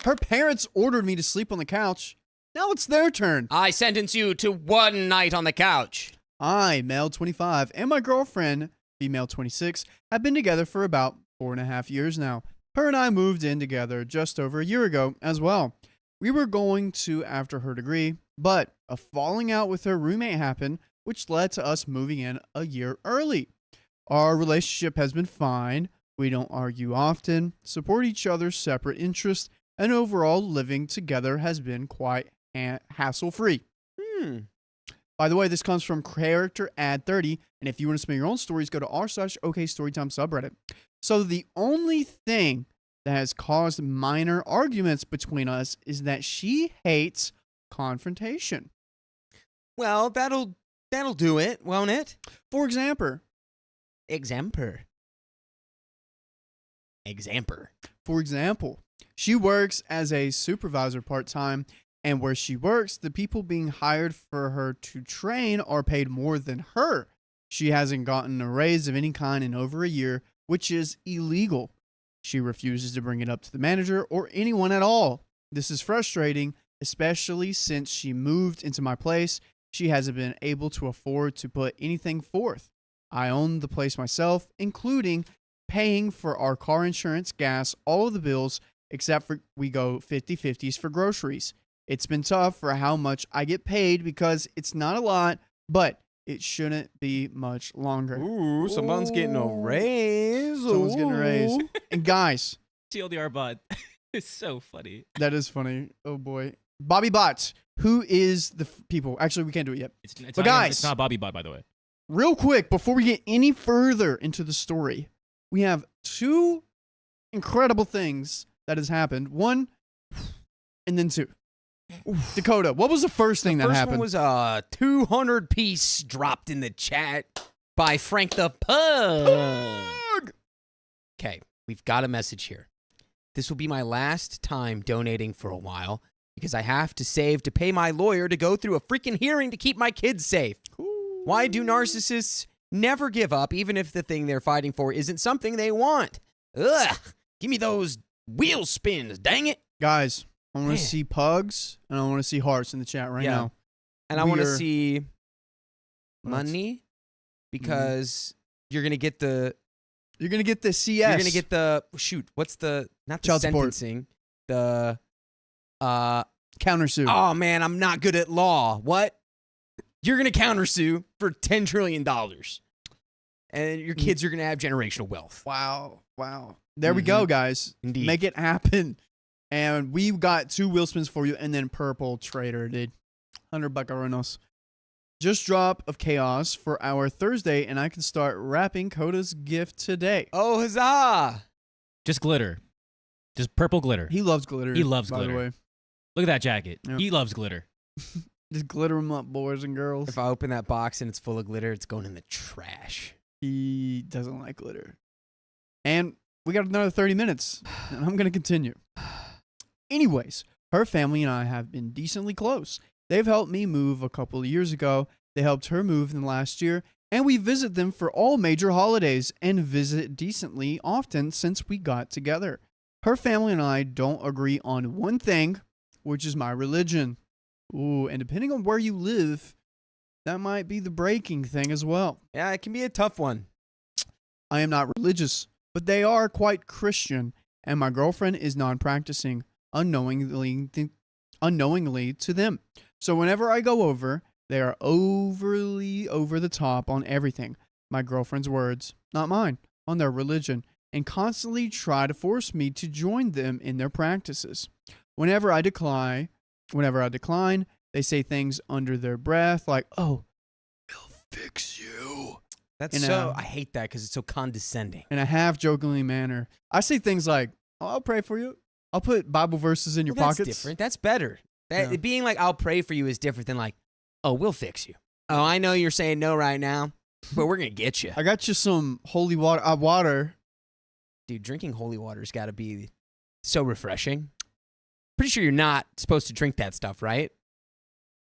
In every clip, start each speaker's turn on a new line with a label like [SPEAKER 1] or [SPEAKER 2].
[SPEAKER 1] Her parents ordered me to sleep on the couch. Now it's their turn.
[SPEAKER 2] I sentence you to 1 night on the couch.
[SPEAKER 1] I, male 25, and my girlfriend, female 26, have been together for about 4.5 years now. Her and I moved in together just over a year ago as well. We were going to after her degree, but a falling out with her roommate happened, which led to us moving in a year early. Our relationship has been fine. We don't argue often, support each other's separate interests, and overall living together has been quite hassle-free. By the way, this comes from Character Ad 30, and if you want to submit your own stories, go to r/OK Storytime subreddit. So the only thing that has caused minor arguments between us is that she hates confrontation.
[SPEAKER 2] Well, that'll do it, won't it?
[SPEAKER 1] For example. For example, she works as a supervisor part-time, and where she works, the people being hired for her to train are paid more than her. She hasn't gotten a raise of any kind in over a year, which is illegal. She refuses to bring it up to the manager or anyone at all. This is frustrating, especially since she moved into my place. She hasn't been able to afford to put anything forth. I own the place myself, including paying for our car insurance, gas, all of the bills, except for we go 50-50s for groceries. It's been tough for how much I get paid because it's not a lot, but it shouldn't be much longer.
[SPEAKER 2] Ooh, someone's getting a raise.
[SPEAKER 1] Someone's getting a raise. And guys.
[SPEAKER 3] TLDR bot. It's so funny.
[SPEAKER 1] That is funny. Oh boy. Bobby Bots. Who is the people? Actually, we can't do it yet. But guys.
[SPEAKER 3] It's not Bobby Bot, by the way.
[SPEAKER 1] Real quick, before we get any further into the story, we have 2 incredible things that has happened. 1 and then 2. Oof. Dakota, what was the first thing that happened?
[SPEAKER 2] The first one was a 200-piece dropped in the chat by Frank the Pug. Okay, we've got a message here. This will be my last time donating for a while because I have to save to pay my lawyer to go through a freaking hearing to keep my kids safe. Ooh. Why do narcissists never give up even if the thing they're fighting for isn't something they want? Ugh, give me those wheel spins, dang it.
[SPEAKER 1] Guys. I want to see pugs, and I want to see hearts in the chat right now.
[SPEAKER 2] And I want to see money, because you're going to get the...
[SPEAKER 1] You're going to get the CS.
[SPEAKER 2] You're going to get the... Shoot, what's the... Not the
[SPEAKER 1] child
[SPEAKER 2] sentencing.
[SPEAKER 1] Support.
[SPEAKER 2] The...
[SPEAKER 1] Countersue.
[SPEAKER 2] Oh, man, I'm not good at law. What? You're going to countersue for $10 trillion. And your kids are going to have generational wealth.
[SPEAKER 1] Wow. There we go, guys.
[SPEAKER 2] Indeed.
[SPEAKER 1] Make it happen. And we got 2 wheel spins for you, and then Purple Trader did 100 buckaronos. Just drop of chaos for our Thursday, and I can start wrapping Coda's gift today.
[SPEAKER 2] Oh, huzzah!
[SPEAKER 3] Just glitter. Just purple glitter.
[SPEAKER 1] He loves glitter.
[SPEAKER 3] He loves
[SPEAKER 1] by
[SPEAKER 3] glitter.
[SPEAKER 1] The way.
[SPEAKER 3] Look at that jacket.
[SPEAKER 1] Yep.
[SPEAKER 3] He loves glitter.
[SPEAKER 1] Just glitter them up, boys and girls.
[SPEAKER 2] If I open that box and it's full of glitter, it's going in the trash.
[SPEAKER 1] He doesn't like glitter. And we got another 30 minutes, and I'm going to continue. Anyways, her family and I have been decently close. They've helped me move a couple of years ago. They helped her move in the last year, and we visit them for all major holidays and visit decently often since we got together. Her family and I don't agree on one thing, which is my religion. Ooh, and depending on where you live, that might be the breaking thing as well.
[SPEAKER 2] Yeah, it can be a tough one.
[SPEAKER 1] I am not religious, but they are quite Christian, and my girlfriend is non-practicing. Unknowingly to them. So whenever I go over, they are overly over the top on everything. My girlfriend's words, not mine, on their religion, and constantly try to force me to join them in their practices. Whenever I decline, they say things under their breath like, "Oh, we'll fix you."
[SPEAKER 2] I hate that because it's so condescending.
[SPEAKER 1] In a half-jokingly manner. I say things like, "Oh, I'll pray for you. I'll put Bible verses in your pockets."
[SPEAKER 2] That's different. That's better. Being like, "I'll pray for you" is different than like, "Oh, we'll fix you." Oh, I know you're saying no right now, but we're going to get you.
[SPEAKER 1] I got you some holy water.
[SPEAKER 2] Dude, drinking holy water's got to be so refreshing. Pretty sure you're not supposed to drink that stuff, right?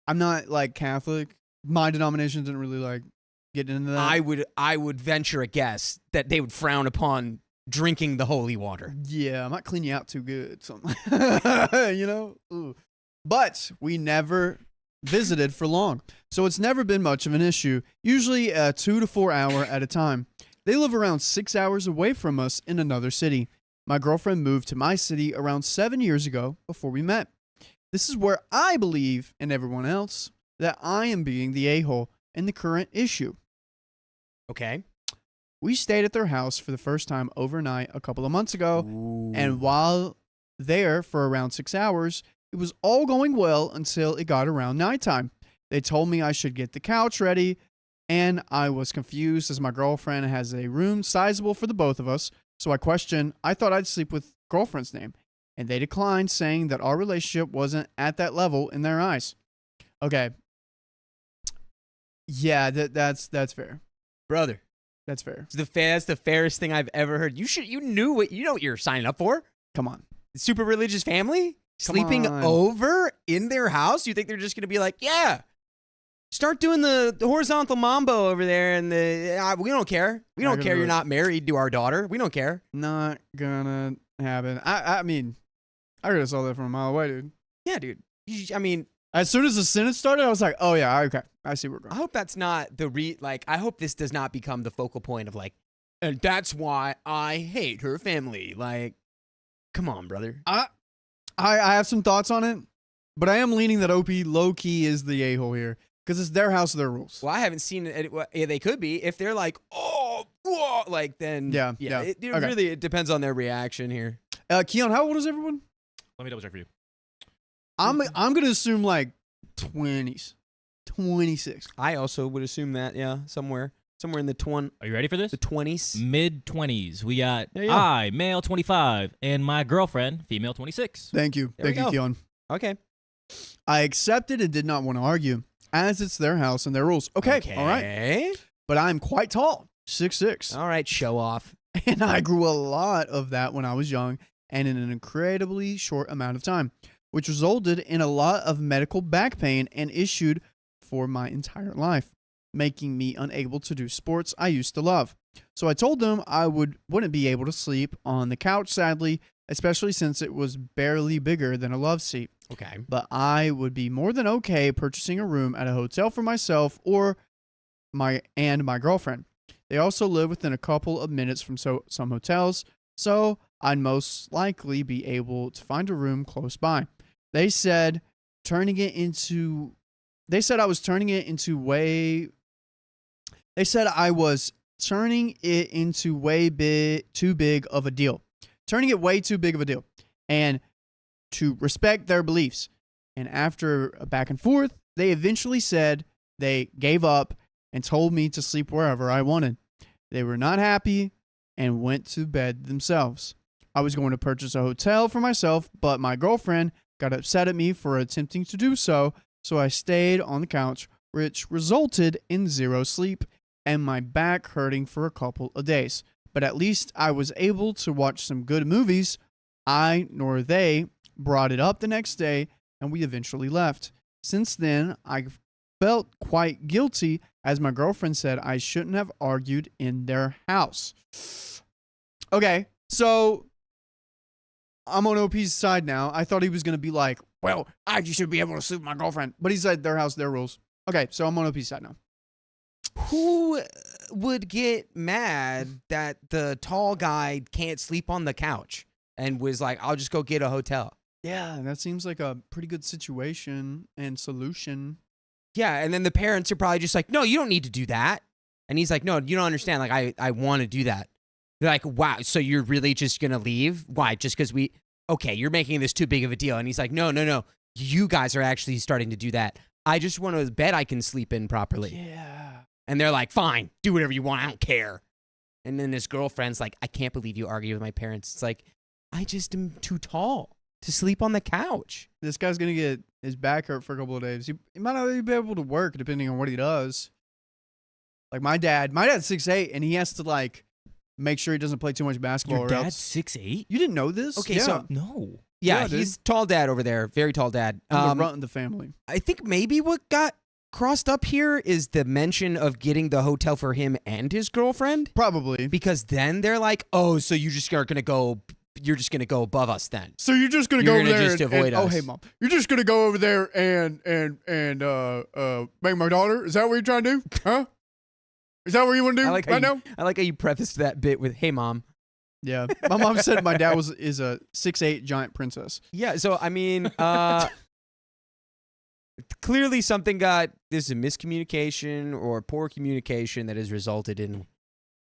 [SPEAKER 1] I'm not like Catholic. My denomination didn't really like get into that.
[SPEAKER 2] I would venture a guess that they would frown upon drinking the holy water.
[SPEAKER 1] Yeah, I might clean you out too good. Something. You know? Ooh. But we never visited for long. So it's never been much of an issue. Usually 2 to 4 hour at a time. They live around 6 hours away from us in another city. My girlfriend moved to my city around 7 years ago before we met. This is where I believe, and everyone else, that I am being the a-hole in the current issue.
[SPEAKER 2] Okay.
[SPEAKER 1] We stayed at their house for the first time overnight a couple of months ago,
[SPEAKER 2] Ooh.
[SPEAKER 1] and while there for around 6 hours, it was all going well until it got around nighttime. They told me I should get the couch ready, and I was confused as my girlfriend has a room sizable for the both of us, so I questioned. I thought I'd sleep with girlfriend's name, and they declined, saying that our relationship wasn't at that level in their eyes. Okay. Yeah, that's fair.
[SPEAKER 2] Brother.
[SPEAKER 1] That's fair.
[SPEAKER 2] That's the fairest thing I've ever heard. You know what you're signing up for.
[SPEAKER 1] Come on.
[SPEAKER 2] Super religious family
[SPEAKER 1] Come
[SPEAKER 2] sleeping
[SPEAKER 1] on.
[SPEAKER 2] over in their house. You think they're just gonna be like, yeah, start doing the horizontal mambo over there, and we don't care. We
[SPEAKER 1] Not
[SPEAKER 2] don't
[SPEAKER 1] gonna
[SPEAKER 2] care.
[SPEAKER 1] do
[SPEAKER 2] You're
[SPEAKER 1] it.
[SPEAKER 2] not married to our daughter. We don't care.
[SPEAKER 1] Not gonna happen. I mean, I could have saw that from a mile away, dude.
[SPEAKER 2] Yeah, dude. I mean,
[SPEAKER 1] As soon as the sentence started, I was like, oh yeah, okay. I see where we're
[SPEAKER 2] I
[SPEAKER 1] going.
[SPEAKER 2] hope that's not I hope this does not become the focal point of like, and that's why I hate her family. Like, come on, brother.
[SPEAKER 1] I have some thoughts on it, but I am leaning that OP low-key is the a-hole here. Because it's their house, their rules.
[SPEAKER 2] Well, I haven't seen it. Yeah, they could be. If they're like, oh, whoa, like then.
[SPEAKER 1] Yeah.
[SPEAKER 2] It
[SPEAKER 1] Okay.
[SPEAKER 2] really it depends on their reaction here.
[SPEAKER 1] Keon, how old is everyone?
[SPEAKER 3] Let me double check for you.
[SPEAKER 1] I'm going to assume like 20s. 26.
[SPEAKER 2] I also would assume that, yeah, somewhere in the
[SPEAKER 3] Are you ready for this?
[SPEAKER 2] 20s.
[SPEAKER 3] Mid-20s. We got
[SPEAKER 2] There you go.
[SPEAKER 3] I, male 25, and my girlfriend, female 26.
[SPEAKER 1] Thank you.
[SPEAKER 2] There we
[SPEAKER 1] Thank you,
[SPEAKER 2] go.
[SPEAKER 1] Keon.
[SPEAKER 2] Okay.
[SPEAKER 1] I accepted and did not want to argue, as it's their house and their rules. Okay. All right. But I'm quite tall, 6'6".
[SPEAKER 2] All right. Show off.
[SPEAKER 1] And I grew a lot of that when I was young and in an incredibly short amount of time, which resulted in a lot of medical back pain and issued for my entire life, making me unable to do sports I used to love. So I told them I wouldn't be able to sleep on the couch, sadly, especially since it was barely bigger than a love seat.
[SPEAKER 2] Okay.
[SPEAKER 1] But I would be more than okay purchasing a room at a hotel for myself or my girlfriend. They also live within a couple of minutes from some hotels, so I'd most likely be able to find a room close by. They said I was turning it into way too big of a deal. Turning it way too big of a deal. And to respect their beliefs. And after a back and forth, they eventually said they gave up and told me to sleep wherever I wanted. They were not happy and went to bed themselves. I was going to purchase a hotel for myself, but my girlfriend got upset at me for attempting to do so, so I stayed on the couch, which resulted in zero sleep and my back hurting for a couple of days. But at least I was able to watch some good movies. I nor they brought it up the next day, and we eventually left. Since then, I felt quite guilty, as my girlfriend said I shouldn't have argued in their house. Okay, so I'm on OP's side now. I thought he was going to be like, well, I should be able to sleep with my girlfriend. But he said their house, their rules. Okay, so I'm on OP's side now.
[SPEAKER 2] Who would get mad that the tall guy can't sleep on the couch and was like, I'll just go get a hotel?
[SPEAKER 1] Yeah, that seems like a pretty good situation and solution.
[SPEAKER 2] Yeah, and then the parents are probably just like, no, you don't need to do that. And he's like, no, you don't understand. Like, I want to do that. They're like, wow, so you're really just going to leave? Why? Just because okay, you're making this too big of a deal. And he's like, no. You guys are actually starting to do that. I just want a bed I can sleep in properly.
[SPEAKER 1] Yeah.
[SPEAKER 2] And they're like, fine, do whatever you want. I don't care. And then his girlfriend's like, I can't believe you argue with my parents. It's like, I just am too tall to sleep on the couch.
[SPEAKER 1] This guy's going to get his back hurt for a couple of days. He might not even be able to work depending on what he does. Like my dad's 6'8", and he has to like make sure he doesn't play too much basketball.
[SPEAKER 3] Your
[SPEAKER 1] or
[SPEAKER 3] dad's
[SPEAKER 1] else.
[SPEAKER 3] 6'8"?
[SPEAKER 1] You didn't know this?
[SPEAKER 2] Okay,
[SPEAKER 1] Yeah.
[SPEAKER 2] so-
[SPEAKER 3] No.
[SPEAKER 2] Yeah,
[SPEAKER 1] Yeah, dude.
[SPEAKER 2] he's tall dad over there. Very tall dad.
[SPEAKER 1] I'm the runt in the family.
[SPEAKER 2] I think maybe what got crossed up here is the mention of getting the hotel for him and his girlfriend.
[SPEAKER 1] Probably.
[SPEAKER 2] Because then they're like, oh, so you just are gonna go. You're just gonna go above us then.
[SPEAKER 1] So you're just gonna
[SPEAKER 2] You're
[SPEAKER 1] go over
[SPEAKER 2] gonna
[SPEAKER 1] there
[SPEAKER 2] just
[SPEAKER 1] and,
[SPEAKER 2] avoid
[SPEAKER 1] oh
[SPEAKER 2] us.
[SPEAKER 1] hey mom, you're just gonna go over there and bang my daughter? Is that what you're trying to do? Huh? Is that what you want to do now?
[SPEAKER 2] I like how you prefaced that bit with, "Hey, mom."
[SPEAKER 1] Yeah, my mom said my dad is a 6'8" giant princess.
[SPEAKER 2] Yeah. So I mean, clearly something this is a miscommunication or poor communication that has resulted in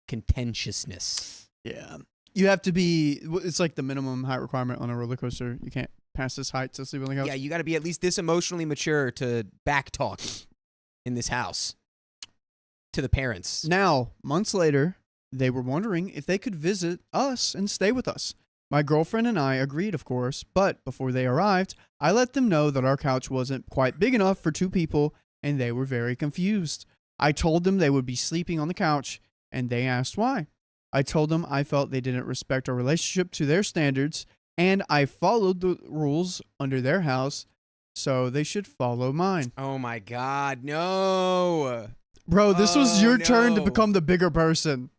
[SPEAKER 2] contentiousness.
[SPEAKER 1] Yeah, you have to be. It's like the minimum height requirement on a roller coaster. You can't pass this height to sleep on the couch.
[SPEAKER 2] Yeah, you got to be at least this emotionally mature to backtalk in this house to the parents.
[SPEAKER 1] Now, months later, they were wondering if they could visit us and stay with us. My girlfriend and I agreed, of course, but before they arrived, I let them know that our couch wasn't quite big enough for 2 people, and they were very confused. I told them they would be sleeping on the couch, and they asked why. I told them I felt they didn't respect our relationship to their standards, and I followed the rules under their house, so they should follow mine.
[SPEAKER 2] Oh my God, no.
[SPEAKER 1] Bro, this was your turn to
[SPEAKER 2] no.
[SPEAKER 1] become the bigger person.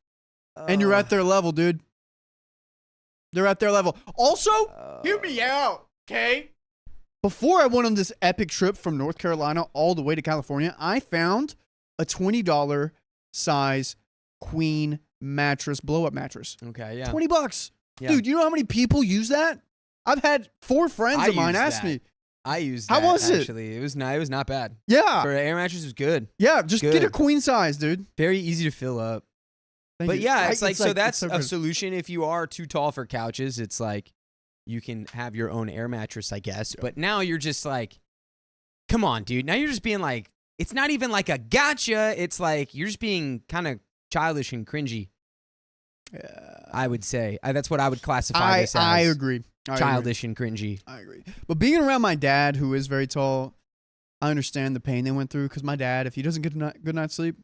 [SPEAKER 1] And you're at their level, dude. They're at their level. Also, hear me out, okay? Before I went on this epic trip from North Carolina all the way to California, I found a $20 size queen mattress, blow-up mattress.
[SPEAKER 2] Okay, yeah.
[SPEAKER 1] $20.
[SPEAKER 2] Yeah.
[SPEAKER 1] Dude, you know how many people use that? I've had 4 friends of mine ask me.
[SPEAKER 2] I used
[SPEAKER 1] How
[SPEAKER 2] that,
[SPEAKER 1] was it?
[SPEAKER 2] actually. It was not bad.
[SPEAKER 1] Yeah.
[SPEAKER 2] For an air mattress, it was good.
[SPEAKER 1] Yeah, just get
[SPEAKER 2] Good.
[SPEAKER 1] a queen size, dude.
[SPEAKER 2] Very easy to fill up.
[SPEAKER 1] Thank
[SPEAKER 2] But
[SPEAKER 1] you.
[SPEAKER 2] yeah, it's like, so that's
[SPEAKER 1] so
[SPEAKER 2] a
[SPEAKER 1] good.
[SPEAKER 2] solution. If you are too tall for couches, it's like you can have your own air mattress, I guess.
[SPEAKER 1] Yeah.
[SPEAKER 2] But now you're just like, come on, dude. Now you're just being like, it's not even like a gotcha. It's like you're just being kind of childish and cringy, I would say. That's what I would classify this as.
[SPEAKER 1] I agree.
[SPEAKER 2] Childish and cringy.
[SPEAKER 1] I agree. But being around my dad, who is very tall, I understand the pain they went through, because my dad, if he doesn't get a good night's sleep.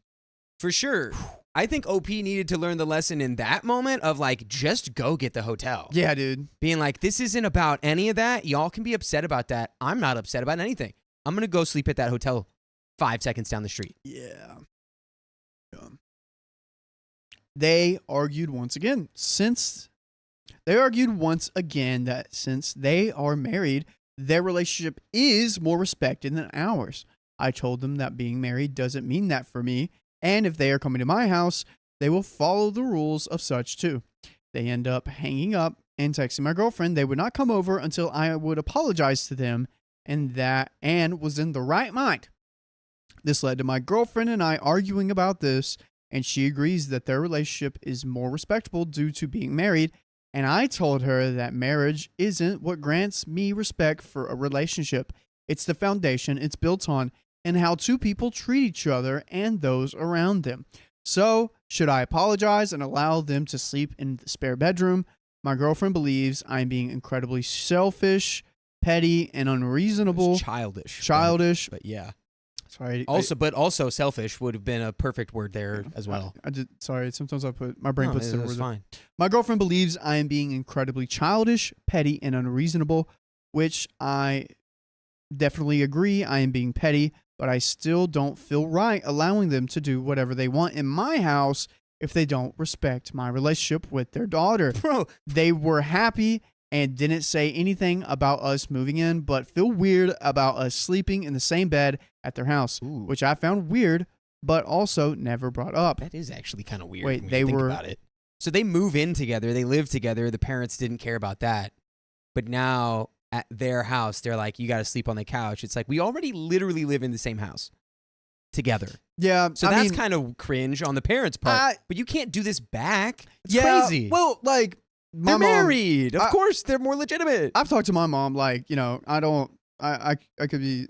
[SPEAKER 2] For sure. I think OP needed to learn the lesson in that moment of like, just go get the hotel.
[SPEAKER 1] Yeah, dude.
[SPEAKER 2] Being like, this isn't about any of that. Y'all can be upset about that. I'm not upset about anything. I'm going to go sleep at that hotel 5 seconds down the street.
[SPEAKER 1] Yeah. They argued once again that since they are married, their relationship is more respected than ours. I told them that being married doesn't mean that for me, and if they are coming to my house, they will follow the rules of such too. They end up hanging up and texting my girlfriend they would not come over until I would apologize to them, and that Anne was in the right mind. This led to my girlfriend and I arguing about this, and she agrees that their relationship is more respectable due to being married, and I told her that marriage isn't what grants me respect for a relationship. It's the foundation it's built on, and how 2 people treat each other and those around them. So, should I apologize and allow them to sleep in the spare bedroom? My girlfriend believes I'm being incredibly selfish, petty, and unreasonable.
[SPEAKER 2] It's childish.
[SPEAKER 1] Childish.
[SPEAKER 2] But yeah.
[SPEAKER 1] Sorry.
[SPEAKER 2] But also selfish would have been a perfect word there as well.
[SPEAKER 1] I did. Sorry. Sometimes my brain puts different
[SPEAKER 2] It's
[SPEAKER 1] words.
[SPEAKER 2] fine.
[SPEAKER 1] My girlfriend believes I am being incredibly childish, petty, and unreasonable, which I definitely agree. I am being petty, but I still don't feel right allowing them to do whatever they want in my house if they don't respect my relationship with their daughter.
[SPEAKER 2] Bro,
[SPEAKER 1] They were happy and didn't say anything about us moving in, but feel weird about us sleeping in the same bed at their house,
[SPEAKER 2] Ooh.
[SPEAKER 1] which I found weird, but also never brought up.
[SPEAKER 2] that is actually kind of weird.
[SPEAKER 1] Wait,
[SPEAKER 2] when
[SPEAKER 1] they
[SPEAKER 2] you think
[SPEAKER 1] were-
[SPEAKER 2] about it. So they move in together. They live together. The parents didn't care about that. But now at their house, they're like, you got to sleep on the couch. It's like, we already literally live in the same house together.
[SPEAKER 1] Yeah,
[SPEAKER 2] So that's kind of cringe on the parents' part. But you can't do this back. It's crazy.
[SPEAKER 1] Well, like my
[SPEAKER 2] they're
[SPEAKER 1] mom,
[SPEAKER 2] married. Of course, they're more legitimate.
[SPEAKER 1] I've talked to my mom, like, you know, I could be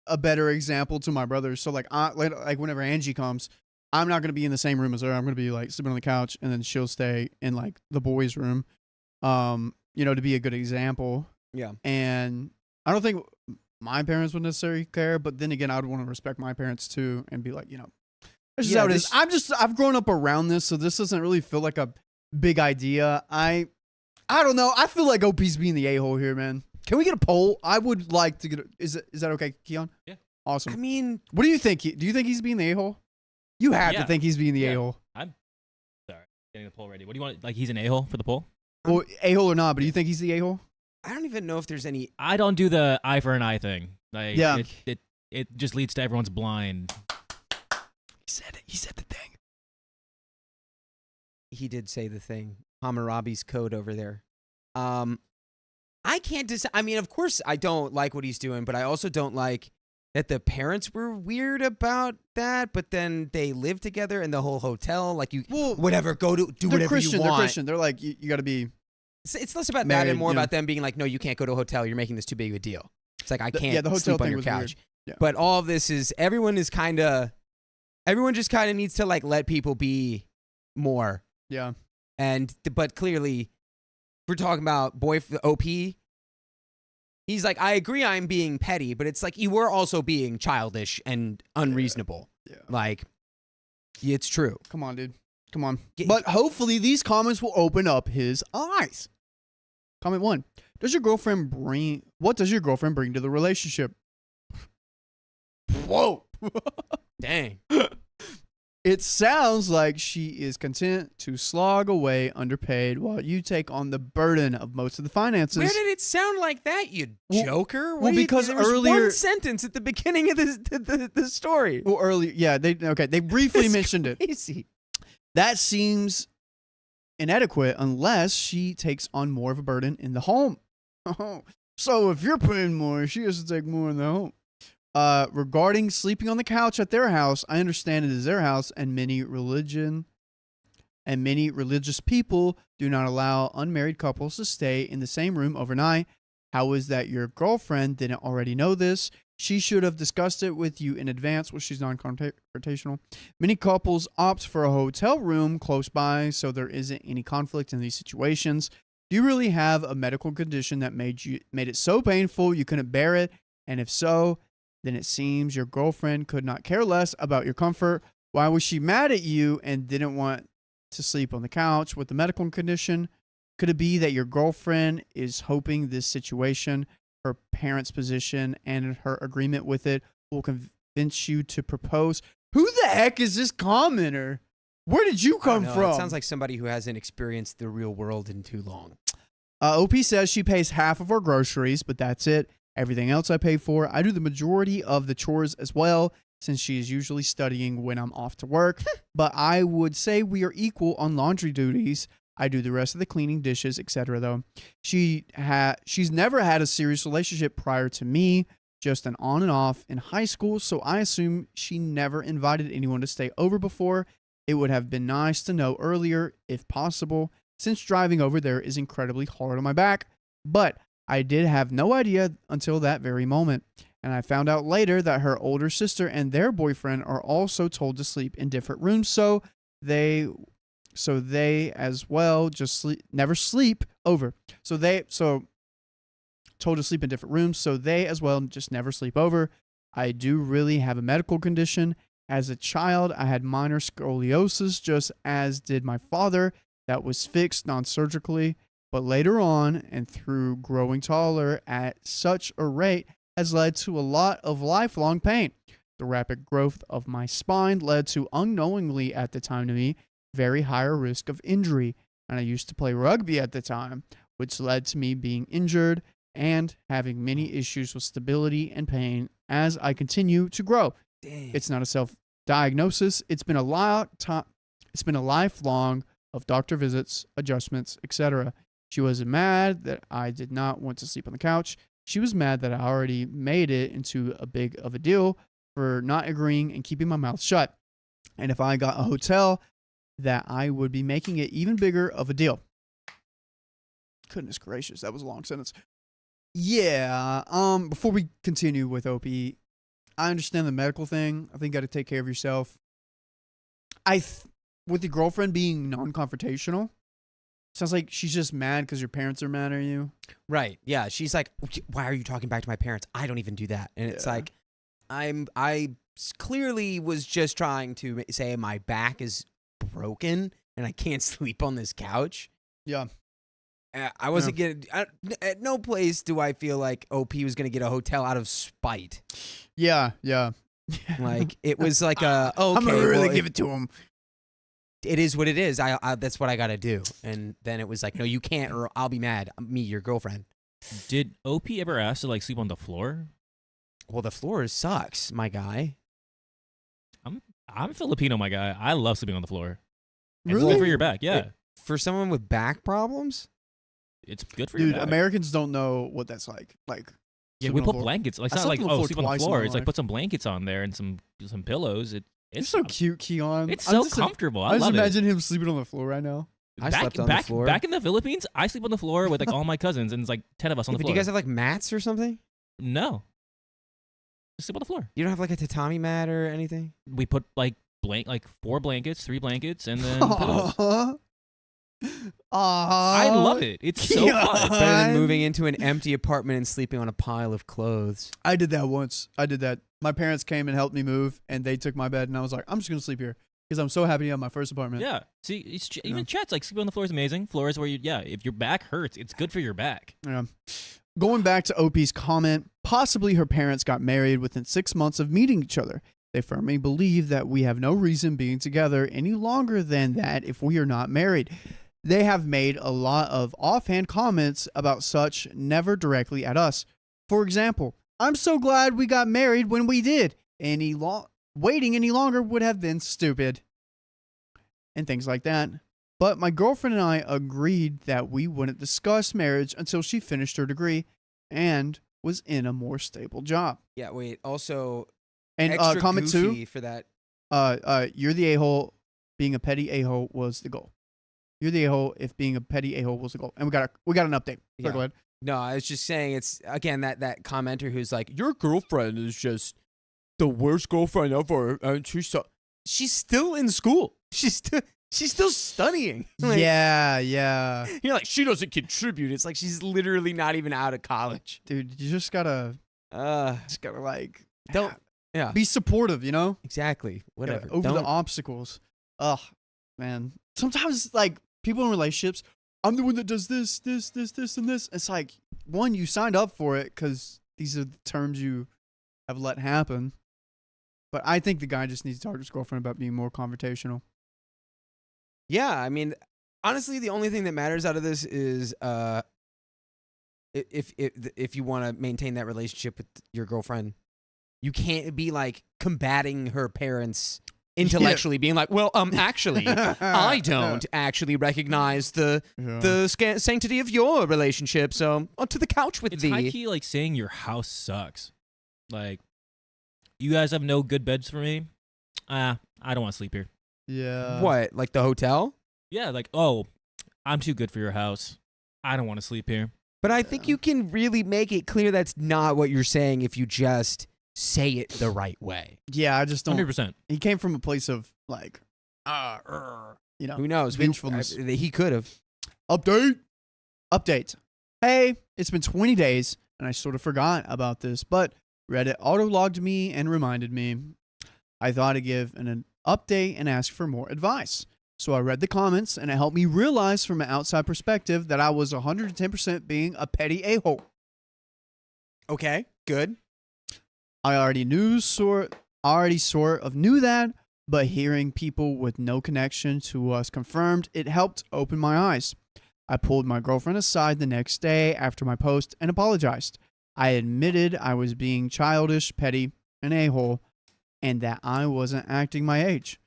[SPEAKER 1] a better example to my brothers. So like whenever Angie comes, I'm not gonna be in the same room as her. I'm gonna be like sleeping on the couch, and then she'll stay in like the boys' room. You know, to be a good example.
[SPEAKER 2] Yeah.
[SPEAKER 1] And I don't think my parents would necessarily care, but then again, I would want to respect my parents too and be like, you know, this is how it is. I've grown up around this, so this doesn't really feel like a big idea. I don't know. I feel like OP's being the a-hole here, man. Can we get a poll? I would like to get is that okay, Keon?
[SPEAKER 3] Yeah.
[SPEAKER 1] Awesome.
[SPEAKER 2] I mean,
[SPEAKER 1] what do you think? Do you think he's being the a-hole? You have to
[SPEAKER 3] Yeah.
[SPEAKER 1] think he's being the
[SPEAKER 3] Yeah.
[SPEAKER 1] a-hole.
[SPEAKER 3] I'm sorry. Getting the poll ready. What do you want? Like he's an a-hole for the poll?
[SPEAKER 1] Well, a-hole or not, but do you think he's the a-hole?
[SPEAKER 2] I don't even know if there's any.
[SPEAKER 3] I don't do the eye for an eye thing. Like,
[SPEAKER 1] Yeah.
[SPEAKER 3] It just leads to everyone's blind.
[SPEAKER 1] He said it. He said the thing.
[SPEAKER 2] He did say the thing. Hammurabi's code over there. I can't decide. I mean, of course, I don't like what he's doing, but I also don't like that the parents were weird about that. But then they live together in the whole hotel. Like whatever, do
[SPEAKER 1] They're
[SPEAKER 2] whatever
[SPEAKER 1] Christian.
[SPEAKER 2] you want.
[SPEAKER 1] They're Christian. They're like, you got to be.
[SPEAKER 2] It's less about that
[SPEAKER 1] married,
[SPEAKER 2] and more
[SPEAKER 1] you know.
[SPEAKER 2] about them being like, no, you can't go to a hotel. You're making this too big of a deal. It's like I can't
[SPEAKER 1] the hotel
[SPEAKER 2] sleep on
[SPEAKER 1] thing
[SPEAKER 2] your
[SPEAKER 1] was
[SPEAKER 2] couch.
[SPEAKER 1] weird. Yeah.
[SPEAKER 2] But all of this is everyone just kind of needs to like let people be more.
[SPEAKER 1] Yeah.
[SPEAKER 2] But clearly, we're talking about OP. He's like, I agree, I'm being petty, but it's like you were also being childish and unreasonable.
[SPEAKER 1] Yeah.
[SPEAKER 2] Like, it's true.
[SPEAKER 1] Come on, dude. Come on.
[SPEAKER 2] Get-
[SPEAKER 1] But hopefully these comments will open up his eyes. Comment 1. What does your girlfriend bring to the relationship? Whoa.
[SPEAKER 2] Dang.
[SPEAKER 1] It sounds like she is content to slog away underpaid while you take on the burden of most of the finances.
[SPEAKER 2] Where did it sound like that, you joker?
[SPEAKER 1] well, because
[SPEAKER 2] there was
[SPEAKER 1] earlier-
[SPEAKER 2] one sentence at the beginning of the story.
[SPEAKER 1] Well, earlier, yeah, they briefly
[SPEAKER 2] It's
[SPEAKER 1] mentioned it.
[SPEAKER 2] crazy.
[SPEAKER 1] That seems inadequate unless she takes on more of a burden in the home. So if you're paying more, she has to take more in the home. Regarding sleeping on the couch at their house, I understand it is their house, and many religious people do not allow unmarried couples to stay in the same room overnight. How is that your girlfriend didn't already know this? She should have discussed it with you in advance. Well, she's non-confrontational. Many couples opt for a hotel room close by, so there isn't any conflict in these situations. Do you really have a medical condition that made it so painful you couldn't bear it? And if so, then it seems your girlfriend could not care less about your comfort. Why was she mad at you and didn't want to sleep on the couch with the medical condition? Could it be that your girlfriend is hoping this situation, her parents' position, and her agreement with it will convince you to propose? Who the heck is this commenter? Where did you come from?
[SPEAKER 2] It sounds like somebody who hasn't experienced the real world in too long.
[SPEAKER 1] OP says she pays half of our groceries, but that's it. Everything else I pay for. I do the majority of the chores as well, since she is usually studying when I'm off to work. But I would say we are equal on laundry duties. I do the rest of the cleaning, dishes, etc. though. She's never had a serious relationship prior to me, just an on and off in high school, so I assume she never invited anyone to stay over before. It would have been nice to know earlier, if possible, since driving over there is incredibly hard on my back. But I did have no idea until that very moment, and I found out later that her older sister and their boyfriend are also told to sleep in different rooms, so they as well just never sleep over. So told to sleep in different rooms, so they as well just never sleep over. I do really have a medical condition. As a child, I had minor scoliosis, just as did my father. That was fixed non-surgically. But later on, and through growing taller at such a rate, has led to a lot of lifelong pain. The rapid growth of my spine led to, unknowingly at the time to me, very higher risk of injury. And I used to play rugby at the time, which led to me being injured and having many issues with stability and pain as I continue to grow.
[SPEAKER 2] Dang.
[SPEAKER 1] It's not a self-diagnosis. It's been a lifelong of doctor visits, adjustments, etc. She wasn't mad that I did not want to sleep on the couch. She was mad that I already made it into a big of a deal for not agreeing and keeping my mouth shut. And if I got a hotel, that I would be making it even bigger of a deal. Goodness gracious, that was a long sentence. Yeah, before we continue with OP, I understand the medical thing. I think you got to take care of yourself. With your girlfriend being non-confrontational, sounds like she's just mad because your parents are mad at you.
[SPEAKER 2] Right. Yeah. She's like, why are you talking back to my parents? I don't even do that. And it's like, I clearly was just trying to say my back is broken and I can't sleep on this couch.
[SPEAKER 1] Yeah.
[SPEAKER 2] I wasn't getting. At no place do I feel like OP was going to get a hotel out of spite.
[SPEAKER 1] Yeah.
[SPEAKER 2] Like it was like okay,
[SPEAKER 1] I'm gonna really
[SPEAKER 2] well,
[SPEAKER 1] give it to him.
[SPEAKER 2] it is what it is. I that's what I got to do. And then it was like, no, you can't, or I'll be mad. Me, your girlfriend.
[SPEAKER 3] Did OP ever ask to like sleep on the floor?
[SPEAKER 2] Well, the floor sucks, my guy.
[SPEAKER 3] I'm Filipino, my guy. I love sleeping on the floor. It's
[SPEAKER 1] Really?
[SPEAKER 3] good for your back. Yeah,
[SPEAKER 2] For someone with back problems,
[SPEAKER 3] it's good for your
[SPEAKER 1] Dude,
[SPEAKER 3] back.
[SPEAKER 1] Americans don't know what that's like. Like,
[SPEAKER 3] Yeah,
[SPEAKER 1] sleeping
[SPEAKER 3] we
[SPEAKER 1] on the
[SPEAKER 3] put
[SPEAKER 1] floor.
[SPEAKER 3] blankets. Like,
[SPEAKER 1] I
[SPEAKER 3] it's not
[SPEAKER 1] slept
[SPEAKER 3] like
[SPEAKER 1] on the floor
[SPEAKER 3] sleep on the
[SPEAKER 1] twice in
[SPEAKER 3] floor.
[SPEAKER 1] my
[SPEAKER 3] It's like
[SPEAKER 1] life.
[SPEAKER 3] put some blankets on there and some pillows.
[SPEAKER 1] You're
[SPEAKER 3] It's
[SPEAKER 1] so cute, Keon.
[SPEAKER 3] It's
[SPEAKER 1] I'm
[SPEAKER 3] so
[SPEAKER 1] just-
[SPEAKER 3] comfortable.
[SPEAKER 1] I
[SPEAKER 3] I
[SPEAKER 1] just
[SPEAKER 3] love it.
[SPEAKER 1] imagine him sleeping on the floor right now.
[SPEAKER 2] I slept on the floor.
[SPEAKER 3] Back in the Philippines, I sleep on the floor with like all my cousins, and it's like 10 of us on the
[SPEAKER 2] But do
[SPEAKER 3] floor.
[SPEAKER 2] you guys have like mats or something?
[SPEAKER 3] No, just sleep on the floor.
[SPEAKER 2] You don't have like a tatami mat or anything?
[SPEAKER 3] We put like 4 blankets, 3 blankets, and then pillows. I love it. It's so
[SPEAKER 1] Yeah.
[SPEAKER 3] fun.
[SPEAKER 2] Better than moving into an empty apartment and sleeping on a pile of clothes.
[SPEAKER 1] I did that once. I did that. My parents came and helped me move, and they took my bed, and I was like, I'm just gonna sleep here because I'm so happy to have my first apartment.
[SPEAKER 3] Yeah. See, even chat's like sleeping on the floor is amazing. Floor is where if your back hurts, it's good for your back.
[SPEAKER 1] Yeah. Going back to OP's comment, possibly her parents got married within 6 months of meeting each other. They firmly believe that we have no reason being together any longer than that if we are not married. They have made a lot of offhand comments about such, never directly at us. For example, I'm so glad we got married when we did. Waiting any longer would have been stupid. And things like that. But my girlfriend and I agreed that we wouldn't discuss marriage until she finished her degree and was in a more stable job.
[SPEAKER 2] Yeah, wait. Also,
[SPEAKER 1] And
[SPEAKER 2] extra
[SPEAKER 1] comment
[SPEAKER 2] goofy
[SPEAKER 1] two,
[SPEAKER 2] for that.
[SPEAKER 1] you're the a-hole. Being a petty a-hole was the goal. You're the a-hole if being a petty a-hole was the goal. And we got an update.
[SPEAKER 2] Yeah.
[SPEAKER 1] Go ahead.
[SPEAKER 2] No, I was just saying it's again that commenter who's like, your girlfriend is just the worst girlfriend ever, and she's still in school. She's still studying. Like,
[SPEAKER 1] yeah.
[SPEAKER 2] You're like, she doesn't contribute. It's like she's literally not even out of college.
[SPEAKER 1] Dude, you just gotta like
[SPEAKER 2] Don't. Yeah.
[SPEAKER 1] be supportive, you know?
[SPEAKER 2] Exactly. Whatever.
[SPEAKER 1] Over the
[SPEAKER 2] Don't-
[SPEAKER 1] obstacles. Ugh, man. Sometimes like people in relationships, I'm the one that does this, and this. It's like, one, you signed up for it because these are the terms you have let happen. But I think the guy just needs to talk to his girlfriend about being more confrontational.
[SPEAKER 2] Yeah, I mean, honestly, the only thing that matters out of this is if you want to maintain that relationship with your girlfriend, you can't be like combating her parents intellectually, being like, well, actually, I don't actually recognize the sanctity of your relationship, so onto the couch with
[SPEAKER 3] It's
[SPEAKER 2] thee.
[SPEAKER 3] high key like saying your house sucks. Like, you guys have no good beds for me. I don't want to sleep here.
[SPEAKER 1] Yeah.
[SPEAKER 2] What, like the hotel?
[SPEAKER 3] Yeah, like, oh, I'm too good for your house. I don't want to sleep here.
[SPEAKER 2] But I think you can really make it clear that's not what you're saying if you just say it the right way.
[SPEAKER 1] Yeah, I just don't.
[SPEAKER 3] 100%.
[SPEAKER 1] He came from a place of like, you know.
[SPEAKER 2] Who knows?
[SPEAKER 1] Vengefulness.
[SPEAKER 2] He could have.
[SPEAKER 1] Update. Hey, it's been 20 days, and I sort of forgot about this, but Reddit auto-logged me and reminded me. I thought I'd give an update and ask for more advice. So I read the comments, and it helped me realize from an outside perspective that I was 110% being a petty a-hole.
[SPEAKER 2] Okay, good.
[SPEAKER 1] I already sort of knew that, but hearing people with no connection to us confirmed, it helped open my eyes. I pulled my girlfriend aside the next day after my post and apologized. I admitted I was being childish, petty, and a-hole, and that I wasn't acting my age.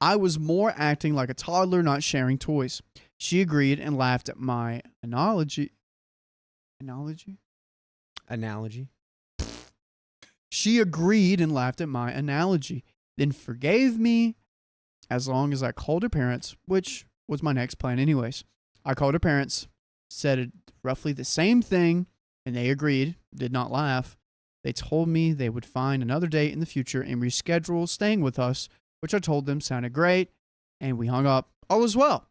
[SPEAKER 1] I was more acting like a toddler not sharing toys. She agreed and laughed at my analogy. She agreed and laughed at my analogy, then forgave me as long as I called her parents, which was my next plan anyways. I called her parents, said roughly the same thing, and they agreed, did not laugh. They told me they would find another date in the future and reschedule staying with us, which I told them sounded great, and we hung up. All was well.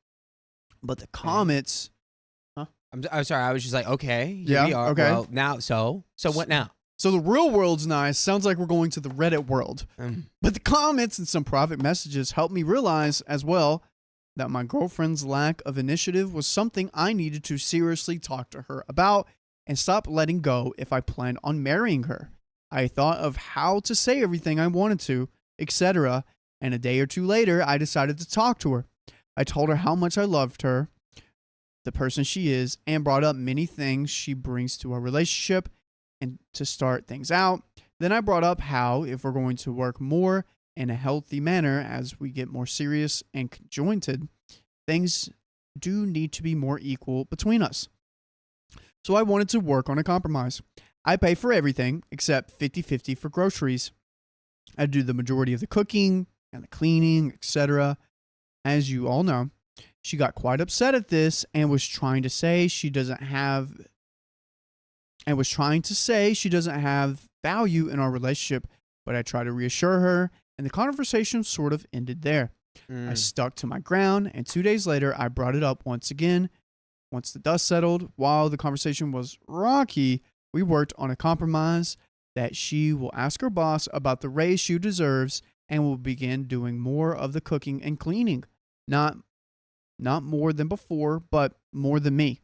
[SPEAKER 1] But the comments...
[SPEAKER 2] I'm sorry. I was just like, okay, here
[SPEAKER 1] Yeah,
[SPEAKER 2] we are.
[SPEAKER 1] okay.
[SPEAKER 2] Well, now, so what now?
[SPEAKER 1] So the real world's nice. Sounds like we're going to the Reddit world. But the comments and some private messages helped me realize as well that my girlfriend's lack of initiative was something I needed to seriously talk to her about and stop letting go if I planned on marrying her. I thought of how to say everything I wanted to, etc., and a day or two later, I decided to talk to her. I told her how much I loved her, the person she is, and brought up many things she brings to our relationship and to start things out. Then I brought up how, if we're going to work more in a healthy manner as we get more serious and conjointed, things do need to be more equal between us. So I wanted to work on a compromise. I pay for everything except 50-50 for groceries. I do the majority of the cooking and the cleaning, etc. As you all know, she got quite upset at this and was trying to say she doesn't have value in our relationship, but I tried to reassure her and the conversation sort of ended there. I stuck to my ground, and 2 days later I brought it up once again. Once the dust settled, while the conversation was rocky, we worked on a compromise that she will ask her boss about the raise she deserves and will begin doing more of the cooking and cleaning. Not more than before, but more than me.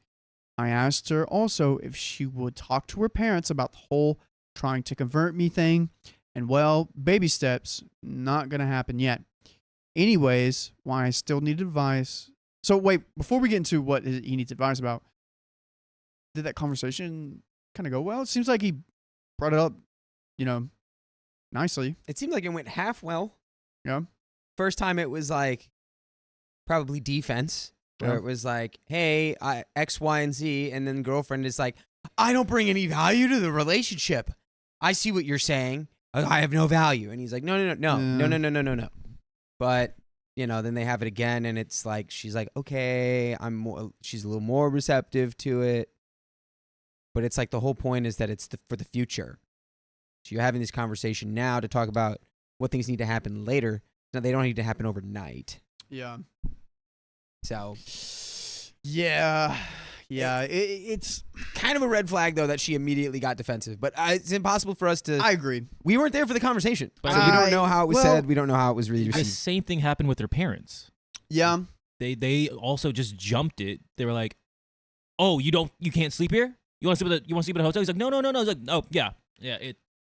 [SPEAKER 1] I asked her also if she would talk to her parents about the whole trying to convert me thing. And well, baby steps, not going to happen yet. Anyways, why I still need advice. So wait, before we get into what he needs advice about, did that conversation kind of go well? It seems like he brought it up, nicely.
[SPEAKER 2] It seemed like it went half well.
[SPEAKER 1] Yeah.
[SPEAKER 2] First time it was like probably defense, where
[SPEAKER 1] Yeah.
[SPEAKER 2] it was like, hey, X, Y, and Z. And then girlfriend is like, I don't bring any value to the relationship. I see what you're saying. I have no value. And he's like, no. But, then they have it again. And it's like, she's like, okay, she's a little more receptive to it. But it's like the whole point is that it's for the future. So you're having this conversation now to talk about what things need to happen later. No, they don't need to happen overnight.
[SPEAKER 1] Yeah.
[SPEAKER 2] So,
[SPEAKER 1] yeah. It's
[SPEAKER 2] kind of a red flag, though, that she immediately got defensive. But it's impossible for us to...
[SPEAKER 1] I agree.
[SPEAKER 2] We weren't there for the conversation.
[SPEAKER 3] But
[SPEAKER 2] So we don't know how it was said. We don't know how it was really
[SPEAKER 3] The
[SPEAKER 2] received.
[SPEAKER 3] same thing happened with their parents.
[SPEAKER 1] Yeah.
[SPEAKER 3] They also just jumped it. They were like, "Oh, you can't sleep here? You want to sleep at a hotel?" He's like, "No." He's like, "Oh, yeah.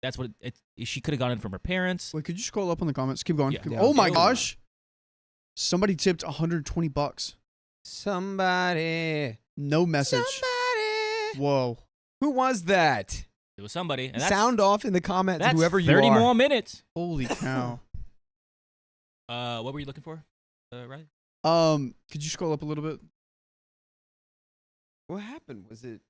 [SPEAKER 3] That's what it she could have gotten from her parents."
[SPEAKER 1] Wait, could you scroll up on the comments? Keep going.
[SPEAKER 3] Yeah.
[SPEAKER 2] Yeah.
[SPEAKER 1] Oh my
[SPEAKER 2] Yeah.
[SPEAKER 1] gosh. Somebody tipped $120.
[SPEAKER 2] Somebody.
[SPEAKER 1] No message. Whoa.
[SPEAKER 2] Who was that?
[SPEAKER 3] It was somebody. And
[SPEAKER 2] Sound off in the comments,
[SPEAKER 3] that's
[SPEAKER 2] whoever you
[SPEAKER 3] 30
[SPEAKER 2] are.
[SPEAKER 3] more minutes.
[SPEAKER 1] Holy cow.
[SPEAKER 3] What were you looking for? Right?
[SPEAKER 1] Could you scroll up a little bit?
[SPEAKER 2] What happened? Was it...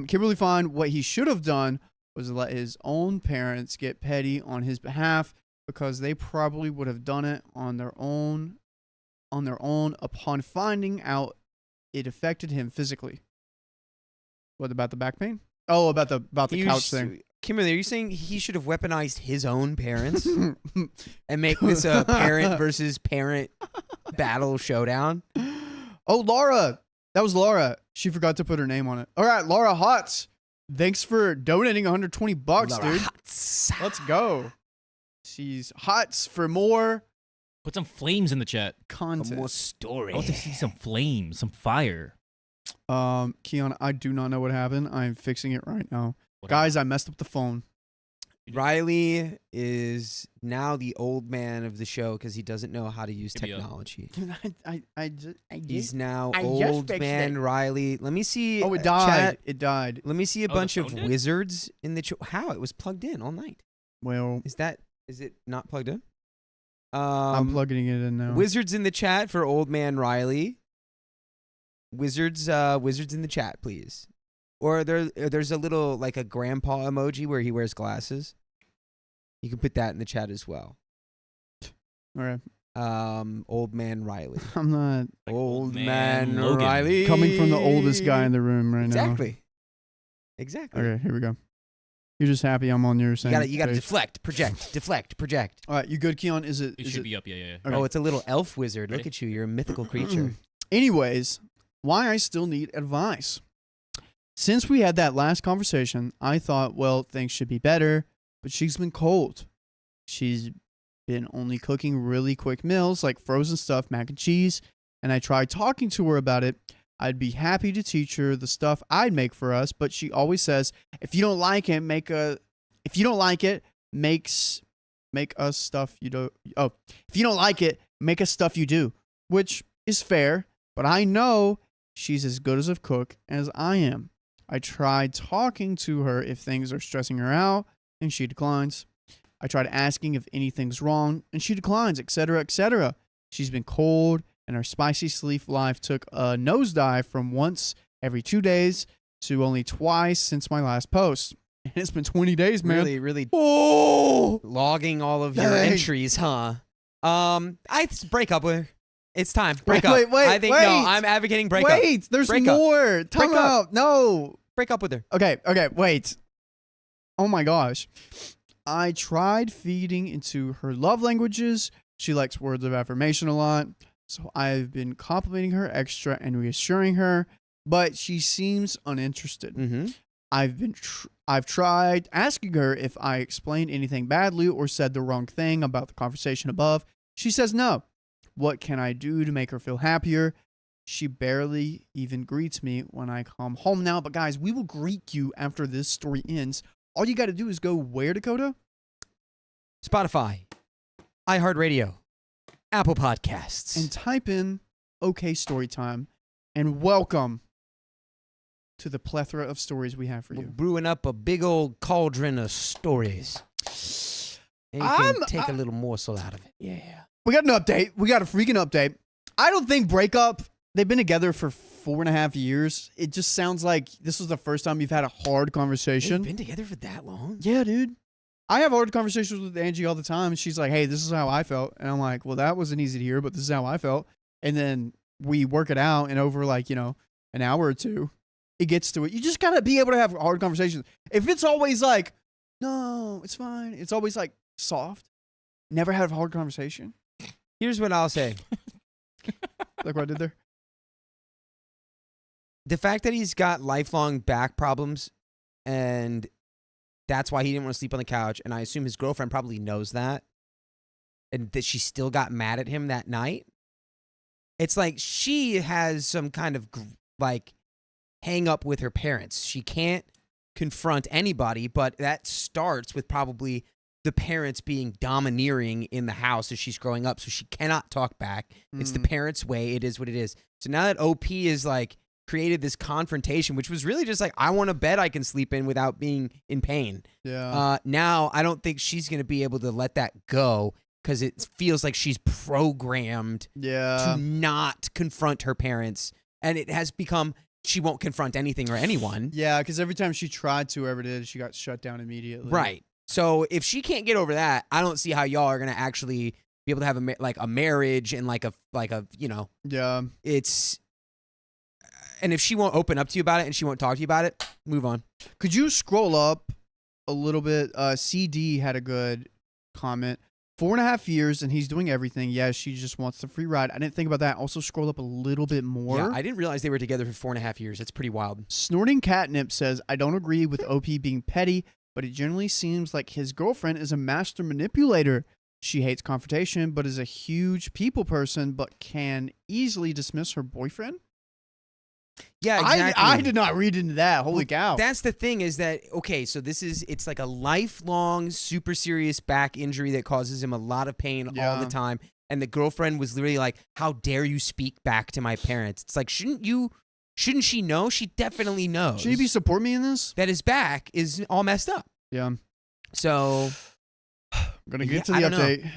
[SPEAKER 1] Kimberly Fine, what he should have done was let his own parents get petty on his behalf because they probably would have done it on their own upon finding out it affected him physically. What about the back pain? Oh, about the couch thing.
[SPEAKER 2] Kimberly, are you saying he should have weaponized his own parents and make this a parent versus parent battle showdown?
[SPEAKER 1] Oh, Laura. That was Laura. She forgot to put her name on it. All right, Laura Hotz. Thanks for donating $120,
[SPEAKER 2] Laura
[SPEAKER 1] dude.
[SPEAKER 2] Hutz.
[SPEAKER 1] Let's go. She's Hotz for more
[SPEAKER 3] Put some flames in the chat.
[SPEAKER 1] content.
[SPEAKER 2] More story.
[SPEAKER 3] I want to see some flames, some fire.
[SPEAKER 1] Keon, I do not know what happened. I'm fixing it right now.
[SPEAKER 3] Whatever.
[SPEAKER 1] Guys, I messed up the phone.
[SPEAKER 2] Riley is now the old man of the show because he doesn't know how to use
[SPEAKER 3] Give me a-
[SPEAKER 2] technology.
[SPEAKER 1] I did.
[SPEAKER 2] He's now
[SPEAKER 1] I just
[SPEAKER 2] old
[SPEAKER 1] fixed
[SPEAKER 2] man
[SPEAKER 1] it.
[SPEAKER 2] Riley. Let me see.
[SPEAKER 1] Oh, it died.
[SPEAKER 2] Chat.
[SPEAKER 1] It died.
[SPEAKER 2] Let me see a
[SPEAKER 3] Oh, the
[SPEAKER 2] bunch of
[SPEAKER 3] phone did?
[SPEAKER 2] wizards in the how it was plugged in all night.
[SPEAKER 1] Well,
[SPEAKER 2] Is it not plugged in?
[SPEAKER 1] I'm plugging it in now.
[SPEAKER 2] Wizards in the chat for old man Riley. Wizards in the chat, please. Or there's a little like a grandpa emoji where he wears glasses. You can put that in the chat as well.
[SPEAKER 1] All right.
[SPEAKER 2] Old man Riley.
[SPEAKER 1] I'm not
[SPEAKER 3] Like
[SPEAKER 2] Old man
[SPEAKER 3] Logan.
[SPEAKER 2] Riley.
[SPEAKER 1] coming from the oldest guy in the room right now.
[SPEAKER 2] Exactly.
[SPEAKER 1] Okay, here we go. You're just happy I'm on your same
[SPEAKER 2] You gotta
[SPEAKER 1] page.
[SPEAKER 2] deflect, project.
[SPEAKER 1] All right, you good, Keon? Is it?
[SPEAKER 3] It
[SPEAKER 1] is
[SPEAKER 3] should
[SPEAKER 1] it?
[SPEAKER 3] be up. Yeah.
[SPEAKER 1] Okay.
[SPEAKER 2] Oh, it's a little elf wizard. Look
[SPEAKER 3] Ready?
[SPEAKER 2] at you. You're a mythical creature.
[SPEAKER 1] Anyways, why I still need advice. Since we had that last conversation, I thought, well, things should be better, but she's been cold. She's been only cooking really quick meals like frozen stuff, mac and cheese, and I tried talking to her about it. I'd be happy to teach her the stuff I'd make for us, but she always says, if you don't like it, make us stuff you do. Oh, if you don't like it, make us stuff you do, which is fair, but I know she's as good as a cook as I am. I tried talking to her if things are stressing her out, and she declines. I tried asking if anything's wrong, and she declines, etc., etc. She's been cold, and her spicy sleep life took a nosedive from once every 2 days to only twice since my last post. And it's been 20 days, man.
[SPEAKER 2] Really
[SPEAKER 1] Oh!
[SPEAKER 2] logging all of your
[SPEAKER 1] Dang.
[SPEAKER 2] entries, huh? I break up with her. It's time. Break up.
[SPEAKER 1] Wait,
[SPEAKER 2] I think no.
[SPEAKER 1] wait.
[SPEAKER 2] I'm advocating break up.
[SPEAKER 1] Wait, there's
[SPEAKER 2] Break up.
[SPEAKER 1] more. Time
[SPEAKER 2] Break up.
[SPEAKER 1] out. No.
[SPEAKER 2] Break up with her.
[SPEAKER 1] Okay, wait. Oh my gosh. I tried feeding into her love languages. She likes words of affirmation a lot. So I've been complimenting her extra and reassuring her, but she seems uninterested.
[SPEAKER 2] Mm-hmm.
[SPEAKER 1] I've tried asking her if I explained anything badly or said the wrong thing about the conversation above. She says no. What can I do to make her feel happier? She barely even greets me when I come home now. But guys, we will greet you after this story ends. All you got to do is go where, Dakota?
[SPEAKER 2] Spotify, iHeartRadio, Apple Podcasts.
[SPEAKER 1] And type in OK Storytime. And welcome to the plethora of stories we have for
[SPEAKER 2] We're
[SPEAKER 1] you.
[SPEAKER 2] brewing up a big old cauldron of stories. And you can take a little morsel out of it. Yeah.
[SPEAKER 1] We got an update. We got a freaking update. I don't think breakup, they've been together for 4.5 years. It just sounds like this was the first time you've had a hard conversation.
[SPEAKER 2] They've been together for that long?
[SPEAKER 1] Yeah, dude. I have hard conversations with Angie all the time. And she's like, hey, this is how I felt. And I'm like, well, that wasn't easy to hear, but this is how I felt. And then we work it out. And over like, an hour or two, it gets to it. You just got to be able to have hard conversations. If it's always like, no, it's fine. It's always like soft. Never had a hard conversation.
[SPEAKER 2] Here's what I'll say.
[SPEAKER 1] Like what I did there.
[SPEAKER 2] The fact that he's got lifelong back problems and that's why he didn't want to sleep on the couch, and I assume his girlfriend probably knows that, and that she still got mad at him that night. It's like she has some kind of hang up with her parents. She can't confront anybody, but that starts with probably the parents being domineering in the house as she's growing up, so she cannot talk back. It's the parents' way. It is what it is. So now that OP is created this confrontation, which was really just I want a bed I can sleep in without being in pain.
[SPEAKER 1] Yeah.
[SPEAKER 2] Now I don't think she's going to be able to let that go because it feels like she's programmed to not confront her parents. And it has become she won't confront anything or anyone.
[SPEAKER 1] Yeah, because every time she tried to, whoever did, she got shut down immediately.
[SPEAKER 2] Right. So if she can't get over that, I don't see how y'all are going to actually be able to have a marriage and
[SPEAKER 1] Yeah.
[SPEAKER 2] it's. And if she won't open up to you about it and she won't talk to you about it, move on.
[SPEAKER 1] Could you scroll up a little bit? CD had a good comment. 4.5 years and he's doing everything. Yeah, she just wants the free ride. I didn't think about that. Also scroll up a little bit more.
[SPEAKER 2] Yeah, I didn't realize they were together for 4.5 years. That's pretty wild.
[SPEAKER 1] Snorting Catnip says, I don't agree with OP being petty, but it generally seems like his girlfriend is a master manipulator. She hates confrontation, but is a huge people person, but can easily dismiss her boyfriend.
[SPEAKER 2] Yeah, exactly.
[SPEAKER 1] I did not read into that. Holy cow.
[SPEAKER 2] That's the thing is that, okay, so it's like a lifelong, super serious back injury that causes him a lot of pain all the time. And the girlfriend was literally like, how dare you speak back to my parents? It's like, shouldn't she know? She definitely knows.
[SPEAKER 1] Should he be support me in this?
[SPEAKER 2] That his back is all messed up.
[SPEAKER 1] Yeah.
[SPEAKER 2] So.
[SPEAKER 1] I'm going to get to the update.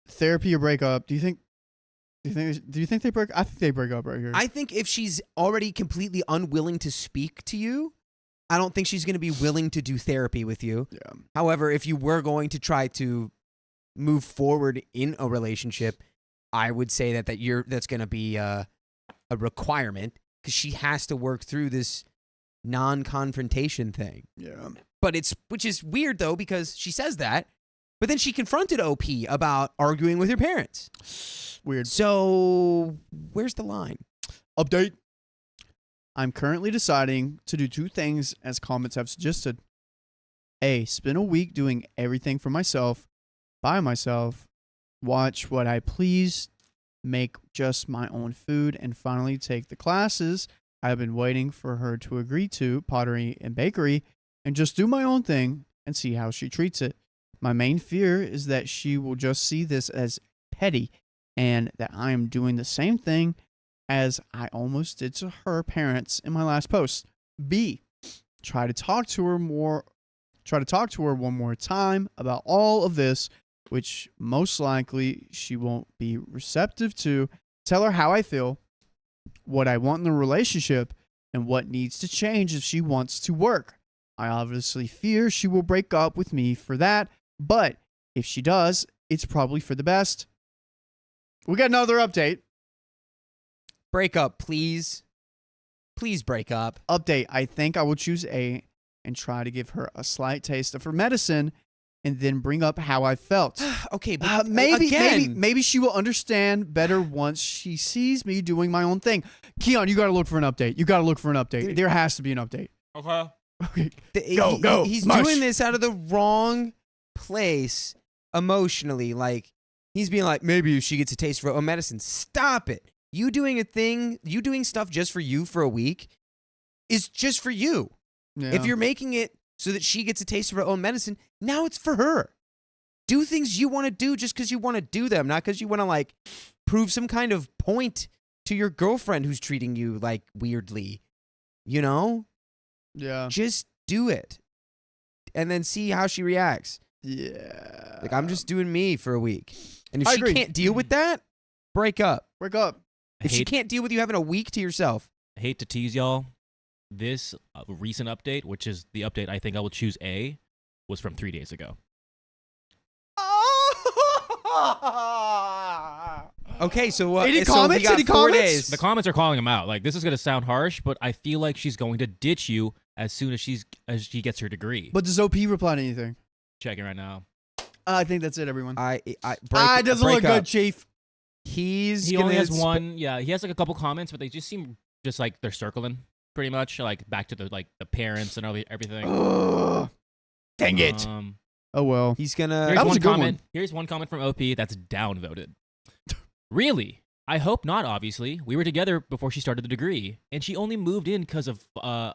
[SPEAKER 1] Therapy or breakup. Do you think they break? I think they break up right here.
[SPEAKER 2] I think if she's already completely unwilling to speak to you, I don't think she's going to be willing to do therapy with you.
[SPEAKER 1] Yeah.
[SPEAKER 2] However, if you were going to try to move forward in a relationship, I would say that's going to be a requirement because she has to work through this non-confrontation thing.
[SPEAKER 1] Yeah.
[SPEAKER 2] But which is weird though because she says that, but then she confronted OP about arguing with her parents.
[SPEAKER 1] Weird.
[SPEAKER 2] So, where's the line?
[SPEAKER 1] Update. I'm currently deciding to do 2 things as comments have suggested. A, spend a week doing everything for myself, by myself, watch what I please, make just my own food, and finally take the classes I've been waiting for her to agree to, pottery and bakery, and just do my own thing and see how she treats it. My main fear is that she will just see this as petty and that I am doing the same thing as I almost did to her parents in my last post. B, try to talk to her one more time about all of this, which most likely she won't be receptive to. Tell her how I feel, what I want in the relationship, and what needs to change if she wants to work. I obviously fear she will break up with me for that, but if she does, it's probably for the best. We got another update.
[SPEAKER 2] Break up, please. Please break up.
[SPEAKER 1] Update. I think I will choose A and try to give her a slight taste of her medicine and then bring up how I felt.
[SPEAKER 2] Okay, but
[SPEAKER 1] maybe she will understand better once she sees me doing my own thing. Keon, you got to look for an update.
[SPEAKER 2] Dude.
[SPEAKER 1] There has to be an update.
[SPEAKER 3] Okay.
[SPEAKER 1] Okay. Go.
[SPEAKER 2] He's
[SPEAKER 1] Mush.
[SPEAKER 2] doing this out of the wrong place emotionally. Like, he's being like, maybe if she gets a taste for her own medicine. Stop it. You doing stuff just for you for a week is just for you.
[SPEAKER 1] Yeah.
[SPEAKER 2] If you're making it so that she gets a taste of her own medicine, now it's for her. Do things you want to do just because you want to do them, not because you want to, like, prove some kind of point to your girlfriend who's treating you, like, weirdly. You know?
[SPEAKER 1] Yeah.
[SPEAKER 2] Just do it. And then see how she reacts.
[SPEAKER 1] Yeah.
[SPEAKER 2] Like, I'm just doing me for a week. And if
[SPEAKER 1] I
[SPEAKER 2] she
[SPEAKER 1] agree.
[SPEAKER 2] can't deal with that, break up.
[SPEAKER 1] Break up.
[SPEAKER 2] If she can't deal with you having a week to yourself.
[SPEAKER 3] I hate to tease y'all. This recent update, which is the update I think I will choose A, was from 3 days ago.
[SPEAKER 2] Okay, so
[SPEAKER 1] Any
[SPEAKER 2] so
[SPEAKER 1] comments?
[SPEAKER 2] we got
[SPEAKER 1] Any
[SPEAKER 2] 4
[SPEAKER 1] comments?
[SPEAKER 2] days.
[SPEAKER 3] The comments are calling him out. Like, this is going to sound harsh, but I feel like she's going to ditch you as soon as she gets her degree.
[SPEAKER 1] But does OP reply to anything?
[SPEAKER 3] Checking right now.
[SPEAKER 1] I think that's it, everyone.
[SPEAKER 2] It
[SPEAKER 1] Doesn't look good, Chief.
[SPEAKER 3] He only has one. Yeah, he has like a couple comments, but they just seem just like they're circling pretty much, like back to the parents and everything.
[SPEAKER 1] Dang it.
[SPEAKER 2] Oh well. He's gonna.
[SPEAKER 3] Here's
[SPEAKER 1] That was
[SPEAKER 3] one
[SPEAKER 1] a good
[SPEAKER 3] comment. Here's one comment from OP that's downvoted. Really? I hope not. Obviously, we were together before she started the degree, and she only moved in because of a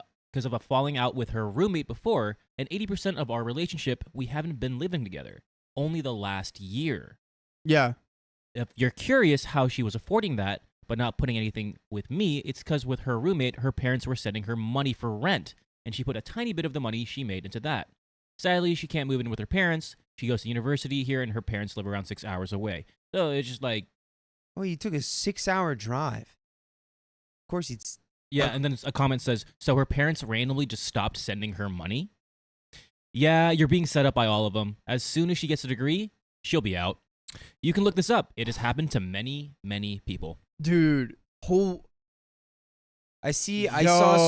[SPEAKER 3] falling out with her roommate before. And 80% of our relationship, we haven't been living together. Only the last year.
[SPEAKER 1] Yeah.
[SPEAKER 3] If you're curious how she was affording that, but not putting anything with me, it's because with her roommate, her parents were sending her money for rent, and she put a tiny bit of the money she made into that. Sadly, she can't move in with her parents. She goes to university here, and her parents live around 6 hours away. So it's just like...
[SPEAKER 2] Oh, you took a 6-hour drive. Of course, it's...
[SPEAKER 3] Yeah, and then a comment says, so her parents randomly just stopped sending her money? Yeah, you're being set up by all of them. As soon as she gets a degree, she'll be out. You can look this up. It has happened to many, many people.
[SPEAKER 1] Dude.
[SPEAKER 2] I saw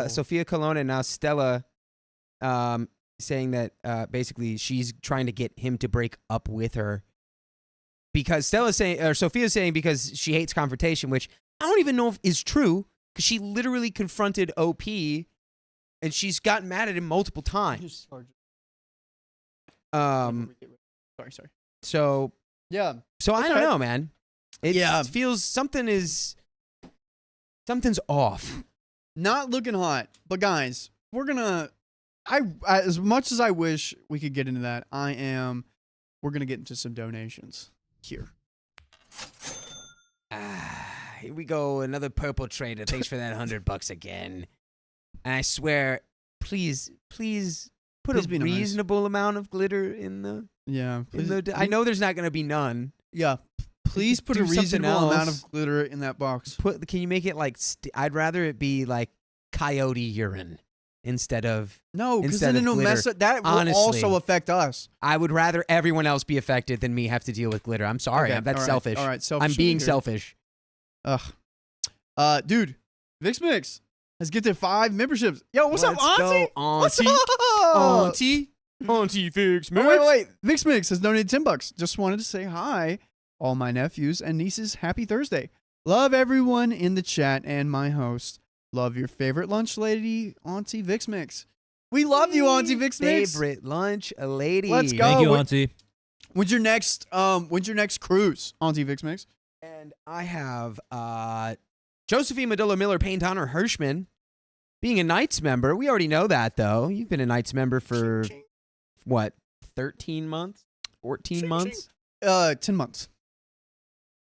[SPEAKER 2] Sophia Colon and now Stella saying that basically she's trying to get him to break up with her. Because Sophia's saying because she hates confrontation, which I don't even know if is true, because she literally confronted OP and she's gotten mad at him multiple times.
[SPEAKER 1] Sorry.
[SPEAKER 2] So
[SPEAKER 1] Yeah.
[SPEAKER 2] So I don't
[SPEAKER 1] Okay.
[SPEAKER 2] know, man. It feels something's off.
[SPEAKER 1] Not looking hot. But guys, we're gonna as much as I wish we could get into that, we're gonna get into some donations here.
[SPEAKER 2] Here we go, another purple trader. Thanks for that $100 again. And I swear, please put
[SPEAKER 1] Please
[SPEAKER 2] a
[SPEAKER 1] be nice.
[SPEAKER 2] reasonable amount of glitter in the.
[SPEAKER 1] Yeah.
[SPEAKER 2] I know there's not gonna be none.
[SPEAKER 1] Yeah. Please put
[SPEAKER 2] Do
[SPEAKER 1] a
[SPEAKER 2] something
[SPEAKER 1] reasonable amount
[SPEAKER 2] else.
[SPEAKER 1] of glitter in that box.
[SPEAKER 2] Can you make it like? I'd rather it be like coyote urine instead of.
[SPEAKER 1] No, because
[SPEAKER 2] Instead
[SPEAKER 1] then
[SPEAKER 2] of
[SPEAKER 1] it'll mess
[SPEAKER 2] glitter.
[SPEAKER 1] up. That will
[SPEAKER 2] Honestly.
[SPEAKER 1] also affect us.
[SPEAKER 2] I would rather everyone else be affected than me have to deal with glitter. I'm sorry,
[SPEAKER 1] Okay,
[SPEAKER 2] that's
[SPEAKER 1] all right,
[SPEAKER 2] selfish.
[SPEAKER 1] all right, selfish
[SPEAKER 2] I'm being
[SPEAKER 1] here.
[SPEAKER 2] selfish.
[SPEAKER 1] Ugh. Dude, Vix Mix has gifted 5 memberships. Yo, what's up,
[SPEAKER 2] Let's go,
[SPEAKER 1] Auntie? What's
[SPEAKER 2] Auntie.
[SPEAKER 1] up?
[SPEAKER 2] Auntie Fix
[SPEAKER 1] Oh, wait. Vix Mix has donated $10. Just wanted to say hi, all my nephews and nieces. Happy Thursday. Love everyone in the chat and my host. Love your favorite lunch lady, Auntie Vix Mix. We love you, Auntie Vix Mix.
[SPEAKER 2] Favorite lunch lady.
[SPEAKER 1] Let's go.
[SPEAKER 3] Thank you,
[SPEAKER 1] we-
[SPEAKER 3] Auntie.
[SPEAKER 1] When's your next cruise on TVix Mix?
[SPEAKER 2] And I have Josephine Medulla Miller Payne Donner Hirschman being a Knights member. We already know that, though. You've been a Knights member for, what, 13 months? 14 months?
[SPEAKER 1] 10 months.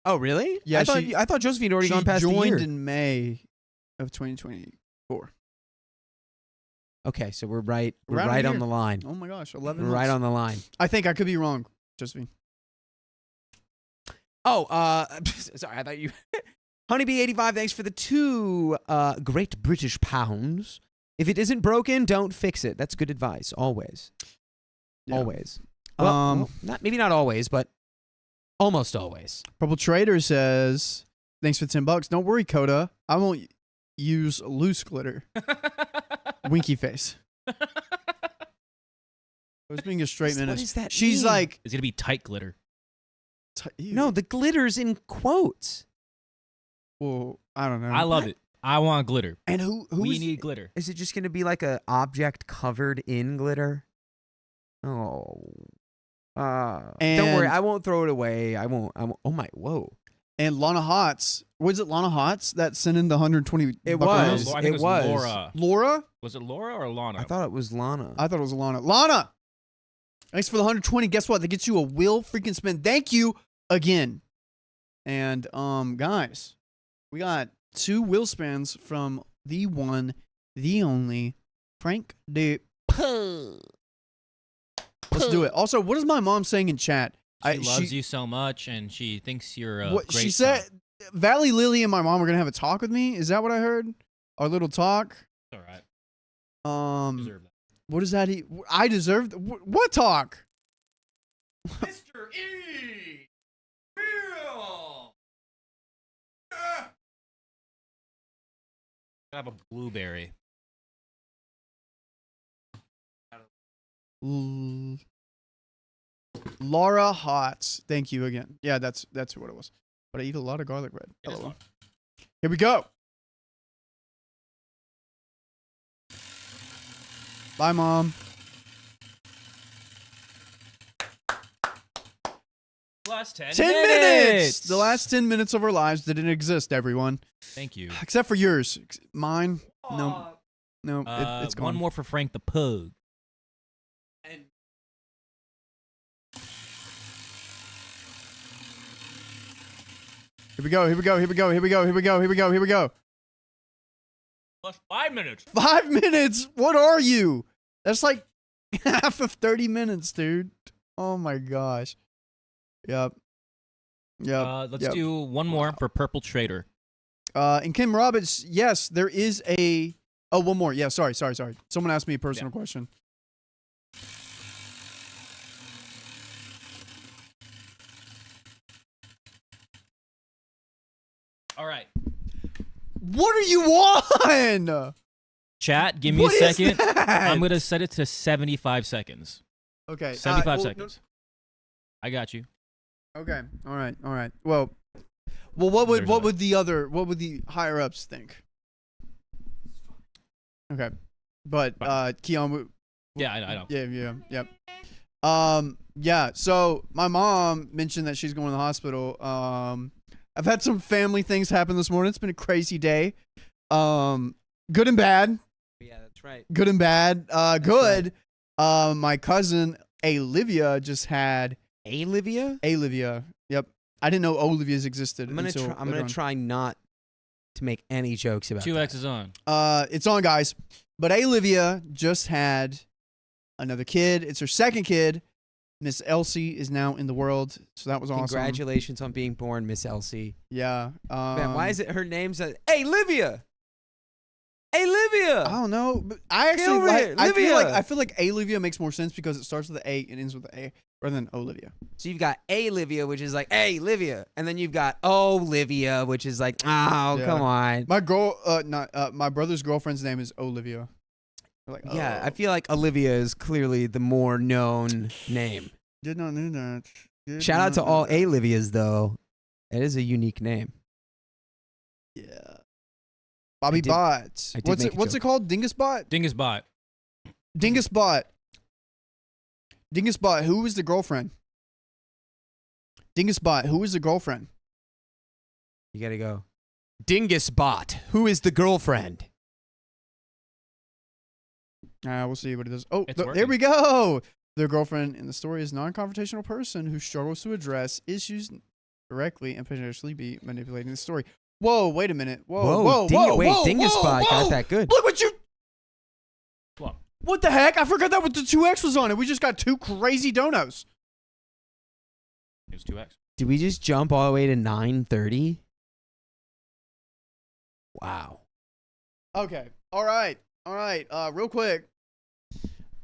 [SPEAKER 2] Oh, really?
[SPEAKER 1] Yeah,
[SPEAKER 2] I thought Josephine had already gone past the year.
[SPEAKER 1] She joined in May of 2024.
[SPEAKER 2] Okay, so we're right
[SPEAKER 1] Around
[SPEAKER 2] on the line.
[SPEAKER 1] Oh my gosh, 11
[SPEAKER 2] We're
[SPEAKER 1] months.
[SPEAKER 2] right on the line.
[SPEAKER 1] I think I could be wrong, Josephine.
[SPEAKER 2] Oh, sorry, I thought you... Honeybee85, thanks for the 2 Great British pounds. If it isn't broken, don't fix it. That's good advice, always.
[SPEAKER 1] Yeah.
[SPEAKER 2] Always. Well, maybe not always, but almost always.
[SPEAKER 1] Purple Trader says, thanks for $10. Don't worry, Coda. I won't use loose glitter. Winky face. I was being a straight menace.
[SPEAKER 2] What does that
[SPEAKER 1] She's
[SPEAKER 2] mean?
[SPEAKER 1] like...
[SPEAKER 3] It's going to be tight glitter.
[SPEAKER 2] No, the glitter's in quotes.
[SPEAKER 1] Well, I don't know.
[SPEAKER 3] I love it. I want glitter.
[SPEAKER 1] And who
[SPEAKER 3] We need glitter.
[SPEAKER 2] Is it just going to be like an object covered in glitter? Oh. Don't worry, I won't throw it away. I won't. Oh my, whoa.
[SPEAKER 1] And Lana Hots. Was it Lana Hots that sent in the 120?
[SPEAKER 2] It
[SPEAKER 1] bucks?
[SPEAKER 2] was.
[SPEAKER 3] I think
[SPEAKER 2] It
[SPEAKER 3] it
[SPEAKER 2] was.
[SPEAKER 3] Laura.
[SPEAKER 1] Laura?
[SPEAKER 3] Was it Laura or Lana?
[SPEAKER 2] I thought it was Lana.
[SPEAKER 1] I thought it was Lana. Lana! Thanks for the 120. Guess what? That gets you a will freaking spin. Thank you again. And, guys, we got 2 will spins from the one, the only, Frank the Let's do it. Also, what is my mom saying in chat?
[SPEAKER 3] She loves you so much, and she thinks you're a
[SPEAKER 1] what
[SPEAKER 3] great
[SPEAKER 1] she said.
[SPEAKER 3] son.
[SPEAKER 1] Valley Lily and my mom are gonna have a talk with me. Is that what I heard? Our little talk.
[SPEAKER 3] It's all right. Deserve that.
[SPEAKER 1] What does that? I deserve what talk?
[SPEAKER 2] Mr. E! Real!
[SPEAKER 3] I have a blueberry.
[SPEAKER 1] Laura Hots. Thank you again. Yeah, that's what it was. But I eat a lot of garlic bread.
[SPEAKER 3] It is
[SPEAKER 1] Hello.
[SPEAKER 3] fun.
[SPEAKER 1] Here we go. Bye, Mom.
[SPEAKER 3] Last 10
[SPEAKER 1] 10 minutes! The last 10 minutes of our lives didn't exist, everyone.
[SPEAKER 3] Thank you.
[SPEAKER 1] Except for yours. Mine, no. No, it's gone.
[SPEAKER 3] One more for Frank the Pug.
[SPEAKER 1] Here we go, here we go, here we go, here we go, here we go, here we go, here we go.
[SPEAKER 3] Plus 5 minutes.
[SPEAKER 1] 5 minutes? What are you? That's like half of 30 minutes, dude. Oh my gosh. Yep.
[SPEAKER 3] Let's do one more for Purple Trader.
[SPEAKER 1] And Kim Roberts, yes, there is a... Oh, one more. Yeah, sorry. Someone asked me a personal question.
[SPEAKER 3] All right.
[SPEAKER 1] What are you on?
[SPEAKER 3] Chat, give me
[SPEAKER 1] What
[SPEAKER 3] a
[SPEAKER 1] is
[SPEAKER 3] second.
[SPEAKER 1] that?
[SPEAKER 3] I'm going to set it to 75 seconds.
[SPEAKER 1] Okay.
[SPEAKER 3] 75
[SPEAKER 1] well,
[SPEAKER 3] seconds. I got you.
[SPEAKER 1] Okay. All right. Well, what would the higher ups think? Okay. But Keon,
[SPEAKER 3] Yeah, I know.
[SPEAKER 1] Yep. Yeah. So my mom mentioned that she's going to the hospital. I've had some family things happen this morning. It's been a crazy day. Good and bad.
[SPEAKER 2] Yeah, that's right.
[SPEAKER 1] Good and bad. Good.
[SPEAKER 2] Right.
[SPEAKER 1] My cousin Olivia just had
[SPEAKER 2] Olivia?
[SPEAKER 1] Olivia. Yep. I didn't know Olivia's existed.
[SPEAKER 2] I'm gonna try not to make any jokes about
[SPEAKER 3] 2X
[SPEAKER 2] that.
[SPEAKER 3] is on.
[SPEAKER 1] It's on, guys. But Olivia just had another kid. It's her second kid. Miss Elsie is now in the world, so that was awesome.
[SPEAKER 2] Congratulations on being born, Miss Elsie.
[SPEAKER 1] Yeah.
[SPEAKER 2] Man, why is it her name's Hey, Livia? Hey, Livia!
[SPEAKER 1] I don't know. But I actually
[SPEAKER 2] over
[SPEAKER 1] like.
[SPEAKER 2] here,
[SPEAKER 1] I feel
[SPEAKER 2] Livia.
[SPEAKER 1] like Olivia makes more sense because it starts with the A and ends with the A rather than Olivia.
[SPEAKER 2] So you've got Olivia, which is like, hey, Livia. And then you've got Olivia, which is like, oh,
[SPEAKER 1] Yeah.
[SPEAKER 2] come on.
[SPEAKER 1] My girl, my brother's girlfriend's name is Olivia. Like,
[SPEAKER 2] Yeah,
[SPEAKER 1] oh.
[SPEAKER 2] I feel like Olivia is clearly the more known name.
[SPEAKER 1] Did not know that.
[SPEAKER 2] Shout out to all Olivias, though. It is a unique name.
[SPEAKER 1] Yeah. Bobby Bot.
[SPEAKER 2] I did make a
[SPEAKER 1] What's it
[SPEAKER 2] joke.
[SPEAKER 1] called? Dingus Bot?
[SPEAKER 3] Dingus bot.
[SPEAKER 1] Dingus Bot. Dingus Bot. Who was the girlfriend? Dingusbot, who is the girlfriend?
[SPEAKER 2] You gotta go. Dingusbot, who is the girlfriend?
[SPEAKER 1] We'll see what it does. Oh,
[SPEAKER 3] It's
[SPEAKER 1] there
[SPEAKER 3] working.
[SPEAKER 1] we go. Their girlfriend in the story is a non-confrontational person who struggles to address issues directly and potentially be manipulating the story. Whoa, wait a minute. Whoa.
[SPEAKER 2] Dingusbot got that good.
[SPEAKER 1] Look what you...
[SPEAKER 3] What?
[SPEAKER 1] What the heck? I forgot that with the 2X was on it. We just got 2 crazy donos.
[SPEAKER 3] It was 2x.
[SPEAKER 2] Did we just jump all the way to 9:30? Wow.
[SPEAKER 1] Okay. All right. Real quick.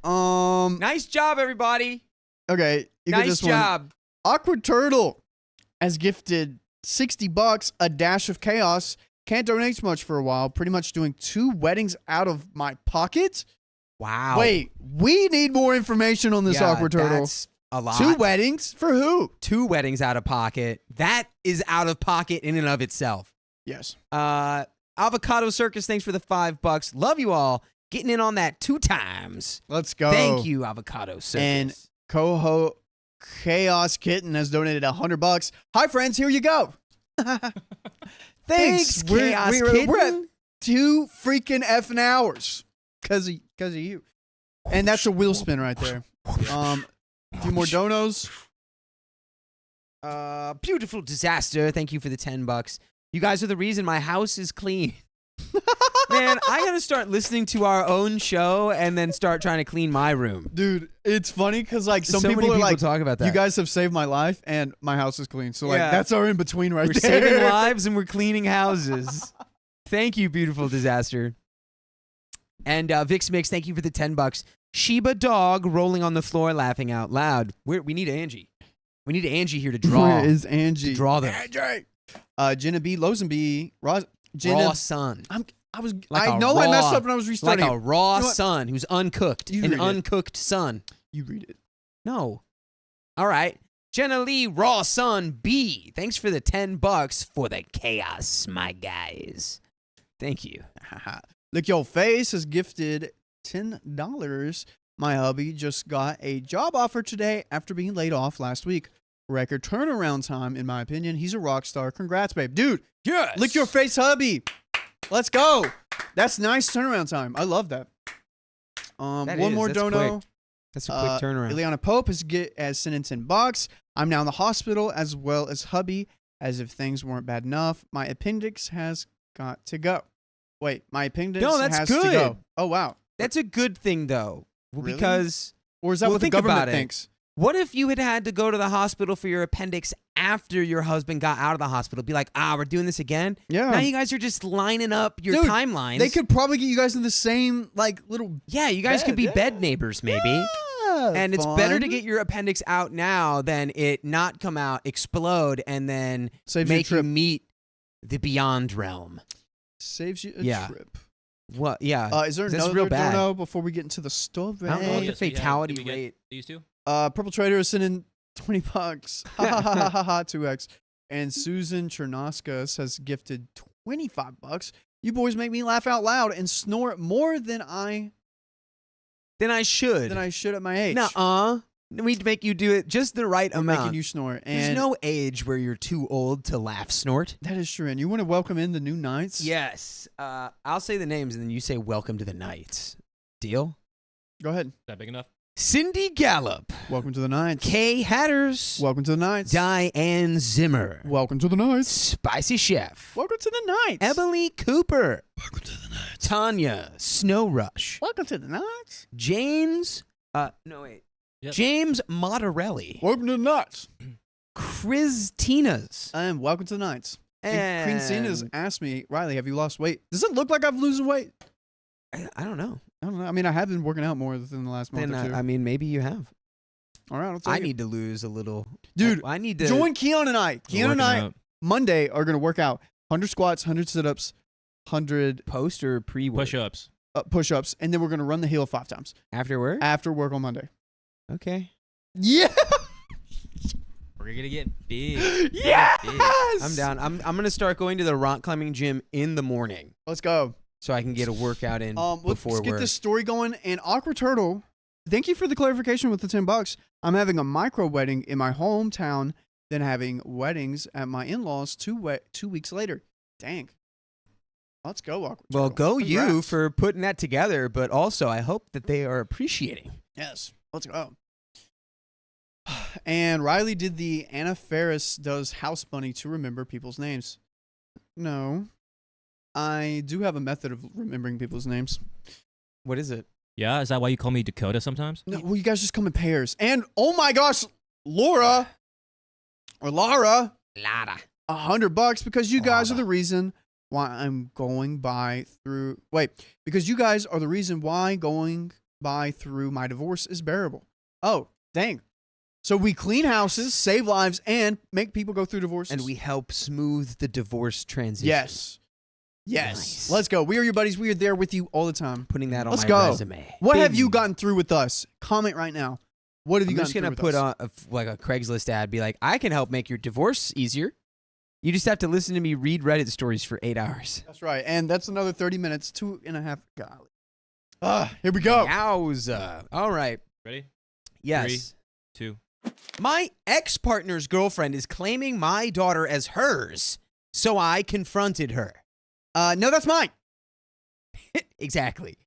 [SPEAKER 2] Nice job, everybody.
[SPEAKER 1] Okay. You get
[SPEAKER 2] Nice
[SPEAKER 1] this one.
[SPEAKER 2] job.
[SPEAKER 1] Awkward Turtle has gifted $60, a dash of chaos. Can't donate much for a while. Pretty much doing 2 weddings out of my pocket.
[SPEAKER 2] Wow.
[SPEAKER 1] Wait, we need more information on this Awkward Turtle.
[SPEAKER 2] That's a lot.
[SPEAKER 1] 2 weddings for who?
[SPEAKER 2] 2 weddings out of pocket. That is out of pocket in and of itself.
[SPEAKER 1] Yes.
[SPEAKER 2] Avocado Circus, thanks for the $5. Love you all. Getting in on that 2 times.
[SPEAKER 1] Let's go.
[SPEAKER 2] Thank you, Avocado Circus.
[SPEAKER 1] And Coho Chaos Kitten has donated $100. Hi, friends. Here you go. Thanks.
[SPEAKER 2] Chaos
[SPEAKER 1] we're at
[SPEAKER 2] Kitten.
[SPEAKER 1] 2 freaking effing hours because of you. And that's a wheel spin right there. A few more donos.
[SPEAKER 2] Beautiful Disaster, thank you for the $10. You guys are the reason my house is clean. Man, I gotta start listening to our own show and then start trying to clean my room.
[SPEAKER 1] Dude, it's funny because like some
[SPEAKER 2] So many
[SPEAKER 1] people are like,
[SPEAKER 2] talk about that.
[SPEAKER 1] you guys have saved my life and my house is clean. So like
[SPEAKER 2] Yeah.
[SPEAKER 1] that's our in between right
[SPEAKER 2] We're
[SPEAKER 1] there.
[SPEAKER 2] saving lives and we're cleaning houses. Thank you, Beautiful Disaster. And Vix Mix, thank you for the $10. Shiba Dog rolling on the floor laughing out loud. We need Angie. We need Angie here to draw.
[SPEAKER 1] Where is Angie?
[SPEAKER 2] To draw them.
[SPEAKER 1] Angie. Jenna B, Lozenby,
[SPEAKER 2] Raw
[SPEAKER 1] Jenna.
[SPEAKER 2] sun.
[SPEAKER 1] I know I messed up when I was restarting.
[SPEAKER 2] Like a raw
[SPEAKER 1] You know what?
[SPEAKER 2] sun who's uncooked.
[SPEAKER 1] You
[SPEAKER 2] An
[SPEAKER 1] read it.
[SPEAKER 2] uncooked sun.
[SPEAKER 1] You read it.
[SPEAKER 2] No. All right. Jenna Lee, Raw Sun B. Thanks for the $10 for the chaos, my guys. Thank you.
[SPEAKER 1] Lick Your Face has gifted $10. My hubby just got a job offer today after being laid off last week. Record turnaround time, in my opinion. He's a rock star. Congrats, babe. Dude,
[SPEAKER 2] Yes.
[SPEAKER 1] Lick Your Face, hubby. Let's go. That's nice turnaround time. I love that. One more
[SPEAKER 2] that's
[SPEAKER 1] dono.
[SPEAKER 2] quick. That's a quick turnaround.
[SPEAKER 1] Ileana Pope has sent in $10. I'm now in the hospital as well as hubby, as if things weren't bad enough. My appendix has got to go. Wait, my appendix
[SPEAKER 2] No, that's
[SPEAKER 1] has to
[SPEAKER 2] good.
[SPEAKER 1] go. Oh, wow.
[SPEAKER 2] That's a good thing, though.
[SPEAKER 1] Really?
[SPEAKER 2] Because
[SPEAKER 1] Or is that
[SPEAKER 2] Well,
[SPEAKER 1] what the
[SPEAKER 2] think
[SPEAKER 1] government
[SPEAKER 2] about it.
[SPEAKER 1] thinks?
[SPEAKER 2] what if you had to go to the hospital for your appendix after your husband got out of the hospital? Be like, we're doing this again?
[SPEAKER 1] Yeah.
[SPEAKER 2] Now you guys are just lining up your
[SPEAKER 1] Dude,
[SPEAKER 2] timelines.
[SPEAKER 1] They could probably get you guys in the same, like, little...
[SPEAKER 2] Yeah, you guys could be bed neighbors, maybe.
[SPEAKER 1] Yeah,
[SPEAKER 2] And it's better to
[SPEAKER 1] fun.
[SPEAKER 2] get your appendix out now than it not come out, explode, and then
[SPEAKER 1] Saves you a
[SPEAKER 2] make you
[SPEAKER 1] trip.
[SPEAKER 2] meet the beyond realm.
[SPEAKER 1] Saves you a
[SPEAKER 2] Yeah.
[SPEAKER 1] trip.
[SPEAKER 2] What? Yeah.
[SPEAKER 1] Is there
[SPEAKER 2] That's
[SPEAKER 1] another
[SPEAKER 2] real bad.
[SPEAKER 1] dono before we get into the story?
[SPEAKER 2] I don't know what the
[SPEAKER 3] Yes, we have.
[SPEAKER 2] fatality
[SPEAKER 3] Did we get
[SPEAKER 2] rate.
[SPEAKER 3] These two?
[SPEAKER 1] Purple Trader is sending $20. Ha ha ha ha ha 2x. And Susan Chernoskas has gifted $25. You boys make me laugh out loud and snore more than I
[SPEAKER 2] should.
[SPEAKER 1] at my age.
[SPEAKER 2] Nuh-uh. We make you do it just the right
[SPEAKER 1] I'm
[SPEAKER 2] amount.
[SPEAKER 1] making you snore.
[SPEAKER 2] There's
[SPEAKER 1] And
[SPEAKER 2] no age where you're too old to laugh snort.
[SPEAKER 1] that is true. And you want to welcome in the new Knights?
[SPEAKER 2] Yes. I'll say the names and then you say welcome to the Knights. Deal?
[SPEAKER 1] Go ahead.
[SPEAKER 3] Is that big enough?
[SPEAKER 2] Cindy Gallup.
[SPEAKER 1] Welcome to the Knights.
[SPEAKER 2] Kay Hatters.
[SPEAKER 1] Welcome to the Knights.
[SPEAKER 2] Diane Zimmer.
[SPEAKER 1] Welcome to the Knights.
[SPEAKER 2] Spicy Chef.
[SPEAKER 1] Welcome to the Knights.
[SPEAKER 2] Emily Cooper.
[SPEAKER 1] Welcome to the Knights.
[SPEAKER 2] Tanya Snow Rush.
[SPEAKER 1] Welcome to the Knights.
[SPEAKER 2] James.
[SPEAKER 3] Yep.
[SPEAKER 2] James Modarelli.
[SPEAKER 1] Welcome to the Knights.
[SPEAKER 2] Christina's.
[SPEAKER 1] And welcome to the Knights. And Christina's asked me, Riley, have you lost weight? Does it look like I'm losing weight?
[SPEAKER 2] I don't know.
[SPEAKER 1] I don't know. I mean, I have been working out more within the last month
[SPEAKER 2] Then
[SPEAKER 1] or two.
[SPEAKER 2] I mean, maybe you have.
[SPEAKER 1] All right, I'll take
[SPEAKER 2] I
[SPEAKER 1] it.
[SPEAKER 2] need to lose a little.
[SPEAKER 1] Dude,
[SPEAKER 2] I need to
[SPEAKER 1] Join Keon and I. Keon and
[SPEAKER 3] Working
[SPEAKER 1] I
[SPEAKER 3] out.
[SPEAKER 1] Monday are going to work out 100 squats, 100 sit-ups, 100
[SPEAKER 2] post or pre-work
[SPEAKER 3] Push-ups.
[SPEAKER 1] push-ups, and then we're going to run the hill 5 times
[SPEAKER 2] after work.
[SPEAKER 1] after work on Monday.
[SPEAKER 2] Okay.
[SPEAKER 1] Yeah.
[SPEAKER 3] We're gonna get big.
[SPEAKER 1] Yes.
[SPEAKER 3] Big.
[SPEAKER 2] I'm down. I'm gonna start going to the rock climbing gym in the morning
[SPEAKER 1] Let's go.
[SPEAKER 2] so I can get a workout in
[SPEAKER 1] Let's
[SPEAKER 2] before
[SPEAKER 1] get
[SPEAKER 2] work.
[SPEAKER 1] this story going. And Awkward Turtle, thank you for the clarification with the $10. I'm having a micro wedding in my hometown then having weddings at my in-laws 2 weeks later. Dang. Let's go, Awkward
[SPEAKER 2] Well,
[SPEAKER 1] Turtle.
[SPEAKER 2] go you
[SPEAKER 1] Congrats.
[SPEAKER 2] for putting that together, but also I hope that they are appreciating.
[SPEAKER 1] Yes, let's go. And Riley did the Anna Faris does House Bunny to remember people's names. No. I do have a method of remembering people's names.
[SPEAKER 2] What is it?
[SPEAKER 3] Yeah, is that why you call me Dakota sometimes?
[SPEAKER 1] No, well, you guys just come in pairs. And, oh my gosh, Lara,
[SPEAKER 2] Lara.
[SPEAKER 1] $100 because you guys are
[SPEAKER 2] Lara.
[SPEAKER 1] the reason why I'm going by through. Wait, because you guys are the reason why going by through my divorce is bearable. Oh, dang. So we clean houses, save lives, and make people go through divorces.
[SPEAKER 2] And we help smooth the divorce transition.
[SPEAKER 1] Yes. Yes.
[SPEAKER 2] Nice.
[SPEAKER 1] Let's go. We are your buddies. We are there with you all the time.
[SPEAKER 2] Putting that on
[SPEAKER 1] Let's
[SPEAKER 2] my
[SPEAKER 1] go.
[SPEAKER 2] resume.
[SPEAKER 1] What have you
[SPEAKER 2] Bing.
[SPEAKER 1] gotten through with us? Comment right now. What have you
[SPEAKER 2] I'm
[SPEAKER 1] gotten
[SPEAKER 2] just
[SPEAKER 1] through
[SPEAKER 2] gonna
[SPEAKER 1] with
[SPEAKER 2] put
[SPEAKER 1] us?
[SPEAKER 2] on like a Craigslist ad. Be like, I can help make your divorce easier. You just have to listen to me read Reddit stories for 8 hours.
[SPEAKER 1] That's right. And that's another 30 minutes, 2.5. Golly. Here we go.
[SPEAKER 2] Yowza. All right.
[SPEAKER 3] Ready?
[SPEAKER 2] Yes.
[SPEAKER 3] 3, 2.
[SPEAKER 2] My ex-partner's girlfriend is claiming my daughter as hers, so I confronted her.
[SPEAKER 1] No, that's mine.
[SPEAKER 2] Exactly.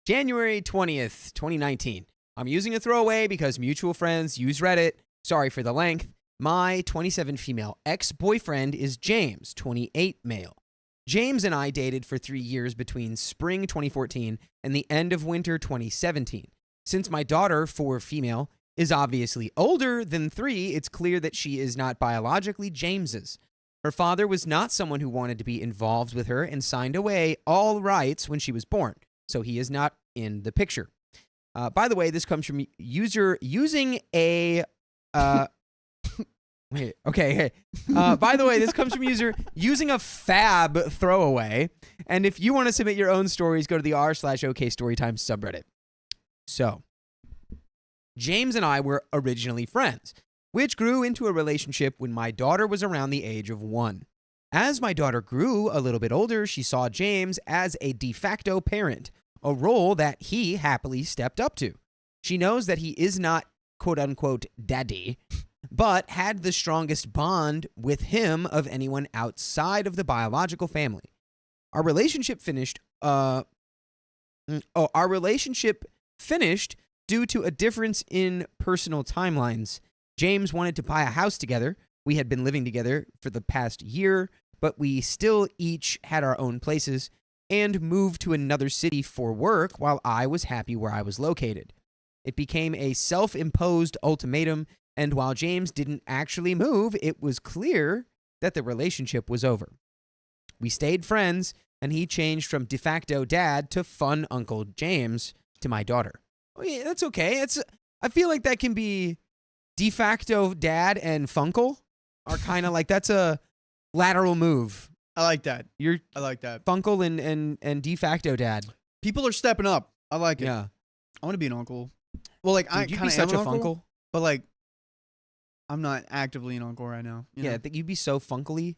[SPEAKER 2] January 20th, 2019. I'm using a throwaway because mutual friends use Reddit. Sorry for the length. My 27 female ex-boyfriend is James, 28 male. James and I dated for 3 years between spring 2014 and the end of winter 2017. Since my daughter, 4 female, is obviously older than 3, it's clear that she is not biologically James's. Her father was not someone who wanted to be involved with her and signed away all rights when she was born, so he is not in the picture. By the way, this comes from user using a... Wait, okay. By the way, this comes from user using a fab throwaway. And if you want to submit your own stories, go to the r/OK Storytime subreddit. So, James and I were originally friends, which grew into a relationship when my daughter was around the age of 1. As my daughter grew a little bit older, she saw James as a de facto parent, a role that he happily stepped up to. She knows that he is not quote-unquote daddy, but had the strongest bond with him of anyone outside of the biological family. Our relationship finished due to a difference in personal timelines. James wanted to buy a house together. We had been living together for the past year, but we still each had our own places and moved to another city for work while I was happy where I was located. It became a self-imposed ultimatum, and while James didn't actually move, it was clear that the relationship was over. We stayed friends, and he changed from de facto dad to fun Uncle James to my daughter. Oh, yeah, that's okay. I feel like that can be de facto dad and funkle are kind of like that's a lateral move.
[SPEAKER 1] I like that.
[SPEAKER 2] You're
[SPEAKER 1] I like that.
[SPEAKER 2] funkle and de facto dad.
[SPEAKER 1] People are stepping up. I like it.
[SPEAKER 2] Yeah.
[SPEAKER 1] I want to be an uncle. Well, like, I
[SPEAKER 2] Dude, you'd
[SPEAKER 1] kind
[SPEAKER 2] be
[SPEAKER 1] of am
[SPEAKER 2] such a
[SPEAKER 1] an uncle,
[SPEAKER 2] funkle.
[SPEAKER 1] but like, I'm not actively an uncle right now. You
[SPEAKER 2] Yeah,
[SPEAKER 1] know?
[SPEAKER 2] I think you'd be so funkly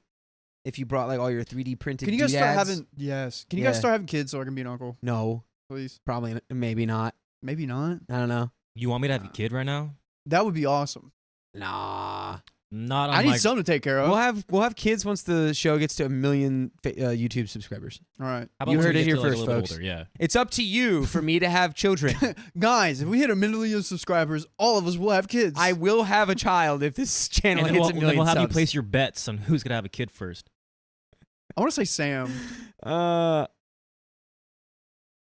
[SPEAKER 2] if you brought like all your 3D printed
[SPEAKER 1] Can you guys start
[SPEAKER 2] doodads.
[SPEAKER 1] having? Yes. Can you guys
[SPEAKER 2] Yeah.
[SPEAKER 1] start having kids so I can be an uncle,
[SPEAKER 2] No,
[SPEAKER 1] please?
[SPEAKER 2] probably maybe not.
[SPEAKER 1] Maybe not.
[SPEAKER 2] I don't know.
[SPEAKER 3] You want me to have a kid right now?
[SPEAKER 1] That would be awesome.
[SPEAKER 2] Nah.
[SPEAKER 3] Not on
[SPEAKER 1] I
[SPEAKER 3] my...
[SPEAKER 1] need something to take care of.
[SPEAKER 2] We'll have kids once the show gets to 1 million YouTube subscribers.
[SPEAKER 1] All right,
[SPEAKER 3] How about
[SPEAKER 2] You
[SPEAKER 3] once
[SPEAKER 2] heard
[SPEAKER 3] we
[SPEAKER 2] it
[SPEAKER 3] get
[SPEAKER 2] here
[SPEAKER 3] to, like, a
[SPEAKER 2] first,
[SPEAKER 3] little bit
[SPEAKER 2] folks.
[SPEAKER 3] older, yeah.
[SPEAKER 2] It's up to you for me to have children.
[SPEAKER 1] guys. If we hit 1 million subscribers, all of us will have kids.
[SPEAKER 2] I will have a child if this channel
[SPEAKER 3] And then
[SPEAKER 2] hits
[SPEAKER 3] we'll,
[SPEAKER 2] 1 million
[SPEAKER 3] we'll have you
[SPEAKER 2] subs.
[SPEAKER 3] place your bets on who's gonna have a kid first.
[SPEAKER 1] want to say Sam.
[SPEAKER 2] Uh,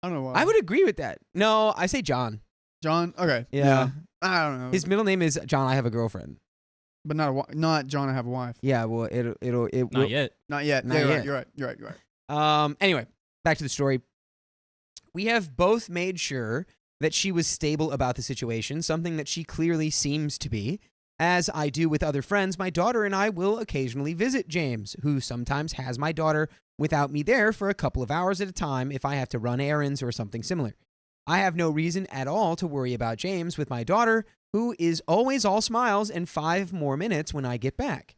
[SPEAKER 1] I don't know why.
[SPEAKER 2] I would agree with that. No, I say John.
[SPEAKER 1] John. Okay.
[SPEAKER 2] Yeah.
[SPEAKER 1] I don't know.
[SPEAKER 2] His middle name is John. I have a girlfriend.
[SPEAKER 1] but not John. I have a wife.
[SPEAKER 2] Yeah. Well, it
[SPEAKER 3] Not
[SPEAKER 2] will.
[SPEAKER 3] yet.
[SPEAKER 1] Not yet.
[SPEAKER 2] Not
[SPEAKER 1] Yeah,
[SPEAKER 2] yet.
[SPEAKER 1] You're right.
[SPEAKER 2] Anyway, back to the story. We have both made sure that she was stable about the situation, something that she clearly seems to be. As I do with other friends, my daughter and I will occasionally visit James, who sometimes has my daughter without me there for a couple of hours at a time if I have to run errands or something similar. I have no reason at all to worry about James with my daughter, who is always all smiles and 5 more minutes when I get back.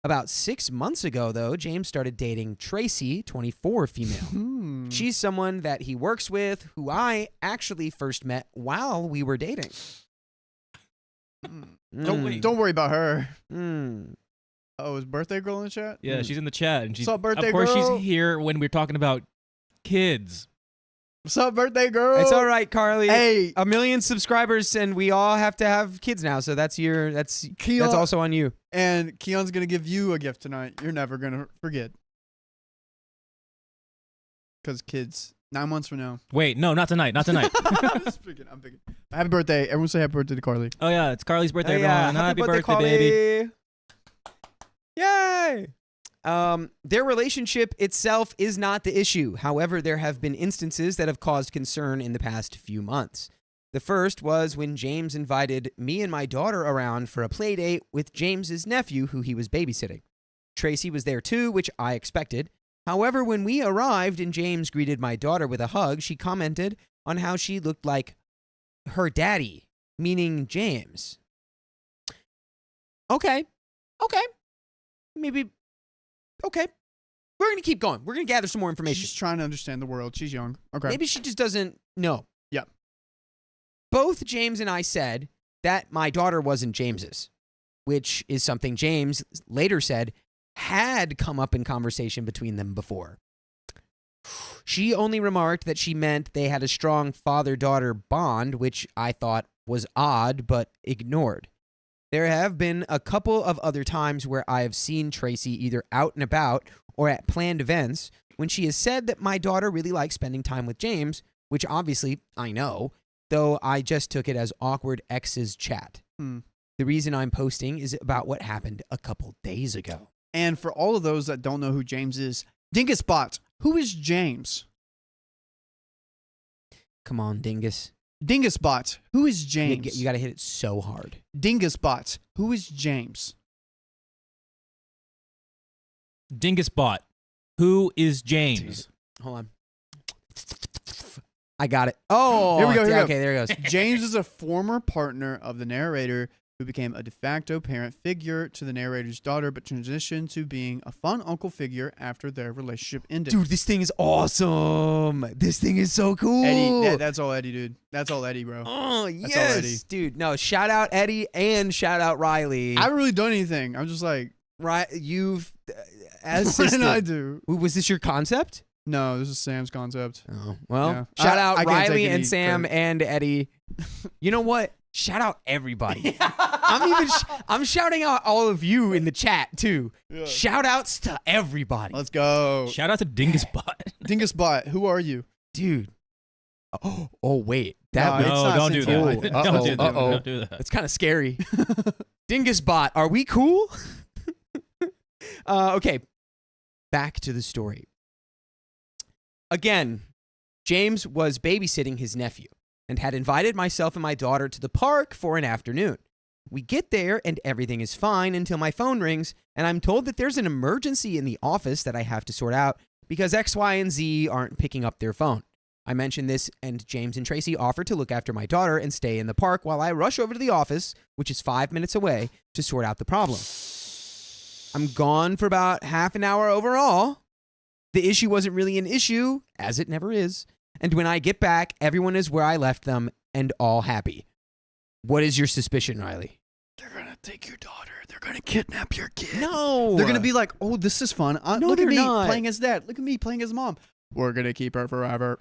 [SPEAKER 2] About 6 months ago, though, James started dating Tracy, 24 female. She's someone that he works with, who I actually first met while we were dating.
[SPEAKER 1] Don't worry about her. Oh, is birthday girl in the chat?
[SPEAKER 3] Yeah, she's in the chat, and she's
[SPEAKER 1] What's up, birthday
[SPEAKER 3] of course
[SPEAKER 1] girl?
[SPEAKER 3] she's here when we're talking about kids.
[SPEAKER 1] What's up, birthday girl?
[SPEAKER 2] It's all right, Carly.
[SPEAKER 1] Hey,
[SPEAKER 2] 1 million subscribers, and we all have to have kids now. So that's
[SPEAKER 1] Keon,
[SPEAKER 2] also on you.
[SPEAKER 1] and Keon's gonna give you a gift tonight. You're never gonna forget. Because kids, 9 months from now.
[SPEAKER 3] Wait, no, not tonight. Not tonight.
[SPEAKER 1] I'm picking. Happy birthday! Everyone say happy birthday to Carly.
[SPEAKER 3] Oh yeah, it's Carly's birthday,
[SPEAKER 2] Oh, yeah.
[SPEAKER 3] everyone. Happy birthday,
[SPEAKER 2] Carly.
[SPEAKER 3] baby.
[SPEAKER 2] Yay! Their relationship itself is not the issue. However, there have been instances that have caused concern in the past few months. The first was when James invited me and my daughter around for a play date with James's nephew, who he was babysitting. Tracy was there too, which I expected. However, when we arrived and James greeted my daughter with a hug, she commented on how she looked like her daddy, meaning James. Okay. Maybe. Okay. We're going to keep going. We're going to gather some more information.
[SPEAKER 1] She's trying to understand the world. She's young. Okay.
[SPEAKER 2] Maybe she just doesn't know.
[SPEAKER 1] Yep.
[SPEAKER 2] Both James and I said that my daughter wasn't James's, which is something James later said had come up in conversation between them before. She only remarked that she meant they had a strong father-daughter bond, which I thought was odd, but ignored. There have been a couple of other times where I have seen Tracy either out and about or at planned events when she has said that my daughter really likes spending time with James, which obviously I know, though I just took it as awkward exes chat. The reason I'm posting is about what happened a couple days ago.
[SPEAKER 1] And for all of those that don't know who James is, Dinguspot, who is James?
[SPEAKER 2] Come on, Dingus.
[SPEAKER 1] Dinguspot, who is James?
[SPEAKER 2] You got to hit it so hard.
[SPEAKER 1] Dinguspot, who is James?
[SPEAKER 3] Dingus Who is James?
[SPEAKER 2] Hold on. I got it. Oh,
[SPEAKER 1] Here we go.
[SPEAKER 2] Okay, there it goes.
[SPEAKER 1] James is a former partner of the narrator who became a de facto parent figure to the narrator's daughter, but transitioned to being a fun uncle figure after their relationship ended.
[SPEAKER 2] Dude, this thing is awesome. This thing is so cool.
[SPEAKER 1] Eddie, that's all Eddie, dude. That's all Eddy, bro.
[SPEAKER 2] Oh,
[SPEAKER 1] That's all Eddie.
[SPEAKER 2] yes. Dude, no, shout out Eddie and shout out Riley.
[SPEAKER 1] I haven't really done anything. I'm just like,
[SPEAKER 2] You've,
[SPEAKER 1] what
[SPEAKER 2] as
[SPEAKER 1] did I do?
[SPEAKER 2] Was this your concept?
[SPEAKER 1] No, this is Sam's concept.
[SPEAKER 2] Oh, well,
[SPEAKER 1] Yeah.
[SPEAKER 2] shout out
[SPEAKER 1] I can't take
[SPEAKER 2] Riley
[SPEAKER 1] any
[SPEAKER 2] and Sam
[SPEAKER 1] credit.
[SPEAKER 2] and Eddie. You know what? Shout out everybody. I'm shouting out all of you in the chat too.
[SPEAKER 1] Yeah.
[SPEAKER 2] Shout outs to everybody.
[SPEAKER 1] Let's go.
[SPEAKER 3] Shout out to Dingus
[SPEAKER 1] Dinguspot, who are you?
[SPEAKER 2] Dude. Oh, wait.
[SPEAKER 1] No,
[SPEAKER 2] That
[SPEAKER 1] it's not
[SPEAKER 3] don't do
[SPEAKER 1] sensitive.
[SPEAKER 3] that.
[SPEAKER 2] Uh-oh,
[SPEAKER 3] Don't do that.
[SPEAKER 2] uh-oh.
[SPEAKER 3] Don't do that.
[SPEAKER 2] That's kind of scary. Dingusbot, are we cool? Okay. Back to the story. Again, James was babysitting his nephew and had invited myself and my daughter to the park for an afternoon. We get there and everything is fine until my phone rings and I'm told that there's an emergency in the office that I have to sort out because X, Y, and Z aren't picking up their phone. I mentioned this and James and Tracy offered to look after my daughter and stay in the park while I rush over to the office, which is 5 minutes away, to sort out the problem. I'm gone for about half an hour overall. The issue wasn't really an issue, as it never is. And when I get back, everyone is where I left them and all happy. What is your suspicion, Riley?
[SPEAKER 1] They're going to take your daughter. They're going to kidnap your kid.
[SPEAKER 2] No.
[SPEAKER 1] They're going to be like, oh, this is fun.
[SPEAKER 2] No,
[SPEAKER 1] Look at
[SPEAKER 2] they're
[SPEAKER 1] me
[SPEAKER 2] not.
[SPEAKER 1] playing as dad. Look at me playing as mom. We're going to keep her forever.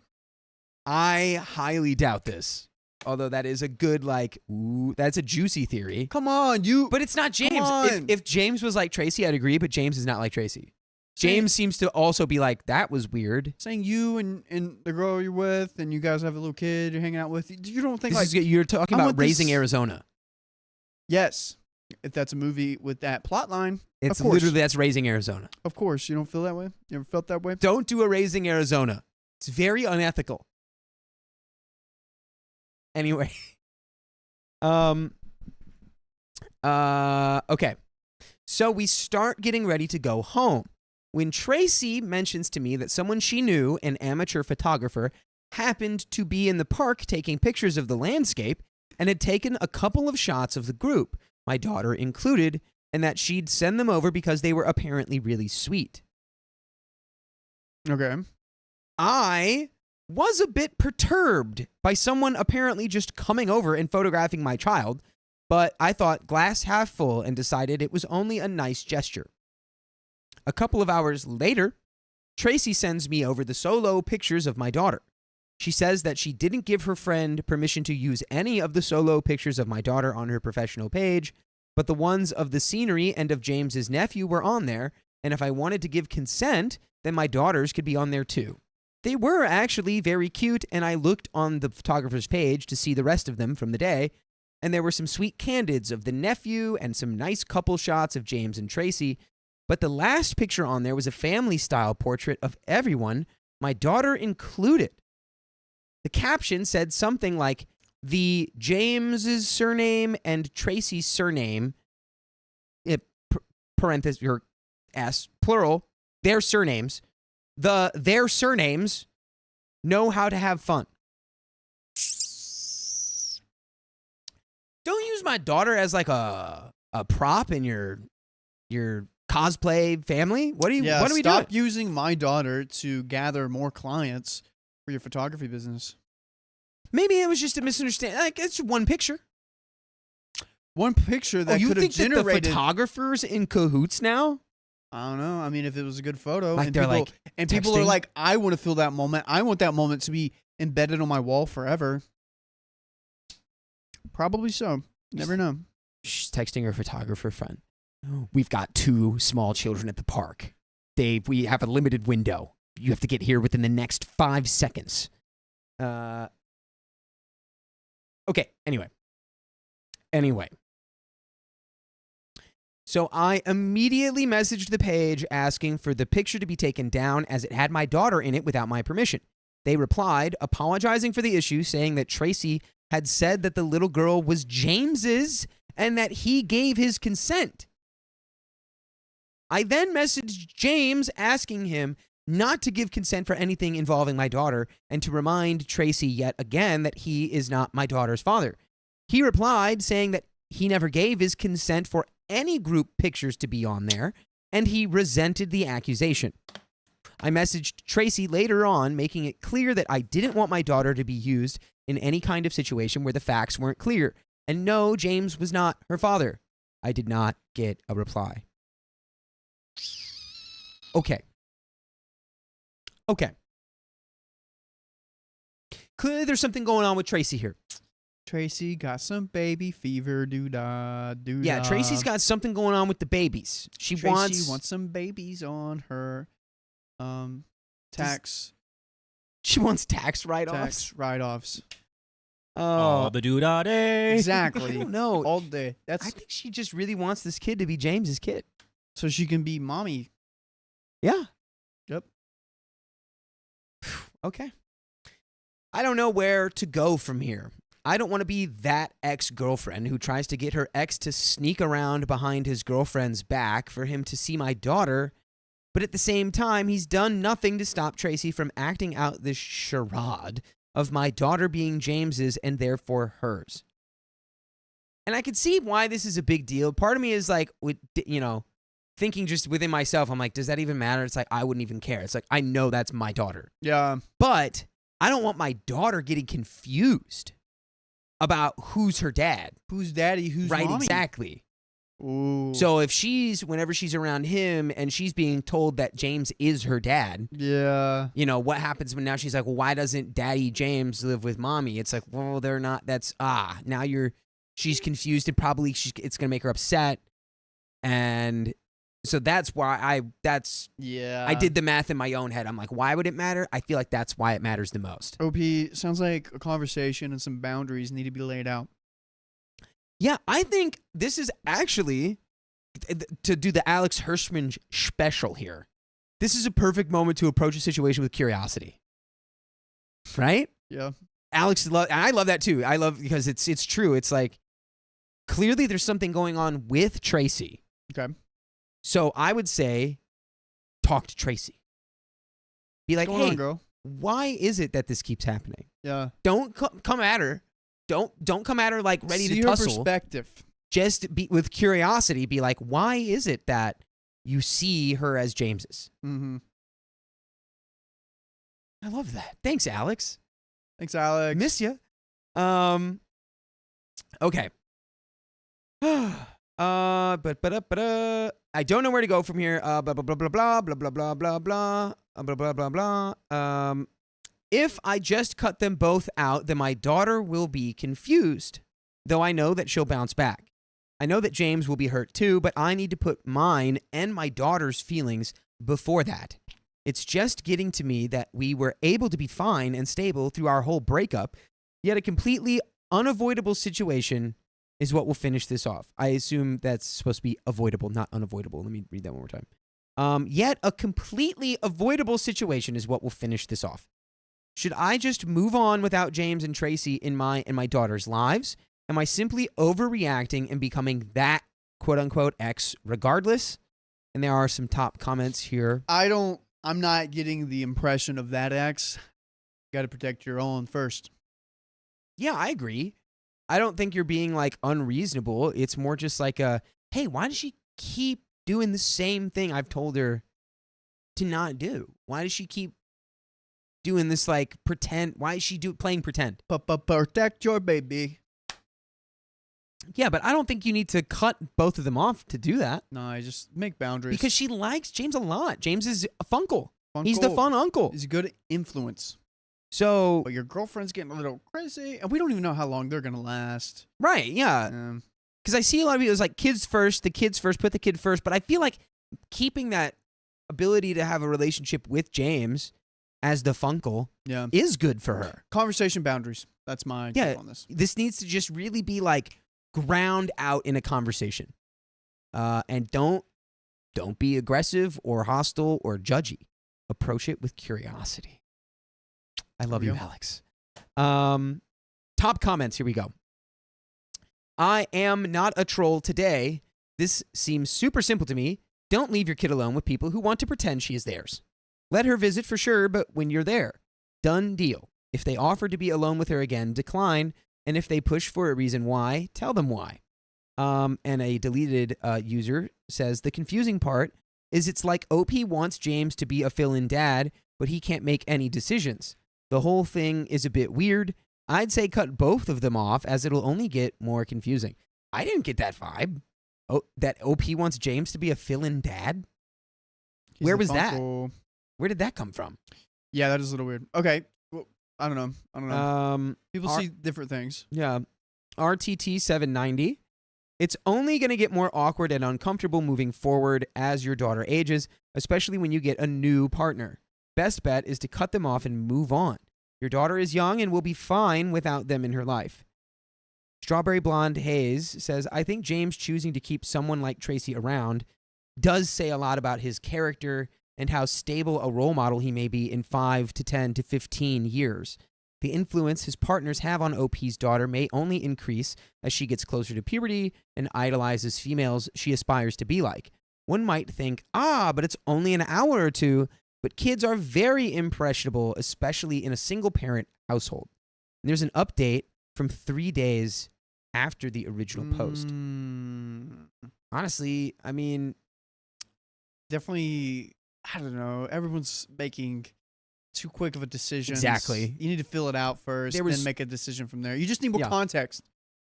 [SPEAKER 2] I highly doubt this. Although that is a good, that's a juicy theory.
[SPEAKER 1] Come on, you.
[SPEAKER 2] But it's not James.
[SPEAKER 1] on.
[SPEAKER 2] If James was like Tracy, I'd agree, but James is not like Tracy. James seems to also be like, that was weird.
[SPEAKER 1] saying you and the girl you're with and you guys have a little kid you're hanging out with, you don't think
[SPEAKER 2] You're talking
[SPEAKER 1] I
[SPEAKER 2] about
[SPEAKER 1] want
[SPEAKER 2] Raising
[SPEAKER 1] this-
[SPEAKER 2] Arizona.
[SPEAKER 1] yes, if that's a movie with that plot line,
[SPEAKER 2] It's
[SPEAKER 1] of course.
[SPEAKER 2] literally, that's Raising Arizona.
[SPEAKER 1] Of course, you don't feel that way? You ever felt that way?
[SPEAKER 2] Don't do a Raising Arizona. It's very unethical. Anyway. Okay. So we start getting ready to go home when Tracy mentions to me that someone she knew, an amateur photographer, happened to be in the park taking pictures of the landscape and had taken a couple of shots of the group, my daughter included, and that she'd send them over because they were apparently really sweet.
[SPEAKER 1] Okay.
[SPEAKER 2] I was a bit perturbed by someone apparently just coming over and photographing my child, but I thought glass half full and decided it was only a nice gesture. A couple of hours later, Tracy sends me over the solo pictures of my daughter. She says that she didn't give her friend permission to use any of the solo pictures of my daughter on her professional page, but the ones of the scenery and of James's nephew were on there, and if I wanted to give consent, then my daughters could be on there too. They were actually very cute, and I looked on the photographer's page to see the rest of them from the day, and there were some sweet candids of the nephew and some nice couple shots of James and Tracy, but the last picture on there was a family-style portrait of everyone, my daughter included. The caption said something like, the James's surname and Tracy's surname, parenthesis, or S, plural, their surnames, their surnames know how to have fun. Don't use my daughter as like a prop in your cosplay family. What are we doing?
[SPEAKER 1] Stop using my daughter to gather more clients for your photography business.
[SPEAKER 2] Maybe it was just a misunderstanding. Like, it's one picture.
[SPEAKER 1] One picture that
[SPEAKER 2] you
[SPEAKER 1] could have
[SPEAKER 2] think
[SPEAKER 1] generated.
[SPEAKER 2] that the photographer's in cahoots now?
[SPEAKER 1] I don't know. I mean, if it was a good photo,
[SPEAKER 2] Like
[SPEAKER 1] and
[SPEAKER 2] they're
[SPEAKER 1] people,
[SPEAKER 2] like
[SPEAKER 1] and people are
[SPEAKER 2] texting?
[SPEAKER 1] like, I want to feel that moment. I want that moment to be embedded on my wall forever. Probably so. Never know.
[SPEAKER 2] She's texting her photographer friend. We've got 2 small children at the park. We have a limited window. You have to get here within the next 5 seconds. Okay, anyway. So I immediately messaged the page asking for the picture to be taken down as it had my daughter in it without my permission. They replied, apologizing for the issue, saying that Tracy had said that the little girl was James's and that he gave his consent. I then messaged James asking him not to give consent for anything involving my daughter and to remind Tracy yet again that he is not my daughter's father. He replied saying that he never gave his consent for any group pictures to be on there, and he resented the accusation. I messaged Tracy later on, making it clear that I didn't want my daughter to be used in any kind of situation where the facts weren't clear. And no, James was not her father. I did not get a reply. Okay. Clearly there's something going on with Tracy here.
[SPEAKER 1] Tracy got some baby fever, doo-dah, doo-dah.
[SPEAKER 2] Yeah, Tracy's got something going on with the babies.
[SPEAKER 1] Tracy wants some babies on her tax.
[SPEAKER 2] She wants tax write-offs.
[SPEAKER 1] Tax write-offs.
[SPEAKER 3] Oh, the doo-dah day.
[SPEAKER 1] Exactly.
[SPEAKER 2] I don't know.
[SPEAKER 1] All day.
[SPEAKER 2] I think she just really wants this kid to be James's kid.
[SPEAKER 1] So she can be mommy.
[SPEAKER 2] Yeah.
[SPEAKER 1] Yep.
[SPEAKER 2] Okay. I don't know where to go from here. I don't want to be that ex-girlfriend who tries to get her ex to sneak around behind his girlfriend's back for him to see my daughter, but at the same time, he's done nothing to stop Tracy from acting out this charade of my daughter being James's and therefore hers. And I can see why this is a big deal. Part of me is like, thinking just within myself, I'm like, does that even matter? It's like, I wouldn't even care. It's like, I know that's my daughter.
[SPEAKER 1] Yeah.
[SPEAKER 2] But I don't want my daughter getting confused about who's her dad.
[SPEAKER 1] Who's daddy? Who's
[SPEAKER 2] right,
[SPEAKER 1] mommy?
[SPEAKER 2] exactly.
[SPEAKER 1] Ooh.
[SPEAKER 2] So if whenever she's around him and she's being told that James is her dad,
[SPEAKER 1] yeah.
[SPEAKER 2] What happens when now she's like, well, why doesn't daddy James live with mommy? It's like, well, they're not, now she's confused and probably it's going to make her upset. And so that's why I did the math in my own head. I'm like, why would it matter? I feel like that's why it matters the most.
[SPEAKER 1] OP, sounds like a conversation and some boundaries need to be laid out.
[SPEAKER 2] Yeah, I think this is actually, to do the Alex Hirschman special here, this is a perfect moment to approach a situation with curiosity. Right?
[SPEAKER 1] Yeah.
[SPEAKER 2] Alex, and I love that too. I love, because it's true. It's like, clearly there's something going on with Tracy.
[SPEAKER 1] Okay.
[SPEAKER 2] So I would say, talk to Tracy. Be like,
[SPEAKER 1] What's going
[SPEAKER 2] hey,
[SPEAKER 1] on, girl?
[SPEAKER 2] why is it that this keeps happening?
[SPEAKER 1] Yeah.
[SPEAKER 2] Don't come at her. Don't come at her like ready
[SPEAKER 1] See
[SPEAKER 2] to
[SPEAKER 1] her
[SPEAKER 2] tussle.
[SPEAKER 1] perspective.
[SPEAKER 2] Just be with curiosity. Be like, why is it that you see her as James's?
[SPEAKER 1] Mm-hmm.
[SPEAKER 2] I love that. Thanks, Alex.
[SPEAKER 1] Thanks, Alex.
[SPEAKER 2] Miss you. Okay. I don't know where to go from here. Blah blah blah blah blah blah blah blah blah blah blah blah blah. If I just cut them both out, then my daughter will be confused. Though I know that she'll bounce back. I know that James will be hurt too, but I need to put mine and my daughter's feelings before that. It's just getting to me that we were able to be fine and stable through our whole breakup, yet a completely unavoidable situation is what will finish this off. I assume that's supposed to be avoidable, not unavoidable. Let me read that one more time. Yet a completely avoidable situation is what will finish this off. Should I just move on without James and Tracy in my and my daughter's lives? Am I simply overreacting and becoming that quote-unquote ex regardless? And there are some top comments here.
[SPEAKER 1] I'm not getting the impression of that ex. Got to protect your own first.
[SPEAKER 2] Yeah, I agree. I don't think you're being like unreasonable. It's more just like hey, why does she keep doing the same thing I've told her to not do? Why does she keep doing this like pretend? Why is she playing pretend?
[SPEAKER 1] Protect your baby.
[SPEAKER 2] Yeah, but I don't think you need to cut both of them off to do that.
[SPEAKER 1] No, I just make boundaries.
[SPEAKER 2] Because she likes James a lot. James is a funkle. He's the fun uncle.
[SPEAKER 1] He's a good influence.
[SPEAKER 2] So,
[SPEAKER 1] but your girlfriend's getting a little crazy, and we don't even know how long they're going to last.
[SPEAKER 2] Right, yeah. Because I see a lot of videos like kids first, put the kid first. But I feel like keeping that ability to have a relationship with James as the funkle is good for her.
[SPEAKER 1] Conversation boundaries. That's my take on this.
[SPEAKER 2] This needs to just really be like ground out in a conversation. And don't be aggressive or hostile or judgy. Approach it with curiosity. I love you, Alex. Top comments. Here we go. I am not a troll today. This seems super simple to me. Don't leave your kid alone with people who want to pretend she is theirs. Let her visit for sure, but when you're there, done deal. If they offer to be alone with her again, decline. And if they push for a reason why, tell them why. And a deleted user says, the confusing part is it's like OP wants James to be a fill-in dad, but he can't make any decisions. The whole thing is a bit weird. I'd say cut both of them off as it'll only get more confusing. I didn't get that vibe. Oh, that OP wants James to be a fill-in dad? Where was that? Where did that come from?
[SPEAKER 1] Yeah, that is a little weird. Okay. Well, I don't know. People see different things.
[SPEAKER 2] Yeah. RTT 790. It's only going to get more awkward and uncomfortable moving forward as your daughter ages, especially when you get a new partner. Best bet is to cut them off and move on. Your daughter is young and will be fine without them in her life. Strawberry Blonde Haze says, I think James choosing to keep someone like Tracy around does say a lot about his character and how stable a role model he may be in 5 to 10 to 15 years. The influence his partners have on OP's daughter may only increase as she gets closer to puberty and idolizes females she aspires to be like. One might think, but it's only an hour or two, but kids are very impressionable, especially in a single-parent household. And there's an update from 3 days after the original post. Honestly, I mean,
[SPEAKER 1] definitely, I don't know. Everyone's making too quick of a decision.
[SPEAKER 2] Exactly.
[SPEAKER 1] You need to fill it out first, then make a decision from there. You just need more context.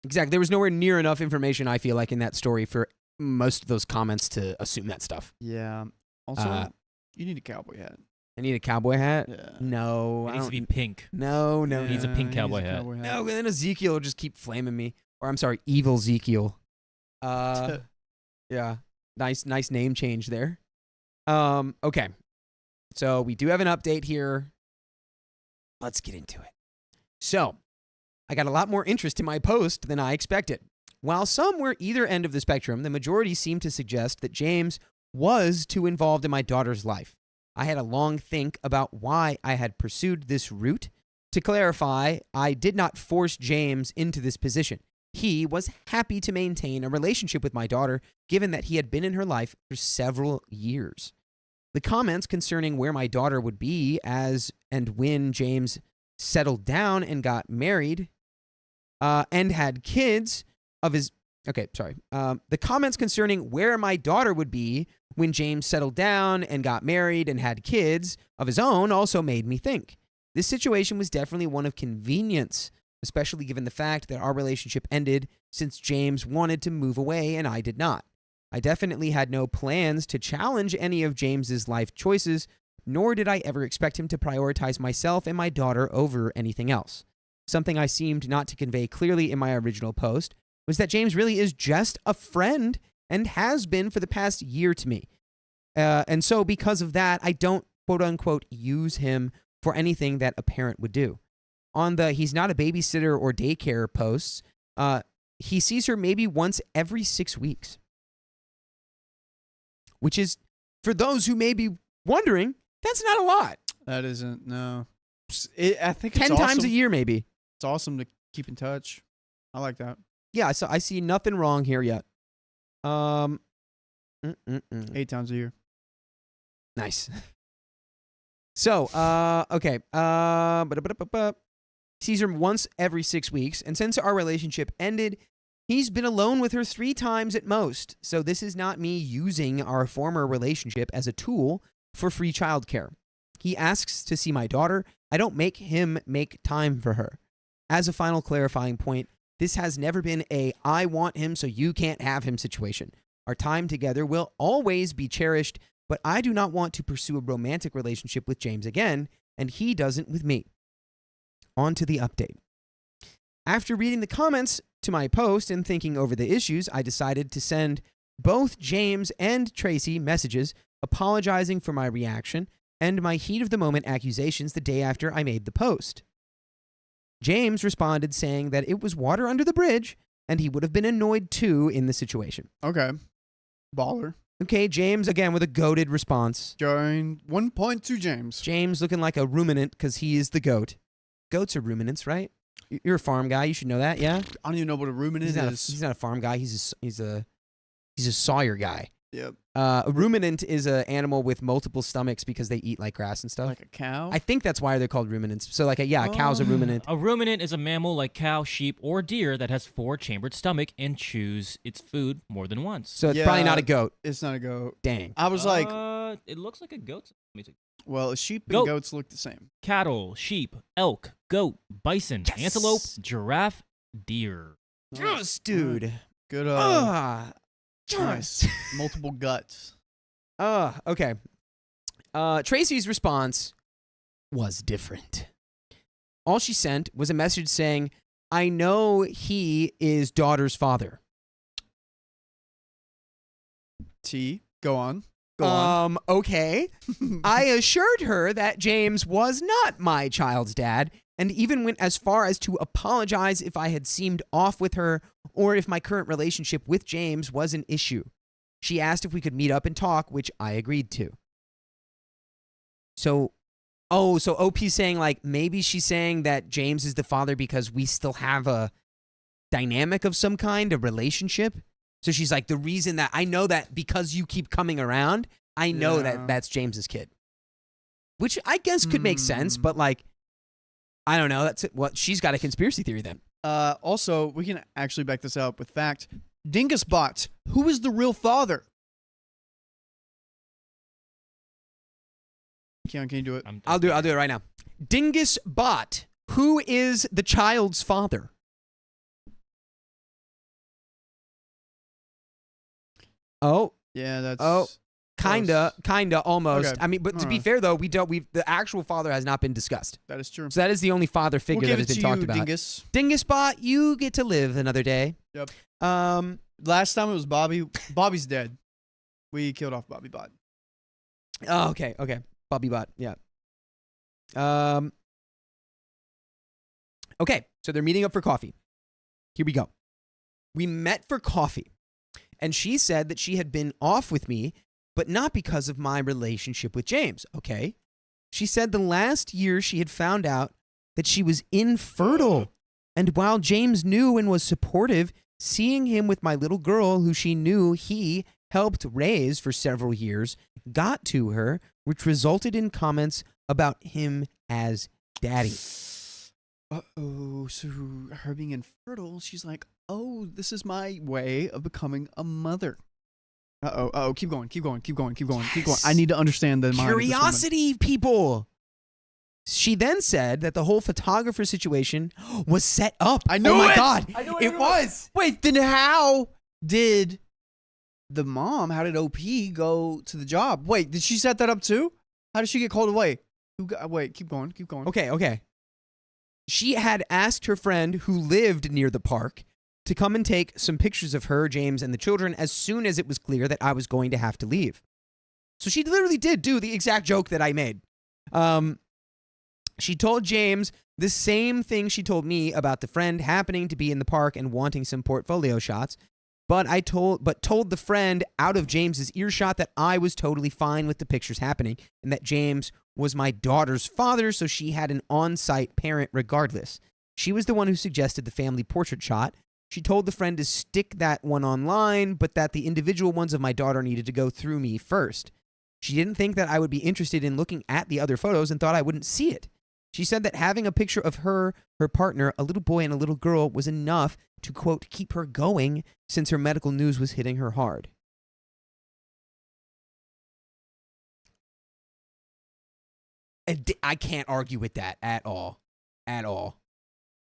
[SPEAKER 2] Exactly. There was nowhere near enough information, I feel like, in that story for most of those comments to assume that stuff.
[SPEAKER 1] Yeah. Also, you need a cowboy hat.
[SPEAKER 2] I need a cowboy hat?
[SPEAKER 1] Yeah.
[SPEAKER 2] No.
[SPEAKER 3] It needs to be pink.
[SPEAKER 2] No.
[SPEAKER 3] He needs a pink cowboy hat.
[SPEAKER 2] No, then Ezekiel will just keep flaming me. Or I'm sorry, evil Ezekiel. Yeah. Nice name change there. Okay. So we do have an update here. Let's get into it. So, I got a lot more interest in my post than I expected. While some were either end of the spectrum, the majority seemed to suggest that James was too involved in my daughter's life. I had a long think about why I had pursued this route. To clarify, I did not force James into this position. He was happy to maintain a relationship with my daughter, given that he had been in her life for several years. The comments concerning where my daughter would be as and when James settled down and got married and had kids of his... Okay, sorry. The comments concerning where my daughter would be when James settled down and got married and had kids of his own also made me think. This situation was definitely one of convenience, especially given the fact that our relationship ended since James wanted to move away and I did not. I definitely had no plans to challenge any of James's life choices, nor did I ever expect him to prioritize myself and my daughter over anything else. Something I seemed not to convey clearly in my original post was that James really is just a friend and has been for the past year to me. And so because of that, I don't quote-unquote use him for anything that a parent would do. On the he's not a babysitter or daycare posts, he sees her maybe once every 6 weeks. Which is, for those who may be wondering, that's not a lot.
[SPEAKER 1] That isn't, no. I think it's
[SPEAKER 2] 10 times a year, maybe.
[SPEAKER 1] It's awesome to keep in touch. I like that.
[SPEAKER 2] Yeah, so I see nothing wrong here yet.
[SPEAKER 1] 8 times a year.
[SPEAKER 2] Nice. So, okay. Sees her once every 6 weeks, and since our relationship ended, he's been alone with her 3 times at most. So this is not me using our former relationship as a tool for free childcare. He asks to see my daughter. I don't make him make time for her. As a final clarifying point, this has never been a I want him so you can't have him situation. Our time together will always be cherished, but I do not want to pursue a romantic relationship with James again, and he doesn't with me. On to the update. After reading the comments to my post and thinking over the issues, I decided to send both James and Tracy messages apologizing for my reaction and my heat of the moment accusations the day after I made the post. James responded saying that it was water under the bridge and he would have been annoyed too in the situation.
[SPEAKER 1] Okay. Baller.
[SPEAKER 2] Okay, James again with a goated response.
[SPEAKER 1] Going 1 point to James.
[SPEAKER 2] James looking like a ruminant because he is the goat. Goats are ruminants, right? You're a farm guy. You should know that, yeah?
[SPEAKER 1] I don't even know what a ruminant is.
[SPEAKER 2] He's not a farm guy. He's a sawyer guy.
[SPEAKER 1] Yep.
[SPEAKER 2] A ruminant is an animal with multiple stomachs because they eat like grass and stuff.
[SPEAKER 1] Like a cow?
[SPEAKER 2] I think that's why they're called ruminants. So a cow's a ruminant.
[SPEAKER 3] A ruminant is a mammal like cow, sheep, or deer that has 4-chambered stomach and chews its food more than once.
[SPEAKER 2] So it's probably not a goat.
[SPEAKER 1] It's not a goat.
[SPEAKER 2] Dang.
[SPEAKER 1] I was like,
[SPEAKER 3] it looks like a goat. Let me see.
[SPEAKER 1] well, sheep and
[SPEAKER 3] Goat.
[SPEAKER 1] goats look the same.
[SPEAKER 3] Cattle, sheep, elk, goat, bison,
[SPEAKER 2] Yes!
[SPEAKER 3] antelope, giraffe, deer.
[SPEAKER 2] Yes, dude.
[SPEAKER 1] Good. Nice. Multiple guts.
[SPEAKER 2] Okay. Tracy's response was different. All she sent was a message saying, I know he is daughter's father.
[SPEAKER 1] T. Go on. Go on.
[SPEAKER 2] Okay. I assured her that James was not my child's dad, and even went as far as to apologize if I had seemed off with her or if my current relationship with James was an issue. She asked if we could meet up and talk, which I agreed to. So OP's saying like maybe she's saying that James is the father because we still have a dynamic of some kind, a relationship. So she's like, the reason that I know that because you keep coming around, I know that that's James's kid. Which I guess could make sense, but like, I don't know. That's it. Well, she's got a conspiracy theory then.
[SPEAKER 1] Also, we can actually back this up with fact. Dingusbot, who is the real father? Keon, can you do it?
[SPEAKER 2] I'll do it right now. Dingusbot, who is the child's father? Oh.
[SPEAKER 1] Yeah, that's...
[SPEAKER 2] Oh. Kinda, almost.
[SPEAKER 1] Okay.
[SPEAKER 2] I mean, but to be fair though, the actual father has not been discussed.
[SPEAKER 1] That is true.
[SPEAKER 2] So that is the only father figure that has been talked about.
[SPEAKER 1] Dingus.
[SPEAKER 2] Dingusbot, you get to live another day.
[SPEAKER 1] Yep. Last time it was Bobby. Bobby's dead. We killed off Bobby Bot.
[SPEAKER 2] Oh, okay. Bobby Bot, yeah. Okay, so they're meeting up for coffee. Here we go. We met for coffee, and she said that she had been off with me, but not because of my relationship with James, okay? She said the last year she had found out that she was infertile, and while James knew and was supportive, seeing him with my little girl who she knew he helped raise for several years got to her, which resulted in comments about him as daddy.
[SPEAKER 1] Uh-oh, so her being infertile, she's like, oh, this is my way of becoming a mother. Uh-oh, keep going. I need to understand the mind of this woman.
[SPEAKER 2] Curiosity, people. She then said that the whole photographer situation was set up.
[SPEAKER 1] I knew
[SPEAKER 2] oh my
[SPEAKER 1] it!
[SPEAKER 2] God.
[SPEAKER 1] I knew
[SPEAKER 2] it was.
[SPEAKER 1] Wait, then how did how did OP go to the job? Wait, did she set that up too? How did she get called away? Wait, keep going.
[SPEAKER 2] Okay. She had asked her friend who lived near the park to come and take some pictures of her, James, and the children as soon as it was clear that I was going to have to leave. So she literally did do the exact joke that I made. She told James the same thing she told me about the friend happening to be in the park and wanting some portfolio shots, but told the friend out of James's earshot that I was totally fine with the pictures happening and that James was my daughter's father, so she had an on-site parent regardless. She was the one who suggested the family portrait shot. She told the friend to stick that one online, but that the individual ones of my daughter needed to go through me first. She didn't think that I would be interested in looking at the other photos and thought I wouldn't see it. She said that having a picture of her partner, a little boy and a little girl, was enough to, quote, keep her going since her medical news was hitting her hard. And I can't argue with that at all. At all.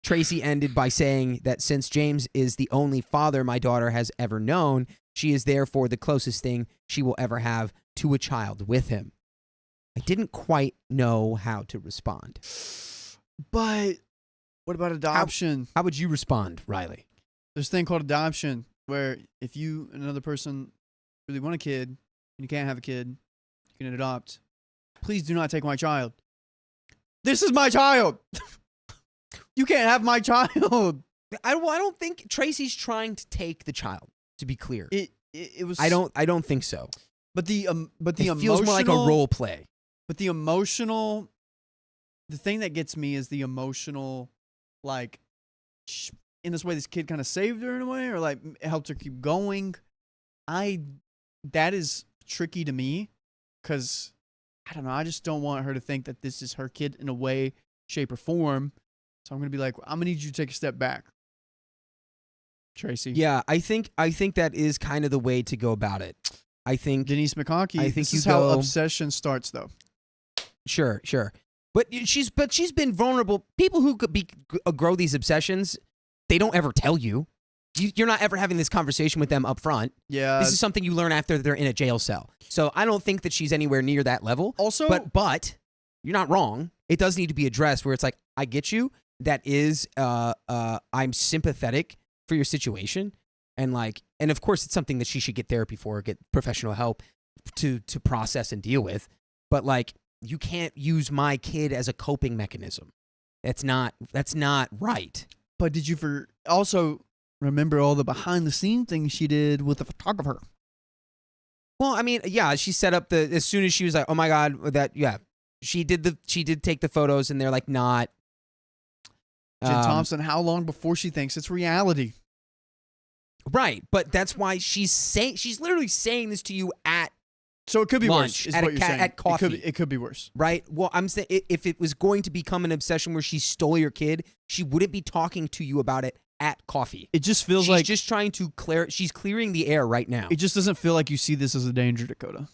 [SPEAKER 2] Tracy ended by saying that since James is the only father my daughter has ever known, she is therefore the closest thing she will ever have to a child with him. I didn't quite know how to respond.
[SPEAKER 1] But what about adoption?
[SPEAKER 2] How would you respond, Riley?
[SPEAKER 1] There's a thing called adoption where if you and another person really want a kid and you can't have a kid, you can adopt. Please do not take my child. This is my child. You can't have my child.
[SPEAKER 2] I don't think Tracy's trying to take the child, to be clear.
[SPEAKER 1] It was.
[SPEAKER 2] I don't think so.
[SPEAKER 1] But the
[SPEAKER 2] It feels more like a role play.
[SPEAKER 1] But the thing that gets me is the emotional, like, in this way, this kid kind of saved her in a way, or like helped her keep going. That is tricky to me, because I don't know. I just don't want her to think that this is her kid in a way, shape, or form. So I'm gonna be like, I'm gonna need you to take a step back, Tracy.
[SPEAKER 2] Yeah, I think that is kind of the way to go about it. I think
[SPEAKER 1] Denise McConkie.
[SPEAKER 2] I think
[SPEAKER 1] this
[SPEAKER 2] you
[SPEAKER 1] is how
[SPEAKER 2] go-
[SPEAKER 1] obsession starts, though.
[SPEAKER 2] Sure. But she's been vulnerable. People who could grow these obsessions, they don't ever tell you. You're not ever having this conversation with them up front.
[SPEAKER 1] Yeah.
[SPEAKER 2] This is something you learn after they're in a jail cell. So I don't think that she's anywhere near that level.
[SPEAKER 1] Also,
[SPEAKER 2] but you're not wrong. It does need to be addressed where it's like, I get you. That is, I'm sympathetic for your situation. And of course it's something that she should get therapy for, get professional help to process and deal with. But you can't use my kid as a coping mechanism. That's not right.
[SPEAKER 1] But did you also remember all the behind the scene things she did with the photographer?
[SPEAKER 2] Well, I mean, yeah, she set up as soon as she was like, oh my God, she did take the photos and they're like not.
[SPEAKER 1] Jen Thompson, how long before she thinks it's reality?
[SPEAKER 2] Right, but that's why she's literally saying this to you at
[SPEAKER 1] So it could be
[SPEAKER 2] lunch,
[SPEAKER 1] worse, is
[SPEAKER 2] at
[SPEAKER 1] what you're saying.
[SPEAKER 2] at coffee.
[SPEAKER 1] It could be worse.
[SPEAKER 2] Right? Well, I'm saying if it was going to become an obsession where she stole your kid, she wouldn't be talking to you about it at coffee.
[SPEAKER 1] It just feels
[SPEAKER 2] She's just trying to she's clearing the air right now.
[SPEAKER 1] It just doesn't feel like you see this as a danger, Dakota.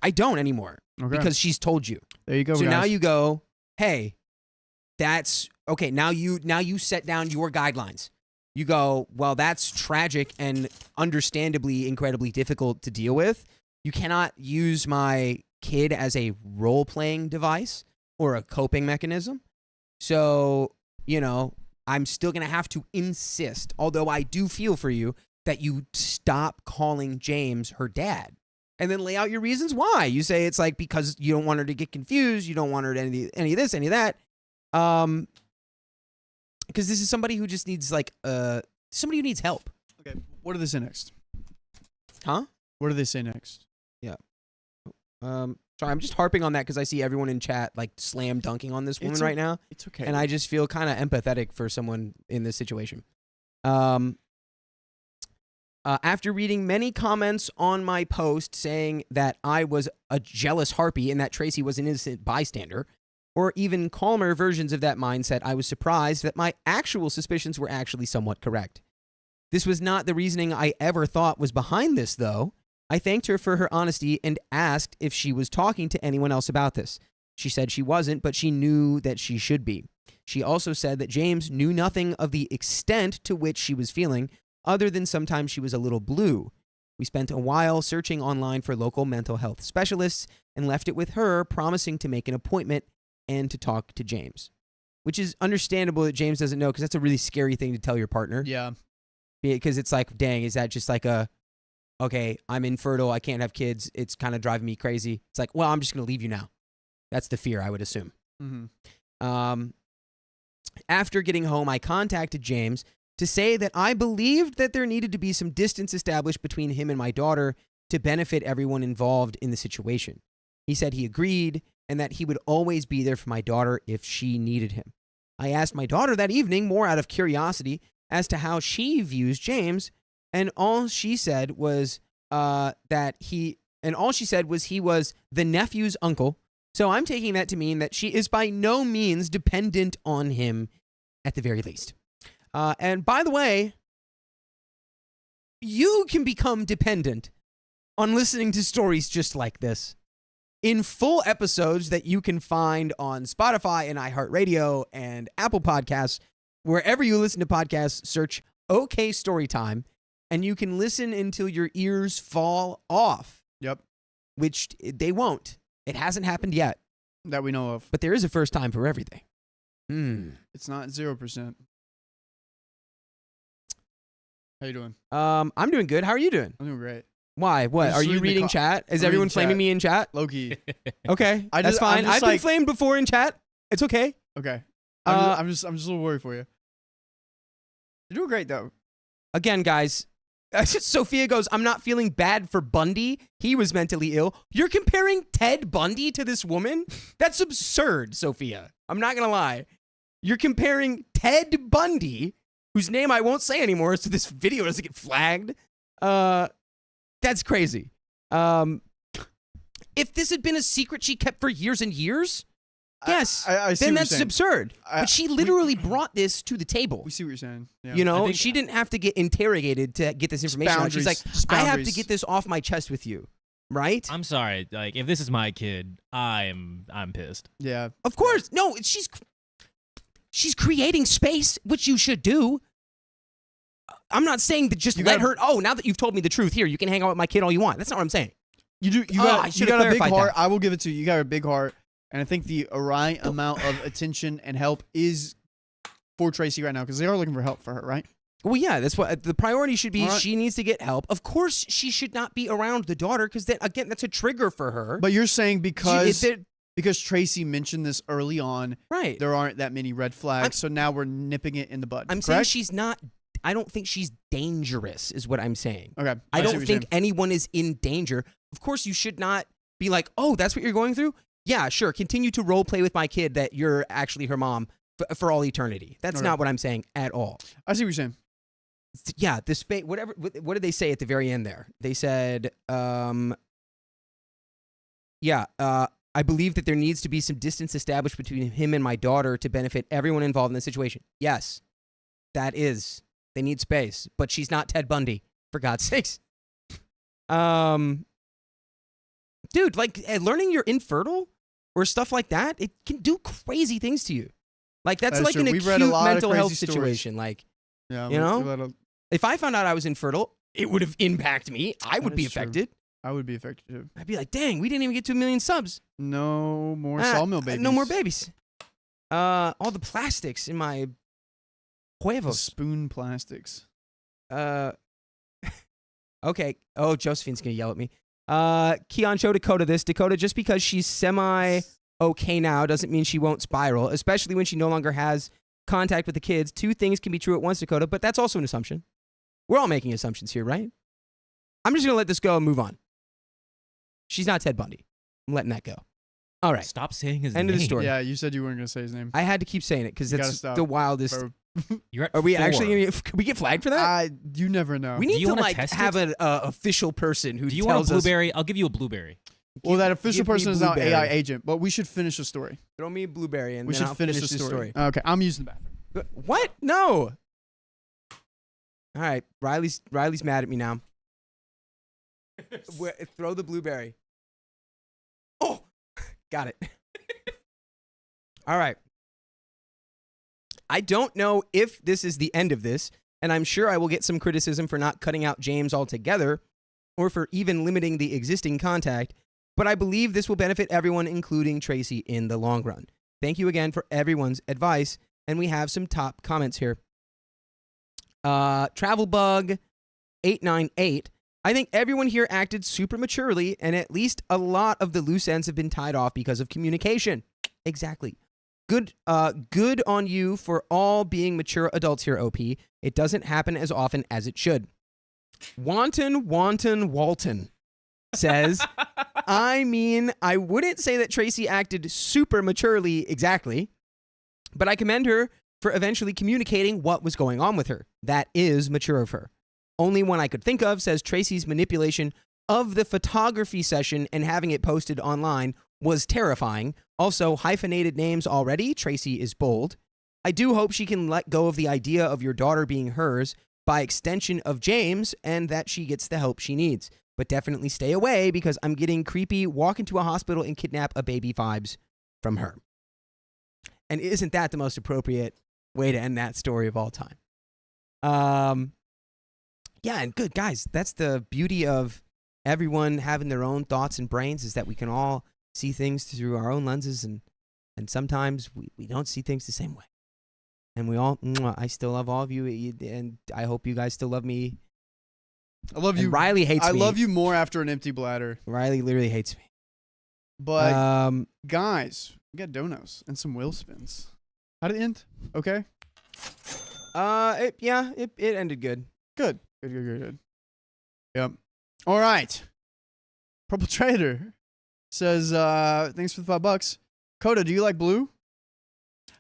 [SPEAKER 2] I don't anymore
[SPEAKER 1] Okay.
[SPEAKER 2] because she's told you.
[SPEAKER 1] There you go,
[SPEAKER 2] So
[SPEAKER 1] guys.
[SPEAKER 2] now you go, hey, that's okay. Now you set down your guidelines. You go, well, that's tragic and understandably incredibly difficult to deal with. You cannot use my kid as a role-playing device or a coping mechanism. So, I'm still going to have to insist, although I do feel for you, that you stop calling James her dad. And then lay out your reasons why. You say it's because you don't want her to get confused. You don't want her to any of this, any of that. Because this is somebody who just needs somebody who needs help.
[SPEAKER 1] Okay, what do they say next?
[SPEAKER 2] Huh?
[SPEAKER 1] What do they say next?
[SPEAKER 2] Yeah. Sorry, I'm just harping on that because I see everyone in chat slam dunking on this woman right now.
[SPEAKER 1] It's okay.
[SPEAKER 2] And I just feel kind of empathetic for someone in this situation. After reading many comments on my post saying that I was a jealous harpy and that Tracy was an innocent bystander, or even calmer versions of that mindset, I was surprised that my actual suspicions were actually somewhat correct. This was not the reasoning I ever thought was behind this, though. I thanked her for her honesty and asked if she was talking to anyone else about this. She said she wasn't, but she knew that she should be. She also said that James knew nothing of the extent to which she was feeling, other than sometimes she was a little blue. We spent a while searching online for local mental health specialists and left it with her, promising to make an appointment and to talk to James. Which is understandable that James doesn't know, because that's a really scary thing to tell your partner.
[SPEAKER 1] Yeah.
[SPEAKER 2] Because it's like, dang, is that just like okay, I'm infertile, I can't have kids, it's kind of driving me crazy. It's like, well, I'm just going to leave you now. That's the fear, I would assume.
[SPEAKER 1] Mm-hmm.
[SPEAKER 2] After getting home, I contacted James to say that I believed that there needed to be some distance established between him and my daughter to benefit everyone involved in the situation. He said he agreed and that he would always be there for my daughter if she needed him. I asked my daughter that evening, more out of curiosity, as to how she views James, and all she said was he was the nephew's uncle. So I'm taking that to mean that she is by no means dependent on him, at the very least. And by the way, you can become dependent on listening to stories just like this in full episodes that you can find on Spotify and iHeartRadio and Apple Podcasts. Wherever you listen to podcasts, search OK Storytime, and you can listen until your ears fall off.
[SPEAKER 1] Yep.
[SPEAKER 2] Which they won't. It hasn't happened yet.
[SPEAKER 1] That we know of.
[SPEAKER 2] But there is a first time for everything.
[SPEAKER 1] It's not 0%. How you doing?
[SPEAKER 2] I'm doing good. How are you doing?
[SPEAKER 1] I'm doing great.
[SPEAKER 2] Why? What?
[SPEAKER 1] just
[SPEAKER 2] Are you
[SPEAKER 1] reading the
[SPEAKER 2] reading chat? Is
[SPEAKER 1] I'm
[SPEAKER 2] everyone
[SPEAKER 1] reading
[SPEAKER 2] flaming
[SPEAKER 1] chat.
[SPEAKER 2] me in chat?
[SPEAKER 1] Low-key.
[SPEAKER 2] Okay.
[SPEAKER 1] I'm
[SPEAKER 2] That's fine.
[SPEAKER 1] just
[SPEAKER 2] I've been
[SPEAKER 1] like-
[SPEAKER 2] flamed before in chat. It's okay.
[SPEAKER 1] Okay. I'm just a little worried for you. You're doing great, though.
[SPEAKER 2] Again, guys, Sophia goes, I'm not feeling bad for Bundy. He was mentally ill. You're comparing Ted Bundy to this woman? That's absurd, Sophia. I'm not going to lie. You're comparing Ted Bundy, whose name I won't say anymore so this video doesn't get flagged. That's crazy. If this had been a secret she kept for years and years, yes,
[SPEAKER 1] I see
[SPEAKER 2] then
[SPEAKER 1] what you're
[SPEAKER 2] that's
[SPEAKER 1] saying.
[SPEAKER 2] absurd. But she literally brought this to the table.
[SPEAKER 1] We see what you're saying. Yeah.
[SPEAKER 2] You know,
[SPEAKER 3] think-
[SPEAKER 2] she didn't have to get interrogated to get this information out. She's like,
[SPEAKER 1] Boundaries.
[SPEAKER 2] I have to
[SPEAKER 1] Boundaries.
[SPEAKER 2] get this off my chest with you, right?
[SPEAKER 3] I'm sorry. Like, if this is my kid, I'm pissed.
[SPEAKER 1] Yeah.
[SPEAKER 2] Of course. No, she's creating space, which you should do. I'm not saying that just
[SPEAKER 1] You
[SPEAKER 2] let
[SPEAKER 1] gotta-
[SPEAKER 2] her, oh, now that you've told me the truth, here, you can hang out with my kid all you want. That's not what I'm saying.
[SPEAKER 1] You do. You
[SPEAKER 2] Oh, I
[SPEAKER 1] got. You
[SPEAKER 2] should've
[SPEAKER 1] got a big
[SPEAKER 2] clarified
[SPEAKER 1] heart.
[SPEAKER 2] that.
[SPEAKER 1] I will give it to you. You got a big heart, and I think the right amount of attention and help is for Tracy right now because they are looking for help for her, right?
[SPEAKER 2] Well, yeah, that's what the priority should be.
[SPEAKER 1] All right.
[SPEAKER 2] She needs to get help. Of course, she should not be around the daughter because then, again, that's a trigger for her.
[SPEAKER 1] But you're saying because
[SPEAKER 2] She-
[SPEAKER 1] because Tracy mentioned this early on,
[SPEAKER 2] right.
[SPEAKER 1] there aren't that many red flags. So now we're nipping it in the bud.
[SPEAKER 2] I'm saying
[SPEAKER 1] correct?
[SPEAKER 2] she's not. I don't think she's dangerous, is what I'm saying.
[SPEAKER 1] Okay.
[SPEAKER 2] I
[SPEAKER 1] see
[SPEAKER 2] don't
[SPEAKER 1] what you're
[SPEAKER 2] think
[SPEAKER 1] saying.
[SPEAKER 2] anyone is in danger. Of course, you should not be like, oh, that's what you're going through? Yeah, sure. Continue to role play with my kid that you're actually her mom for all eternity. That's
[SPEAKER 1] Okay.
[SPEAKER 2] not what I'm saying at all.
[SPEAKER 1] I see what you're saying.
[SPEAKER 2] Yeah, the space, whatever. What did they say at the very end there? They said, I believe that there needs to be some distance established between him and my daughter to benefit everyone involved in the situation. Yes, that is. They need space, but she's not Ted Bundy, for God's sakes. Dude, like learning you're infertile or stuff like that, it can do crazy things to you. Like that's
[SPEAKER 1] That is
[SPEAKER 2] like
[SPEAKER 1] true.
[SPEAKER 2] an
[SPEAKER 1] We've
[SPEAKER 2] acute
[SPEAKER 1] read a lot of
[SPEAKER 2] mental health
[SPEAKER 1] crazy stories.
[SPEAKER 2] situation. Like
[SPEAKER 1] Yeah.
[SPEAKER 2] You know?
[SPEAKER 1] we let a-
[SPEAKER 2] if I found out I was infertile, it would have impacted me. I would
[SPEAKER 1] That
[SPEAKER 2] be
[SPEAKER 1] is true.
[SPEAKER 2] affected.
[SPEAKER 1] I would be affected too.
[SPEAKER 2] I'd be like, dang, we didn't even get to 1 million subs.
[SPEAKER 1] No more sawmill babies.
[SPEAKER 2] No more babies. All the plastics in my
[SPEAKER 1] The
[SPEAKER 2] huevos.
[SPEAKER 1] spoon plastics.
[SPEAKER 2] Okay. Oh, Josephine's gonna yell at me. Keon, show Dakota this. Dakota, just because she's semi okay now doesn't mean she won't spiral, especially when she no longer has contact with the kids. Two things can be true at once, Dakota, but that's also an assumption. We're all making assumptions here, right? I'm just gonna let this go and move on. She's not Ted Bundy. I'm letting that go. All right.
[SPEAKER 3] Stop saying his
[SPEAKER 2] End
[SPEAKER 3] name.
[SPEAKER 2] of the story.
[SPEAKER 1] Yeah, you said you weren't gonna say his name.
[SPEAKER 2] I had to keep saying it because
[SPEAKER 1] You gotta
[SPEAKER 2] it's
[SPEAKER 1] stop.
[SPEAKER 2] the wildest.
[SPEAKER 1] Bro.
[SPEAKER 3] You're at
[SPEAKER 2] Are we
[SPEAKER 3] 4.
[SPEAKER 2] actually? Could we get flagged for that?
[SPEAKER 1] You never know.
[SPEAKER 2] We
[SPEAKER 3] Do
[SPEAKER 2] need
[SPEAKER 3] you
[SPEAKER 2] to
[SPEAKER 3] wanna
[SPEAKER 2] like
[SPEAKER 3] test
[SPEAKER 2] have
[SPEAKER 3] it?
[SPEAKER 2] an official person who
[SPEAKER 3] Do you want a
[SPEAKER 2] tells us.
[SPEAKER 3] blueberry? I'll give you a blueberry.
[SPEAKER 1] Well, that official
[SPEAKER 2] give me
[SPEAKER 1] person is now
[SPEAKER 2] blueberry.
[SPEAKER 1] AI agent, but we should finish the story.
[SPEAKER 2] Throw me a blueberry and
[SPEAKER 1] We
[SPEAKER 2] then
[SPEAKER 1] should
[SPEAKER 2] I'll
[SPEAKER 1] finish the
[SPEAKER 2] this
[SPEAKER 1] story. Okay, I'm using the bathroom.
[SPEAKER 2] What? No. All right, Riley's mad at me now. Throw the blueberry. Oh, got it. All right. I don't know if this is the end of this, and I'm sure I will get some criticism for not cutting out James altogether or for even limiting the existing contact, but I believe this will benefit everyone, including Tracy, in the long run. Thank you again for everyone's advice, and we have some top comments here. Travelbug898. I think everyone here acted super maturely, and at least a lot of the loose ends have been tied off because of communication. Exactly. Good on you for all being mature adults here, OP. It doesn't happen as often as it should. Walton says, I mean, I wouldn't say that Tracy acted super maturely exactly, but I commend her for eventually communicating what was going on with her. That is mature of her. Only one I could think of says Tracy's manipulation of the photography session and having it posted online was terrifying. Also, hyphenated names already. Tracy is bold. I do hope she can let go of the idea of your daughter being hers by extension of James and that she gets the help she needs. But definitely stay away because I'm getting creepy walk into a hospital and kidnap a baby vibes from her. And isn't that the most appropriate way to end that story of all time? Yeah, and good, guys. That's the beauty of everyone having their own thoughts and brains, is that we can all see things through our own lenses, and sometimes we don't see things the same way. And we all, I still love all of you, and I hope you guys still love me.
[SPEAKER 1] I love you.
[SPEAKER 2] And Riley hates me.
[SPEAKER 1] I love you more after an empty bladder.
[SPEAKER 2] Riley literally hates me.
[SPEAKER 1] But, guys, we got donos and some wheel spins. How'd it end? Okay?
[SPEAKER 2] It ended good.
[SPEAKER 1] Good. Good. Yep. All right. Purple Trader says, thanks for the $5. Coda, do you like blue?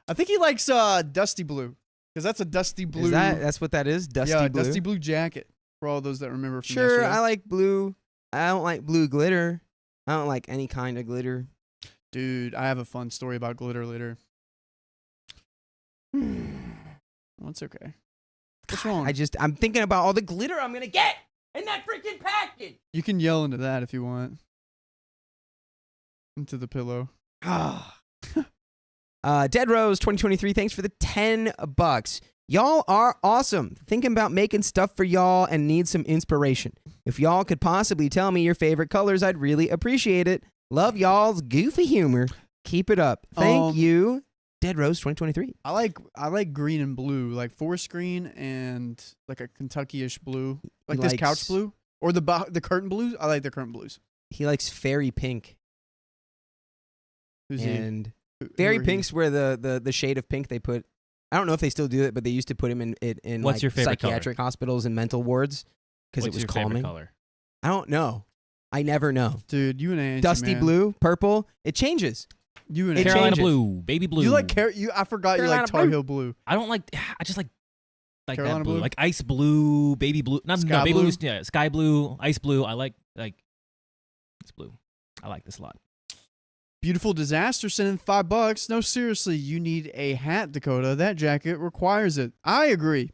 [SPEAKER 1] I think he likes dusty blue, because that's a dusty blue.
[SPEAKER 2] That's what that is? Dusty blue?
[SPEAKER 1] Dusty blue jacket, for all those that remember from
[SPEAKER 2] Sure,
[SPEAKER 1] yesterday.
[SPEAKER 2] I like blue. I don't like blue glitter. I don't like any kind of glitter.
[SPEAKER 1] Dude, I have a fun story about glitter later. Oh, it's okay. What's wrong?
[SPEAKER 2] I'm thinking about all the glitter I'm going to get in that freaking package.
[SPEAKER 1] You can yell into that if you want. Into the pillow.
[SPEAKER 2] Dead Rose 2023, thanks for the $10. Y'all are awesome. Thinking about making stuff for y'all and need some inspiration. If y'all could possibly tell me your favorite colors, I'd really appreciate it. Love y'all's goofy humor. Keep it up. Thank you, Dead Rose 2023.
[SPEAKER 1] I like green and blue, like forest green and like a Kentucky-ish blue, like this couch blue or the curtain blues. I like the curtain blues.
[SPEAKER 2] He likes fairy pink.
[SPEAKER 1] Who's
[SPEAKER 2] and
[SPEAKER 1] he?
[SPEAKER 2] Fairy pink's where the shade of pink they put. I don't know if they still do it, but they used to put him in
[SPEAKER 3] What's
[SPEAKER 2] like
[SPEAKER 3] your favorite
[SPEAKER 2] psychiatric hospitals and mental wards because it was
[SPEAKER 3] your
[SPEAKER 2] calming.
[SPEAKER 3] Favorite color?
[SPEAKER 2] I don't know. I never know.
[SPEAKER 1] Dude, you and Angie,
[SPEAKER 2] Dusty
[SPEAKER 1] man.
[SPEAKER 2] blue, purple. It changes.
[SPEAKER 1] You and
[SPEAKER 2] It
[SPEAKER 3] Carolina
[SPEAKER 2] changes.
[SPEAKER 3] blue, baby blue.
[SPEAKER 1] You like I forgot
[SPEAKER 2] Carolina
[SPEAKER 1] you like Tar
[SPEAKER 2] blue.
[SPEAKER 1] Heel blue.
[SPEAKER 3] I don't like. I just like
[SPEAKER 1] Carolina
[SPEAKER 3] that blue,
[SPEAKER 1] blue?
[SPEAKER 3] like ice blue, baby blue. No,
[SPEAKER 1] Sky
[SPEAKER 3] baby
[SPEAKER 1] blue?
[SPEAKER 3] blue. Yeah, sky blue, ice blue. I like ice blue. I like this a lot.
[SPEAKER 1] Beautiful Disaster sent in $5. No, seriously, you need a hat, Dakota. That jacket requires it. I agree.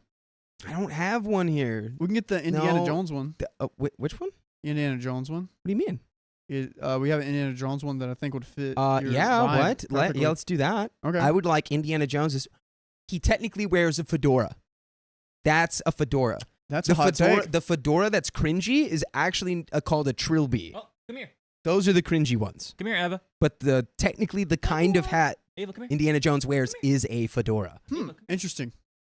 [SPEAKER 2] I don't have one here.
[SPEAKER 1] We can get the Indiana
[SPEAKER 2] No.
[SPEAKER 1] Jones one.
[SPEAKER 2] Which one?
[SPEAKER 1] Indiana Jones one.
[SPEAKER 2] What do you mean?
[SPEAKER 1] We have an Indiana Jones one that I think would fit.
[SPEAKER 2] Yeah,
[SPEAKER 1] your vibe
[SPEAKER 2] what?
[SPEAKER 1] perfectly.
[SPEAKER 2] Let's do that.
[SPEAKER 1] Okay.
[SPEAKER 2] I would like Indiana Jones's. He technically wears a fedora. That's a fedora.
[SPEAKER 1] That's
[SPEAKER 2] The
[SPEAKER 1] a hot
[SPEAKER 2] fedora,
[SPEAKER 1] take.
[SPEAKER 2] the fedora that's cringy is actually called a trilby.
[SPEAKER 3] Oh, come here,
[SPEAKER 2] Those are the cringy ones.
[SPEAKER 3] come here, Eva.
[SPEAKER 2] But technically the kind of hat
[SPEAKER 3] Eva, come here.
[SPEAKER 2] Indiana Jones wears is a fedora.
[SPEAKER 1] Interesting.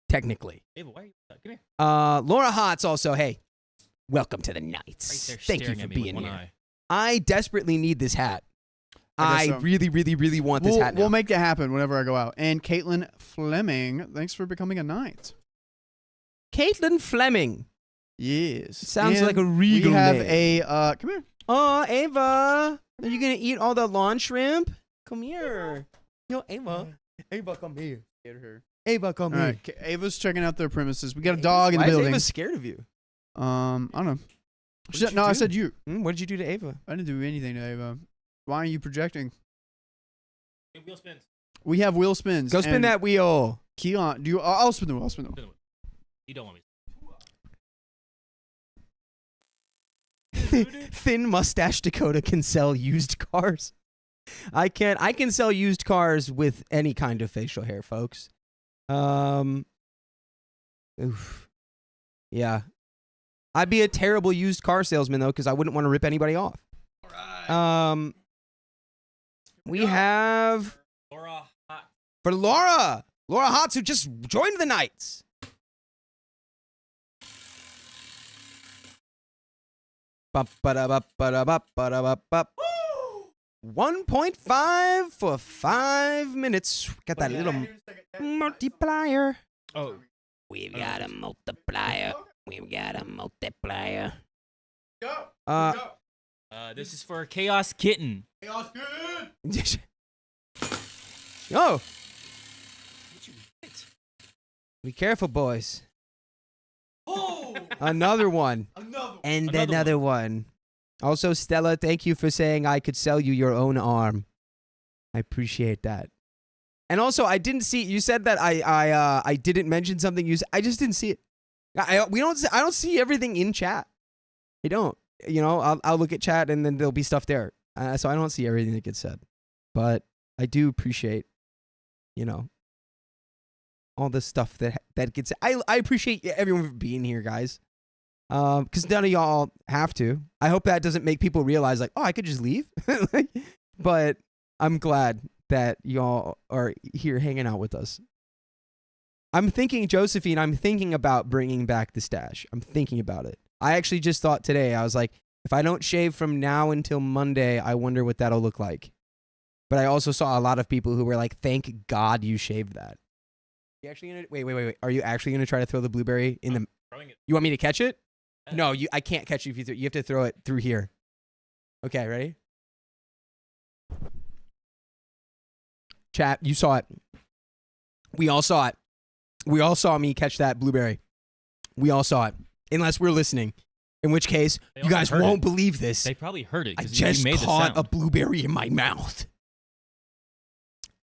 [SPEAKER 2] Technically.
[SPEAKER 3] Eva, why? Come here.
[SPEAKER 2] Laura Hotz also, hey, welcome to the Nights.
[SPEAKER 3] Right there,
[SPEAKER 2] Thank you
[SPEAKER 3] staring
[SPEAKER 2] for
[SPEAKER 3] at me with
[SPEAKER 2] being
[SPEAKER 3] one
[SPEAKER 2] here.
[SPEAKER 3] eye.
[SPEAKER 2] I desperately need this hat.
[SPEAKER 1] I guess
[SPEAKER 2] I
[SPEAKER 1] so.
[SPEAKER 2] really, really, really want this hat now.
[SPEAKER 1] We'll make that happen whenever I go out. And Caitlin Fleming, thanks for becoming a knight.
[SPEAKER 2] Caitlin Fleming.
[SPEAKER 1] Yes.
[SPEAKER 2] Sounds
[SPEAKER 1] And
[SPEAKER 2] like a regal
[SPEAKER 1] We have
[SPEAKER 2] name.
[SPEAKER 1] come here.
[SPEAKER 2] Oh, Ava. Are you going to eat all the lawn shrimp? Come here. Yo, Ava. Ava, come here.
[SPEAKER 1] Get her.
[SPEAKER 2] Ava, come
[SPEAKER 1] All
[SPEAKER 2] here.
[SPEAKER 1] right. Ava's checking out their premises. We got a dog in
[SPEAKER 2] Why
[SPEAKER 1] the
[SPEAKER 2] is
[SPEAKER 1] building.
[SPEAKER 2] Ava scared of you?
[SPEAKER 1] I don't know.
[SPEAKER 2] did you
[SPEAKER 1] No, I
[SPEAKER 2] do?
[SPEAKER 1] said you.
[SPEAKER 2] What did you do to Ava?
[SPEAKER 1] I didn't do anything to Ava. Why are you projecting?
[SPEAKER 3] Wheel spins.
[SPEAKER 1] We have wheel spins.
[SPEAKER 2] Go spin
[SPEAKER 1] and
[SPEAKER 2] that wheel.
[SPEAKER 1] Keon, do you? I'll spin the wheel. I'll spin the wheel.
[SPEAKER 3] You don't want me.
[SPEAKER 2] Thin mustache Dakota can sell used cars. I can sell used cars with any kind of facial hair, folks. Oof. Yeah. I'd be a terrible used car salesman though, because I wouldn't want to rip anybody off.
[SPEAKER 1] All right.
[SPEAKER 2] We have
[SPEAKER 3] Laura Hot.
[SPEAKER 2] for Laura Hotz, who just joined the Knights. Bup, ba-da-bup, ba-da-bup, ba-da-bup, bup. 1.5 for 5 minutes. Got that little multiplier.
[SPEAKER 3] Oh.
[SPEAKER 2] We've got a multiplier. We've got a multiplier.
[SPEAKER 1] Go.
[SPEAKER 3] This is for Chaos Kitten.
[SPEAKER 1] Chaos good.
[SPEAKER 2] Oh. Be careful, boys.
[SPEAKER 1] Oh.
[SPEAKER 2] Another one.
[SPEAKER 1] Another.
[SPEAKER 2] And
[SPEAKER 3] Another
[SPEAKER 2] another one. Also, Stella, thank you for saying I could sell you your own arm. I appreciate that. And also, I didn't see. You said that I didn't mention something. I just didn't see it. I don't see everything in chat. I don't. You know, I'll look at chat and then there'll be stuff there. So I don't see everything that gets said. But I do appreciate, you know, all the stuff that gets. I appreciate everyone for being here, guys. Because none of y'all have to. I hope that doesn't make people realize, like, oh, I could just leave. But I'm glad that y'all are here hanging out with us. I'm thinking, Josephine, I'm thinking about bringing back the stash. I'm thinking about it. I actually just thought today, I was like, if I don't shave from now until Monday, I wonder what that'll look like. But I also saw a lot of people who were like, thank God you shaved that. You actually gonna, wait. Are you actually going to try to throw the blueberry in the...
[SPEAKER 3] Throwing it.
[SPEAKER 2] You want me to catch it? No, I can't catch you if you have to throw it through here. Okay, ready? Chat, you saw it. We all saw it. We all saw me catch that blueberry. We all saw it. Unless we're listening. In which case,
[SPEAKER 3] They
[SPEAKER 2] you guys
[SPEAKER 3] also heard
[SPEAKER 2] won't
[SPEAKER 3] it.
[SPEAKER 2] believe this.
[SPEAKER 3] They probably heard it
[SPEAKER 2] I
[SPEAKER 3] because
[SPEAKER 2] just
[SPEAKER 3] you made the
[SPEAKER 2] caught a
[SPEAKER 3] sound.
[SPEAKER 2] blueberry in my mouth.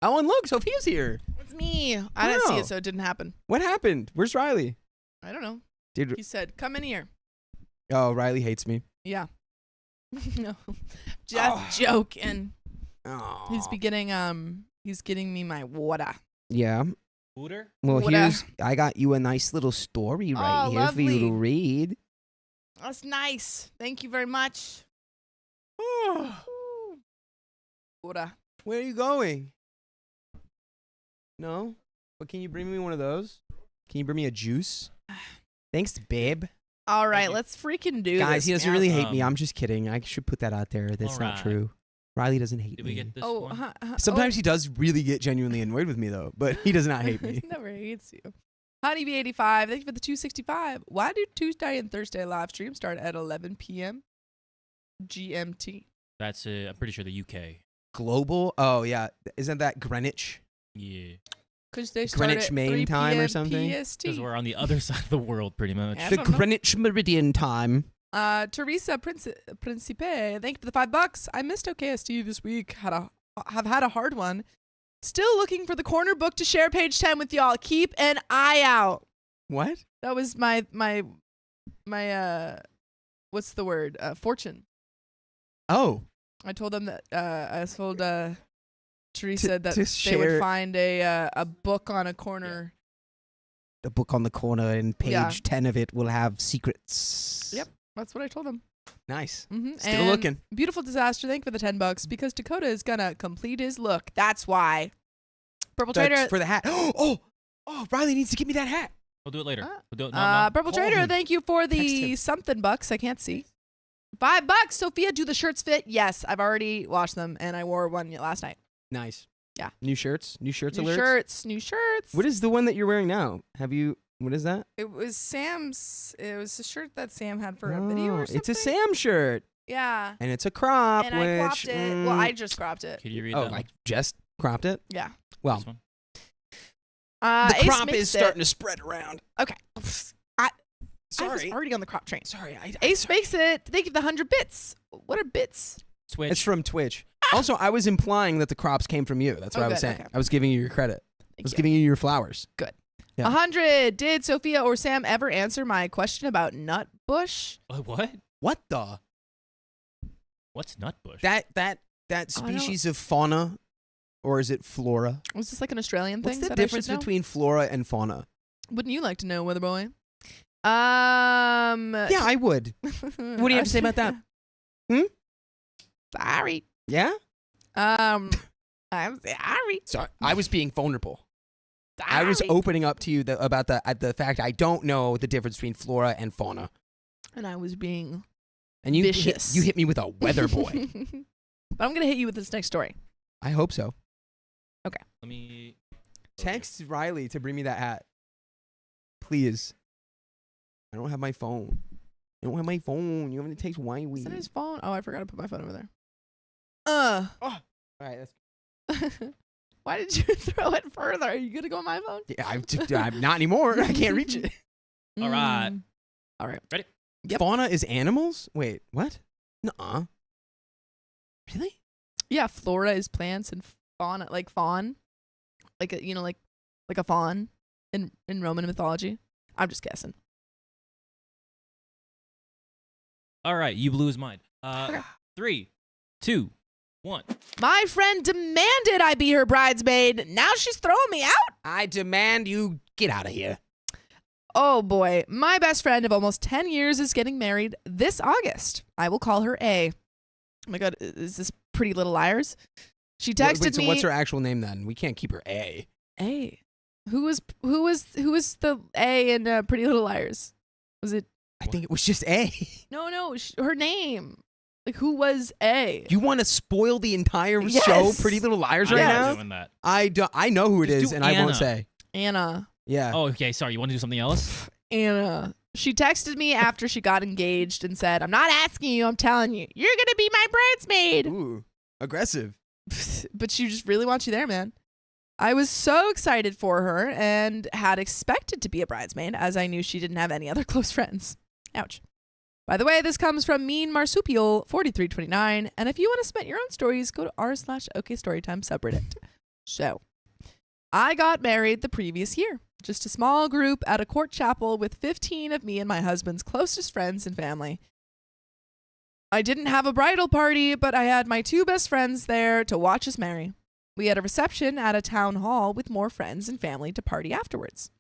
[SPEAKER 2] Oh, and look, Sophia's here.
[SPEAKER 4] It's me. I didn't see
[SPEAKER 2] Wow.
[SPEAKER 4] it, so it didn't happen.
[SPEAKER 2] What happened? Where's Riley?
[SPEAKER 4] I don't know.
[SPEAKER 2] Did
[SPEAKER 4] He said, "Come in here."
[SPEAKER 2] Oh, Riley hates me.
[SPEAKER 4] Yeah. No, just joking.
[SPEAKER 2] Oh.
[SPEAKER 4] He's getting me my water.
[SPEAKER 2] Yeah.
[SPEAKER 3] Hooter?
[SPEAKER 2] Well,
[SPEAKER 4] What
[SPEAKER 2] I got you a nice little story right
[SPEAKER 4] Oh,
[SPEAKER 2] here for you to
[SPEAKER 4] lovely.
[SPEAKER 2] read.
[SPEAKER 4] That's nice. Thank you very much. Water.
[SPEAKER 2] Where are you going? No? But can you bring me one of those? Can you bring me a juice? Thanks, babe.
[SPEAKER 4] All right,
[SPEAKER 3] Thank you.
[SPEAKER 4] let's freaking do
[SPEAKER 2] Guys,
[SPEAKER 4] this.
[SPEAKER 2] he doesn't
[SPEAKER 4] man.
[SPEAKER 2] really hate me.
[SPEAKER 3] Um,
[SPEAKER 2] I'm just kidding. I should put that out there. That's
[SPEAKER 3] all
[SPEAKER 2] not
[SPEAKER 3] right.
[SPEAKER 2] true. Riley doesn't hate
[SPEAKER 3] Did
[SPEAKER 2] me.
[SPEAKER 3] we get this
[SPEAKER 4] Oh,
[SPEAKER 3] one?
[SPEAKER 2] Sometimes he does really get genuinely annoyed with me, though. But he does not hate me.
[SPEAKER 4] He never hates you. Honeybee85, thank you for the 265. Why do Tuesday and Thursday live streams start at 11 p.m. GMT?
[SPEAKER 3] That's, I'm pretty sure the UK.
[SPEAKER 2] Global? Oh, yeah. Isn't that Greenwich?
[SPEAKER 3] Yeah.
[SPEAKER 4] Because they start
[SPEAKER 2] Greenwich
[SPEAKER 4] at
[SPEAKER 2] Main
[SPEAKER 4] 3
[SPEAKER 2] time or
[SPEAKER 4] p.m.
[SPEAKER 2] something?
[SPEAKER 4] PST.
[SPEAKER 3] Because we're on the other side of the world, pretty much.
[SPEAKER 4] Yeah. I
[SPEAKER 2] The
[SPEAKER 4] don't know.
[SPEAKER 2] Greenwich Meridian time.
[SPEAKER 4] Teresa Principe, thank you for the $5. I missed OKST this week. Have had a hard one. Still looking for the corner book to share page 10 with y'all. Keep an eye out.
[SPEAKER 2] What?
[SPEAKER 4] That was my what's the word? Fortune.
[SPEAKER 2] Oh.
[SPEAKER 4] I told them that I told Teresa that
[SPEAKER 2] to
[SPEAKER 4] they
[SPEAKER 2] share-
[SPEAKER 4] would find a book on a corner.
[SPEAKER 2] The book on the corner and page
[SPEAKER 4] Yeah.
[SPEAKER 2] 10 of it will have secrets.
[SPEAKER 4] Yep. That's what I told them.
[SPEAKER 2] Nice.
[SPEAKER 4] Mm-hmm.
[SPEAKER 2] Still looking.
[SPEAKER 4] Beautiful disaster. Thank you for the $10 because Dakota is gonna complete his look. That's why. Purple
[SPEAKER 2] That's
[SPEAKER 4] Trader.
[SPEAKER 2] for the hat. Oh, Riley needs to give me that hat.
[SPEAKER 3] We'll do it later.
[SPEAKER 4] Ah.
[SPEAKER 3] We'll do it. No.
[SPEAKER 4] Purple
[SPEAKER 2] Call
[SPEAKER 4] Trader,
[SPEAKER 2] him.
[SPEAKER 4] thank you for
[SPEAKER 2] Text
[SPEAKER 4] the
[SPEAKER 2] him.
[SPEAKER 4] something bucks. I can't see. $5. Sophia, do the shirts fit? Yes, I've already washed them and I wore one last night.
[SPEAKER 2] Nice.
[SPEAKER 4] Yeah.
[SPEAKER 2] New shirts? New shirts
[SPEAKER 4] New
[SPEAKER 2] alerts?
[SPEAKER 4] shirts. New shirts.
[SPEAKER 2] What is the one that you're wearing now? What is that?
[SPEAKER 4] It was Sam's. It was a shirt that Sam had for a video or
[SPEAKER 2] Oh,
[SPEAKER 4] something.
[SPEAKER 2] it's a Sam shirt.
[SPEAKER 4] Yeah.
[SPEAKER 2] And it's a crop,
[SPEAKER 4] And I
[SPEAKER 2] which...
[SPEAKER 4] cropped it. Well, I just cropped it.
[SPEAKER 3] Can you read
[SPEAKER 2] Oh,
[SPEAKER 3] that
[SPEAKER 2] like
[SPEAKER 3] one?
[SPEAKER 2] just cropped it?
[SPEAKER 4] Yeah.
[SPEAKER 2] Well,
[SPEAKER 3] This one?
[SPEAKER 2] the
[SPEAKER 4] Ace
[SPEAKER 2] crop
[SPEAKER 4] makes
[SPEAKER 2] is
[SPEAKER 4] it.
[SPEAKER 2] starting to spread around.
[SPEAKER 4] Okay. I was
[SPEAKER 2] Sorry.
[SPEAKER 4] already on the crop train.
[SPEAKER 2] Sorry.
[SPEAKER 4] Ace makes it. Thank you for the 100 bits. What are bits?
[SPEAKER 3] Switch.
[SPEAKER 2] It's from Twitch. Also, I was implying that the crops came from you. That's what
[SPEAKER 4] Oh,
[SPEAKER 2] I was
[SPEAKER 4] good,
[SPEAKER 2] saying.
[SPEAKER 4] okay.
[SPEAKER 2] I was giving you your credit. I
[SPEAKER 4] Thank
[SPEAKER 2] was
[SPEAKER 4] you.
[SPEAKER 2] giving you your flowers. Yeah.
[SPEAKER 4] 100. Did Sophia or Sam ever answer my question about nut bush?
[SPEAKER 3] What?
[SPEAKER 2] What the?
[SPEAKER 3] What's nutbush?
[SPEAKER 2] That that
[SPEAKER 4] I don't-
[SPEAKER 2] species of fauna, or is it flora?
[SPEAKER 4] Was this like an Australian thing?
[SPEAKER 2] What's the
[SPEAKER 4] that I should
[SPEAKER 2] difference
[SPEAKER 4] know?
[SPEAKER 2] between flora and fauna?
[SPEAKER 4] Wouldn't you like to know, Weather Boy?
[SPEAKER 2] Yeah, I would. What do you have to say about that?
[SPEAKER 4] Sorry.
[SPEAKER 2] Yeah?
[SPEAKER 4] I'm sorry.
[SPEAKER 2] Sorry, I was being vulnerable. I was
[SPEAKER 4] Sorry.
[SPEAKER 2] opening up to you about the fact I don't know the difference between flora and fauna.
[SPEAKER 4] And I was being
[SPEAKER 2] And you
[SPEAKER 4] vicious.
[SPEAKER 2] you hit me with a weather boy.
[SPEAKER 4] But I'm gonna hit you with this next story.
[SPEAKER 2] I hope so.
[SPEAKER 3] Let me.
[SPEAKER 2] Text Riley to bring me that hat. Please. I don't have my phone. I don't have my phone. You have to text Wiley.
[SPEAKER 4] Is that his phone? Oh, I forgot to put my phone over there.
[SPEAKER 2] All right, that's
[SPEAKER 4] Why did you throw it further? Are you gonna go on my phone?
[SPEAKER 2] yeah, I'm not anymore. I can't reach it.
[SPEAKER 3] All right.
[SPEAKER 4] All right. Yep.
[SPEAKER 2] Fauna is animals? Wait, what? Nuh-uh. Really?
[SPEAKER 4] Yeah, flora is plants and fauna, like fawn, like a, like a fawn in Roman mythology. I'm just guessing.
[SPEAKER 3] All right, you blew his mind.
[SPEAKER 4] Okay.
[SPEAKER 3] 3, 2, 1.
[SPEAKER 4] My friend demanded I be her bridesmaid. Now she's throwing me out.
[SPEAKER 2] I demand you get out of here.
[SPEAKER 4] Oh boy, my best friend of almost 10 years is getting married this August. I will call her A. Oh my God, is this Pretty Little Liars? She texted
[SPEAKER 2] Wait, so
[SPEAKER 4] me.
[SPEAKER 2] what's her actual name then? We can't keep her A.
[SPEAKER 4] A. Who was the A in Pretty Little Liars? Was it?
[SPEAKER 2] I think it was just A.
[SPEAKER 4] No, her name. Like, who was A?
[SPEAKER 2] You want to spoil the entire
[SPEAKER 4] Yes.
[SPEAKER 2] show, Pretty Little Liars,
[SPEAKER 3] I'm
[SPEAKER 2] right
[SPEAKER 3] not
[SPEAKER 2] now?
[SPEAKER 3] doing that.
[SPEAKER 2] I know who it
[SPEAKER 3] Just
[SPEAKER 2] is,
[SPEAKER 3] do
[SPEAKER 2] and I won't
[SPEAKER 3] Anna.
[SPEAKER 2] say.
[SPEAKER 4] Anna.
[SPEAKER 2] Yeah.
[SPEAKER 3] Oh, okay. Sorry. You want to do something else?
[SPEAKER 4] Anna. She texted me after she got engaged and said, "I'm not asking you, I'm telling you. You're going to be my bridesmaid."
[SPEAKER 2] Ooh, aggressive.
[SPEAKER 4] But she just really wants you there, man. I was so excited for her and had expected to be a bridesmaid, as I knew she didn't have any other close friends. Ouch. By the way, this comes from Mean Marsupial 4329, and if you want to submit your own stories, go to r/OKStorytime subreddit. So, I got married the previous year. Just a small group at a court chapel with 15 of me and my husband's closest friends and family. I didn't have a bridal party, but I had my 2 best friends there to watch us marry. We had a reception at a town hall with more friends and family to party afterwards.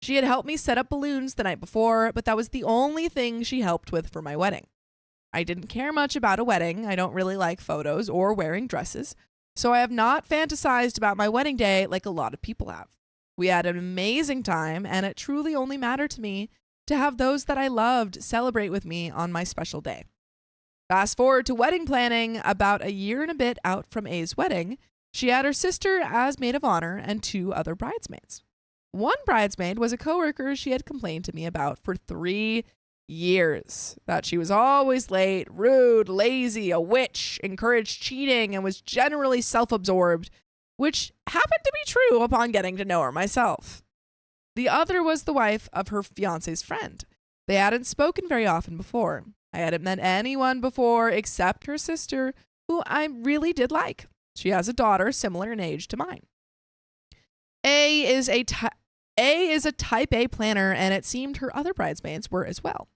[SPEAKER 4] She had helped me set up balloons the night before, but that was the only thing she helped with for my wedding. I didn't care much about a wedding. I don't really like photos or wearing dresses, so I have not fantasized about my wedding day like a lot of people have. We had an amazing time, and it truly only mattered to me to have those that I loved celebrate with me on my special day. Fast forward to wedding planning, about a year and a bit out from A's wedding, she had her sister as maid of honor and 2 other bridesmaids. One bridesmaid was a coworker she had complained to me about for 3 years, that she was always late, rude, lazy, a witch, encouraged cheating, and was generally self-absorbed, which happened to be true upon getting to know her myself. The other was the wife of her fiance's friend. They hadn't spoken very often before. I hadn't met anyone before except her sister, who I really did like. She has a daughter similar in age to mine. A is a type A planner, and it seemed her other bridesmaids were as well.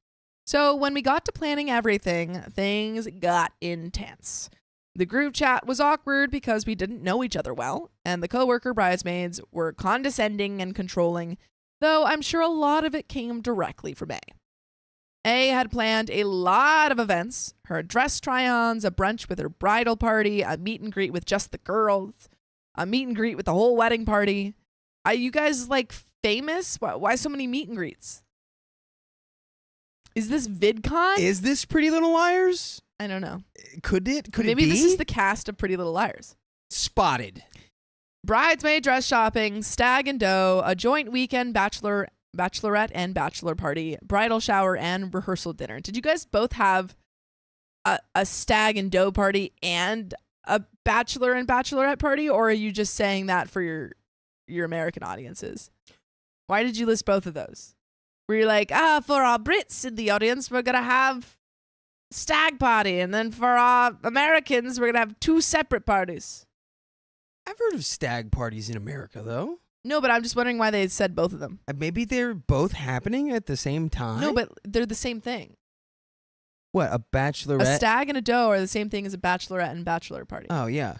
[SPEAKER 4] So when we got to planning everything, things got intense. The group chat was awkward because we didn't know each other well, and the coworker bridesmaids were condescending and controlling, though I'm sure a lot of it came directly from A. A had planned a lot of events, her dress try-ons, a brunch with her bridal party, a meet and greet with just the girls, a meet and greet with the whole wedding party. Are you guys like famous? Why so many meet and greets? Is this VidCon?
[SPEAKER 2] Is this Pretty Little Liars?
[SPEAKER 4] I don't know.
[SPEAKER 2] Could it be?
[SPEAKER 4] Maybe this is the cast of Pretty Little Liars.
[SPEAKER 2] Spotted.
[SPEAKER 4] Bridesmaid dress shopping, stag and doe, a joint weekend bachelorette and bachelor party, bridal shower, and rehearsal dinner. Did you guys both have a stag and doe party and a bachelor and bachelorette party, or are you just saying that for your American audiences? Why did you list both of those? Were you like, for our Brits in the audience, we're going to have stag party, and then for our Americans, we're going to have 2 separate parties?
[SPEAKER 2] I've heard of stag parties in America, though.
[SPEAKER 4] No, but I'm just wondering why they said both of them.
[SPEAKER 2] Maybe they're both happening at the same time?
[SPEAKER 4] No, but they're the same thing.
[SPEAKER 2] What, a bachelorette?
[SPEAKER 4] A stag and a doe are the same thing as a bachelorette and bachelor party.
[SPEAKER 2] Oh, yeah.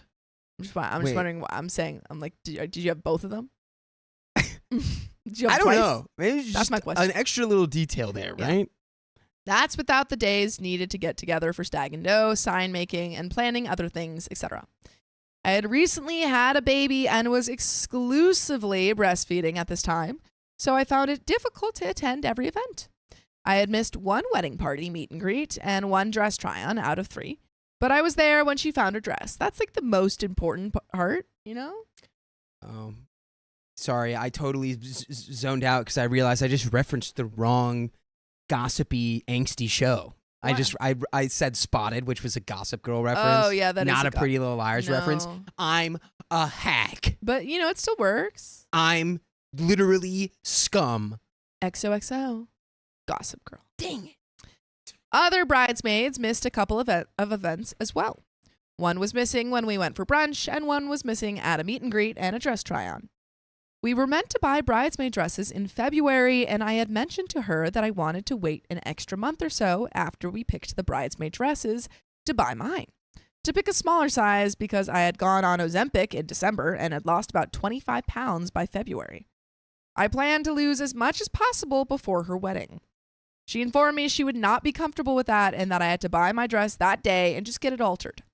[SPEAKER 4] I'm just
[SPEAKER 2] Wait.
[SPEAKER 4] wondering what I'm saying. I'm like, did you have both of them? Did you have
[SPEAKER 2] I don't
[SPEAKER 4] twice?
[SPEAKER 2] know. Maybe it's
[SPEAKER 4] That's
[SPEAKER 2] just
[SPEAKER 4] my question.
[SPEAKER 2] an extra little detail there,
[SPEAKER 4] Yeah.
[SPEAKER 2] right?
[SPEAKER 4] That's without the days needed to get together for stag and doe, sign making, and planning other things, etc. I had recently had a baby and was exclusively breastfeeding at this time, so I found it difficult to attend every event. I had missed one wedding party meet and greet and one dress try-on out of 3, but I was there when she found her dress. That's like the most important part, you know?
[SPEAKER 2] Sorry, I totally zoned out because I realized I just referenced the wrong gossipy, angsty show.
[SPEAKER 4] What?
[SPEAKER 2] I said Spotted, which was a Gossip Girl reference.
[SPEAKER 4] Oh, yeah, that is
[SPEAKER 2] not
[SPEAKER 4] a
[SPEAKER 2] a Pretty Little Liars reference.
[SPEAKER 4] No.
[SPEAKER 2] I'm a hack.
[SPEAKER 4] But, you know, it still works.
[SPEAKER 2] I'm literally scum.
[SPEAKER 4] XOXO. Gossip Girl.
[SPEAKER 2] Dang it.
[SPEAKER 4] Other bridesmaids missed a couple of events as well. One was missing when we went for brunch, and one was missing at a meet and greet and a dress try-on. We were meant to buy bridesmaid dresses in February, and I had mentioned to her that I wanted to wait an extra month or so after we picked the bridesmaid dresses to buy mine. To pick a smaller size because I had gone on Ozempic in December and had lost about 25 pounds by February. I planned to lose as much as possible before her wedding. She informed me she would not be comfortable with that and that I had to buy my dress that day and just get it altered.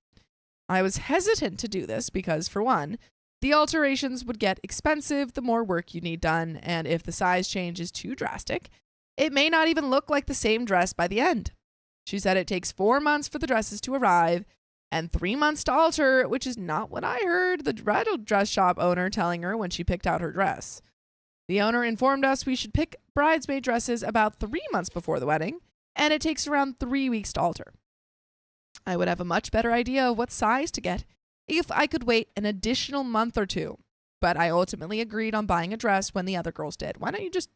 [SPEAKER 4] I was hesitant to do this because, for one, the alterations would get expensive the more work you need done, and if the size change is too drastic, it may not even look like the same dress by the end. She said it takes 4 months for the dresses to arrive and 3 months to alter, which is not what I heard the bridal dress shop owner telling her when she picked out her dress. The owner informed us we should pick bridesmaid dresses about 3 months before the wedding, and it takes around 3 weeks to alter. I would have a much better idea of what size to get if I could wait an additional month or two, but I ultimately agreed on buying a dress when the other girls did. Why don't you just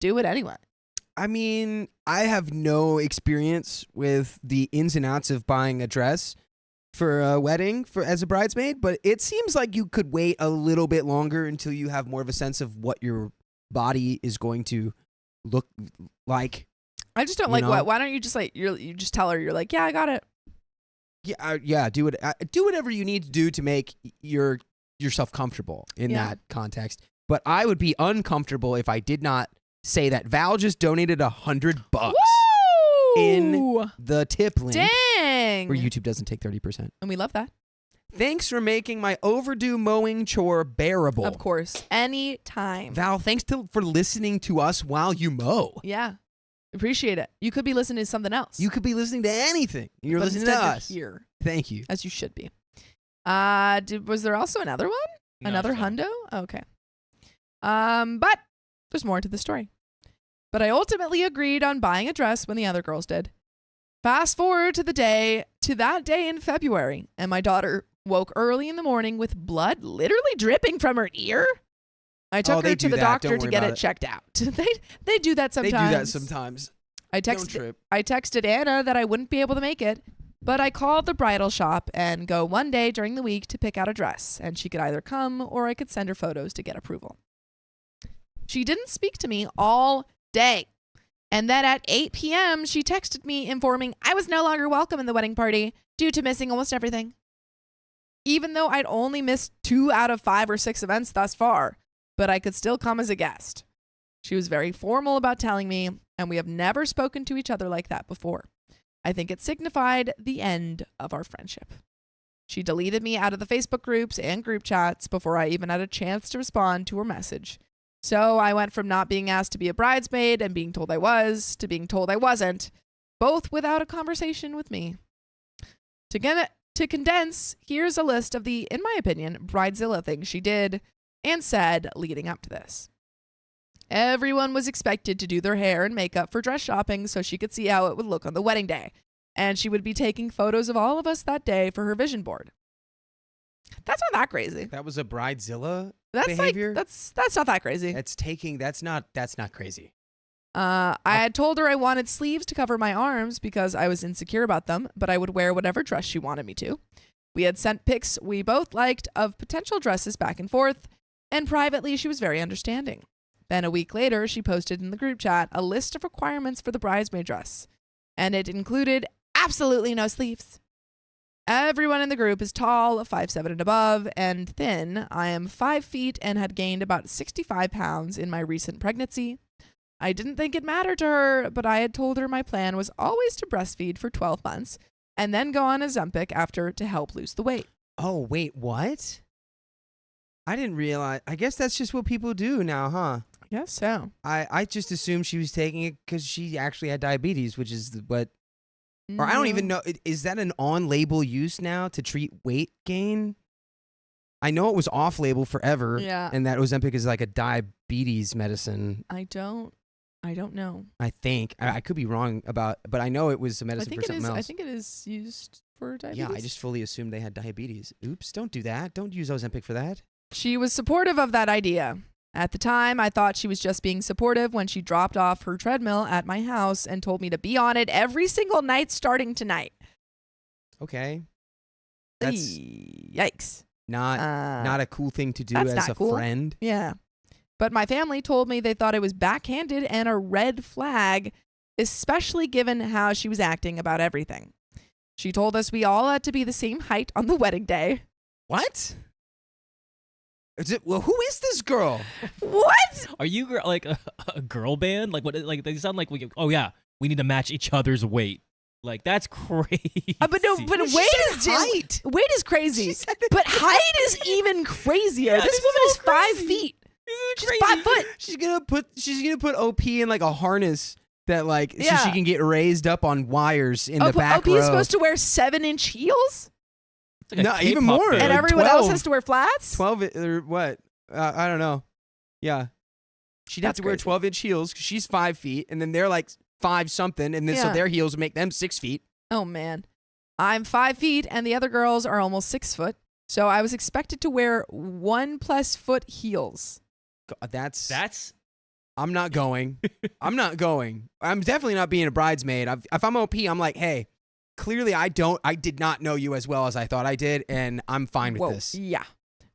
[SPEAKER 4] do it anyway?
[SPEAKER 2] I mean, I have no experience with the ins and outs of buying a dress for a wedding as a bridesmaid, but it seems like you could wait a little bit longer until you have more of a sense of what your body is going to look like.
[SPEAKER 4] I just don't like what. Why don't you just you just tell her you're like, yeah, I got it.
[SPEAKER 2] Yeah, do it. Do whatever you need to do to make yourself comfortable in that context. But I would be uncomfortable if I did not say that Val just donated $100 in the tip link.
[SPEAKER 4] Dang!
[SPEAKER 2] Where YouTube doesn't take 30%.
[SPEAKER 4] And we love that.
[SPEAKER 2] Thanks for making my overdue mowing chore bearable.
[SPEAKER 4] Of course. Anytime.
[SPEAKER 2] Val, thanks for listening to us while you mow.
[SPEAKER 4] Yeah. Appreciate it. You could be listening to something else.
[SPEAKER 2] You could be listening to anything. You're
[SPEAKER 4] but
[SPEAKER 2] listening to us.
[SPEAKER 4] Here.
[SPEAKER 2] Thank you.
[SPEAKER 4] As you should be. Was there also another one?
[SPEAKER 3] No,
[SPEAKER 4] another hundo? Oh, okay. But there's more to the story. But I ultimately agreed on buying a dress when the other girls did. Fast forward to that day in February, and my daughter woke early in the morning with blood literally dripping from her ear. I took her to the doctor to get it checked out. They do that sometimes.
[SPEAKER 2] They do that sometimes.
[SPEAKER 4] I texted Anna that I wouldn't be able to make it, but I called the bridal shop and go one day during the week to pick out a dress, and she could either come or I could send her photos to get approval. She didn't speak to me all day. And then at 8 p.m., she texted me informing I was no longer welcome in the wedding party due to missing almost everything. Even though I'd only missed 2 out of 5 or 6 events thus far, but I could still come as a guest. She was very formal about telling me, and we have never spoken to each other like that before. I think it signified the end of our friendship. She deleted me out of the Facebook groups and group chats before I even had a chance to respond to her message. So I went from not being asked to be a bridesmaid and being told I was to being told I wasn't, both without a conversation with me. To condense, here's a list of the, in my opinion, bridezilla things she did and said leading up to this. Everyone was expected to do their hair and makeup for dress shopping so she could see how it would look on the wedding day, and she would be taking photos of all of us that day for her vision board. That's not that crazy.
[SPEAKER 2] That was a bridezilla
[SPEAKER 4] That's
[SPEAKER 2] behavior?
[SPEAKER 4] Like that's not that crazy.
[SPEAKER 2] That's not crazy.
[SPEAKER 4] I had told her I wanted sleeves to cover my arms because I was insecure about them, but I would wear whatever dress she wanted me to. We had sent pics we both liked of potential dresses back and forth, and privately she was very understanding. Then a week later, she posted in the group chat a list of requirements for the bridesmaid dress. and it included absolutely no sleeves. Everyone in the group is tall, 5'7" and above, and thin. I am 5 feet and had gained about 65 pounds in my recent pregnancy. I didn't think it mattered to her, but I had told her my plan was always to breastfeed for 12 months and then go on Ozempic after to help lose the weight.
[SPEAKER 2] Oh, wait, what? I didn't realize. I guess that's just what people do now, huh?
[SPEAKER 4] I guess so.
[SPEAKER 2] I just assumed she was taking it because she actually had diabetes, which is what. Or I don't even know. Is that an on-label use now to treat weight gain? I know it was off-label forever.
[SPEAKER 4] Yeah.
[SPEAKER 2] And that Ozempic is like a diabetes medicine.
[SPEAKER 4] I don't know.
[SPEAKER 2] I think. I could be wrong about, but I know it was a medicine for something else.
[SPEAKER 4] I think it is used for diabetes.
[SPEAKER 2] Yeah, I just fully assumed they had diabetes. Oops, don't do that. Don't use Ozempic for that.
[SPEAKER 4] She was supportive of that idea. At the time, I thought she was just being supportive when she dropped off her treadmill at my house and told me to be on it every single night starting tonight.
[SPEAKER 2] Okay. That's
[SPEAKER 4] Yikes.
[SPEAKER 2] not a cool thing to do
[SPEAKER 4] that's
[SPEAKER 2] as
[SPEAKER 4] not
[SPEAKER 2] a
[SPEAKER 4] cool.
[SPEAKER 2] friend.
[SPEAKER 4] Yeah. But my family told me they thought it was backhanded and a red flag, especially given how she was acting about everything. She told us we all had to be the same height on the wedding day.
[SPEAKER 2] What? Well, who is this girl?
[SPEAKER 4] What?
[SPEAKER 3] Are you like a girl band? Like what? Like they sound like oh yeah, we need to match each other's weight. Like that's crazy.
[SPEAKER 4] But weight is crazy. But height is even crazier.
[SPEAKER 2] Yeah,
[SPEAKER 4] this
[SPEAKER 2] this
[SPEAKER 4] woman
[SPEAKER 2] is
[SPEAKER 4] is
[SPEAKER 2] so
[SPEAKER 4] 5
[SPEAKER 2] crazy.
[SPEAKER 4] feet. She's
[SPEAKER 2] Crazy.
[SPEAKER 4] 5 foot.
[SPEAKER 2] She's gonna put OP in like a harness that so
[SPEAKER 4] Yeah.
[SPEAKER 2] she can get raised up on wires in the back
[SPEAKER 4] OP
[SPEAKER 2] row.
[SPEAKER 4] is supposed to wear 7-inch heels,
[SPEAKER 3] It's like a
[SPEAKER 2] No, even
[SPEAKER 3] K-pop
[SPEAKER 2] more.
[SPEAKER 3] band.
[SPEAKER 4] and everyone
[SPEAKER 2] 12.
[SPEAKER 4] else has to wear flats.
[SPEAKER 2] 12 or what? I don't know. Yeah, she'd have
[SPEAKER 4] That's
[SPEAKER 2] to wear
[SPEAKER 4] crazy.
[SPEAKER 2] 12-inch heels because she's 5 feet, and then they're like 5 something, and then so
[SPEAKER 4] Yeah.
[SPEAKER 2] their heels would make them 6 feet.
[SPEAKER 4] Oh man, I'm 5 feet, and the other girls are almost 6 foot. So I was expected to wear 1+ foot heels.
[SPEAKER 2] God, that's.
[SPEAKER 3] That's
[SPEAKER 2] I'm not going. I'm not going. I'm definitely not being a bridesmaid. If I'm OP, I'm like, hey, clearly I did not know you as well as I thought I did, and I'm fine with
[SPEAKER 4] Whoa,
[SPEAKER 2] this.
[SPEAKER 4] yeah.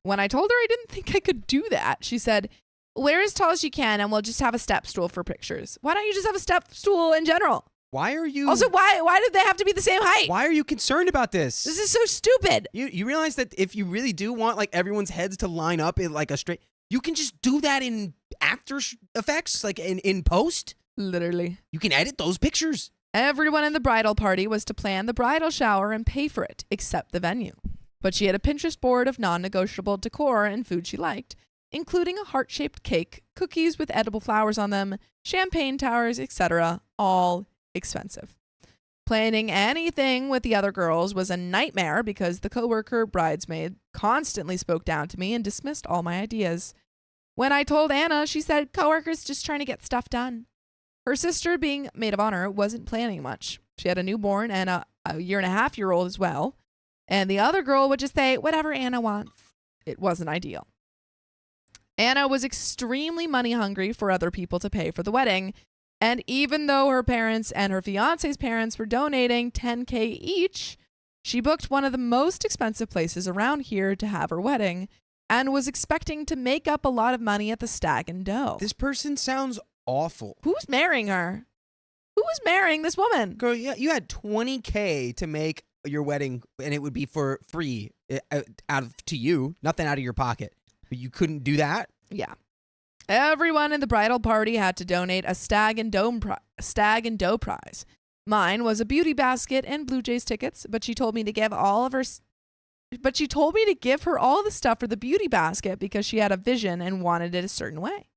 [SPEAKER 4] When I told her I didn't think I could do that, she said, wear as tall as you can, and we'll just have a step stool for pictures. Why don't you just have a step stool in general?
[SPEAKER 2] Why are you
[SPEAKER 4] Also, why did they have to be the same height?
[SPEAKER 2] Why are you concerned about this?
[SPEAKER 4] This is so stupid.
[SPEAKER 2] You realize that if you really do want like everyone's heads to line up in like a straight, you can just do that in After Effects, like in post.
[SPEAKER 4] Literally.
[SPEAKER 2] You can edit those pictures.
[SPEAKER 4] Everyone in the bridal party was to plan the bridal shower and pay for it, except the venue. But she had a Pinterest board of non-negotiable decor and food she liked, including a heart-shaped cake, cookies with edible flowers on them, champagne towers, etc., all expensive. Planning anything with the other girls was a nightmare because the coworker bridesmaid constantly spoke down to me and dismissed all my ideas. When I told Anna, she said, coworkers just trying to get stuff done. Her sister, being maid of honor, wasn't planning much. She had a newborn and a 1.5-year-old as well. And the other girl would just say, whatever Anna wants. It wasn't ideal. Anna was extremely money hungry for other people to pay for the wedding. And even though her parents and her fiance's parents were donating $10,000 each, she booked one of the most expensive places around here to have her wedding and was expecting to make up a lot of money at the Stag and Dough.
[SPEAKER 2] This person sounds awful.
[SPEAKER 4] Who's marrying her? Who is marrying this woman?
[SPEAKER 2] Girl, you had $20,000 to make your wedding, and it would be for free to you, nothing out of your pocket. But you couldn't do that?
[SPEAKER 4] Yeah. Everyone in the bridal party had to donate a Stag and Dough prize. Mine was a beauty basket and Blue Jays tickets, but she told me to give her all the stuff for the beauty basket because she had a vision and wanted it a certain way.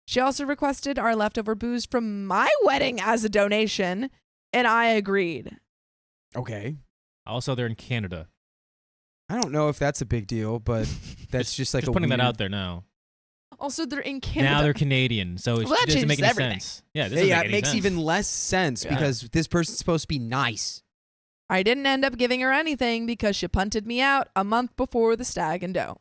[SPEAKER 4] She also requested our leftover booze from my wedding as a donation, and I agreed.
[SPEAKER 2] Okay.
[SPEAKER 3] Also, they're in Canada.
[SPEAKER 2] I don't know if that's a big deal, but that's just like
[SPEAKER 3] Just
[SPEAKER 2] a
[SPEAKER 3] putting that
[SPEAKER 2] weird-
[SPEAKER 3] out there now.
[SPEAKER 4] Also, they're in Canada.
[SPEAKER 3] Now they're Canadian, so it
[SPEAKER 4] Well, that
[SPEAKER 3] doesn't make
[SPEAKER 4] changes
[SPEAKER 3] any
[SPEAKER 4] everything.
[SPEAKER 3] sense. Yeah, this
[SPEAKER 2] Yeah, it makes even less sense
[SPEAKER 3] Yeah.
[SPEAKER 2] because this person's supposed to be nice.
[SPEAKER 4] I didn't end up giving her anything because she punted me out a month before the Stag and Dough.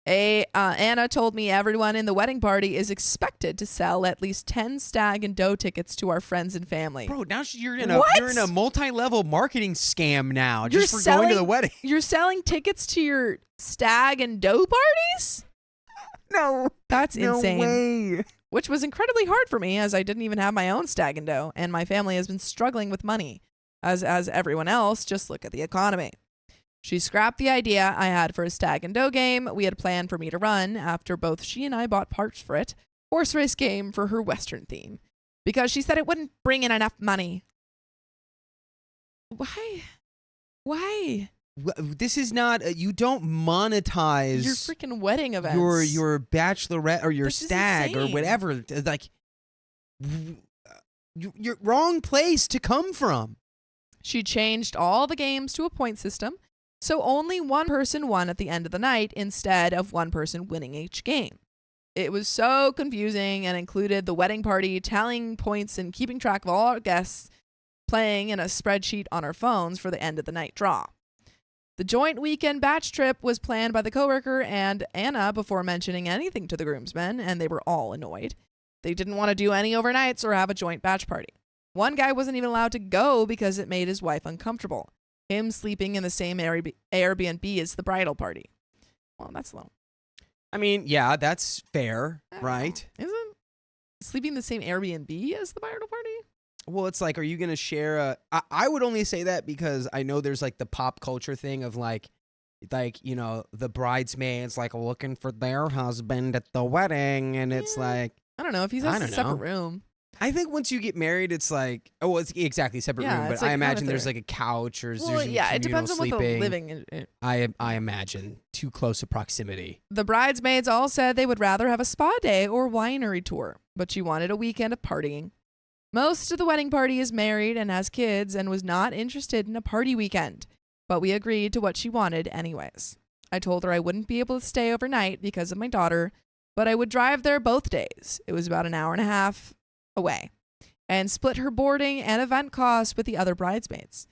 [SPEAKER 4] Anna told me everyone in the wedding party is expected to sell at least 10 Stag and Dough tickets to our friends and family.
[SPEAKER 2] Bro, now you're in
[SPEAKER 4] What?
[SPEAKER 2] a multi-level marketing scam now
[SPEAKER 4] You're
[SPEAKER 2] just for going to the
[SPEAKER 4] selling-
[SPEAKER 2] wedding.
[SPEAKER 4] You're selling tickets to your Stag and Dough parties?
[SPEAKER 2] No.
[SPEAKER 4] That's insane.
[SPEAKER 2] way.
[SPEAKER 4] which was incredibly hard for me as I didn't even have my own stag and doe, and my family has been struggling with money, as everyone else. Just look at the economy. She scrapped the idea I had for a stag and doe game we had planned for me to run after both she and I bought parts for it, horse race game for her Western theme, because she said it wouldn't bring in enough money. Why?
[SPEAKER 2] This is not. You don't monetize
[SPEAKER 4] Your freaking wedding events.
[SPEAKER 2] your bachelorette or your
[SPEAKER 4] This is
[SPEAKER 2] stag or
[SPEAKER 4] insane.
[SPEAKER 2] whatever. Like, you're wrong place to come from.
[SPEAKER 4] She changed all the games to a point system, so only one person won at the end of the night instead of one person winning each game. It was so confusing and included the wedding party tallying points and keeping track of all our guests, playing in a spreadsheet on our phones for the end of the night draw. The joint weekend batch trip was planned by the coworker and Anna before mentioning anything to the groomsmen, and they were all annoyed. They didn't want to do any overnights or have a joint batch party. One guy wasn't even allowed to go because it made his wife uncomfortable. Him sleeping in the same Airbnb as the bridal party. Well, that's low.
[SPEAKER 2] I mean, yeah, that's fair,
[SPEAKER 4] I don't know.
[SPEAKER 2] right?
[SPEAKER 4] Isn't sleeping in the same Airbnb as the bridal party?
[SPEAKER 2] Well, it's like, are you going to share I would only say that because I know there's like the pop culture thing of like, you know, the bridesmaids like looking for their husband at the wedding. And it's
[SPEAKER 4] Yeah.
[SPEAKER 2] like,
[SPEAKER 4] I don't know if he's
[SPEAKER 2] I
[SPEAKER 4] has a
[SPEAKER 2] don't
[SPEAKER 4] separate
[SPEAKER 2] know.
[SPEAKER 4] room.
[SPEAKER 2] I think once you get married, it's like, oh, it's exactly separate
[SPEAKER 4] Yeah,
[SPEAKER 2] room.
[SPEAKER 4] it's
[SPEAKER 2] But I
[SPEAKER 4] like
[SPEAKER 2] imagine
[SPEAKER 4] not
[SPEAKER 2] there's
[SPEAKER 4] there.
[SPEAKER 2] like a couch or
[SPEAKER 4] Well,
[SPEAKER 2] there's
[SPEAKER 4] yeah, it depends on
[SPEAKER 2] sleeping.
[SPEAKER 4] what the living.
[SPEAKER 2] I imagine too close a proximity.
[SPEAKER 4] The bridesmaids all said they would rather have a spa day or winery tour, but she wanted a weekend of partying. Most of the wedding party is married and has kids and was not interested in a party weekend, but we agreed to what she wanted anyways. I told her I wouldn't be able to stay overnight because of my daughter, but I would drive there both days. It was about an hour and a half away, and split her boarding and event costs with the other bridesmaids.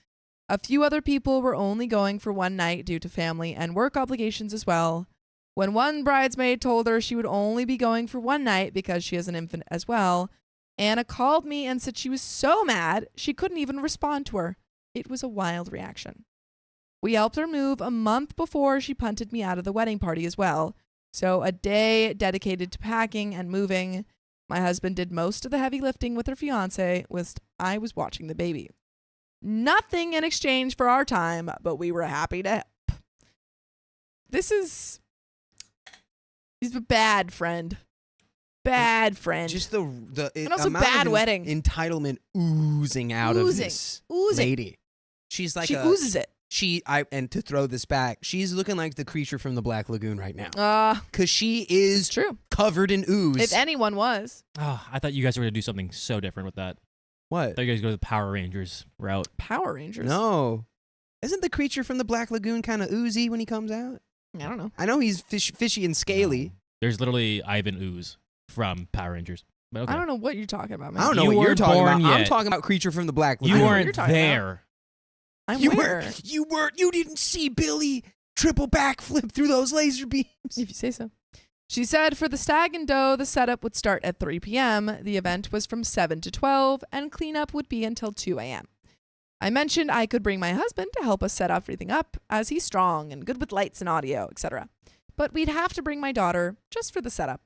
[SPEAKER 4] A few other people were only going for one night due to family and work obligations as well. When one bridesmaid told her she would only be going for one night because she has an infant as well, Anna called me and said she was so mad she couldn't even respond to her. It was a wild reaction. We helped her move a month before she punted me out of the wedding party as well. So a day dedicated to packing and moving. My husband did most of the heavy lifting with her fiance, whilst I was watching the baby. Nothing in exchange for our time, but we were happy to help. He's a bad friend. Bad friend.
[SPEAKER 2] Just the
[SPEAKER 4] And also
[SPEAKER 2] amount
[SPEAKER 4] bad
[SPEAKER 2] of
[SPEAKER 4] wedding.
[SPEAKER 2] entitlement oozing out of this lady. She's like
[SPEAKER 4] she oozes it.
[SPEAKER 2] And to throw this back, she's looking like the creature from the Black Lagoon right now. Because she is
[SPEAKER 4] It's true.
[SPEAKER 2] covered in ooze.
[SPEAKER 4] If anyone was.
[SPEAKER 3] Oh, I thought you guys were going to do something so different with that. I
[SPEAKER 2] What?
[SPEAKER 3] thought you guys go the Power Rangers route.
[SPEAKER 4] Power Rangers.
[SPEAKER 2] No. Isn't the creature from the Black Lagoon kind of oozy when he comes out?
[SPEAKER 4] I don't know.
[SPEAKER 2] I know he's fishy and scaly.
[SPEAKER 3] There's literally Ivan Ooze from Power Rangers. But okay.
[SPEAKER 4] I don't know what you're talking about, man.
[SPEAKER 2] I don't know
[SPEAKER 3] You
[SPEAKER 2] what you're
[SPEAKER 3] weren't
[SPEAKER 2] talking about.
[SPEAKER 3] born
[SPEAKER 2] I'm
[SPEAKER 3] yet.
[SPEAKER 2] talking about creature from the Black
[SPEAKER 3] You
[SPEAKER 2] Lagoon.
[SPEAKER 4] what you're
[SPEAKER 3] weren't
[SPEAKER 4] talking about.
[SPEAKER 3] there.
[SPEAKER 4] I'm
[SPEAKER 2] You
[SPEAKER 4] where?
[SPEAKER 2] You didn't see Billy triple backflip through those laser beams.
[SPEAKER 4] If you say so. She said for the stag and doe, the setup would start at 3 p.m. The event was from 7 to 12, and cleanup would be until 2 a.m. I mentioned I could bring my husband to help us set everything up, as he's strong and good with lights and audio, etc. But we'd have to bring my daughter just for the setup.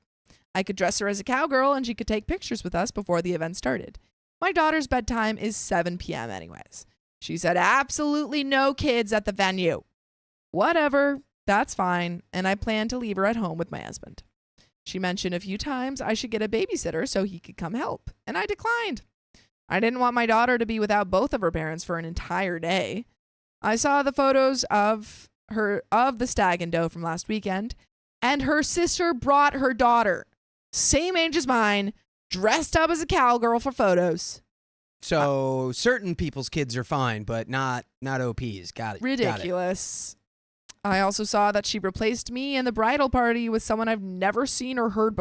[SPEAKER 4] I could dress her as a cowgirl, and she could take pictures with us before the event started. My daughter's bedtime is 7 p.m. anyways. She said absolutely no kids at the venue. Whatever, that's fine, and I plan to leave her at home with my husband. She mentioned a few times I should get a babysitter so he could come help, and I declined. I didn't want my daughter to be without both of her parents for an entire day. I saw the photos of the stag and doe from last weekend, and her sister brought her daughter, same age as mine, dressed up as a cowgirl for photos.
[SPEAKER 2] So certain people's kids are fine, but not OP's. Got it.
[SPEAKER 4] Ridiculous. I also saw that she replaced me in the bridal party with someone I've never seen or heard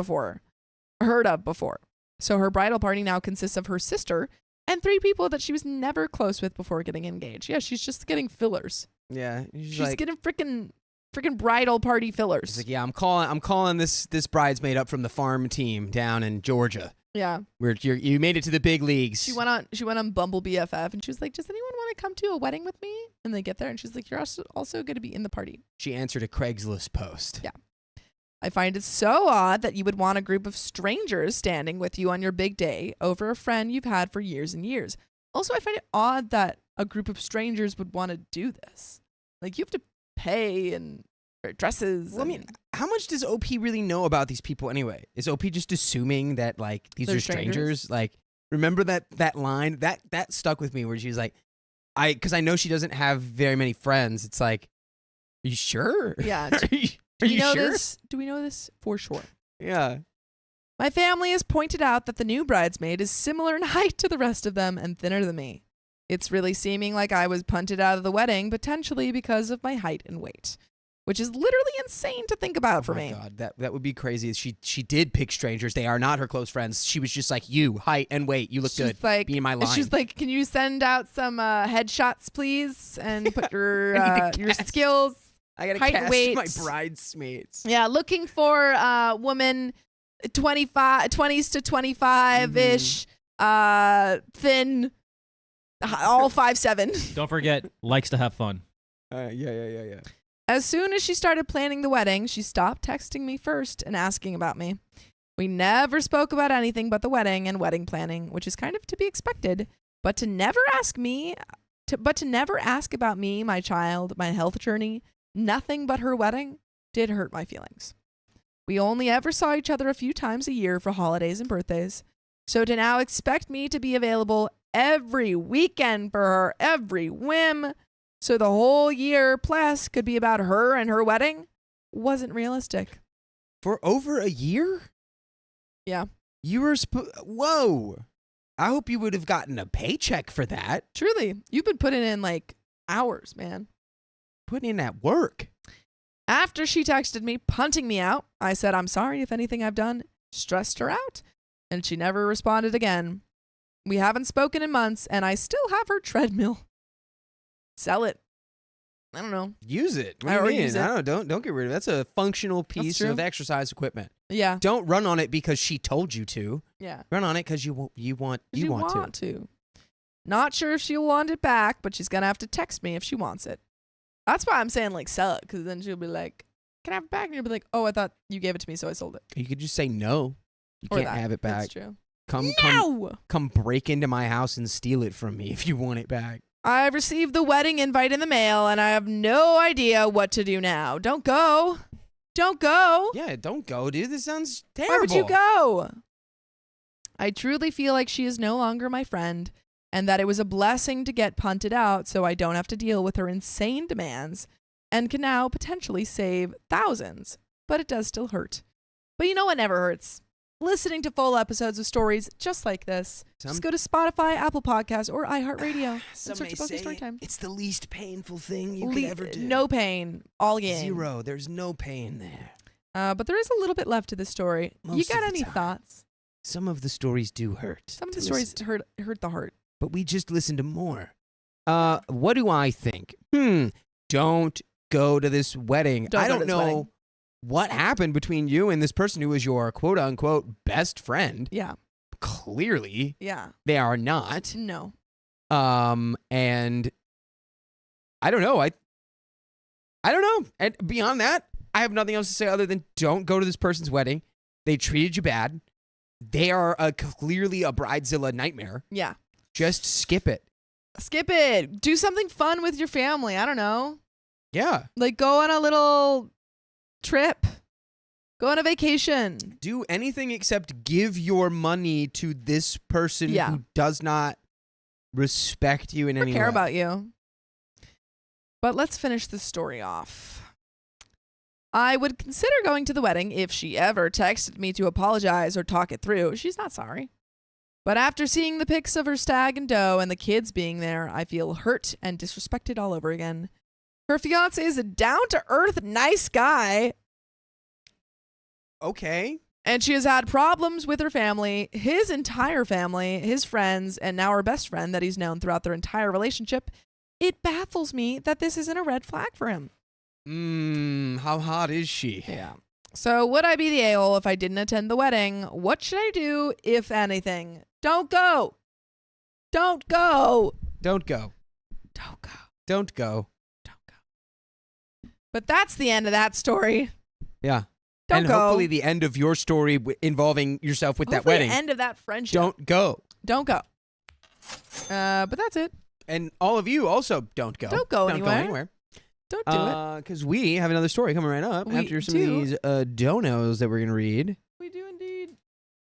[SPEAKER 4] of before. So her bridal party now consists of her sister and 3 people that she was never close with before getting engaged. Yeah, she's just getting fillers.
[SPEAKER 2] Yeah.
[SPEAKER 4] She's
[SPEAKER 2] like,
[SPEAKER 4] getting freaking bridal party fillers.
[SPEAKER 2] She's like, yeah, I'm calling this bridesmaid up from the farm team down in Georgia.
[SPEAKER 4] Yeah.
[SPEAKER 2] Where you made it to the big leagues.
[SPEAKER 4] She went on Bumble BFF and she was like, does anyone want to come to a wedding with me? And they get there and she's like, you're also going to be in the party.
[SPEAKER 2] She answered a Craigslist post.
[SPEAKER 4] Yeah. I find it so odd that you would want a group of strangers standing with you on your big day over a friend you've had for years and years. Also, I find it odd that a group of strangers would want to do this. Like, you have to pay and dresses.
[SPEAKER 2] Well, I mean, how much does OP really know about these people anyway? Is OP just assuming that, like, these
[SPEAKER 4] They're
[SPEAKER 2] are strangers? Like, remember that line? That stuck with me where she's like, because I know she doesn't have very many friends. It's like, are you sure?
[SPEAKER 4] Yeah.
[SPEAKER 2] Are you
[SPEAKER 4] know
[SPEAKER 2] sure?
[SPEAKER 4] this? Do we know this for sure?
[SPEAKER 2] Yeah.
[SPEAKER 4] My family has pointed out that the new bridesmaid is similar in height to the rest of them and thinner than me. It's really seeming like I was punted out of the wedding, potentially because of my height and weight, which is literally insane to think about for me.
[SPEAKER 2] Oh my God, that would be crazy. She did pick strangers. They are not her close friends. She was just like, you, height and weight, you look
[SPEAKER 4] She's
[SPEAKER 2] good.
[SPEAKER 4] like,
[SPEAKER 2] Be in my line.
[SPEAKER 4] She's like, can you send out some headshots, please, and put your skills.
[SPEAKER 2] I gotta
[SPEAKER 4] height,
[SPEAKER 2] cast
[SPEAKER 4] weight.
[SPEAKER 2] my bridesmaids.
[SPEAKER 4] Yeah, looking for woman 20s to 25-ish, thin, all 5'7".
[SPEAKER 3] Don't forget, likes to have fun.
[SPEAKER 2] Yeah.
[SPEAKER 4] As soon as she started planning the wedding, she stopped texting me first and asking about me. We never spoke about anything but the wedding and wedding planning, which is kind of to be expected, but to never ask about me, my child, my health journey, nothing but her wedding did hurt my feelings. We only ever saw each other a few times a year for holidays and birthdays. So to now expect me to be available every weekend for her, every whim, so the whole year plus could be about her and her wedding, wasn't realistic.
[SPEAKER 2] For over a year?
[SPEAKER 4] Yeah.
[SPEAKER 2] You were whoa. I hope you would have gotten a paycheck for that.
[SPEAKER 4] Truly, you've been putting in like hours, man.
[SPEAKER 2] Putting in that work.
[SPEAKER 4] After she texted me, punting me out, I said, I'm sorry if anything I've done stressed her out. And she never responded again. We haven't spoken in months, and I still have her treadmill. Sell it. I don't know.
[SPEAKER 2] Use it. What
[SPEAKER 4] I
[SPEAKER 2] do you
[SPEAKER 4] already
[SPEAKER 2] mean?
[SPEAKER 4] use it.
[SPEAKER 2] I don't get rid of it. That's a functional piece
[SPEAKER 4] true.
[SPEAKER 2] of exercise equipment.
[SPEAKER 4] Yeah.
[SPEAKER 2] Don't run on it because she told you to.
[SPEAKER 4] Yeah.
[SPEAKER 2] Run on it because you want to.
[SPEAKER 4] Not sure if she'll want it back, but she's going to have to text me if she wants it. That's why I'm saying, like, sell it, because then she'll be like, can I have it back? And you'll be like, oh, I thought you gave it to me, so I sold it.
[SPEAKER 2] You could just say no. You
[SPEAKER 4] Or
[SPEAKER 2] can't
[SPEAKER 4] that.
[SPEAKER 2] have it back.
[SPEAKER 4] That's true.
[SPEAKER 2] Come break into my house and steal it from me if you want it back.
[SPEAKER 4] I received the wedding invite in the mail, and I have no idea what to do now. Don't go. Don't go.
[SPEAKER 2] Yeah, don't go, dude. This sounds terrible.
[SPEAKER 4] Why would you go? I truly feel like she is no longer my friend, and that it was a blessing to get punted out so I don't have to deal with her insane demands and can now potentially save thousands. But it does still hurt. But you know what never hurts? Listening to full episodes of stories just like this. Just go to Spotify, Apple Podcasts, or iHeartRadio and
[SPEAKER 2] Some
[SPEAKER 4] search
[SPEAKER 2] may
[SPEAKER 4] for
[SPEAKER 2] say
[SPEAKER 4] Storytime.
[SPEAKER 2] it's the least painful thing you could ever do.
[SPEAKER 4] No pain. All gain.
[SPEAKER 2] Zero. There's no pain there.
[SPEAKER 4] But there is a little bit left to this story. You
[SPEAKER 2] Most
[SPEAKER 4] got
[SPEAKER 2] of the
[SPEAKER 4] any
[SPEAKER 2] time.
[SPEAKER 4] thoughts?
[SPEAKER 2] Some of the stories do hurt.
[SPEAKER 4] Some of
[SPEAKER 2] to
[SPEAKER 4] the stories
[SPEAKER 2] listen to,
[SPEAKER 4] hurt the heart.
[SPEAKER 2] but we just listen to more. What do I think? Don't go to this wedding.
[SPEAKER 4] Don't
[SPEAKER 2] I
[SPEAKER 4] go to
[SPEAKER 2] don't
[SPEAKER 4] this
[SPEAKER 2] know
[SPEAKER 4] wedding.
[SPEAKER 2] what happened between you and this person who was your quote unquote best friend.
[SPEAKER 4] Yeah.
[SPEAKER 2] Clearly,
[SPEAKER 4] Yeah.
[SPEAKER 2] they are not.
[SPEAKER 4] No.
[SPEAKER 2] And I don't know. I don't know. And beyond that, I have nothing else to say other than don't go to this person's wedding. They treated you bad. They are clearly a bridezilla nightmare.
[SPEAKER 4] Yeah.
[SPEAKER 2] Just skip it.
[SPEAKER 4] Skip it. Do something fun with your family. I don't know.
[SPEAKER 2] Yeah.
[SPEAKER 4] Like go on a little trip. Go on a vacation.
[SPEAKER 2] Do anything except give your money to this person
[SPEAKER 4] Yeah.
[SPEAKER 2] who does not respect you in
[SPEAKER 4] Or
[SPEAKER 2] any
[SPEAKER 4] care
[SPEAKER 2] way.
[SPEAKER 4] about you. But let's finish this story off. I would consider going to the wedding if she ever texted me to apologize or talk it through. She's not sorry. But after seeing the pics of her stag and doe and the kids being there, I feel hurt and disrespected all over again. Her fiance is a down-to-earth, nice guy,
[SPEAKER 2] Okay.
[SPEAKER 4] and she has had problems with her family, his entire family, his friends, and now her best friend that he's known throughout their entire relationship. It baffles me that this isn't a red flag for him.
[SPEAKER 2] How hot is she?
[SPEAKER 4] Yeah. So would I be the a-hole if I didn't attend the wedding? What should I do, if anything? Don't go. Don't go.
[SPEAKER 2] Don't go.
[SPEAKER 4] Don't go.
[SPEAKER 2] Don't go.
[SPEAKER 4] Don't go. But that's the end of that story.
[SPEAKER 2] Yeah.
[SPEAKER 4] Don't
[SPEAKER 2] and
[SPEAKER 4] go.
[SPEAKER 2] hopefully the end of your story involving yourself with that
[SPEAKER 4] Hopefully
[SPEAKER 2] wedding.
[SPEAKER 4] the end of that friendship.
[SPEAKER 2] Don't go.
[SPEAKER 4] Don't go. But that's it.
[SPEAKER 2] And all of you also don't go.
[SPEAKER 4] Don't go
[SPEAKER 2] Don't go
[SPEAKER 4] anywhere.
[SPEAKER 2] anywhere.
[SPEAKER 4] Don't do it.
[SPEAKER 2] Because we have another story coming right up
[SPEAKER 4] We
[SPEAKER 2] after some of
[SPEAKER 4] do.
[SPEAKER 2] these donos that we're going to read.
[SPEAKER 4] We do indeed.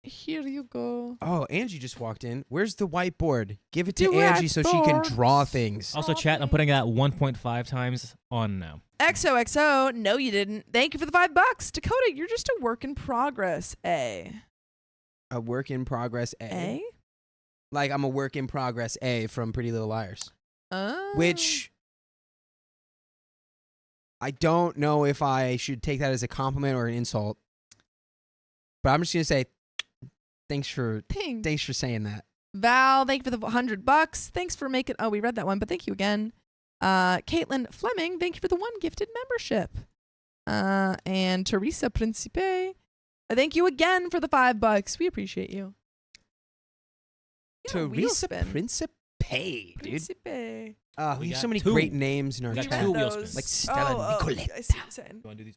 [SPEAKER 4] Here you go.
[SPEAKER 2] Oh, Angie just walked in. Where's the whiteboard? Give it to
[SPEAKER 4] Do
[SPEAKER 2] Angie so she can
[SPEAKER 4] whiteboard.
[SPEAKER 2] draw things.
[SPEAKER 3] Also, chat, I'm putting that 1.5 times on now.
[SPEAKER 4] XOXO. No, you didn't. Thank you for the $5. Dakota, you're just a work in progress. A.
[SPEAKER 2] A work in progress A.
[SPEAKER 4] A?
[SPEAKER 2] Like I'm a work in progress A from Pretty Little Liars.
[SPEAKER 4] Oh.
[SPEAKER 2] Which I don't know if I should take that as a compliment or an insult. But I'm just going to say thanks for saying that.
[SPEAKER 4] Val, thank you for the $100. Thanks for making. Oh, we read that one, but thank you again. Caitlin Fleming, thank you for the 1 gifted membership. And Teresa Principe, thank you again for the $5. We appreciate you. Yeah, wheel
[SPEAKER 2] Teresa
[SPEAKER 4] spin.
[SPEAKER 2] Principe, dude.
[SPEAKER 4] Principe.
[SPEAKER 2] We
[SPEAKER 3] We
[SPEAKER 2] have
[SPEAKER 3] got
[SPEAKER 2] so many
[SPEAKER 3] 2.
[SPEAKER 2] great names in our
[SPEAKER 3] We got
[SPEAKER 2] chat.
[SPEAKER 3] 2
[SPEAKER 4] read
[SPEAKER 3] wheel
[SPEAKER 4] those.
[SPEAKER 3] spins.
[SPEAKER 2] Like Stella Nicolette.
[SPEAKER 4] I see what you're saying.
[SPEAKER 3] You want to do these?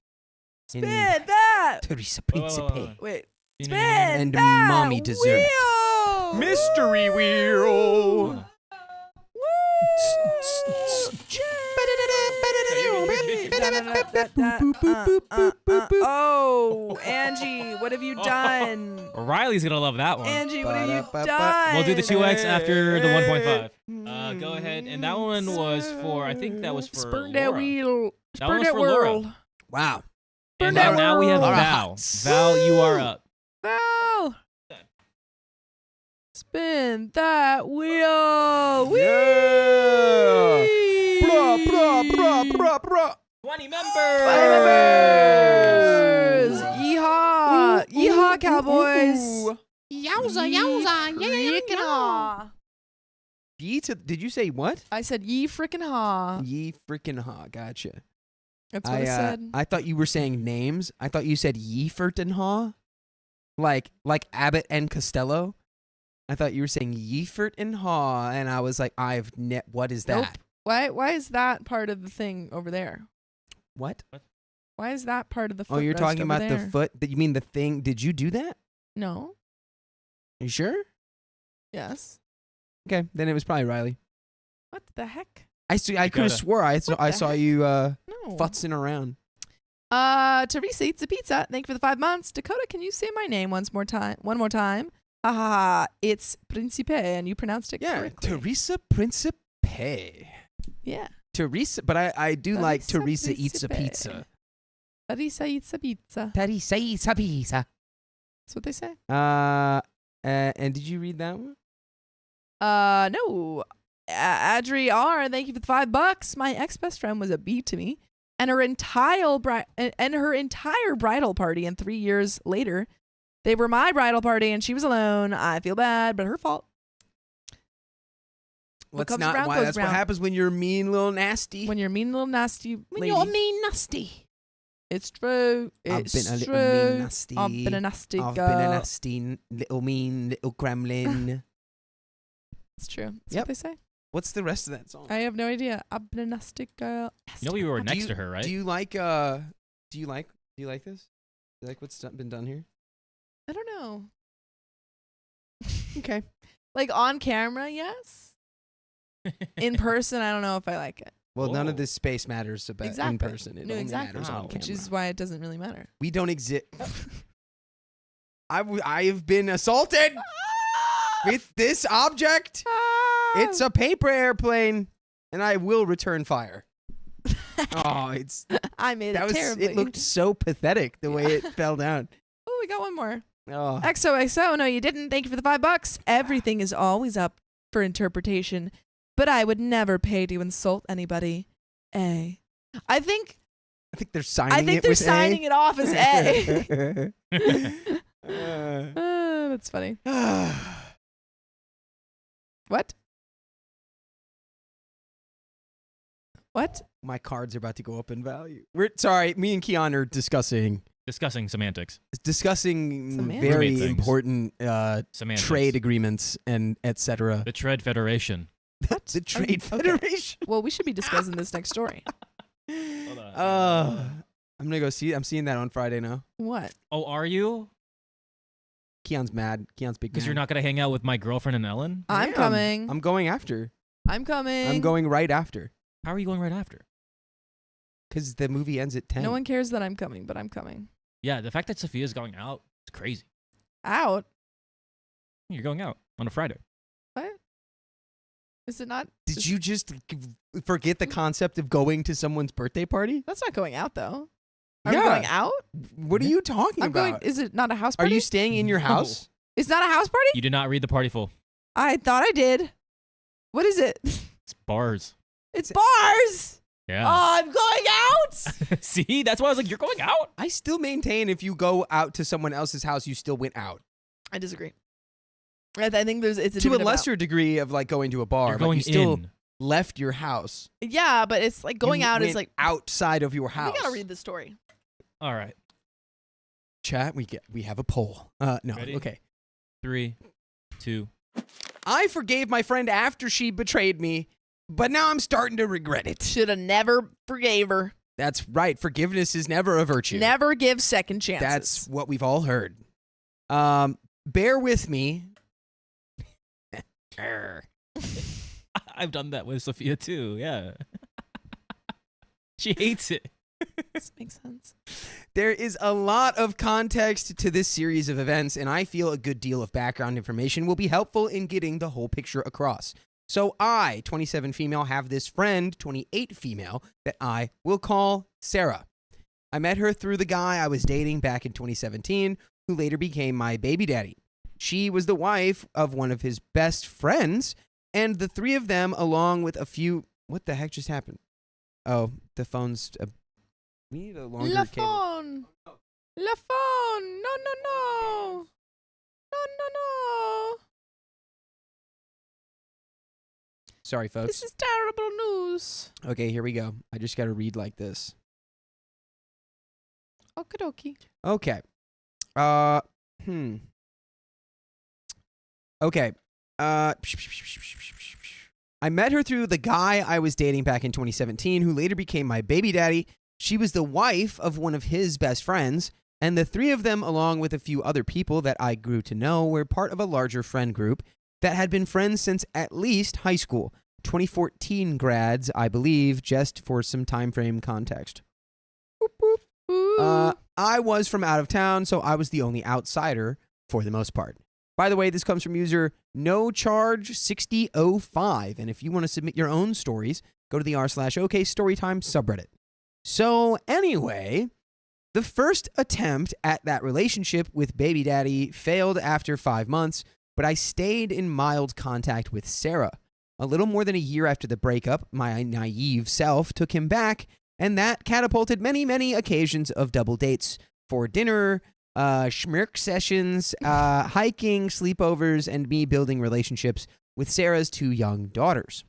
[SPEAKER 4] Spin that.
[SPEAKER 2] Teresa
[SPEAKER 3] Wait, wait,
[SPEAKER 2] Principe.
[SPEAKER 3] wait, wait.
[SPEAKER 4] Wait.
[SPEAKER 3] You
[SPEAKER 4] Spin
[SPEAKER 3] know-
[SPEAKER 2] And
[SPEAKER 4] that
[SPEAKER 2] mommy dessert.
[SPEAKER 4] wheel.
[SPEAKER 2] Mystery wheel.
[SPEAKER 4] Oh, Angie, what have you done?
[SPEAKER 3] Riley's going to love that one.
[SPEAKER 4] Angie, what have you
[SPEAKER 2] Ba-da-ba-ba.
[SPEAKER 4] done?
[SPEAKER 3] We'll do the 2x after the 1.5. Go ahead. And that one was for, I think that was for
[SPEAKER 4] Spurn
[SPEAKER 3] Laura.
[SPEAKER 4] that wheel.
[SPEAKER 3] That one
[SPEAKER 4] Spurn
[SPEAKER 3] was
[SPEAKER 4] that
[SPEAKER 3] for Laura.
[SPEAKER 4] world.
[SPEAKER 2] Wow.
[SPEAKER 3] And
[SPEAKER 4] Burn that
[SPEAKER 3] now we have
[SPEAKER 4] world.
[SPEAKER 3] Val. Val, you are up.
[SPEAKER 4] Val. Spin that wheel. Whee!
[SPEAKER 2] Yeah. Blah, blah, blah, blah, blah.
[SPEAKER 3] 20 members.
[SPEAKER 4] 20 members. Yeehaw. Yeehaw, Cowboys.
[SPEAKER 5] Yowza, yowza,
[SPEAKER 4] Frickin' haw.
[SPEAKER 2] Did you say what?
[SPEAKER 4] I said ye frickin' haw.
[SPEAKER 2] Ye freaking ha. Gotcha.
[SPEAKER 4] That's what I said.
[SPEAKER 2] I thought you were saying names. I thought you said Yeefert and Ha. Like Abbott and Costello. I thought you were saying Yeefert and Ha, and I was like, what is that?
[SPEAKER 4] Nope. Why is that part of the thing over there?
[SPEAKER 2] What?
[SPEAKER 4] Why is that part of the foot
[SPEAKER 2] Oh, you're
[SPEAKER 4] rest
[SPEAKER 2] talking
[SPEAKER 4] over
[SPEAKER 2] about
[SPEAKER 4] there?
[SPEAKER 2] the foot? You mean the thing? Did you do that?
[SPEAKER 4] No.
[SPEAKER 2] You sure?
[SPEAKER 4] Yes.
[SPEAKER 2] Okay, then it was probably Riley.
[SPEAKER 4] What the heck?
[SPEAKER 2] I could have
[SPEAKER 3] Dakota.
[SPEAKER 2] swore I saw
[SPEAKER 4] heck?
[SPEAKER 2] you
[SPEAKER 4] No.
[SPEAKER 2] futzing around.
[SPEAKER 4] Teresa eats a pizza. Thank you for the 5 months. Dakota, can you say my name one more time? Ha ha ha. It's Principe, and you pronounced it
[SPEAKER 2] Yeah,
[SPEAKER 4] correctly.
[SPEAKER 2] Teresa Principe.
[SPEAKER 4] Yeah.
[SPEAKER 2] Teresa, but I do like
[SPEAKER 4] Teresa
[SPEAKER 2] Teresa eats a
[SPEAKER 4] Principe.
[SPEAKER 2] pizza.
[SPEAKER 4] Teresa eats a pizza.
[SPEAKER 2] Teresa eats a pizza.
[SPEAKER 4] That's what they say.
[SPEAKER 2] And did you read that one?
[SPEAKER 4] No. Adri R, thank you for the $5. My ex-best friend was a B to me, and her entire bridal party, and 3 years later, they were my bridal party, and she was alone. I feel bad, but her fault. What comes around goes
[SPEAKER 2] That's what
[SPEAKER 4] around.
[SPEAKER 2] happens when you're a mean little nasty.
[SPEAKER 4] When you're mean little nasty lady.
[SPEAKER 2] mean nasty.
[SPEAKER 4] It's true.
[SPEAKER 2] I've
[SPEAKER 4] It's
[SPEAKER 2] been a
[SPEAKER 4] true.
[SPEAKER 2] little mean nasty.
[SPEAKER 4] I've been a nasty
[SPEAKER 2] I've
[SPEAKER 4] girl.
[SPEAKER 2] been a nasty little mean little gremlin.
[SPEAKER 4] It's true. That's
[SPEAKER 2] Yep.
[SPEAKER 4] what they say.
[SPEAKER 2] What's the rest of that song?
[SPEAKER 4] I have no idea. I've been a nasty girl.
[SPEAKER 3] You know we were
[SPEAKER 2] Do
[SPEAKER 3] next
[SPEAKER 2] you-
[SPEAKER 3] to her, right?
[SPEAKER 2] Do you like this? Do you like what's been done here?
[SPEAKER 4] I don't know.
[SPEAKER 2] Okay.
[SPEAKER 4] Like on camera, yes. In person, I don't know if I like it.
[SPEAKER 2] Well, none of
[SPEAKER 3] Whoa.
[SPEAKER 2] this space matters about in
[SPEAKER 4] Exactly.
[SPEAKER 2] person. It
[SPEAKER 4] No,
[SPEAKER 2] only
[SPEAKER 4] exactly.
[SPEAKER 2] matters on
[SPEAKER 3] Wow.
[SPEAKER 2] camera.
[SPEAKER 4] Which is why it doesn't really matter.
[SPEAKER 2] We don't exist. I have been assaulted with this object. It's a paper airplane, and I will return fire. Oh,
[SPEAKER 4] I made it terribly.
[SPEAKER 2] it looked so pathetic the way it fell down.
[SPEAKER 4] Oh, we got one more.
[SPEAKER 2] Oh.
[SPEAKER 4] XOXO, no, you didn't. Thank you for the $5. Everything is always up for interpretation, but I would never pay to insult anybody. A. I think
[SPEAKER 2] they're signing it
[SPEAKER 4] they're
[SPEAKER 2] with
[SPEAKER 4] signing
[SPEAKER 2] A.
[SPEAKER 4] it off as A.
[SPEAKER 2] Uh,
[SPEAKER 4] That's funny. What? What?
[SPEAKER 2] My cards are about to go up in value. Me and Keon are discussing
[SPEAKER 3] Discussing semantics.
[SPEAKER 4] Semantics.
[SPEAKER 2] very
[SPEAKER 3] Roommate things.
[SPEAKER 2] important
[SPEAKER 3] Semantics.
[SPEAKER 2] trade agreements and etc.
[SPEAKER 3] The Tread Federation.
[SPEAKER 2] The Trade
[SPEAKER 4] Okay.
[SPEAKER 2] Federation.
[SPEAKER 4] Well, we should be discussing this next story.
[SPEAKER 3] Hold on.
[SPEAKER 2] I'm gonna go see. I'm seeing that on Friday now.
[SPEAKER 4] What?
[SPEAKER 3] Oh, are you?
[SPEAKER 2] Keon's mad. Keon's big.
[SPEAKER 3] Because you're not gonna hang out with my girlfriend and Ellen?
[SPEAKER 4] I'm coming.
[SPEAKER 2] I'm going after.
[SPEAKER 4] I'm coming.
[SPEAKER 2] I'm going right after.
[SPEAKER 3] How are you going right after?
[SPEAKER 2] Because the movie ends at 10.
[SPEAKER 4] No one cares that I'm coming, but I'm coming.
[SPEAKER 3] Yeah, the fact that Sophia's going out is crazy.
[SPEAKER 4] Out?
[SPEAKER 3] You're going out on a Friday.
[SPEAKER 4] What? Is it not?
[SPEAKER 2] Did you just forget the concept of going to someone's birthday party?
[SPEAKER 4] That's not going out, though. Are
[SPEAKER 2] Yeah.
[SPEAKER 4] we going out?
[SPEAKER 2] What are you talking
[SPEAKER 4] I'm
[SPEAKER 2] about?
[SPEAKER 4] going. Is it not a house
[SPEAKER 2] Are
[SPEAKER 4] party?
[SPEAKER 2] you staying in your
[SPEAKER 3] No.
[SPEAKER 2] house?
[SPEAKER 4] It's not a house party?
[SPEAKER 3] You did not read the party full.
[SPEAKER 4] I thought I did. What is it?
[SPEAKER 3] It's bars.
[SPEAKER 4] It's bars.
[SPEAKER 3] Yeah.
[SPEAKER 4] Oh, I'm going out.
[SPEAKER 3] See, that's why I was like, you're going out?
[SPEAKER 2] I still maintain if you go out to someone else's house, you still went out.
[SPEAKER 4] I disagree. I think it's a
[SPEAKER 2] To a
[SPEAKER 4] different amount.
[SPEAKER 2] lesser degree of like going to a bar,
[SPEAKER 3] You're
[SPEAKER 2] but
[SPEAKER 3] going
[SPEAKER 2] you still
[SPEAKER 3] in.
[SPEAKER 2] left your house.
[SPEAKER 4] Yeah, but it's like going
[SPEAKER 2] You
[SPEAKER 4] out is
[SPEAKER 2] went
[SPEAKER 4] like
[SPEAKER 2] outside of your house.
[SPEAKER 4] we gotta read the story.
[SPEAKER 3] All right.
[SPEAKER 2] Chat. We have a poll. No.
[SPEAKER 3] Ready?
[SPEAKER 2] Okay.
[SPEAKER 3] 3, 2.
[SPEAKER 2] I forgave my friend after she betrayed me, but now I'm starting to regret it.
[SPEAKER 4] Should have never forgave her.
[SPEAKER 2] That's right. Forgiveness is never a virtue.
[SPEAKER 4] Never give second chances.
[SPEAKER 2] That's what we've all heard. Bear with me.
[SPEAKER 3] I've done that with Sophia too. Yeah. She hates it.
[SPEAKER 4] This makes sense.
[SPEAKER 2] There is a lot of context to this series of events, and I feel a good deal of background information will be helpful in getting the whole picture across. So I, 27 female, have this friend, 28 female, that I will call Sarah. I met her through the guy I was dating back in 2017, who later became my baby daddy. She was the wife of one of his best friends, and the three of them, along with a few... What the heck just happened? Oh, the phone's... we need a longer
[SPEAKER 4] La
[SPEAKER 2] cable.
[SPEAKER 4] phone. La phone. No, no, no. No, no, no.
[SPEAKER 2] Sorry, folks.
[SPEAKER 4] This is terrible news.
[SPEAKER 2] Okay, here we go. I just got to read like this.
[SPEAKER 4] Okie dokie.
[SPEAKER 2] Okay. Okay. I met her through the guy I was dating back in 2017, who later became my baby daddy. She was the wife of one of his best friends, and the three of them, along with a few other people that I grew to know, were part of a larger friend group that had been friends since at least high school. 2014 grads, I believe, just for some time frame context. Boop, boop.
[SPEAKER 4] Ooh.
[SPEAKER 2] I was from out of town, so I was the only outsider for the most part. By the way, this comes from user NoCharge6005, and if you want to submit your own stories, go to the r/OK Storytime subreddit. So anyway, the first attempt at that relationship with baby daddy failed after 5 months, but I stayed in mild contact with Sarah. A little more than a year after the breakup, my naive self took him back, and that catapulted many, many occasions of double dates for dinner, schmirk sessions, hiking, sleepovers, and me building relationships with Sarah's two young daughters.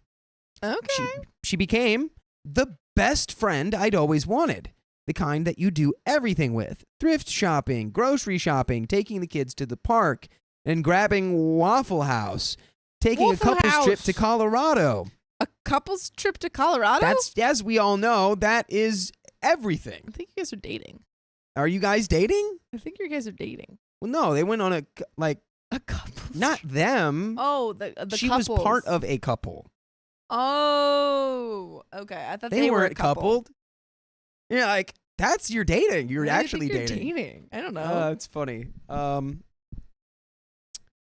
[SPEAKER 4] Okay.
[SPEAKER 2] She became the best friend I'd always wanted. The kind that you do everything with. Thrift shopping, grocery shopping, taking the kids to the park, and grabbing Waffle House. Taking
[SPEAKER 4] Waffle
[SPEAKER 2] a couple's
[SPEAKER 4] House.
[SPEAKER 2] trip to Colorado.
[SPEAKER 4] A couple's trip to Colorado?
[SPEAKER 2] That's, as we all know, that is everything.
[SPEAKER 4] I think you guys are dating.
[SPEAKER 2] Are you guys dating?
[SPEAKER 4] I think you guys are dating.
[SPEAKER 2] Well, no, they went on a, like,
[SPEAKER 4] A couple.
[SPEAKER 2] not them.
[SPEAKER 4] Oh, the
[SPEAKER 2] She
[SPEAKER 4] couples.
[SPEAKER 2] was part of a couple.
[SPEAKER 4] Oh, okay. I thought
[SPEAKER 2] They
[SPEAKER 4] they were a
[SPEAKER 2] weren't
[SPEAKER 4] couple.
[SPEAKER 2] coupled. Yeah, like, that's your dating. You're
[SPEAKER 4] Why do you
[SPEAKER 2] actually
[SPEAKER 4] think you're
[SPEAKER 2] dating.
[SPEAKER 4] dating. I don't know.
[SPEAKER 2] It's funny.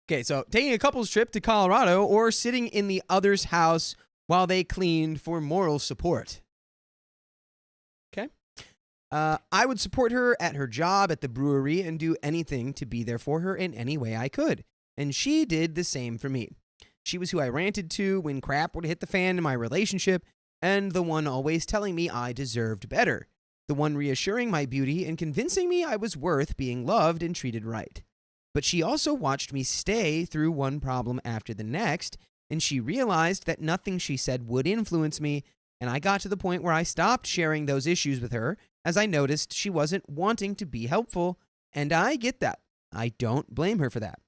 [SPEAKER 2] Okay, so taking a couple's trip to Colorado or sitting in the other's house while they cleaned for moral support. Okay. I would support her at her job at the brewery and do anything to be there for her in any way I could. And she did the same for me. She was who I ranted to when crap would hit the fan in my relationship, and the one always telling me I deserved better. The one reassuring my beauty and convincing me I was worth being loved and treated right. But she also watched me stay through one problem after the next, and she realized that nothing she said would influence me, and I got to the point where I stopped sharing those issues with her as I noticed she wasn't wanting to be helpful, and I get that. I don't blame her for that.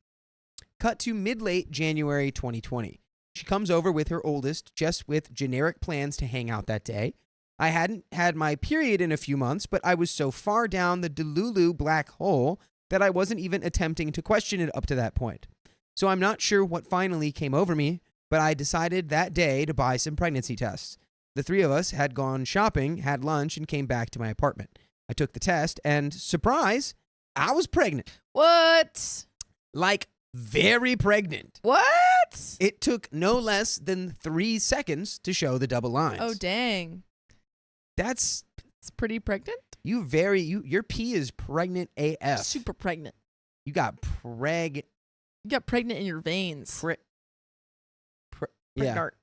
[SPEAKER 2] Cut to mid-late January 2020. She comes over with her oldest, just with generic plans to hang out that day. I hadn't had my period in a few months, but I was so far down the Delulu black hole that I wasn't even attempting to question it up to that point. So I'm not sure what finally came over me, but I decided that day to buy some pregnancy tests. The three of us had gone shopping, had lunch, and came back to my apartment. I took the test, and surprise, I was pregnant.
[SPEAKER 4] What?
[SPEAKER 2] Like, very pregnant.
[SPEAKER 4] What?
[SPEAKER 2] It took no less than 3 seconds to show the double lines.
[SPEAKER 4] Oh, dang.
[SPEAKER 2] That's
[SPEAKER 4] It's pretty pregnant.
[SPEAKER 2] your pee is pregnant AF.
[SPEAKER 4] Super pregnant.
[SPEAKER 2] You got
[SPEAKER 4] You got pregnant in your veins.
[SPEAKER 2] yeah.
[SPEAKER 4] Pregnant.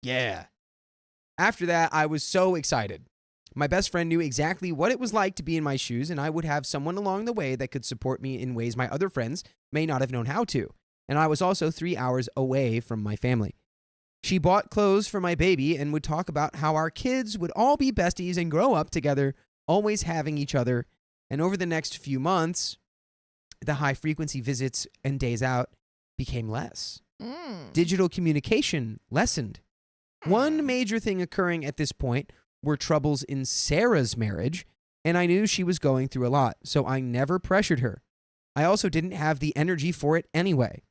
[SPEAKER 2] Yeah. After that, I was so excited. My best friend knew exactly what it was like to be in my shoes, and I would have someone along the way that could support me in ways my other friends may not have known how to. And I was also 3 hours away from my family. She bought clothes for my baby and would talk about how our kids would all be besties and grow up together, always having each other. And over the next few months, the high-frequency visits and days out became less. Digital communication lessened. One major thing occurring at this point were troubles in Sarah's marriage, and I knew she was going through a lot, so I never pressured her. I also didn't have the energy for it anyway.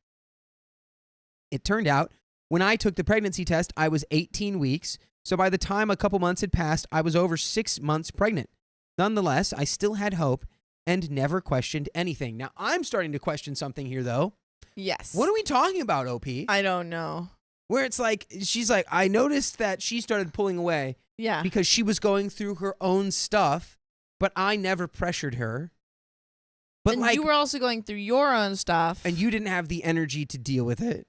[SPEAKER 2] It turned out, when I took the pregnancy test, I was 18 weeks, so by the time a couple months had passed, I was over 6 months pregnant. Nonetheless, I still had hope and never questioned anything. Now, I'm starting to question something here, though.
[SPEAKER 4] Yes.
[SPEAKER 2] What are we talking about, OP?
[SPEAKER 4] I don't know.
[SPEAKER 2] Where it's like, she's like, I noticed that she started pulling away
[SPEAKER 4] Yeah.
[SPEAKER 2] because she was going through her own stuff, but I never pressured her. But
[SPEAKER 4] and
[SPEAKER 2] like,
[SPEAKER 4] you were also going through your own stuff.
[SPEAKER 2] and you didn't have the energy to deal with it.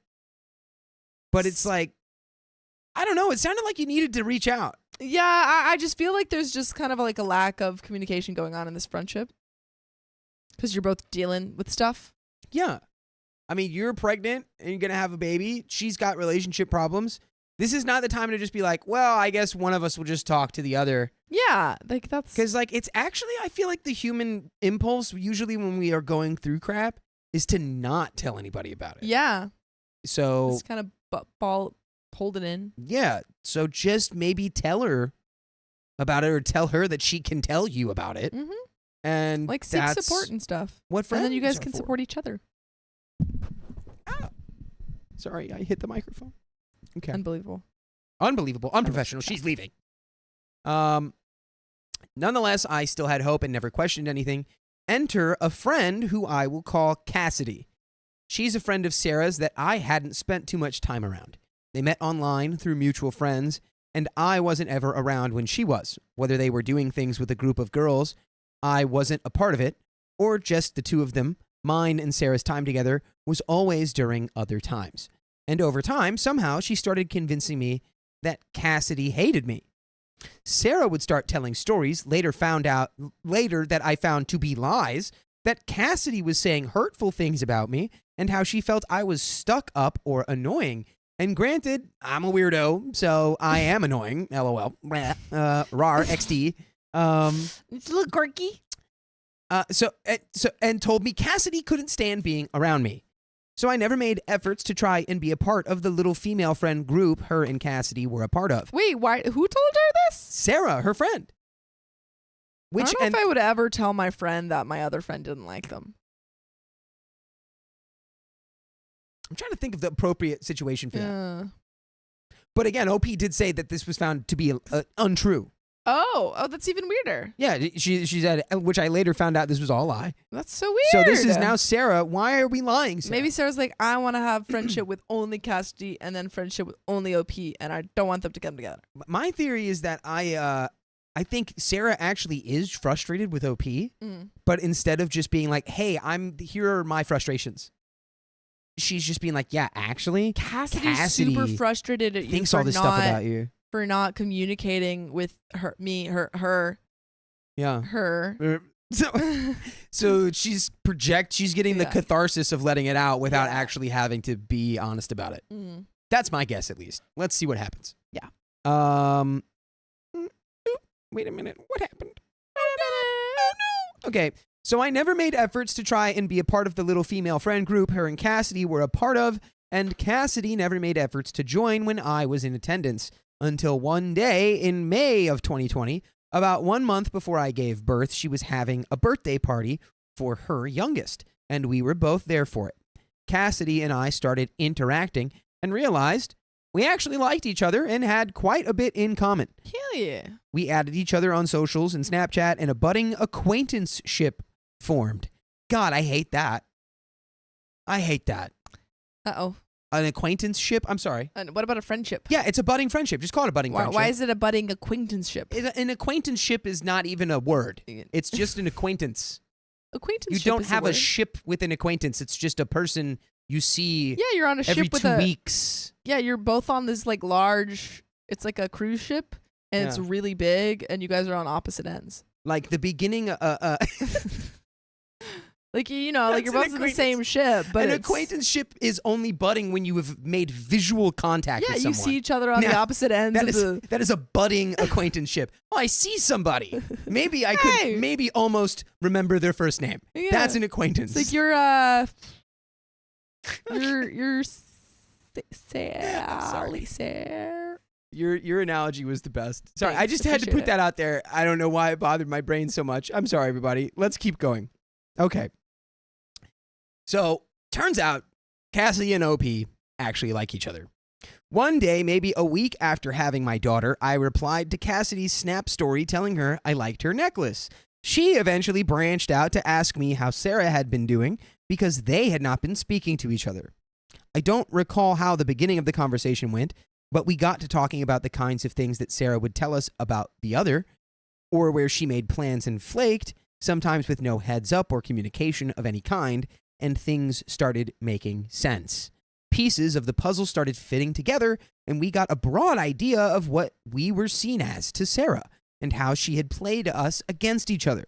[SPEAKER 2] But it's like, I don't know. It sounded like you needed to reach out.
[SPEAKER 4] Yeah, I just feel like there's just kind of like a lack of communication going on in this friendship. Because you're both dealing with stuff.
[SPEAKER 2] Yeah. I mean, you're pregnant and you're going to have a baby. She's got relationship problems. This is not the time to just be like, well, I guess one of us will just talk to the other.
[SPEAKER 4] Yeah, like that's...
[SPEAKER 2] Because, like, it's actually, I feel like the human impulse, usually when we are going through crap, is to not tell anybody about it.
[SPEAKER 4] Yeah.
[SPEAKER 2] So,
[SPEAKER 4] Just kind of hold it in.
[SPEAKER 2] yeah. So just maybe tell her about it or tell her that she can tell you about it.
[SPEAKER 4] Mm-hmm.
[SPEAKER 2] And
[SPEAKER 4] Like seek
[SPEAKER 2] that's
[SPEAKER 4] support and stuff.
[SPEAKER 2] what friends
[SPEAKER 4] And then you guys
[SPEAKER 2] are
[SPEAKER 4] can
[SPEAKER 2] for.
[SPEAKER 4] support each other.
[SPEAKER 2] Ah. Sorry, I hit the microphone. Okay.
[SPEAKER 4] Unbelievable.
[SPEAKER 2] Unbelievable. Unprofessional. She's leaving. Nonetheless, I still had hope and never questioned anything. Enter a friend who I will call Cassidy. She's a friend of Sarah's that I hadn't spent too much time around. They met online through mutual friends, and I wasn't ever around when she was. Whether they were doing things with a group of girls, I wasn't a part of it, or just the two of them, mine and Sarah's time together was always during other times. And over time, somehow, she started convincing me that Cassidy hated me. Sarah would start telling stories, later that I found to be lies, that Cassidy was saying hurtful things about me and how she felt I was stuck up or annoying. And granted, I'm a weirdo, so I am annoying, LOL. Rar, XD.
[SPEAKER 4] It's a little quirky.
[SPEAKER 2] And told me Cassidy couldn't stand being around me. So I never made efforts to try and be a part of the little female friend group her and Cassidy were a part of.
[SPEAKER 4] Wait, why? Who told her this?
[SPEAKER 2] Sarah, her friend.
[SPEAKER 4] I don't know if I would ever tell my friend that my other friend didn't like them.
[SPEAKER 2] I'm trying to think of the appropriate situation for that.
[SPEAKER 4] Yeah.
[SPEAKER 2] But again, OP did say that this was found to be untrue.
[SPEAKER 4] Oh, that's even weirder.
[SPEAKER 2] Yeah, she said, which I later found out this was all a lie.
[SPEAKER 4] That's so weird.
[SPEAKER 2] So this is now Sarah. Why are we lying, Sarah?
[SPEAKER 4] Maybe Sarah's like, I want to have friendship with only Cassidy and then friendship with only OP, and I don't want them to come together.
[SPEAKER 2] My theory is that I think Sarah actually is frustrated with OP, but instead of just being like, hey, here are my frustrations, she's just being like, yeah, actually,
[SPEAKER 4] Cassidy's super frustrated at you
[SPEAKER 2] thinks
[SPEAKER 4] for
[SPEAKER 2] all this stuff about you.
[SPEAKER 4] For not communicating with her.
[SPEAKER 2] Yeah.
[SPEAKER 4] Her.
[SPEAKER 2] So she's getting the
[SPEAKER 4] Yeah.
[SPEAKER 2] catharsis of letting it out without
[SPEAKER 4] Yeah.
[SPEAKER 2] actually having to be honest about it.
[SPEAKER 4] Mm.
[SPEAKER 2] That's my guess, at least. Let's see what happens.
[SPEAKER 4] Yeah.
[SPEAKER 2] Wait a minute. What happened? Oh no. Okay. So I never made efforts to try and be a part of the little female friend group her and Cassidy were a part of, and Cassidy never made efforts to join when I was in attendance. until one day in May of 2020, about 1 month before I gave birth, she was having a birthday party for her youngest, and we were both there for it. Cassidy and I started interacting and realized we actually liked each other and had quite a bit in common.
[SPEAKER 4] Hell yeah.
[SPEAKER 2] We added each other on socials and Snapchat, and a budding acquaintanceship formed. God, I hate that. I hate that.
[SPEAKER 4] Uh-oh.
[SPEAKER 2] An acquaintanceship? I'm sorry.
[SPEAKER 4] And what about a friendship?
[SPEAKER 2] Yeah, it's a budding friendship. Just call it a budding friendship.
[SPEAKER 4] Why is it a budding acquaintanceship?
[SPEAKER 2] An acquaintanceship is not even a word. It's just an acquaintance.
[SPEAKER 4] Acquaintanceship
[SPEAKER 2] You don't
[SPEAKER 4] is
[SPEAKER 2] have
[SPEAKER 4] a
[SPEAKER 2] a
[SPEAKER 4] word.
[SPEAKER 2] ship with an acquaintance. It's just a person you see
[SPEAKER 4] Yeah, you're on a
[SPEAKER 2] every
[SPEAKER 4] ship with
[SPEAKER 2] 2 weeks.
[SPEAKER 4] Yeah, you're both on this like large. It's like a cruise ship, and it's
[SPEAKER 2] Yeah.
[SPEAKER 4] really big, and you guys are on opposite ends.
[SPEAKER 2] Like the beginning.
[SPEAKER 4] Like you know, like
[SPEAKER 2] That's
[SPEAKER 4] you're
[SPEAKER 2] an
[SPEAKER 4] both on the same ship, but
[SPEAKER 2] an
[SPEAKER 4] it's,
[SPEAKER 2] acquaintanceship is only budding when you have made visual contact
[SPEAKER 4] Yeah,
[SPEAKER 2] with
[SPEAKER 4] you
[SPEAKER 2] someone.
[SPEAKER 4] see each other on the
[SPEAKER 2] Now,
[SPEAKER 4] opposite ends of the.
[SPEAKER 2] That is a budding acquaintanceship. Oh, I see somebody. Maybe I
[SPEAKER 4] Hey.
[SPEAKER 2] could maybe almost remember their first name.
[SPEAKER 4] Yeah.
[SPEAKER 2] That's an acquaintance.
[SPEAKER 4] It's like you're
[SPEAKER 2] sorry.
[SPEAKER 4] Sarah.
[SPEAKER 2] Your analogy was the best. Sorry, I
[SPEAKER 4] Thanks,
[SPEAKER 2] just had to
[SPEAKER 4] appreciate
[SPEAKER 2] put that out there. I don't know why it bothered my brain so much. I'm sorry, everybody. Let's keep going. Okay. So, turns out Cassie and OP actually like each other. One day, maybe a week after having my daughter, I replied to Cassidy's Snap story telling her I liked her necklace. She eventually branched out to ask me how Sarah had been doing because they had not been speaking to each other. I don't recall how the beginning of the conversation went, but we got to talking about the kinds of things that Sarah would tell us about the other, or where she made plans and flaked, sometimes with no heads up or communication of any kind, and things started making sense. Pieces of the puzzle started fitting together, and we got a broad idea of what we were seen as to Sarah and how she had played us against each other.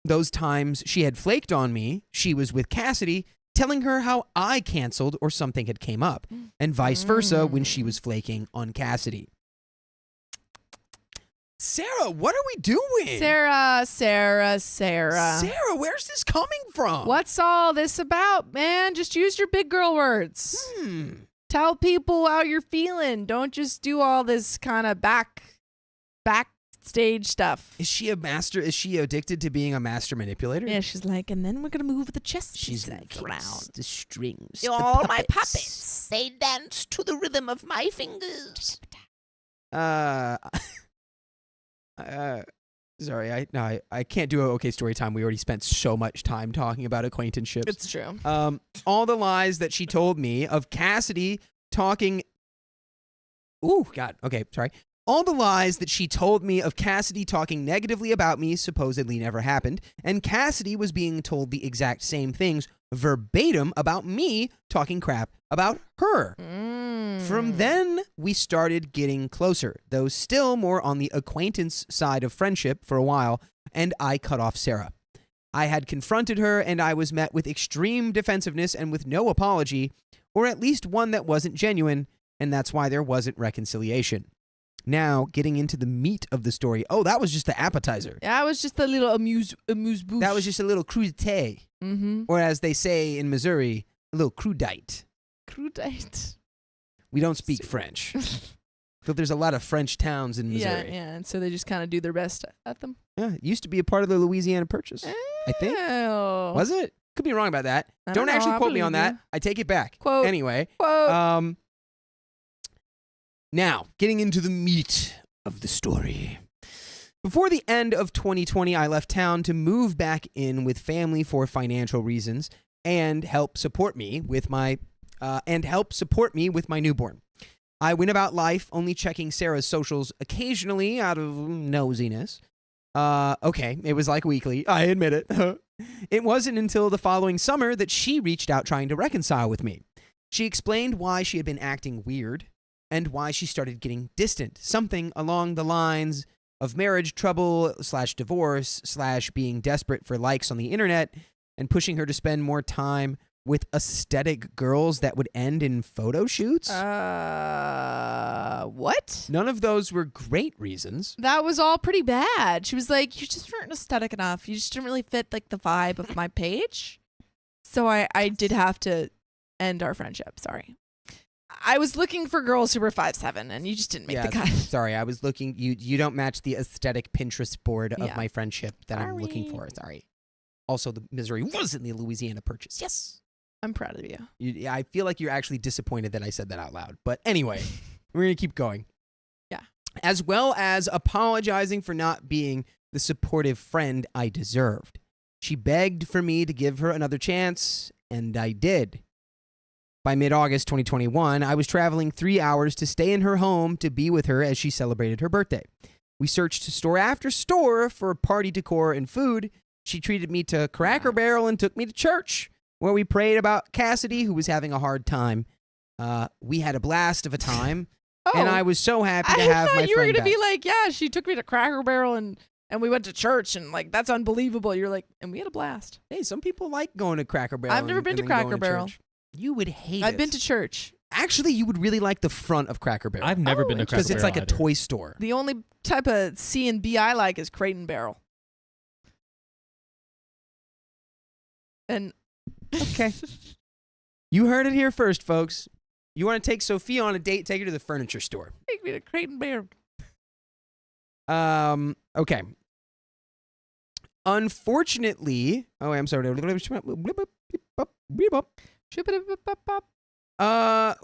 [SPEAKER 2] Those times she had flaked on me, she was with Cassidy, telling her how I canceled or something had came up, and vice versa when she was flaking on Cassidy. Sarah, what are we doing?
[SPEAKER 4] Sarah.
[SPEAKER 2] Sarah, where's this coming from?
[SPEAKER 4] What's all this about, man? Just use your big girl words. Tell people how you're feeling. Don't just do all this kind of backstage stuff.
[SPEAKER 2] Is she a master? Is she addicted to being a master manipulator?
[SPEAKER 4] Yeah, she's like, and then we're gonna move the chess
[SPEAKER 2] She's
[SPEAKER 4] pieces
[SPEAKER 2] like,
[SPEAKER 4] around.
[SPEAKER 2] the strings.
[SPEAKER 5] You're
[SPEAKER 2] the
[SPEAKER 5] all my puppets. They dance to the rhythm of my fingers.
[SPEAKER 2] Sorry, I can't do a okay story time. We already spent so much time talking about acquaintanceships.
[SPEAKER 4] It's true.
[SPEAKER 2] All the lies that she told me of Cassidy talking. Ooh, God. Okay, sorry. All the lies that she told me of Cassidy talking negatively about me supposedly never happened, and Cassidy was being told the exact same things verbatim about me talking crap about her. From then, we started getting closer, though still more on the acquaintance side of friendship for a while, and I cut off Sarah. I had confronted her, and I was met with extreme defensiveness and with no apology, or at least one that wasn't genuine, and that's why there wasn't reconciliation. Now, getting into the meat of the story. Oh, that was just the appetizer.
[SPEAKER 4] Yeah, it was just a little amuse-bouche.
[SPEAKER 2] That was just a little crudité, or as they say in Missouri, a little crudite.
[SPEAKER 4] Crudite.
[SPEAKER 2] We don't speak French. But there's a lot of French towns in Missouri.
[SPEAKER 4] Yeah, and so they just kind of do their best at them.
[SPEAKER 2] Yeah, it used to be a part of the Louisiana Purchase, I think.
[SPEAKER 4] Ew.
[SPEAKER 2] Was it? Could be wrong about that.
[SPEAKER 4] I
[SPEAKER 2] Don't
[SPEAKER 4] don't know,
[SPEAKER 2] actually
[SPEAKER 4] I
[SPEAKER 2] quote me on
[SPEAKER 4] believe
[SPEAKER 2] that.
[SPEAKER 4] you.
[SPEAKER 2] I take it back.
[SPEAKER 4] Quote.
[SPEAKER 2] Anyway,
[SPEAKER 4] Quote.
[SPEAKER 2] now, getting into the meat of the story. Before the end of 2020, I left town to move back in with family for financial reasons and help support me with my newborn. I went about life only checking Sarah's socials occasionally out of nosiness. Okay, it was like weekly. I admit it. It wasn't until the following summer that she reached out trying to reconcile with me. She explained why she had been acting weird and why she started getting distant. Something along the lines of marriage trouble / divorce / being desperate for likes on the internet and pushing her to spend more time with aesthetic girls that would end in photo shoots.
[SPEAKER 4] What?
[SPEAKER 2] None of those were great reasons.
[SPEAKER 4] That was all pretty bad. She was like, you just weren't aesthetic enough. You just didn't really fit like the vibe of my page. So I did have to end our friendship. Sorry. I was looking for girls who were 5'7", and you just didn't make the cut.
[SPEAKER 2] Sorry, I was looking. You don't match the aesthetic Pinterest board of
[SPEAKER 4] Yeah.
[SPEAKER 2] my friendship that I'm looking for. Sorry. Also, the Missouri wasn't the Louisiana Purchase. Yes.
[SPEAKER 4] I'm proud of you.
[SPEAKER 2] I feel like you're actually disappointed that I said that out loud. But anyway, we're going to keep going.
[SPEAKER 4] Yeah.
[SPEAKER 2] As well as apologizing for not being the supportive friend I deserved. She begged for me to give her another chance, and I did. By mid-August 2021, I was traveling 3 hours to stay in her home to be with her as she celebrated her birthday. We searched store after store for party decor and food. She treated me to Cracker Barrel and took me to church, where we prayed about Cassidy, who was having a hard time. We had a blast of a time, and I was so happy to have my friend
[SPEAKER 4] I thought you were gonna
[SPEAKER 2] back.
[SPEAKER 4] be like, yeah, she took me to Cracker Barrel and we went to church, and like that's unbelievable. You're like, and we had a blast.
[SPEAKER 2] Hey, some people like going to Cracker Barrel.
[SPEAKER 4] I've never been to
[SPEAKER 2] and then going
[SPEAKER 4] Cracker Barrel.
[SPEAKER 2] church. You would hate it.
[SPEAKER 4] I've been to church.
[SPEAKER 2] Actually, you would really like the front of Cracker Barrel.
[SPEAKER 3] I've never been to Cracker
[SPEAKER 2] because
[SPEAKER 3] Barrel
[SPEAKER 2] it's like a
[SPEAKER 3] either.
[SPEAKER 2] toy store.
[SPEAKER 4] The only type of C and B I like is Crate and Barrel. And
[SPEAKER 2] Okay. You heard it here first, folks. You want to take Sophia on a date, take her to the furniture store.
[SPEAKER 4] take me to Crate and Barrel.
[SPEAKER 2] Okay. Unfortunately, I'm sorry.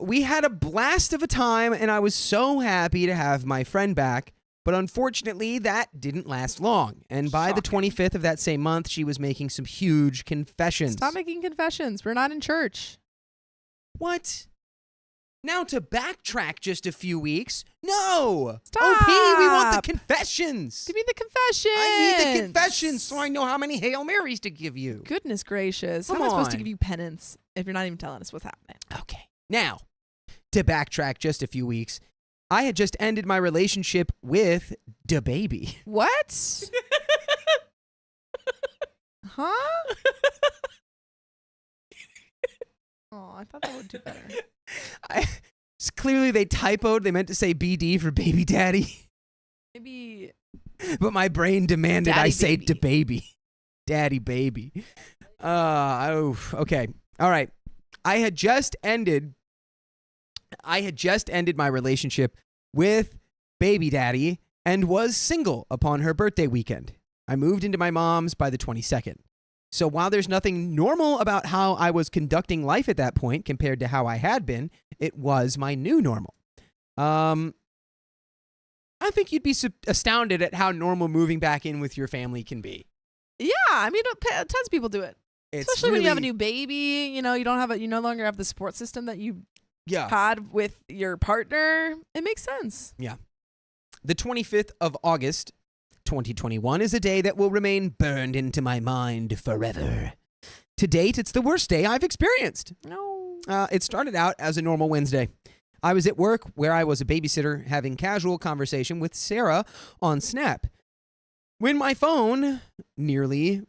[SPEAKER 2] We had a blast of a time, and I was so happy to have my friend back. But unfortunately, that didn't last long. And by the 25th of that same month, she was making some huge confessions.
[SPEAKER 4] Stop making confessions. We're not in church.
[SPEAKER 2] What? Now to backtrack just a few weeks? No!
[SPEAKER 4] Stop!
[SPEAKER 2] OP, we want the confessions!
[SPEAKER 4] Give me the confession.
[SPEAKER 2] I need the confessions so I know how many Hail Marys to give you.
[SPEAKER 4] Goodness gracious.
[SPEAKER 2] Come
[SPEAKER 4] How am I supposed to
[SPEAKER 2] on.
[SPEAKER 4] give you penance if you're not even telling us what's happening?
[SPEAKER 2] Okay. Now, to backtrack just a few weeks, I had just ended my relationship with DaBaby.
[SPEAKER 4] What? Huh? Oh, I thought that would do better.
[SPEAKER 2] Clearly they typoed. They meant to say BD for baby daddy.
[SPEAKER 4] Maybe.
[SPEAKER 2] But my brain demanded I
[SPEAKER 4] Daddy
[SPEAKER 2] say
[SPEAKER 4] baby.
[SPEAKER 2] DaBaby. Daddy baby. Okay. All right. I had just ended my relationship with baby daddy and was single upon her birthday weekend. I moved into my mom's by the 22nd. So while there's nothing normal about how I was conducting life at that point compared to how I had been, it was my new normal. I think you'd be astounded at how normal moving back in with your family can be.
[SPEAKER 4] Yeah, I mean, tons of people do it.
[SPEAKER 2] It's
[SPEAKER 4] Especially when you have a
[SPEAKER 2] really-
[SPEAKER 4] new baby. You know, you no longer have the support system that you
[SPEAKER 2] Yeah.
[SPEAKER 4] had with your partner. It makes sense.
[SPEAKER 2] The 25th of August, 2021 is a day that will remain burned into my mind forever. To date, it's the worst day I've experienced.
[SPEAKER 4] No.
[SPEAKER 2] It started out as a normal Wednesday. I was at work where I was a babysitter having casual conversation with Sarah on Snap. When my phone nearly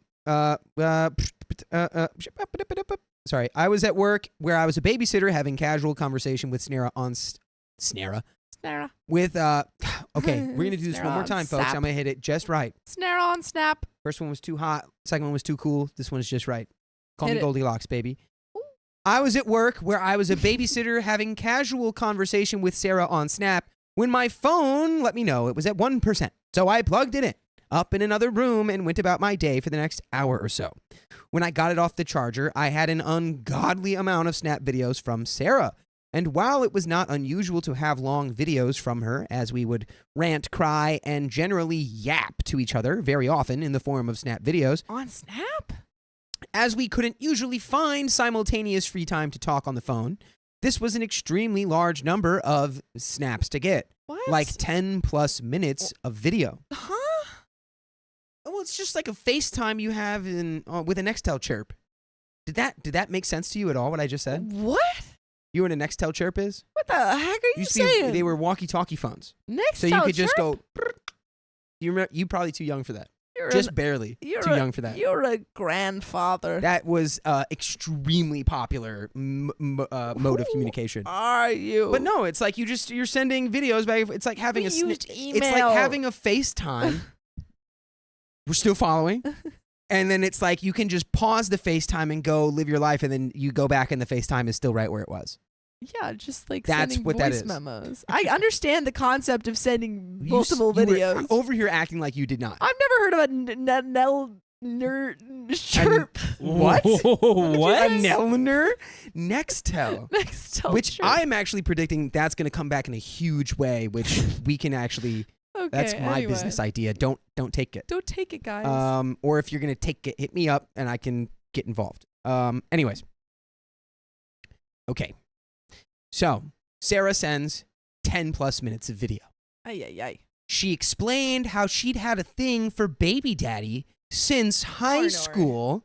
[SPEAKER 2] sorry, I was at work where I was a babysitter having casual conversation with Snara on Snara.
[SPEAKER 4] Snare.
[SPEAKER 2] With okay, we're gonna do this
[SPEAKER 4] Snare
[SPEAKER 2] one more
[SPEAKER 4] on
[SPEAKER 2] time, folks.
[SPEAKER 4] Snap.
[SPEAKER 2] I'm gonna hit it just right.
[SPEAKER 4] Snare on Snap.
[SPEAKER 2] First one was too hot. Second one was too cool. This one is just right. Call
[SPEAKER 4] Hit
[SPEAKER 2] me
[SPEAKER 4] it.
[SPEAKER 2] Goldilocks, baby. I was at work where I was a babysitter having casual conversation with Sarah on Snap when my phone let me know it was at 1%. So I plugged it in, up in another room, and went about my day for the next hour or so. When I got it off the charger, I had an ungodly amount of Snap videos from Sarah. And while it was not unusual to have long videos from her, as we would rant, cry, and generally yap to each other very often in the form of Snap videos,
[SPEAKER 4] On Snap?
[SPEAKER 2] as we couldn't usually find simultaneous free time to talk on the phone, this was an extremely large number of snaps to get.
[SPEAKER 4] What?
[SPEAKER 2] Like 10 plus minutes of video.
[SPEAKER 4] Huh?
[SPEAKER 2] Well, it's just like a FaceTime you have with a Nextel chirp. Did that make sense to you at all, what I just said?
[SPEAKER 4] What?
[SPEAKER 2] You know what a Nextel chirp is?
[SPEAKER 4] What the heck are you
[SPEAKER 2] Used to be-
[SPEAKER 4] saying?
[SPEAKER 2] they were walkie-talkie phones.
[SPEAKER 4] Next
[SPEAKER 2] So you could just go... You remember? You probably too young for that. Just barely too young for that.
[SPEAKER 4] You're a grandfather.
[SPEAKER 2] That was extremely popular mode of communication.
[SPEAKER 4] Are you?
[SPEAKER 2] But no, it's like you're sending videos back. It's like having
[SPEAKER 4] We
[SPEAKER 2] a
[SPEAKER 4] used
[SPEAKER 2] it's like
[SPEAKER 4] email.
[SPEAKER 2] having a FaceTime. We're still following. And then it's like you can just pause the FaceTime and go live your life, and then you go back and the FaceTime is still right where it was.
[SPEAKER 4] Yeah, just like
[SPEAKER 2] That's
[SPEAKER 4] sending
[SPEAKER 2] what that
[SPEAKER 4] voice
[SPEAKER 2] is.
[SPEAKER 4] memos. I understand the concept of sending
[SPEAKER 2] You
[SPEAKER 4] multiple
[SPEAKER 2] were
[SPEAKER 4] videos.
[SPEAKER 2] over here acting like you did not.
[SPEAKER 4] I've never heard of a chirp.
[SPEAKER 2] What?
[SPEAKER 3] What?
[SPEAKER 2] A Nellner Nextel.
[SPEAKER 4] Nextel
[SPEAKER 2] Which
[SPEAKER 4] chirp.
[SPEAKER 2] I'm actually predicting that's going to come back in a huge way, which we can actually.
[SPEAKER 4] Okay,
[SPEAKER 2] That's my
[SPEAKER 4] anyway.
[SPEAKER 2] business idea. Don't take it.
[SPEAKER 4] Don't take it, guys.
[SPEAKER 2] Or if you're gonna take it, hit me up and I can get involved. Anyways. Okay. So Sarah sends 10 plus minutes of video.
[SPEAKER 4] Ay.
[SPEAKER 2] She explained how she'd had a thing for baby daddy since high school,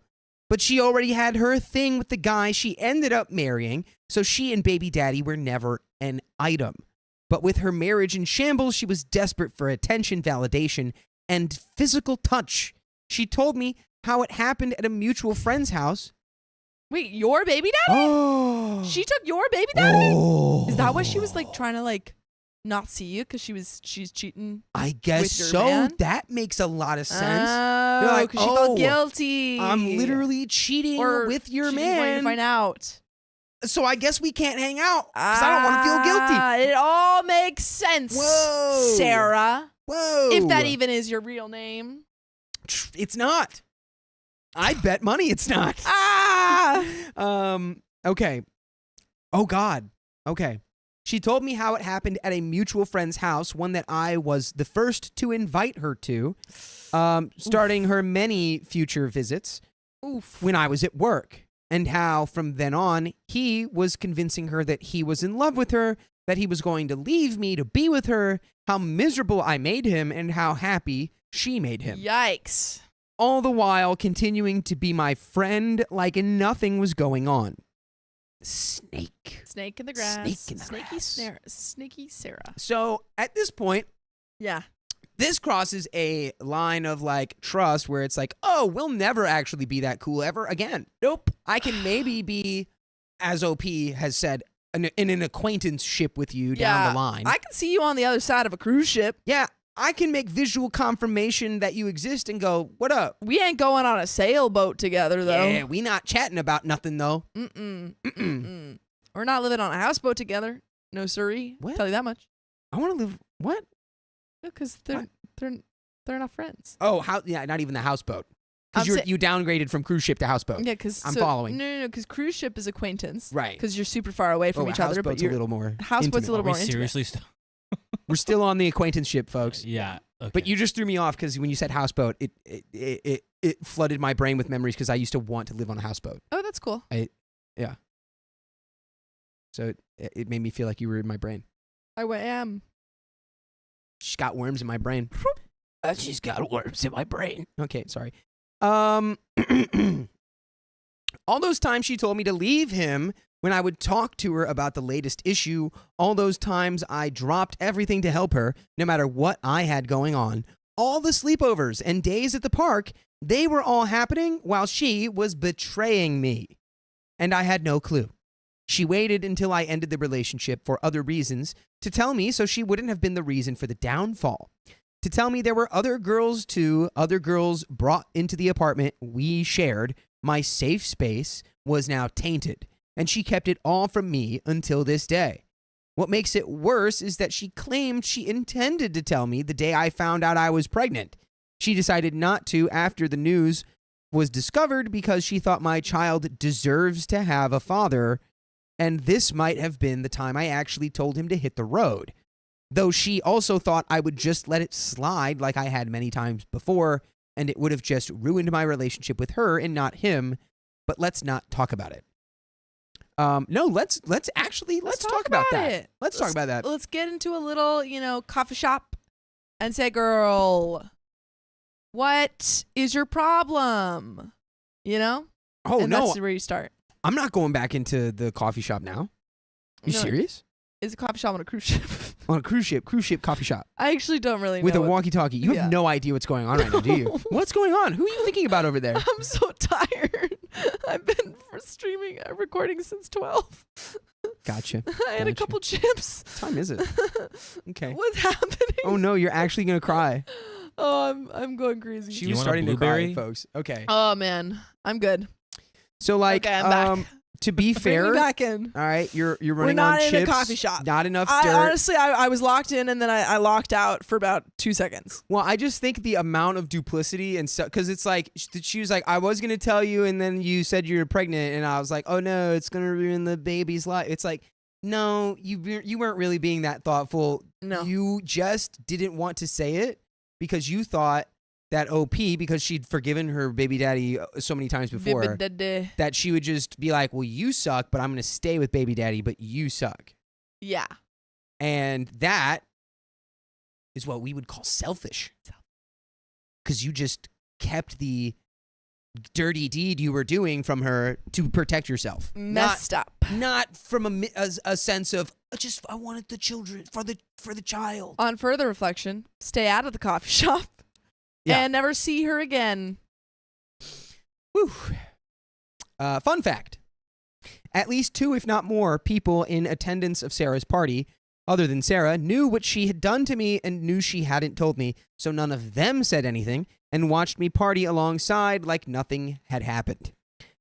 [SPEAKER 2] but she already had her thing with the guy she ended up marrying, so she and baby daddy were never an item. But with her marriage in shambles, she was desperate for attention, validation, and physical touch. She told me how it happened at a mutual friend's house.
[SPEAKER 4] Wait, your baby daddy?
[SPEAKER 2] Oh.
[SPEAKER 4] She took your baby daddy?
[SPEAKER 2] Oh.
[SPEAKER 4] Is that why she was like trying to like not see you because she's cheating?
[SPEAKER 2] I guess
[SPEAKER 4] with your
[SPEAKER 2] so.
[SPEAKER 4] man?
[SPEAKER 2] That makes a lot of sense.
[SPEAKER 4] Oh,
[SPEAKER 2] You're like,
[SPEAKER 4] because she
[SPEAKER 2] oh,
[SPEAKER 4] felt guilty.
[SPEAKER 2] I'm literally cheating
[SPEAKER 4] or
[SPEAKER 2] with your
[SPEAKER 4] she didn't want you to
[SPEAKER 2] man.
[SPEAKER 4] find out.
[SPEAKER 2] So I guess we can't hang out because I don't want to feel guilty.
[SPEAKER 4] It all makes sense.
[SPEAKER 2] Whoa.
[SPEAKER 4] Sarah.
[SPEAKER 2] Whoa.
[SPEAKER 4] If that even is your real name.
[SPEAKER 2] It's not. I bet money it's not. Okay. Oh God. Okay. She told me how it happened at a mutual friend's house, one that I was the first to invite her to, starting her many future visits
[SPEAKER 4] Oof.
[SPEAKER 2] when I was at work, and how from then on he was convincing her that he was in love with her, that he was going to leave me to be with her, how miserable I made him, and how happy she made him.
[SPEAKER 4] Yikes.
[SPEAKER 2] All the while continuing to be my friend like nothing was going on. Snake.
[SPEAKER 4] Snake in the grass.
[SPEAKER 2] Snake in the
[SPEAKER 4] Snaky
[SPEAKER 2] grass.
[SPEAKER 4] Snaky Sarah.
[SPEAKER 2] So at this point,
[SPEAKER 4] Yeah.
[SPEAKER 2] this crosses a line of like trust where it's like, oh, we'll never actually be that cool ever again. Nope. I can maybe be, as OP has said, in an acquaintanceship with you down the line.
[SPEAKER 4] I can see you on the other side of a cruise ship.
[SPEAKER 2] Yeah, I can make visual confirmation that you exist and go, what up?
[SPEAKER 4] We ain't going on a sailboat together, though.
[SPEAKER 2] Yeah, we not chatting about nothing, though.
[SPEAKER 4] Mm-mm. We're not living on a houseboat together. No, siree.
[SPEAKER 2] What?
[SPEAKER 4] Tell you that much.
[SPEAKER 2] I want to live, what?
[SPEAKER 4] Because they're not friends.
[SPEAKER 2] Oh, yeah, not even the houseboat. Because you downgraded from cruise ship to houseboat.
[SPEAKER 4] Yeah, because
[SPEAKER 2] I'm following.
[SPEAKER 4] No, because cruise ship is acquaintance.
[SPEAKER 2] Right.
[SPEAKER 4] Because you're super far away from each other, but
[SPEAKER 2] Houseboat's a little more
[SPEAKER 4] houseboat's a little
[SPEAKER 3] Are we
[SPEAKER 4] more intimate.
[SPEAKER 3] seriously still?
[SPEAKER 2] We're still on the acquaintanceship, folks.
[SPEAKER 3] Yeah. Okay.
[SPEAKER 2] But you just threw me off because when you said houseboat, it flooded my brain with memories because I used to want to live on a houseboat.
[SPEAKER 4] Oh, that's cool.
[SPEAKER 2] So it made me feel like you were in my brain.
[SPEAKER 4] I am.
[SPEAKER 2] She's got worms in my brain.
[SPEAKER 5] She's got worms in my brain.
[SPEAKER 2] Okay, sorry. All those times she told me to leave him when I would talk to her about the latest issue, all those times I dropped everything to help her, no matter what I had going on. All the sleepovers and days at the park, they were all happening while she was betraying me. And I had no clue. She waited until I ended the relationship for other reasons to tell me so she wouldn't have been the reason for the downfall. To tell me there were other girls too, other girls brought into the apartment we shared. My safe space was now tainted, and she kept it all from me until this day. What makes it worse is that she claimed she intended to tell me the day I found out I was pregnant. She decided not to after the news was discovered because she thought my child deserves to have a father, and this might have been the time I actually told him to hit the road. Though she also thought I would just let it slide like I had many times before, and it would have just ruined my relationship with her and not him, but let's not talk about it. No, let's talk about that.
[SPEAKER 4] it.
[SPEAKER 2] Let's talk about that.
[SPEAKER 4] Let's get into a little, coffee shop and say, girl, what is your problem?
[SPEAKER 2] Oh,
[SPEAKER 4] and
[SPEAKER 2] no,
[SPEAKER 4] that's where you start.
[SPEAKER 2] I'm not going back into the coffee shop now. You
[SPEAKER 4] No.
[SPEAKER 2] serious?
[SPEAKER 4] Is a coffee shop on a cruise ship?
[SPEAKER 2] On a cruise ship coffee shop
[SPEAKER 4] I actually don't really know.
[SPEAKER 2] with a
[SPEAKER 4] what-
[SPEAKER 2] walkie-talkie. You
[SPEAKER 4] Yeah.
[SPEAKER 2] have no idea what's going on right now, do you?
[SPEAKER 4] No.
[SPEAKER 2] What's going on? Who are you thinking about over there?
[SPEAKER 4] I'm so tired. I've been recording since 12.
[SPEAKER 2] Gotcha.
[SPEAKER 4] I had a
[SPEAKER 2] Gotcha.
[SPEAKER 4] couple chips.
[SPEAKER 2] What time is it? Okay.
[SPEAKER 4] What's happening?
[SPEAKER 2] Oh no, you're actually gonna cry.
[SPEAKER 4] Oh, I'm going crazy.
[SPEAKER 2] She
[SPEAKER 3] You
[SPEAKER 2] was
[SPEAKER 3] want a
[SPEAKER 2] starting to cry,
[SPEAKER 3] blueberry?
[SPEAKER 2] folks. Okay.
[SPEAKER 4] Oh man, I'm good.
[SPEAKER 2] So like,
[SPEAKER 4] Okay, I'm back.
[SPEAKER 2] to be
[SPEAKER 4] Bring
[SPEAKER 2] fair,
[SPEAKER 4] me back in.
[SPEAKER 2] all right, you're running
[SPEAKER 4] We're not
[SPEAKER 2] on
[SPEAKER 4] in
[SPEAKER 2] chips.
[SPEAKER 4] a coffee shop.
[SPEAKER 2] Not enough
[SPEAKER 4] I
[SPEAKER 2] dirt.
[SPEAKER 4] honestly, I was locked in and then I locked out for about 2 seconds.
[SPEAKER 2] Well, I just think the amount of duplicity and stuff, because it's like she was like, I was gonna tell you, and then you said you were pregnant, and I was like, oh no, it's gonna ruin the baby's life. It's like, no, you weren't really being that thoughtful.
[SPEAKER 4] No.
[SPEAKER 2] You just didn't want to say it because you thought that OP, because she'd forgiven her baby daddy so many times before, that she would just be like, well, you suck, but I'm gonna stay with baby daddy, but you suck.
[SPEAKER 4] Yeah.
[SPEAKER 2] And that is what we would call selfish. Because you just kept the dirty deed you were doing from her to protect yourself.
[SPEAKER 4] Messed up.
[SPEAKER 2] Not from a sense of, I wanted the children, for the child.
[SPEAKER 4] On further reflection, stay out of the coffee shop and never see her again.
[SPEAKER 2] Whew. Fun fact. At least 2, if not more, people in attendance of Sarah's party, other than Sarah, knew what she had done to me and knew she hadn't told me, so none of them said anything and watched me party alongside like nothing had happened.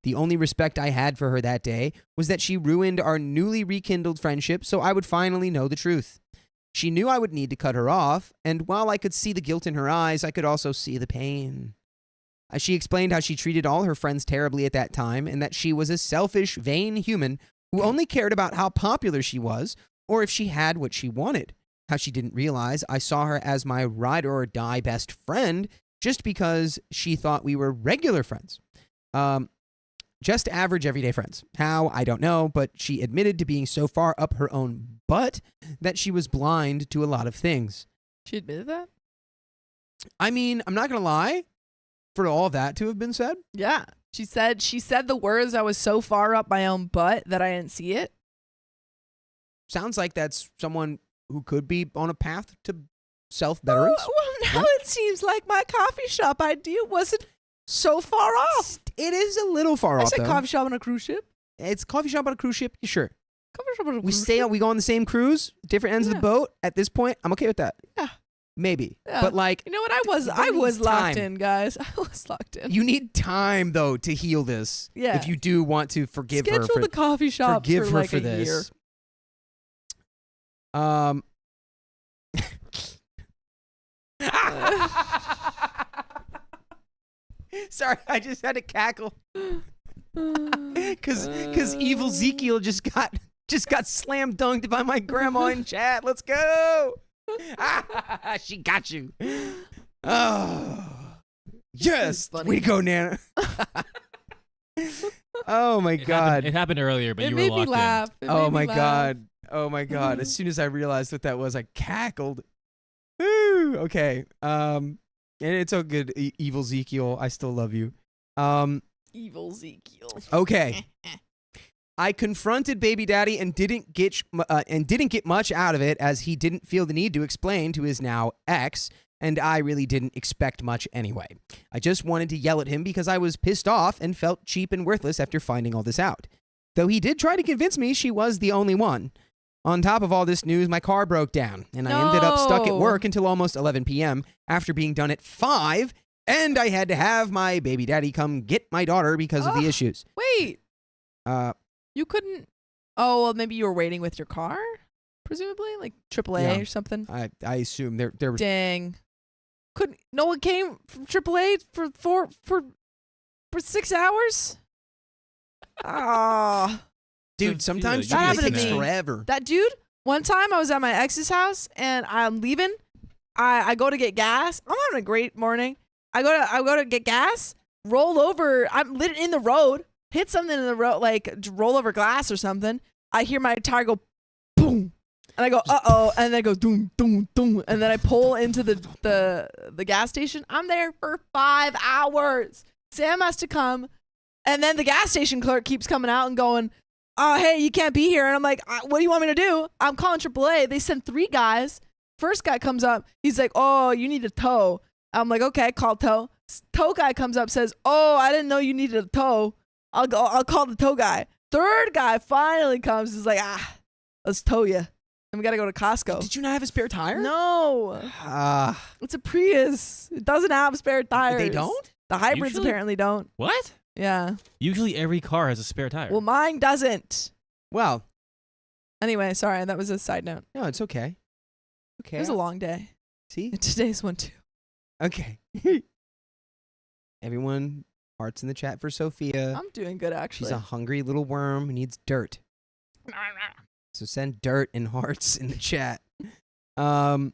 [SPEAKER 2] The only respect I had for her that day was that she ruined our newly rekindled friendship so I would finally know the truth. She knew I would need to cut her off, and while I could see the guilt in her eyes, I could also see the pain. She explained how she treated all her friends terribly at that time and that she was a selfish, vain human who only cared about how popular she was or if she had what she wanted. How she didn't realize I saw her as my ride or die best friend just because she thought we were regular friends. Just average everyday friends. How? I don't know, but she admitted to being so far up her own butt that she was blind to a lot of things.
[SPEAKER 4] She admitted that?
[SPEAKER 2] I mean, I'm not going to lie. For all of that to have been said?
[SPEAKER 4] Yeah. She said the words, I was so far up my own butt that I didn't see it.
[SPEAKER 2] Sounds like that's someone who could be on a path to self-betterance.
[SPEAKER 4] Well, now it seems like my coffee shop idea wasn't so far off.
[SPEAKER 2] It is a little far
[SPEAKER 4] I
[SPEAKER 2] off,
[SPEAKER 4] said
[SPEAKER 2] though.
[SPEAKER 4] coffee shop on a cruise ship.
[SPEAKER 2] It's coffee shop on a cruise ship? Sure.
[SPEAKER 4] Coffee shop on a
[SPEAKER 2] We
[SPEAKER 4] cruise
[SPEAKER 2] stay
[SPEAKER 4] ship.
[SPEAKER 2] on, we go on the same cruise, different ends of the boat. At this point, I'm okay with that.
[SPEAKER 4] Yeah.
[SPEAKER 2] Maybe.
[SPEAKER 4] Yeah.
[SPEAKER 2] But like,
[SPEAKER 4] You know what? I
[SPEAKER 2] that
[SPEAKER 4] was
[SPEAKER 2] needs
[SPEAKER 4] locked
[SPEAKER 2] time.
[SPEAKER 4] in, guys. I was locked in.
[SPEAKER 2] you need time, though, to heal this.
[SPEAKER 4] Yeah.
[SPEAKER 2] If you do want to forgive
[SPEAKER 4] Schedule
[SPEAKER 2] her for
[SPEAKER 4] the coffee shop
[SPEAKER 2] forgive
[SPEAKER 4] for
[SPEAKER 2] her
[SPEAKER 4] like
[SPEAKER 2] for
[SPEAKER 4] a
[SPEAKER 2] this.
[SPEAKER 4] year.
[SPEAKER 2] Sorry, I just had to cackle. Cause evil Ezekiel just got slam dunked by my grandma in chat. Let's go. She got you. Oh, yes.
[SPEAKER 4] funny.
[SPEAKER 2] Way to go, Nana. Oh my God.
[SPEAKER 3] It happened earlier, but
[SPEAKER 4] It
[SPEAKER 3] you were
[SPEAKER 4] made me
[SPEAKER 3] locked
[SPEAKER 4] laugh. It
[SPEAKER 2] Oh
[SPEAKER 4] made
[SPEAKER 2] my
[SPEAKER 4] me laugh.
[SPEAKER 2] God. Oh my God. As soon as I realized what that was, I cackled. Woo. Okay. And it's all good, evil Ezekiel. I still love you.
[SPEAKER 4] Evil Ezekiel.
[SPEAKER 2] Okay. I confronted baby daddy and didn't get much out of it, as he didn't feel the need to explain to his now ex, and I really didn't expect much anyway. I just wanted to yell at him because I was pissed off and felt cheap and worthless after finding all this out. Though he did try to convince me she was the only one. On top of all this news, my car broke down, and I ended up stuck at work until almost 11 p.m. after being done at 5, and I had to have my baby daddy come get my daughter because of the issues.
[SPEAKER 4] Wait. You couldn't. Oh, well, maybe you were waiting with your car, presumably, like AAA
[SPEAKER 2] Yeah.
[SPEAKER 4] or something.
[SPEAKER 2] I assume there was.
[SPEAKER 4] Dang. Couldn't. No one came from AAA for 6 hours. Ah.
[SPEAKER 2] Dude, sometimes
[SPEAKER 3] That
[SPEAKER 2] it
[SPEAKER 4] happened to
[SPEAKER 2] takes
[SPEAKER 4] me.
[SPEAKER 2] forever.
[SPEAKER 4] That dude, one time I was at my ex's house and I'm leaving. I go to get gas. I'm having a great morning. I go to get gas, roll over. I'm lit in the road, hit something in the road, like roll over glass or something. I hear my tire go boom. And I go, uh-oh, and then I go doom, doom, doom. And then I pull into the gas station. I'm there for 5 hours. Sam has to come. And then the gas station clerk keeps coming out and going, oh, hey, you can't be here. And I'm like, what do you want me to do? I'm calling AAA. They sent 3 guys. First guy comes up. He's like, oh, you need a tow. I'm like, okay, call tow. Tow guy comes up, says, oh, I didn't know you needed a tow. I'll call the tow guy. Third guy finally comes. He's like, let's tow you. And we got to go to Costco.
[SPEAKER 2] Did you not have a spare tire?
[SPEAKER 4] No. It's a Prius. It doesn't have spare tires.
[SPEAKER 2] They don't?
[SPEAKER 4] The hybrids
[SPEAKER 3] Usually-
[SPEAKER 4] apparently don't.
[SPEAKER 3] What?
[SPEAKER 4] Yeah.
[SPEAKER 3] Usually every car has a spare tire.
[SPEAKER 4] Well, mine doesn't.
[SPEAKER 2] Well,
[SPEAKER 4] Anyway, sorry. That was a side note.
[SPEAKER 2] no, it's okay. Okay.
[SPEAKER 4] It was a long day.
[SPEAKER 2] See?
[SPEAKER 4] Today's one too.
[SPEAKER 2] Okay. Everyone, hearts in the chat for Sophia.
[SPEAKER 4] I'm doing good, actually.
[SPEAKER 2] She's a hungry little worm who needs dirt. So send dirt and hearts in the chat. Okay,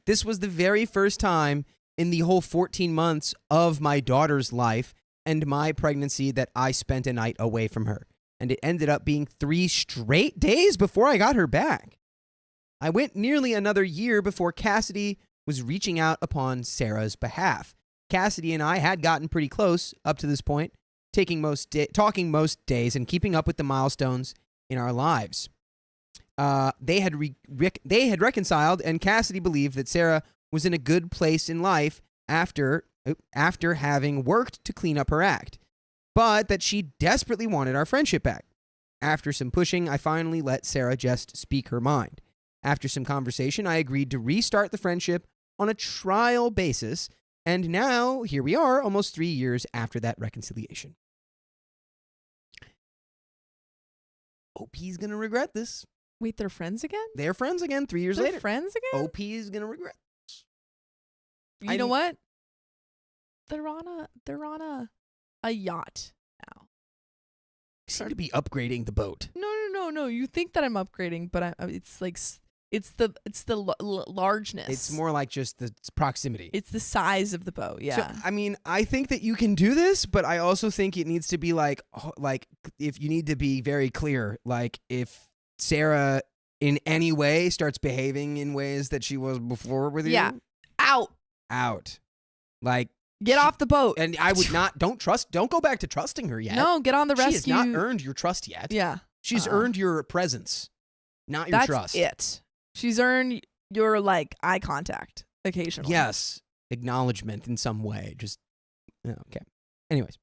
[SPEAKER 2] this was the very first time in the whole 14 months of my daughter's life and my pregnancy that I spent a night away from her. And it ended up being 3 straight days before I got her back. I went nearly another year before Cassidy was reaching out upon Sarah's behalf. Cassidy and I had gotten pretty close up to this point, talking most days and keeping up with the milestones in our lives. They had reconciled, and Cassidy believed that Sarah was in a good place in life after having worked to clean up her act, but that she desperately wanted our friendship back. After some pushing, I finally let Sarah just speak her mind. After some conversation, I agreed to restart the friendship on a trial basis, and now here we are, almost 3 years after that reconciliation. OP's gonna regret this.
[SPEAKER 4] Wait, they're friends again?
[SPEAKER 2] They're friends again 3 years
[SPEAKER 4] They're
[SPEAKER 2] later.
[SPEAKER 4] friends again?
[SPEAKER 2] OP is gonna regret this.
[SPEAKER 4] You know what? They're on a yacht now.
[SPEAKER 2] You seem to be upgrading the boat.
[SPEAKER 4] No. You think that I'm upgrading, but it's like it's the largeness.
[SPEAKER 2] It's more like just the proximity.
[SPEAKER 4] It's the size of the boat. Yeah.
[SPEAKER 2] So, I mean, I think that you can do this, but I also think it needs to be like if you need to be very clear, like if Sarah in any way starts behaving in ways that she was before with you.
[SPEAKER 4] Yeah. Out.
[SPEAKER 2] Like,
[SPEAKER 4] Get off the boat.
[SPEAKER 2] and I would not, don't go back to trusting her yet.
[SPEAKER 4] No, get on the rescue.
[SPEAKER 2] She has not earned your trust yet.
[SPEAKER 4] Yeah.
[SPEAKER 2] She's earned your presence, not your
[SPEAKER 4] That's
[SPEAKER 2] trust.
[SPEAKER 4] it. She's earned your eye contact occasionally.
[SPEAKER 2] Yes. Acknowledgement in some way. Just, okay. Anyways.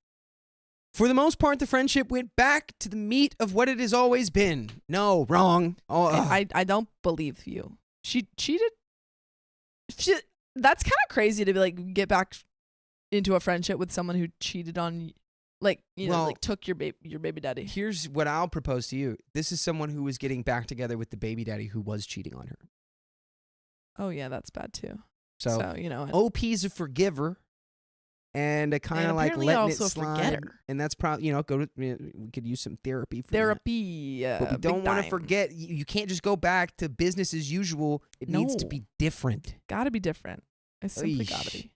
[SPEAKER 2] For the most part, the friendship went back to the meat of what it has always been. No, wrong. Oh,
[SPEAKER 4] I don't believe you. She cheated. That's kind of crazy to be get back into a friendship with someone who cheated on you. Took your baby daddy.
[SPEAKER 2] Here's what I'll propose to you. This is someone who was getting back together with the baby daddy who was cheating on her.
[SPEAKER 4] Oh yeah, that's bad too.
[SPEAKER 2] So OP's a forgiver. And a kind of like letting it slide, and that's probably we could use some therapy for
[SPEAKER 4] therapy.
[SPEAKER 2] That. But we don't want to forget. You can't just go back to business as usual. It needs to be different.
[SPEAKER 4] Got to be different. I simply got to be.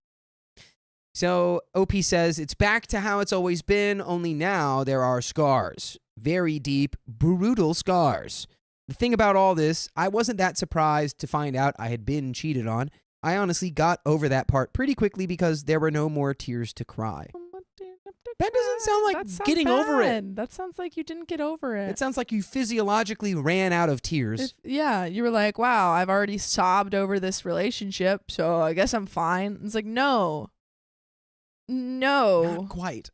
[SPEAKER 2] So OP says it's back to how it's always been. Only now there are scars, very deep, brutal scars. The thing about all this, I wasn't that surprised to find out I had been cheated on. I honestly got over that part pretty quickly because there were no more tears to cry. That doesn't sound like getting over it.
[SPEAKER 4] That sounds like you didn't get over it.
[SPEAKER 2] It sounds like you physiologically ran out of tears.
[SPEAKER 4] You were like, wow, I've already sobbed over this relationship, so I guess I'm fine. It's like, no.
[SPEAKER 2] Not quite.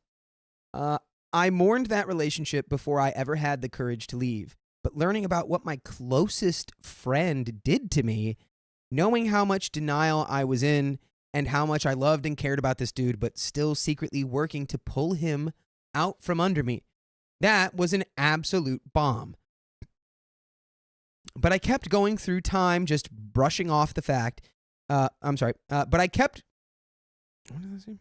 [SPEAKER 2] I mourned that relationship before I ever had the courage to leave. But learning about what my closest friend did to me, knowing how much denial I was in and how much I loved and cared about this dude, but still secretly working to pull him out from under me, that was an absolute bomb. But I kept going through time just brushing off the fact. But I kept... What did I say?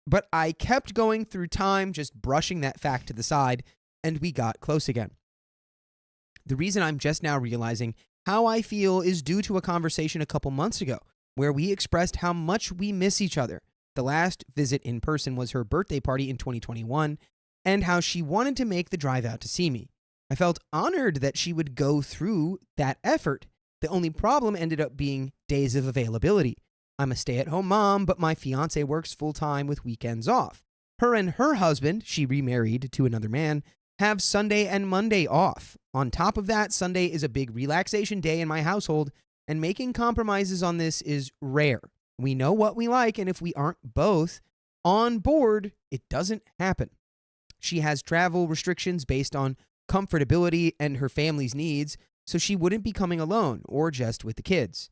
[SPEAKER 2] But I kept going through time just brushing that fact to the side, and we got close again. The reason I'm just now realizing how I feel is due to a conversation a couple months ago where we expressed how much we miss each other. The last visit in person was her birthday party in 2021 and how she wanted to make the drive out to see me. I felt honored that she would go through that effort. The only problem ended up being days of availability. I'm a stay-at-home mom, but my fiance works full-time with weekends off. Her and her husband, she remarried to another man, have Sunday and Monday off. On top of that, Sunday is a big relaxation day in my household, and making compromises on this is rare. We know what we like, and if we aren't both on board, it doesn't happen. She has travel restrictions based on comfortability and her family's needs, so she wouldn't be coming alone or just with the kids.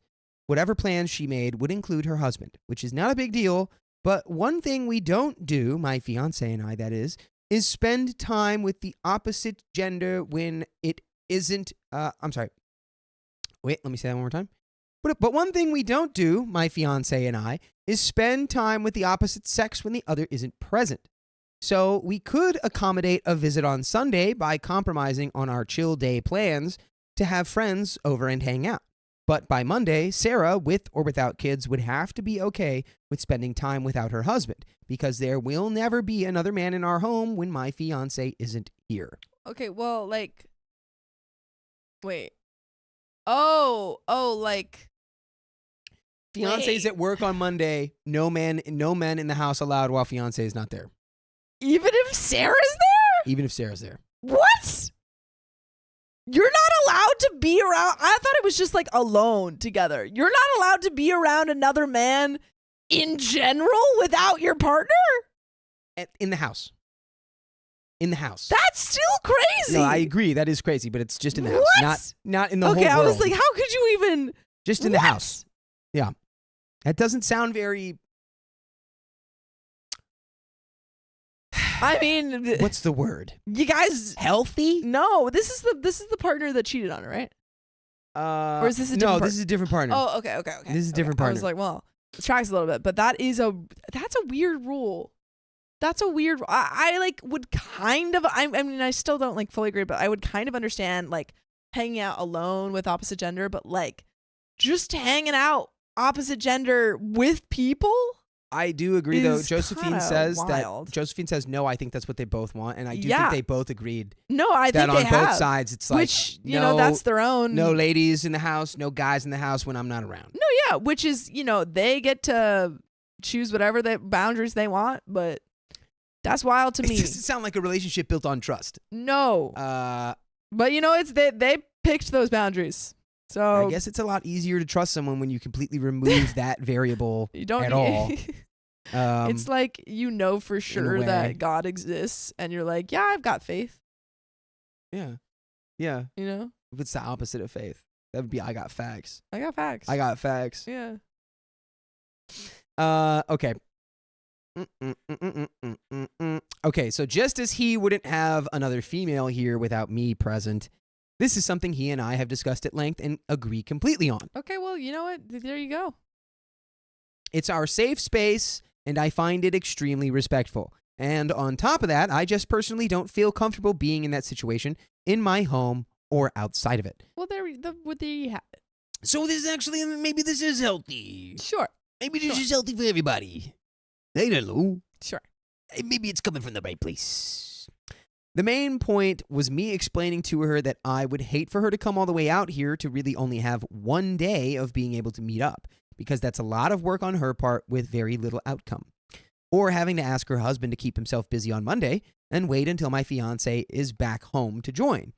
[SPEAKER 2] Whatever plans she made would include her husband, which is not a big deal. But one thing we don't do, my fiance and I, that is spend time with the opposite gender when it isn't. I'm sorry. Wait, let me say that one more time. But one thing we don't do, my fiance and I, is spend time with the opposite sex when the other isn't present. So we could accommodate a visit on Sunday by compromising on our chill day plans to have friends over and hang out. But by Monday, Sarah, with or without kids, would have to be okay with spending time without her husband, because there will never be another man in our home when my fiance isn't here.
[SPEAKER 4] Okay, well, like, wait. Oh, like,
[SPEAKER 2] Fiance's at work on Monday. No men in the house allowed while fiance is not there.
[SPEAKER 4] even if Sarah's there?
[SPEAKER 2] Even if Sarah's there.
[SPEAKER 4] What? You're not allowed to be around. I thought it was just like alone together. You're not allowed to be around another man in general without your partner?
[SPEAKER 2] In the house. In the house.
[SPEAKER 4] That's still crazy.
[SPEAKER 2] No, I agree. That is crazy, but it's just in the
[SPEAKER 4] What?
[SPEAKER 2] house. Not in the whole
[SPEAKER 4] Okay,
[SPEAKER 2] world.
[SPEAKER 4] I was like, how could you even?
[SPEAKER 2] Just in the
[SPEAKER 4] What?
[SPEAKER 2] house. Yeah. That doesn't sound very...
[SPEAKER 4] I mean,
[SPEAKER 2] What's the word?
[SPEAKER 4] you guys.
[SPEAKER 2] Healthy?
[SPEAKER 4] No, this is the partner that cheated on her, right? Or is this a different
[SPEAKER 2] No,
[SPEAKER 4] partner?
[SPEAKER 2] this is a different partner.
[SPEAKER 4] Oh, okay.
[SPEAKER 2] This is a different
[SPEAKER 4] I was
[SPEAKER 2] partner.
[SPEAKER 4] like, well, it tracks a little bit, but that's a weird rule. That's a weird. I like would kind of. I mean, I still don't like fully agree, but I would kind of understand like hanging out alone with opposite gender, but like just hanging out opposite gender with people.
[SPEAKER 2] I do agree, though.
[SPEAKER 4] is
[SPEAKER 2] Josephine
[SPEAKER 4] kinda
[SPEAKER 2] says
[SPEAKER 4] wild.
[SPEAKER 2] no, I think that's what they both want. And I do
[SPEAKER 4] Yeah.
[SPEAKER 2] think they both agreed
[SPEAKER 4] No, I
[SPEAKER 2] that
[SPEAKER 4] think
[SPEAKER 2] on
[SPEAKER 4] they
[SPEAKER 2] both
[SPEAKER 4] have.
[SPEAKER 2] sides, it's like,
[SPEAKER 4] Which that's their own.
[SPEAKER 2] no ladies in the house, no guys in the house when I'm not around.
[SPEAKER 4] No, yeah, which is they get to choose whatever boundaries they want, but that's wild to
[SPEAKER 2] It
[SPEAKER 4] me.
[SPEAKER 2] doesn't sound like a relationship built on trust.
[SPEAKER 4] No, but it's they picked those boundaries, so
[SPEAKER 2] I guess it's a lot easier to trust someone when you completely remove that variable
[SPEAKER 4] you don't
[SPEAKER 2] at all.
[SPEAKER 4] It's like for sure
[SPEAKER 2] way.
[SPEAKER 4] that God exists, and you're like, yeah, I've got faith.
[SPEAKER 2] Yeah. What's the opposite of faith? That would be I got facts.
[SPEAKER 4] I got facts.
[SPEAKER 2] I got facts.
[SPEAKER 4] Yeah.
[SPEAKER 2] Okay. Okay, so just as he wouldn't have another female here without me present, this is something he and I have discussed at length and agree completely on.
[SPEAKER 4] Okay. Well, you know what? There you go.
[SPEAKER 2] It's our safe space, and I find it extremely respectful. And on top of that, I just personally don't feel comfortable being in that situation in my home or outside of it.
[SPEAKER 4] Well, there you have it.
[SPEAKER 2] So this actually, maybe this is healthy.
[SPEAKER 4] Sure.
[SPEAKER 2] Maybe this is healthy for everybody. I don't know.
[SPEAKER 4] Sure.
[SPEAKER 2] Maybe it's coming from the right place. The main point was me explaining to her that I would hate for her to come all the way out here to really only have one day of being able to meet up, because that's a lot of work on her part with very little outcome. Or having to ask her husband to keep himself busy on Monday and wait until my fiance is back home to join.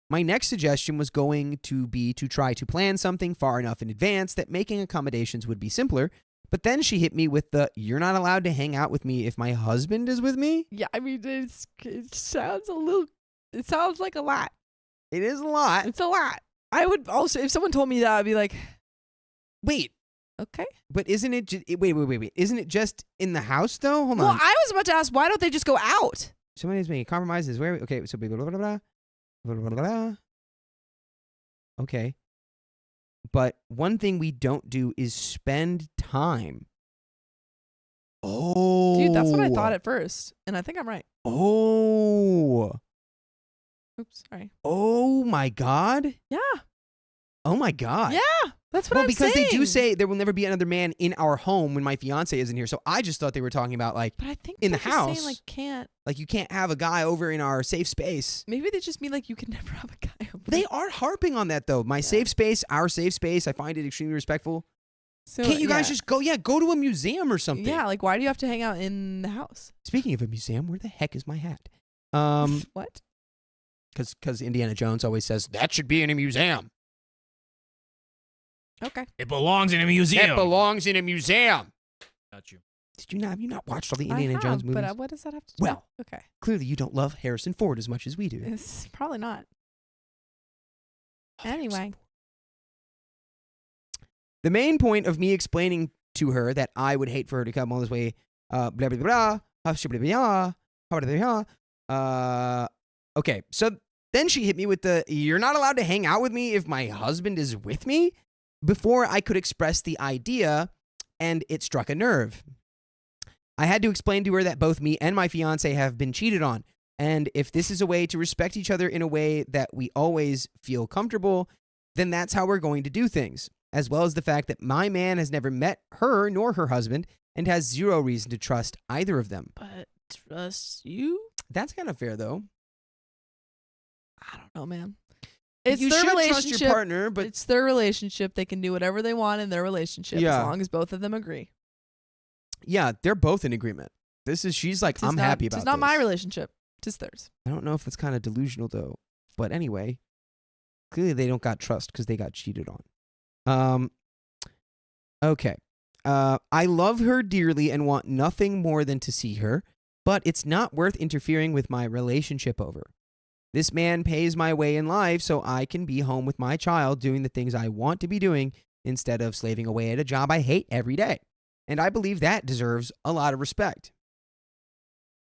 [SPEAKER 2] My next suggestion was going to be to try to plan something far enough in advance that making accommodations would be simpler. But then she hit me with the, you're not allowed to hang out with me if my husband is with me?
[SPEAKER 4] Yeah. I mean, it sounds it sounds like a lot.
[SPEAKER 2] It is a lot.
[SPEAKER 4] It's a lot. I would also, if someone told me that, I'd be like,
[SPEAKER 2] Wait,
[SPEAKER 4] okay.
[SPEAKER 2] but isn't it, wait. Isn't it just in the house though? Hold
[SPEAKER 4] Well,
[SPEAKER 2] on.
[SPEAKER 4] I was about to ask, why don't they just go out?
[SPEAKER 2] Somebody's making compromises. Where? Okay, so blah, blah, blah, blah, blah, blah, blah, blah. Okay. But one thing we don't do is spend time. Oh.
[SPEAKER 4] Dude, that's what I thought at first. And I think I'm right.
[SPEAKER 2] Oh.
[SPEAKER 4] Oops, sorry.
[SPEAKER 2] Oh my God.
[SPEAKER 4] Yeah.
[SPEAKER 2] Oh my God.
[SPEAKER 4] Yeah. That's what
[SPEAKER 2] Well,
[SPEAKER 4] I'm
[SPEAKER 2] because
[SPEAKER 4] saying.
[SPEAKER 2] they do say there will never be another man in our home when my fiance isn't here. So I just thought they were talking about like
[SPEAKER 4] But I think
[SPEAKER 2] in the
[SPEAKER 4] they're just
[SPEAKER 2] house.
[SPEAKER 4] saying, like, can't.
[SPEAKER 2] like you can't have a guy over in our safe space.
[SPEAKER 4] Maybe they just mean like you can never have a guy over.
[SPEAKER 2] They are harping on that though. My safe space, our safe space. I find it extremely respectful.
[SPEAKER 4] So,
[SPEAKER 2] Can't you guys
[SPEAKER 4] yeah.
[SPEAKER 2] just go to a museum or something?
[SPEAKER 4] Yeah, like why do you have to hang out in the house?
[SPEAKER 2] Speaking of a museum, where the heck is my hat?
[SPEAKER 4] What?
[SPEAKER 2] Because Indiana Jones always says that should be in a museum.
[SPEAKER 4] Okay.
[SPEAKER 3] It belongs in a museum.
[SPEAKER 2] It belongs in a museum.
[SPEAKER 3] Got you.
[SPEAKER 2] Did you not? Have you not watched all the
[SPEAKER 4] I
[SPEAKER 2] Indiana
[SPEAKER 4] have,
[SPEAKER 2] Jones movies?
[SPEAKER 4] But what does that have to do?
[SPEAKER 2] Well.
[SPEAKER 4] Okay.
[SPEAKER 2] Clearly, you don't love Harrison Ford as much as we do.
[SPEAKER 4] It's probably not.
[SPEAKER 2] Love Harrison
[SPEAKER 4] Anyway.
[SPEAKER 2] Ford. The main point of me explaining to her that I would hate for her to come all this way, blah, blah, blah, blah, okay, so then she hit me with the, you're not allowed to hang out with me if my husband is with me, before I could express the idea, and it struck a nerve. I had to explain to her that both me and my fiance have been cheated on, and if this is a way to respect each other in a way that we always feel comfortable, then that's how we're going to do things, as well as the fact that my man has never met her nor her husband and has zero reason to trust either of them.
[SPEAKER 4] But trust you?
[SPEAKER 2] That's kind of fair, though.
[SPEAKER 4] I don't know, man. It's
[SPEAKER 2] You
[SPEAKER 4] their
[SPEAKER 2] should
[SPEAKER 4] relationship.
[SPEAKER 2] trust your partner, but
[SPEAKER 4] It's their relationship. They can do whatever they want in their relationship
[SPEAKER 2] Yeah.
[SPEAKER 4] as long as both of them agree.
[SPEAKER 2] yeah, they're both in agreement. She's like, I'm happy about this.
[SPEAKER 4] It's not my relationship. It's theirs.
[SPEAKER 2] I don't know if that's kind of delusional, though. But anyway, clearly they don't got trust because they got cheated on. Okay. I love her dearly and want nothing more than to see her, but it's not worth interfering with my relationship over. This man pays my way in life so I can be home with my child doing the things I want to be doing instead of slaving away at a job I hate every day. And I believe that deserves a lot of respect.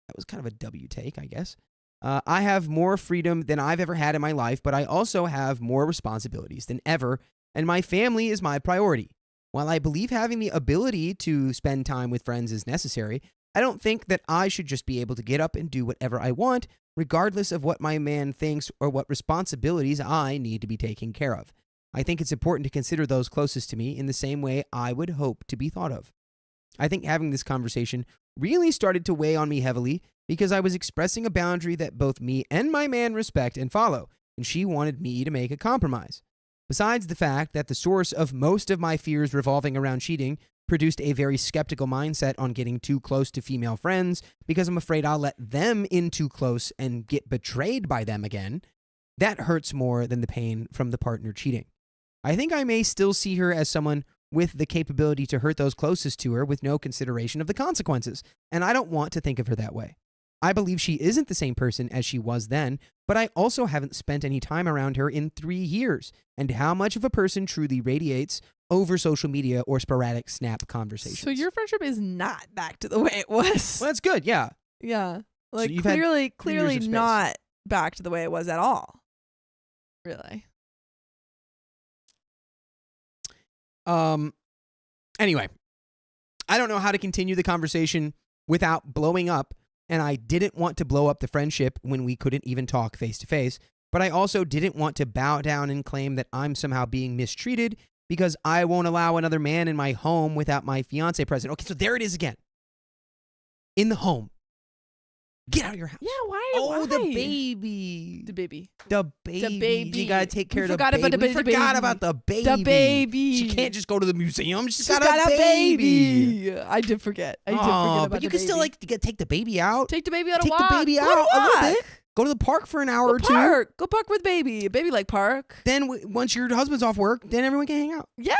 [SPEAKER 2] That was kind of a W take, I guess. I have more freedom than I've ever had in my life, but I also have more responsibilities than ever, and my family is my priority. While I believe having the ability to spend time with friends is necessary, I don't think that I should just be able to get up and do whatever I want, regardless of what my man thinks or what responsibilities I need to be taking care of. I think it's important to consider those closest to me in the same way I would hope to be thought of. I think having this conversation really started to weigh on me heavily because I was expressing a boundary that both me and my man respect and follow, and she wanted me to make a compromise. Besides the fact that the source of most of my fears revolving around cheating produced a very skeptical mindset on getting too close to female friends because I'm afraid I'll let them in too close and get betrayed by them again, that hurts more than the pain from the partner cheating. I think I may still see her as someone with the capability to hurt those closest to her with no consideration of the consequences, and I don't want to think of her that way. I believe she isn't the same person as she was then, but I also haven't spent any time around her in 3 years, and how much of a person truly radiates over social media or sporadic snap conversations.
[SPEAKER 4] So your friendship is not back to the way it was.
[SPEAKER 2] Well, that's good, yeah.
[SPEAKER 4] Yeah. Like
[SPEAKER 2] you've had
[SPEAKER 4] clearly
[SPEAKER 2] 3 years of space.
[SPEAKER 4] not back to the way it was at all. Really.
[SPEAKER 2] Anyway, I don't know how to continue the conversation without blowing up, and I didn't want to blow up the friendship when we couldn't even talk face to face, but I also didn't want to bow down and claim that I'm somehow being mistreated because I won't allow another man in my home without my fiance present. Okay, so there it is again. In the home. Get out of your house.
[SPEAKER 4] Yeah, why?
[SPEAKER 2] Oh, the
[SPEAKER 4] why?
[SPEAKER 2] baby.
[SPEAKER 4] The baby.
[SPEAKER 2] The baby. You gotta take care of the
[SPEAKER 4] forgot
[SPEAKER 2] baby.
[SPEAKER 4] about the
[SPEAKER 2] We
[SPEAKER 4] baby.
[SPEAKER 2] forgot about the baby.
[SPEAKER 4] The baby.
[SPEAKER 2] She can't just go to the museum. She's
[SPEAKER 4] She's
[SPEAKER 2] got a baby.
[SPEAKER 4] I did forget. I did
[SPEAKER 2] Oh,
[SPEAKER 4] forget about
[SPEAKER 2] but you
[SPEAKER 4] the
[SPEAKER 2] can
[SPEAKER 4] baby.
[SPEAKER 2] still take the baby out.
[SPEAKER 4] take the baby on a
[SPEAKER 2] Take
[SPEAKER 4] walk.
[SPEAKER 2] the baby
[SPEAKER 4] Go
[SPEAKER 2] out
[SPEAKER 4] on
[SPEAKER 2] a little
[SPEAKER 4] walk.
[SPEAKER 2] bit. Go to the park for an hour
[SPEAKER 4] Go
[SPEAKER 2] or two.
[SPEAKER 4] park. Go park with baby. Baby like park.
[SPEAKER 2] Then once your husband's off work, then everyone can hang out.
[SPEAKER 4] Yeah.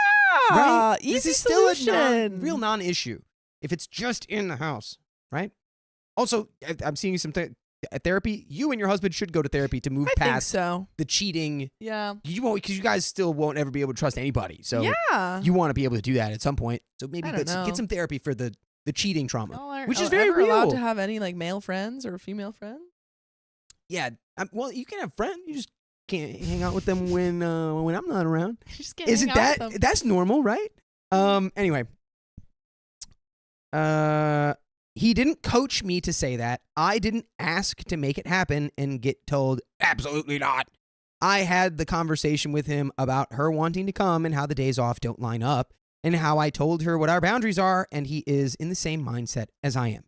[SPEAKER 2] Right?
[SPEAKER 4] Easy
[SPEAKER 2] This is still
[SPEAKER 4] solution.
[SPEAKER 2] a real non-issue if it's just in the house, right? Also, I'm seeing some therapy. You and your husband should go to therapy to move
[SPEAKER 4] I think
[SPEAKER 2] past
[SPEAKER 4] so.
[SPEAKER 2] the cheating.
[SPEAKER 4] Yeah.
[SPEAKER 2] You won't, because you guys still won't ever be able to trust anybody. So
[SPEAKER 4] yeah.
[SPEAKER 2] you want to be able to do that at some point. So maybe
[SPEAKER 4] I don't know.
[SPEAKER 2] get some therapy for the cheating trauma,
[SPEAKER 4] Y'all aren't
[SPEAKER 2] which is very
[SPEAKER 4] ever allowed
[SPEAKER 2] real.
[SPEAKER 4] to have any like male friends or female friends.
[SPEAKER 2] Yeah. Well, you can have friends. You just can't hang out with them when I'm not around.
[SPEAKER 4] You just can't
[SPEAKER 2] Isn't
[SPEAKER 4] hang out with them.
[SPEAKER 2] that's normal, right? Anyway. He didn't coach me to say that. I didn't ask to make it happen and get told, absolutely not. I had the conversation with him about her wanting to come and how the days off don't line up and how I told her what our boundaries are, and he is in the same mindset as I am.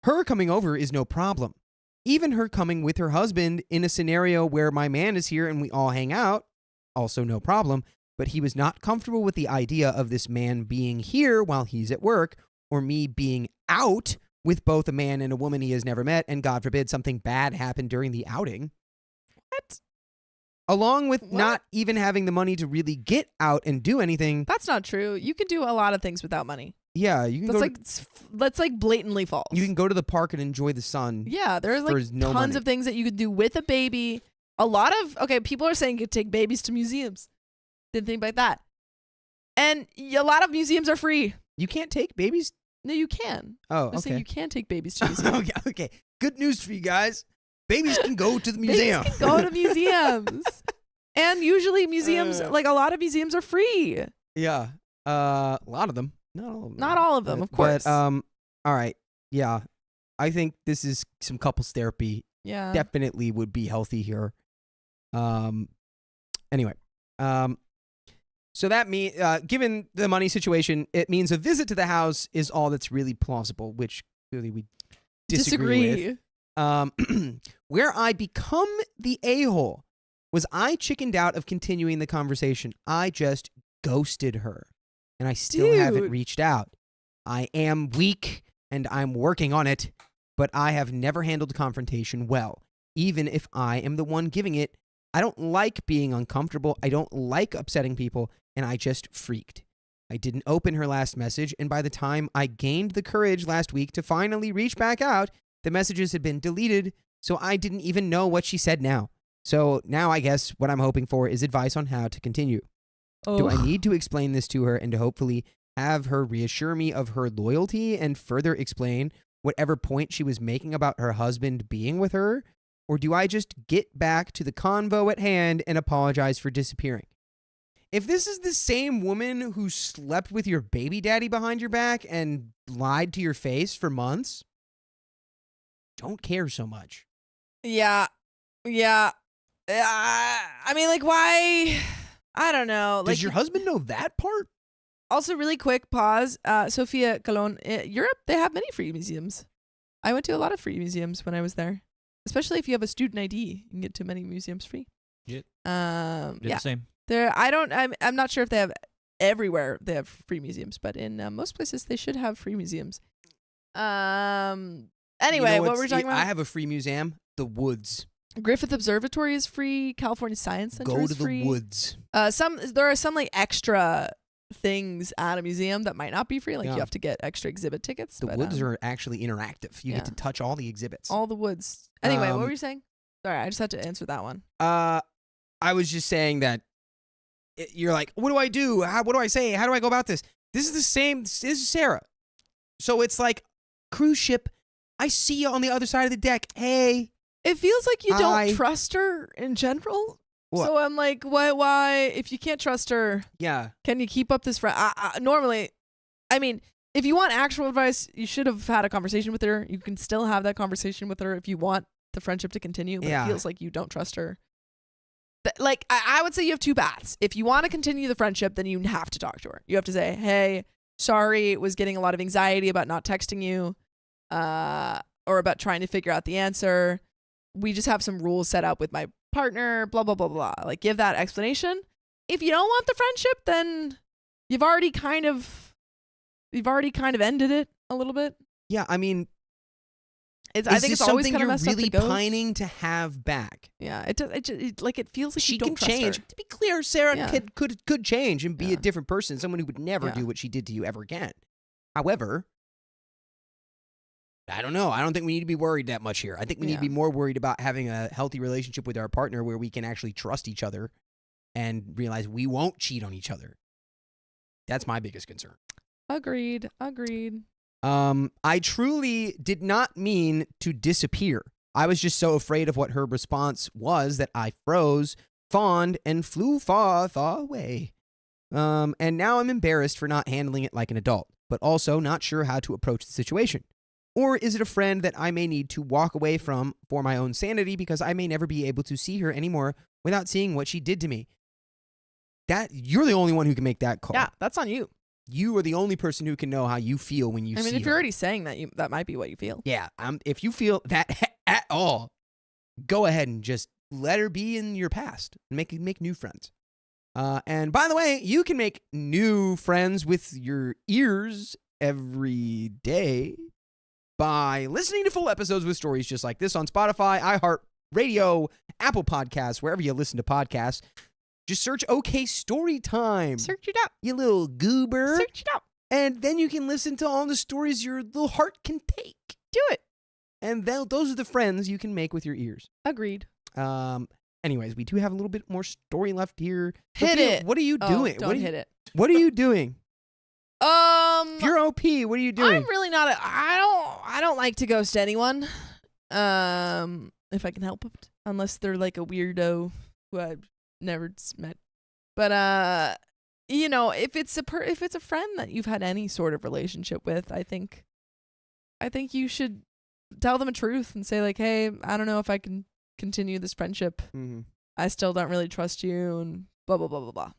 [SPEAKER 2] Her coming over is no problem. Even her coming with her husband in a scenario where my man is here and we all hang out, also no problem, but he was not comfortable with the idea of this man being here while he's at work, or me being out with both a man and a woman he has never met, and God forbid something bad happened during the outing.
[SPEAKER 4] What?
[SPEAKER 2] Along with
[SPEAKER 4] What?
[SPEAKER 2] not even having the money to really get out and do anything.
[SPEAKER 4] That's not true. You can do a lot of things without money.
[SPEAKER 2] Yeah, you can
[SPEAKER 4] That's like blatantly false.
[SPEAKER 2] you can go to the park and enjoy the sun.
[SPEAKER 4] Yeah, there's
[SPEAKER 2] for
[SPEAKER 4] like
[SPEAKER 2] no
[SPEAKER 4] tons
[SPEAKER 2] money.
[SPEAKER 4] of things that you could do with a baby. A lot of people are saying you could take babies to museums. Didn't think about that. And a lot of museums are free.
[SPEAKER 2] You can't take babies?
[SPEAKER 4] No, you can.
[SPEAKER 2] Oh,
[SPEAKER 4] I'm saying
[SPEAKER 2] okay.
[SPEAKER 4] you can take babies to museums.
[SPEAKER 2] Okay. Good news for you guys. Babies can go to the museum.
[SPEAKER 4] Babies can go to museums. And usually museums, like a lot of museums are free.
[SPEAKER 2] Yeah. A lot of them.
[SPEAKER 4] Not all of them, of course.
[SPEAKER 2] But, all right. Yeah. I think this is some couples therapy.
[SPEAKER 4] Yeah.
[SPEAKER 2] Definitely would be healthy here. Anyway. So that means, given the money situation, it means a visit to the house is all that's really plausible, which clearly we disagree with. Where I become the a-hole was I chickened out of continuing the conversation. I just ghosted her, and I still haven't
[SPEAKER 4] Dude.
[SPEAKER 2] reached out. I am weak, and I'm working on it, but I have never handled confrontation well, even if I am the one giving it. I don't like being uncomfortable. I don't like upsetting people, and I just freaked. I didn't open her last message, and by the time I gained the courage last week to finally reach back out, the messages had been deleted, so I didn't even know what she said now. So now I guess what I'm hoping for is advice on how to continue. Do I need to explain this to her and to hopefully have her reassure me of her loyalty and further explain whatever point she was making about her husband being with her? Or do I just get back to the convo at hand and apologize for disappearing? If this is the same woman who slept with your baby daddy behind your back and lied to your face for months, don't care so much.
[SPEAKER 4] Yeah. I mean, like, why? I don't know.
[SPEAKER 2] Does
[SPEAKER 4] Like,
[SPEAKER 2] your husband know that part?
[SPEAKER 4] also, really quick pause. Sofia, Cologne, Europe, they have many free museums. I went to a lot of free museums when I was there, especially if you have a student ID. You can get to many museums free.
[SPEAKER 3] Did
[SPEAKER 4] Yeah.
[SPEAKER 3] the same.
[SPEAKER 4] I'm not sure if they have everywhere they have free museums, but in most places they should have free museums. Anyway,
[SPEAKER 2] You know
[SPEAKER 4] what were we talking about?
[SPEAKER 2] I have a free museum, the woods.
[SPEAKER 4] Griffith Observatory is free. California Science Center
[SPEAKER 2] Go
[SPEAKER 4] is
[SPEAKER 2] to the
[SPEAKER 4] free.
[SPEAKER 2] woods.
[SPEAKER 4] There are some like extra things at a museum that might not be free. Like
[SPEAKER 2] Yeah.
[SPEAKER 4] you have to get extra exhibit tickets.
[SPEAKER 2] The
[SPEAKER 4] but,
[SPEAKER 2] woods are actually interactive. You
[SPEAKER 4] yeah.
[SPEAKER 2] get to touch all the exhibits.
[SPEAKER 4] all the woods. Anyway, what
[SPEAKER 2] Um,
[SPEAKER 4] were you saying? Sorry, I just had to answer that one.
[SPEAKER 2] I was just saying that you're like, what do I do? What do I say? How do I go about this? This is the same. This is Sarah. So it's like, cruise ship, I see you on the other side of the deck. Hey.
[SPEAKER 4] It feels like you don't
[SPEAKER 2] I-
[SPEAKER 4] trust her in general.
[SPEAKER 2] What?
[SPEAKER 4] So I'm like, why? If you can't trust her,
[SPEAKER 2] Yeah.
[SPEAKER 4] can you keep up this friend? Normally, I mean, if you want actual advice, you should have had a conversation with her. You can still have that conversation with her if you want the friendship to continue. But
[SPEAKER 2] Yeah.
[SPEAKER 4] it feels like you don't trust her. Like, I would say you have two paths. If you want to continue the friendship, then you have to talk to her. You have to say, hey, sorry, was getting a lot of anxiety about not texting you, or about trying to figure out the answer. We just have some rules set up with my partner, blah, blah, blah, blah. Like, give that explanation. If you don't want the friendship, then you've already kind of ended it a little bit.
[SPEAKER 2] Yeah. I mean,
[SPEAKER 4] I think it's always
[SPEAKER 2] something
[SPEAKER 4] kind of
[SPEAKER 2] you're
[SPEAKER 4] messed
[SPEAKER 2] really
[SPEAKER 4] up to ghost.
[SPEAKER 2] pining to have back.
[SPEAKER 4] Yeah, it feels like
[SPEAKER 2] She
[SPEAKER 4] you don't
[SPEAKER 2] can
[SPEAKER 4] trust
[SPEAKER 2] change.
[SPEAKER 4] her.
[SPEAKER 2] To be clear, Sarah
[SPEAKER 4] Yeah.
[SPEAKER 2] could change and be
[SPEAKER 4] Yeah.
[SPEAKER 2] a different person, someone who would never
[SPEAKER 4] Yeah.
[SPEAKER 2] do what she did to you ever again. However, I don't know. I don't think we need to be worried that much here. I think we need to be more worried about having a healthy relationship with our partner where we can actually trust each other and realize we won't cheat on each other. That's my biggest concern.
[SPEAKER 4] Agreed.
[SPEAKER 2] I truly did not mean to disappear. I was just so afraid of what her response was that I froze, fawned, and flew far away. And now I'm embarrassed for not handling it like an adult, but also not sure how to approach the situation. Or is it a friend that I may need to walk away from for my own sanity because I may never be able to see her anymore without seeing what she did to me? That you're the only one who can make that call.
[SPEAKER 4] Yeah, that's on you.
[SPEAKER 2] You are the only person who can know how you feel when you see her.
[SPEAKER 4] I mean, if you're already saying that, that might be what you feel.
[SPEAKER 2] Yeah, if you feel that at all, go ahead and just let her be in your past and make new friends. And by the way, you can make new friends with your ears every day by listening to full episodes with stories just like this on Spotify, iHeartRadio, Apple Podcasts, wherever you listen to podcasts. Just search OK Storytime.
[SPEAKER 4] Search it up.
[SPEAKER 2] You little goober.
[SPEAKER 4] Search it up.
[SPEAKER 2] And then you can listen to all the stories your little heart can take.
[SPEAKER 4] Do it.
[SPEAKER 2] And those are the friends you can make with your ears.
[SPEAKER 4] Agreed.
[SPEAKER 2] And Anyways, we do have a little bit more story left here.
[SPEAKER 4] Hit
[SPEAKER 2] Sophia,
[SPEAKER 4] it.
[SPEAKER 2] What are you doing?
[SPEAKER 4] Don't hit it.
[SPEAKER 2] What are you doing? If you're OP, what are you doing?
[SPEAKER 4] I'm really not. I don't like to ghost anyone. If I can help it, unless they're like a weirdo who I've never met. But you know, if it's a friend that you've had any sort of relationship with, I think you should tell them the truth and say like, hey, I don't know if I can continue this friendship.
[SPEAKER 2] Mm-hmm.
[SPEAKER 4] I still don't really trust you, and blah blah blah blah blah.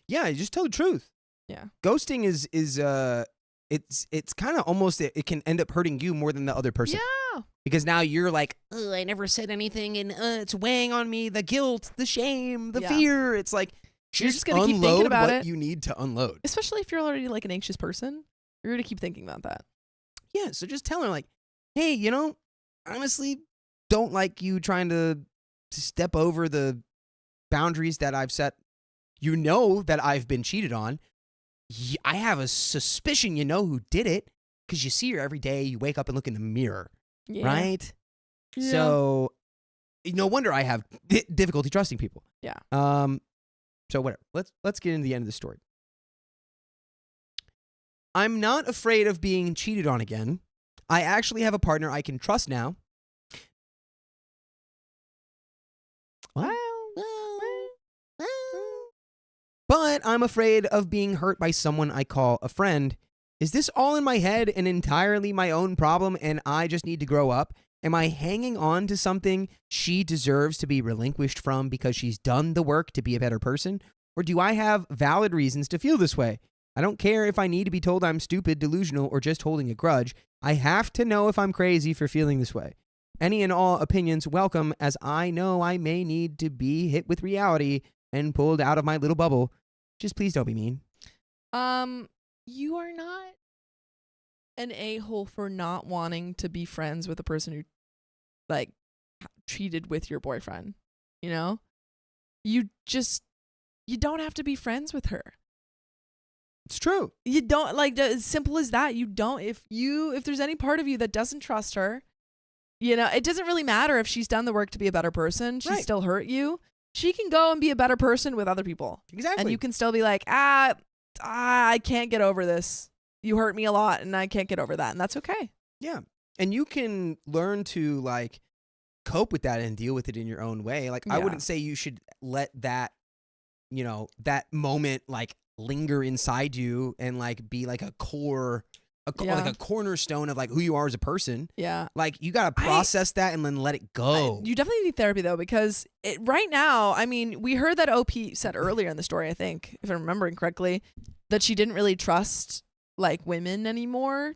[SPEAKER 2] Yeah, you just tell the truth.
[SPEAKER 4] Yeah.
[SPEAKER 2] Ghosting is it's kind of almost it can end up hurting you more than the other person.
[SPEAKER 4] Yeah.
[SPEAKER 2] Because now you're like, ugh, I never said anything, and it's weighing on me. The guilt, the shame, the fear. It's like
[SPEAKER 4] You're just gonna keep thinking about
[SPEAKER 2] what
[SPEAKER 4] it.
[SPEAKER 2] you need to unload.
[SPEAKER 4] Especially if you're already like an anxious person, you're gonna keep thinking about that.
[SPEAKER 2] Yeah, so just tell her like, hey, honestly, don't like you trying to step over the boundaries that I've set. You know that I've been cheated on. I have a suspicion you know who did it because you see her every day. You wake up and look in the mirror, right?
[SPEAKER 4] Yeah.
[SPEAKER 2] So no wonder I have difficulty trusting people.
[SPEAKER 4] Yeah.
[SPEAKER 2] So whatever. Let's get into the end of the story. I'm not afraid of being cheated on again. I actually have a partner I can trust now. What? But I'm afraid of being hurt by someone I call a friend. Is this all in my head and entirely my own problem and I just need to grow up? Am I hanging on to something she deserves to be relinquished from because she's done the work to be a better person? Or do I have valid reasons to feel this way? I don't care if I need to be told I'm stupid, delusional, or just holding a grudge. I have to know if I'm crazy for feeling this way. Any and all opinions welcome, as I know I may need to be hit with reality and pulled out of my little bubble. Just please don't be mean.
[SPEAKER 4] You are not an a-hole for not wanting to be friends with a person who, like, cheated with your boyfriend. You know? You don't have to be friends with her.
[SPEAKER 2] It's true.
[SPEAKER 4] You don't, like, as simple as that. You don't, if there's any part of you that doesn't trust her, it doesn't really matter if she's done the work to be a better person. She's still hurt you. She can go and be a better person with other people.
[SPEAKER 2] Exactly.
[SPEAKER 4] And you can still be like, I can't get over this. You hurt me a lot and I can't get over that. And that's okay.
[SPEAKER 2] Yeah. And you can learn to, like, cope with that and deal with it in your own way. Like, I wouldn't say you should let that, that moment, like, linger inside you and, like, be like a core, like a cornerstone of, like, who you are as a person.
[SPEAKER 4] Yeah.
[SPEAKER 2] Like, you got to process that and then let it go.
[SPEAKER 4] You definitely need therapy, though, because right now, I mean, we heard that OP said earlier in the story, I think, if I'm remembering correctly, that she didn't really trust, like, women anymore.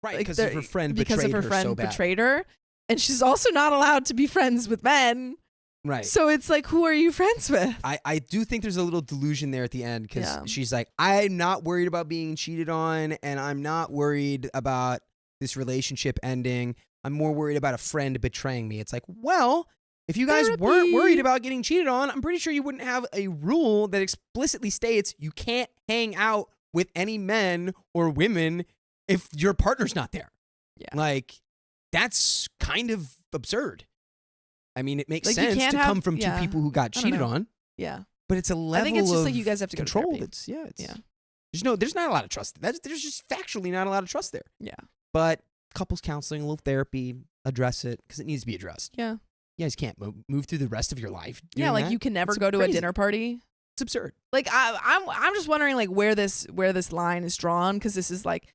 [SPEAKER 2] Right,
[SPEAKER 4] like,
[SPEAKER 2] because of her friend
[SPEAKER 4] betrayed her. And she's also not allowed to be friends with men.
[SPEAKER 2] Right.
[SPEAKER 4] So it's like, who are you friends with?
[SPEAKER 2] I do think there's a little delusion there at the end because she's like, I'm not worried about being cheated on and I'm not worried about this relationship ending. I'm more worried about a friend betraying me. It's like, well, if you guys weren't worried about getting cheated on, I'm pretty sure you wouldn't have a rule that explicitly states you can't hang out with any men or women if your partner's not there.
[SPEAKER 4] Yeah.
[SPEAKER 2] Like, that's kind of absurd. I mean, it makes
[SPEAKER 4] like,
[SPEAKER 2] sense to come from two people who got cheated on.
[SPEAKER 4] Yeah.
[SPEAKER 2] But it's a level
[SPEAKER 4] I think it's just
[SPEAKER 2] of
[SPEAKER 4] like you guys have to
[SPEAKER 2] control.
[SPEAKER 4] Go to therapy.
[SPEAKER 2] There's not a lot of trust. There's just factually not a lot of trust there.
[SPEAKER 4] Yeah.
[SPEAKER 2] But couples counseling, a little therapy, address it because it needs to be addressed.
[SPEAKER 4] Yeah.
[SPEAKER 2] You guys can't move through the rest of your life.
[SPEAKER 4] Yeah, like you can never go to a dinner party.
[SPEAKER 2] It's absurd.
[SPEAKER 4] Like I'm just wondering like where this line is drawn, because this is like,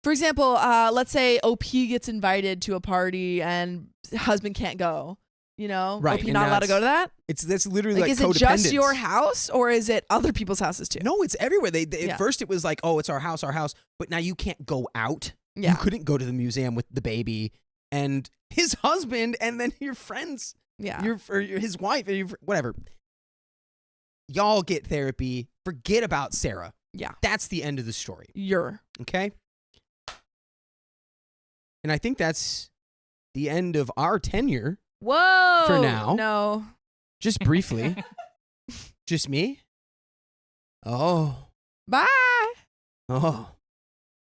[SPEAKER 4] for example, let's say OP gets invited to a party and husband can't go.
[SPEAKER 2] Right,
[SPEAKER 4] OP not allowed to go to that.
[SPEAKER 2] That's literally like
[SPEAKER 4] is it just your house or is it other people's houses too?
[SPEAKER 2] No, it's everywhere. At first it was like, oh, it's our house, but now you can't go out. Yeah. You couldn't go to the museum with the baby and his husband and then your friends.
[SPEAKER 4] Yeah.
[SPEAKER 2] His wife, whatever. Y'all get therapy. Forget about Sarah.
[SPEAKER 4] Yeah.
[SPEAKER 2] That's the end of the story. Okay? And I think that's the end of our tenure.
[SPEAKER 4] Whoa.
[SPEAKER 2] For now.
[SPEAKER 4] No.
[SPEAKER 2] Just briefly. Just me? Oh.
[SPEAKER 4] Bye.
[SPEAKER 2] Oh.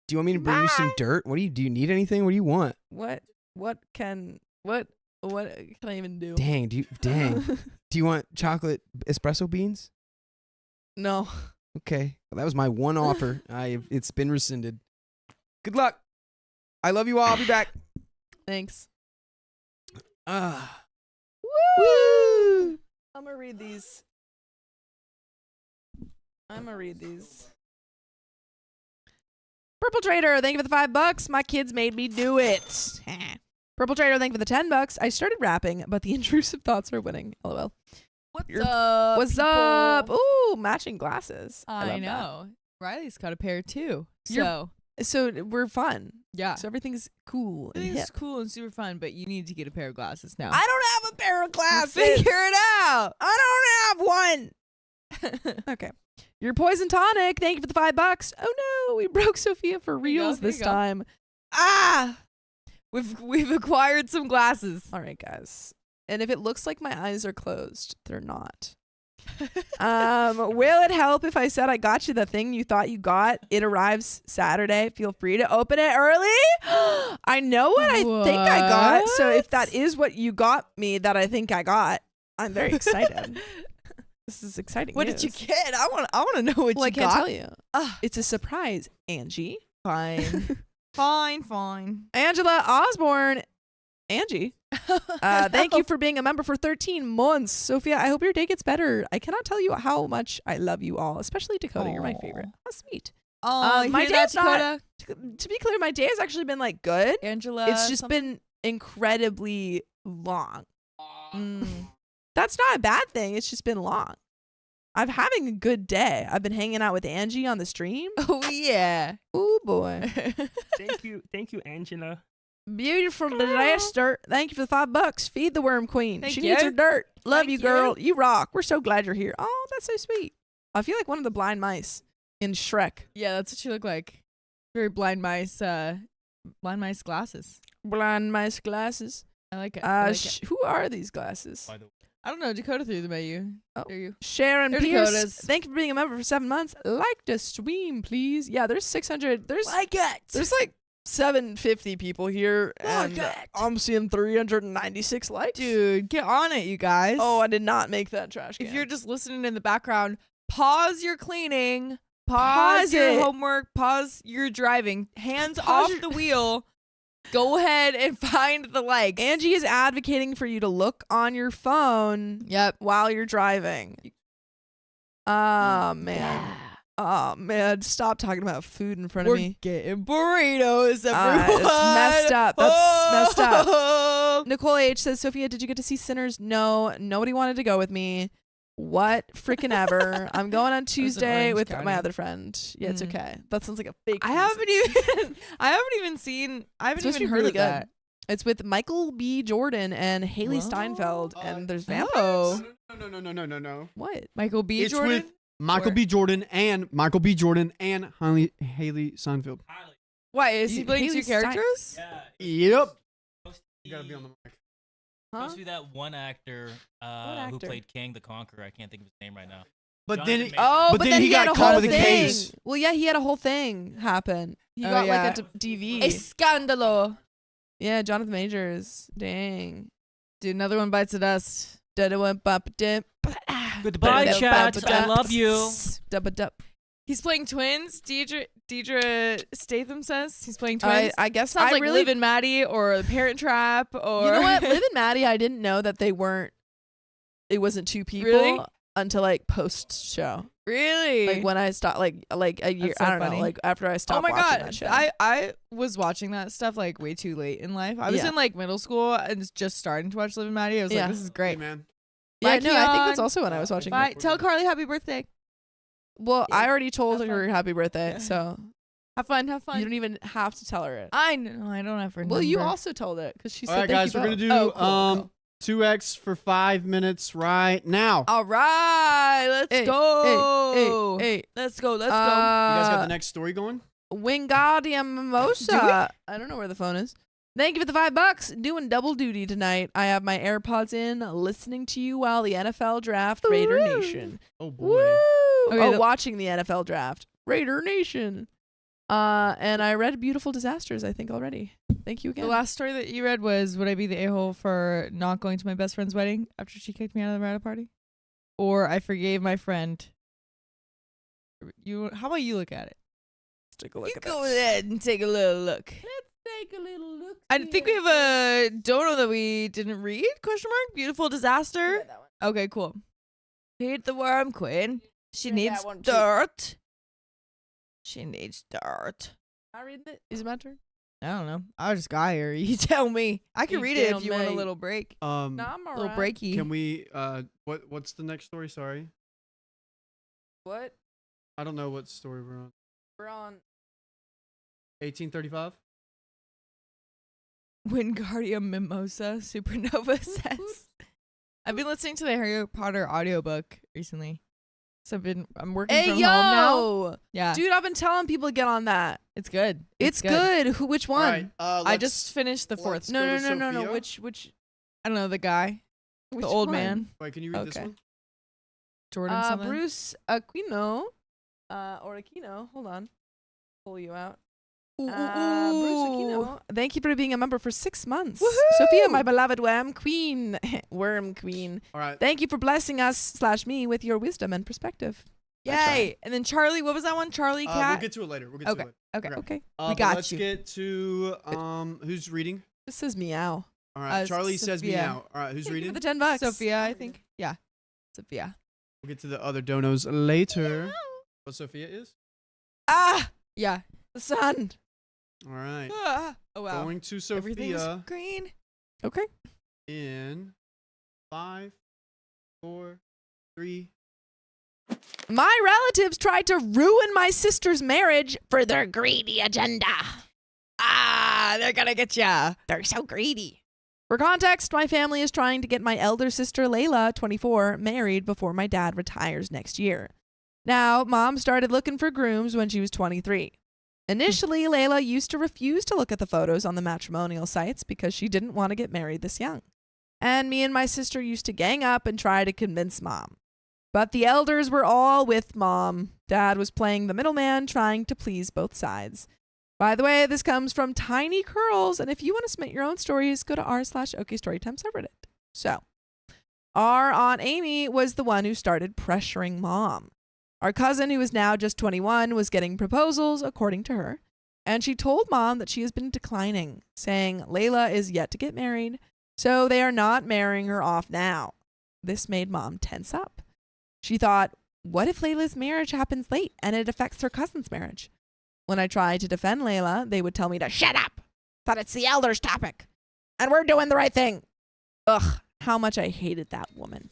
[SPEAKER 2] Do you want me to bring you some dirt? Do you need anything? What do you want?
[SPEAKER 4] What What can I even do?
[SPEAKER 2] Dang, do you want chocolate espresso beans?
[SPEAKER 4] No.
[SPEAKER 2] Okay. Well, that was my one offer. It's been rescinded. Good luck. I love you all. I'll be back.
[SPEAKER 4] Thanks.
[SPEAKER 2] Woo!
[SPEAKER 4] I'm gonna read these. Purple Trader, thank you for the $5. My kids made me do it. Purple Trader, thank you for the $10. I started rapping, but the intrusive thoughts are winning. LOL. What's
[SPEAKER 6] people?
[SPEAKER 4] up? Ooh, matching glasses.
[SPEAKER 6] I
[SPEAKER 4] love
[SPEAKER 6] know. Riley's got a pair too.
[SPEAKER 4] You're- So we're fun.
[SPEAKER 6] Yeah.
[SPEAKER 4] So everything's cool and
[SPEAKER 6] It's
[SPEAKER 4] hip.
[SPEAKER 6] cool and super fun, but you need to get a pair of glasses now.
[SPEAKER 4] I don't have a pair of glasses.
[SPEAKER 6] Figure it out.
[SPEAKER 4] I don't have one. Okay. Your poison tonic. Thank you for the $5. Oh no, we broke Sophia for
[SPEAKER 6] There you go,
[SPEAKER 4] reals
[SPEAKER 6] there
[SPEAKER 4] this
[SPEAKER 6] you go.
[SPEAKER 4] time.
[SPEAKER 6] We've acquired some glasses.
[SPEAKER 4] All right, guys. And if it looks like my eyes are closed, they're not. Will it help if I said I got you the thing you thought you got? It arrives Saturday. Feel free to open it early. I know what I think I got. So if that is what you got me that I think I got, I'm very excited. This is exciting.
[SPEAKER 6] What
[SPEAKER 4] news.
[SPEAKER 6] did you get? I want to know what
[SPEAKER 4] Well,
[SPEAKER 6] you
[SPEAKER 4] I can't
[SPEAKER 6] got.
[SPEAKER 4] tell you. It's a surprise, Angie.
[SPEAKER 6] Fine. Fine.
[SPEAKER 4] Angela Osborne. Angie. Thank you for being a member for 13 months. Sophia, I hope your day gets better. I cannot tell you how much I love you all, especially Dakota. You're my favorite. How sweet.
[SPEAKER 6] Oh,
[SPEAKER 4] my
[SPEAKER 6] my
[SPEAKER 4] day's
[SPEAKER 6] Dakota.
[SPEAKER 4] To be clear, my day has actually been like good.
[SPEAKER 6] Angela.
[SPEAKER 4] It's just
[SPEAKER 6] something?
[SPEAKER 4] been incredibly long. That's not a bad thing. It's just been long. I'm having a good day. I've been hanging out with Angie on the stream.
[SPEAKER 6] Oh yeah.
[SPEAKER 4] Oh boy.
[SPEAKER 7] Thank you, Angela.
[SPEAKER 4] Beautiful disaster. Thank you for the $5. Feed the worm queen.
[SPEAKER 6] Thank
[SPEAKER 4] She
[SPEAKER 6] you.
[SPEAKER 4] needs her dirt. Love
[SPEAKER 6] Thank
[SPEAKER 4] you,
[SPEAKER 6] you.
[SPEAKER 4] girl. You rock. We're so glad you're here. Oh, that's so sweet. I feel like one of the blind mice in Shrek.
[SPEAKER 6] Yeah, that's what you look like. Very blind mice glasses.
[SPEAKER 4] Blind mice glasses.
[SPEAKER 6] I like it. I like it.
[SPEAKER 4] Who are these glasses?
[SPEAKER 6] I don't know. Dakota threw them at you.
[SPEAKER 4] Oh.
[SPEAKER 6] There you.
[SPEAKER 4] Sharon
[SPEAKER 6] They're
[SPEAKER 4] Pierce.
[SPEAKER 6] Dakota's.
[SPEAKER 4] Thank you for being a member for 7 months. Like the stream, please. Yeah, there's 600. There's like 750 people here, and I'm seeing 396 likes.
[SPEAKER 6] Dude, get on it, you guys.
[SPEAKER 4] Oh, I did not make that trash can.
[SPEAKER 6] if you're just listening in the background, pause your cleaning,
[SPEAKER 4] Pause
[SPEAKER 6] your
[SPEAKER 4] it.
[SPEAKER 6] homework, pause your driving, hands
[SPEAKER 4] Pause
[SPEAKER 6] off
[SPEAKER 4] your-
[SPEAKER 6] the wheel. Go ahead and find the likes.
[SPEAKER 4] Angie is advocating for you to look on your phone while you're driving. Oh, man. Oh, man. Stop talking about food in front
[SPEAKER 6] We're
[SPEAKER 4] of me.
[SPEAKER 6] getting burritos, everyone.
[SPEAKER 4] It's messed up. That's messed up.
[SPEAKER 6] up.
[SPEAKER 4] Nicole H. says, Sophia, did you get to see Sinners? No. Nobody wanted to go with me. What freaking ever. I'm going on Tuesday
[SPEAKER 6] Orange
[SPEAKER 4] with
[SPEAKER 6] County.
[SPEAKER 4] my other friend. Yeah, it's
[SPEAKER 6] Mm.
[SPEAKER 4] okay. That sounds like a fake
[SPEAKER 6] I
[SPEAKER 4] reason.
[SPEAKER 6] haven't even seen. I haven't
[SPEAKER 4] It's supposed to
[SPEAKER 6] even
[SPEAKER 4] be
[SPEAKER 6] heard
[SPEAKER 4] really
[SPEAKER 6] of
[SPEAKER 4] good.
[SPEAKER 6] that.
[SPEAKER 4] It's with Michael B. Jordan and Haley
[SPEAKER 6] Whoa.
[SPEAKER 4] Steinfeld, and there's vampires.
[SPEAKER 6] Oh,
[SPEAKER 1] No.
[SPEAKER 4] What?
[SPEAKER 6] Michael B.
[SPEAKER 1] It's
[SPEAKER 6] Jordan.
[SPEAKER 1] with Michael
[SPEAKER 6] Or-
[SPEAKER 1] B. Jordan and Haley Seinfeld.
[SPEAKER 6] Why is he
[SPEAKER 4] You-
[SPEAKER 6] playing
[SPEAKER 4] Haley
[SPEAKER 6] two characters?
[SPEAKER 3] Yeah.
[SPEAKER 1] Yep. You gotta
[SPEAKER 3] He-
[SPEAKER 1] be on the mic.
[SPEAKER 4] Huh?
[SPEAKER 3] Supposed to be that one actor, who
[SPEAKER 4] actor?
[SPEAKER 3] played Kang the Conqueror. I can't think of his name right now.
[SPEAKER 1] But
[SPEAKER 3] Jonathan
[SPEAKER 1] then,
[SPEAKER 3] Majors.
[SPEAKER 4] Oh,
[SPEAKER 1] But
[SPEAKER 4] but,
[SPEAKER 1] then
[SPEAKER 4] then
[SPEAKER 1] he
[SPEAKER 4] he
[SPEAKER 1] got
[SPEAKER 4] had a
[SPEAKER 1] caught
[SPEAKER 4] whole
[SPEAKER 1] with a
[SPEAKER 4] thing.
[SPEAKER 1] case.
[SPEAKER 4] Well, yeah, he had a whole thing happen. He
[SPEAKER 6] Oh,
[SPEAKER 4] got
[SPEAKER 6] yeah.
[SPEAKER 4] like a DV.
[SPEAKER 6] Escandalo.
[SPEAKER 4] Yeah, Jonathan Majors. Dang.
[SPEAKER 6] Dude, another one bites the dust.
[SPEAKER 3] Goodbye, chat. I love you.
[SPEAKER 6] He's playing twins. Deidre Statham says he's playing twins.
[SPEAKER 4] I guess
[SPEAKER 6] Sounds
[SPEAKER 4] I
[SPEAKER 6] like
[SPEAKER 4] really.
[SPEAKER 6] Liv and Maddie or The Parent Trap or
[SPEAKER 4] You know what? Liv and Maddie, I didn't know that they weren't. It wasn't two people
[SPEAKER 6] Really?
[SPEAKER 4] until like post show.
[SPEAKER 6] Really?
[SPEAKER 4] Like when I stopped, like a year.
[SPEAKER 6] That's so
[SPEAKER 4] I don't
[SPEAKER 6] funny.
[SPEAKER 4] know. Like after I stopped
[SPEAKER 6] oh my
[SPEAKER 4] watching
[SPEAKER 6] god,
[SPEAKER 4] that show.
[SPEAKER 6] I was watching that stuff like way too late in life. I was
[SPEAKER 4] Yeah.
[SPEAKER 6] in like middle school and just starting to watch Liv and Maddie. I was
[SPEAKER 4] Yeah.
[SPEAKER 6] like, this is
[SPEAKER 1] Hey,
[SPEAKER 6] great.
[SPEAKER 1] man.
[SPEAKER 4] yeah,
[SPEAKER 6] Bye,
[SPEAKER 4] no, I think
[SPEAKER 6] Keon.
[SPEAKER 4] that's also when I was watching.
[SPEAKER 6] Bye.
[SPEAKER 4] it.
[SPEAKER 6] Tell Carly happy birthday.
[SPEAKER 4] Well, I already told
[SPEAKER 6] Have
[SPEAKER 4] her
[SPEAKER 6] fun.
[SPEAKER 4] happy birthday,
[SPEAKER 6] Yeah.
[SPEAKER 4] so
[SPEAKER 6] Have fun. Have fun.
[SPEAKER 4] you don't even have to tell her it.
[SPEAKER 6] I know. I don't have her
[SPEAKER 4] Well, you
[SPEAKER 6] number.
[SPEAKER 4] also told it because she
[SPEAKER 1] All
[SPEAKER 4] said
[SPEAKER 1] right,
[SPEAKER 4] thank
[SPEAKER 1] guys,
[SPEAKER 4] you
[SPEAKER 1] we're gonna
[SPEAKER 4] both.
[SPEAKER 1] do
[SPEAKER 4] Oh, cool.
[SPEAKER 1] 2x for 5 minutes right now.
[SPEAKER 6] All right. Let's
[SPEAKER 4] Hey,
[SPEAKER 6] go.
[SPEAKER 4] Hey,
[SPEAKER 6] Let's go. Let's
[SPEAKER 1] You guys got
[SPEAKER 4] uh,
[SPEAKER 1] the next story going?
[SPEAKER 4] Wingardium Mimosa. I don't know where the phone is. Thank you for the $5. Doing double duty tonight. I have my AirPods in, listening to you while the NFL draft. Raider
[SPEAKER 6] Woo.
[SPEAKER 4] Nation.
[SPEAKER 1] Oh boy.
[SPEAKER 4] Woo!
[SPEAKER 6] Okay,
[SPEAKER 4] Watching the NFL draft. Raider Nation. And I read Beautiful Disasters, I think, already. Thank you again.
[SPEAKER 6] The last story that you read was, would I be the a-hole for not going to my best friend's wedding after she kicked me out of the bridal party? Or I forgave my friend. How about you look at it?
[SPEAKER 4] Let's take a look
[SPEAKER 6] You
[SPEAKER 4] at
[SPEAKER 6] go
[SPEAKER 4] this.
[SPEAKER 6] ahead and take a little look.
[SPEAKER 4] Take a little look.
[SPEAKER 6] I think we have a dono that we didn't read? Question mark. Beautiful disaster. Okay, cool. Feed the worm queen. She
[SPEAKER 4] Read
[SPEAKER 6] needs
[SPEAKER 4] that one too.
[SPEAKER 6] dirt. She needs dirt.
[SPEAKER 4] I read it. Is it my turn?
[SPEAKER 6] I don't know. I just got here. You tell me. I can
[SPEAKER 4] You
[SPEAKER 6] read it
[SPEAKER 4] tell
[SPEAKER 6] if you want a
[SPEAKER 4] me.
[SPEAKER 6] little break.
[SPEAKER 4] No, I'm
[SPEAKER 6] A little
[SPEAKER 4] alright.
[SPEAKER 6] breaky.
[SPEAKER 1] Can we? What's the next story? Sorry,
[SPEAKER 4] What?
[SPEAKER 1] I don't know what story we're on.
[SPEAKER 4] We're on.
[SPEAKER 1] 1835.
[SPEAKER 6] Wingardium Mimosa Supernova says. I've been listening to the Harry Potter audiobook recently. So I'm working
[SPEAKER 4] Hey
[SPEAKER 6] from
[SPEAKER 4] yo,
[SPEAKER 6] home now. Yeah.
[SPEAKER 4] dude! I've been telling people to get on that.
[SPEAKER 6] It's good.
[SPEAKER 4] It's good. Who? Which one?
[SPEAKER 1] All right,
[SPEAKER 6] I
[SPEAKER 1] let's-
[SPEAKER 6] just finished the
[SPEAKER 1] let's
[SPEAKER 6] fourth.
[SPEAKER 1] go to
[SPEAKER 4] No.
[SPEAKER 1] Sophia.
[SPEAKER 4] Which?
[SPEAKER 6] I don't know, the guy.
[SPEAKER 4] Which
[SPEAKER 6] the old
[SPEAKER 4] one?
[SPEAKER 6] man.
[SPEAKER 1] Wait, can you read this
[SPEAKER 6] Okay.
[SPEAKER 1] one?
[SPEAKER 6] Jordan something.
[SPEAKER 4] Bruce Aquino, or Aquino. Hold on, pull you out. Bruce Aquino. Thank you for being a member for 6 months.
[SPEAKER 6] Woohoo!
[SPEAKER 4] Sophia, my beloved worm queen, worm queen.
[SPEAKER 1] All right.
[SPEAKER 4] Thank you for blessing us / me with your wisdom and perspective. That's right.
[SPEAKER 6] Yay. And then Charlie, what was that one? Charlie
[SPEAKER 1] We'll
[SPEAKER 6] Cat?
[SPEAKER 1] get to it later. We'll get to it later.
[SPEAKER 4] Okay.
[SPEAKER 1] But
[SPEAKER 6] got
[SPEAKER 1] let's
[SPEAKER 6] you.
[SPEAKER 1] get to who's reading?
[SPEAKER 4] This says meow.
[SPEAKER 1] All right. Charlie says
[SPEAKER 6] Sophia.
[SPEAKER 1] meow. All right. Who's
[SPEAKER 4] Thank you
[SPEAKER 1] reading?
[SPEAKER 4] for the $10.
[SPEAKER 6] Sophia, I think. Yeah. Sophia.
[SPEAKER 1] We'll get to the other donos later. What Sophia is?
[SPEAKER 6] Ah! Yeah.
[SPEAKER 4] The sun.
[SPEAKER 1] All right.
[SPEAKER 6] Ah. Oh, wow.
[SPEAKER 1] Going to
[SPEAKER 6] Everything's
[SPEAKER 1] Sophia
[SPEAKER 6] green.
[SPEAKER 4] Okay.
[SPEAKER 1] in 5, 4, 3.
[SPEAKER 4] My relatives tried to ruin my sister's marriage
[SPEAKER 5] For their greedy agenda.
[SPEAKER 6] Ah, they're gonna get ya.
[SPEAKER 5] They're so greedy.
[SPEAKER 4] For context, my family is trying to get my elder sister Layla, 24, married before my dad retires next year. Now, mom started looking for grooms when she was 23. Initially, Layla used to refuse to look at the photos on the matrimonial sites because she didn't want to get married this young. And me and my sister used to gang up and try to convince mom. But the elders were all with mom. Dad was playing the middleman, trying to please both sides. By the way, this comes from Tiny Curls, and if you want to submit your own stories, go to r/OKStorytime subreddit. So, our Aunt Amy was the one who started pressuring mom. Our cousin, who is now just 21, was getting proposals, according to her, and she told mom that she has been declining, saying Layla is yet to get married, so they are not marrying her off now. This made mom tense up. She thought, what if Layla's marriage happens late and it affects her cousin's marriage? When I tried to defend Layla, they would tell me to shut up. Thought it's the elders' topic. And we're doing the right thing. Ugh, how much I hated that woman.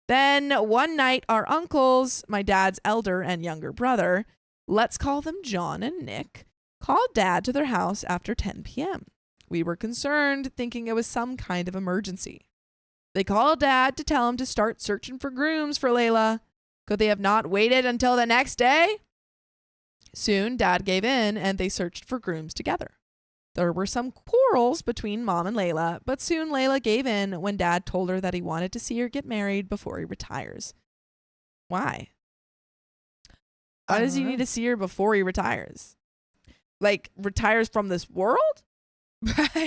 [SPEAKER 4] Then one night, our uncles, my dad's elder and younger brother, let's call them John and Nick, called dad to their house after 10 p.m. We were concerned, thinking it was some kind of emergency. They called dad to tell him to start searching for grooms for Layla. Could they have not waited until the next day? Soon, dad gave in and they searched for grooms together. There were some quarrels between mom and Layla, but soon Layla gave in when dad told her that he wanted to see her get married before he retires. Why? Why does he need to see her before he retires? Like, retires from this world?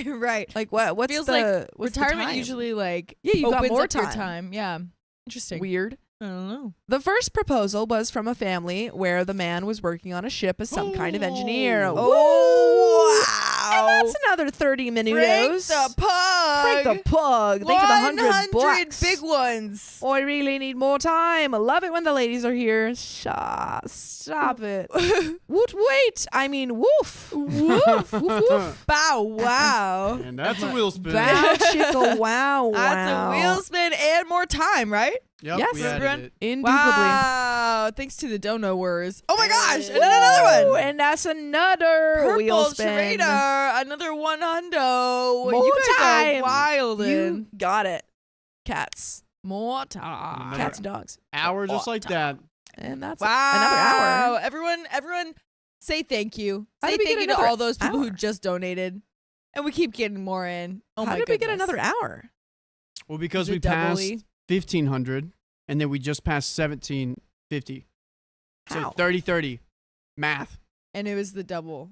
[SPEAKER 6] Right.
[SPEAKER 4] Like, what's
[SPEAKER 6] Feels
[SPEAKER 4] the
[SPEAKER 6] like
[SPEAKER 4] what's the
[SPEAKER 6] retirement
[SPEAKER 4] time?
[SPEAKER 6] usually like
[SPEAKER 4] Yeah, you got
[SPEAKER 6] opens
[SPEAKER 4] more
[SPEAKER 6] up your
[SPEAKER 4] time.
[SPEAKER 6] time. Yeah. Interesting.
[SPEAKER 4] Weird.
[SPEAKER 6] I don't know.
[SPEAKER 4] The first proposal was from a family where the man was working on a ship as some kind of engineer.
[SPEAKER 6] Oh,
[SPEAKER 4] And
[SPEAKER 6] wow.
[SPEAKER 4] that's another 30
[SPEAKER 6] Frank
[SPEAKER 4] minutos.
[SPEAKER 6] the pug.
[SPEAKER 4] Frank the pug. Thank you for the 100 bucks.
[SPEAKER 6] big ones.
[SPEAKER 4] Oh, I really need more time. I love it when the ladies are here. Stop it. Woot wait. I mean woof. Woof. Woof woof.
[SPEAKER 6] Bow wow.
[SPEAKER 1] And that's a wheel spin.
[SPEAKER 4] Bow chicka wow wow.
[SPEAKER 6] That's a wheel spin and more time, right?
[SPEAKER 1] Yep,
[SPEAKER 4] Yes.
[SPEAKER 1] we added
[SPEAKER 6] Everyone?
[SPEAKER 1] it.
[SPEAKER 4] Indubitably.
[SPEAKER 6] Wow. Thanks to the dono-wers. Oh my gosh. And
[SPEAKER 4] Woo!
[SPEAKER 6] another one.
[SPEAKER 4] And that's another wheel
[SPEAKER 6] Purple
[SPEAKER 4] spin.
[SPEAKER 6] trader. Another 100.
[SPEAKER 4] More
[SPEAKER 6] You guys
[SPEAKER 4] time.
[SPEAKER 6] are wild.
[SPEAKER 4] You got it. Cats.
[SPEAKER 6] More time.
[SPEAKER 1] Another
[SPEAKER 4] Cats and dogs.
[SPEAKER 1] Hour just like that.
[SPEAKER 4] And that's
[SPEAKER 6] Wow.
[SPEAKER 4] another hour.
[SPEAKER 6] Everyone say thank you.
[SPEAKER 4] How
[SPEAKER 6] Say
[SPEAKER 4] did we
[SPEAKER 6] thank
[SPEAKER 4] get
[SPEAKER 6] you to
[SPEAKER 4] another
[SPEAKER 6] all those people who
[SPEAKER 4] hour?
[SPEAKER 6] just donated. And we keep getting more in. Oh
[SPEAKER 4] How
[SPEAKER 6] my
[SPEAKER 4] did we get
[SPEAKER 6] goodness.
[SPEAKER 4] another hour?
[SPEAKER 1] Well, because
[SPEAKER 6] Is
[SPEAKER 1] we
[SPEAKER 6] it double
[SPEAKER 1] passed
[SPEAKER 6] E?
[SPEAKER 1] 1,500, and then we just passed 1,750. So
[SPEAKER 4] How?
[SPEAKER 1] 30-30. Math.
[SPEAKER 6] And it was the double.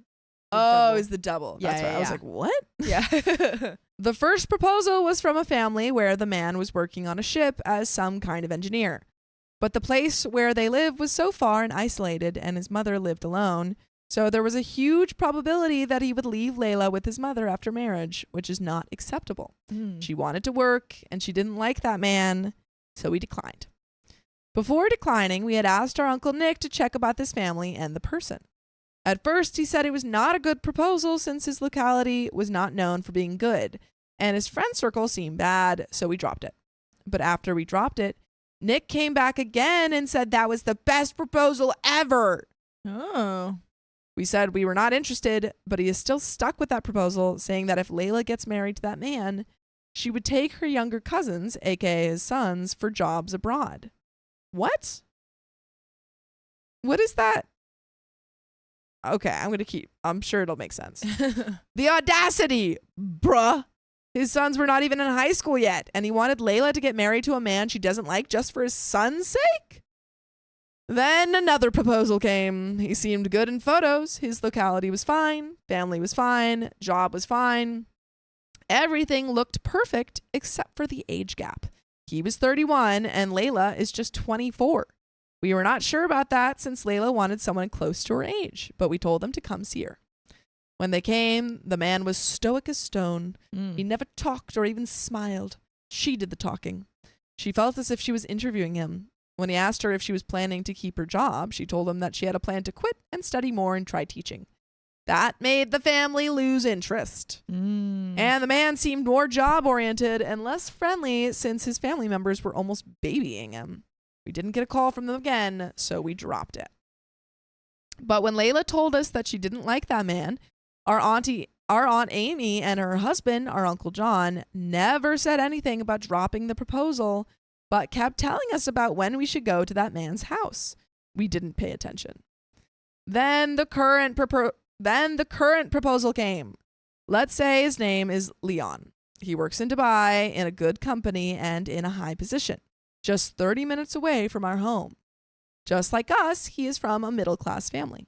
[SPEAKER 4] Oh,
[SPEAKER 6] double.
[SPEAKER 4] is the double.
[SPEAKER 6] Yeah,
[SPEAKER 4] That's right.
[SPEAKER 6] yeah,
[SPEAKER 4] I was
[SPEAKER 6] yeah.
[SPEAKER 4] like, what?
[SPEAKER 6] Yeah.
[SPEAKER 4] The first proposal was from a family where the man was working on a ship as some kind of engineer. But the place where they lived was so far and isolated, and his mother lived alone. So there was a huge probability that he would leave Layla with his mother after marriage, which is not acceptable. She wanted to work, and she didn't like that man, so we declined. Before declining, we had asked our Uncle Nick to check about this family and the person. At first, he said it was not a good proposal since his locality was not known for being good, and his friend circle seemed bad, so we dropped it. But after we dropped it, Nick came back again and said that was the best proposal ever.
[SPEAKER 6] Oh.
[SPEAKER 4] We said we were not interested, but he is still stuck with that proposal, saying that if Layla gets married to that man, she would take her younger cousins, aka his sons, for jobs abroad. What? What is that? Okay, I'm sure it'll make sense. The audacity, bruh. His sons were not even in high school yet, and he wanted Layla to get married to a man she doesn't like just for his son's sake? Then another proposal came. He seemed good in photos. His locality was fine. Family was fine. Job was fine. Everything looked perfect except for the age gap. He was 31 and Layla is just 24. We were not sure about that since Layla wanted someone close to her age, but we told them to come see her. When they came, the man was stoic as stone. He never talked or even smiled. She did the talking. She felt as if she was interviewing him. When he asked her if she was planning to keep her job, she told him that she had a plan to quit and study more and try teaching. That made the family lose interest. And the man seemed more job-oriented and less friendly since his family members were almost babying him. We didn't get a call from them again, so we dropped it. But when Layla told us that she didn't like that man, our Aunt Amy and her husband, our Uncle John, never said anything about dropping the proposal, but kept telling us about when we should go to that man's house. We didn't pay attention. Then the current proposal came. Let's say his name is Leon. He works in Dubai in a good company and in a high position, just 30 minutes away from our home. Just like us, he is from a middle-class family.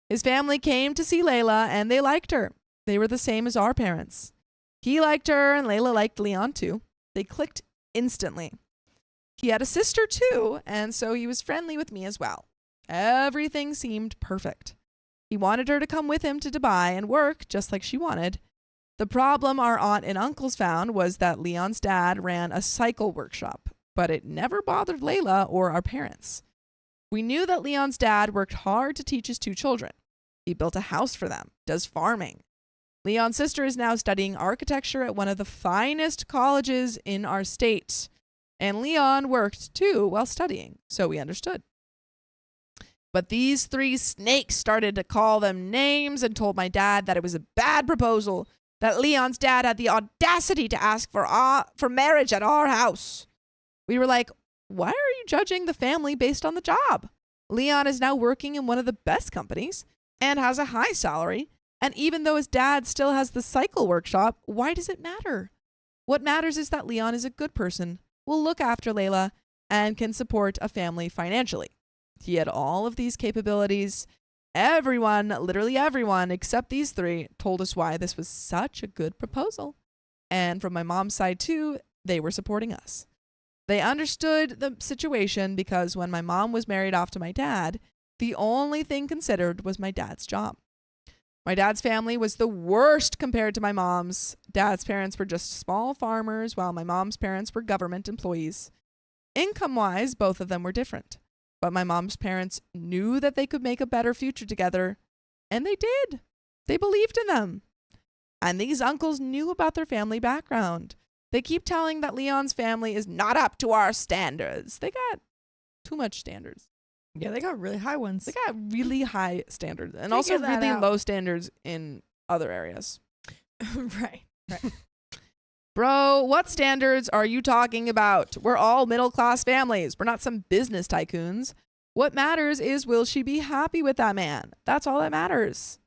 [SPEAKER 4] His family came to see Layla and they liked her. They were the same as our parents. He liked her and Layla liked Leon too. They clicked instantly. He had a sister too, and so he was friendly with me as well. Everything seemed perfect. He wanted her to come with him to Dubai and work just like she wanted. The problem our aunt and uncles found was that Leon's dad ran a cycle workshop, but it never bothered Layla or our parents. We knew that Leon's dad worked hard to teach his two children. He built a house for them, does farming. Leon's sister is now studying architecture at one of the finest colleges in our state. And Leon worked too while studying, so we understood. But these three snakes started to call them names and told my dad that it was a bad proposal, that Leon's dad had the audacity to ask for marriage at our house. We were like, why are you judging the family based on the job? Leon is now working in one of the best companies and has a high salary. And even though his dad still has the cycle workshop, why does it matter? What matters is that Leon is a good person, will look after Layla, and can support a family financially. He had all of these capabilities. Everyone, literally everyone, except these three, told us why this was such a good proposal. And from my mom's side too, they were supporting us. They understood the situation because when my mom was married off to my dad, the only thing considered was my dad's job. My dad's family was the worst compared to my mom's. Dad's parents were just small farmers, while my mom's parents were government employees. Income-wise, both of them were different. But my mom's parents knew that they could make a better future together, and they did. They believed in them. And these uncles knew about their family background. They keep telling that Leon's family is not up to our standards. They got too much standards.
[SPEAKER 6] Yeah, they got really high ones.
[SPEAKER 4] They got really high standards and
[SPEAKER 6] Figure
[SPEAKER 4] also
[SPEAKER 6] that
[SPEAKER 4] really
[SPEAKER 6] out.
[SPEAKER 4] low standards in other areas.
[SPEAKER 6] Right.
[SPEAKER 4] Bro, what standards are you talking about? We're all middle-class families. We're not some business tycoons. What matters is, will she be happy with that man? That's all that matters.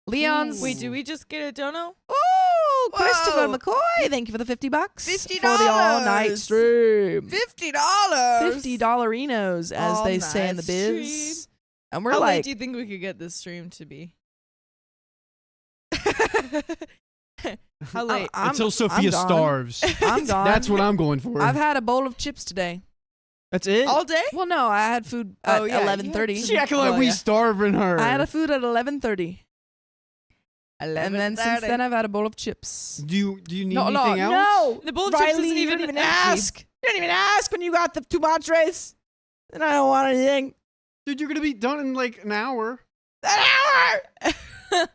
[SPEAKER 4] Leon's...
[SPEAKER 6] Wait, do we just get a dono?
[SPEAKER 4] Oh, Christopher
[SPEAKER 6] Whoa.
[SPEAKER 4] McCoy, thank you for the $50
[SPEAKER 6] $50
[SPEAKER 4] for the all-night stream.
[SPEAKER 6] $50.
[SPEAKER 4] $50-inos, as they say in the
[SPEAKER 6] All-night
[SPEAKER 4] biz.
[SPEAKER 6] stream.
[SPEAKER 4] And we're
[SPEAKER 6] How late
[SPEAKER 4] like,
[SPEAKER 6] do you think we could get this stream to be? How late?
[SPEAKER 1] Until Sophia
[SPEAKER 4] gone.
[SPEAKER 1] starves.
[SPEAKER 4] I'm gone.
[SPEAKER 1] That's what I'm going for.
[SPEAKER 4] I've had a bowl of chips today.
[SPEAKER 1] That's it?
[SPEAKER 6] All day?
[SPEAKER 4] Well, no, I had food at
[SPEAKER 6] Oh, yeah, you had
[SPEAKER 4] 11:30.
[SPEAKER 1] She acting like
[SPEAKER 6] Well,
[SPEAKER 1] we
[SPEAKER 6] yeah.
[SPEAKER 1] starving her.
[SPEAKER 4] I had a food at 11:30. And then since then, I've had a bowl of chips.
[SPEAKER 1] Do you need
[SPEAKER 4] No,
[SPEAKER 1] anything else?
[SPEAKER 4] no.
[SPEAKER 6] The bowl of chips
[SPEAKER 4] Riley,
[SPEAKER 6] isn't
[SPEAKER 4] you
[SPEAKER 6] even
[SPEAKER 4] don't even
[SPEAKER 6] empty.
[SPEAKER 4] ask. You don't even ask when you got the 2 entrees. And I don't want anything.
[SPEAKER 1] Dude, you're gonna be done in like an hour.
[SPEAKER 4] An hour!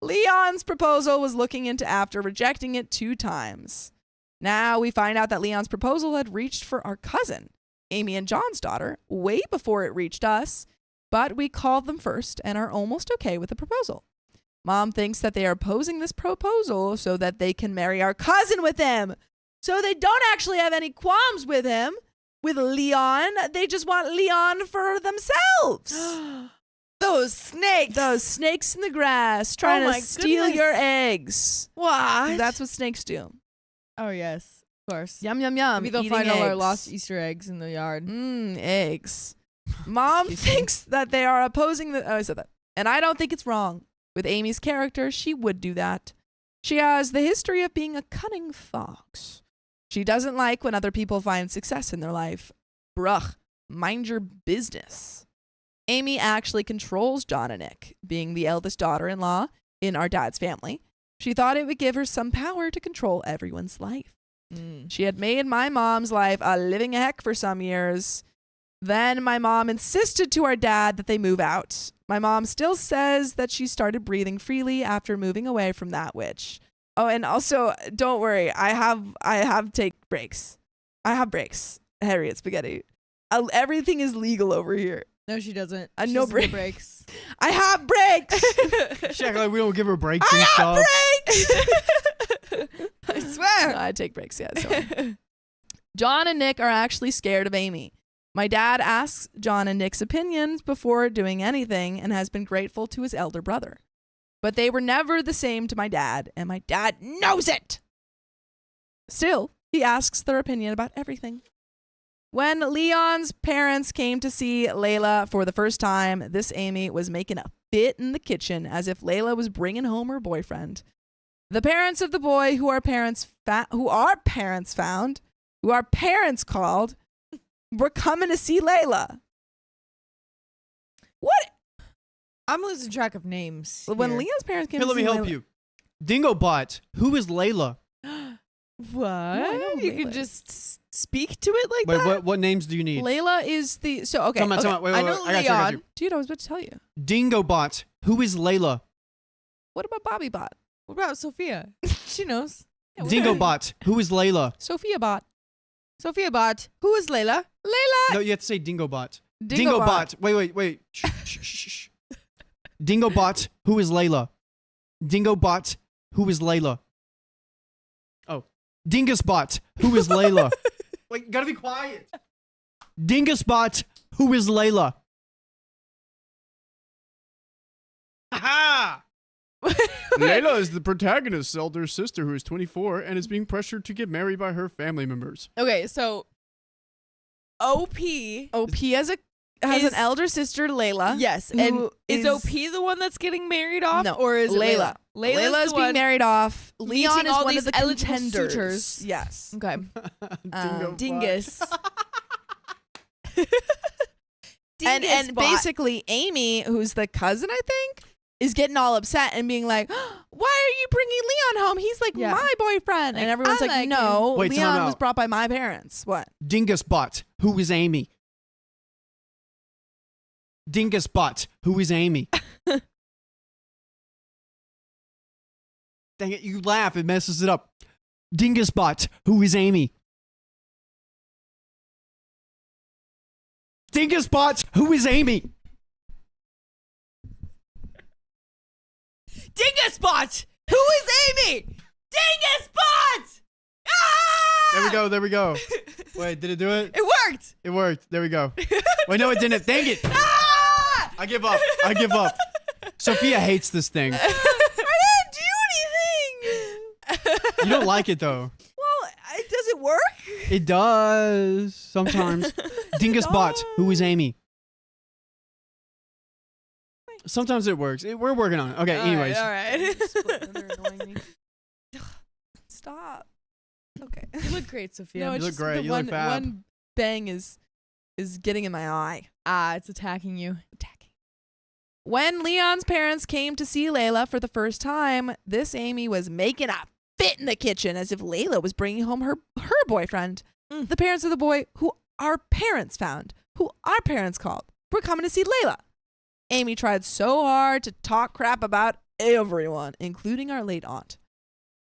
[SPEAKER 4] Leon's proposal was looking into after rejecting it 2 times. Now we find out that Leon's proposal had reached for our cousin, Amy and John's daughter, way before it reached us, but we called them first and are almost okay with the proposal. Mom thinks that they are posing this proposal so that they can marry our cousin with him. So they don't actually have any qualms with him, with Leon. They just want Leon for themselves.
[SPEAKER 6] Those snakes.
[SPEAKER 4] Those snakes in the grass trying
[SPEAKER 6] Oh
[SPEAKER 4] to
[SPEAKER 6] my
[SPEAKER 4] steal
[SPEAKER 6] goodness.
[SPEAKER 4] your eggs.
[SPEAKER 6] What?
[SPEAKER 4] That's what snakes do.
[SPEAKER 6] Oh, yes. Of course.
[SPEAKER 4] Yum, yum, yum.
[SPEAKER 6] Maybe they'll
[SPEAKER 4] Eating
[SPEAKER 6] find all our
[SPEAKER 4] eggs.
[SPEAKER 6] lost Easter eggs in the yard.
[SPEAKER 4] Eggs. Mom
[SPEAKER 6] Excuse me.
[SPEAKER 4] thinks that they are opposing the. Oh, I said that. And I don't think it's wrong. With Amy's character, she would do that. She has the history of being a cunning fox. She doesn't like when other people find success in their life. Bruh, mind your business. Amy actually controls John and Nick, being the eldest daughter-in-law in our dad's family. She thought it would give her some power to control everyone's life. She had made my mom's life a living heck for some years. Then my mom insisted to our dad that they move out. My mom still says that she started breathing freely after moving away from that witch. Oh, and also, don't worry, I have take breaks. I have breaks. Harriet Spaghetti. Everything is legal over here.
[SPEAKER 6] No, she doesn't.
[SPEAKER 4] No
[SPEAKER 6] She doesn't get
[SPEAKER 4] breaks.
[SPEAKER 6] breaks.
[SPEAKER 4] I have breaks.
[SPEAKER 1] She acting like we don't give her breaks and
[SPEAKER 4] I
[SPEAKER 1] stuff.
[SPEAKER 4] have breaks.
[SPEAKER 6] I swear.
[SPEAKER 4] I take breaks, yeah. So. John and Nick are actually scared of Amy. My dad asks John and Nick's opinions before doing anything and has been grateful to his elder brother. But they were never the same to my dad, and my dad knows it. Still, he asks their opinion about everything. When Leon's parents came to see Layla for the first time, this Amy was making a fit in the kitchen as if Layla was bringing home her boyfriend. The parents of the boy who our parents called, were coming to see Layla. What?
[SPEAKER 6] I'm losing track of names.
[SPEAKER 4] When
[SPEAKER 6] here.
[SPEAKER 4] Leon's parents came
[SPEAKER 1] Here,
[SPEAKER 4] to
[SPEAKER 1] let me
[SPEAKER 4] see
[SPEAKER 1] help
[SPEAKER 4] Layla-
[SPEAKER 1] you. Dingobot, who is Layla?
[SPEAKER 6] What?
[SPEAKER 4] I know
[SPEAKER 6] You
[SPEAKER 4] Layla
[SPEAKER 6] can
[SPEAKER 4] is.
[SPEAKER 6] just speak to it like
[SPEAKER 1] Wait,
[SPEAKER 6] that?
[SPEAKER 1] what names do you need?
[SPEAKER 4] Layla is the okay.
[SPEAKER 1] Come on,
[SPEAKER 4] okay.
[SPEAKER 1] come on. Wait,
[SPEAKER 6] I
[SPEAKER 1] wait,
[SPEAKER 6] know
[SPEAKER 1] wait. I got
[SPEAKER 6] Leon.
[SPEAKER 1] you.
[SPEAKER 4] Dude, I was about to tell you.
[SPEAKER 1] Dingobot, who is Layla?
[SPEAKER 4] What about Bobby Bot?
[SPEAKER 6] What about Sophia? She knows.
[SPEAKER 1] Dingobot, who is Layla?
[SPEAKER 4] Sophia Bot.
[SPEAKER 6] Sophia Bot. Who is Layla?
[SPEAKER 4] Layla.
[SPEAKER 1] No, you have to say Dingobot.
[SPEAKER 4] Dingobot.
[SPEAKER 1] Wait. Shh, shh, shh, shh. Dingobot, who is Layla? Dingobot, who is Layla? Oh. Dingusbot, who is Layla? Wait, you gotta be quiet. Dingusbot, who is Layla? Aha! Layla is the protagonist's elder sister who is 24 and is being pressured to get married by her family members.
[SPEAKER 6] Okay, so OP.
[SPEAKER 4] OP has an
[SPEAKER 6] Is-
[SPEAKER 4] elder sister, Layla.
[SPEAKER 6] Yes,
[SPEAKER 4] who
[SPEAKER 6] and is
[SPEAKER 4] is-
[SPEAKER 6] OP the one that's getting married off?
[SPEAKER 4] No,
[SPEAKER 6] or is it
[SPEAKER 4] Layla?
[SPEAKER 6] Layla?
[SPEAKER 4] Layla's
[SPEAKER 6] the
[SPEAKER 4] being
[SPEAKER 6] one
[SPEAKER 4] married off.
[SPEAKER 6] meeting
[SPEAKER 4] Leon is
[SPEAKER 6] all
[SPEAKER 4] one
[SPEAKER 6] these
[SPEAKER 4] of the
[SPEAKER 6] eligible
[SPEAKER 4] contenders.
[SPEAKER 6] suitors.
[SPEAKER 4] Yes.
[SPEAKER 6] Okay.
[SPEAKER 1] Dingobot.
[SPEAKER 6] Dingus.
[SPEAKER 4] And basically, Amy, who's the cousin, I think, is getting all upset and being like, "Why are you bringing Leon home? He's like
[SPEAKER 6] Yeah.
[SPEAKER 4] my boyfriend."
[SPEAKER 6] Like,
[SPEAKER 4] and everyone's
[SPEAKER 6] I
[SPEAKER 4] like,
[SPEAKER 6] like
[SPEAKER 4] "No,
[SPEAKER 1] Wait, time
[SPEAKER 4] Leon was
[SPEAKER 1] out.
[SPEAKER 4] brought by my parents." What?
[SPEAKER 1] Dingusbot, who is Amy? Dingusbot, who is Amy? Dang it, you laugh, it messes it up. Dingusbot, who is Amy? Dingusbot, who is Amy?
[SPEAKER 6] Dinguspot! Who is Amy? Dinguspot! Ah!
[SPEAKER 1] There we go. Wait, did it do it?
[SPEAKER 6] It worked!
[SPEAKER 1] It worked. There we go. Wait, no, it didn't. Dang it.
[SPEAKER 6] Ah!
[SPEAKER 1] I give up. Sophia hates this thing.
[SPEAKER 6] I didn't do anything!
[SPEAKER 1] You don't like it, though.
[SPEAKER 6] Well, does it work?
[SPEAKER 1] It does sometimes. Dingusbot, who is Amy? Sometimes it works. We're working on it. Okay, anyways.
[SPEAKER 6] All right.
[SPEAKER 4] They're annoying me. Stop. Okay.
[SPEAKER 6] You look great, Sophia.
[SPEAKER 4] No,
[SPEAKER 1] You
[SPEAKER 4] it's
[SPEAKER 1] look
[SPEAKER 4] just
[SPEAKER 1] great.
[SPEAKER 4] the
[SPEAKER 1] You look fab.
[SPEAKER 4] one bang is getting in my eye.
[SPEAKER 6] It's attacking you.
[SPEAKER 4] When Leon's parents came to see Layla for the first time, this Amy was making a fit in the kitchen as if Layla was bringing home her boyfriend. The parents of the boy who our parents found, who our parents called, were coming to see Layla. Amy tried so hard to talk crap about everyone, including our late aunt.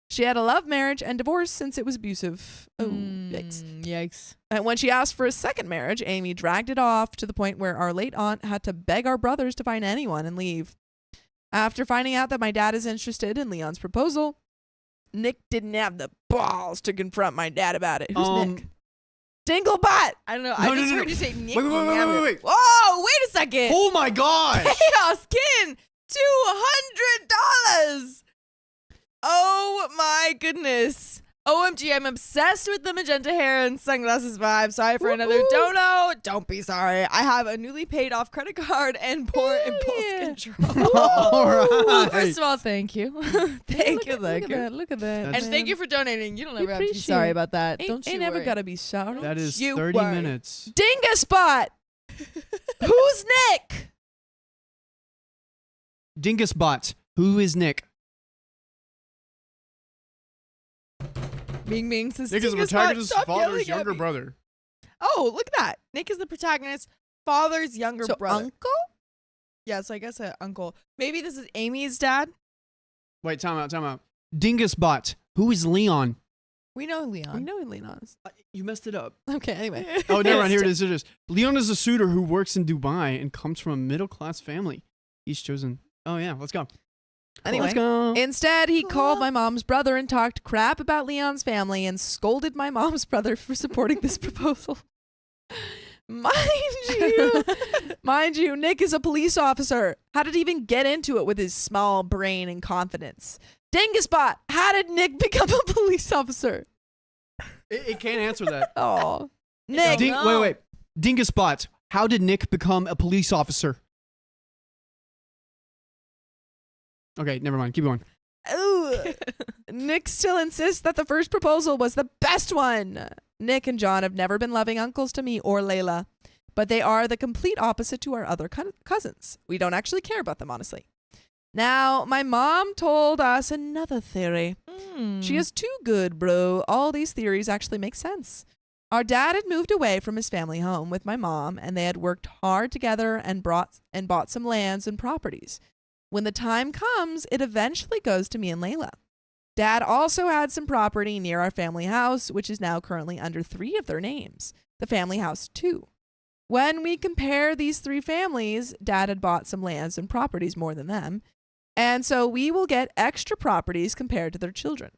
[SPEAKER 4] She had a love marriage and divorced since it was abusive. Oh, yikes.
[SPEAKER 6] Yikes.
[SPEAKER 4] And when she asked for a second marriage, Amy dragged it off to the point where our late aunt had to beg our brothers to find anyone and leave. After finding out that my dad is interested in Leon's proposal, Nick didn't have the balls to confront my dad about it. Who's Nick? Dinglebutt!
[SPEAKER 6] I don't know.
[SPEAKER 1] No,
[SPEAKER 6] I just
[SPEAKER 1] no.
[SPEAKER 6] heard you say Nick.
[SPEAKER 1] Wait.
[SPEAKER 6] Whoa, wait a second.
[SPEAKER 1] Oh my god!
[SPEAKER 6] Chaos Kin, $200. Oh my goodness. OMG, I'm obsessed with the magenta hair and sunglasses vibe. Sorry for another dono. Don't be sorry. I have a newly paid off credit card and poor impulse control.
[SPEAKER 1] All right.
[SPEAKER 6] First of all, thank you. Thank you.
[SPEAKER 4] Look at that. Look at that.
[SPEAKER 1] That's-
[SPEAKER 6] And thank you for donating. You don't ever have to be
[SPEAKER 4] appreciate
[SPEAKER 6] sorry
[SPEAKER 4] it.
[SPEAKER 6] about that.
[SPEAKER 4] Ain't,
[SPEAKER 6] Don't you
[SPEAKER 4] ain't never
[SPEAKER 6] worry.
[SPEAKER 4] gotta be sorry.
[SPEAKER 1] That is
[SPEAKER 6] You
[SPEAKER 1] 30
[SPEAKER 6] worry.
[SPEAKER 1] minutes.
[SPEAKER 4] Dingaspot! Who's Nick?
[SPEAKER 1] Dingusbot. Who is Nick?
[SPEAKER 6] Bing Bing says
[SPEAKER 1] Nick is the
[SPEAKER 6] Dingus Bot,
[SPEAKER 1] protagonist's
[SPEAKER 6] stop yelling
[SPEAKER 1] father's
[SPEAKER 6] at
[SPEAKER 1] younger
[SPEAKER 6] me.
[SPEAKER 1] brother.
[SPEAKER 6] Oh, look at that. Nick is the protagonist's father's younger
[SPEAKER 4] So
[SPEAKER 6] brother.
[SPEAKER 4] uncle?
[SPEAKER 6] Yeah, so I guess an uncle. Maybe this is Amy's dad.
[SPEAKER 1] Wait, time out. Dingusbot. Who is Leon?
[SPEAKER 6] We know
[SPEAKER 4] We
[SPEAKER 6] Leon.
[SPEAKER 4] know Leon's.
[SPEAKER 1] You messed it up.
[SPEAKER 4] Okay, anyway.
[SPEAKER 1] Oh, never mind. Here it is. Leon is a suitor who works in Dubai and comes from a middle-class family. He's chosen. Oh, yeah. Let's go.
[SPEAKER 4] Anyway.
[SPEAKER 1] Let's go.
[SPEAKER 4] Instead, he called my mom's brother and talked crap about Leon's family and scolded my mom's brother for supporting this proposal. Mind you, Nick is a police officer. How did he even get into it with his small brain and confidence? Dingaspot, how did Nick become a police officer?
[SPEAKER 1] It can't answer that.
[SPEAKER 4] Oh, Nick.
[SPEAKER 1] Wait. Dingusbot. How did Nick become a police officer? Okay, never mind. Keep going.
[SPEAKER 4] Ooh. Nick still insists that the first proposal was the best one. Nick and John have never been loving uncles to me or Layla, but they are the complete opposite to our other cousins. We don't actually care about them, honestly. Now, my mom told us another theory. She is too good, bro. All these theories actually make sense. Our dad had moved away from his family home with my mom, and they had worked hard together and bought some lands and properties. When the time comes, it eventually goes to me and Layla. Dad also had some property near our family house, which is now currently under 3 of their names. The family house, too. When we compare these 3 families, Dad had bought some lands and properties more than them. And so we will get extra properties compared to their children.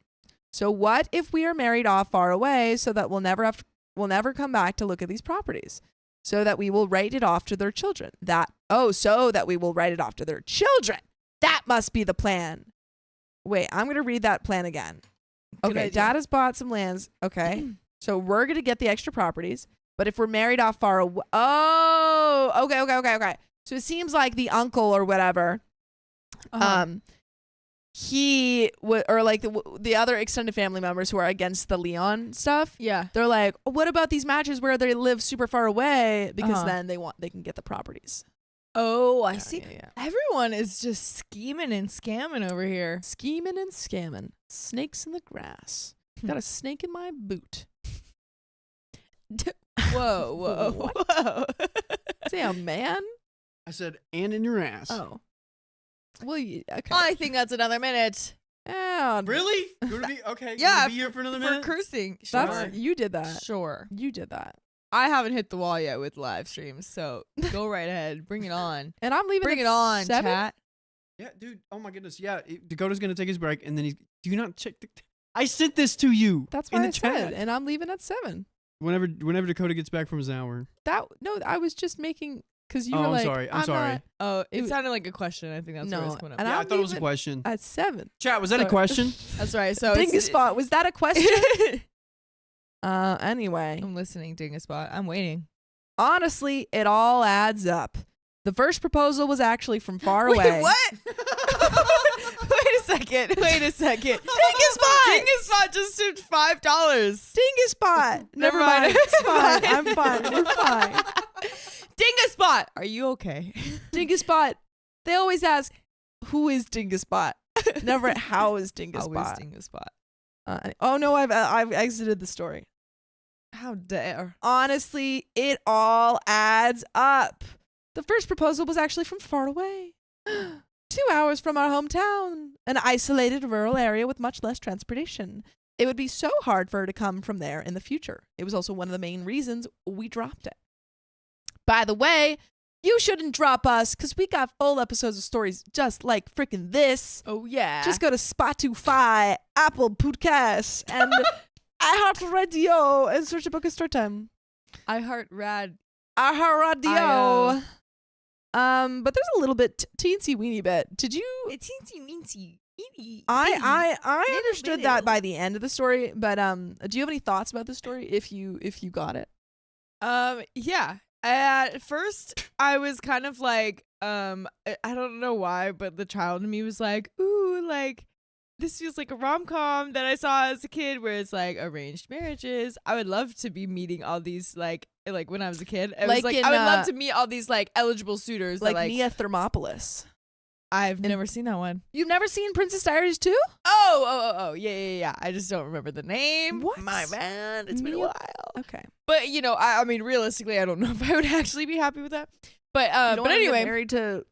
[SPEAKER 4] So what if we are married off far away so that we'll never come back to look at these properties? So that we will write it off to their children. So that we will write it off to their children. That must be the plan. Wait, I'm going to read that plan again.
[SPEAKER 6] Good
[SPEAKER 4] Okay,
[SPEAKER 6] idea.
[SPEAKER 4] Dad has bought some lands. Okay. So we're going to get the extra properties. But if we're married off far away. Oh, okay. So it seems like the uncle or whatever, he would, or like the other extended family members who are against the Leon stuff.
[SPEAKER 6] Yeah.
[SPEAKER 4] They're like, what about these matches where they live super far away? Because
[SPEAKER 6] Uh-huh.
[SPEAKER 4] then they can get the properties.
[SPEAKER 6] Oh, I
[SPEAKER 4] Yeah,
[SPEAKER 6] see.
[SPEAKER 4] yeah.
[SPEAKER 6] Everyone is just scheming and scamming over here.
[SPEAKER 4] Scheming and scamming. Snakes in the grass. Got a snake in my boot.
[SPEAKER 6] Whoa.
[SPEAKER 4] What? Say a man?
[SPEAKER 1] I said, and in your ass.
[SPEAKER 4] Oh. Well, okay.
[SPEAKER 6] I think that's another minute
[SPEAKER 4] Yeah,
[SPEAKER 1] Really? You want to be okay?
[SPEAKER 6] Yeah,
[SPEAKER 1] You wanna be here for another
[SPEAKER 6] for
[SPEAKER 1] minute.
[SPEAKER 6] cursing.
[SPEAKER 4] That's
[SPEAKER 6] Sure.
[SPEAKER 4] you did that.
[SPEAKER 6] Sure.
[SPEAKER 4] You did that.
[SPEAKER 6] I haven't hit the wall yet with live streams, so go right ahead. Bring it on.
[SPEAKER 4] And I'm leaving.
[SPEAKER 6] Bring
[SPEAKER 4] at
[SPEAKER 6] it on,
[SPEAKER 4] 7?
[SPEAKER 6] chat.
[SPEAKER 1] Yeah, dude. Oh my goodness. Yeah, Dakota's gonna take his break, and then he's. Do you not check? I sent this to you.
[SPEAKER 4] That's
[SPEAKER 1] in
[SPEAKER 4] what
[SPEAKER 1] the
[SPEAKER 4] I
[SPEAKER 1] chat.
[SPEAKER 4] said. And I'm leaving at 7.
[SPEAKER 1] Whenever Dakota gets back from his hour.
[SPEAKER 4] I was just making because you
[SPEAKER 1] Oh,
[SPEAKER 4] were
[SPEAKER 1] I'm
[SPEAKER 4] like,
[SPEAKER 1] sorry. I'm sorry.
[SPEAKER 4] not-
[SPEAKER 6] Oh, it
[SPEAKER 4] It-
[SPEAKER 6] sounded like a question. I think that's where
[SPEAKER 4] No,
[SPEAKER 6] it's coming up.
[SPEAKER 4] and
[SPEAKER 1] Yeah, I
[SPEAKER 4] I'm
[SPEAKER 1] thought it was a
[SPEAKER 4] leaving
[SPEAKER 1] question.
[SPEAKER 4] at 7.
[SPEAKER 1] Chat, was that a
[SPEAKER 4] Sorry.
[SPEAKER 1] question?
[SPEAKER 6] That's right. So
[SPEAKER 4] Dingaspot, was that a question? Anyway,
[SPEAKER 6] I'm listening, Dingaspot. I'm waiting.
[SPEAKER 4] honestly, it all adds up. The first proposal was actually from far
[SPEAKER 6] Wait,
[SPEAKER 4] away.
[SPEAKER 6] what? Wait a second.
[SPEAKER 4] Dingus
[SPEAKER 6] Dingus just tipped $5.
[SPEAKER 4] Dingus bot.
[SPEAKER 6] Never
[SPEAKER 4] Never
[SPEAKER 6] mind.
[SPEAKER 4] mind. It's fine. I'm fine. We're fine.
[SPEAKER 6] Dingus Bot, are you okay?
[SPEAKER 4] Dingus bot. They always ask, who is Dingus bot? Never, how is Dingus
[SPEAKER 6] How is
[SPEAKER 4] bot?
[SPEAKER 6] Dingus Bot?
[SPEAKER 4] Oh no, I've exited the story.
[SPEAKER 6] How dare.
[SPEAKER 4] Honestly, it all adds up. The first proposal was actually from far away. 2 hours from our hometown, an isolated rural area with much less transportation. It would be so hard for her to come from there in the future. It was also one of the main reasons we dropped it. By the way, you shouldn't drop us because we got full episodes of stories just like freaking this.
[SPEAKER 6] Oh, yeah.
[SPEAKER 4] Just go to Spotify, Apple Podcasts, and iHeartRadio and search a book of Storytime.
[SPEAKER 6] iHeartRad.
[SPEAKER 4] iHeartRadio. But there's a little bit teensy weeny bit. Did you?
[SPEAKER 6] It's teensy weensy.
[SPEAKER 4] I understood that by the end of the story. But do you have any thoughts about the story? If you got it.
[SPEAKER 6] Yeah. At first, I was kind of like, I don't know why, but the child in me was like, ooh, like, this feels like a rom-com that I saw as a kid where it's like arranged marriages. I would love to be meeting all these, like when I was a kid. It was
[SPEAKER 4] Like
[SPEAKER 6] like
[SPEAKER 4] in,
[SPEAKER 6] I would love to meet all these, like, eligible suitors.
[SPEAKER 4] Like
[SPEAKER 6] that,
[SPEAKER 4] Nia Thermopolis.
[SPEAKER 6] I've never seen that one.
[SPEAKER 4] You've never seen Princess Diaries 2?
[SPEAKER 6] Oh, yeah. I just don't remember the name.
[SPEAKER 4] What?
[SPEAKER 6] My bad. It's been a
[SPEAKER 4] Nia-
[SPEAKER 6] while.
[SPEAKER 4] Okay.
[SPEAKER 6] But, you know, I mean, realistically, I don't know if I would actually be happy with that. But
[SPEAKER 4] You don't
[SPEAKER 6] but
[SPEAKER 4] wanna get
[SPEAKER 6] anyway.
[SPEAKER 4] married to.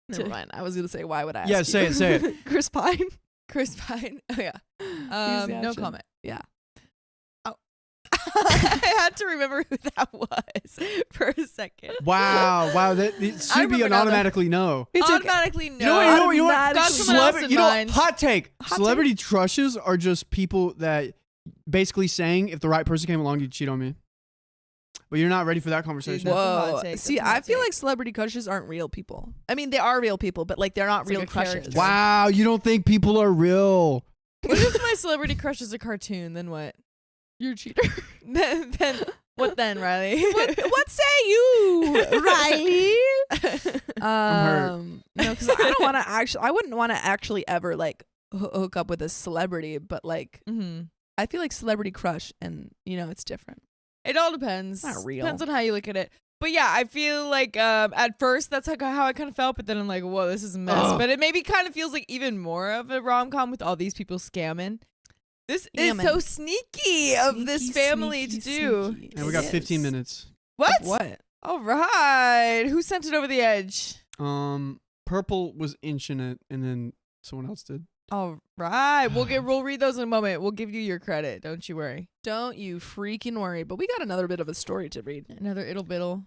[SPEAKER 4] Never mind. I was gonna say, why would I?
[SPEAKER 1] Yeah,
[SPEAKER 4] ask
[SPEAKER 1] say
[SPEAKER 4] you?
[SPEAKER 1] it, say it.
[SPEAKER 4] Chris Pine.
[SPEAKER 6] Chris Pine. Oh, yeah.
[SPEAKER 4] the
[SPEAKER 6] No
[SPEAKER 4] option.
[SPEAKER 6] comment.
[SPEAKER 4] Yeah.
[SPEAKER 6] Oh. I had to remember who that was for a second.
[SPEAKER 1] Wow. That it should be
[SPEAKER 6] remember
[SPEAKER 1] an
[SPEAKER 6] now, though.
[SPEAKER 1] automatically no.
[SPEAKER 4] It's okay.
[SPEAKER 6] Automatically no.
[SPEAKER 1] You know what?
[SPEAKER 4] Automatically.
[SPEAKER 6] Got someone else in mind.
[SPEAKER 1] Hot take.
[SPEAKER 4] Hot
[SPEAKER 1] Celebrity crushes are just people that basically saying if the right person came along, you'd cheat on me. But you're not ready for that conversation.
[SPEAKER 6] That's a hot
[SPEAKER 4] Whoa.
[SPEAKER 6] take.
[SPEAKER 4] See,
[SPEAKER 6] That's a hot
[SPEAKER 4] I feel
[SPEAKER 6] take.
[SPEAKER 4] like celebrity crushes aren't real people. I mean, they are real people, but like they're not
[SPEAKER 6] It's
[SPEAKER 4] real
[SPEAKER 6] like a
[SPEAKER 4] crushes.
[SPEAKER 6] character.
[SPEAKER 1] Wow, you don't think people are real?
[SPEAKER 6] What if my celebrity crush is a cartoon? Then what?
[SPEAKER 4] You're a cheater.
[SPEAKER 6] then what then, Riley?
[SPEAKER 4] what say you, Riley?
[SPEAKER 1] hurt.
[SPEAKER 4] No, because I don't want to actually. I wouldn't want to actually ever like hook up with a celebrity, but like
[SPEAKER 6] Mm-hmm.
[SPEAKER 4] I feel like celebrity crush, and it's different.
[SPEAKER 6] It all depends.
[SPEAKER 4] Not real.
[SPEAKER 6] Depends on how you look at it. But yeah, I feel like at first that's how I kind of felt, but then I'm like, whoa, this is a mess.
[SPEAKER 1] Ugh.
[SPEAKER 6] But it maybe kind of feels like even more of a rom-com with all these people scamming. This is
[SPEAKER 4] Scamming.
[SPEAKER 6] so sneaky of this
[SPEAKER 4] Sneaky,
[SPEAKER 6] family to
[SPEAKER 4] sneaky,
[SPEAKER 6] do.
[SPEAKER 4] sneaky.
[SPEAKER 1] And we got
[SPEAKER 4] It
[SPEAKER 1] 15
[SPEAKER 4] is.
[SPEAKER 1] minutes.
[SPEAKER 6] What?
[SPEAKER 4] What?
[SPEAKER 6] All right. Who sent it over the edge?
[SPEAKER 1] Purple was inching it, and then someone else did.
[SPEAKER 6] All right. We'll read those in a moment. We'll give you your credit. Don't you worry.
[SPEAKER 4] Don't you freaking worry. But we got another bit of a story to read.
[SPEAKER 6] Another ittle biddle.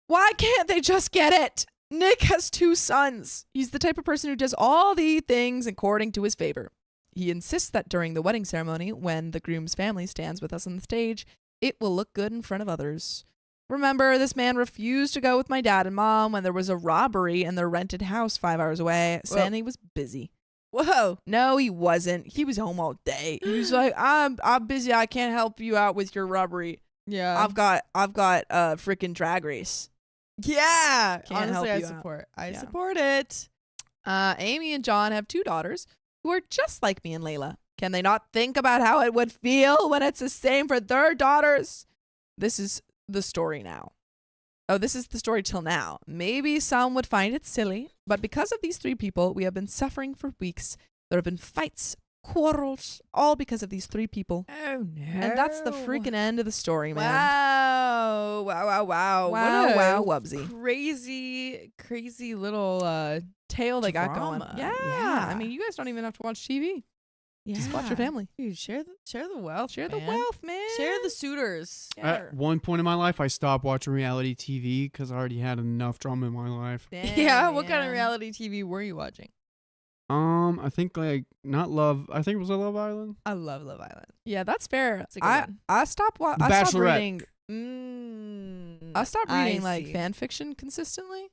[SPEAKER 4] Why can't they just get it? Nick has 2 sons. He's the type of person who does all the things according to his favor. He insists that during the wedding ceremony, when the groom's family stands with us on the stage, it will look good in front of others. Remember, this man refused to go with my dad and mom when there was a robbery in their rented house 5 hours away. Saying he was busy.
[SPEAKER 6] Whoa.
[SPEAKER 4] No, he wasn't. He was home all day. He was like, I'm busy. I can't help you out with your robbery.
[SPEAKER 6] Yeah.
[SPEAKER 4] I've got a freaking drag race.
[SPEAKER 6] Yeah.
[SPEAKER 4] Can't help
[SPEAKER 6] Honestly, I
[SPEAKER 4] you out.
[SPEAKER 6] support. I
[SPEAKER 4] Yeah.
[SPEAKER 6] support it.
[SPEAKER 4] Amy and John have 2 daughters who are just like me and Layla. Can they not think about how it would feel when it's the same for their daughters? This is the story now. Oh, this is the story till now. Maybe some would find it silly, but because of these 3 people, we have been suffering for weeks. There have been fights, quarrels, all because of these 3 people.
[SPEAKER 6] Oh no.
[SPEAKER 4] And that's the freaking end of the story, man.
[SPEAKER 6] Wow. Wow.
[SPEAKER 4] Wow,
[SPEAKER 6] What a
[SPEAKER 4] wow, wubsy.
[SPEAKER 6] Crazy little
[SPEAKER 4] Tale they got going.
[SPEAKER 6] drama.
[SPEAKER 4] Yeah.
[SPEAKER 6] Yeah.
[SPEAKER 4] I mean, you guys don't even have to watch TV. Just watch your family.
[SPEAKER 6] Dude, share the wealth.
[SPEAKER 4] Share the
[SPEAKER 6] man.
[SPEAKER 4] wealth, man.
[SPEAKER 6] Share the suitors.
[SPEAKER 1] At one point in my life, I stopped watching reality TV because I already had enough drama in my life.
[SPEAKER 6] Yeah, what kind of reality TV were you watching?
[SPEAKER 1] I think not Love. I think it was a Love Island.
[SPEAKER 6] I love Love Island.
[SPEAKER 4] Yeah, that's fair.
[SPEAKER 6] That's a good one.
[SPEAKER 4] I stopped
[SPEAKER 1] The
[SPEAKER 4] I stopped
[SPEAKER 1] Bachelorette.
[SPEAKER 4] reading. I stopped reading like
[SPEAKER 6] see.
[SPEAKER 4] fan fiction consistently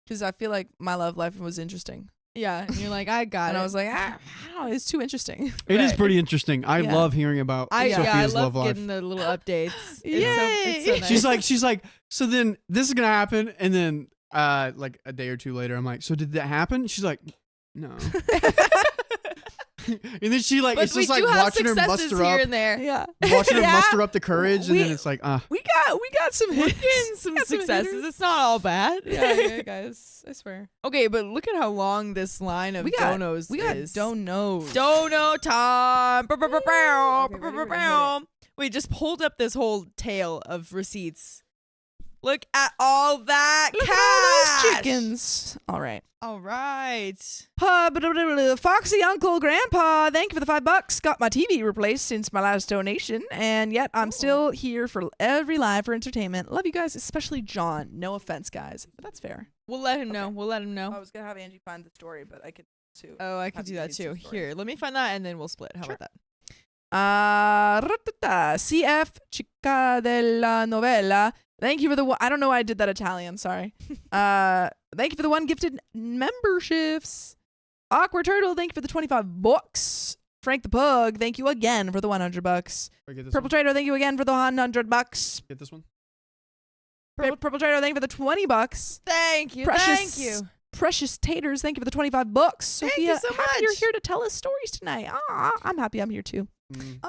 [SPEAKER 4] because I feel like my love life was interesting.
[SPEAKER 6] Yeah, and you're like, I got
[SPEAKER 4] And
[SPEAKER 6] it.
[SPEAKER 4] I was like, I don't know, it's too interesting.
[SPEAKER 1] It is
[SPEAKER 6] Right.
[SPEAKER 1] pretty interesting. I
[SPEAKER 4] Yeah.
[SPEAKER 1] love hearing about
[SPEAKER 6] I
[SPEAKER 1] Sophia's
[SPEAKER 6] love
[SPEAKER 1] love life.
[SPEAKER 6] getting the little updates.
[SPEAKER 4] Yay!
[SPEAKER 6] It's so nice.
[SPEAKER 1] She's like, so then this is gonna happen, and then like a day or two later, I'm like, so did that happen? She's like, no. And then she like,
[SPEAKER 6] But
[SPEAKER 1] it's
[SPEAKER 6] we
[SPEAKER 1] just like
[SPEAKER 6] do have
[SPEAKER 1] watching her
[SPEAKER 6] successes
[SPEAKER 1] muster
[SPEAKER 6] here
[SPEAKER 1] up,
[SPEAKER 6] and there.
[SPEAKER 4] Yeah.
[SPEAKER 1] watching her
[SPEAKER 4] Yeah.
[SPEAKER 1] muster up the courage, and
[SPEAKER 4] We-
[SPEAKER 1] then it's like,
[SPEAKER 4] We got some
[SPEAKER 6] We're
[SPEAKER 4] hits.
[SPEAKER 6] getting some
[SPEAKER 4] Got some
[SPEAKER 6] successes.
[SPEAKER 4] hitters.
[SPEAKER 6] It's not all bad.
[SPEAKER 4] Yeah, guys. I swear.
[SPEAKER 6] Okay, but look at how long this line of
[SPEAKER 4] We got
[SPEAKER 6] donos
[SPEAKER 4] We got
[SPEAKER 6] is.
[SPEAKER 4] donos.
[SPEAKER 6] Dono time.
[SPEAKER 4] Okay, ready, we're gonna hit
[SPEAKER 6] We just pulled up this whole tale of receipts. Look at all that
[SPEAKER 4] Look at
[SPEAKER 6] cash.
[SPEAKER 4] all those chickens. All right.
[SPEAKER 6] All right.
[SPEAKER 4] Foxy Uncle Grandpa, thank you for the $5. Got my TV replaced since my last donation, and yet I'm still here for every live for entertainment. Love you guys, especially John. No offense, guys, but that's fair.
[SPEAKER 6] We'll let him know.
[SPEAKER 4] Okay.
[SPEAKER 6] We'll let him know.
[SPEAKER 4] I was gonna have Angie find the story, but I could too.
[SPEAKER 6] Oh, I could
[SPEAKER 4] have
[SPEAKER 6] do
[SPEAKER 4] you
[SPEAKER 6] that
[SPEAKER 4] read
[SPEAKER 6] too.
[SPEAKER 4] some story.
[SPEAKER 6] Here, let me find that and then we'll split. How
[SPEAKER 4] Sure.
[SPEAKER 6] about that?
[SPEAKER 4] CF Chica della Novella. Thank you for the one. I don't know why I did that Italian. Sorry. Thank you for the one gifted memberships. Awkward Turtle. Thank you for the $25. Frank the Pug. Thank you again for the $100.
[SPEAKER 1] get this
[SPEAKER 4] Purple
[SPEAKER 1] one.
[SPEAKER 4] Trader. Thank you again for the $100.
[SPEAKER 1] Get this one.
[SPEAKER 4] Purple Trader. Thank you for the $20.
[SPEAKER 6] Thank you.
[SPEAKER 4] Precious.
[SPEAKER 6] Thank you.
[SPEAKER 4] Precious Taters. Thank you for the $25. Sophia,
[SPEAKER 6] you so
[SPEAKER 4] happy you're
[SPEAKER 6] much.
[SPEAKER 4] here to tell us stories tonight. I'm happy I'm here too.
[SPEAKER 1] Mm.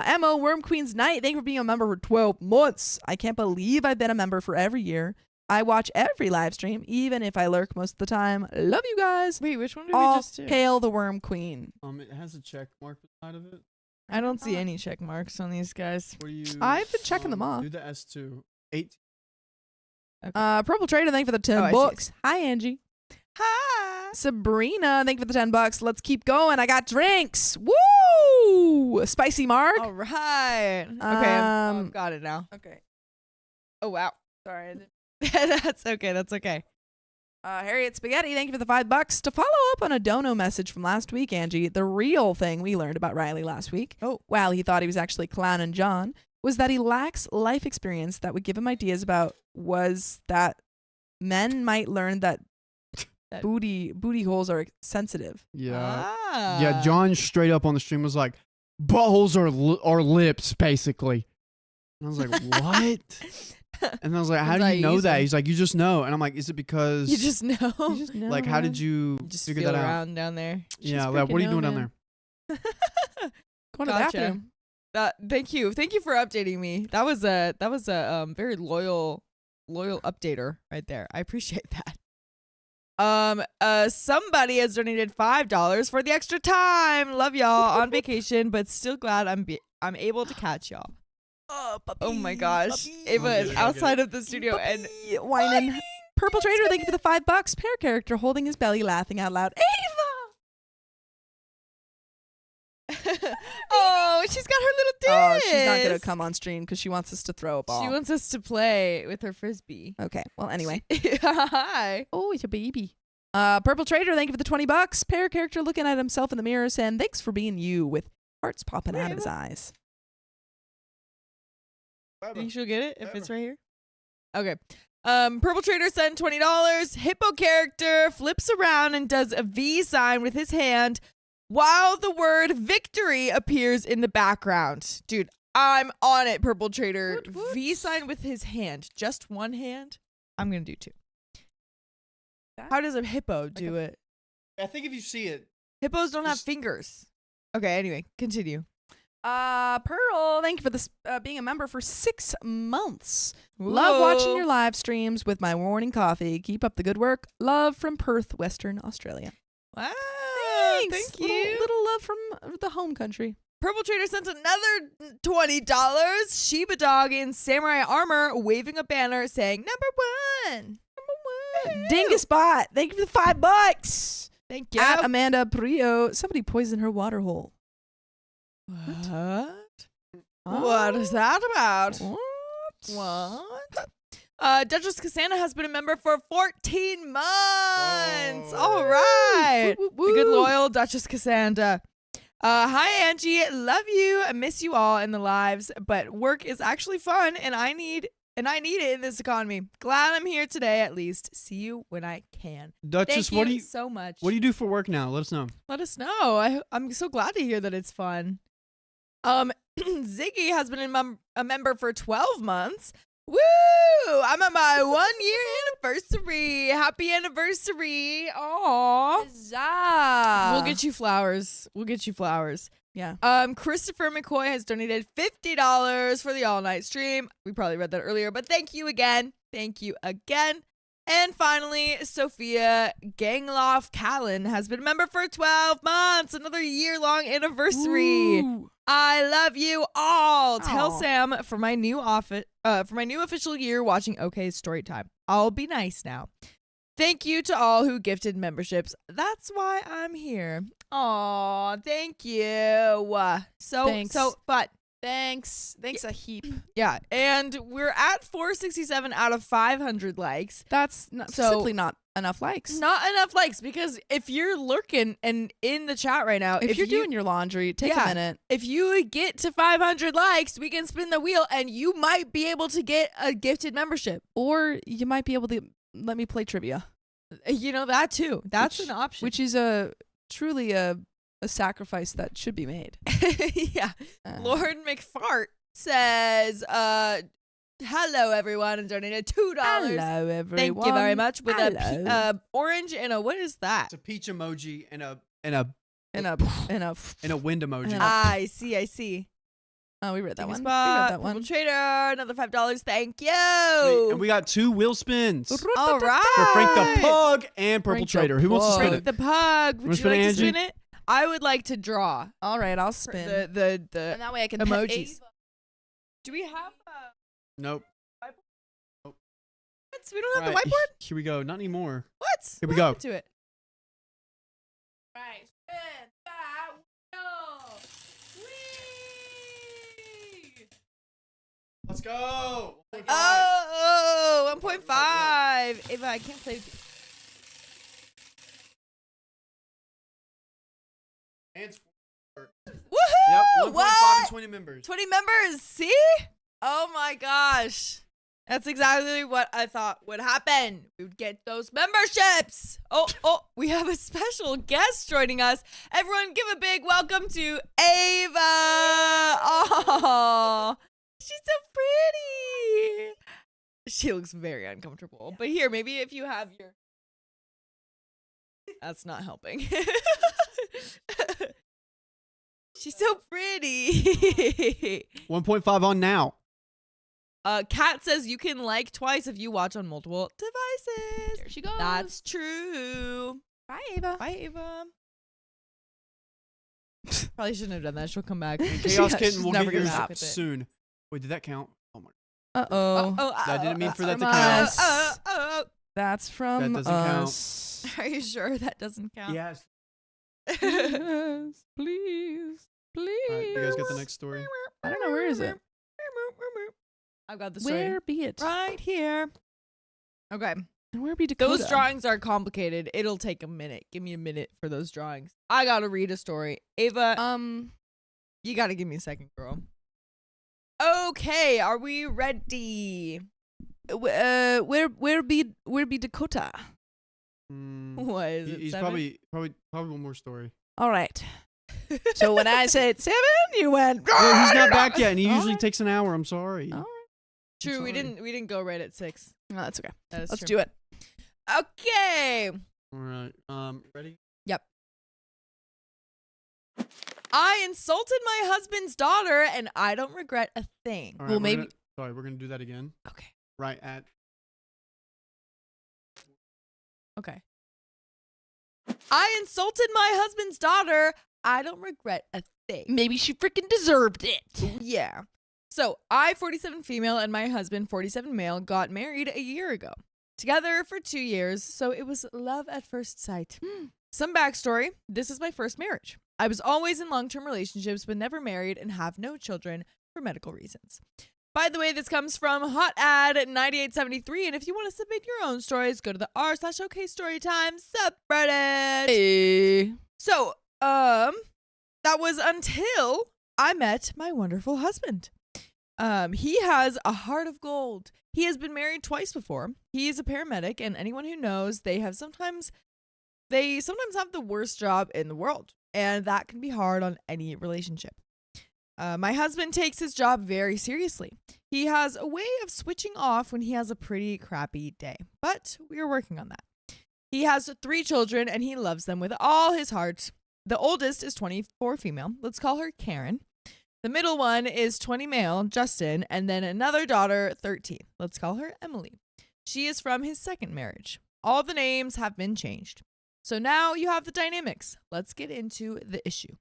[SPEAKER 4] Emma, Worm Queen's Night, thank you for being a member for 12 months. I can't believe I've been a member for every year. I watch every live stream, even if I lurk most of the time. Love you guys.
[SPEAKER 6] Wait, which one did we
[SPEAKER 4] All
[SPEAKER 6] just do?
[SPEAKER 4] hail the Worm Queen.
[SPEAKER 1] It has a check mark beside of it.
[SPEAKER 6] I don't see any check marks on these guys.
[SPEAKER 1] What do you?
[SPEAKER 4] I've been checking them off.
[SPEAKER 1] Do the S2. 8.
[SPEAKER 4] Purple Trader, thank you for the 10
[SPEAKER 6] I see.
[SPEAKER 4] bucks. Hi, Angie.
[SPEAKER 6] Hi.
[SPEAKER 4] Sabrina, thank you for the $10. Let's keep going. I got drinks. Woo! Spicy Mark.
[SPEAKER 6] All right. Okay, I've got it now.
[SPEAKER 4] Okay.
[SPEAKER 6] Oh, wow.
[SPEAKER 4] Sorry.
[SPEAKER 6] That's okay. That's okay.
[SPEAKER 4] Harriet Spaghetti, thank you for the $5. To follow up on a dono message from last week, Angie, the real thing we learned about Riley last week, while he thought he was actually clowning John, was that he lacks life experience that would give him ideas about was that men might learn that booty holes are sensitive.
[SPEAKER 1] Yeah.
[SPEAKER 6] Ah.
[SPEAKER 1] Yeah. John straight up on the stream was like, buttholes are lips, basically. And I was like, what? And I was like, how
[SPEAKER 6] That's
[SPEAKER 1] do
[SPEAKER 6] how
[SPEAKER 1] you
[SPEAKER 6] you
[SPEAKER 1] know
[SPEAKER 6] use
[SPEAKER 1] that?
[SPEAKER 6] them.
[SPEAKER 1] He's like, you just know. And I'm like, is it because
[SPEAKER 6] You just know.
[SPEAKER 4] You just know,
[SPEAKER 1] like how did
[SPEAKER 4] man.
[SPEAKER 1] you
[SPEAKER 6] Just
[SPEAKER 1] figure
[SPEAKER 6] feel
[SPEAKER 1] that out?
[SPEAKER 6] around down there.
[SPEAKER 1] Yeah,
[SPEAKER 4] freaking
[SPEAKER 1] like, what are you
[SPEAKER 4] know,
[SPEAKER 1] doing down
[SPEAKER 4] man.
[SPEAKER 1] there?
[SPEAKER 4] Going to the
[SPEAKER 6] Gotcha.
[SPEAKER 4] bathroom.
[SPEAKER 6] Thank you for updating me. That was a very loyal updater right there. I appreciate that. Somebody has donated $5 for the extra time. Love y'all on vacation, but still glad I'm able to catch y'all. Oh my gosh, Ava
[SPEAKER 1] I'll get
[SPEAKER 6] is
[SPEAKER 1] it, I'll get
[SPEAKER 6] outside of the studio and
[SPEAKER 4] Whining. Purple Trader, thank you for the $5. Pair character holding his belly, laughing out loud.
[SPEAKER 6] oh, she's got her little disc.
[SPEAKER 4] Oh, she's not gonna come on stream because she wants us to throw a ball.
[SPEAKER 6] She wants us to play with her frisbee.
[SPEAKER 4] Okay. Well, anyway.
[SPEAKER 6] Hi.
[SPEAKER 4] Oh, it's a baby. Purple Trader, thank you for the $20. Pair character looking at himself in the mirror saying, "Thanks for being you," with hearts popping out of his eyes.
[SPEAKER 6] Think she'll get it if it's right here? Okay. Purple Trader sent $20. Hippo character flips around and does a V sign with his hand while the word victory appears in the background. Dude, I'm on it, Purple Trader.
[SPEAKER 4] What?
[SPEAKER 6] V sign with his hand. Just one hand? I'm going to do two. How does a hippo do it?
[SPEAKER 1] I think if you see it.
[SPEAKER 6] Hippos don't have
[SPEAKER 1] Just-
[SPEAKER 6] fingers. Okay, anyway, continue.
[SPEAKER 4] Pearl, thank you for this being a member for 6 months. Love watching your live streams with my morning coffee. Keep up the good work. Love from Perth, Western Australia.
[SPEAKER 6] Wow.
[SPEAKER 4] Thanks.
[SPEAKER 6] Thank you.
[SPEAKER 4] Little love from the home country.
[SPEAKER 6] Purple Trader sent another $20. Shiba Dog in samurai armor waving a banner saying "#1."
[SPEAKER 4] Dingus Bot, thank you for the $5.
[SPEAKER 6] Thank you.
[SPEAKER 4] At Amanda Brio, somebody poisoned her water hole.
[SPEAKER 6] What? What is that about? What? Duchess Cassandra has been a member for 14 months.
[SPEAKER 1] Whoa.
[SPEAKER 6] All right.
[SPEAKER 4] Woo, woo,
[SPEAKER 6] The good
[SPEAKER 4] woo.
[SPEAKER 6] loyal Duchess Cassandra. Hi, Angie. Love you. I miss you all in the lives, but work is actually fun, and I need and I need it in this economy. Glad I'm here today, at least. See you when I can.
[SPEAKER 1] Duchess,
[SPEAKER 6] Thank you so much.
[SPEAKER 1] what do you do for work now? Let us know.
[SPEAKER 6] Let us know. I'm so glad to hear that it's fun. Ziggy has been a member for 12 months. Woo! I'm at my 1 year anniversary. Happy anniversary. Aww.
[SPEAKER 4] Huzzah.
[SPEAKER 6] We'll get you flowers.
[SPEAKER 4] Yeah.
[SPEAKER 6] Christopher McCoy has donated $50 for the all-night stream. We probably read that earlier, but thank you again. Thank you again. And finally, Sophia Gangloff Callan has been a member for 12 months. Another year-long anniversary.
[SPEAKER 4] Ooh.
[SPEAKER 6] I love you all. Tell
[SPEAKER 4] Aw.
[SPEAKER 6] Sam for my new official year watching OK Storytime. I'll be nice now. Thank you to all who gifted memberships. That's why I'm here. Aw, thank you.
[SPEAKER 4] Thanks.
[SPEAKER 6] So fun.
[SPEAKER 4] Thanks a heap.
[SPEAKER 6] Yeah, and we're at 467 out of 500 likes.
[SPEAKER 4] That's simply not enough likes.
[SPEAKER 6] Not enough likes, because if you're lurking and in the chat right now,
[SPEAKER 4] If you're doing your laundry, take a minute.
[SPEAKER 6] If you get to 500 likes, we can spin the wheel and you might be able to get a gifted membership.
[SPEAKER 4] Or you might be able to let me play trivia.
[SPEAKER 6] You know, that too. That's an option.
[SPEAKER 4] Which is truly a sacrifice that should be made.
[SPEAKER 6] Yeah. Lord McFart says, hello everyone, and donated $2.
[SPEAKER 4] Hello everyone.
[SPEAKER 6] Thank you very much. With
[SPEAKER 4] Hello.
[SPEAKER 6] a orange and a, what is that?
[SPEAKER 1] It's a peach emoji and a wind emoji.
[SPEAKER 4] And
[SPEAKER 6] I see.
[SPEAKER 4] Oh, we read that
[SPEAKER 6] Take a
[SPEAKER 4] one.
[SPEAKER 6] spot.
[SPEAKER 4] We read that one.
[SPEAKER 6] Purple Trader, another $5. Thank you.
[SPEAKER 1] Sweet. And we got 2 wheel spins for
[SPEAKER 6] All right.
[SPEAKER 1] Frank the Pug and Purple
[SPEAKER 4] Frank the
[SPEAKER 1] Trader. Who wants to spin
[SPEAKER 6] Frank
[SPEAKER 1] it?
[SPEAKER 6] the Pug.
[SPEAKER 1] wanna
[SPEAKER 6] Would you
[SPEAKER 1] spin
[SPEAKER 6] like
[SPEAKER 1] it,
[SPEAKER 6] to spin
[SPEAKER 1] Angie?
[SPEAKER 6] it? I would like to draw
[SPEAKER 4] All right, I'll spin.
[SPEAKER 6] the
[SPEAKER 4] and that way I can
[SPEAKER 6] emojis.
[SPEAKER 4] pet Ava.
[SPEAKER 6] Do we have
[SPEAKER 1] Nope.
[SPEAKER 6] what? We don't have
[SPEAKER 1] Right,
[SPEAKER 6] the whiteboard?
[SPEAKER 1] Here we go. Not anymore.
[SPEAKER 6] What?
[SPEAKER 1] Here we
[SPEAKER 6] What
[SPEAKER 1] go.
[SPEAKER 6] happened to it?
[SPEAKER 4] Right, spin that wheel. Whee!
[SPEAKER 1] Let's go.
[SPEAKER 6] Oh, 1.5. Ava, I can't play with you.
[SPEAKER 1] And
[SPEAKER 6] Woohoo!
[SPEAKER 1] yep, 1.5
[SPEAKER 6] What?
[SPEAKER 1] and 20 members.
[SPEAKER 6] 20 members. See? Oh my gosh. That's exactly what I thought would happen. We would get those memberships. Oh, we have a special guest joining us. Everyone give a big welcome to Ava. Oh, she's so pretty. She looks very uncomfortable. But here, maybe if you have your... That's not helping. She's so pretty.
[SPEAKER 1] 1.5 on now.
[SPEAKER 6] Kat says you can like twice if you watch on multiple devices.
[SPEAKER 4] There she goes.
[SPEAKER 6] That's true.
[SPEAKER 4] Bye, Ava.
[SPEAKER 6] Bye, Ava. Probably shouldn't have done that. She'll come back.
[SPEAKER 1] Chaos
[SPEAKER 4] Yeah,
[SPEAKER 1] Kitten
[SPEAKER 4] she's
[SPEAKER 1] will
[SPEAKER 4] never
[SPEAKER 1] get
[SPEAKER 4] gonna
[SPEAKER 1] yours
[SPEAKER 4] stop
[SPEAKER 6] with it.
[SPEAKER 1] soon. Wait, did that count? Oh my.
[SPEAKER 4] Uh-oh.
[SPEAKER 1] I didn't mean for that to
[SPEAKER 4] from
[SPEAKER 1] count.
[SPEAKER 4] us. That's from
[SPEAKER 1] That doesn't count.
[SPEAKER 4] us.
[SPEAKER 6] Are you sure that doesn't count?
[SPEAKER 1] Yes.
[SPEAKER 4] Yes, please. Please.
[SPEAKER 1] All right, you guys got the next story?
[SPEAKER 4] I don't know. Where is it?
[SPEAKER 6] I've got the story
[SPEAKER 4] Where be it?
[SPEAKER 6] right here. Okay.
[SPEAKER 4] And where be Dakota?
[SPEAKER 6] Those drawings are complicated. It'll take a minute. Give me a minute for those drawings. I gotta read a story. Ava, you gotta give me a second, girl. Okay, are we ready?
[SPEAKER 4] Where be Dakota?
[SPEAKER 6] What is it?
[SPEAKER 1] He's
[SPEAKER 6] 7?
[SPEAKER 1] probably one more story.
[SPEAKER 4] All right. So when I said 7, you went.
[SPEAKER 1] Well, he's not back yet, and he
[SPEAKER 4] All
[SPEAKER 1] usually
[SPEAKER 4] right.
[SPEAKER 1] takes an hour. I'm sorry.
[SPEAKER 4] All right.
[SPEAKER 6] True, we
[SPEAKER 1] sorry.
[SPEAKER 6] didn't go right at 6.
[SPEAKER 4] No, that's okay.
[SPEAKER 6] That is
[SPEAKER 4] Let's
[SPEAKER 6] true.
[SPEAKER 4] do it.
[SPEAKER 6] Okay.
[SPEAKER 1] All right. Ready?
[SPEAKER 6] Yep. I insulted my husband's daughter, and I don't regret a thing.
[SPEAKER 1] All right,
[SPEAKER 4] Well,
[SPEAKER 1] we're
[SPEAKER 4] maybe-
[SPEAKER 1] we're gonna do that again.
[SPEAKER 6] Okay.
[SPEAKER 1] Right at.
[SPEAKER 6] Okay. I insulted my husband's daughter. I don't regret a thing.
[SPEAKER 4] Maybe she freaking deserved it.
[SPEAKER 6] Yeah. So, I, 47 female, and my husband, 47 male, got married a year ago. Together for 2 years, so it was love at first sight. Some backstory. This is my first marriage. I was always in long-term relationships, but never married and have no children for medical reasons. By the way, this comes from Hot Ad 9873, and if you want to submit your own stories, go to the r/OK Storytime subreddit.
[SPEAKER 4] Hey.
[SPEAKER 6] So, that was until I met my wonderful husband. He has a heart of gold. He has been married twice before. He is a paramedic, and anyone who knows, they sometimes have the worst job in the world, and that can be hard on any relationship. My husband takes his job very seriously. He has a way of switching off when he has a pretty crappy day, but we are working on that. He has 3 children, and he loves them with all his heart. The oldest is 24 female. Let's call her Karen. The middle one is 20 male, Justin, and then another daughter, 13. Let's call her Emily. She is from his second marriage. All the names have been changed. So now you have the dynamics. Let's get into the issue.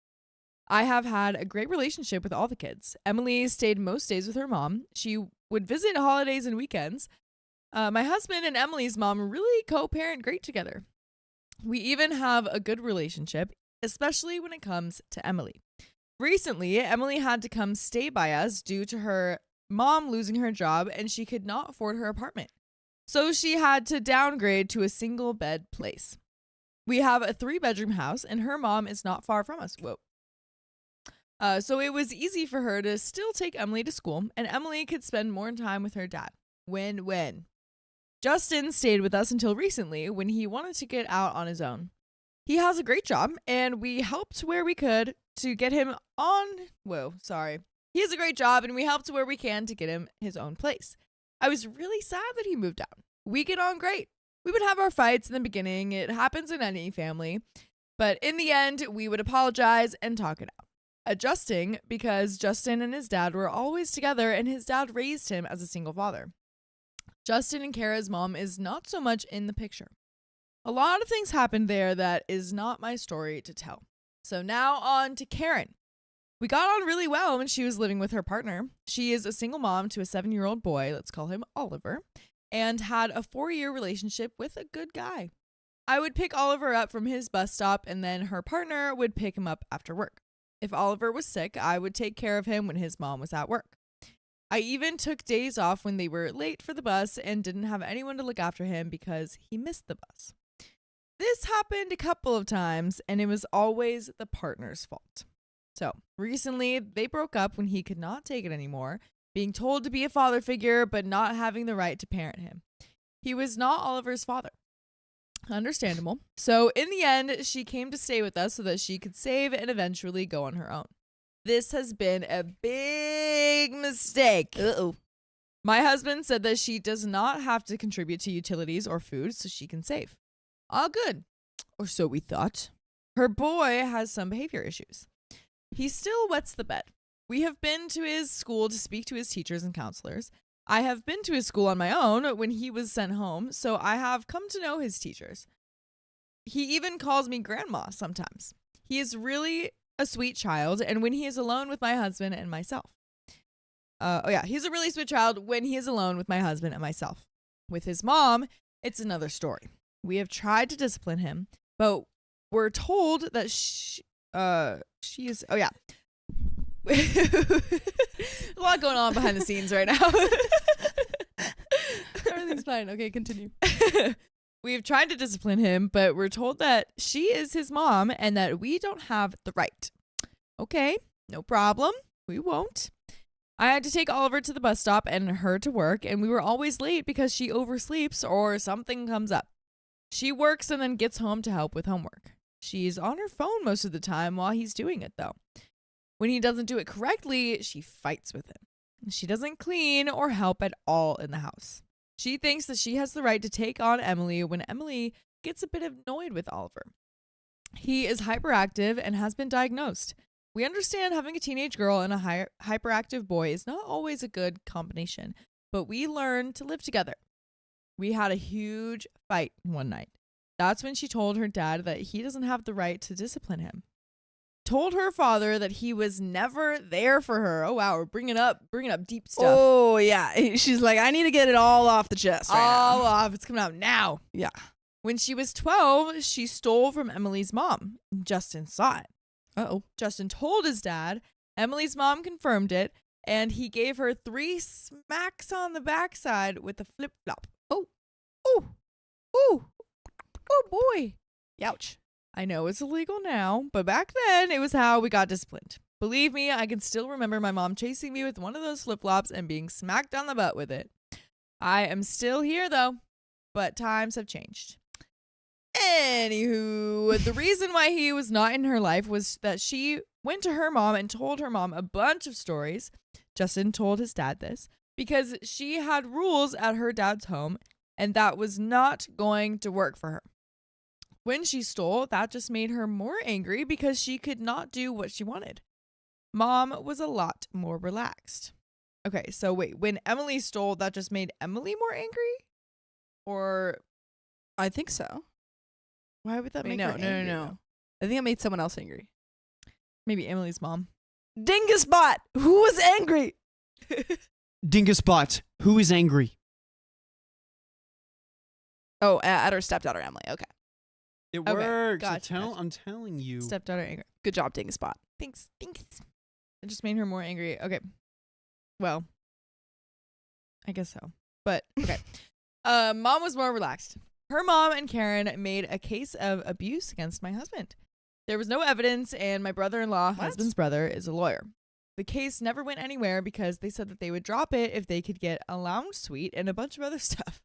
[SPEAKER 6] I have had a great relationship with all the kids. Emily stayed most days with her mom. She would visit holidays and weekends. My husband and Emily's mom really co-parent great together. We even have a good relationship, especially when it comes to Emily. Recently, Emily had to come stay by us due to her mom losing her job, and she could not afford her apartment. So she had to downgrade to a single bed place. We have a 3-bedroom house, and her mom is not far from us. Whoa. So it was easy for her to still take Emily to school, and Emily could spend more time with her dad. Win-win. Justin stayed with us until recently when he wanted to get out on his own. He has a great job, and we helped where we could to get him on. He has a great job, and we helped where we can to get him his own place. I was really sad that he moved out. We get on great. We would have our fights in the beginning. It happens in any family. But in the end, we would apologize and talk it out. Adjusting because Justin and his dad were always together, and his dad raised him as a single father. Justin and Kara's mom is not so much in the picture. A lot of things happened there that is not my story to tell. So now on to Karen. We got on really well when she was living with her partner. She is a single mom to a 7-year-old boy, let's call him Oliver, and had a 4-year relationship with a good guy. I would pick Oliver up from his bus stop, and then her partner would pick him up after work. If Oliver was sick, I would take care of him when his mom was at work. I even took days off when they were late for the bus and didn't have anyone to look after him because he missed the bus. This happened a couple of times, and it was always the partner's fault. So, recently, they broke up when he could not take it anymore, being told to be a father figure, but not having the right to parent him. He was not Oliver's father. Understandable. So, in the end, she came to stay with us so that she could save and eventually go on her own. This has been a big mistake. Uh-oh. My husband said that she does not have to contribute to utilities or food so she can save. All good. Or so we thought. Her boy has some behavior issues. He still wets the bed. We have been to his school to speak to his teachers and counselors. I have been to his school on my own when he was sent home, so I have come to know his teachers. He even calls me grandma sometimes. He is really a sweet child, and when he is alone with my husband and myself. He's a really sweet child when he is alone with my husband and myself. With his mom, it's another story. We have tried to discipline him, but we're told that she is. Oh, yeah. A lot going on behind the scenes right now.
[SPEAKER 4] Everything's fine. Okay, continue.
[SPEAKER 6] We've tried to discipline him, but we're told that she is his mom and that we don't have the right. Okay, no problem. We won't. I had to take Oliver to the bus stop and her to work, and we were always late because she oversleeps or something comes up. She works and then gets home to help with homework. She's on her phone most of the time while he's doing it, though. When he doesn't do it correctly, she fights with him. She doesn't clean or help at all in the house. She thinks that she has the right to take on Emily when Emily gets a bit annoyed with Oliver. He is hyperactive and has been diagnosed. We understand having a teenage girl and a hyperactive boy is not always a good combination, but we learn to live together. We had a huge fight one night. That's when she told her dad that he doesn't have the right to discipline him. Told her father that he was never there for her. Oh, wow. We're bringing up deep stuff.
[SPEAKER 4] Oh, yeah. She's like, I need to get it all off the chest right
[SPEAKER 6] all
[SPEAKER 4] now.
[SPEAKER 6] off. It's coming out now.
[SPEAKER 4] Yeah.
[SPEAKER 6] When she was 12, she stole from Emily's mom. Justin saw it.
[SPEAKER 4] Uh-oh.
[SPEAKER 6] Justin told his dad. Emily's mom confirmed it, and he gave her 3 smacks on the backside with a flip-flop.
[SPEAKER 4] Oh.
[SPEAKER 6] Oh. Oh. Oh, boy.
[SPEAKER 4] Youch.
[SPEAKER 6] I know it's illegal now, but back then it was how we got disciplined. Believe me, I can still remember my mom chasing me with one of those flip-flops and being smacked on the butt with it. I am still here, though, but times have changed. Anywho, the reason why he was not in her life was that she went to her mom and told her mom a bunch of stories. Justin told his dad this because she had rules at her dad's home, and that was not going to work for her. When she stole, that just made her more angry because she could not do what she wanted. Mom was a lot more relaxed. Okay, so wait, when Emily stole, that just made Emily more angry? Or
[SPEAKER 4] I think so.
[SPEAKER 6] why would that
[SPEAKER 4] Wait,
[SPEAKER 6] make
[SPEAKER 4] no,
[SPEAKER 6] her
[SPEAKER 4] no,
[SPEAKER 6] angry?
[SPEAKER 4] no.
[SPEAKER 6] though?
[SPEAKER 4] I think it made someone else angry.
[SPEAKER 6] Maybe Emily's mom.
[SPEAKER 4] Dingusbot, who was angry?
[SPEAKER 1] Dingusbot, who is angry?
[SPEAKER 4] Oh, at her stepdaughter Emily. Okay,
[SPEAKER 1] It
[SPEAKER 6] Okay,
[SPEAKER 1] works.
[SPEAKER 6] gotcha, gotcha.
[SPEAKER 1] I'm telling you.
[SPEAKER 6] Stepdaughter angry.
[SPEAKER 4] good job, Dingusbot.
[SPEAKER 6] Thanks. It just made her more angry. Okay. Well, I guess so. But okay. Mom was more relaxed. Her mom and Karen made a case of abuse against my husband. There was no evidence, and my brother-in-law, husband's brother, is a lawyer. The case never went anywhere because they said that they would drop it if they could get a lounge suite and a bunch of other stuff.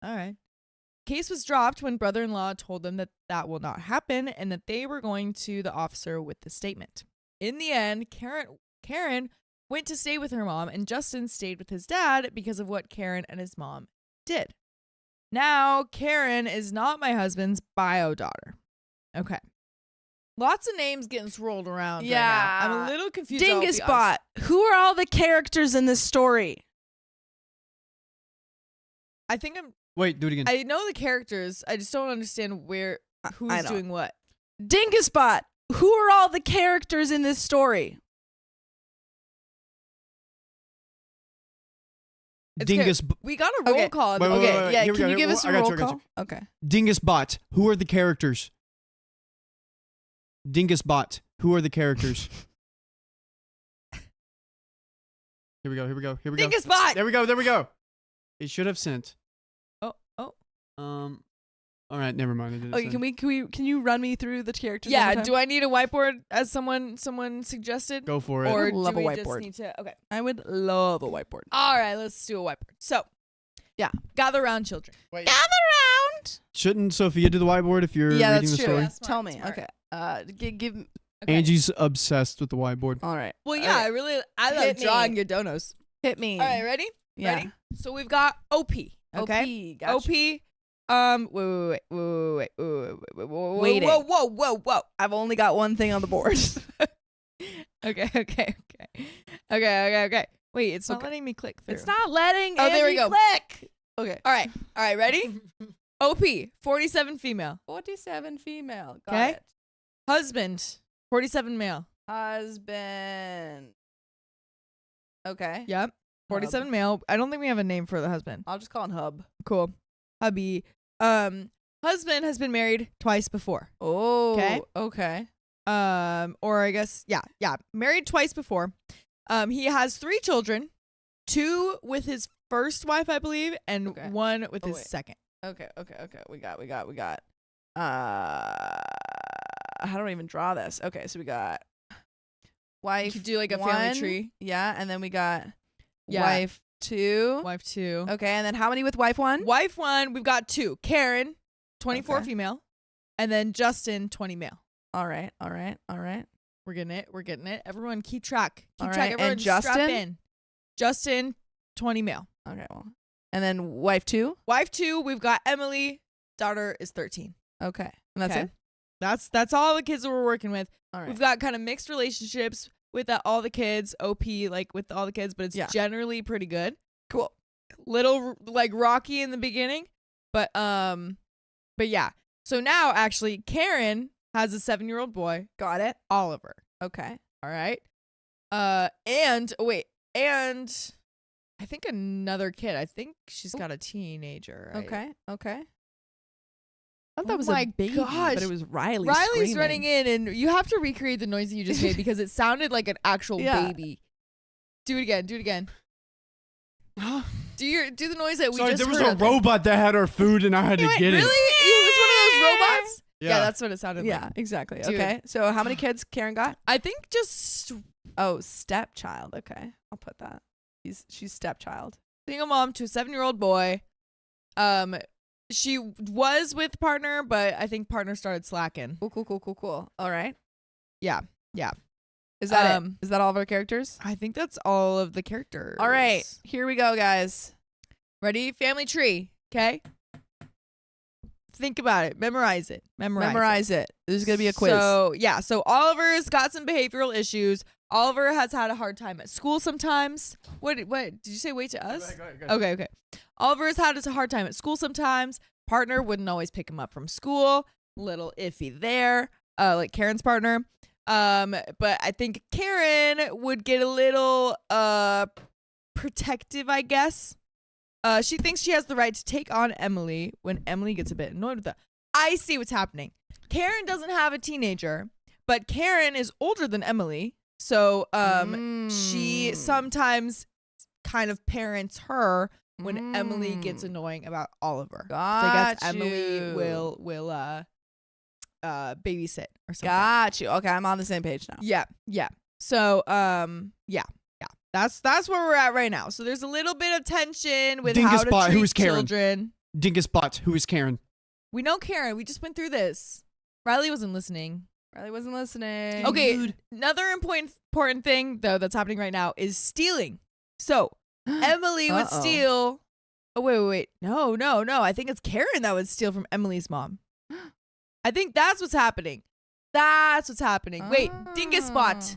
[SPEAKER 6] All right. Case was dropped when brother-in-law told them that that will not happen and that they were going to the officer with the statement. In the end, Karen went to stay with her mom, and Justin stayed with his dad because of what Karen and his mom did. Now, Karen is not my husband's bio daughter. Okay. Lots of names getting swirled around.
[SPEAKER 4] Yeah.
[SPEAKER 6] Right now. I'm a little confused. I'll be honest.
[SPEAKER 4] Dingusbot, who are all the characters in this story?
[SPEAKER 6] I think
[SPEAKER 1] Wait, do it again.
[SPEAKER 6] I know the characters. I just don't understand
[SPEAKER 4] I
[SPEAKER 6] who's
[SPEAKER 4] know.
[SPEAKER 6] doing what.
[SPEAKER 4] Dingusbot, who are all the characters in this story?
[SPEAKER 6] It's okay.
[SPEAKER 1] Dingus.
[SPEAKER 6] We got a roll
[SPEAKER 4] Okay.
[SPEAKER 6] call.
[SPEAKER 1] Wait, wait,
[SPEAKER 4] Okay,
[SPEAKER 1] wait,
[SPEAKER 4] yeah,
[SPEAKER 1] here we
[SPEAKER 4] can
[SPEAKER 1] go.
[SPEAKER 4] you give us a
[SPEAKER 1] I got
[SPEAKER 4] roll
[SPEAKER 1] you, I got
[SPEAKER 4] call? Okay.
[SPEAKER 1] Dingusbot, who are the characters? Dingusbot, who are the characters? Here we go.
[SPEAKER 6] Dingusbot.
[SPEAKER 1] There we go. It should have sent.
[SPEAKER 6] Oh.
[SPEAKER 1] All right, never mind. It didn't
[SPEAKER 4] Okay,
[SPEAKER 1] send.
[SPEAKER 4] can you run me through the characters?
[SPEAKER 6] Yeah,
[SPEAKER 4] one more time?
[SPEAKER 6] do I need a whiteboard as someone suggested?
[SPEAKER 1] Go for it.
[SPEAKER 6] Or
[SPEAKER 4] I would love
[SPEAKER 6] do
[SPEAKER 4] a
[SPEAKER 6] we just
[SPEAKER 4] whiteboard.
[SPEAKER 6] need to Okay.
[SPEAKER 4] I would love a whiteboard.
[SPEAKER 6] All right, let's do a whiteboard. So,
[SPEAKER 4] Yeah.
[SPEAKER 6] gather round, children.
[SPEAKER 1] Wait.
[SPEAKER 5] Gather round.
[SPEAKER 1] Shouldn't Sophia do the whiteboard if you're
[SPEAKER 4] Yeah,
[SPEAKER 1] reading
[SPEAKER 4] that's
[SPEAKER 1] the
[SPEAKER 4] true.
[SPEAKER 1] story?
[SPEAKER 6] Yeah, smart,
[SPEAKER 4] Tell me.
[SPEAKER 6] smart.
[SPEAKER 4] Okay. Give.
[SPEAKER 6] Okay.
[SPEAKER 1] Angie's obsessed with the whiteboard.
[SPEAKER 4] All right.
[SPEAKER 6] Well, yeah,
[SPEAKER 4] Okay.
[SPEAKER 6] I love
[SPEAKER 4] Hit me.
[SPEAKER 6] drawing your donos.
[SPEAKER 4] Hit me.
[SPEAKER 6] All right, ready?
[SPEAKER 4] Yeah.
[SPEAKER 6] Ready? So we've got OP. Okay.
[SPEAKER 4] OP. Gotcha.
[SPEAKER 6] OP. Wait.
[SPEAKER 4] Waiting.
[SPEAKER 6] Whoa.
[SPEAKER 4] I've only got one thing on the board.
[SPEAKER 6] Okay. Wait, it's not letting me click through.
[SPEAKER 4] It's not letting.
[SPEAKER 6] Oh, there we
[SPEAKER 4] Angie
[SPEAKER 6] go.
[SPEAKER 4] Click. Okay.
[SPEAKER 6] All right, ready? OP, 47 female.
[SPEAKER 4] 47 female. Got
[SPEAKER 6] Okay.
[SPEAKER 4] it.
[SPEAKER 6] Husband, 47 male.
[SPEAKER 4] Husband. Okay.
[SPEAKER 6] Yep. 47 male. I don't think we have a name for the husband.
[SPEAKER 4] I'll just call him Hub.
[SPEAKER 6] Cool. Hubby. Husband has been married twice before.
[SPEAKER 4] Oh.
[SPEAKER 6] Okay.
[SPEAKER 4] Okay.
[SPEAKER 6] Or I guess, yeah. Married twice before. He has 3 children, 2 with his first wife, I believe, and
[SPEAKER 4] Okay.
[SPEAKER 6] 1 with
[SPEAKER 4] Oh,
[SPEAKER 6] his
[SPEAKER 4] wait.
[SPEAKER 6] second.
[SPEAKER 4] Okay. We got. How do I even draw this? Okay, so we got wife.
[SPEAKER 6] You could do like a
[SPEAKER 4] one,
[SPEAKER 6] family tree.
[SPEAKER 4] Yeah, and then we got
[SPEAKER 6] Yeah.
[SPEAKER 4] wife 2.
[SPEAKER 6] Wife 2.
[SPEAKER 4] Okay, and then how many with wife 1?
[SPEAKER 6] Wife 1, we've got 2. Karen, 24
[SPEAKER 4] Okay.
[SPEAKER 6] female, and then Justin, 20 male.
[SPEAKER 4] All right.
[SPEAKER 6] We're getting it. Everyone keep track.
[SPEAKER 4] All
[SPEAKER 6] Keep track.
[SPEAKER 4] right, and
[SPEAKER 6] Everyone strap
[SPEAKER 4] Justin?
[SPEAKER 6] in. Justin, 20 male.
[SPEAKER 4] Okay, well. And then wife 2?
[SPEAKER 6] Wife 2, we've got Emily. Daughter is 13.
[SPEAKER 4] Okay. And that's
[SPEAKER 6] Okay.
[SPEAKER 4] it?
[SPEAKER 6] That's all the kids that we're working with.
[SPEAKER 4] All right.
[SPEAKER 6] We've got kind of mixed relationships with all the kids, OP, like with all the kids, but it's
[SPEAKER 4] Yeah.
[SPEAKER 6] generally pretty good.
[SPEAKER 4] Cool.
[SPEAKER 6] Little like rocky in the beginning, but yeah. So now actually Karen has a 7-year-old boy,
[SPEAKER 4] Got it.
[SPEAKER 6] Oliver.
[SPEAKER 4] Okay.
[SPEAKER 6] All right. And I think another kid. I think she's got a teenager. Right?
[SPEAKER 4] Okay. I thought
[SPEAKER 6] Oh
[SPEAKER 4] that was
[SPEAKER 6] my
[SPEAKER 4] a baby,
[SPEAKER 6] gosh.
[SPEAKER 4] but it was Riley.
[SPEAKER 6] Riley's
[SPEAKER 4] screaming.
[SPEAKER 6] running in, and you have to recreate the noise that you just made because it sounded like an actual
[SPEAKER 4] Yeah.
[SPEAKER 6] baby. Do it again. Do the noise that we
[SPEAKER 1] Sorry,
[SPEAKER 6] just
[SPEAKER 1] there was
[SPEAKER 6] heard
[SPEAKER 1] a
[SPEAKER 6] out there.
[SPEAKER 1] robot that had our food, and I had to
[SPEAKER 6] Wait,
[SPEAKER 1] get
[SPEAKER 6] really?
[SPEAKER 1] it.
[SPEAKER 6] It was one of those robots? Yeah, that's what it sounded
[SPEAKER 4] Yeah,
[SPEAKER 6] like.
[SPEAKER 4] exactly.
[SPEAKER 6] Dude.
[SPEAKER 4] Okay. So how many kids Karen got?
[SPEAKER 6] I think just
[SPEAKER 4] Oh, stepchild. Okay, I'll put that. She's stepchild.
[SPEAKER 6] Single mom to a 7-year-old boy. She was with partner, but I think partner started slacking.
[SPEAKER 4] Cool. All right.
[SPEAKER 6] Yeah.
[SPEAKER 4] Is that it? Is that all of our characters?
[SPEAKER 6] I think that's all of the characters.
[SPEAKER 4] All right. Here we go, guys.
[SPEAKER 6] Ready? Family tree. Okay. Think about it. Memorize it.
[SPEAKER 4] Memorize it. This is gonna be a quiz.
[SPEAKER 6] So Oliver's got some behavioral issues. Oliver has had a hard time at school sometimes. What did you say? Wait to us?
[SPEAKER 1] Go ahead.
[SPEAKER 6] Okay. Oliver has had a hard time at school sometimes. Partner wouldn't always pick him up from school. Little iffy there. Like Karen's partner. But I think Karen would get a little protective, I guess. She thinks she has the right to take on Emily when Emily gets a bit annoyed with her. I see what's happening. Karen doesn't have a teenager, but Karen is older than Emily. So she sometimes kind of parents her when Emily gets annoying about Oliver. So I guess Emily will babysit or something.
[SPEAKER 4] Got you. Okay, I'm on the same page now.
[SPEAKER 6] Yeah. So yeah. That's where we're at right now. So there's a little bit of tension with how to
[SPEAKER 1] Dingus
[SPEAKER 6] treat
[SPEAKER 1] who is Karen?
[SPEAKER 6] children.
[SPEAKER 1] Dingus Bot, who is Karen?
[SPEAKER 6] We know Karen. We just went through this. Riley wasn't listening.
[SPEAKER 4] Riley wasn't listening.
[SPEAKER 6] Okay, another important thing though that's happening right now is stealing. So Emily would steal. Oh wait. No. I think it's Karen that would steal from Emily's mom. I think that's what's happening. Wait, Dingus Spot.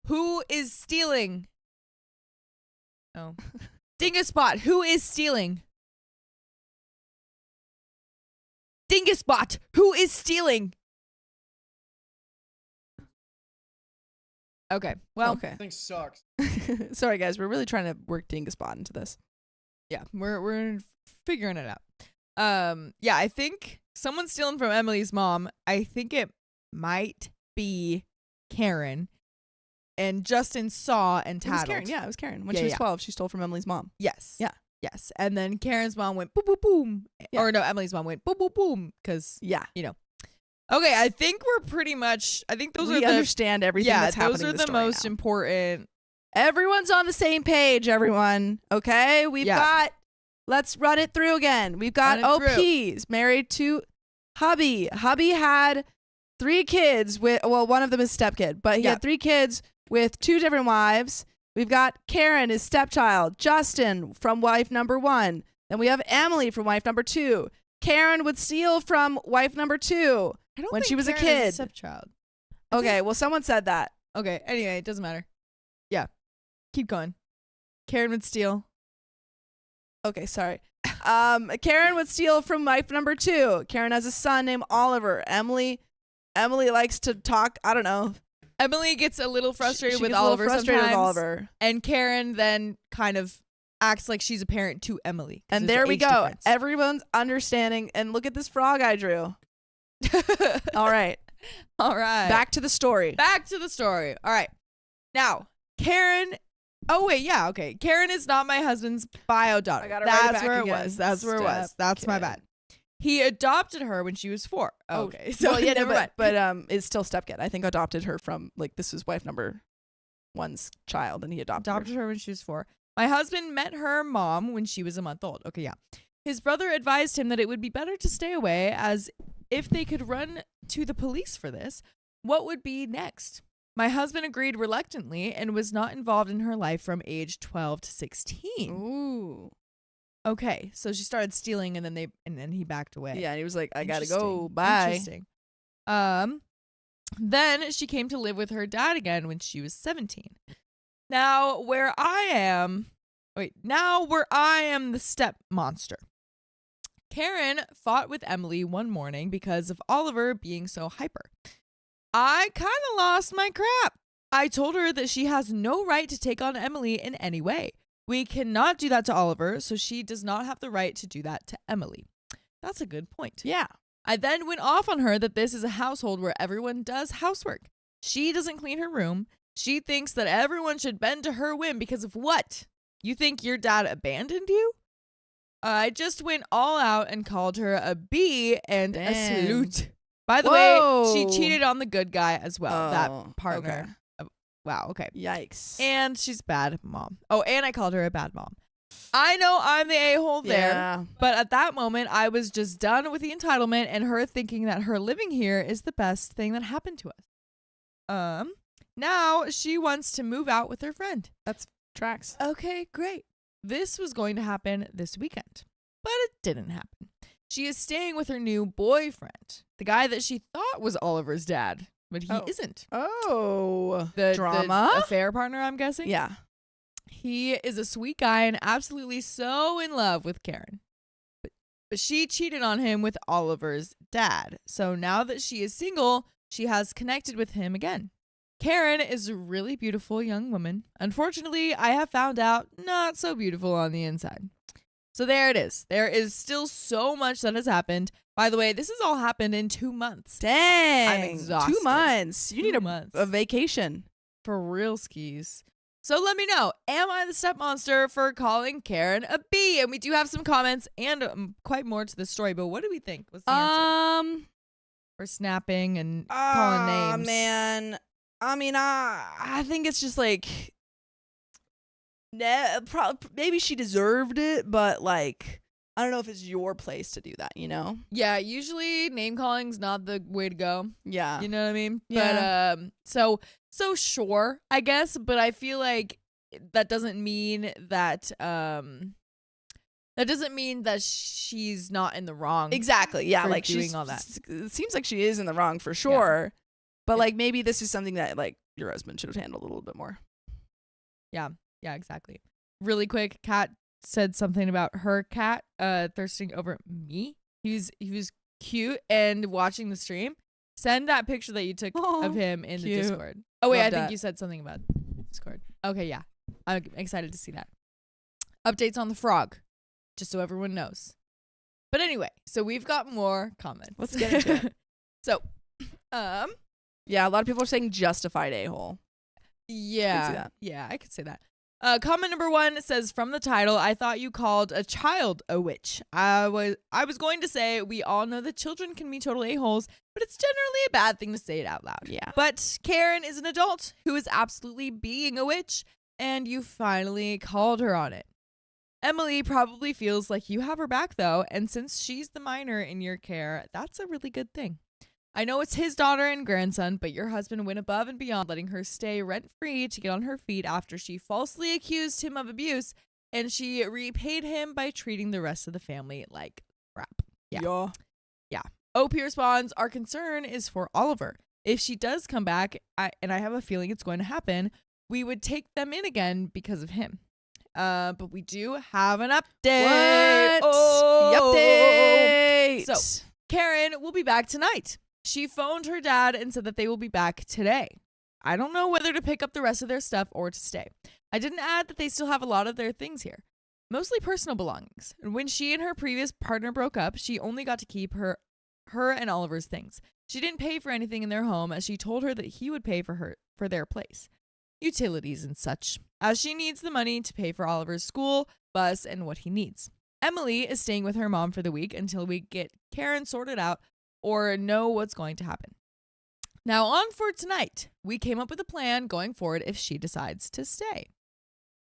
[SPEAKER 6] Who is stealing? Oh. Dingus Spot. Who is stealing? Dingus Spot. Who is stealing? Okay. Well,
[SPEAKER 4] okay.
[SPEAKER 1] Thing sucks.
[SPEAKER 4] Sorry, guys. We're really trying to work Dinguspot into this.
[SPEAKER 6] yeah, we're figuring it out. Yeah, I think someone's stealing from Emily's mom. I think it might be Karen. And Justin saw and
[SPEAKER 4] It was
[SPEAKER 6] tattled.
[SPEAKER 4] Karen. Yeah, it was Karen. When
[SPEAKER 6] Yeah,
[SPEAKER 4] she was
[SPEAKER 6] yeah.
[SPEAKER 4] 12, she stole from Emily's mom.
[SPEAKER 6] Yes.
[SPEAKER 4] Yeah.
[SPEAKER 6] Yes. And then Karen's mom went boom, boom, boom.
[SPEAKER 4] Yeah.
[SPEAKER 6] Or no, Emily's mom went boom, boom, boom. Because,
[SPEAKER 4] Yeah.
[SPEAKER 6] okay, I think we're pretty much, I think those
[SPEAKER 4] we
[SPEAKER 6] are the,
[SPEAKER 4] understand everything that's happening
[SPEAKER 6] those are
[SPEAKER 4] in the
[SPEAKER 6] the
[SPEAKER 4] story
[SPEAKER 6] most
[SPEAKER 4] now.
[SPEAKER 6] important.
[SPEAKER 4] Everyone's on the same page, everyone. Okay? We've got, let's run it through again. We've got
[SPEAKER 6] Run it through.
[SPEAKER 4] OPs married to hubby. Hubby had 3 kids with, well, one of them is stepkid, but he had 3 kids with 2 different wives. We've got Karen, his stepchild, Justin from wife number 1. Then we have Emily from wife number 2. Karen would steal from wife number 2
[SPEAKER 6] I don't
[SPEAKER 4] when
[SPEAKER 6] think
[SPEAKER 4] she was
[SPEAKER 6] Karen
[SPEAKER 4] a kid.
[SPEAKER 6] is a stepchild.
[SPEAKER 4] Okay, well, someone said that.
[SPEAKER 6] Okay, anyway, it doesn't matter. Yeah. Keep going. Karen would steal.
[SPEAKER 4] Okay, sorry. Karen would steal from wife number 2. Karen has a son named Oliver. Emily likes to talk, I don't know.
[SPEAKER 6] Emily gets a little frustrated
[SPEAKER 4] She
[SPEAKER 6] with
[SPEAKER 4] gets a little
[SPEAKER 6] Oliver
[SPEAKER 4] frustrated with
[SPEAKER 6] sometimes,
[SPEAKER 4] Oliver.
[SPEAKER 6] and Karen then kind of acts like she's a parent to Emily. 'cause
[SPEAKER 4] And
[SPEAKER 6] there's
[SPEAKER 4] there
[SPEAKER 6] an
[SPEAKER 4] we
[SPEAKER 6] age
[SPEAKER 4] go.
[SPEAKER 6] difference.
[SPEAKER 4] Everyone's understanding. And look at this frog I drew. All right.
[SPEAKER 6] All right.
[SPEAKER 4] Back to the story.
[SPEAKER 6] Back to the story. All right. Now, Karen. Oh, wait. Yeah. Okay. Karen is not my husband's bio daughter.
[SPEAKER 4] I gotta write it
[SPEAKER 6] That's
[SPEAKER 4] back
[SPEAKER 6] where
[SPEAKER 4] again.
[SPEAKER 6] it was. That's where it was. That's my bad. He adopted her when she was 4. Okay. So
[SPEAKER 4] well, yeah,
[SPEAKER 6] never mind.
[SPEAKER 4] but it's still stepkid. I think adopted her from, like, this was wife number 1's child, and he adopted her.
[SPEAKER 6] Her when she was 4. My husband met her mom when she was a month old. Okay, yeah. His brother advised him that it would be better to stay away, as if they could run to the police for this, what would be next? My husband agreed reluctantly and was not involved in her life from age 12 to 16.
[SPEAKER 4] Ooh.
[SPEAKER 6] Okay, so she started stealing, and then he backed away.
[SPEAKER 4] Yeah, and he was like, I gotta
[SPEAKER 6] Interesting.
[SPEAKER 4] go. Bye.
[SPEAKER 6] Interesting. Then she came to live with her dad again when she was 17. Now where I am the step monster. Karen fought with Emily one morning because of Oliver being so hyper. I kind of lost my crap. I told her that she has no right to take on Emily in any way. We cannot do that to Oliver, so she does not have the right to do that to Emily. That's a good point.
[SPEAKER 4] Yeah.
[SPEAKER 6] I then went off on her that this is a household where everyone does housework. She doesn't clean her room. She thinks that everyone should bend to her whim because of what? You think your dad abandoned you? I just went all out and called her a B and a
[SPEAKER 4] Dang.
[SPEAKER 6] salute. By the
[SPEAKER 4] Whoa.
[SPEAKER 6] way, she cheated on the good guy as well.
[SPEAKER 4] Oh,
[SPEAKER 6] That partner.
[SPEAKER 4] okay.
[SPEAKER 6] Wow. Okay.
[SPEAKER 4] Yikes.
[SPEAKER 6] And she's bad mom. Oh, and I called her a bad mom. I know I'm the a-hole there.
[SPEAKER 4] Yeah.
[SPEAKER 6] But at that moment, I was just done with the entitlement and her thinking that her living here is the best thing that happened to us. Now she wants to move out with her friend.
[SPEAKER 4] That's tracks.
[SPEAKER 6] Okay, great. This was going to happen this weekend, but it didn't happen. She is staying with her new boyfriend, the guy that she thought was Oliver's dad, but he isn't.
[SPEAKER 4] Oh.
[SPEAKER 6] The
[SPEAKER 4] drama?
[SPEAKER 6] affair partner, I'm guessing.
[SPEAKER 4] Yeah.
[SPEAKER 6] He is a sweet guy and absolutely so in love with Karen. But she cheated on him with Oliver's dad. So now that she is single, she has connected with him again. Karen is a really beautiful young woman. Unfortunately, I have found out not so beautiful on the inside. So there it is. There is still so much that has happened. By the way, this has all happened in 2 months.
[SPEAKER 4] Dang.
[SPEAKER 6] I'm exhausted.
[SPEAKER 4] 2 months. You need
[SPEAKER 6] 2 months.
[SPEAKER 4] a vacation.
[SPEAKER 6] For real skis. So let me know, am I the step monster for calling Karen a B? And we do have some comments and quite more to the story, but what do we think? What's the answer? For snapping and calling names.
[SPEAKER 4] Man. I mean, I think it's just like, maybe she deserved it, but like, I don't know if it's your place to do that, you know?
[SPEAKER 6] Yeah, usually name calling's not the way to go.
[SPEAKER 4] Yeah.
[SPEAKER 6] You know what I mean?
[SPEAKER 4] Yeah.
[SPEAKER 6] But so sure, I guess, but I feel like that doesn't mean that she's not in the wrong.
[SPEAKER 4] Exactly. Yeah,
[SPEAKER 6] for
[SPEAKER 4] like
[SPEAKER 6] doing
[SPEAKER 4] she's
[SPEAKER 6] all that.
[SPEAKER 4] It seems like she is in the wrong for sure. But like maybe this is something that like your husband should have handled a little bit more.
[SPEAKER 6] Yeah, exactly. Really quick, Kat said something about her cat thirsting over me. He was cute and watching the stream. Send that picture that you took of him in the Discord. Oh wait,
[SPEAKER 4] Love
[SPEAKER 6] I think
[SPEAKER 4] that.
[SPEAKER 6] you said something about Discord. Okay, yeah. I'm excited to see that. Updates on the frog, just so everyone knows. But anyway, so we've got more comments.
[SPEAKER 4] Let's get into it.
[SPEAKER 6] So,
[SPEAKER 4] Yeah, a lot of people are saying justified a-hole.
[SPEAKER 6] yeah,
[SPEAKER 4] see that.
[SPEAKER 6] yeah, I could say that. Comment number 1 says, from the title, I thought you called a child a witch. I was going to say we all know that children can be total a-holes, but it's generally a bad thing to say it out loud.
[SPEAKER 4] Yeah.
[SPEAKER 6] But Karen is an adult who is absolutely being a witch, and you finally called her on it. Emily probably feels like you have her back, though, and since she's the minor in your care, that's a really good thing. I know it's his daughter and grandson, but your husband went above and beyond, letting her stay rent-free to get on her feet after she falsely accused him of abuse, and she repaid him by treating the rest of the family like crap. Yeah. OP responds, our concern is for Oliver. If she does come back, and I have a feeling it's going to happen, we would take them in again because of him. But we do have an update.
[SPEAKER 4] What? The update.
[SPEAKER 6] So, Karen will be back tonight. She phoned her dad and said that they will be back today. I don't know whether to pick up the rest of their stuff or to stay. I didn't add that they still have a lot of their things here, mostly personal belongings. And when she and her previous partner broke up, she only got to keep her and Oliver's things. She didn't pay for anything in their home, as she told her that he would pay for their place, utilities and such, as she needs the money to pay for Oliver's school, bus, and what he needs. Emily is staying with her mom for the week until we get Karen sorted out or know what's going to happen. Now on for tonight. We came up with a plan going forward if she decides to stay.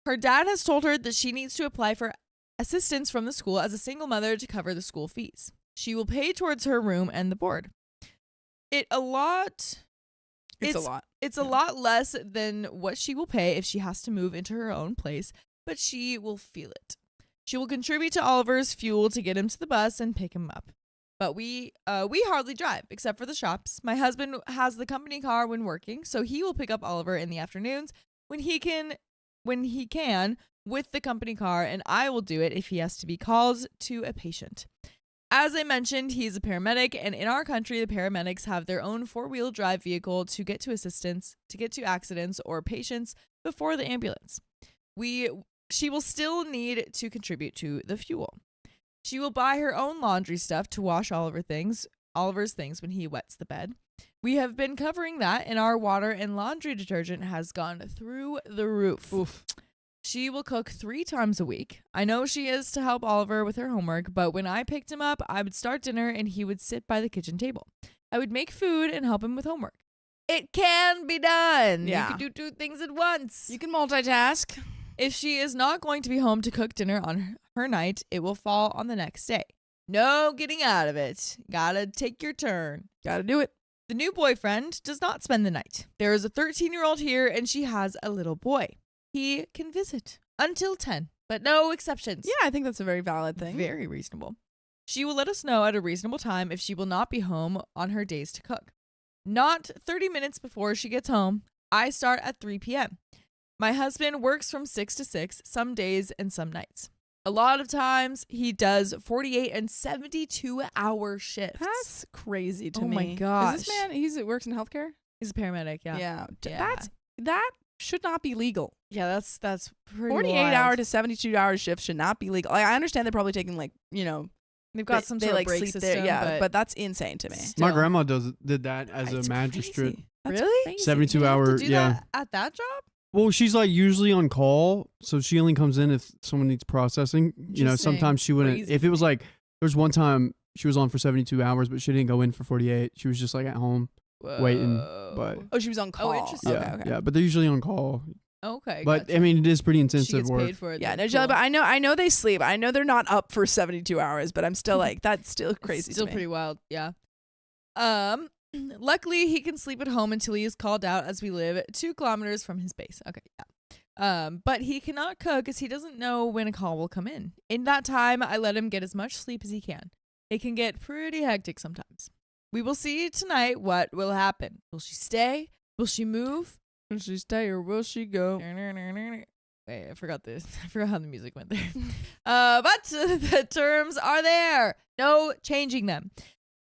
[SPEAKER 6] Her dad has told her that she needs to apply for assistance from the school as a single mother to cover the school fees. She will pay towards her room and the board. It's a lot. It's a lot less than what she will pay if she has to move into her own place, but she will feel it. She will contribute to Oliver's fuel to get him to the bus and pick him up. But we hardly drive, except for the shops. My husband has the company car when working, so he will pick up Oliver in the afternoons when he can with the company car, and I will do it if he has to be called to a patient. As I mentioned, he's a paramedic, and in our country, the paramedics have their own four-wheel drive vehicle to get to accidents or patients before the ambulance. She will still need to contribute to the fuel. She will buy her own laundry stuff to wash Oliver's things when he wets the bed. We have been covering that, and our water and laundry detergent has gone through the roof. Oof. She will cook 3 times a week. I know she is to help Oliver with her homework, but when I picked him up, I would start dinner and he would sit by the kitchen table. I would make food and help him with homework. It can be done.
[SPEAKER 4] Yeah.
[SPEAKER 6] You can do two things at once.
[SPEAKER 4] You can multitask.
[SPEAKER 6] If she is not going to be home to cook dinner on her night, it will fall on the next day. No getting out of it. Gotta take your turn.
[SPEAKER 4] Gotta do it.
[SPEAKER 6] The new boyfriend does not spend the night. There is a 13-year-old here and she has a little boy. He can visit until 10, but no exceptions.
[SPEAKER 4] Yeah, I think that's a very valid thing.
[SPEAKER 6] Very reasonable. She will let us know at a reasonable time if she will not be home on her days to cook. Not 30 minutes before she gets home. I start at 3 p.m. My husband works from 6 to 6, some days and some nights. A lot of times he does 48 and 72-hour shifts.
[SPEAKER 4] That's crazy to
[SPEAKER 6] Oh
[SPEAKER 4] me.
[SPEAKER 6] my gosh.
[SPEAKER 4] Is this man, he works in healthcare?
[SPEAKER 6] He's a paramedic, yeah.
[SPEAKER 4] Yeah.
[SPEAKER 6] Yeah.
[SPEAKER 4] That should not be legal.
[SPEAKER 6] Yeah, that's pretty
[SPEAKER 4] 48
[SPEAKER 6] wild.
[SPEAKER 4] hour to 72 hour shift should not be legal. Like, I understand they're probably taking
[SPEAKER 6] They've got some sort of break
[SPEAKER 4] sleep
[SPEAKER 6] system,
[SPEAKER 4] there. Yeah, but that's insane to me.
[SPEAKER 1] My
[SPEAKER 6] still.
[SPEAKER 1] grandma did that as a
[SPEAKER 4] It's
[SPEAKER 1] magistrate.
[SPEAKER 4] crazy. That's
[SPEAKER 6] Really?
[SPEAKER 4] crazy.
[SPEAKER 1] 72
[SPEAKER 6] You have to
[SPEAKER 1] hour,
[SPEAKER 6] do
[SPEAKER 1] yeah.
[SPEAKER 6] that at that job?
[SPEAKER 1] Well, she's like usually on call, so she only comes in if someone needs processing. You know,
[SPEAKER 6] Interesting.
[SPEAKER 1] sometimes she wouldn't.
[SPEAKER 6] Crazy.
[SPEAKER 1] If it was like, there's one time she was on for 72 hours, but she didn't go in for 48. She was just like at home waiting. But
[SPEAKER 4] Oh, she was on call.
[SPEAKER 6] interesting.
[SPEAKER 1] yeah,
[SPEAKER 4] Okay.
[SPEAKER 1] yeah, but they're usually on call.
[SPEAKER 6] Okay.
[SPEAKER 1] But
[SPEAKER 6] gotcha.
[SPEAKER 1] I mean, it is pretty
[SPEAKER 6] she
[SPEAKER 1] intensive
[SPEAKER 6] gets
[SPEAKER 1] work.
[SPEAKER 6] paid for it.
[SPEAKER 4] Yeah,
[SPEAKER 6] then.
[SPEAKER 4] no, Jelly,
[SPEAKER 6] Cool.
[SPEAKER 4] but I know they sleep. I know they're not up for 72 hours, but I'm still like, that's still crazy.
[SPEAKER 6] It's still
[SPEAKER 4] to me.
[SPEAKER 6] pretty wild. Yeah. Luckily he can sleep at home until he is called out, as we live 2 kilometers from his base. Okay. Yeah. But he cannot cook as he doesn't know when a call will come in. In that time, I let him get as much sleep as he can. It can get pretty hectic sometimes. We will see tonight what will happen. Will she stay? Will she move?
[SPEAKER 4] Will she stay or will she go?
[SPEAKER 6] Wait, I forgot this. I forgot how the music went there. But the terms are there. No changing them.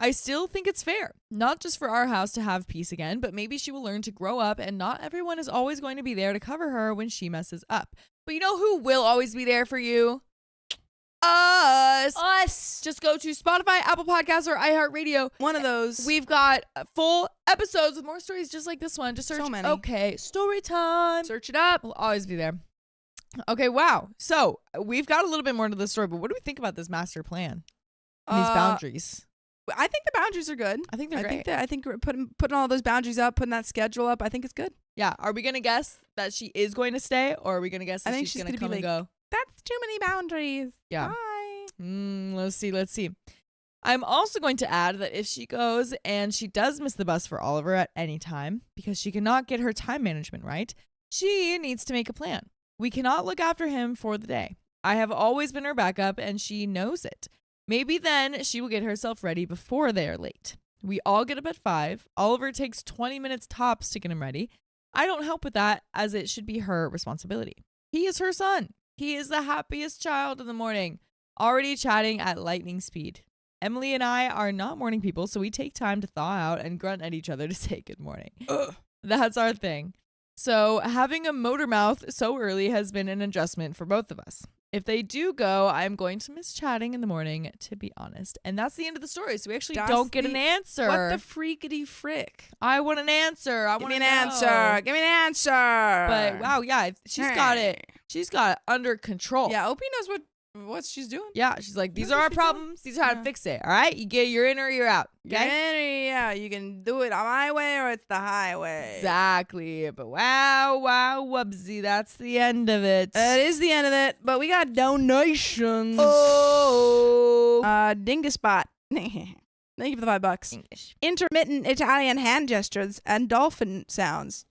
[SPEAKER 6] I still think it's fair, not just for our house to have peace again, but maybe she will learn to grow up and not everyone is always going to be there to cover her when she messes up. But you know who will always be there for you? Us. Just go to Spotify, Apple Podcasts, or iHeartRadio.
[SPEAKER 4] One of those.
[SPEAKER 6] We've got full episodes with more stories just like this one. Just search,
[SPEAKER 4] So many.
[SPEAKER 6] okay, story time.
[SPEAKER 4] Search it up.
[SPEAKER 6] We'll always be there. Okay, wow. So we've got a little bit more into the story, but what do we think about this master plan and these boundaries?
[SPEAKER 4] I think the boundaries are good.
[SPEAKER 6] I think they're great.
[SPEAKER 4] I think we're putting all those boundaries up, putting that schedule up. I think it's good.
[SPEAKER 6] Yeah. Are we going to guess that she is going to stay, or are we going to guess that
[SPEAKER 4] I think
[SPEAKER 6] she's
[SPEAKER 4] she's
[SPEAKER 6] going to
[SPEAKER 4] gonna
[SPEAKER 6] come
[SPEAKER 4] be
[SPEAKER 6] and
[SPEAKER 4] like,
[SPEAKER 6] go?
[SPEAKER 4] That's too many boundaries.
[SPEAKER 6] Yeah.
[SPEAKER 4] Bye.
[SPEAKER 6] Let's see. I'm also going to add that if she goes and she does miss the bus for Oliver at any time because she cannot get her time management right, she needs to make a plan. We cannot look after him for the day. I have always been her backup and she knows it. Maybe then she will get herself ready before they are late. We all get up at 5. Oliver takes 20 minutes tops to get him ready. I don't help with that as it should be her responsibility. He is her son. He is the happiest child in the morning, already chatting at lightning speed. Emily and I are not morning people, so we take time to thaw out and grunt at each other to say good morning. That's our thing. So having a motor mouth so early has been an adjustment for both of us. If they do go, I'm going to miss chatting in the morning, to be honest. And that's the end of the story. So we actually don't get an answer.
[SPEAKER 4] What the freakity frick?
[SPEAKER 6] I want an answer.
[SPEAKER 4] Give me an answer. Give me an answer.
[SPEAKER 6] But wow, yeah, she's got it. She's got it under control.
[SPEAKER 4] Yeah, OP knows what she's doing.
[SPEAKER 6] Yeah, she's like, these
[SPEAKER 4] Knows
[SPEAKER 6] are
[SPEAKER 4] what
[SPEAKER 6] our
[SPEAKER 4] she's doing.
[SPEAKER 6] problems. These are how to
[SPEAKER 4] Yeah.
[SPEAKER 6] fix it. All right, you're in or you're out. Okay.
[SPEAKER 4] Yeah, you can do it on my way or it's the highway.
[SPEAKER 6] Exactly. But wow, wubsy, that's the end of it.
[SPEAKER 4] That is the end of it. But we got donations.
[SPEAKER 6] Oh.
[SPEAKER 4] Dingaspot. Thank you for the $5.
[SPEAKER 6] English.
[SPEAKER 4] Intermittent Italian hand gestures and dolphin sounds.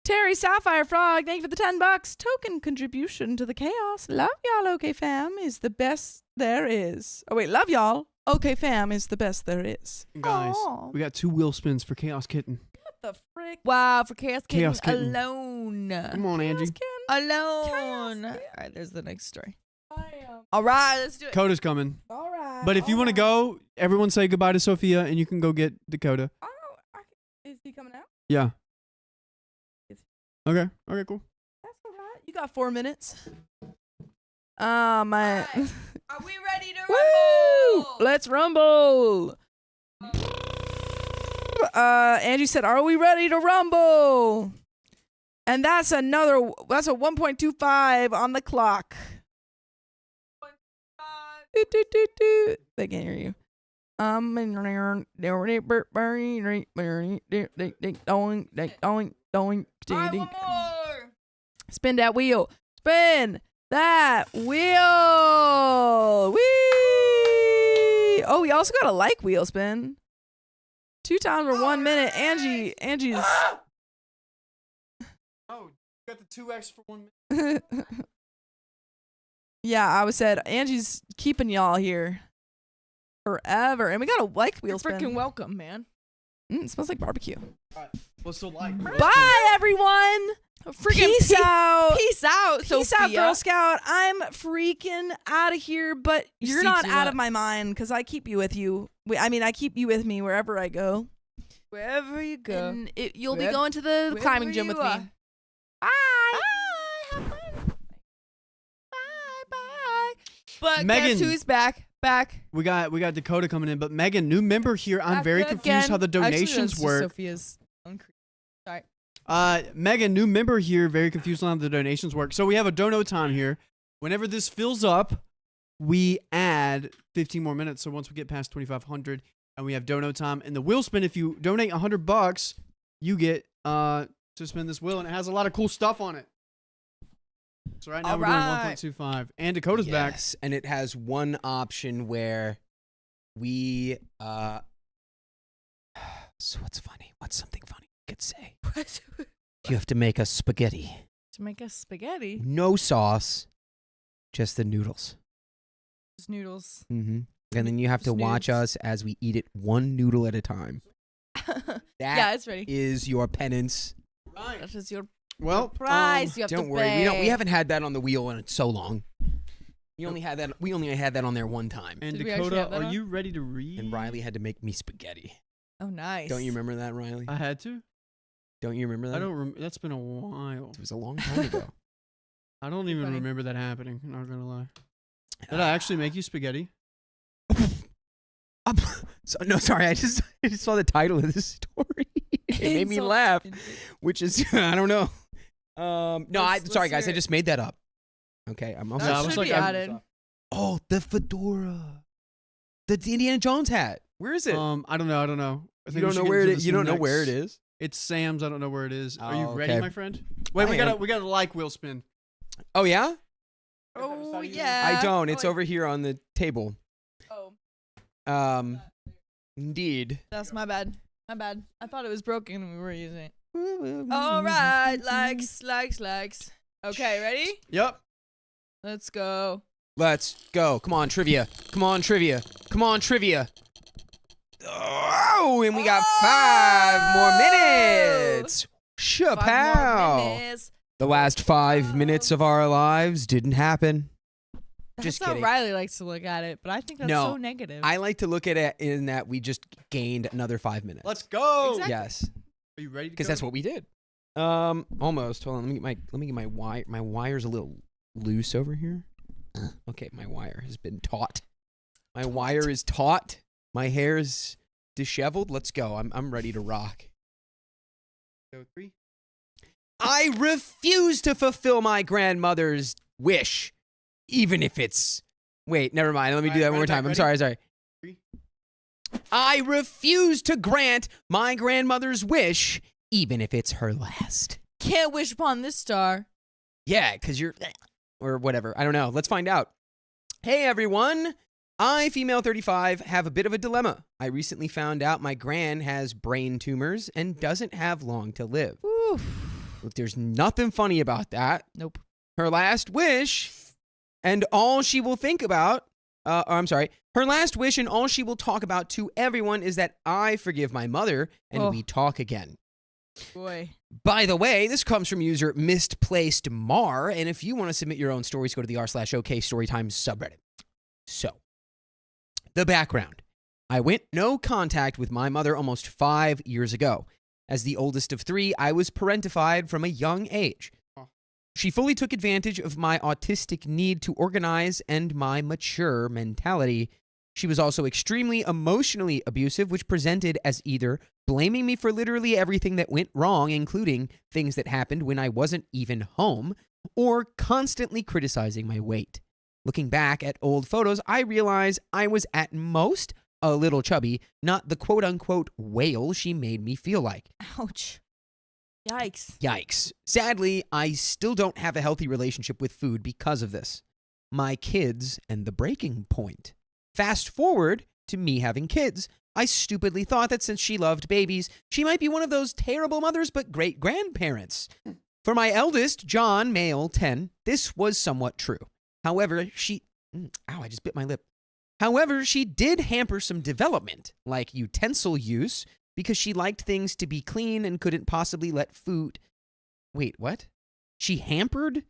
[SPEAKER 4] Terry Sapphire Frog, thank you for the $10. Token contribution to the chaos. Love y'all, OK fam is the best there is. Oh wait, love y'all. OK fam is the best there is.
[SPEAKER 1] Guys,
[SPEAKER 4] Aw.
[SPEAKER 1] we got 2 wheel spins for Chaos Kitten.
[SPEAKER 4] What the frick?
[SPEAKER 6] Wow, for Chaos Kitten,
[SPEAKER 1] Chaos Kitten.
[SPEAKER 6] alone.
[SPEAKER 1] Come on, Angie.
[SPEAKER 6] Alone.
[SPEAKER 4] Chaos
[SPEAKER 6] All right, there's the next story.
[SPEAKER 4] All
[SPEAKER 6] All right, let's do it.
[SPEAKER 1] Coda's coming.
[SPEAKER 4] right.
[SPEAKER 1] But if you want to go, everyone say goodbye to Sophia and you can go get Dakota.
[SPEAKER 4] Oh, is he coming out?
[SPEAKER 1] Yeah.
[SPEAKER 4] It's-
[SPEAKER 1] Okay, cool.
[SPEAKER 4] That's all right. You got 4 minutes. My.
[SPEAKER 6] Alright. Are we ready to
[SPEAKER 4] Woo!
[SPEAKER 6] rumble?
[SPEAKER 4] Let's rumble. Angie said, "Are we ready to rumble?" And that's a 1.25 on the clock. Doot, doot, doot, doot. They can't hear you.
[SPEAKER 6] One more.
[SPEAKER 4] Spin that wheel. Spin that wheel. Whee! Oh, we also got a like wheel spin. 2 times for 1 minute. Angie's.
[SPEAKER 1] Oh, you got the 2x for 1 minute.
[SPEAKER 4] Yeah, I was said Angie's keeping y'all here forever, and we got a like wheel
[SPEAKER 6] You're
[SPEAKER 4] spin.
[SPEAKER 6] freaking welcome, man.
[SPEAKER 4] It smells like barbecue.
[SPEAKER 1] What's so like?
[SPEAKER 4] Bye, everyone.
[SPEAKER 6] Freaking
[SPEAKER 4] Peace out.
[SPEAKER 6] Peace out,
[SPEAKER 4] Peace out,
[SPEAKER 6] Sophia.
[SPEAKER 4] Girl Scout. I'm freaking out of here, but you're
[SPEAKER 6] see
[SPEAKER 4] not
[SPEAKER 6] you
[SPEAKER 4] out
[SPEAKER 6] up.
[SPEAKER 4] of my mind because I keep you with you. I keep you with me wherever I go.
[SPEAKER 6] Wherever you go.
[SPEAKER 4] And you'll be
[SPEAKER 6] Wherever-
[SPEAKER 4] going to the climbing gym with
[SPEAKER 6] wherever
[SPEAKER 4] me.
[SPEAKER 6] you
[SPEAKER 4] Bye.
[SPEAKER 6] Have fun. Bye, bye. But
[SPEAKER 1] Megan.
[SPEAKER 6] guess who's back? Back.
[SPEAKER 1] We got Dakota coming in, but Megan, new member here. I'm
[SPEAKER 6] Back
[SPEAKER 1] very
[SPEAKER 6] again.
[SPEAKER 1] confused how the
[SPEAKER 6] Actually,
[SPEAKER 1] donations
[SPEAKER 6] that's just
[SPEAKER 1] work.
[SPEAKER 6] Sophia's own Sorry.
[SPEAKER 1] Megan, new member here. Very confused on how the donations work. So we have a dono time here. Whenever this fills up, we add 15 more minutes. So once we get past 2,500, and we have dono time, and the wheel spin. If you donate $100, you get to spin this wheel, and it has a lot of cool stuff on it. So right now we're doing 1.25, and Dakota's back.
[SPEAKER 2] Yes, and it has one option where we so what's funny? What's something funny you could say? You have to make us spaghetti.
[SPEAKER 6] To make us spaghetti.
[SPEAKER 2] No sauce, just the noodles.
[SPEAKER 6] Just noodles.
[SPEAKER 2] Mm-hmm. And then you have to
[SPEAKER 6] Just
[SPEAKER 2] watch
[SPEAKER 6] noodles.
[SPEAKER 2] us as we eat it one noodle at a time.
[SPEAKER 6] Yeah, it's ready.
[SPEAKER 2] Is your penance.
[SPEAKER 6] That is your
[SPEAKER 1] Well,
[SPEAKER 6] prize. You have
[SPEAKER 2] Don't
[SPEAKER 6] to
[SPEAKER 2] worry,
[SPEAKER 6] pay.
[SPEAKER 2] we haven't had that on the wheel in so long. We only had that on there one time.
[SPEAKER 1] and
[SPEAKER 6] Did we actually
[SPEAKER 1] Dakota,
[SPEAKER 6] have that
[SPEAKER 1] are
[SPEAKER 6] on?
[SPEAKER 1] you ready to read?
[SPEAKER 2] And Riley had to make me spaghetti.
[SPEAKER 6] Oh, nice.
[SPEAKER 2] Don't you remember that, Riley?
[SPEAKER 1] I had to.
[SPEAKER 2] Don't you remember that?
[SPEAKER 1] I don't. That's been a while.
[SPEAKER 2] It was a long time ago.
[SPEAKER 1] I don't even
[SPEAKER 6] Funny.
[SPEAKER 1] remember that happening. I'm not gonna lie. Did I actually make you spaghetti?
[SPEAKER 2] No, sorry. I just saw the title of this story. It made me laugh, which is I don't know. No,
[SPEAKER 6] Let's
[SPEAKER 2] sorry guys.
[SPEAKER 6] hear
[SPEAKER 2] I
[SPEAKER 6] it.
[SPEAKER 2] just made that up. Okay, I'm also.
[SPEAKER 6] That
[SPEAKER 1] I was
[SPEAKER 6] should
[SPEAKER 1] like,
[SPEAKER 6] be
[SPEAKER 1] I'm-
[SPEAKER 6] added.
[SPEAKER 2] Oh, the fedora, the Indiana Jones hat. Where is it?
[SPEAKER 1] I don't know. I
[SPEAKER 2] you
[SPEAKER 1] we
[SPEAKER 2] don't
[SPEAKER 1] should
[SPEAKER 2] know
[SPEAKER 1] get
[SPEAKER 2] where it
[SPEAKER 1] into
[SPEAKER 2] is.
[SPEAKER 1] this
[SPEAKER 2] You don't know
[SPEAKER 1] next.
[SPEAKER 2] where it is.
[SPEAKER 1] It's Sam's. I don't know where it is. Are you
[SPEAKER 2] Oh,
[SPEAKER 1] ready,
[SPEAKER 2] okay.
[SPEAKER 1] my friend? Wait,
[SPEAKER 2] I
[SPEAKER 1] we got
[SPEAKER 2] am.
[SPEAKER 1] a like wheel spin.
[SPEAKER 2] Oh yeah.
[SPEAKER 6] Oh,
[SPEAKER 1] you-
[SPEAKER 6] yeah.
[SPEAKER 2] I don't. It's
[SPEAKER 6] Oh,
[SPEAKER 2] over here on the table.
[SPEAKER 6] Oh,
[SPEAKER 2] Indeed.
[SPEAKER 6] that's my bad. My bad. I thought it was broken and we were using it. All right. Likes. Okay, ready?
[SPEAKER 1] Yep.
[SPEAKER 6] Let's go.
[SPEAKER 2] Let's go. Come on, trivia. Come on, trivia. Come on, trivia. Oh, and we got 5 more minutes.
[SPEAKER 6] 5 more
[SPEAKER 2] Chapow.
[SPEAKER 6] minutes.
[SPEAKER 2] The last 5 minutes of our lives didn't happen.
[SPEAKER 6] That's
[SPEAKER 2] Just
[SPEAKER 6] how
[SPEAKER 2] kidding.
[SPEAKER 6] Riley likes to look at it, but I think that's
[SPEAKER 2] No,
[SPEAKER 6] so negative.
[SPEAKER 2] I like to look at it in that we just gained another 5 minutes.
[SPEAKER 1] Let's go.
[SPEAKER 6] Exactly.
[SPEAKER 2] Yes,
[SPEAKER 1] Are you ready?
[SPEAKER 2] because that's what we did. Almost. Hold on. Let me get my wire. My wire's a little loose over here. Okay, my wire has been taut. My wire is taut. My hair is disheveled. Let's go. I'm ready to rock.
[SPEAKER 1] Go 3.
[SPEAKER 2] I refuse to fulfill my grandmother's wish, even if it's. Wait, never mind. Let me do that one more time. I'm sorry.
[SPEAKER 1] 3.
[SPEAKER 2] I refuse to grant my grandmother's wish, even if it's her last.
[SPEAKER 6] Can't wish upon this star.
[SPEAKER 2] Yeah, because you're. Or whatever. I don't know. Let's find out. Hey, everyone. I, female 35, have a bit of a dilemma. I recently found out my gran has brain tumors and doesn't have long to live. Look, there's nothing funny about that.
[SPEAKER 6] Nope.
[SPEAKER 2] Her last wish and all she will think about, her last wish and all she will talk about to everyone is that I forgive my mother and we talk again.
[SPEAKER 6] Boy.
[SPEAKER 2] By the way, this comes from user Misplaced Mar, and if you want to submit your own stories, go to the r/OK Storytime subreddit. So, the background. I went no contact with my mother almost 5 years ago. As the oldest of 3, I was parentified from a young age. She fully took advantage of my autistic need to organize and my mature mentality. She was also extremely emotionally abusive, which presented as either blaming me for literally everything that went wrong, including things that happened when I wasn't even home, or constantly criticizing my weight. Looking back at old photos, I realize I was at most a little chubby, not the quote-unquote whale she made me feel like.
[SPEAKER 6] Ouch. Yikes.
[SPEAKER 2] Yikes. Sadly, I still don't have a healthy relationship with food because of this. My kids and the breaking point. Fast forward to me having kids. I stupidly thought that since she loved babies, she might be one of those terrible mothers but great grandparents. For my eldest, John, male, 10, this was somewhat true. However, I just bit my lip. However, she did hamper some development, like utensil use, because she liked things to be clean and couldn't possibly let food... Wait, what? She hampered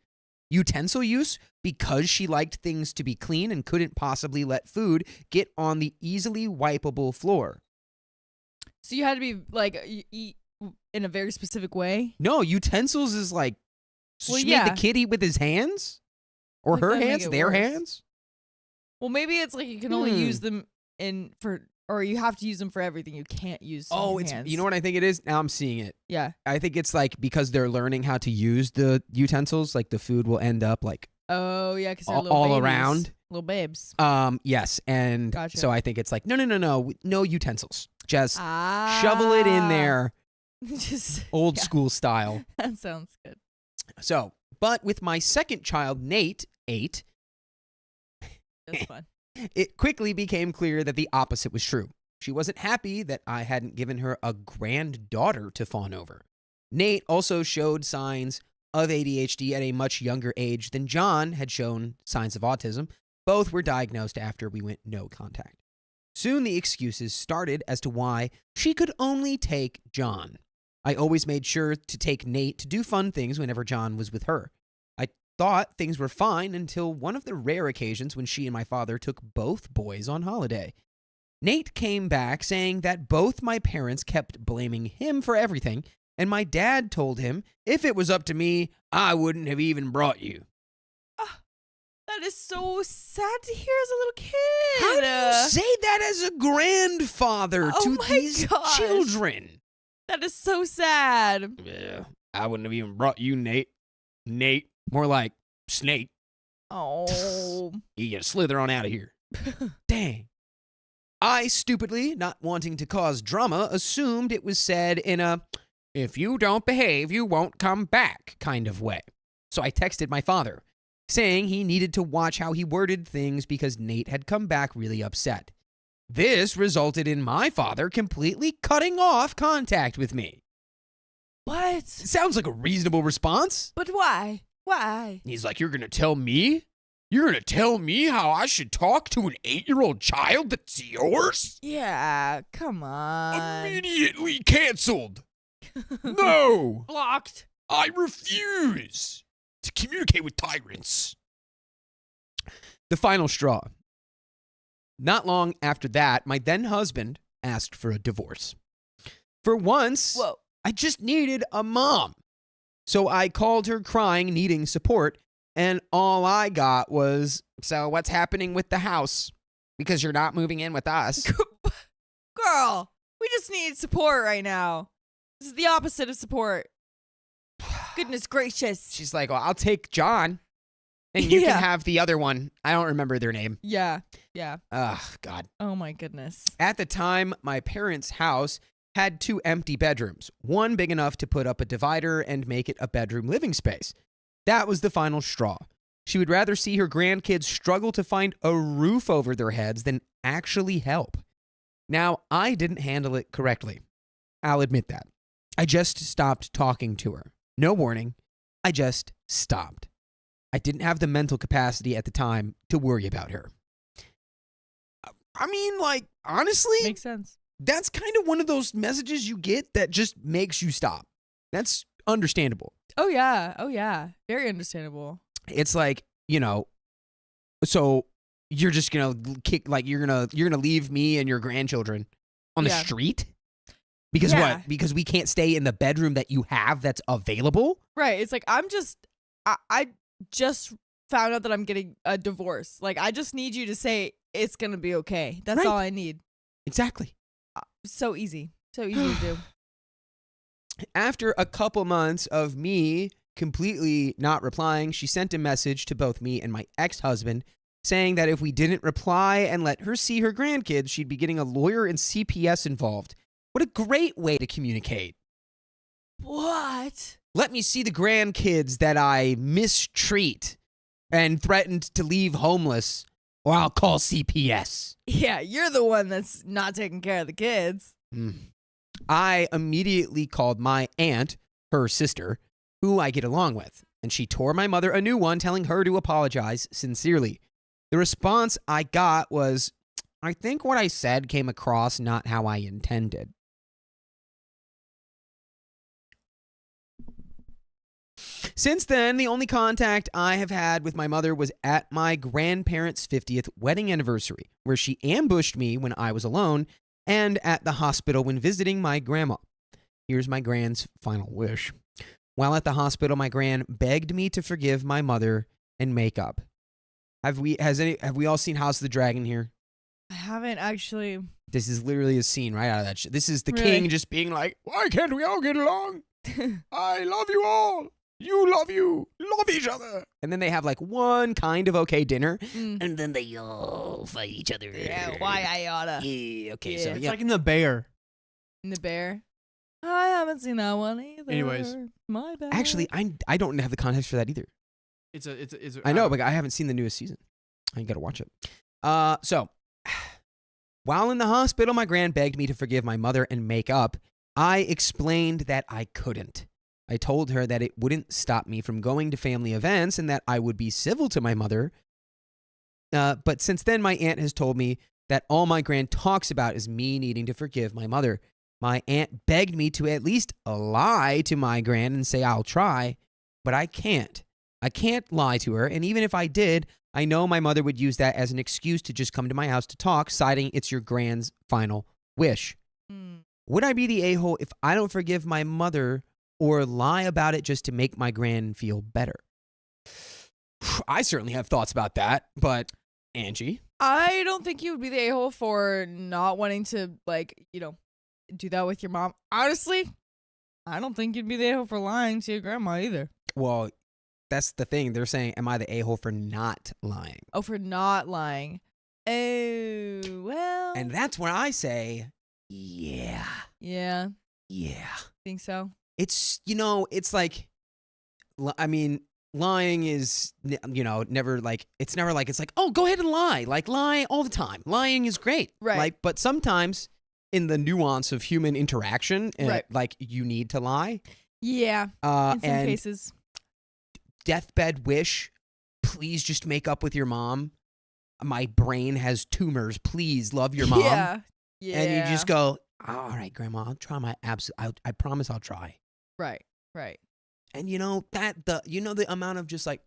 [SPEAKER 2] utensil use because she liked things to be clean and couldn't possibly let food get on the easily wipeable floor.
[SPEAKER 6] So you had to be like eat in a very specific way?
[SPEAKER 2] No, utensils is like... So
[SPEAKER 6] Well,
[SPEAKER 2] she
[SPEAKER 6] yeah.
[SPEAKER 2] made the kid eat with his hands? Or
[SPEAKER 6] Like,
[SPEAKER 2] her
[SPEAKER 6] that'd make
[SPEAKER 2] hands?
[SPEAKER 6] it
[SPEAKER 2] Their
[SPEAKER 6] worse.
[SPEAKER 2] hands?
[SPEAKER 6] Well, maybe it's like you can only use them or you have to use them for everything. You can't use them
[SPEAKER 2] Oh,
[SPEAKER 6] in
[SPEAKER 2] it's...
[SPEAKER 6] hands.
[SPEAKER 2] You know what I think it is? Now I'm seeing it.
[SPEAKER 6] Yeah.
[SPEAKER 2] I think it's like because they're learning how to use the utensils, like the food will end up like
[SPEAKER 6] Oh, yeah, because they're
[SPEAKER 2] all,
[SPEAKER 6] little
[SPEAKER 2] all
[SPEAKER 6] babies.
[SPEAKER 2] around.
[SPEAKER 6] Little babes.
[SPEAKER 2] Yes, and
[SPEAKER 6] Gotcha.
[SPEAKER 2] so I think it's like no utensils. Just shovel it in there,
[SPEAKER 6] Just
[SPEAKER 2] old
[SPEAKER 6] yeah.
[SPEAKER 2] school style.
[SPEAKER 6] That sounds good.
[SPEAKER 2] So, but with my second child, Nate, 8,
[SPEAKER 6] That's fun.
[SPEAKER 2] it quickly became clear that the opposite was true. She wasn't happy that I hadn't given her a granddaughter to fawn over. Nate also showed signs of ADHD at a much younger age than John had shown signs of autism. Both were diagnosed after we went no contact. Soon the excuses started as to why she could only take John. I always made sure to take Nate to do fun things whenever John was with her. I thought things were fine until one of the rare occasions when she and my father took both boys on holiday. Nate came back saying that both my parents kept blaming him for everything, and my dad told him, if it was up to me, I wouldn't have even brought you.
[SPEAKER 6] That is so sad to hear as a little kid.
[SPEAKER 2] How do you say that as a grandfather
[SPEAKER 6] Oh
[SPEAKER 2] to
[SPEAKER 6] my
[SPEAKER 2] these
[SPEAKER 6] gosh.
[SPEAKER 2] children?
[SPEAKER 6] That is so sad.
[SPEAKER 2] Yeah, I wouldn't have even brought you, Nate. Nate, more like Snake.
[SPEAKER 6] Oh.
[SPEAKER 2] You gotta slither on out of here. Dang. I stupidly, not wanting to cause drama, assumed it was said in a, if you don't behave, you won't come back kind of way. So I texted my father, saying he needed to watch how he worded things because Nate had come back really upset. This resulted in my father completely cutting off contact with me.
[SPEAKER 6] What?
[SPEAKER 2] Sounds like a reasonable response.
[SPEAKER 6] But why? Why?
[SPEAKER 2] He's like, you're going to tell me? You're going to tell me how I should talk to an 8-year-old child that's yours?
[SPEAKER 6] Yeah, come on.
[SPEAKER 2] Immediately canceled. No,
[SPEAKER 6] Blocked.
[SPEAKER 2] I refuse to communicate with tyrants. The final straw. Not long after that, my then husband asked for a divorce. For once,
[SPEAKER 6] Whoa.
[SPEAKER 2] I just needed a mom. So I called her crying, needing support, and all I got was, so what's happening with the house? Because you're not moving in with us.
[SPEAKER 6] Girl, we just need support right now. This is the opposite of support. Goodness gracious.
[SPEAKER 2] She's like, well, I'll take John, and you
[SPEAKER 6] Yeah.
[SPEAKER 2] can have the other one. I don't remember their name.
[SPEAKER 6] Yeah. Yeah.
[SPEAKER 2] Ugh, God.
[SPEAKER 6] Oh my goodness.
[SPEAKER 2] At the time, my parents' house had 2 empty bedrooms, one big enough to put up a divider and make it a bedroom living space. That was the final straw. She would rather see her grandkids struggle to find a roof over their heads than actually help. Now, I didn't handle it correctly. I'll admit that. I just stopped talking to her. No warning. I just stopped. I didn't have the mental capacity at the time to worry about her. I mean, like, honestly,
[SPEAKER 6] Makes sense.
[SPEAKER 2] that's kind of one of those messages you get that just makes you stop. That's understandable.
[SPEAKER 6] Oh yeah. Oh yeah. Very understandable.
[SPEAKER 2] It's like, you know, so you're just going to kick, like, you're going to leave me and your grandchildren on the
[SPEAKER 6] Yeah.
[SPEAKER 2] street? Because
[SPEAKER 6] Yeah.
[SPEAKER 2] what? Because we can't stay in the bedroom that you have that's available?
[SPEAKER 6] Right. It's like I just found out that I'm getting a divorce. Like I just need you to say it's gonna be okay. That's
[SPEAKER 2] Right.
[SPEAKER 6] all I need.
[SPEAKER 2] Exactly.
[SPEAKER 6] So easy. So easy to do.
[SPEAKER 2] After a couple months of me completely not replying, she sent a message to both me and my ex-husband saying that if we didn't reply and let her see her grandkids, she'd be getting a lawyer and CPS involved. What a great way to communicate.
[SPEAKER 6] What?
[SPEAKER 2] Let me see the grandkids that I mistreat and threatened to leave homeless, or I'll call CPS.
[SPEAKER 6] Yeah, you're the one that's not taking care of the kids.
[SPEAKER 2] I immediately called my aunt, her sister, who I get along with, and she tore my mother a new one, telling her to apologize sincerely. The response I got was, I think what I said came across not how I intended. Since then, the only contact I have had with my mother was at my grandparents' 50th wedding anniversary, where she ambushed me when I was alone, and at the hospital when visiting my grandma. Here's my grand's final wish. While at the hospital, my gran begged me to forgive my mother and make up. Have we all seen House of the Dragon here?
[SPEAKER 6] I haven't actually.
[SPEAKER 2] This is literally a scene right out of that shit. This is the
[SPEAKER 6] Really?
[SPEAKER 2] king just being like, why can't we all get along? I love you all. You love each other. And then they have like one kind of okay dinner.
[SPEAKER 5] And then they all fight each other.
[SPEAKER 6] Yeah, why I oughta.
[SPEAKER 2] Yeah, okay,
[SPEAKER 6] Yeah.
[SPEAKER 2] so
[SPEAKER 1] It's
[SPEAKER 2] yeah.
[SPEAKER 1] like in The Bear.
[SPEAKER 6] In the bear. I haven't seen that one either.
[SPEAKER 1] Anyways.
[SPEAKER 6] My bad.
[SPEAKER 2] Actually, I don't have the context for that either.
[SPEAKER 1] It's a
[SPEAKER 2] I know, but I haven't seen the newest season. I got to watch it. So, while in the hospital, my gran begged me to forgive my mother and make up. I explained that I couldn't. I told her that it wouldn't stop me from going to family events and that I would be civil to my mother. But since then, my aunt has told me that all my gran talks about is me needing to forgive my mother. My aunt begged me to at least lie to my gran and say I'll try, but I can't. I can't lie to her, and even if I did, I know my mother would use that as an excuse to just come to my house to talk, citing it's your gran's final wish. Would I be the a-hole if I don't forgive my mother or lie about it just to make my gran feel better? I certainly have thoughts about that, but Angie?
[SPEAKER 6] I don't think you would be the a-hole for not wanting to, do that with your mom. Honestly, I don't think you'd be the a-hole for lying to your grandma either.
[SPEAKER 2] Well, that's the thing. They're saying, am I the a-hole for not lying?
[SPEAKER 6] Oh, for not lying. Oh, well.
[SPEAKER 2] And that's when I say, yeah.
[SPEAKER 6] Yeah,
[SPEAKER 2] Yeah.
[SPEAKER 6] think so.
[SPEAKER 2] It's, it's like, I mean, lying is, never like, it's like, oh, go ahead and lie. Like, lie all the time. Lying is great.
[SPEAKER 6] Right.
[SPEAKER 2] Like, but sometimes in the nuance of human interaction,
[SPEAKER 6] Right.
[SPEAKER 2] like, you need to lie.
[SPEAKER 6] Yeah, in some
[SPEAKER 2] and
[SPEAKER 6] cases.
[SPEAKER 2] deathbed wish, please just make up with your mom. My brain has tumors. Please love your mom.
[SPEAKER 6] Yeah.
[SPEAKER 2] And you just go, all right, Grandma, I'll try my absolute. I promise I'll try.
[SPEAKER 6] Right.
[SPEAKER 2] And the amount of just like,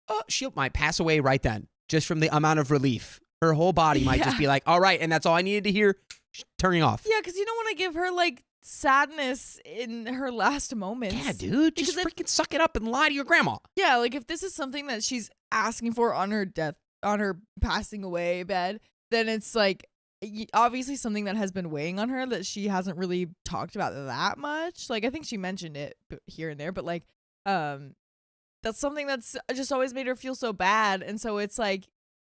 [SPEAKER 2] oh, she might pass away right then, just from the amount of relief. Her whole body might just be like, all right, and that's all I needed to hear. Turning off.
[SPEAKER 6] Yeah, because you don't want to give her sadness in her last moments.
[SPEAKER 2] Yeah, dude, just freaking suck it up and lie to your grandma.
[SPEAKER 6] Yeah, if this is something that she's asking for on her passing away bed, then it's obviously something that has been weighing on her that she hasn't really talked about that much. I think she mentioned it here and there, but that's something that's just always made her feel so bad. And so it's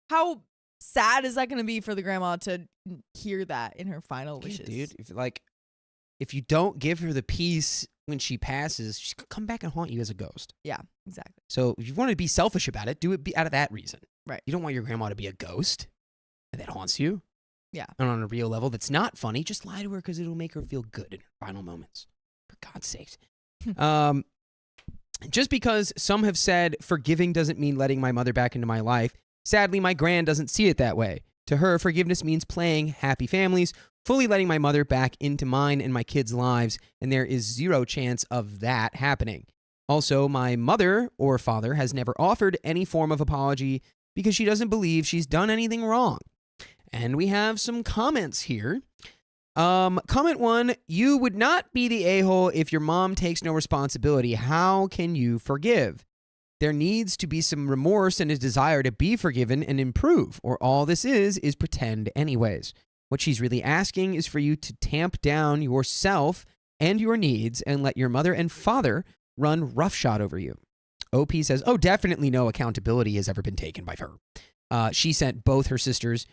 [SPEAKER 6] how sad is that going to be for the grandma to hear that in her final wishes?
[SPEAKER 2] Yeah, dude, if you don't give her the peace when she passes, she's gonna come back and haunt you as a ghost.
[SPEAKER 6] Yeah, exactly.
[SPEAKER 2] So if you want to be selfish about it, do it out of that reason.
[SPEAKER 6] Right.
[SPEAKER 2] You don't want your grandma to be a ghost that haunts you.
[SPEAKER 6] Yeah.
[SPEAKER 2] And on a real level that's not funny, just lie to her because it'll make her feel good in her final moments. For God's sakes. Just because some have said forgiving doesn't mean letting my mother back into my life, sadly, my gran doesn't see it that way. To her, forgiveness means playing happy families, fully letting my mother back into mine and my kids' lives, and there is zero chance of that happening. Also, my mother or father has never offered any form of apology because she doesn't believe she's done anything wrong. And we have some comments here. Comment 1, you would not be the a-hole if your mom takes no responsibility. How can you forgive? There needs to be some remorse and a desire to be forgiven and improve, or all this is pretend anyways. What she's really asking is for you to tamp down yourself and your needs and let your mother and father run roughshod over you. OP says, oh, definitely no accountability has ever been taken by her. She sent both her sisters.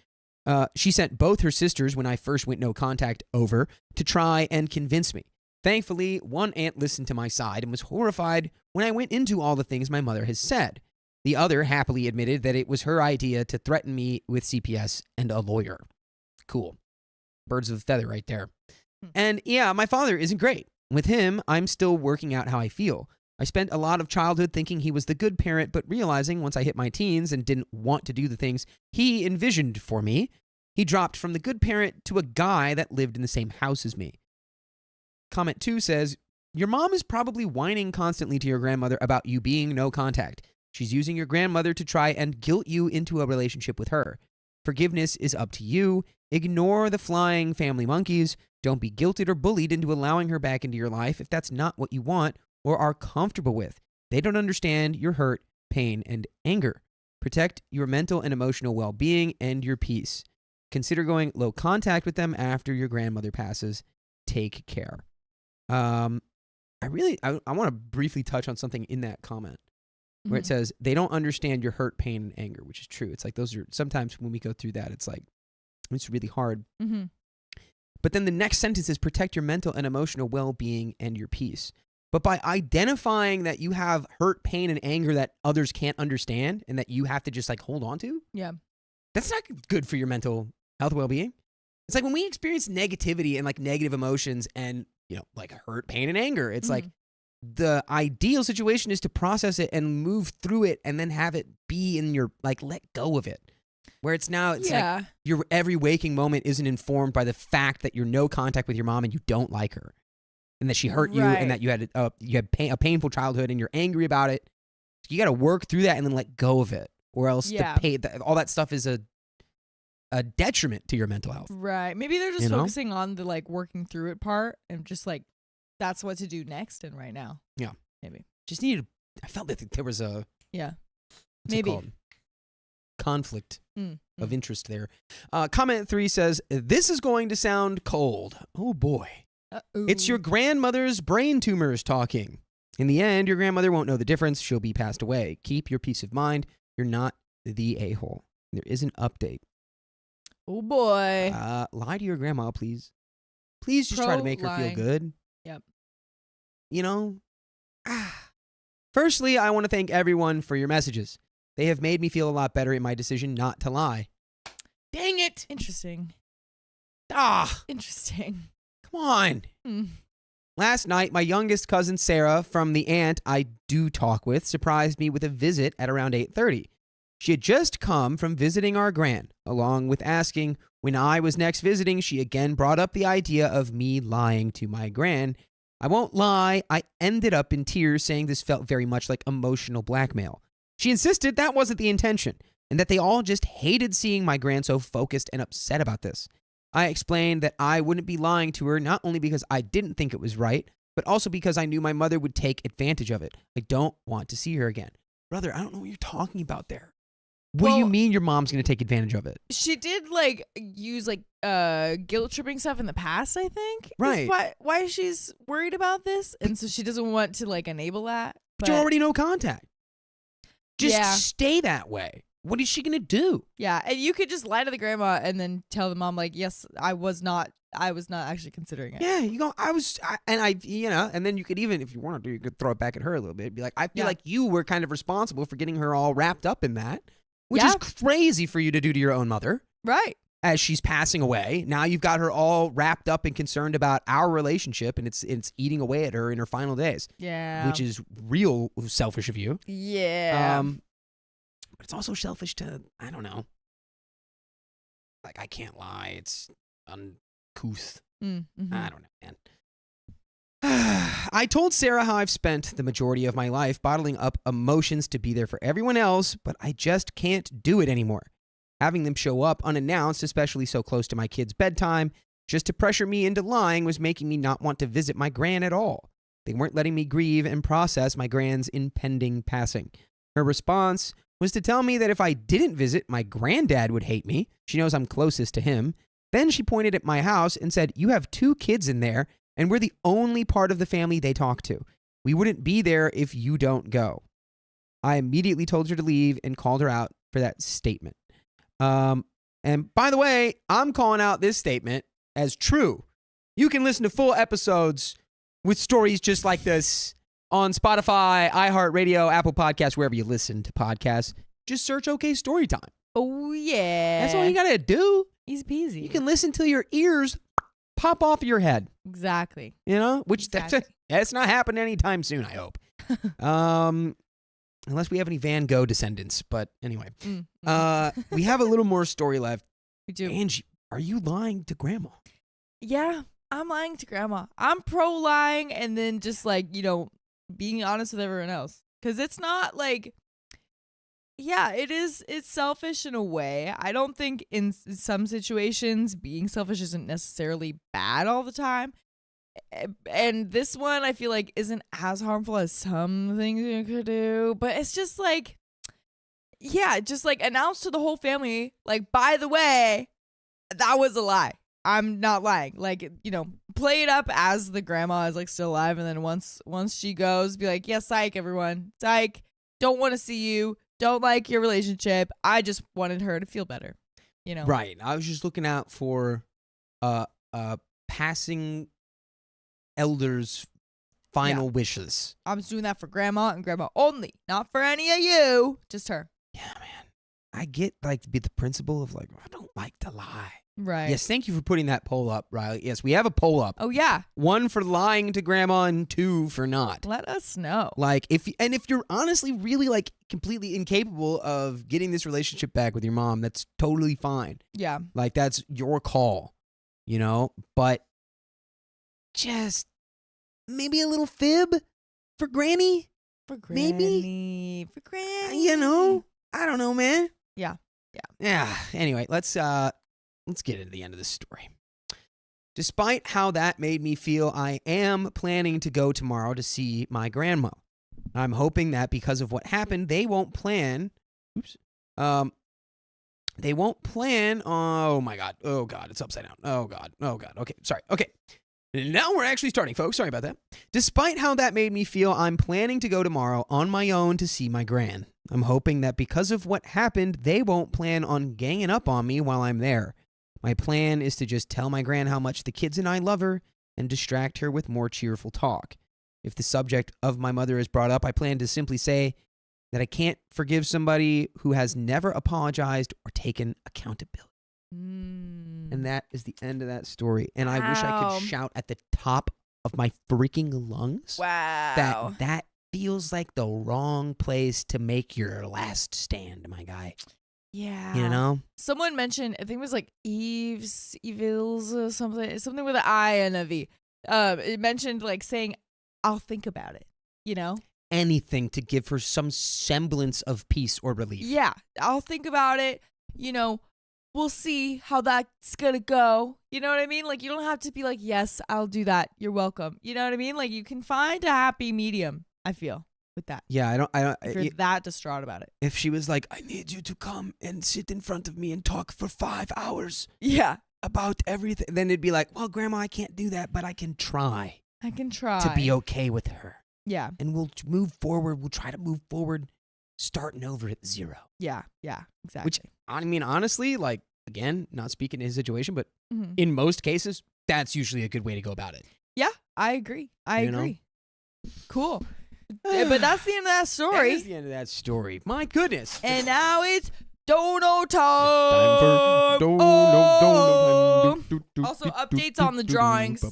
[SPEAKER 2] When I first went no contact over to try and convince me. Thankfully, one aunt listened to my side and was horrified when I went into all the things my mother has said. The other happily admitted that it was her idea to threaten me with CPS and a lawyer. Cool. Birds of a feather right there. And yeah, my father isn't great. With him, I'm still working out how I feel. I spent a lot of childhood thinking he was the good parent, but realizing once I hit my teens and didn't want to do the things he envisioned for me, he dropped from the good parent to a guy that lived in the same house as me. Comment 2 says, your mom is probably whining constantly to your grandmother about you being no contact. She's using your grandmother to try and guilt you into a relationship with her. Forgiveness is up to you. Ignore the flying family monkeys. Don't be guilted or bullied into allowing her back into your life if that's not what you want or are comfortable with. They don't understand your hurt, pain, and anger. Protect your mental and emotional well-being and your peace. Consider going low contact with them after your grandmother passes. Take care. I want to briefly touch on something in that comment where it says they don't understand your hurt, pain, and anger, which is true. It's like those are sometimes when we go through that, it's like it's really hard. But then the next sentence is protect your mental and emotional well-being and your peace. But by identifying that you have hurt, pain, and anger that others can't understand and that you have to just like hold on to, that's not good for your mental health well-being. It's like when we experience negativity and like negative emotions and, you know, like hurt, pain, and anger, it's like the ideal situation is to process it and move through it and then have it be in your, like, let go of it. Where it's now, it's like your every waking moment isn't informed by the fact that you're no contact with your mom and you don't like her. And that she hurt you and that you had a painful childhood and you're angry about it. You got to work through that and then let go of it. Or else all that stuff is a detriment to your mental health.
[SPEAKER 6] Right. Maybe they're just focusing on the like working through it part and just like that's what to do next and right now.
[SPEAKER 2] Yeah.
[SPEAKER 6] Maybe.
[SPEAKER 2] Just needed, I felt that there was a
[SPEAKER 6] maybe
[SPEAKER 2] conflict of interest there. Comment 3 says, this is going to sound cold. Oh boy. It's your grandmother's brain tumors talking. In the end, your grandmother won't know the difference. She'll be passed away. Keep your peace of mind. You're not the a-hole. There is an update.
[SPEAKER 6] Oh boy.
[SPEAKER 2] Lie to your grandma, please. Please just try to make her feel good.
[SPEAKER 6] Yep.
[SPEAKER 2] You know? Firstly, I want to thank everyone for your messages. They have made me feel a lot better in my decision not to lie. Dang it!
[SPEAKER 6] Interesting.
[SPEAKER 2] Interesting. Come on. Last night, my youngest cousin Sarah from the aunt I do talk with surprised me with a visit at around 8:30. She had just come from visiting our gran. Along with asking when I was next visiting, she again brought up the idea of me lying to my gran. I won't lie, I ended up in tears saying this felt very much like emotional blackmail. She insisted that wasn't the intention and that they all just hated seeing my gran so focused and upset about this. I explained that I wouldn't be lying to her not only because I didn't think it was right, but also because I knew my mother would take advantage of it. I don't want to see her again. Brother, I don't know what you're talking about there. What do you mean your mom's going to take advantage of it?
[SPEAKER 6] She did like use like guilt tripping stuff in the past, I think.
[SPEAKER 2] Right.
[SPEAKER 6] Why she's worried about this. And so she doesn't want to like enable that.
[SPEAKER 2] But you're already no contact. Just stay that way. What is she going to do?
[SPEAKER 6] Yeah. And you could just lie to the grandma and then tell the mom like, yes, I was not actually considering it.
[SPEAKER 2] Yeah, you go, and then you could even, if you want to do, you could throw it back at her a little bit. Be like, I feel like you were kind of responsible for getting her all wrapped up in that. Which is crazy for you to do to your own mother.
[SPEAKER 6] Right.
[SPEAKER 2] As she's passing away. Now you've got her all wrapped up and concerned about our relationship, and it's eating away at her in her final days.
[SPEAKER 6] Yeah.
[SPEAKER 2] Which is real selfish of you.
[SPEAKER 6] Yeah.
[SPEAKER 2] But it's also selfish to, I don't know. Like, I can't lie. It's uncouth.
[SPEAKER 6] Mm-hmm.
[SPEAKER 2] I don't know, man. I told Sarah how I've spent the majority of my life bottling up emotions to be there for everyone else, but I just can't do it anymore. Having them show up unannounced, especially so close to my kids' bedtime, just to pressure me into lying was making me not want to visit my gran at all. They weren't letting me grieve and process my gran's impending passing. Her response was to tell me that if I didn't visit, my granddad would hate me. She knows I'm closest to him. Then she pointed at my house and said, "You have 2 kids in there, and we're the only part of the family they talk to. We wouldn't be there if you don't go." I immediately told her to leave and called her out for that statement. And by the way, I'm calling out this statement as true. You can listen to full episodes with stories just like this on Spotify, iHeartRadio, Apple Podcasts, wherever you listen to podcasts. Just search OK Storytime.
[SPEAKER 6] Oh, yeah.
[SPEAKER 2] That's all you got to do.
[SPEAKER 6] Easy peasy.
[SPEAKER 2] You can listen till your ears pop off your head.
[SPEAKER 6] Exactly.
[SPEAKER 2] You know, which
[SPEAKER 6] Exactly.
[SPEAKER 2] that's not happening anytime soon, I hope. Unless we have any Van Gogh descendants. But anyway, we have a little more story left.
[SPEAKER 6] We do.
[SPEAKER 2] Angie, are you lying to Grandma?
[SPEAKER 6] Yeah, I'm lying to Grandma. I'm pro lying and then just like, being honest with everyone else. Because it's not like, yeah, it's selfish in a way. I don't think in some situations being selfish isn't necessarily bad all the time. And this one I feel like isn't as harmful as some things you could do. But it's just like, yeah, just like announce to the whole family, like, by the way, that was a lie. I'm not lying. Like, play it up as the grandma is like still alive. And then once she goes, be like, yeah, psych, everyone. Psych. Don't want to see you. Don't like your relationship. I just wanted her to feel better.
[SPEAKER 2] Right. I was just looking out for passing elders' final wishes.
[SPEAKER 6] I was doing that for grandma and grandma only. Not for any of you. Just her.
[SPEAKER 2] Yeah, man. I get like to be the principle of like, I don't like to lie.
[SPEAKER 6] Right.
[SPEAKER 2] Yes, thank you for putting that poll up, Riley. Yes, we have a poll up.
[SPEAKER 6] Oh, yeah.
[SPEAKER 2] 1 for lying to grandma and 2 for not.
[SPEAKER 6] Let us know.
[SPEAKER 2] Like, if you're honestly really like completely incapable of getting this relationship back with your mom, that's totally fine.
[SPEAKER 6] Yeah.
[SPEAKER 2] Like, that's your call, But just maybe a little fib for Granny.
[SPEAKER 6] For Granny.
[SPEAKER 2] Maybe.
[SPEAKER 6] For Granny.
[SPEAKER 2] I don't know, man.
[SPEAKER 6] Yeah.
[SPEAKER 2] Yeah. Anyway, let's get into the end of this story. Despite how that made me feel, I am planning to go tomorrow to see my grandma. I'm hoping that because of what happened, they won't plan. Oh my God. Oh God, it's upside down. Oh God. Okay, sorry. Okay. Now we're actually starting, folks. Sorry about that. Despite how that made me feel, I'm planning to go tomorrow on my own to see my gran. I'm hoping that because of what happened, they won't plan on ganging up on me while I'm there. My plan is to just tell my gran how much the kids and I love her and distract her with more cheerful talk. If the subject of my mother is brought up, I plan to simply say that I can't forgive somebody who has never apologized or taken accountability. And that is the end of that story. And I wish I could shout at the top of my freaking lungs.
[SPEAKER 6] Wow.
[SPEAKER 2] That feels like the wrong place to make your last stand, my guy.
[SPEAKER 6] Yeah. Someone mentioned, I think it was like Evils or something with an I and a V. It mentioned like saying, I'll think about it,
[SPEAKER 2] Anything to give her some semblance of peace or relief.
[SPEAKER 6] Yeah. I'll think about it. We'll see how that's going to go. You know what I mean? Like, you don't have to be like, yes, I'll do that. You're welcome. You know what I mean? Like, you can find a happy medium, I feel, with that.
[SPEAKER 2] Yeah, I don't.
[SPEAKER 6] If you're that distraught about it.
[SPEAKER 2] If she was like, I need you to come and sit in front of me and talk for 5 hours.
[SPEAKER 6] Yeah.
[SPEAKER 2] About everything. Then it'd be like, well, Grandma, I can't do that, but I can try. To be okay with her.
[SPEAKER 6] Yeah.
[SPEAKER 2] And we'll move forward. We'll try to move forward, starting over at 0.
[SPEAKER 6] Yeah, exactly.
[SPEAKER 2] Which, I mean, honestly, like, again, not speaking to his situation, but in most cases, that's usually a good way to go about it.
[SPEAKER 6] Yeah, I agree. I agree. Cool. But that's the end of that story.
[SPEAKER 2] That is the end of that story. My goodness.
[SPEAKER 6] And now it's Dono time.
[SPEAKER 2] Time for Dono time.
[SPEAKER 6] Also, updates on the drawings.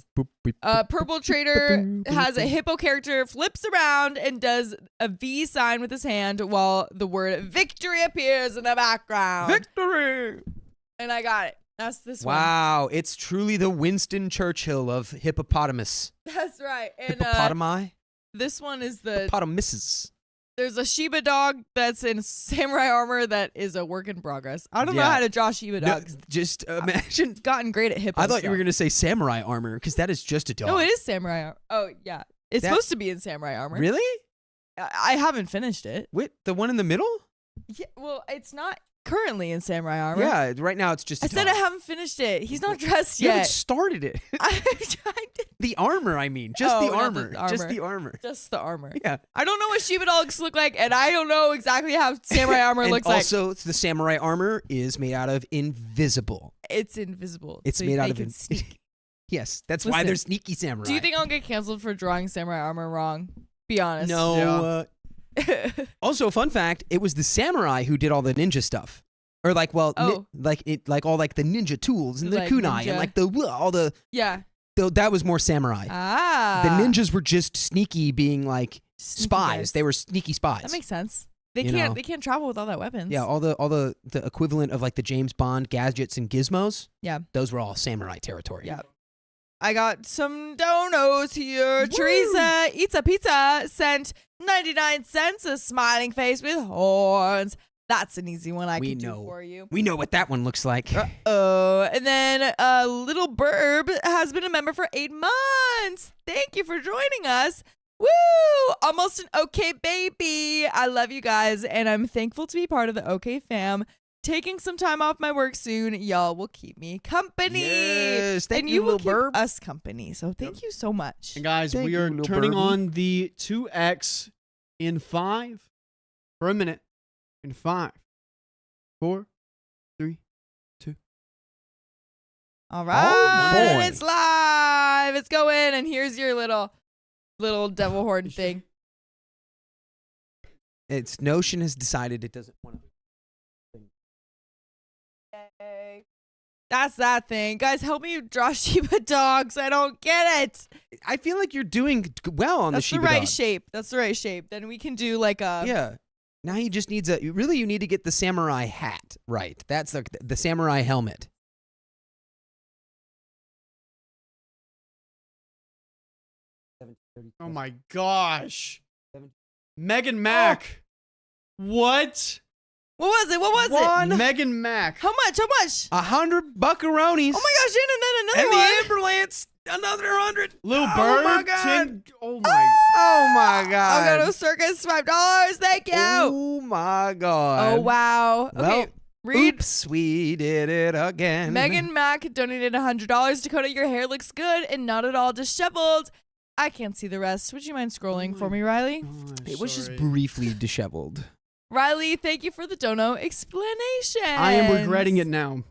[SPEAKER 6] Purple Trader has a hippo character, flips around, and does a V sign with his hand while the word victory appears in the background.
[SPEAKER 2] Victory!
[SPEAKER 6] And I got it. That's this one.
[SPEAKER 2] Wow, it's truly the Winston Churchill of hippopotamus.
[SPEAKER 6] That's right. And
[SPEAKER 2] Hippopotami?
[SPEAKER 6] this one is the...
[SPEAKER 2] Hippopotamuses.
[SPEAKER 6] There's a Shiba dog that's in samurai armor that is a work in progress. I don't know how to draw Shiba dogs.
[SPEAKER 2] No, just imagine.
[SPEAKER 6] I've gotten great at hippos.
[SPEAKER 2] I thought you were going to say samurai armor because that is just a dog.
[SPEAKER 6] No, it is samurai armor. Oh, yeah. It's supposed to be in samurai armor.
[SPEAKER 2] Really?
[SPEAKER 6] I haven't finished it.
[SPEAKER 2] Wait, the one in the middle?
[SPEAKER 6] Yeah, well, it's not currently in samurai armor.
[SPEAKER 2] Yeah, right now it's just.
[SPEAKER 6] I said I haven't finished it. He's not dressed
[SPEAKER 2] You haven't
[SPEAKER 6] yet.
[SPEAKER 2] started it.
[SPEAKER 6] I tried to.
[SPEAKER 2] The armor, I mean, just
[SPEAKER 6] Oh,
[SPEAKER 2] the
[SPEAKER 6] not the
[SPEAKER 2] armor, just
[SPEAKER 6] armor.
[SPEAKER 2] the armor.
[SPEAKER 6] Just the armor.
[SPEAKER 2] Yeah.
[SPEAKER 6] I don't know what Shiba dogs look like, and I don't know exactly how samurai armor
[SPEAKER 2] And
[SPEAKER 6] looks like.
[SPEAKER 2] also, the samurai armor is made out of invisible.
[SPEAKER 6] It's invisible.
[SPEAKER 2] It's
[SPEAKER 6] so
[SPEAKER 2] made out
[SPEAKER 6] they
[SPEAKER 2] of
[SPEAKER 6] can sneak.
[SPEAKER 2] Yes, that's why
[SPEAKER 6] Listen,
[SPEAKER 2] they're sneaky samurai.
[SPEAKER 6] Do you think I'll get canceled for drawing samurai armor wrong? Be honest.
[SPEAKER 2] No.
[SPEAKER 1] Yeah.
[SPEAKER 2] Also, fun fact: it was the samurai who did all the ninja stuff, or like, well,
[SPEAKER 6] Oh.
[SPEAKER 2] like all like the ninja tools and the
[SPEAKER 6] Like
[SPEAKER 2] kunai
[SPEAKER 6] ninja.
[SPEAKER 2] and like all the.
[SPEAKER 6] Yeah.
[SPEAKER 2] That was more samurai.
[SPEAKER 6] Ah.
[SPEAKER 2] The ninjas were just sneaky, being like
[SPEAKER 6] Sneaky
[SPEAKER 2] spies.
[SPEAKER 6] guys.
[SPEAKER 2] They were sneaky spies.
[SPEAKER 6] That makes sense. They
[SPEAKER 2] You
[SPEAKER 6] can't.
[SPEAKER 2] know.
[SPEAKER 6] They can't travel with all that weapons.
[SPEAKER 2] Yeah, all the equivalent of like the James Bond gadgets and gizmos.
[SPEAKER 6] Yeah.
[SPEAKER 2] Those were all samurai territory.
[SPEAKER 6] Yeah. I got some donos here. Teresa Eats a Pizza sent 99 cents, a smiling face with horns. That's an easy one I
[SPEAKER 2] We
[SPEAKER 6] can do
[SPEAKER 2] know.
[SPEAKER 6] for you.
[SPEAKER 2] We know what that one looks like.
[SPEAKER 6] Oh, and then Little Burb has been a member for 8 months. Thank you for joining us. Woo! Almost an OK baby. I love you guys, and I'm thankful to be part of the OK fam. Taking some time off my work soon. Y'all will keep me company.
[SPEAKER 2] Yes, thank
[SPEAKER 6] and
[SPEAKER 2] you,
[SPEAKER 6] you will
[SPEAKER 2] Little
[SPEAKER 6] keep
[SPEAKER 2] Burb.
[SPEAKER 6] us company. So thank you so much.
[SPEAKER 1] And guys,
[SPEAKER 2] Thank
[SPEAKER 1] we
[SPEAKER 2] you,
[SPEAKER 1] are
[SPEAKER 2] little
[SPEAKER 1] turning
[SPEAKER 2] birdie.
[SPEAKER 1] on the 2X in 5 for a minute. In 5, 4, 3, 2.
[SPEAKER 6] All right,
[SPEAKER 2] boy.
[SPEAKER 6] it's live. It's going, and here's your little devil horn thing.
[SPEAKER 2] Its Notion has decided it doesn't want to.
[SPEAKER 6] Yay. That's that thing. Guys, help me draw Shiba dogs. I don't get it.
[SPEAKER 2] I feel like you're doing well on
[SPEAKER 6] That's
[SPEAKER 2] the
[SPEAKER 6] the
[SPEAKER 2] Shiba
[SPEAKER 6] right
[SPEAKER 2] dog.
[SPEAKER 6] shape. That's the right shape. Then we can do like a.
[SPEAKER 2] Yeah. Now he just needs you need to get the samurai hat right. That's the samurai helmet.
[SPEAKER 1] Oh my gosh. Megan Mac. What?
[SPEAKER 6] What was it? What was it?
[SPEAKER 1] Megan Mac.
[SPEAKER 6] How much? How much?
[SPEAKER 2] 100 buckaroonies.
[SPEAKER 6] Oh my gosh, and then
[SPEAKER 2] And
[SPEAKER 6] another one.
[SPEAKER 2] the ambulance, another 100.
[SPEAKER 1] Lil
[SPEAKER 2] Oh
[SPEAKER 1] Bird.
[SPEAKER 2] my God.
[SPEAKER 1] 10 Oh my.
[SPEAKER 2] Oh my God.
[SPEAKER 6] Avocado Circus, $5. Thank you.
[SPEAKER 2] Oh my God.
[SPEAKER 6] Oh wow. Okay,
[SPEAKER 2] Well,
[SPEAKER 6] read.
[SPEAKER 2] Oops, we did it again.
[SPEAKER 6] Megan Mac donated $100. Dakota, your hair looks good and not at all disheveled. I can't see the rest. Would you mind scrolling for me, Riley?
[SPEAKER 2] It was just
[SPEAKER 1] Sorry.
[SPEAKER 2] briefly disheveled.
[SPEAKER 6] Riley, thank you for the dono explanation.
[SPEAKER 1] I am regretting it now.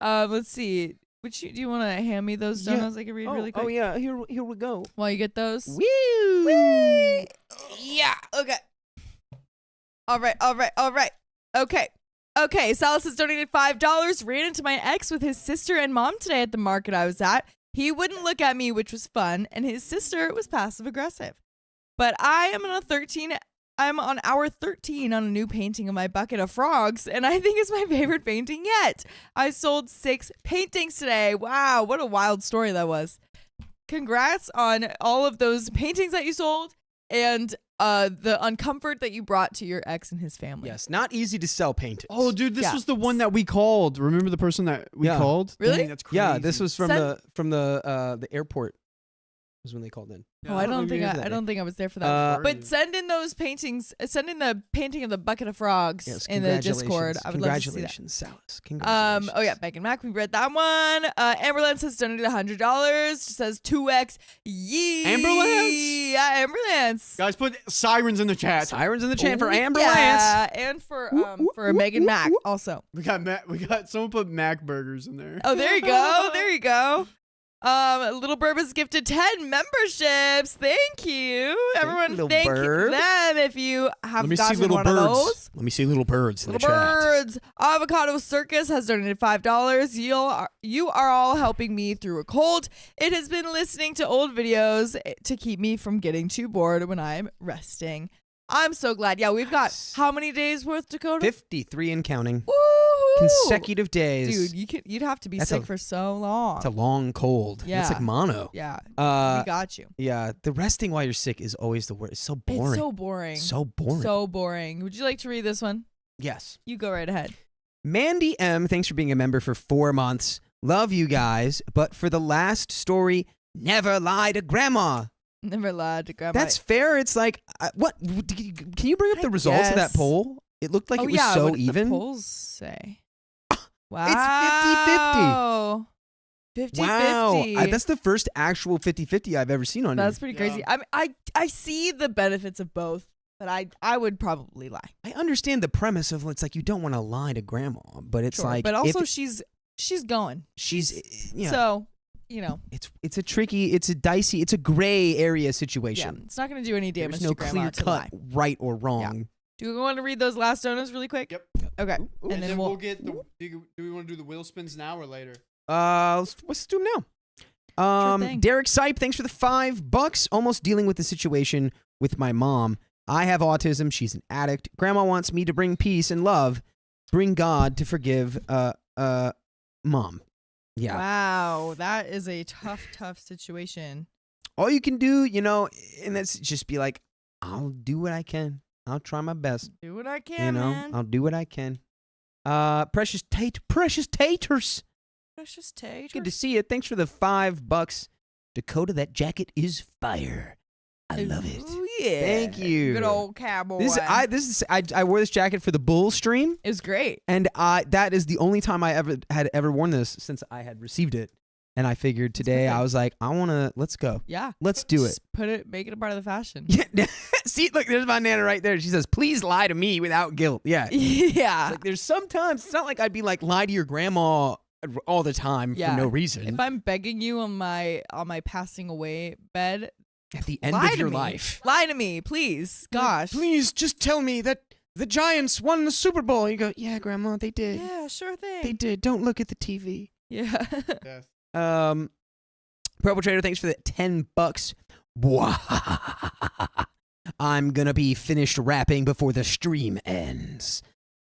[SPEAKER 6] Let's see. Do you want to hand me those
[SPEAKER 2] Yeah.
[SPEAKER 6] donos? I can read really quick.
[SPEAKER 2] Oh yeah, here we go.
[SPEAKER 6] While you get those.
[SPEAKER 2] Woo!
[SPEAKER 6] Yeah. Okay. All right. Okay. Salas has donated $5. Ran into my ex with his sister and mom today at the market I was at. He wouldn't look at me, which was fun, and his sister was passive aggressive. But I am I'm on hour 13 on a new painting of my bucket of frogs, and I think it's my favorite painting yet. I sold 6 paintings today. Wow, what a wild story that was. Congrats on all of those paintings that you sold and the uncomfort that you brought to your ex and his family.
[SPEAKER 2] Yes, not easy to sell paintings.
[SPEAKER 1] Oh, dude, this
[SPEAKER 6] Yeah.
[SPEAKER 1] was the one that we called. Remember the person that we
[SPEAKER 2] Yeah.
[SPEAKER 1] called?
[SPEAKER 6] Really?
[SPEAKER 1] Dang, that's crazy.
[SPEAKER 2] yeah, this was from
[SPEAKER 6] Send-
[SPEAKER 2] the airport. Was when they called in.
[SPEAKER 6] Oh, I don't think
[SPEAKER 2] remember
[SPEAKER 6] I
[SPEAKER 2] that
[SPEAKER 6] don't think I was there for that.
[SPEAKER 2] Uh,
[SPEAKER 6] But send in those paintings. Send in the painting of the bucket of frogs
[SPEAKER 2] Yes,
[SPEAKER 6] in the Discord. I would love to see that.
[SPEAKER 2] Congratulations, Salas. Congratulations.
[SPEAKER 6] Oh yeah, Megan Mac, we read that one. Amberlance has donated $100. Says 2x. Yee.
[SPEAKER 1] Amberlance?
[SPEAKER 6] Yeah, Amberlance.
[SPEAKER 1] Guys, put sirens in the chat.
[SPEAKER 2] Sirens in the chat for Amber
[SPEAKER 6] Yeah,
[SPEAKER 2] Lance.
[SPEAKER 6] and for Megan Mac also.
[SPEAKER 1] We got someone put Mac burgers in there.
[SPEAKER 6] Oh, there you go. There you go. Little Burb has gifted 10 memberships. Thank you. Everyone,
[SPEAKER 2] Little
[SPEAKER 6] thank
[SPEAKER 2] Burb.
[SPEAKER 6] them if you have
[SPEAKER 2] Let me see
[SPEAKER 6] gotten
[SPEAKER 2] little
[SPEAKER 6] one
[SPEAKER 2] birds.
[SPEAKER 6] of those.
[SPEAKER 2] Let me see little birds in
[SPEAKER 6] Little
[SPEAKER 2] the chat.
[SPEAKER 6] Birds. Avocado Circus has donated $5. You are all helping me through a cold. It has been listening to old videos to keep me from getting too bored when I'm resting. I'm so glad. Yeah, we've got
[SPEAKER 2] Nice.
[SPEAKER 6] how many days worth, Dakota?
[SPEAKER 2] 53 and counting.
[SPEAKER 6] Woohoo!
[SPEAKER 2] Consecutive days.
[SPEAKER 6] Dude, you'd have to be
[SPEAKER 2] That's
[SPEAKER 6] sick
[SPEAKER 2] a-
[SPEAKER 6] for so long.
[SPEAKER 2] It's a long cold. It's
[SPEAKER 6] Yeah.
[SPEAKER 2] like mono.
[SPEAKER 6] Yeah,
[SPEAKER 2] Uh,
[SPEAKER 6] we got you.
[SPEAKER 2] yeah. The resting while you're sick is always the worst. It's so boring.
[SPEAKER 6] It's so boring.
[SPEAKER 2] So boring.
[SPEAKER 6] So boring. Would you like to read this one?
[SPEAKER 2] yes.
[SPEAKER 6] You go right ahead.
[SPEAKER 2] Mandy M, thanks for being a member for 4 months. Love you guys, but for the last story, never lie to grandma.
[SPEAKER 6] Never lied to grandma.
[SPEAKER 2] That's fair. It's like, what? Can you bring up the results of that
[SPEAKER 6] guess.
[SPEAKER 2] poll? It looked like
[SPEAKER 6] oh
[SPEAKER 2] it was
[SPEAKER 6] yeah,
[SPEAKER 2] so
[SPEAKER 6] what did
[SPEAKER 2] even.
[SPEAKER 6] the polls say?
[SPEAKER 2] Wow.
[SPEAKER 6] It's 50-50.
[SPEAKER 2] Wow. That's the first actual 50-50 I've ever seen on
[SPEAKER 6] That's
[SPEAKER 2] here.
[SPEAKER 6] pretty crazy.
[SPEAKER 1] Yeah.
[SPEAKER 6] I see the benefits of both, but I would probably lie.
[SPEAKER 2] I understand the premise of it's like you don't want to lie to grandma, but it's
[SPEAKER 6] Sure.
[SPEAKER 2] like,
[SPEAKER 6] but also
[SPEAKER 2] if
[SPEAKER 6] she's going.
[SPEAKER 2] she's, yeah.
[SPEAKER 6] So,
[SPEAKER 2] It's a tricky, it's a dicey, it's a gray area
[SPEAKER 6] yeah,
[SPEAKER 2] situation.
[SPEAKER 6] it's not going to do any damage
[SPEAKER 2] There's no
[SPEAKER 6] to grandma
[SPEAKER 2] clear
[SPEAKER 6] to
[SPEAKER 2] cut
[SPEAKER 6] lie.
[SPEAKER 2] right or wrong.
[SPEAKER 6] Do we want to read those last donuts really quick?
[SPEAKER 1] Yep.
[SPEAKER 6] Okay.
[SPEAKER 1] And
[SPEAKER 6] And
[SPEAKER 1] then
[SPEAKER 6] then
[SPEAKER 1] we'll get the. Do we want to do the wheel spins now or later?
[SPEAKER 2] Let's do them now.
[SPEAKER 6] thing.
[SPEAKER 2] Derek Sipe, thanks for the $5. Almost dealing with the situation with my mom. I have autism. She's an addict. Grandma wants me to bring peace and love. Bring God to forgive, mom. Yeah.
[SPEAKER 6] Wow, that is a tough situation.
[SPEAKER 2] All you can do, and that's just be like, I'll do what I can. I'll try my best.
[SPEAKER 6] Do what I can, man.
[SPEAKER 2] I'll do what I can. Precious taters.
[SPEAKER 6] Precious tater.
[SPEAKER 2] Good to see you. Thanks for the $5. Dakota, that jacket is fire. I love it.
[SPEAKER 6] Ooh, yeah.
[SPEAKER 2] Thank you.
[SPEAKER 6] Good old cowboy.
[SPEAKER 2] I wore this jacket for the Bull stream,
[SPEAKER 6] It was great.
[SPEAKER 2] and that is the only time I ever worn this since I had received it. And I figured today
[SPEAKER 6] perfect.
[SPEAKER 2] I was like, let's go.
[SPEAKER 6] Yeah.
[SPEAKER 2] Let's do it.
[SPEAKER 6] Just make it a part of the fashion.
[SPEAKER 2] Yeah. See, look, there's my Nana right there. She says, please lie to me without guilt. Yeah.
[SPEAKER 6] Yeah.
[SPEAKER 2] It's like there's sometimes, it's not like I'd be like, lie to your grandma all the time
[SPEAKER 6] Yeah.
[SPEAKER 2] for no reason.
[SPEAKER 6] If I'm begging you on my passing away bed,
[SPEAKER 2] At the end
[SPEAKER 6] lie
[SPEAKER 2] of
[SPEAKER 6] to
[SPEAKER 2] your
[SPEAKER 6] me.
[SPEAKER 2] life.
[SPEAKER 6] Lie to me, please. Gosh.
[SPEAKER 2] Please just tell me that the Giants won the Super Bowl. You go, yeah, Grandma, they did.
[SPEAKER 6] Yeah, sure thing.
[SPEAKER 2] They did. Don't look at the TV.
[SPEAKER 6] Yeah.
[SPEAKER 1] Yes.
[SPEAKER 2] Purple Trader, thanks for the $10. I'm gonna be finished rapping before the stream ends.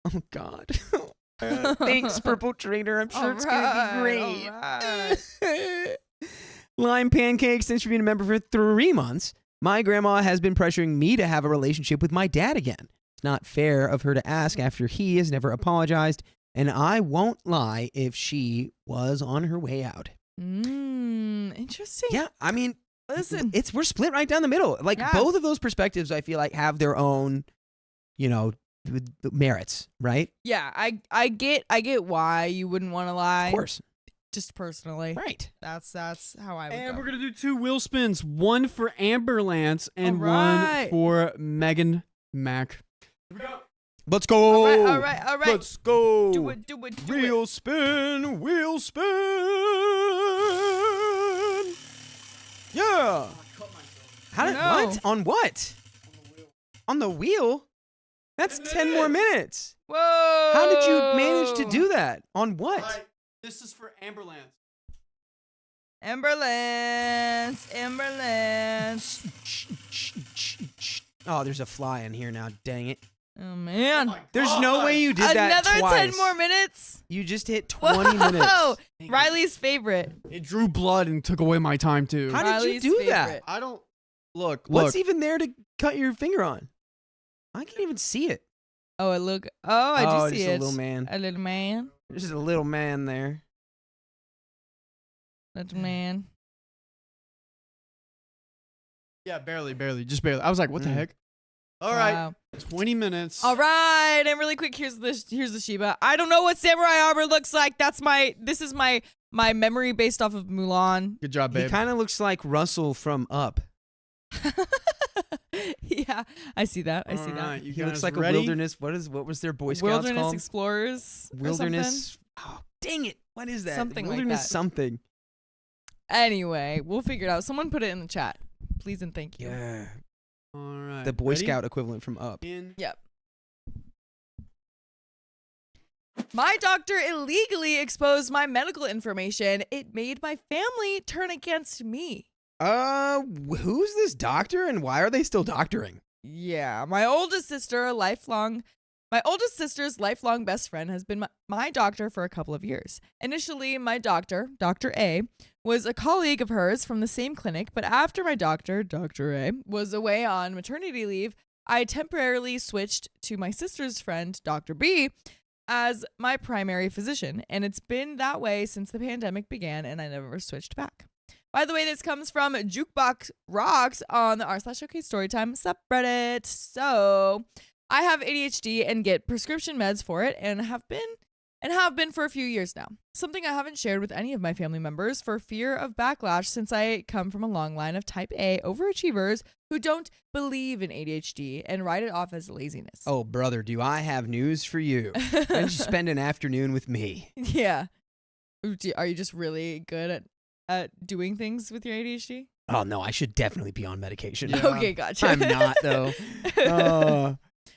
[SPEAKER 2] Oh God. Thanks, Purple Trader. I'm sure it's gonna be great.
[SPEAKER 6] Alright.
[SPEAKER 2] Lime Pancakes, thanks for being a member for 3 months. My grandma has been pressuring me to have a relationship with my dad again. It's not fair of her to ask after he has never apologized, and I won't lie if she was on her way out.
[SPEAKER 6] Interesting.
[SPEAKER 2] Yeah, I mean,
[SPEAKER 6] Listen.
[SPEAKER 2] we're split right down the middle. Like
[SPEAKER 6] Yeah.
[SPEAKER 2] both of those perspectives, I feel like have their own, merits, right?
[SPEAKER 6] Yeah, I get why you wouldn't want to lie.
[SPEAKER 2] Of course,
[SPEAKER 6] Just personally.
[SPEAKER 2] right.
[SPEAKER 6] That's how I would
[SPEAKER 1] And
[SPEAKER 6] go.
[SPEAKER 1] we're gonna do 2 wheel spins. One for Amber Lance and
[SPEAKER 6] Alright.
[SPEAKER 1] one for Megan Mac. Here we go.
[SPEAKER 2] Let's go.
[SPEAKER 6] All right.
[SPEAKER 2] Let's go.
[SPEAKER 6] Do it.
[SPEAKER 2] Wheel spin, wheel spin. Yeah. How did
[SPEAKER 6] No.
[SPEAKER 2] what? On what? On the wheel? That's 10 more minutes.
[SPEAKER 6] Whoa.
[SPEAKER 2] How did you manage to do that? On what?
[SPEAKER 1] Alright, this is for Amber Lance.
[SPEAKER 6] Amberlance.
[SPEAKER 2] Oh, there's a fly in here now. Dang it.
[SPEAKER 6] Oh man.
[SPEAKER 2] There's no way you did that
[SPEAKER 6] Another
[SPEAKER 2] twice.
[SPEAKER 6] 10 more minutes.
[SPEAKER 2] You just hit 20
[SPEAKER 6] Whoa.
[SPEAKER 2] minutes.
[SPEAKER 6] Riley's favorite.
[SPEAKER 1] It drew blood and took away my time too.
[SPEAKER 2] How did you
[SPEAKER 6] Riley's
[SPEAKER 2] do that?
[SPEAKER 6] favorite.
[SPEAKER 1] I don't look.
[SPEAKER 2] What's even there to cut your finger on? I can't even see it.
[SPEAKER 6] Oh, I do see
[SPEAKER 2] just
[SPEAKER 6] it.
[SPEAKER 2] a little man.
[SPEAKER 6] A little man.
[SPEAKER 2] There's just a little man there.
[SPEAKER 6] Little man.
[SPEAKER 1] Yeah, barely, just barely. I was like, what the heck? All right,
[SPEAKER 6] Wow.
[SPEAKER 1] 20 minutes.
[SPEAKER 6] All right, and really quick, here's the Shiba. I don't know what samurai armor looks like. This is my memory based off of Mulan.
[SPEAKER 1] Good job,
[SPEAKER 2] He
[SPEAKER 1] babe.
[SPEAKER 2] kind of looks like Russell from Up.
[SPEAKER 6] Yeah, I see that.
[SPEAKER 1] All right, you
[SPEAKER 2] He
[SPEAKER 1] guys
[SPEAKER 2] looks like
[SPEAKER 1] ready?
[SPEAKER 2] a wilderness. What was their Boy Scouts
[SPEAKER 6] Wilderness
[SPEAKER 2] called?
[SPEAKER 6] Explorers. or
[SPEAKER 2] Wilderness. Oh, dang it! What is that?
[SPEAKER 6] Something like
[SPEAKER 2] Wilderness
[SPEAKER 6] that.
[SPEAKER 2] something.
[SPEAKER 6] Anyway, we'll figure it out. Someone put it in the chat, please and thank you.
[SPEAKER 2] Yeah.
[SPEAKER 1] All right.
[SPEAKER 2] The Boy
[SPEAKER 1] ready?
[SPEAKER 2] Scout equivalent from Up.
[SPEAKER 1] In.
[SPEAKER 6] Yep. My doctor illegally exposed my medical information. It made my family turn against me.
[SPEAKER 2] Who's this doctor and why are they still doctoring?
[SPEAKER 6] Yeah, my oldest sister's lifelong best friend has been my doctor for a couple of years. Initially, my doctor, Dr. A, was a colleague of hers from the same clinic, but after my doctor, Dr. A, was away on maternity leave, I temporarily switched to my sister's friend, Dr. B, as my primary physician, and it's been that way since the pandemic began, and I never switched back. By the way, this comes from Jukebox Rocks on the r/OK Storytime subreddit. So I have ADHD and get prescription meds for it and have been for a few years now. Something I haven't shared with any of my family members for fear of backlash, since I come from a long line of type A overachievers who don't believe in ADHD and write it off as laziness.
[SPEAKER 2] Oh, brother, do I have news for you? Why don't you spend an afternoon with me?
[SPEAKER 6] Yeah. Are you just really good at doing things with your ADHD?
[SPEAKER 2] Oh, no, I should definitely be on medication.
[SPEAKER 1] Yeah.
[SPEAKER 6] Okay, gotcha.
[SPEAKER 2] I'm not, though.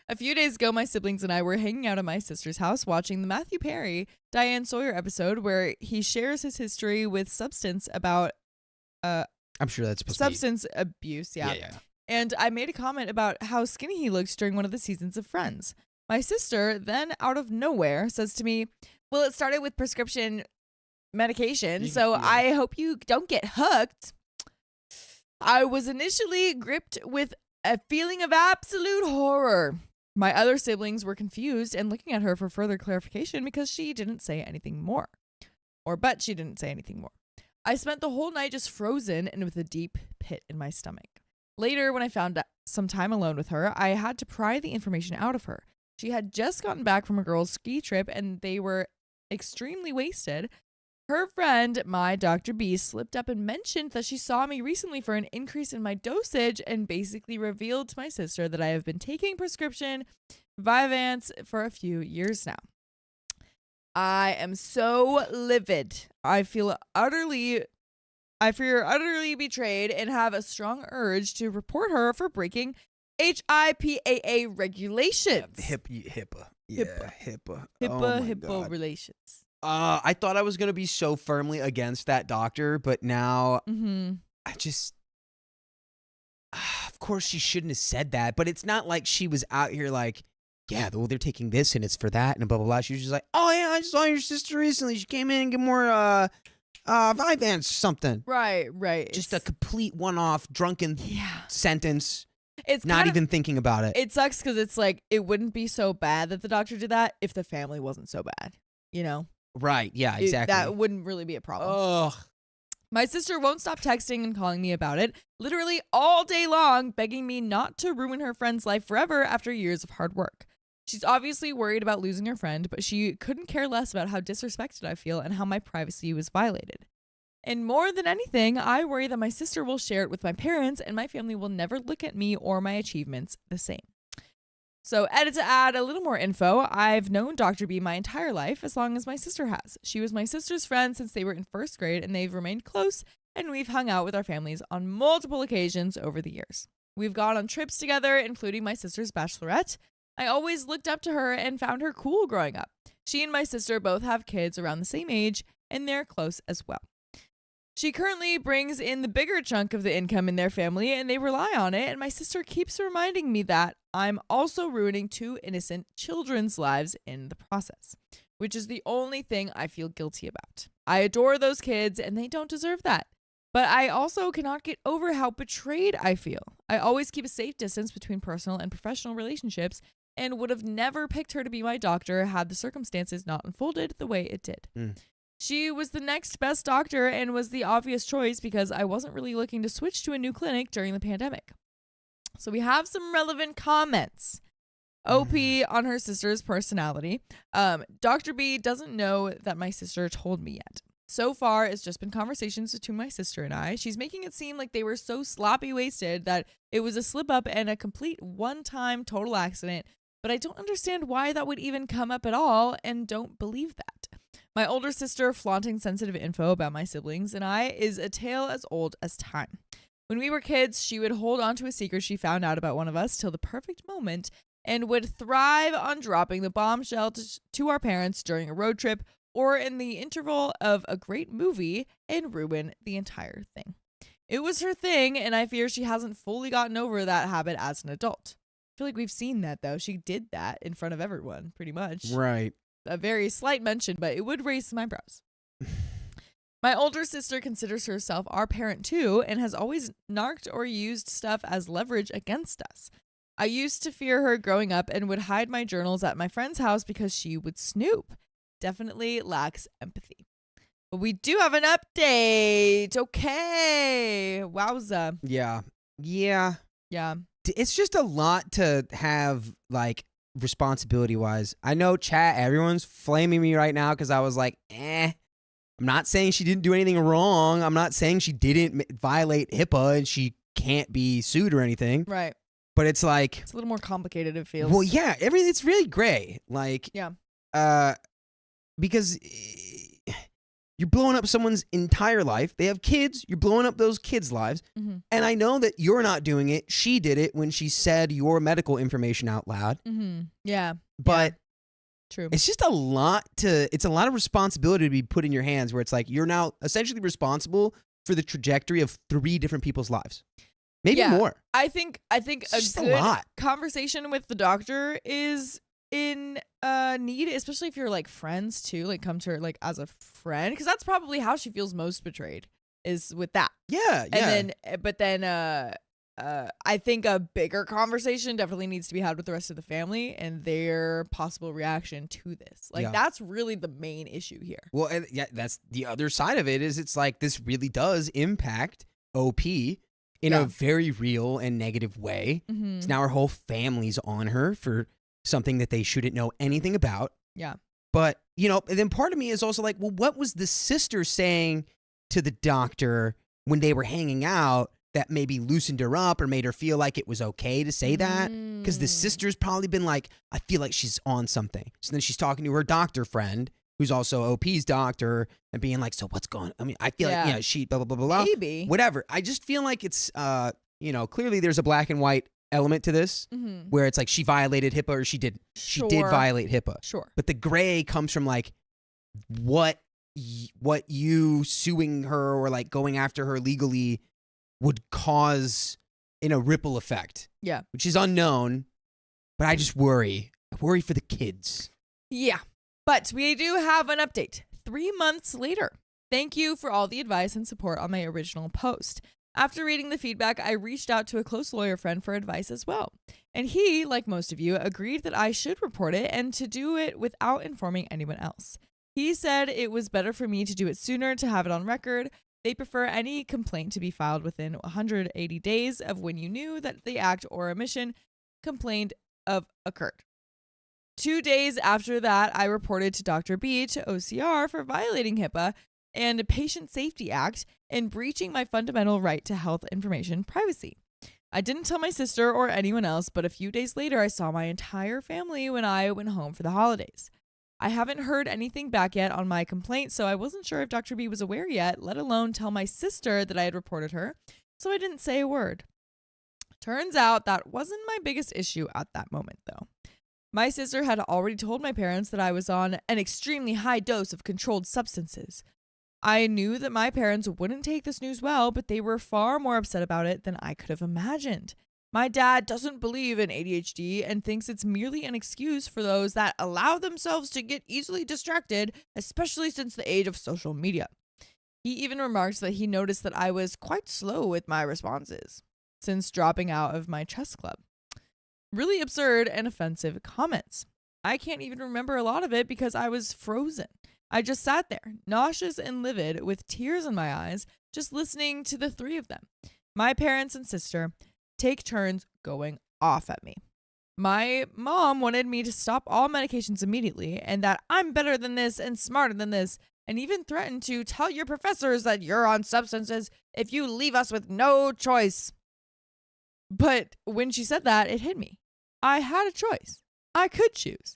[SPEAKER 6] A few days ago, my siblings and I were hanging out at my sister's house watching the Matthew Perry, Diane Sawyer episode where he shares his history with substance
[SPEAKER 2] I'm sure that's supposed to be.
[SPEAKER 6] substance abuse. Yeah.
[SPEAKER 2] Yeah.
[SPEAKER 6] And I made a comment about how skinny he looks during one of the seasons of Friends. My sister then, out of nowhere, says to me, well, it started with prescription medication, so
[SPEAKER 2] Yeah.
[SPEAKER 6] I hope you don't get hooked. I was initially gripped with a feeling of absolute horror. My other siblings were confused and looking at her for further clarification because she didn't say anything more. But she didn't say anything more. I spent the whole night just frozen and with a deep pit in my stomach. Later, when I found some time alone with her, I had to pry the information out of her. She had just gotten back from a girls' ski trip and they were extremely wasted. Her friend, my Dr. B, slipped up and mentioned that she saw me recently for an increase in my dosage and basically revealed to my sister that I have been taking prescription Vyvanse for a few years now. I am so livid. I feel utterly betrayed and have a strong urge to report her for breaking HIPAA regulations.
[SPEAKER 2] HIPAA. HIPAA.
[SPEAKER 6] HIPAA relations.
[SPEAKER 2] I thought I was going to be so firmly against that doctor, but now I just... of course she shouldn't have said that, but it's not like she was out here like, yeah, well, they're taking this and it's for that and blah, blah, blah. She was just like, oh, yeah, I just saw your sister recently. She came in and get more Vyvanse something.
[SPEAKER 6] Right.
[SPEAKER 2] Just a complete one-off drunken sentence.
[SPEAKER 6] It's
[SPEAKER 2] not even thinking about it.
[SPEAKER 6] It sucks because it's like, it wouldn't be so bad that the doctor did that if the family wasn't so bad, you know?
[SPEAKER 2] Right, yeah, exactly.
[SPEAKER 6] That wouldn't really be a problem.
[SPEAKER 2] Ugh.
[SPEAKER 6] My sister won't stop texting and calling me about it, literally all day long, begging me not to ruin her friend's life forever after years of hard work. She's obviously worried about losing her friend, but she couldn't care less about how disrespected I feel and how my privacy was violated. And more than anything, I worry that my sister will share it with my parents and my family will never look at me or my achievements the same. So, edit to add a little more info, I've known Dr. B my entire life, as long as my sister has. She was my sister's friend since they were in first grade, and they've remained close, and we've hung out with our families on multiple occasions over the years. We've gone on trips together, including my sister's bachelorette. I always looked up to her and found her cool growing up. She and my sister both have kids around the same age, and they're close as well. She currently brings in the bigger chunk of the income in their family, and they rely on it, and my sister keeps reminding me that I'm also ruining 2 innocent children's lives in the process, which is the only thing I feel guilty about. I adore those kids, and they don't deserve that. But I also cannot get over how betrayed I feel. I always keep a safe distance between personal and professional relationships, and would have never picked her to be my doctor had the circumstances not unfolded the way it did. She was the next best doctor and was the obvious choice because I wasn't really looking to switch to a new clinic during the pandemic. So we have some relevant comments. OP on her sister's personality. Dr. B doesn't know that my sister told me yet. So far, it's just been conversations between my sister and I. She's making it seem like they were so sloppy wasted that it was a slip up and a complete one-time total accident. But I don't understand why that would even come up at all and don't believe that. My older sister flaunting sensitive info about my siblings and I is a tale as old as time. When we were kids, she would hold on to a secret she found out about one of us till the perfect moment and would thrive on dropping the bombshell to our parents during a road trip or in the interval of a great movie and ruin the entire thing. It was her thing, and I fear she hasn't fully gotten over that habit as an adult. I feel like we've seen that, though. She did that in front of everyone, pretty much.
[SPEAKER 2] Right.
[SPEAKER 6] A very slight mention, but it would raise some eyebrows. My older sister considers herself our parent too and has always narked or used stuff as leverage against us. I used to fear her growing up and would hide my journals at my friend's house because she would snoop. Definitely lacks empathy. But we do have an update. Okay. Wowza.
[SPEAKER 2] Yeah.
[SPEAKER 6] Yeah.
[SPEAKER 2] It's just a lot to have, like, responsibility wise. I know chat, everyone's flaming me right now because I was like, I'm not saying she didn't do anything wrong. I'm not saying she didn't violate HIPAA and she can't be sued or anything.
[SPEAKER 6] Right.
[SPEAKER 2] But it's like,
[SPEAKER 6] It's a little more complicated, it feels.
[SPEAKER 2] well, yeah, it's really gray. Like, because you're blowing up someone's entire life. They have kids. You're blowing up those kids' lives.
[SPEAKER 6] Mm-hmm.
[SPEAKER 2] And I know that you're not doing it. She did it when she said your medical information out loud.
[SPEAKER 6] Mm-hmm. Yeah.
[SPEAKER 2] But
[SPEAKER 6] True.
[SPEAKER 2] it's just it's a lot of responsibility to be put in your hands where it's like you're now essentially responsible for the trajectory of 3 different people's lives. Maybe more.
[SPEAKER 6] I think
[SPEAKER 2] It's
[SPEAKER 6] a
[SPEAKER 2] just a
[SPEAKER 6] good
[SPEAKER 2] lot.
[SPEAKER 6] conversation with the doctor is in need, especially if you're like friends too, like come to her like as a friend, because that's probably how she feels most betrayed is with that.
[SPEAKER 2] Yeah.
[SPEAKER 6] And then I think a bigger conversation definitely needs to be had with the rest of the family and their possible reaction to this. Like that's really the main issue here.
[SPEAKER 2] Well, and that's the other side of it is it's like this really does impact OP in a very real and negative way.
[SPEAKER 6] Mm-hmm.
[SPEAKER 2] So now her whole family's on her for something that they shouldn't know anything about.
[SPEAKER 6] Yeah.
[SPEAKER 2] But, you know, and then part of me is also like, well, what was the sister saying to the doctor when they were hanging out that maybe loosened her up or made her feel like it was okay to say that? Because the sister's probably been like, I feel like she's on something. So then she's talking to her doctor friend, who's also OP's doctor, and being like, so what's going on? I mean, I feel like, she blah, blah, blah, blah, blah.
[SPEAKER 6] Maybe.
[SPEAKER 2] Whatever. I just feel like it's, clearly there's a black and white element to this where it's like she violated HIPAA or she didn't. She did violate HIPAA.
[SPEAKER 6] Sure.
[SPEAKER 2] But the gray comes from like what you suing her or like going after her legally would cause in a ripple effect.
[SPEAKER 6] Yeah.
[SPEAKER 2] Which is unknown, but I just worry. I worry for the kids.
[SPEAKER 6] Yeah. But we do have an update 3 months later. Thank you for all the advice and support on my original post. After reading the feedback, I reached out to a close lawyer friend for advice as well. And he, like most of you, agreed that I should report it and to do it without informing anyone else. He said it was better for me to do it sooner to have it on record. They prefer any complaint to be filed within 180 days of when you knew that the act or omission complained of occurred. 2 days after that, I reported to Dr. B to OCR for violating HIPAA and Patient Safety Act and breaching my fundamental right to health information privacy. I didn't tell my sister or anyone else, but a few days later, I saw my entire family when I went home for the holidays. I haven't heard anything back yet on my complaint, so I wasn't sure if Dr. B was aware yet, let alone tell my sister that I had reported her, so I didn't say a word. Turns out that wasn't my biggest issue at that moment, though. My sister had already told my parents that I was on an extremely high dose of controlled substances. I knew that my parents wouldn't take this news well, but they were far more upset about it than I could have imagined. My dad doesn't believe in ADHD and thinks it's merely an excuse for those that allow themselves to get easily distracted, especially since the age of social media. He even remarked that he noticed that I was quite slow with my responses since dropping out of my chess club. Really absurd and offensive comments. I can't even remember a lot of it because I was frozen. I just sat there, nauseous and livid, with tears in my eyes, just listening to the 3 of them. My parents and sister take turns going off at me. My mom wanted me to stop all medications immediately and that I'm better than this and smarter than this, and even threatened to tell your professors that you're on substances if you leave us with no choice. But when she said that, it hit me. I had a choice. I could choose.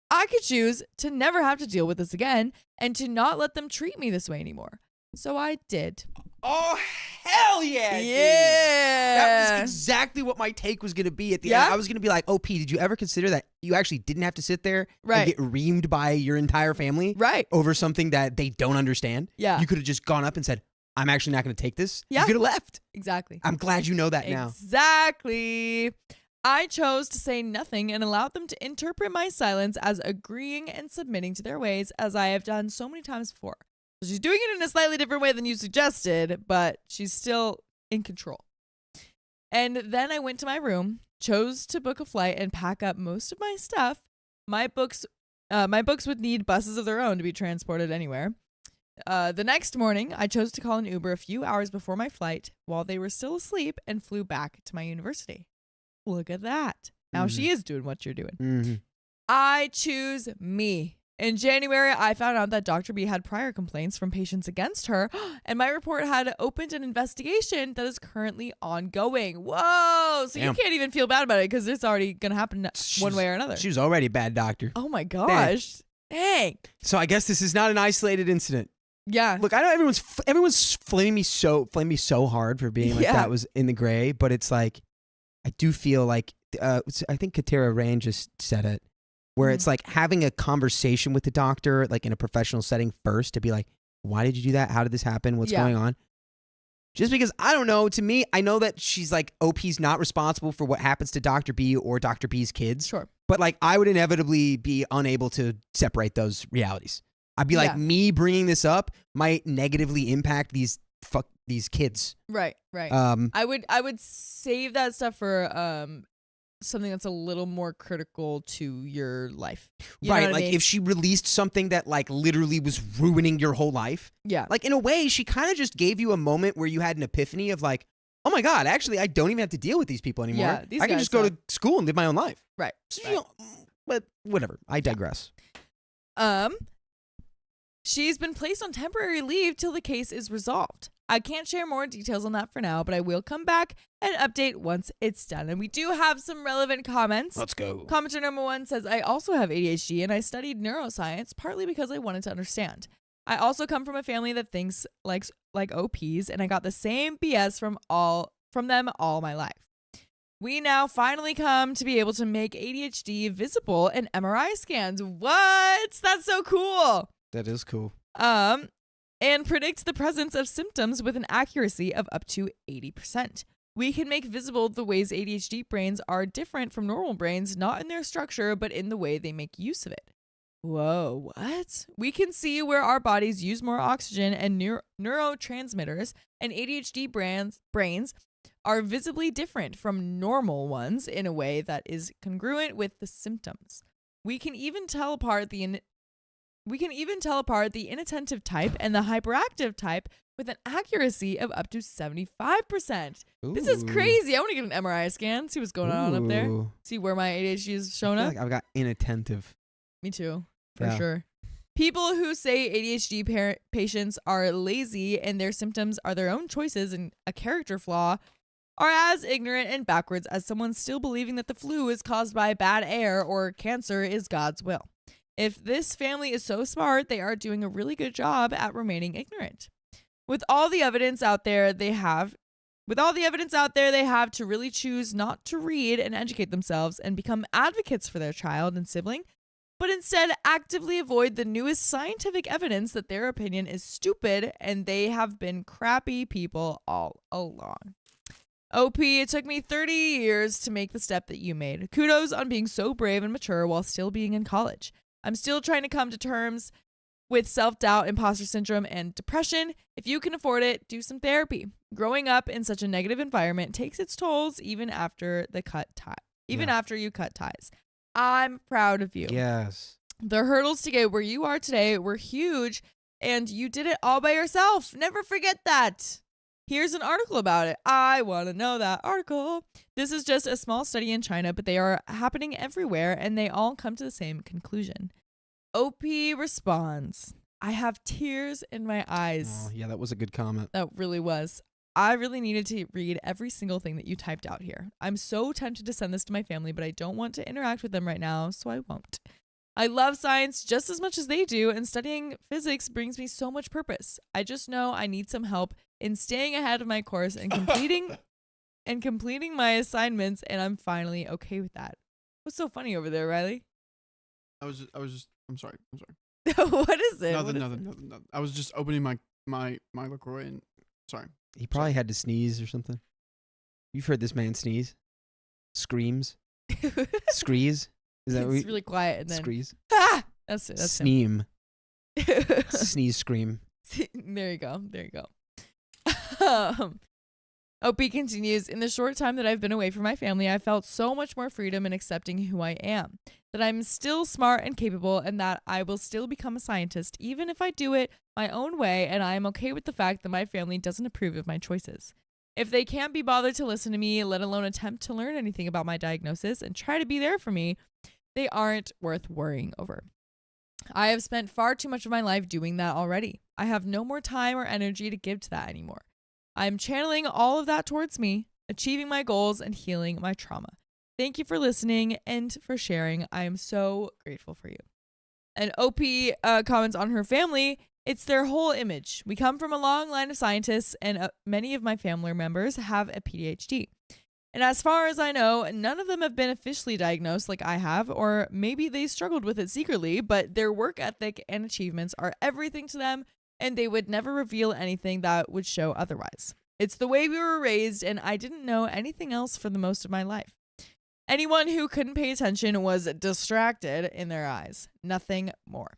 [SPEAKER 6] I could choose to never have to deal with this again and to not let them treat me this way anymore. So I did.
[SPEAKER 2] Oh, hell yeah. Dude.
[SPEAKER 6] Yeah.
[SPEAKER 2] That was exactly what my take was going to be at the end. I was going to be like, OP, did you ever consider that you actually didn't have to sit there and get reamed by your entire family over something that they don't understand?
[SPEAKER 6] Yeah.
[SPEAKER 2] You could have just gone up and said, I'm actually not going to take this.
[SPEAKER 6] Yeah.
[SPEAKER 2] You could have left.
[SPEAKER 6] Exactly.
[SPEAKER 2] I'm glad you know that now.
[SPEAKER 6] Exactly. I chose to say nothing and allowed them to interpret my silence as agreeing and submitting to their ways, as I have done so many times before. So she's doing it in a slightly different way than you suggested, but she's still in control. And then I went to my room, chose to book a flight and pack up most of my stuff. My books would need buses of their own to be transported anywhere. The next morning, I chose to call an Uber a few hours before my flight while they were still asleep and flew back to my university. Look at that. Now she is doing what you're doing.
[SPEAKER 2] Mm-hmm.
[SPEAKER 6] I choose me. In January, I found out that Dr. B had prior complaints from patients against her, and my report had opened an investigation that is currently ongoing. Whoa! So
[SPEAKER 2] Damn.
[SPEAKER 6] you can't even feel bad about it because it's already going to happen one way or another.
[SPEAKER 2] She was already a bad doctor.
[SPEAKER 6] Oh my gosh. Dang.
[SPEAKER 2] So I guess this is not an isolated incident.
[SPEAKER 6] Yeah.
[SPEAKER 2] Look, I know everyone's flaming me so hard for being like that was in the gray, but it's like I do feel like I think Katera Rain just said it, where it's like having a conversation with the doctor, like in a professional setting first, to be like, why did you do that? How did this happen? What's going on? Just because, I don't know, to me, I know that she's like, OP's not responsible for what happens to Dr. B or Dr. B's kids.
[SPEAKER 6] Sure.
[SPEAKER 2] But like, I would inevitably be unable to separate those realities. I'd be like, me bringing this up might negatively impact these kids.
[SPEAKER 6] Right. I would save that stuff for something that's a little more critical to your life. You know
[SPEAKER 2] right,
[SPEAKER 6] what I
[SPEAKER 2] like
[SPEAKER 6] mean?
[SPEAKER 2] if she released something that like literally was ruining your whole life.
[SPEAKER 6] Yeah.
[SPEAKER 2] Like in a way, she kind of just gave you a moment where you had an epiphany of like, oh my God, actually I don't even have to deal with these people anymore.
[SPEAKER 6] Yeah, these
[SPEAKER 2] I can
[SPEAKER 6] guys
[SPEAKER 2] just go
[SPEAKER 6] suck.
[SPEAKER 2] to school and live my own life.
[SPEAKER 6] Right.
[SPEAKER 2] So, you know, but whatever. I digress.
[SPEAKER 6] She's been placed on temporary leave till the case is resolved. I can't share more details on that for now, but I will come back and update once it's done. And we do have some relevant comments.
[SPEAKER 2] Let's go.
[SPEAKER 6] Commenter number 1 says, I also have ADHD and I studied neuroscience partly because I wanted to understand. I also come from a family that thinks like OPs, and I got the same BS from them all my life. We now finally come to be able to make ADHD visible in MRI scans. What? That's so cool.
[SPEAKER 2] That is cool.
[SPEAKER 6] And predict the presence of symptoms with an accuracy of up to 80%. We can make visible the ways ADHD brains are different from normal brains, not in their structure, but in the way they make use of it. Whoa, what? We can see where our bodies use more oxygen and neurotransmitters, and ADHD brains are visibly different from normal ones in a way that is congruent with the symptoms. We can even tell apart the inattentive type and the hyperactive type with an accuracy of up to 75%. This is crazy. I want to get an MRI scan, see what's going on up there,
[SPEAKER 2] Ooh.
[SPEAKER 6] see where my ADHD is showing
[SPEAKER 2] I feel
[SPEAKER 6] up.
[SPEAKER 2] like I've got inattentive.
[SPEAKER 6] Me too, for
[SPEAKER 2] Yeah.
[SPEAKER 6] sure. People who say ADHD patients are lazy and their symptoms are their own choices and a character flaw are as ignorant and backwards as someone still believing that the flu is caused by bad air or cancer is God's will. If this family is so smart, they are doing a really good job at remaining ignorant. With all the evidence out there they have to really choose not to read and educate themselves and become advocates for their child and sibling, but instead actively avoid the newest scientific evidence that their opinion is stupid and they have been crappy people all along. OP, it took me 30 years to make the step that you made. Kudos on being so brave and mature while still being in college. I'm still trying to come to terms with self-doubt, imposter syndrome, and depression. If you can afford it, do some therapy. Growing up in such a negative environment takes its tolls even after you cut ties. I'm proud of you.
[SPEAKER 2] Yes.
[SPEAKER 6] The hurdles to get where you are today were huge, and you did it all by yourself. Never forget that. Here's an article about it. I want to know that article. This is just a small study in China, but they are happening everywhere, and they all come to the same conclusion. OP responds, I have tears in my eyes.
[SPEAKER 2] Oh, yeah, that was a good comment.
[SPEAKER 6] That really was. I really needed to read every single thing that you typed out here. I'm so tempted to send this to my family, but I don't want to interact with them right now, so I won't. I love science just as much as they do, and studying physics brings me so much purpose. I just know I need some help in staying ahead of my course and completing my assignments, and I'm finally okay with that. What's so funny over there, Riley?
[SPEAKER 1] I'm sorry.
[SPEAKER 6] What is it?
[SPEAKER 1] Nothing. I was just opening my LaCroix and sorry.
[SPEAKER 2] He probably had to sneeze or something. You've heard this man sneeze? Screams? Screeze? Is that
[SPEAKER 6] It's really quiet and then
[SPEAKER 2] Screeze?
[SPEAKER 6] ah! That's it. That's him.
[SPEAKER 2] Sneem. Sneeze scream.
[SPEAKER 6] There you go. OP continues, in the short time that I've been away from my family, I felt so much more freedom in accepting who I am, that I'm still smart and capable, and that I will still become a scientist, even if I do it my own way, and I am okay with the fact that my family doesn't approve of my choices. If they can't be bothered to listen to me, let alone attempt to learn anything about my diagnosis and try to be there for me, they aren't worth worrying over. I have spent far too much of my life doing that already. I have no more time or energy to give to that anymore. I'm channeling all of that towards me, achieving my goals, and healing my trauma. Thank you for listening and for sharing. I am so grateful for you. And OP comments on her family. It's their whole image. We come from a long line of scientists, and many of my family members have a PhD. And as far as I know, none of them have been officially diagnosed like I have, or maybe they struggled with it secretly, but their work ethic and achievements are everything to them, and they would never reveal anything that would show otherwise. It's the way we were raised, and I didn't know anything else for the most of my life. Anyone who couldn't pay attention was distracted in their eyes. Nothing more.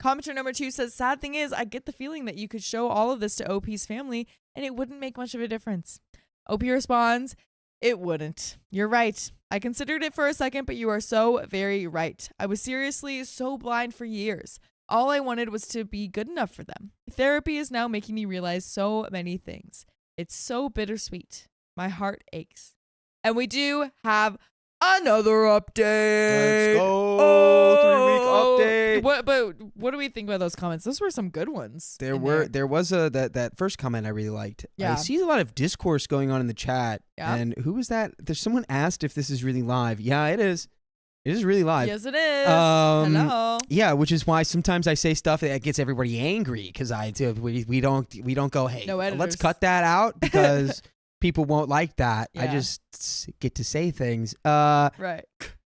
[SPEAKER 6] Commenter number 2 says, sad thing is, I get the feeling that you could show all of this to OP's family, and it wouldn't make much of a difference. OP responds, it wouldn't. You're right. I considered it for a second, but you are so very right. I was seriously so blind for years. All I wanted was to be good enough for them. Therapy is now making me realize so many things. It's so bittersweet. My heart aches. And we do have another update.
[SPEAKER 1] Let's go. 3-week update.
[SPEAKER 6] What do we think about those comments? Those were some good ones.
[SPEAKER 2] There was that first comment I really liked.
[SPEAKER 6] Yeah.
[SPEAKER 2] I see a lot of discourse going on in the chat.
[SPEAKER 6] Yeah.
[SPEAKER 2] And who was that? There's someone asked if this is really live. Yeah, it is. It is really live.
[SPEAKER 6] Yes, it is.
[SPEAKER 2] Um,
[SPEAKER 6] Hello.
[SPEAKER 2] Yeah, which is why sometimes I say stuff that gets everybody angry because we don't go, hey,
[SPEAKER 6] No
[SPEAKER 2] let's
[SPEAKER 6] editors.
[SPEAKER 2] cut that out because people won't like that. I
[SPEAKER 6] Yeah.
[SPEAKER 2] just get to say things.
[SPEAKER 6] Right.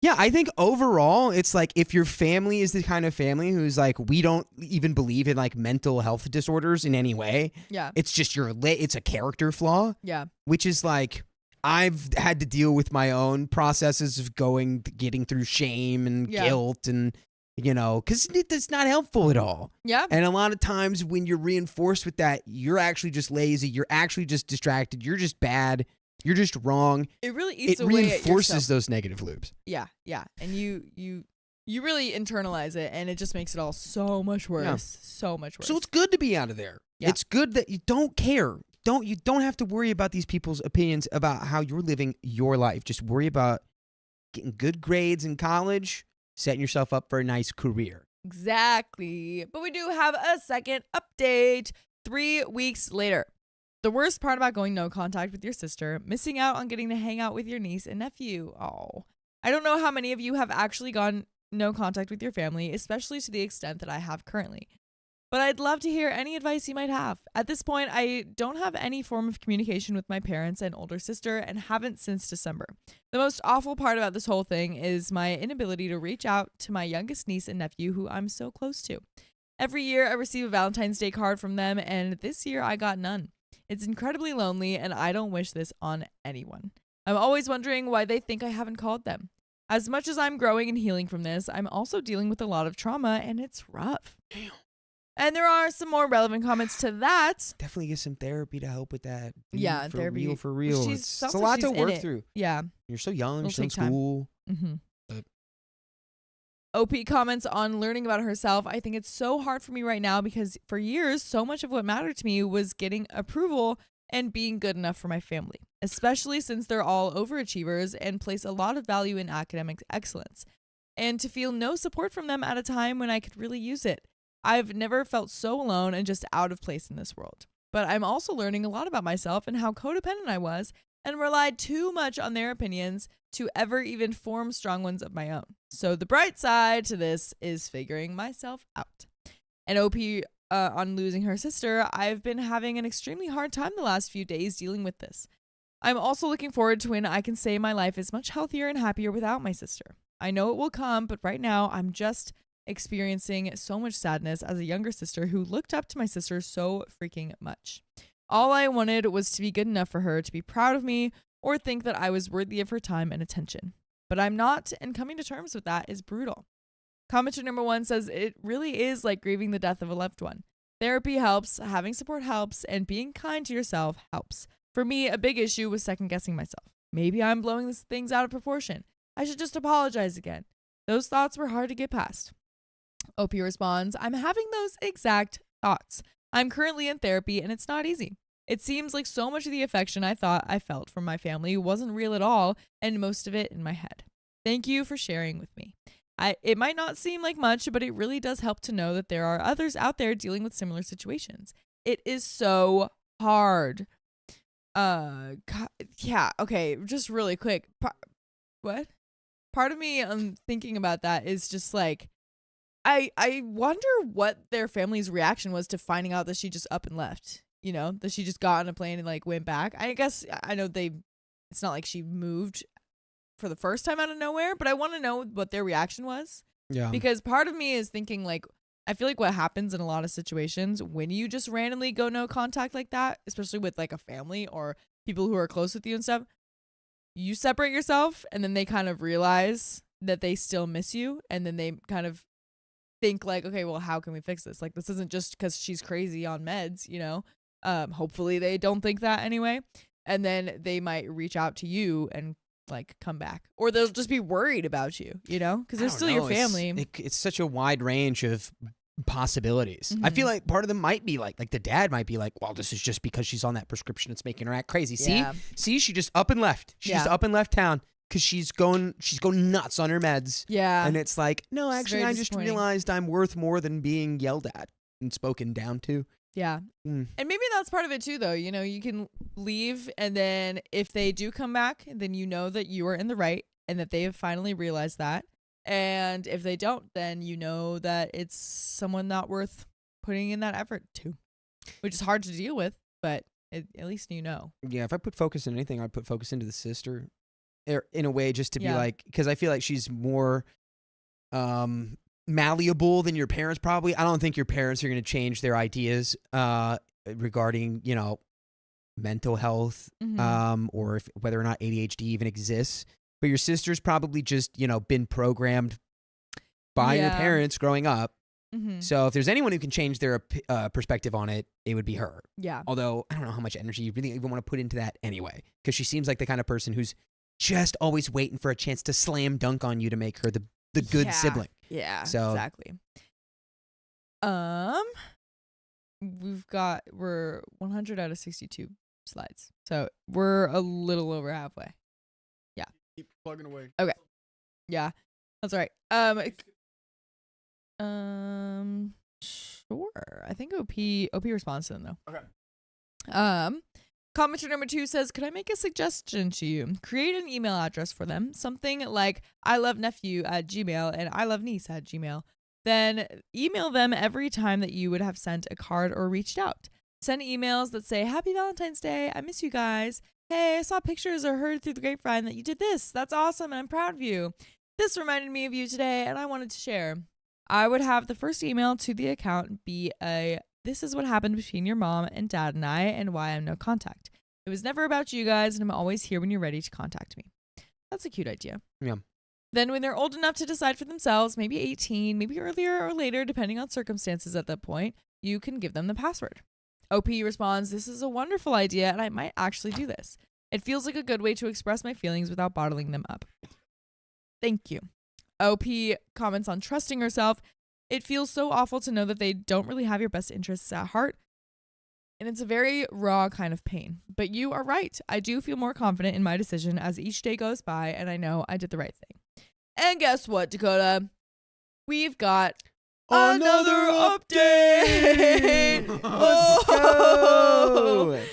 [SPEAKER 2] Yeah, I think overall, it's like if your family is the kind of family who's like, we don't even believe in like mental health disorders in any way.
[SPEAKER 6] Yeah.
[SPEAKER 2] It's just it's a character flaw,
[SPEAKER 6] Yeah.
[SPEAKER 2] which is like, I've had to deal with my own processes of getting through shame and
[SPEAKER 6] Yeah.
[SPEAKER 2] guilt and, because it's not helpful at all.
[SPEAKER 6] Yeah.
[SPEAKER 2] And a lot of times when you're reinforced with that, you're actually just lazy. You're actually just distracted. You're just bad. You're just wrong.
[SPEAKER 6] It really eats
[SPEAKER 2] It
[SPEAKER 6] away at
[SPEAKER 2] reinforces
[SPEAKER 6] yourself.
[SPEAKER 2] those negative loops.
[SPEAKER 6] Yeah. Yeah. And you really internalize it, and it just makes it all so much worse.
[SPEAKER 2] Yeah.
[SPEAKER 6] So much worse.
[SPEAKER 2] So it's good to be out of there.
[SPEAKER 6] Yeah.
[SPEAKER 2] It's good that you don't care. You don't have to worry about these people's opinions about how you're living your life. Just worry about getting good grades in college, setting yourself up for a nice career.
[SPEAKER 6] Exactly. But we do have a second update 3 weeks later. The worst part about going no contact with your sister, missing out on getting to hang out with your niece and nephew. Oh, I don't know how many of you have actually gone no contact with your family, especially to the extent that I have currently. But I'd love to hear any advice you might have. At this point, I don't have any form of communication with my parents and older sister and haven't since December. The most awful part about this whole thing is my inability to reach out to my youngest niece and nephew who I'm so close to. Every year I receive a Valentine's Day card from them, and this year I got none. It's incredibly lonely, and I don't wish this on anyone. I'm always wondering why they think I haven't called them. As much as I'm growing and healing from this, I'm also dealing with a lot of trauma, and it's rough.
[SPEAKER 2] Damn.
[SPEAKER 6] And there are some more relevant comments to that.
[SPEAKER 2] Definitely get some therapy to help with that.
[SPEAKER 6] Yeah,
[SPEAKER 2] for
[SPEAKER 6] therapy.
[SPEAKER 2] real, for real.
[SPEAKER 6] She's-
[SPEAKER 2] It's
[SPEAKER 6] sounds
[SPEAKER 2] a
[SPEAKER 6] like
[SPEAKER 2] lot to
[SPEAKER 6] she's in
[SPEAKER 2] work
[SPEAKER 6] it.
[SPEAKER 2] through.
[SPEAKER 6] Yeah.
[SPEAKER 2] You're so young.
[SPEAKER 6] It'll
[SPEAKER 2] You're still in
[SPEAKER 6] take time.
[SPEAKER 2] school.
[SPEAKER 6] Mm-hmm.
[SPEAKER 2] But-
[SPEAKER 6] OP comments on learning about herself. I think it's so hard for me right now because for years, so much of what mattered to me was getting approval and being good enough for my family, especially since they're all overachievers and place a lot of value in academic excellence. And to feel no support from them at a time when I could really use it. I've never felt so alone and just out of place in this world. But I'm also learning a lot about myself and how codependent I was and relied too much on their opinions to ever even form strong ones of my own. So the bright side to this is figuring myself out. And OP on losing her sister, I've been having an extremely hard time the last few days dealing with this. I'm also looking forward to when I can say my life is much healthier and happier without my sister. I know it will come, but right now I'm just experiencing so much sadness as a younger sister who looked up to my sister so freaking much. All I wanted was to be good enough for her to be proud of me or think that I was worthy of her time and attention. But I'm not, and coming to terms with that is brutal. Commenter number 1 says it really is like grieving the death of a loved one. Therapy helps, having support helps, and being kind to yourself helps. For me, a big issue was second guessing myself. Maybe I'm blowing these things out of proportion. I should just apologize again. Those thoughts were hard to get past. OP responds, I'm having those exact thoughts. I'm currently in therapy and it's not easy. It seems like so much of the affection I thought I felt from my family wasn't real at all, and most of it in my head. Thank you for sharing with me. It might not seem like much, but it really does help to know that there are others out there dealing with similar situations. It is so hard. Yeah, okay, just really quick. What? Part of me thinking about that is just like, I wonder what their family's reaction was to finding out that she just up and left. You know, that she just got on a plane and like went back. I guess I know it's not like she moved for the first time out of nowhere, but I want to know what their reaction was.
[SPEAKER 2] Yeah.
[SPEAKER 6] Because part of me is thinking like, I feel like what happens in a lot of situations when you just randomly go no contact like that, especially with like a family or people who are close with you and stuff, you separate yourself and then they kind of realize that they still miss you. And then they kind of think like, okay, well, how can we fix this? Like, this isn't just because she's crazy on meds, you know? Hopefully they don't think that anyway. And then they might reach out to you and like come back, or they'll just be worried about you, you know, because they're still your family.
[SPEAKER 2] It's such a wide range of possibilities. I
[SPEAKER 6] Mhm.
[SPEAKER 2] feel like part of them might be like the dad might be like, well, this is just because she's on that prescription. It's making her act crazy.
[SPEAKER 6] Yeah.
[SPEAKER 2] See, she just up and left. She just
[SPEAKER 6] Yeah.
[SPEAKER 2] up and left town because she's going nuts on her meds.
[SPEAKER 6] Yeah.
[SPEAKER 2] And it's like, no,
[SPEAKER 6] It's
[SPEAKER 2] actually,
[SPEAKER 6] very
[SPEAKER 2] I just
[SPEAKER 6] disappointing.
[SPEAKER 2] realized I'm worth more than being yelled at and spoken down to.
[SPEAKER 6] Yeah.
[SPEAKER 2] Mm.
[SPEAKER 6] And maybe that's part of it too, though. You know, you can leave, and then if they do come back, then you know that you are in the right and that they have finally realized that. And if they don't, then you know that it's someone not worth putting in that effort to, which is hard to deal with, but at least you know.
[SPEAKER 2] Yeah, if I put focus in anything, I'd put focus into the sister, in a way, just to be
[SPEAKER 6] Yeah.
[SPEAKER 2] like, because I feel like she's more malleable than your parents probably. I don't think your parents are going to change their ideas regarding, you know, mental health,
[SPEAKER 6] Mhm.
[SPEAKER 2] or whether or not ADHD even exists. But your sister's probably just, you know, been programmed by your
[SPEAKER 6] Yeah.
[SPEAKER 2] parents growing up.
[SPEAKER 6] Mm-hmm.
[SPEAKER 2] So if there's anyone who can change their perspective on it, it would be her.
[SPEAKER 6] Yeah.
[SPEAKER 2] Although I don't know how much energy you really even want to put into that anyway, because she seems like the kind of person who's just always waiting for a chance to slam dunk on you to make her the good
[SPEAKER 6] Yeah.
[SPEAKER 2] sibling.
[SPEAKER 6] Yeah.
[SPEAKER 2] So-
[SPEAKER 6] exactly. We're 100 out of 62 slides, so we're a little over halfway.
[SPEAKER 1] Keep plugging away.
[SPEAKER 6] Yeah, that's all right. Sure. I think OP responds to them though.
[SPEAKER 1] Okay.
[SPEAKER 6] Commenter number 2 says, could I make a suggestion to you? Create an email address for them, something like ilovenephew@gmail and iloveniece@gmail. Then email them every time that you would have sent a card or reached out. Send emails that say, Happy Valentine's Day, I miss you guys. Hey, I saw pictures or heard through the grapevine that you did this. That's awesome and I'm proud of you. This reminded me of you today and I wanted to share. I would have the first email to the account be this is what happened between your mom and dad and I and why I'm no contact. It was never about you guys and I'm always here when you're ready to contact me. That's a cute idea.
[SPEAKER 2] Yeah.
[SPEAKER 6] Then when they're old enough to decide for themselves, maybe 18, maybe earlier or later, depending on circumstances at that point, you can give them the password. OP responds, this is a wonderful idea and I might actually do this. It feels like a good way to express my feelings without bottling them up. Thank you. OP comments on trusting herself. It feels so awful to know that they don't really have your best interests at heart. And it's a very raw kind of pain. But you are right. I do feel more confident in my decision as each day goes by, and I know I did the right thing. And guess what, Dakota? We've got another update.
[SPEAKER 2] Let's
[SPEAKER 6] Oh.
[SPEAKER 2] go.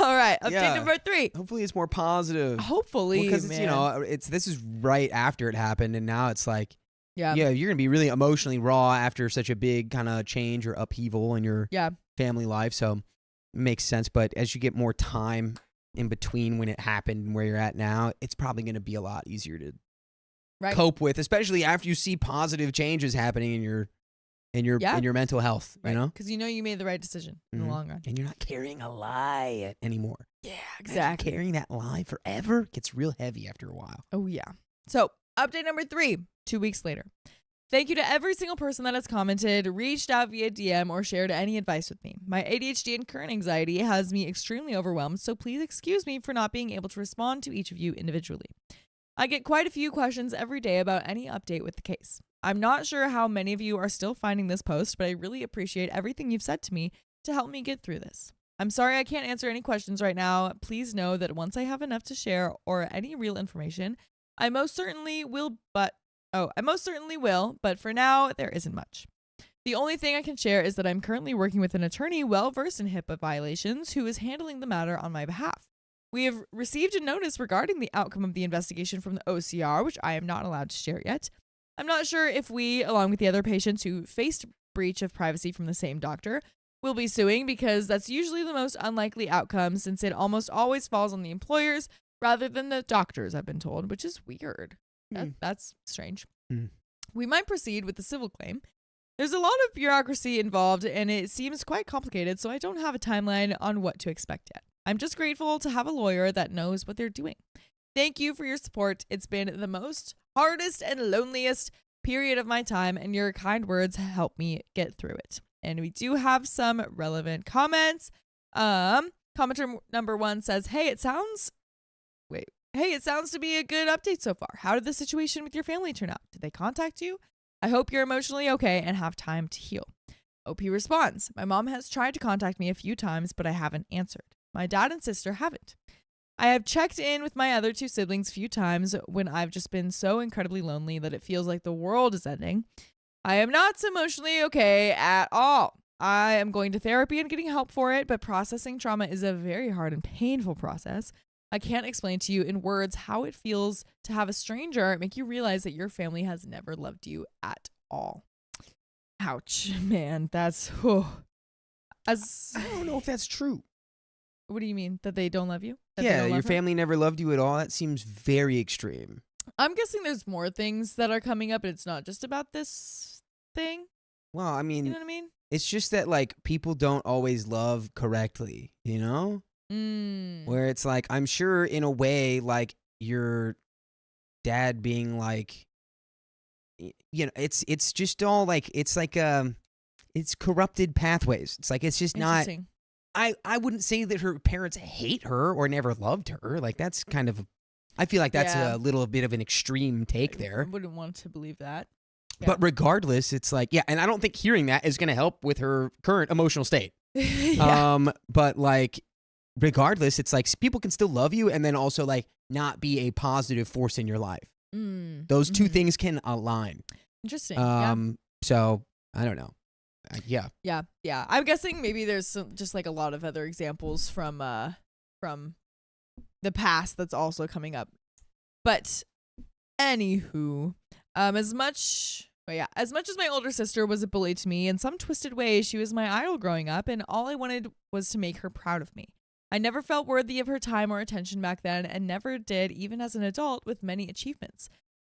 [SPEAKER 6] All right, update
[SPEAKER 2] Yeah.
[SPEAKER 6] number 3.
[SPEAKER 2] Hopefully it's more positive.
[SPEAKER 6] Hopefully,
[SPEAKER 2] Because
[SPEAKER 6] man.
[SPEAKER 2] you know, this is right after it happened, and now it's like,
[SPEAKER 6] yeah,
[SPEAKER 2] yeah, you're gonna be really emotionally raw after such a big kind of change or upheaval in your
[SPEAKER 6] yeah,
[SPEAKER 2] family life. So it makes sense. But as you get more time in between when it happened and where you're at now, it's probably gonna be a lot easier to
[SPEAKER 6] right.
[SPEAKER 2] cope with, especially after you see positive changes happening in your
[SPEAKER 6] Yeah.
[SPEAKER 2] in your mental health.
[SPEAKER 6] Right.
[SPEAKER 2] You know,
[SPEAKER 6] Because you know you made the right decision in the
[SPEAKER 2] Mhm.
[SPEAKER 6] long run.
[SPEAKER 2] and you're not carrying a lie anymore.
[SPEAKER 6] Yeah,
[SPEAKER 2] Imagine carrying that lie forever gets real heavy after a while.
[SPEAKER 6] Oh, yeah. So, update number 3, 2 weeks later. Thank you to every single person that has commented, reached out via DM, or shared any advice with me. My ADHD and current anxiety has me extremely overwhelmed, so please excuse me for not being able to respond to each of you individually. I get quite a few questions every day about any update with the case. I'm not sure how many of you are still finding this post, but I really appreciate everything you've said to me to help me get through this. I'm sorry I can't answer any questions right now. Please know that once I have enough to share or any real information, I most certainly will, but for now, there isn't much. The only thing I can share is that I'm currently working with an attorney well-versed in HIPAA violations who is handling the matter on my behalf. We have received a notice regarding the outcome of the investigation from the OCR, which I am not allowed to share yet. I'm not sure if we, along with the other patients who faced breach of privacy from the same doctor, will be suing because that's usually the most unlikely outcome since it almost always falls on the employers rather than the doctors, I've been told, which is weird. That's strange. We might proceed with the civil claim. There's a lot of bureaucracy involved and it seems quite complicated, so I don't have a timeline on what to expect yet. I'm just grateful to have a lawyer that knows what they're doing. Thank you for your support. It's been the most hardest and loneliest period of my time, and your kind words help me get through it. And we do have some relevant comments. Commenter number 1 says, Hey, it sounds to be a good update so far. How did the situation with your family turn out? Did they contact you? I hope you're emotionally okay and have time to heal. OP responds, My mom has tried to contact me a few times, but I haven't answered. My dad and sister haven't. I have checked in with my other 2 siblings a few times when I've just been so incredibly lonely that it feels like the world is ending. I am not emotionally okay at all. I am going to therapy and getting help for it, but processing trauma is a very hard and painful process. I can't explain to you in words how it feels to have a stranger make you realize that your family has never loved you at all. Ouch, man, that's...
[SPEAKER 2] I don't know if that's true.
[SPEAKER 6] What do you mean? That they don't love you? That
[SPEAKER 2] Yeah, your family never loved you at all? That seems very extreme.
[SPEAKER 6] I'm guessing there's more things that are coming up, and it's not just about this thing.
[SPEAKER 2] Well, I mean...
[SPEAKER 6] You know what I mean?
[SPEAKER 2] It's just that, like, people don't always love correctly, you know? Where it's like, I'm sure in a way, like, your dad being like, you know, it's just all like, it's like, it's corrupted pathways. It's like, it's just not, I wouldn't say that her parents hate her or never loved her. Like, that's kind of, I feel like that's a little bit of an extreme take there.
[SPEAKER 6] I wouldn't want to believe that. Yeah.
[SPEAKER 2] But regardless, it's like, yeah, and I don't think hearing that is going to help with her current emotional state. But like, regardless, it's like people can still love you and then also like not be a positive force in your life. Those two things can align.
[SPEAKER 6] Interesting.
[SPEAKER 2] So I don't know. Yeah.
[SPEAKER 6] I'm guessing maybe there's just like a lot of other examples from the past that's also coming up. But anywho, as much as my older sister was a bully to me, in some twisted way, she was my idol growing up, and all I wanted was to make her proud of me. I never felt worthy of her time or attention back then, and never did, even as an adult with many achievements.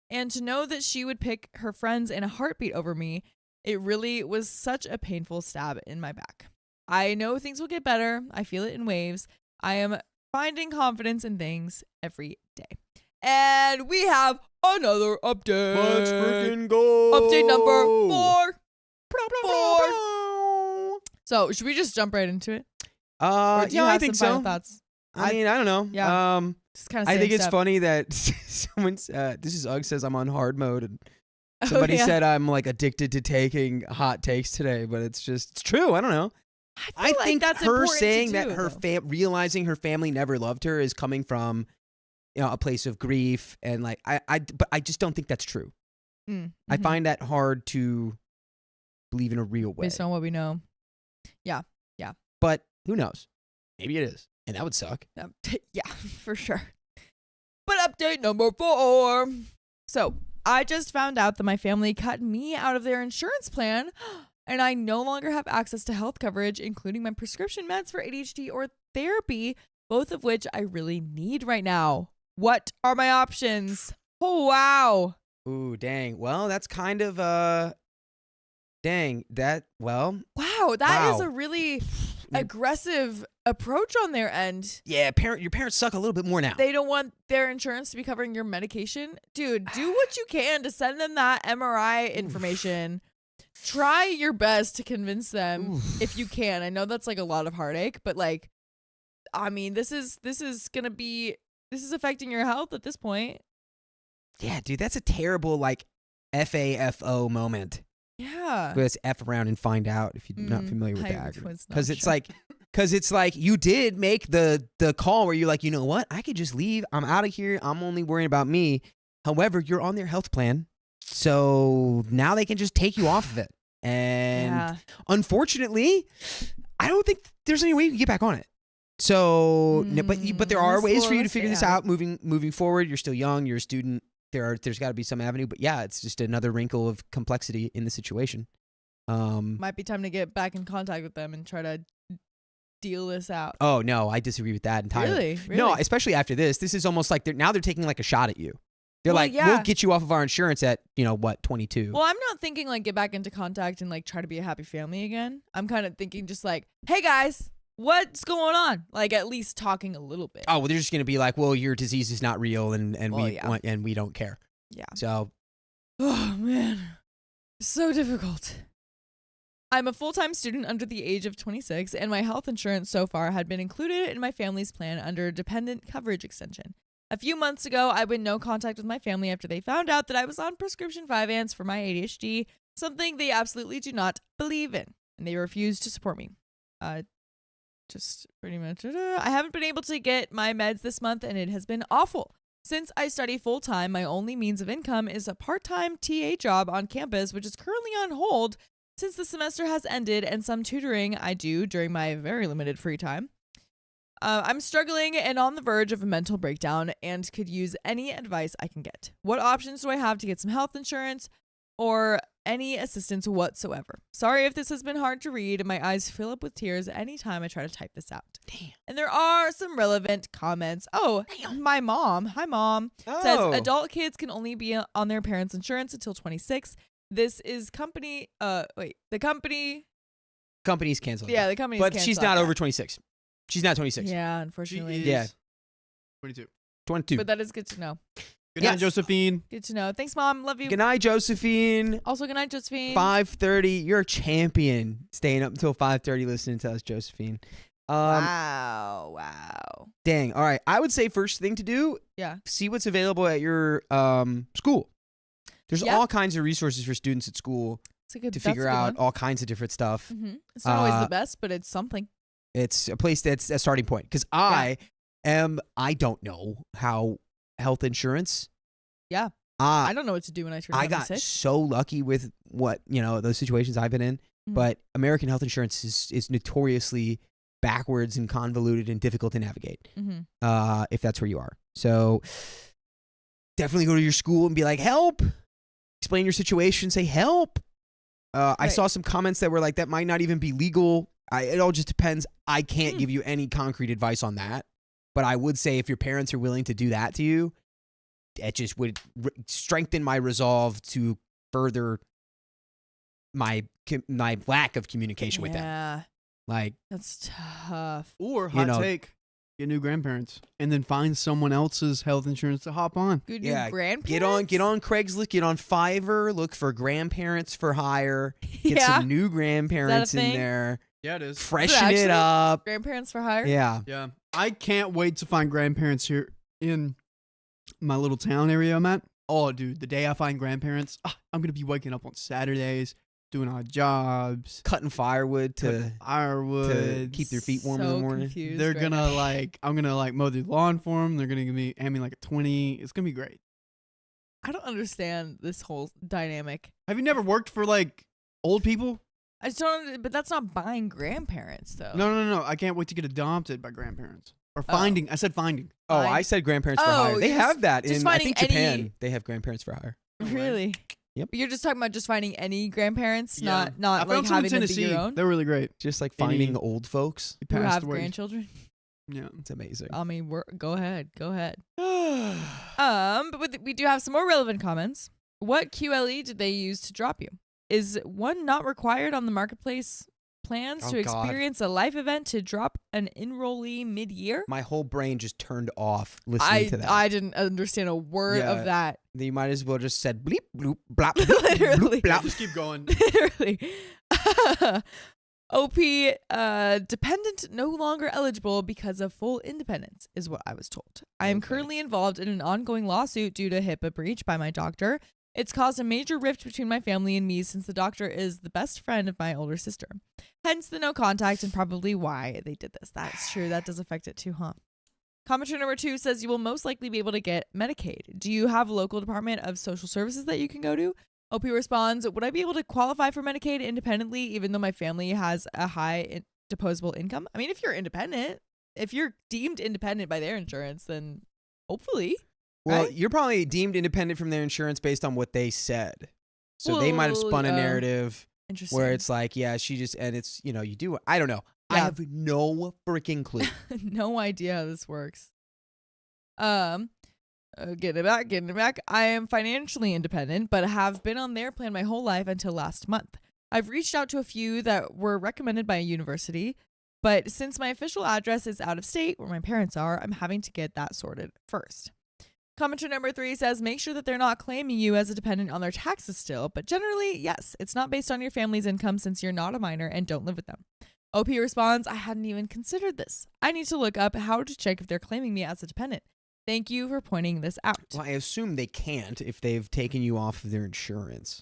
[SPEAKER 6] And to know that she would pick her friends in a heartbeat over me, it really was such a painful stab in my back. I know things will get better. I feel it in waves. I am finding confidence in things every day. And we have another update.
[SPEAKER 2] Let's freaking go.
[SPEAKER 6] Update number 4. So, should we just jump right into it?
[SPEAKER 2] Yeah, I think so.
[SPEAKER 6] Thoughts?
[SPEAKER 2] I mean, I don't know.
[SPEAKER 6] Yeah. Just kind of.
[SPEAKER 2] I think it's funny that someone's. This is Ugg says I'm on hard mode, and somebody said I'm like addicted to taking hot takes today, but it's true. I don't know. I think
[SPEAKER 6] that's
[SPEAKER 2] her saying that
[SPEAKER 6] do,
[SPEAKER 2] her realizing her family never loved her is coming from, you know, a place of grief, and like but I just don't think that's true. I find that hard to believe in a real way
[SPEAKER 6] based on what we know. Yeah.
[SPEAKER 2] But who knows? Maybe it is, and that would suck.
[SPEAKER 6] Yeah, for sure. But update number 4. So I just found out that my family cut me out of their insurance plan, and I no longer have access to health coverage, including my prescription meds for ADHD or therapy, both of which I really need right now. What are my options? Oh, wow.
[SPEAKER 2] Ooh, dang. Well, that's kind of, dang, that, well.
[SPEAKER 6] Wow, that is a really... aggressive approach on their end.
[SPEAKER 2] Yeah, your parents suck a little bit more now.
[SPEAKER 6] They don't want their insurance to be covering your medication. Dude, do what you can to send them that MRI information. Try your best to convince them if you can. I know that's like a lot of heartache, but like, I mean, this is affecting your health at this point.
[SPEAKER 2] Yeah, dude, that's a terrible like FAFO moment.
[SPEAKER 6] Yeah.
[SPEAKER 2] Let's F around and find out if you're not familiar with
[SPEAKER 6] I
[SPEAKER 2] that.
[SPEAKER 6] was not
[SPEAKER 2] Because it's
[SPEAKER 6] sure.
[SPEAKER 2] like you did make the call where you're like, you know what? I could just leave. I'm out of here. I'm only worrying about me. However, you're on their health plan. So now they can just take you off of it. And unfortunately, I don't think there's any way you can get back on it. So, but there are ways for you to figure this out moving forward. You're still young. You're a student. There's got to be some avenue. But yeah, it's just another wrinkle of complexity in the situation.
[SPEAKER 6] Might be time to get back in contact with them and try to deal this out.
[SPEAKER 2] Oh no, I disagree with that entirely.
[SPEAKER 6] Really?
[SPEAKER 2] No, especially after this. This is almost like they're taking like a shot at you. They're
[SPEAKER 6] Well,
[SPEAKER 2] like,
[SPEAKER 6] yeah.
[SPEAKER 2] we'll get you off of our insurance at 22.
[SPEAKER 6] Well, I'm not thinking like get back into contact and like try to be a happy family again. I'm kind of thinking just like, hey guys, what's going on? Like at least talking a little bit.
[SPEAKER 2] Oh, well, they're just gonna be like, well, your disease is not real, and
[SPEAKER 6] Well,
[SPEAKER 2] we
[SPEAKER 6] yeah.
[SPEAKER 2] want, and we don't care.
[SPEAKER 6] Yeah.
[SPEAKER 2] So
[SPEAKER 6] Oh man, so difficult. I'm a full-time student under the age of 26, and my health insurance so far had been included in my family's plan under dependent coverage extension. A few months ago, I was in no contact with my family after they found out that I was on prescription Vyvanse for my ADHD, something they absolutely do not believe in, and they refused to support me. Just pretty much, I haven't been able to get my meds this month, and it has been awful. Since I study full-time, my only means of income is a part-time TA job on campus, which is currently on hold since the semester has ended, and some tutoring I do during my very limited free time. I'm struggling and on the verge of a mental breakdown and could use any advice I can get. What options do I have to get some health insurance or any assistance whatsoever? Sorry if this has been hard to read. My eyes fill up with tears anytime I try to type this out.
[SPEAKER 2] Damn.
[SPEAKER 6] And there are some relevant comments. Oh, my mom, hi mom, says adult kids can only be on their parents' insurance until 26. This is the
[SPEAKER 2] company's canceled.
[SPEAKER 6] Yeah, the company's
[SPEAKER 2] but she's
[SPEAKER 6] canceled,
[SPEAKER 2] not
[SPEAKER 6] yeah.
[SPEAKER 2] over 26. She's not 26.
[SPEAKER 6] Yeah,
[SPEAKER 1] She
[SPEAKER 6] unfortunately.
[SPEAKER 1] is
[SPEAKER 2] Yeah.
[SPEAKER 1] 22.
[SPEAKER 2] 22.
[SPEAKER 6] But that is good to know.
[SPEAKER 1] Good
[SPEAKER 2] Yes.
[SPEAKER 1] night, Josephine.
[SPEAKER 6] Good to know. Thanks, Mom. Love you.
[SPEAKER 2] Good night, Josephine.
[SPEAKER 6] Also, good night, Josephine.
[SPEAKER 2] 5:30. You're a champion. Staying up until 5:30 listening to us, Josephine.
[SPEAKER 6] Wow.
[SPEAKER 2] Dang. All right. I would say first thing to do,
[SPEAKER 6] Yeah.
[SPEAKER 2] see what's available at your school. There's
[SPEAKER 6] Yeah.
[SPEAKER 2] all kinds of resources for students at school
[SPEAKER 6] It's a good
[SPEAKER 2] to figure out all kinds of different stuff.
[SPEAKER 6] It's not always the best, but it's something.
[SPEAKER 2] It's a place that's a starting point. Because I don't know how health insurance.
[SPEAKER 6] Yeah. I don't know what to do when I turn
[SPEAKER 2] I got
[SPEAKER 6] 26.
[SPEAKER 2] so lucky with what, those situations I've been in.
[SPEAKER 6] Mhm.
[SPEAKER 2] But American health insurance is notoriously backwards and convoluted and difficult to navigate if that's where you are. So definitely go to your school and be like, help. Explain your situation. Say help. I saw some comments that were like, that might not even be legal. It all just depends. I can't give you any concrete advice on that. But I would say if your parents are willing to do that to you, it just would strengthen my resolve to further my lack of communication with them.
[SPEAKER 6] Yeah.
[SPEAKER 2] Like,
[SPEAKER 6] That's tough.
[SPEAKER 1] Or hot take, get new grandparents, and then find someone else's health insurance to hop on.
[SPEAKER 6] Good
[SPEAKER 2] yeah,
[SPEAKER 6] new grandparents?
[SPEAKER 2] get on Craigslist, get on Fiverr, look for grandparents for hire, get
[SPEAKER 6] Yeah.
[SPEAKER 2] some new grandparents in
[SPEAKER 6] thing?
[SPEAKER 2] there,
[SPEAKER 1] Yeah, it is.
[SPEAKER 2] freshen it
[SPEAKER 6] actually?
[SPEAKER 2] up.
[SPEAKER 6] Grandparents for hire?
[SPEAKER 2] Yeah.
[SPEAKER 1] Yeah. I can't wait to find grandparents here in my little town area I'm at. Oh, dude, the day I find grandparents, I'm going to be waking up on Saturdays, doing odd jobs,
[SPEAKER 2] Cutting firewood
[SPEAKER 1] cutting
[SPEAKER 2] to
[SPEAKER 1] firewood.
[SPEAKER 2] keep their feet warm in
[SPEAKER 6] So
[SPEAKER 2] the morning.
[SPEAKER 6] confused
[SPEAKER 1] They're
[SPEAKER 6] right
[SPEAKER 1] going
[SPEAKER 6] now.
[SPEAKER 1] to I'm going to mow their lawn for them. They're going to hand me like a 20. It's going to be great.
[SPEAKER 6] I don't understand this whole dynamic.
[SPEAKER 1] Have you never worked for old people?
[SPEAKER 6] I just don't, but that's not buying grandparents though.
[SPEAKER 1] No. I can't wait to get adopted by grandparents. Or finding. I said finding.
[SPEAKER 2] Oh,
[SPEAKER 6] Fine.
[SPEAKER 2] I said grandparents for
[SPEAKER 6] Oh,
[SPEAKER 2] hire. They
[SPEAKER 6] just-
[SPEAKER 2] have that
[SPEAKER 6] just
[SPEAKER 2] in, I
[SPEAKER 6] finding
[SPEAKER 2] think, Japan.
[SPEAKER 6] any-
[SPEAKER 2] They have grandparents for hire.
[SPEAKER 6] Really?
[SPEAKER 2] Yep.
[SPEAKER 6] But you're just talking about just finding any grandparents,
[SPEAKER 1] Yeah.
[SPEAKER 6] not
[SPEAKER 1] I
[SPEAKER 6] like
[SPEAKER 1] found some in
[SPEAKER 6] having them be
[SPEAKER 1] Tennessee.
[SPEAKER 6] your own
[SPEAKER 1] They're really great.
[SPEAKER 2] Just like
[SPEAKER 1] Any-
[SPEAKER 2] finding old folks.
[SPEAKER 1] He
[SPEAKER 6] who
[SPEAKER 1] passed
[SPEAKER 6] have
[SPEAKER 1] away.
[SPEAKER 6] grandchildren.
[SPEAKER 1] Yeah.
[SPEAKER 2] It's amazing.
[SPEAKER 6] I mean, go ahead. But we do have some more relevant comments. What QLE did they use to drop you? Is one not required on the marketplace plans
[SPEAKER 2] Oh,
[SPEAKER 6] to
[SPEAKER 2] God.
[SPEAKER 6] experience a life event to drop an enrollee mid-year.
[SPEAKER 2] My whole brain just turned off listening to that.
[SPEAKER 6] I didn't understand a word
[SPEAKER 2] Yeah.
[SPEAKER 6] of that.
[SPEAKER 2] You might as well just said bleep, bloop, blop, bleep,
[SPEAKER 6] Literally.
[SPEAKER 2] bloop, blop.
[SPEAKER 1] Just keep going.
[SPEAKER 6] Literally. OP dependent no longer eligible because of full independence is what I was told. I am
[SPEAKER 2] Okay.
[SPEAKER 6] currently involved in an ongoing lawsuit due to HIPAA breach by my doctor. It's caused a major rift between my family and me since the doctor is the best friend of my older sister. Hence the no contact and probably why they did this. That's true. That does affect it too, huh? Commenter number 2 says you will most likely be able to get Medicaid. Do you have a local department of social services that you can go to? OP responds, would I be able to qualify for Medicaid independently even though my family has a high disposable income? I mean, if you're independent, if you're deemed independent by their insurance, then hopefully.
[SPEAKER 2] Well,
[SPEAKER 6] Right?
[SPEAKER 2] you're probably deemed independent from their insurance based on what they said. So they might have
[SPEAKER 6] Well,
[SPEAKER 2] spun a narrative
[SPEAKER 6] Interesting.
[SPEAKER 2] where it's like, yeah, she just, and it's, you know, you do, I don't know. I
[SPEAKER 6] Yeah.
[SPEAKER 2] have no freaking clue.
[SPEAKER 6] No idea how this works. Getting it back. I am financially independent, but have been on their plan my whole life until last month. I've reached out to a few that were recommended by a university, but since my official address is out of state where my parents are, I'm having to get that sorted first. Commenter number 3 says, make sure that they're not claiming you as a dependent on their taxes still, but generally, yes, it's not based on your family's income since you're not a minor and don't live with them. OP responds, I hadn't even considered this. I need to look up how to check if they're claiming me as a dependent. Thank you for pointing this out.
[SPEAKER 2] Well, I assume they can't if they've taken you off of their insurance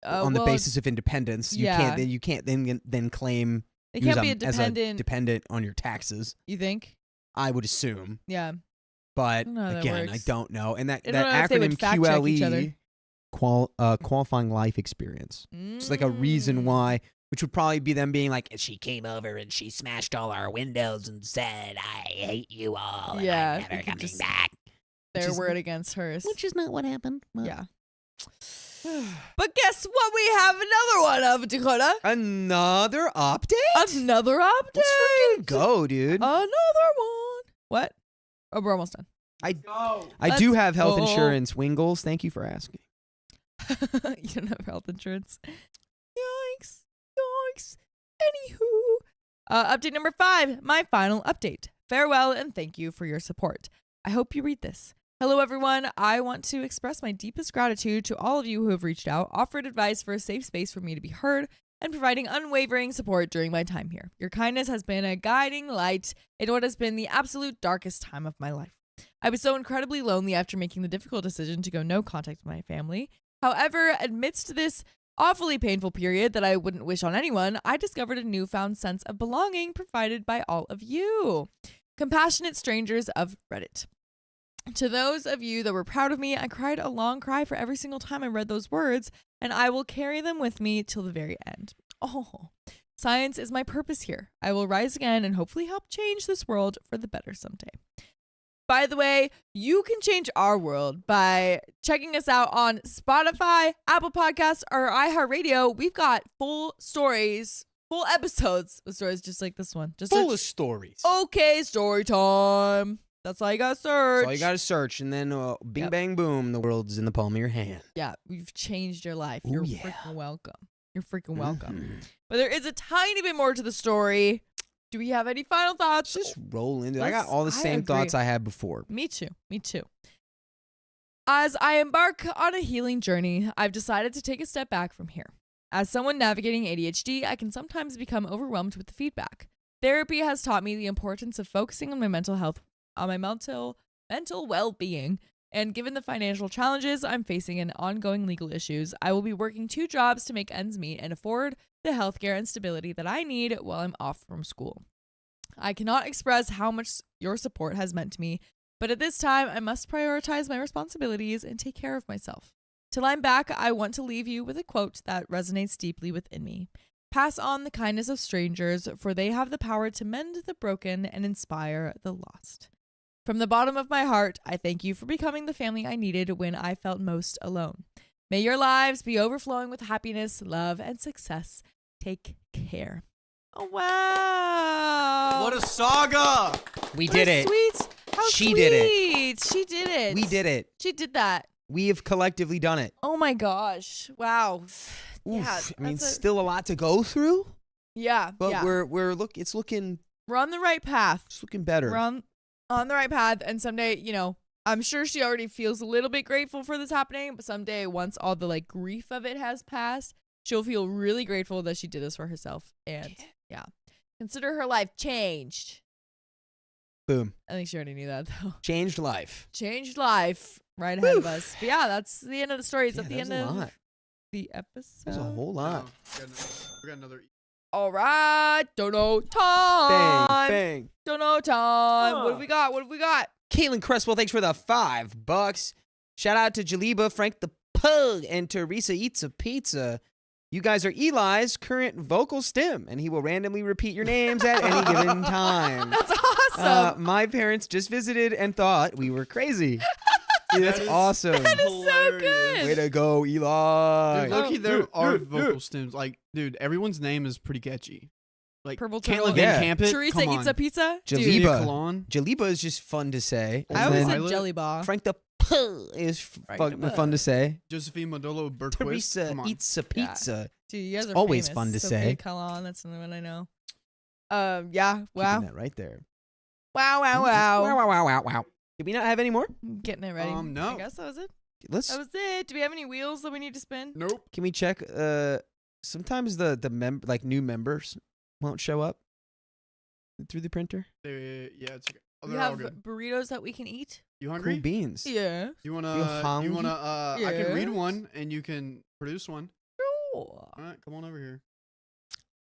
[SPEAKER 2] on the
[SPEAKER 6] well,
[SPEAKER 2] basis of independence. You
[SPEAKER 6] yeah.
[SPEAKER 2] can't. You can't then claim
[SPEAKER 6] They
[SPEAKER 2] you
[SPEAKER 6] can't be a
[SPEAKER 2] as a
[SPEAKER 6] dependent,
[SPEAKER 2] dependent on your taxes.
[SPEAKER 6] you think?
[SPEAKER 2] I would assume,
[SPEAKER 6] Yeah.
[SPEAKER 2] but
[SPEAKER 6] don't know how that
[SPEAKER 2] again, I
[SPEAKER 6] works.
[SPEAKER 2] don't know. And that
[SPEAKER 6] I don't know if they
[SPEAKER 2] acronym
[SPEAKER 6] would fact check each other.
[SPEAKER 2] QLE, qualifying life experience. It's like a reason why, which would probably be them being like,
[SPEAKER 5] She came over and she smashed all our windows and said, I hate you all.
[SPEAKER 6] Yeah,
[SPEAKER 5] And I'm
[SPEAKER 6] you
[SPEAKER 5] never
[SPEAKER 6] could
[SPEAKER 5] coming
[SPEAKER 6] just-
[SPEAKER 5] back.
[SPEAKER 6] Their
[SPEAKER 2] is-
[SPEAKER 6] word against hers.
[SPEAKER 5] Which is not what happened. Well,
[SPEAKER 6] Yeah. But guess what? We have another one of Dakota.
[SPEAKER 2] another update.
[SPEAKER 6] Another update.
[SPEAKER 2] Let's freaking go, dude.
[SPEAKER 6] Another one. What? Oh, we're almost done.
[SPEAKER 2] I
[SPEAKER 6] Let's
[SPEAKER 2] do have health
[SPEAKER 6] go.
[SPEAKER 2] insurance, Wingles. Thank you for asking.
[SPEAKER 6] You don't have health insurance. Yikes. Yikes. Anywho. Update number 5. My final update. Farewell and thank you for your support. I hope you read this. Hello, everyone. I want to express my deepest gratitude to all of you who have reached out, offered advice for a safe space for me to be heard, and providing unwavering support during my time here. Your kindness has been a guiding light in what has been the absolute darkest time of my life. I was so incredibly lonely after making the difficult decision to go no contact with my family. However, amidst this awfully painful period that I wouldn't wish on anyone, I discovered a newfound sense of belonging provided by all of you, compassionate strangers of Reddit. To those of you that were proud of me, I cried a long cry for every single time I read those words, and I will carry them with me till the very end. Oh, science is my purpose here. I will rise again and hopefully help change this world for the better someday. By the way, you can change our world by checking us out on Spotify, Apple Podcasts, or iHeartRadio. We've got full stories, full episodes of stories just like this one. Just
[SPEAKER 2] Full
[SPEAKER 6] search,
[SPEAKER 2] of stories.
[SPEAKER 6] okay, story time. That's all you gotta search.
[SPEAKER 2] That's all you got to search, and then bing,
[SPEAKER 6] Yep.
[SPEAKER 2] bang, boom, the world's in the palm of your hand.
[SPEAKER 6] Yeah, we've changed your life.
[SPEAKER 2] Ooh,
[SPEAKER 6] You're
[SPEAKER 2] yeah.
[SPEAKER 6] freaking welcome. You're freaking welcome.
[SPEAKER 2] Mhm.
[SPEAKER 6] But there is a tiny bit more to the story. Do we have any final thoughts?
[SPEAKER 2] Just roll into it. I got
[SPEAKER 6] Let's-
[SPEAKER 2] all the
[SPEAKER 6] I
[SPEAKER 2] same
[SPEAKER 6] agree.
[SPEAKER 2] thoughts I had before.
[SPEAKER 6] Me too. Me too. As I embark on a healing journey, I've decided to take a step back from here. As someone navigating ADHD, I can sometimes become overwhelmed with the feedback. Therapy has taught me the importance of focusing on my mental health, on my mental well-being. And given the financial challenges I'm facing and ongoing legal issues, I will be working 2 jobs to make ends meet and afford the healthcare and stability that I need while I'm off from school. I cannot express how much your support has meant to me, but at this time, I must prioritize my responsibilities and take care of myself. Till I'm back, I want to leave you with a quote that resonates deeply within me. Pass on the kindness of strangers, for they have the power to mend the broken and inspire the lost. From the bottom of my heart, I thank you for becoming the family I needed when I felt most alone. May your lives be overflowing with happiness, love, and success. Take care. Oh, wow.
[SPEAKER 1] What a saga!
[SPEAKER 2] We
[SPEAKER 6] What
[SPEAKER 2] did
[SPEAKER 6] a
[SPEAKER 2] it.
[SPEAKER 6] Sweet. How
[SPEAKER 2] She did
[SPEAKER 6] it. She did it.
[SPEAKER 2] We did it.
[SPEAKER 6] She did that.
[SPEAKER 2] We have collectively done it.
[SPEAKER 6] Oh my gosh. Wow. Yeah.
[SPEAKER 2] Oof. I mean,
[SPEAKER 6] that's a-
[SPEAKER 2] still a lot to go through.
[SPEAKER 6] Yeah.
[SPEAKER 2] But
[SPEAKER 6] yeah.
[SPEAKER 2] it's looking
[SPEAKER 6] We're on the right path.
[SPEAKER 2] it's looking better.
[SPEAKER 6] We're on the right path. And someday, I'm sure she already feels a little bit grateful for this happening. But someday, once all the like grief of it has passed, she'll feel really grateful that she did this for herself. And yeah, consider her life changed.
[SPEAKER 2] Boom.
[SPEAKER 6] I think she already knew that though.
[SPEAKER 2] Changed life.
[SPEAKER 6] Changed life right ahead of us. But yeah, that's the end of the story. It's at the
[SPEAKER 2] That's
[SPEAKER 6] end
[SPEAKER 2] a
[SPEAKER 6] of
[SPEAKER 2] lot.
[SPEAKER 6] the episode.
[SPEAKER 2] There's a whole lot.
[SPEAKER 1] No, we got another.
[SPEAKER 6] All right, dono time.
[SPEAKER 2] Bang, bang.
[SPEAKER 6] Dono time. What do we got? What do we got?
[SPEAKER 2] Caitlin Cresswell, thanks for the $5. Shout out to Jaliba, Frank the Pug, and Teresa Eats a Pizza. You guys are Eli's current vocal stem, and he will randomly repeat your names at any given time.
[SPEAKER 6] That's awesome.
[SPEAKER 2] My parents just visited and thought we were crazy. Dude, that's awesome.
[SPEAKER 6] That is so good.
[SPEAKER 2] Way to go, Eli.
[SPEAKER 1] Dude, low-key, there are vocal stems. Like, dude, everyone's name is pretty catchy. Like,
[SPEAKER 6] Purple
[SPEAKER 1] can't
[SPEAKER 6] Tunnel.
[SPEAKER 1] live
[SPEAKER 2] Yeah.
[SPEAKER 1] in Camp It.
[SPEAKER 6] Teresa
[SPEAKER 1] Come
[SPEAKER 6] eats
[SPEAKER 1] on.
[SPEAKER 6] a pizza. Dude,
[SPEAKER 2] Jaliba.
[SPEAKER 1] Tia Kalon.
[SPEAKER 2] Jaliba is just fun to say.
[SPEAKER 6] I
[SPEAKER 2] And
[SPEAKER 6] always
[SPEAKER 2] then
[SPEAKER 6] said
[SPEAKER 1] Violet?
[SPEAKER 6] jelly bar.
[SPEAKER 2] Frank the Pug is fun to say.
[SPEAKER 1] Josephine Modolo Berquist.
[SPEAKER 2] Teresa
[SPEAKER 1] Come on.
[SPEAKER 2] Eats a Pizza.
[SPEAKER 6] Dude, you guys are
[SPEAKER 2] always
[SPEAKER 6] famous.
[SPEAKER 2] fun to
[SPEAKER 6] Sophia
[SPEAKER 2] say.
[SPEAKER 6] Kalan, that's another one I know. Yeah.
[SPEAKER 2] Keeping
[SPEAKER 6] Wow.
[SPEAKER 2] that right there.
[SPEAKER 6] Wow. Wow.
[SPEAKER 2] Wow,
[SPEAKER 6] Wow.
[SPEAKER 2] wow, wow, wow, wow. Did we not have any more?
[SPEAKER 6] Getting it ready.
[SPEAKER 1] No.
[SPEAKER 6] I guess that was it.
[SPEAKER 2] Let's.
[SPEAKER 6] That was it. Do we have any wheels that we need to spin?
[SPEAKER 1] Nope.
[SPEAKER 2] Can we check? Sometimes the new members won't show up through the printer.
[SPEAKER 1] Yeah, it's okay. Oh,
[SPEAKER 6] We
[SPEAKER 1] they're all
[SPEAKER 6] have
[SPEAKER 1] good.
[SPEAKER 6] burritos that we can eat.
[SPEAKER 1] You
[SPEAKER 2] Cool
[SPEAKER 1] hungry?
[SPEAKER 2] beans.
[SPEAKER 6] Yeah.
[SPEAKER 1] You
[SPEAKER 2] You
[SPEAKER 1] wanna?
[SPEAKER 2] hungry?
[SPEAKER 1] I can read
[SPEAKER 6] Yes.
[SPEAKER 1] one and you can produce one.
[SPEAKER 6] Sure.
[SPEAKER 1] All right, come on over here.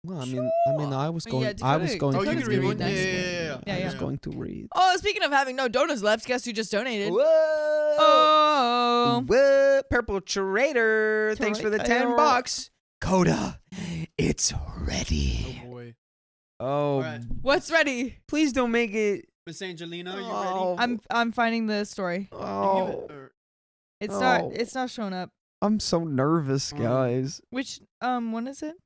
[SPEAKER 2] Well, I mean, I was
[SPEAKER 6] Yeah,
[SPEAKER 2] going.
[SPEAKER 6] Dakota-
[SPEAKER 2] I was going.
[SPEAKER 1] Oh,
[SPEAKER 6] Dakota's
[SPEAKER 1] you
[SPEAKER 2] to
[SPEAKER 1] can read
[SPEAKER 6] gonna
[SPEAKER 1] one.
[SPEAKER 6] read
[SPEAKER 1] Yeah,
[SPEAKER 6] next.
[SPEAKER 1] yeah.
[SPEAKER 6] Yeah,
[SPEAKER 2] I was
[SPEAKER 6] yeah.
[SPEAKER 2] going to read.
[SPEAKER 6] Oh, speaking of having no donuts left, guess who just donated?
[SPEAKER 2] Whoa!
[SPEAKER 6] Oh.
[SPEAKER 2] Whoa! Purple Trader. Thanks for the
[SPEAKER 6] Trader.
[SPEAKER 2] $10. Coda, it's ready.
[SPEAKER 1] Oh boy.
[SPEAKER 2] Oh,
[SPEAKER 1] All right,
[SPEAKER 6] What's ready?
[SPEAKER 2] please don't make it.
[SPEAKER 1] Miss Angelina, are you
[SPEAKER 2] Oh.
[SPEAKER 1] ready?
[SPEAKER 6] I'm finding the story.
[SPEAKER 2] Oh,
[SPEAKER 6] It's
[SPEAKER 2] Oh.
[SPEAKER 6] not showing up.
[SPEAKER 2] I'm so nervous, guys.
[SPEAKER 6] Which one is it?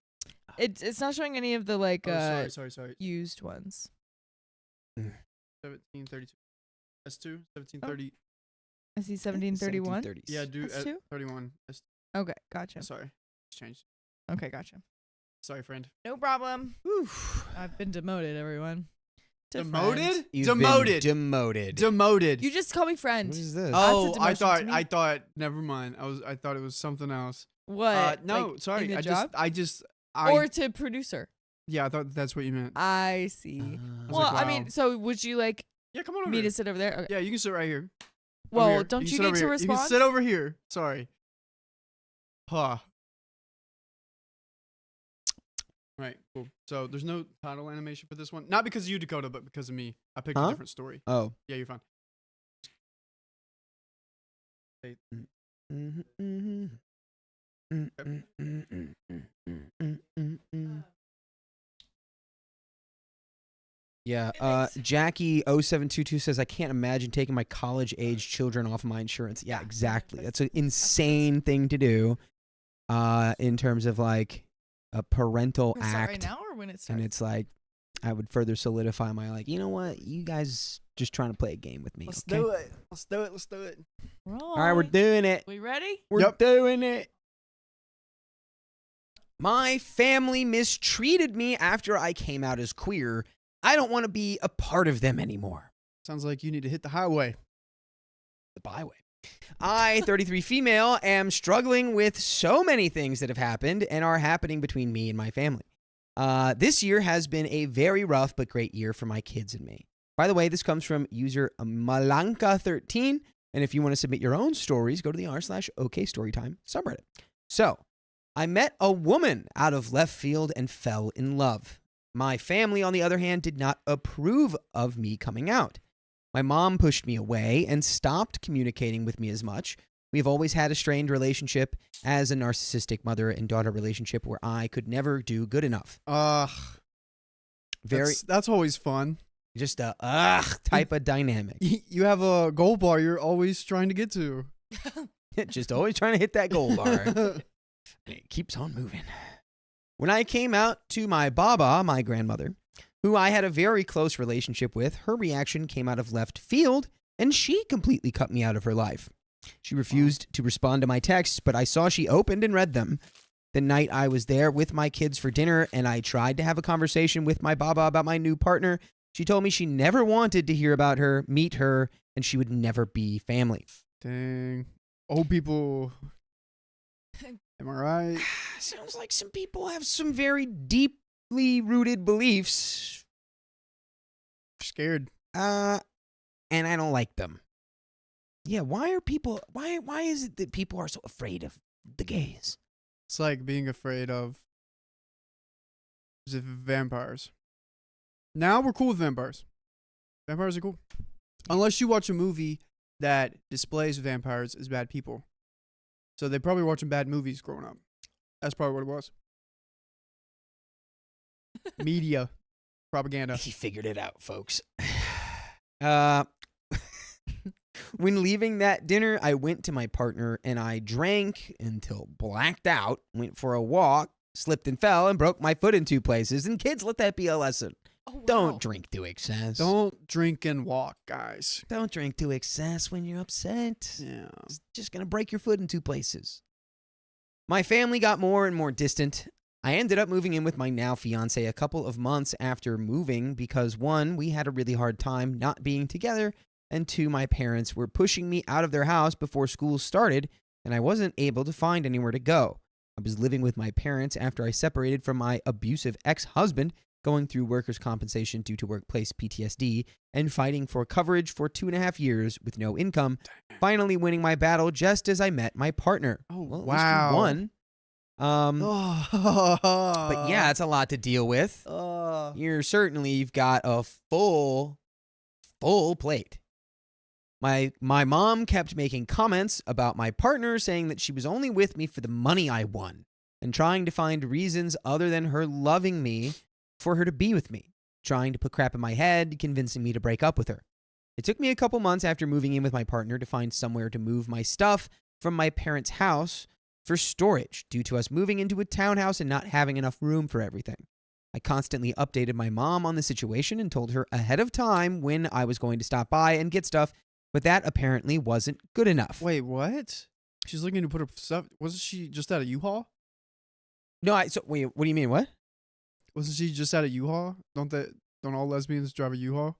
[SPEAKER 6] It's not showing any of the like
[SPEAKER 1] sorry.
[SPEAKER 6] used ones.
[SPEAKER 1] 1732. S2, 1730.
[SPEAKER 6] I see 1731.
[SPEAKER 2] 1730s.
[SPEAKER 1] Yeah, do
[SPEAKER 6] That's two?
[SPEAKER 1] 31.
[SPEAKER 6] Okay, gotcha.
[SPEAKER 1] Sorry, it's changed.
[SPEAKER 6] Okay, gotcha.
[SPEAKER 1] Sorry, friend.
[SPEAKER 6] No problem. I've been demoted, everyone. To friend.
[SPEAKER 1] Demoted?
[SPEAKER 2] You've
[SPEAKER 1] Demoted.
[SPEAKER 2] been demoted.
[SPEAKER 1] Demoted.
[SPEAKER 6] You just call me friend.
[SPEAKER 2] What is this?
[SPEAKER 1] Oh,
[SPEAKER 6] That's a demotion to me.
[SPEAKER 1] I thought. Never mind. I thought it was something else.
[SPEAKER 6] What?
[SPEAKER 1] No,
[SPEAKER 6] Like,
[SPEAKER 1] sorry.
[SPEAKER 6] in the
[SPEAKER 1] I
[SPEAKER 6] job?
[SPEAKER 1] just.
[SPEAKER 6] Or to producer.
[SPEAKER 1] Yeah, I thought that's what you meant.
[SPEAKER 6] I see.
[SPEAKER 1] was
[SPEAKER 6] Well,
[SPEAKER 1] like,
[SPEAKER 6] I
[SPEAKER 1] wow.
[SPEAKER 6] mean, so would you like
[SPEAKER 1] Yeah, come on over
[SPEAKER 6] me
[SPEAKER 1] here.
[SPEAKER 6] to sit over there? Okay.
[SPEAKER 1] Yeah, you can sit right here. Over
[SPEAKER 6] Well,
[SPEAKER 1] here.
[SPEAKER 6] don't
[SPEAKER 1] can
[SPEAKER 6] you
[SPEAKER 1] sit
[SPEAKER 6] need
[SPEAKER 1] over
[SPEAKER 6] to
[SPEAKER 1] here. You
[SPEAKER 6] respond?
[SPEAKER 1] can sit over here. Sorry. Huh. Right, cool. So there's no title animation for this one. Not because of you, Dakota, but because of me. I picked
[SPEAKER 2] Huh?
[SPEAKER 1] a different story.
[SPEAKER 2] Oh.
[SPEAKER 1] Yeah, you're fine. Hey,
[SPEAKER 2] Yeah, Jackie 0722 says I can't imagine taking my college age children off my insurance. Yeah, exactly. That's an insane thing to do. In terms of like a parental
[SPEAKER 6] We're start right
[SPEAKER 2] act.
[SPEAKER 6] now or when it
[SPEAKER 2] And
[SPEAKER 6] starts?
[SPEAKER 2] it's like I would further solidify my like, you know what? You guys just trying to play a game with me.
[SPEAKER 1] let's
[SPEAKER 2] okay?
[SPEAKER 1] do it. Let's do it. Let's do it.
[SPEAKER 2] All right, we're doing it.
[SPEAKER 6] We ready?
[SPEAKER 2] We're
[SPEAKER 1] Yep.
[SPEAKER 2] doing it. My family mistreated me after I came out as queer. I don't want to be a part of them anymore.
[SPEAKER 1] Sounds like you need to hit the highway.
[SPEAKER 2] The byway. I, 33 female, am struggling with so many things that have happened and are happening between me and my family. This year has been a very rough but great year for my kids and me. By the way, this comes from user Malanka13. And if you want to submit your own stories, go to the r/OK Storytime subreddit. So, I met a woman out of left field and fell in love. My family, on the other hand, did not approve of me coming out. My mom pushed me away and stopped communicating with me as much. We have always had a strained relationship as a narcissistic mother and daughter relationship where I could never do good enough. Very,
[SPEAKER 1] That's always fun.
[SPEAKER 2] just a type of dynamic.
[SPEAKER 1] You have a gold bar you're always trying to get to.
[SPEAKER 2] Just always trying to hit that goal bar. And it keeps on moving. When I came out to my Baba, my grandmother, who I had a very close relationship with, her reaction came out of left field, and she completely cut me out of her life. She refused to respond to my texts, but I saw she opened and read them. The night I was there with my kids for dinner and I tried to have a conversation with my baba about my new partner, she told me she never wanted to hear about her, meet her, and she would never be family.
[SPEAKER 1] Dang. Old people. Am I right?
[SPEAKER 2] Sounds like some people have some very deeply rooted beliefs.
[SPEAKER 1] Scared.
[SPEAKER 2] And I don't like them. Yeah, why is it that people are so afraid of the gays?
[SPEAKER 1] It's like being afraid of vampires. Now we're cool with vampires. Vampires are cool. Unless you watch a movie that displays vampires as bad people. So they probably watching bad movies growing up. That's probably what it was. Media. Propaganda.
[SPEAKER 2] He figured it out, folks. When leaving that dinner, I went to my partner and I drank until blacked out, went for a walk, slipped and fell, and broke my foot in 2 places. And kids, let that be a lesson.
[SPEAKER 4] Oh, wow.
[SPEAKER 2] Don't drink to excess.
[SPEAKER 1] Don't drink and walk, guys.
[SPEAKER 2] Don't drink to excess when you're upset.
[SPEAKER 1] Yeah.
[SPEAKER 2] It's just going to break your foot in 2 places. My family got more and more distant. I ended up moving in with my now fiance a couple of months after moving because 1, we had a really hard time not being together, and 2, my parents were pushing me out of their house before school started, and I wasn't able to find anywhere to go. I was living with my parents after I separated from my abusive ex-husband, going through workers' compensation due to workplace PTSD, and fighting for coverage for 2.5 years with no income, finally winning my battle just as I met my partner.
[SPEAKER 1] Oh,
[SPEAKER 2] Well, at least
[SPEAKER 1] wow.
[SPEAKER 2] you won. But yeah, it's a lot to deal with. You've got a full plate. My mom kept making comments about my partner, saying that she was only with me for the money I won, and trying to find reasons other than her loving me for her to be with me, trying to put crap in my head, convincing me to break up with her. It took me a couple months after moving in with my partner to find somewhere to move my stuff from my parents' house for storage due to us moving into a townhouse and not having enough room for everything. I constantly updated my mom on the situation and told her ahead of time when I was going to stop by and get stuff, but that apparently wasn't good enough.
[SPEAKER 1] Wait, what? She's looking to put her stuff. Wasn't she just at a U-Haul?
[SPEAKER 2] No, wait, what do you mean, what?
[SPEAKER 1] Wasn't she just at a U-Haul? Don't all lesbians drive a U-Haul?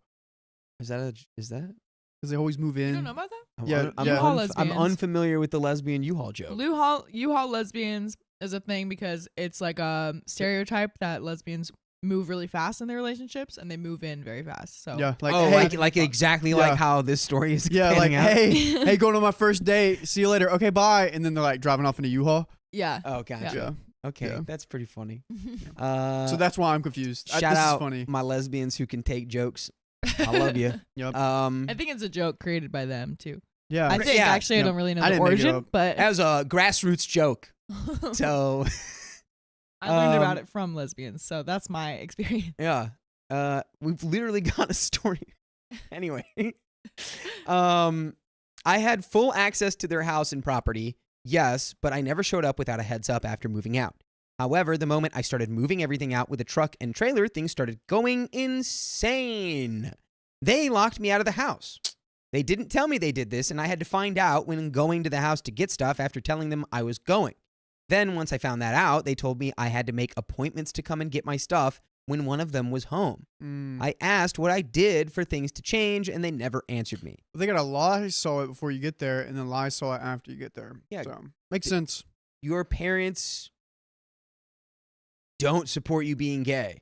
[SPEAKER 2] Is that?
[SPEAKER 1] Because they always move in.
[SPEAKER 4] You don't know about that?
[SPEAKER 1] Yeah,
[SPEAKER 2] I'm,
[SPEAKER 1] yeah.
[SPEAKER 4] U-Haul
[SPEAKER 2] I'm
[SPEAKER 4] lesbians.
[SPEAKER 2] unfamiliar with the lesbian U-Haul joke.
[SPEAKER 4] U-Haul lesbians is a thing because it's like a stereotype that lesbians move really fast in their relationships and they move in very fast. So
[SPEAKER 1] Yeah, like
[SPEAKER 2] oh,
[SPEAKER 1] hey,
[SPEAKER 2] like exactly
[SPEAKER 1] yeah.
[SPEAKER 2] like how this story is.
[SPEAKER 1] yeah, like
[SPEAKER 2] panning out.
[SPEAKER 1] hey, going on my first date. See you later. Okay, bye. And then they're like driving off in a U-Haul.
[SPEAKER 4] yeah.
[SPEAKER 2] Oh, gotcha.
[SPEAKER 1] Yeah.
[SPEAKER 2] Okay,
[SPEAKER 1] Yeah.
[SPEAKER 2] that's pretty funny.
[SPEAKER 1] So that's why I'm confused.
[SPEAKER 2] shout
[SPEAKER 1] this
[SPEAKER 2] out
[SPEAKER 1] is funny.
[SPEAKER 2] my lesbians who can take jokes. I love you.
[SPEAKER 1] Yep.
[SPEAKER 4] I think it's a joke created by them too.
[SPEAKER 1] Yeah.
[SPEAKER 4] I think
[SPEAKER 2] Yeah.
[SPEAKER 4] actually I
[SPEAKER 1] Yep.
[SPEAKER 4] don't really know
[SPEAKER 1] I
[SPEAKER 4] the
[SPEAKER 1] didn't make it
[SPEAKER 4] origin,
[SPEAKER 1] up.
[SPEAKER 4] but
[SPEAKER 2] that was a grassroots joke. So
[SPEAKER 4] I learned about
[SPEAKER 2] um,
[SPEAKER 4] it from lesbians, so that's my experience.
[SPEAKER 2] yeah, we've literally got a story. Anyway, I had full access to their house and property. Yes, but I never showed up without a heads up after moving out. However, the moment I started moving everything out with a truck and trailer, things started going insane. They locked me out of the house. They didn't tell me they did this, and I had to find out when going to the house to get stuff after telling them I was going. Then, once I found that out, they told me I had to make appointments to come and get my stuff when one of them was home. I asked what I did for things to change, and they never answered me.
[SPEAKER 1] They got a lie saw it before you get there, and then lie saw it after you get there.
[SPEAKER 2] Yeah.
[SPEAKER 1] So, makes sense.
[SPEAKER 2] Your parents don't support you being gay.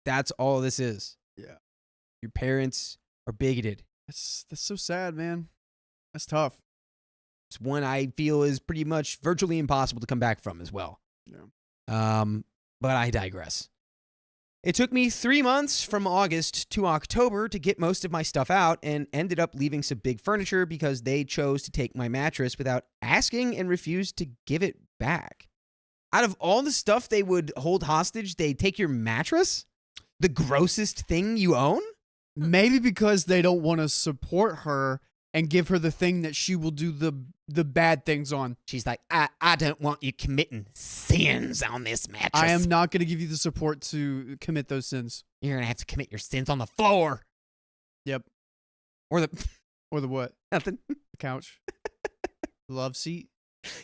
[SPEAKER 2] That's all this is.
[SPEAKER 1] Yeah.
[SPEAKER 2] Your parents are bigoted.
[SPEAKER 1] That's so sad, man. That's tough.
[SPEAKER 2] It's one I feel is pretty much virtually impossible to come back from as well.
[SPEAKER 1] Yeah.
[SPEAKER 2] But I digress. It took me 3 months from August to October to get most of my stuff out and ended up leaving some big furniture because they chose to take my mattress without asking and refused to give it back. Out of all the stuff they would hold hostage, they take your mattress? The grossest thing you own?
[SPEAKER 1] Maybe because they don't want to support her and give her the thing that she will do the bad things on.
[SPEAKER 5] She's like, I don't want you committing sins on this mattress.
[SPEAKER 1] I am not going to give you the support to commit those sins.
[SPEAKER 5] You're going to have to commit your sins on the floor.
[SPEAKER 1] Yep.
[SPEAKER 2] Or the
[SPEAKER 1] Or the what?
[SPEAKER 2] nothing.
[SPEAKER 1] The couch. Love seat.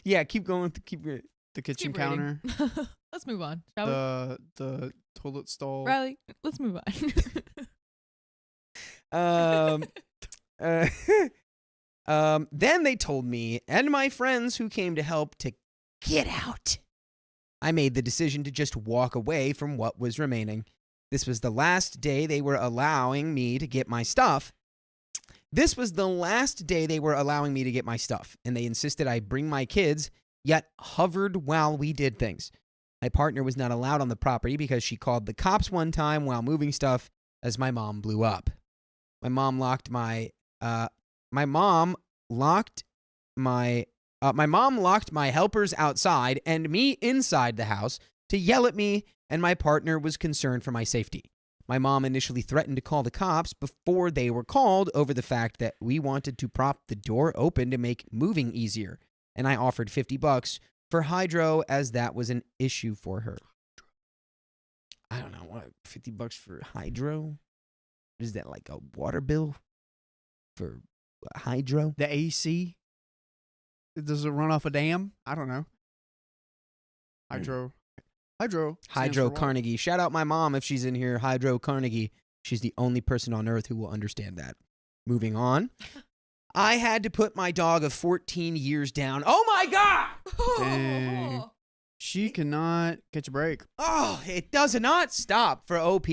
[SPEAKER 2] Yeah, keep going. Keep going.
[SPEAKER 1] the kitchen
[SPEAKER 6] Keep reading.
[SPEAKER 1] counter,
[SPEAKER 6] Let's move on, shall
[SPEAKER 1] the toilet stall.
[SPEAKER 6] we? Riley, let's move
[SPEAKER 2] Um,
[SPEAKER 6] on.
[SPEAKER 2] then they told me and my friends who came to help to get out. I made the decision to just walk away from what was remaining. This was the last day they were allowing me to get my stuff. And they insisted I bring my kids, yet hovered while we did things. My partner was not allowed on the property because she called the cops one time while moving stuff as my mom blew up. My mom locked my helpers outside and me inside the house to yell at me, and my partner was concerned for my safety. My mom initially threatened to call the cops before they were called over the fact that we wanted to prop the door open to make moving easier, and I offered $50 for hydro as that was an issue for her. I don't know, what, $50 for hydro? Is that like a water bill for hydro?
[SPEAKER 1] The AC. Does it run off a dam? I don't know. Hydro. stands for
[SPEAKER 2] Hydro
[SPEAKER 1] what?
[SPEAKER 2] Carnegie. Shout out my mom if she's in here. Hydro Carnegie. She's the only person on earth who will understand that. Moving on. I had to put my dog of 14 years down. Oh my God!
[SPEAKER 1] Dang. She cannot catch a break.
[SPEAKER 2] Oh, it does not stop for OP.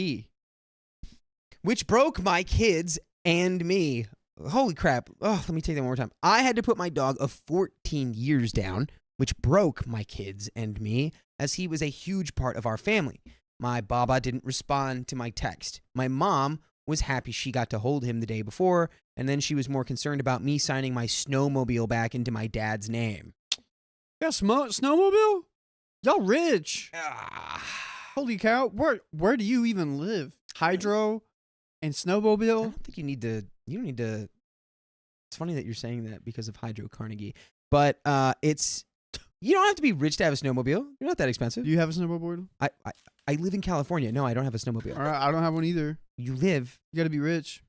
[SPEAKER 2] Which broke my kids and me. Holy crap. Oh, let me take that one more time. I had to put my dog of 14 years down, which broke my kids and me, as he was a huge part of our family. My baba didn't respond to my text. My mom was happy she got to hold him the day before, and then she was more concerned about me signing my snowmobile back into my dad's name.
[SPEAKER 1] Yeah, snowmobile? Y'all rich.
[SPEAKER 2] Ah.
[SPEAKER 1] Holy cow. Where do you even live? Hydro and
[SPEAKER 2] I
[SPEAKER 1] snowmobile?
[SPEAKER 2] don't think you don't need to. It's funny that you're saying that because of Hydro Carnegie, but you don't have to be rich to have a snowmobile. You're not that expensive.
[SPEAKER 1] Do you have a snowboard?
[SPEAKER 2] I live in California. No, I don't have a snowmobile.
[SPEAKER 1] All right, I don't have one either.
[SPEAKER 2] You live.
[SPEAKER 1] You got to be rich.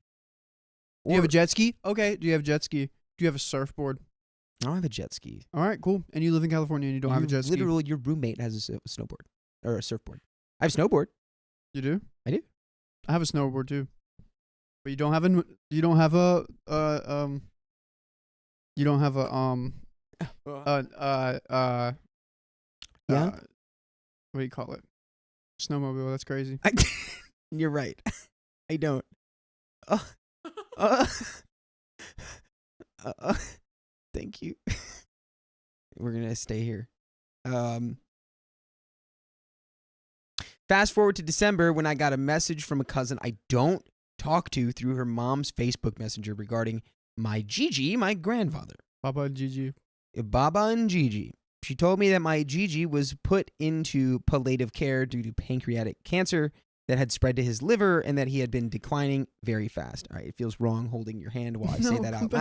[SPEAKER 1] Do you have a jet ski? Okay. Do you have a jet ski? Do you have a surfboard?
[SPEAKER 2] I don't have a jet ski.
[SPEAKER 1] All right, cool. And you live in California and you don't have a jet ski?
[SPEAKER 2] Literally, your roommate has a snowboard or a surfboard. I have a snowboard.
[SPEAKER 1] You do?
[SPEAKER 2] I do.
[SPEAKER 1] I have a snowboard too. But you don't have a you don't have a
[SPEAKER 2] Yeah?
[SPEAKER 1] What do you call it? Snowmobile. That's crazy.
[SPEAKER 2] You're right. I don't. Thank you. We're gonna stay here. Fast forward to December when I got a message from a cousin I don't talk to through her mom's Facebook Messenger regarding my Gigi, my grandfather.
[SPEAKER 1] Papa and Gigi.
[SPEAKER 2] Baba and Gigi. She told me that my Gigi was put into palliative care due to pancreatic cancer that had spread to his liver and that he had been declining very fast. All right, it feels wrong holding your hand while I say that out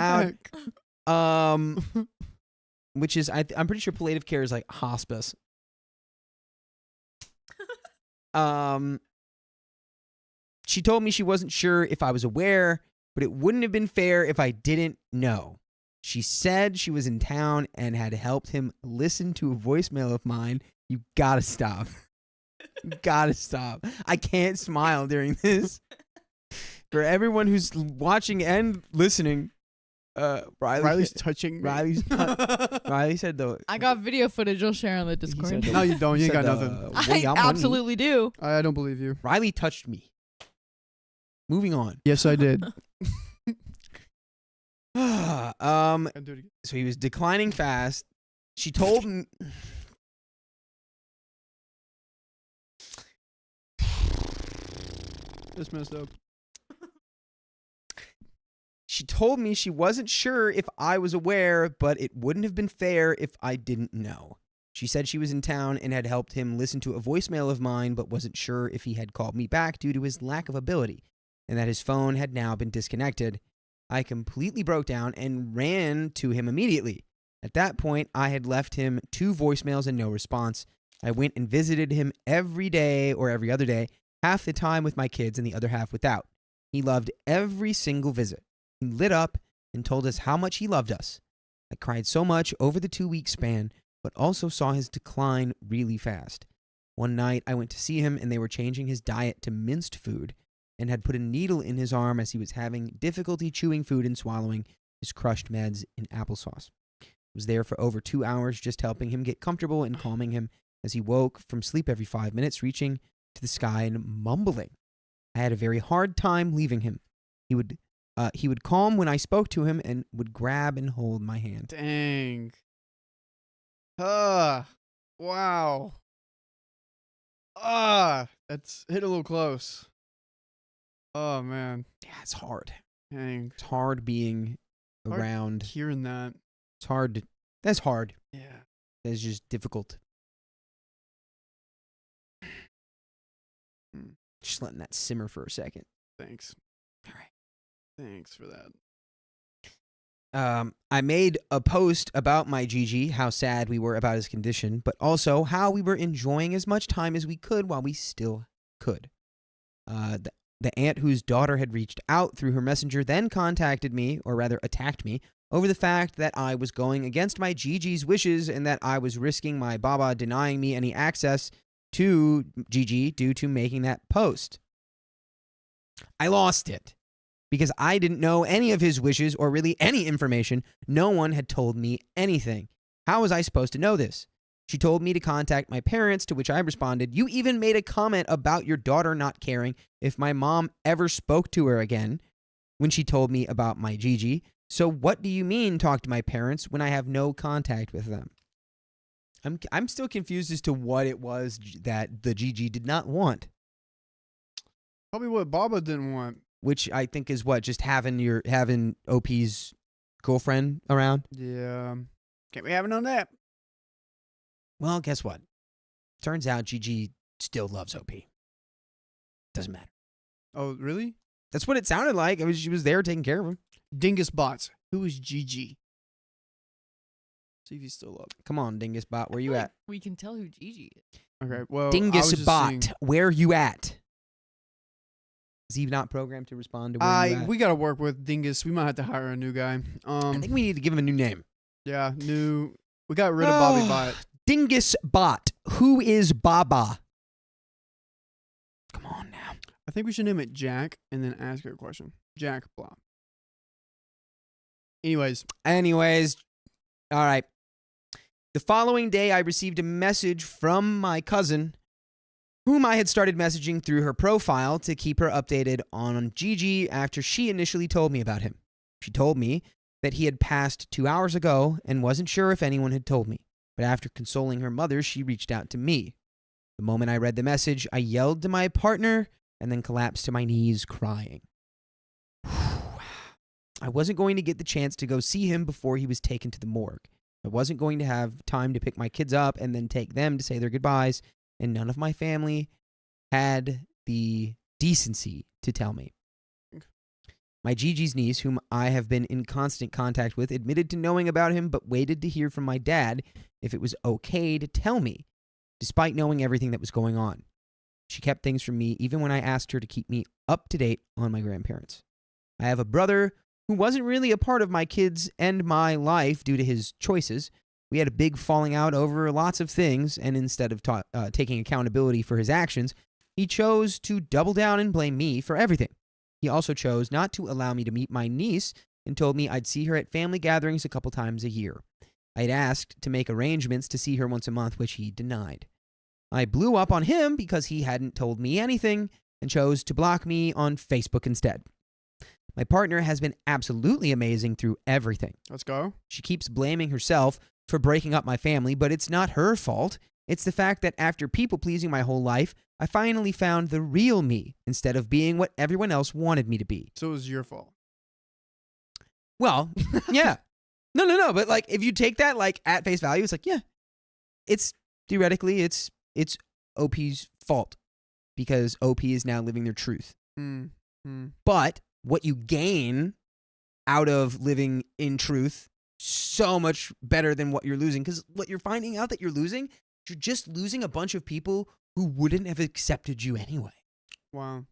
[SPEAKER 2] loud. Which is, I'm pretty sure palliative care is like hospice. She told me she wasn't sure if I was aware, but it wouldn't have been fair if I didn't know. She said she was in town and had helped him listen to a voicemail of mine. You gotta stop. You gotta stop. I can't smile during this. For everyone who's watching and listening,
[SPEAKER 1] Riley's touching me.
[SPEAKER 2] Riley said though.
[SPEAKER 6] I got video footage I'll share on the Discord.
[SPEAKER 1] No, you don't. You ain't got nothing.
[SPEAKER 6] I absolutely do.
[SPEAKER 1] I don't believe you.
[SPEAKER 2] Riley touched me. Moving on.
[SPEAKER 1] Yes, I did.
[SPEAKER 2] So he was declining fast. She told me.
[SPEAKER 1] That's messed up.
[SPEAKER 2] She told me she wasn't sure if I was aware, but it wouldn't have been fair if I didn't know. She said she was in town and had helped him listen to a voicemail of mine, but wasn't sure if he had called me back due to his lack of ability, and that his phone had now been disconnected. I completely broke down and ran to him immediately. At that point, I had left him 2 voicemails and no response. I went and visited him every day or every other day, half the time with my kids and the other half without. He loved every single visit. He lit up and told us how much he loved us. I cried so much over the 2-week span, but also saw his decline really fast. One night, I went to see him, and they were changing his diet to minced food and had put a needle in his arm as he was having difficulty chewing food and swallowing his crushed meds in applesauce. I was there for over 2 hours just helping him get comfortable and calming him as he woke from sleep every 5 minutes, reaching to the sky and mumbling. I had a very hard time leaving him. He would calm when I spoke to him and would grab and hold my hand.
[SPEAKER 1] Dang. Wow. That's hit a little close. Oh, man.
[SPEAKER 2] Yeah, it's hard.
[SPEAKER 1] Dang.
[SPEAKER 2] It's hard being
[SPEAKER 1] Hard
[SPEAKER 2] around.
[SPEAKER 1] Hearing that.
[SPEAKER 2] It's hard. That's hard.
[SPEAKER 1] Yeah.
[SPEAKER 2] It's just difficult. Just letting that simmer for a second.
[SPEAKER 1] Thanks.
[SPEAKER 2] All right.
[SPEAKER 1] Thanks for that.
[SPEAKER 2] I made a post about my Gigi, how sad we were about his condition, but also how we were enjoying as much time as we could while we still could. The aunt whose daughter had reached out through her messenger then contacted me, or rather attacked me, over the fact that I was going against my Gigi's wishes and that I was risking my Baba denying me any access to Gigi due to making that post. I lost it. Because I didn't know any of his wishes or really any information. No one had told me anything. How was I supposed to know this? She told me to contact my parents, to which I responded, "You even made a comment about your daughter not caring if my mom ever spoke to her again when she told me about my Gigi. So what do you mean talk to my parents when I have no contact with them?" I'm still confused as to what it was that the Gigi did not want.
[SPEAKER 1] Probably what Baba didn't want.
[SPEAKER 2] Which I think is what, just having OP's girlfriend around?
[SPEAKER 1] Yeah. Can't be having on that.
[SPEAKER 2] Well, guess what? Turns out Gigi still loves OP. Doesn't matter.
[SPEAKER 1] Oh, really?
[SPEAKER 2] That's what it sounded like. She was there taking care of him.
[SPEAKER 1] Dingus Bots. Who is Gigi? See if he's still up.
[SPEAKER 2] Come on, Dingus Bot, where you at?
[SPEAKER 6] We can tell who Gigi is.
[SPEAKER 1] Okay, well,
[SPEAKER 2] Dingus
[SPEAKER 1] just
[SPEAKER 2] Bot,
[SPEAKER 1] seeing-
[SPEAKER 2] where you at? Is he not programmed to respond to where you at?
[SPEAKER 1] We gotta work with Dingus. We might have to hire a new guy.
[SPEAKER 2] I think we need to give him a new name.
[SPEAKER 1] Yeah, new. We got rid of Bobby Bot.
[SPEAKER 2] Dingus Bot, who is Baba? Come on now.
[SPEAKER 1] I think we should name it Jack and then ask her a question. Jack, blah. Anyways,
[SPEAKER 2] all right. The following day, I received a message from my cousin, whom I had started messaging through her profile to keep her updated on Gigi after she initially told me about him. She told me that he had passed 2 hours ago and wasn't sure if anyone had told me. But after consoling her mother, she reached out to me. The moment I read the message, I yelled to my partner and then collapsed to my knees crying. I wasn't going to get the chance to go see him before he was taken to the morgue. I wasn't going to have time to pick my kids up and then take them to say their goodbyes, and none of my family had the decency to tell me. My Gigi's niece, whom I have been in constant contact with, admitted to knowing about him but waited to hear from my dad if it was okay to tell me, despite knowing everything that was going on. She kept things from me even when I asked her to keep me up to date on my grandparents. I have a brother who wasn't really a part of my kids and my life due to his choices. We had a big falling out over lots of things, and instead of taking accountability for his actions, he chose to double down and blame me for everything. He also chose not to allow me to meet my niece and told me I'd see her at family gatherings a couple times a year. I had asked to make arrangements to see her once a month, which he denied. I blew up on him because he hadn't told me anything and chose to block me on Facebook instead. My partner has been absolutely amazing through everything.
[SPEAKER 1] let's go.
[SPEAKER 2] She keeps blaming herself for breaking up my family, but it's not her fault. It's the fact that after people-pleasing my whole life, I finally found the real me instead of being what everyone else wanted me to be.
[SPEAKER 1] So it was your fault.
[SPEAKER 2] Well, yeah. No. But like, if you take that like at face value, it's like, yeah, it's theoretically, it's OP's fault because OP is now living their truth. But what you gain out of living in truth, so much better than what you're losing. Because what you're finding out that you're losing, you're just losing a bunch of people who wouldn't have accepted you anyway.
[SPEAKER 1] Wow.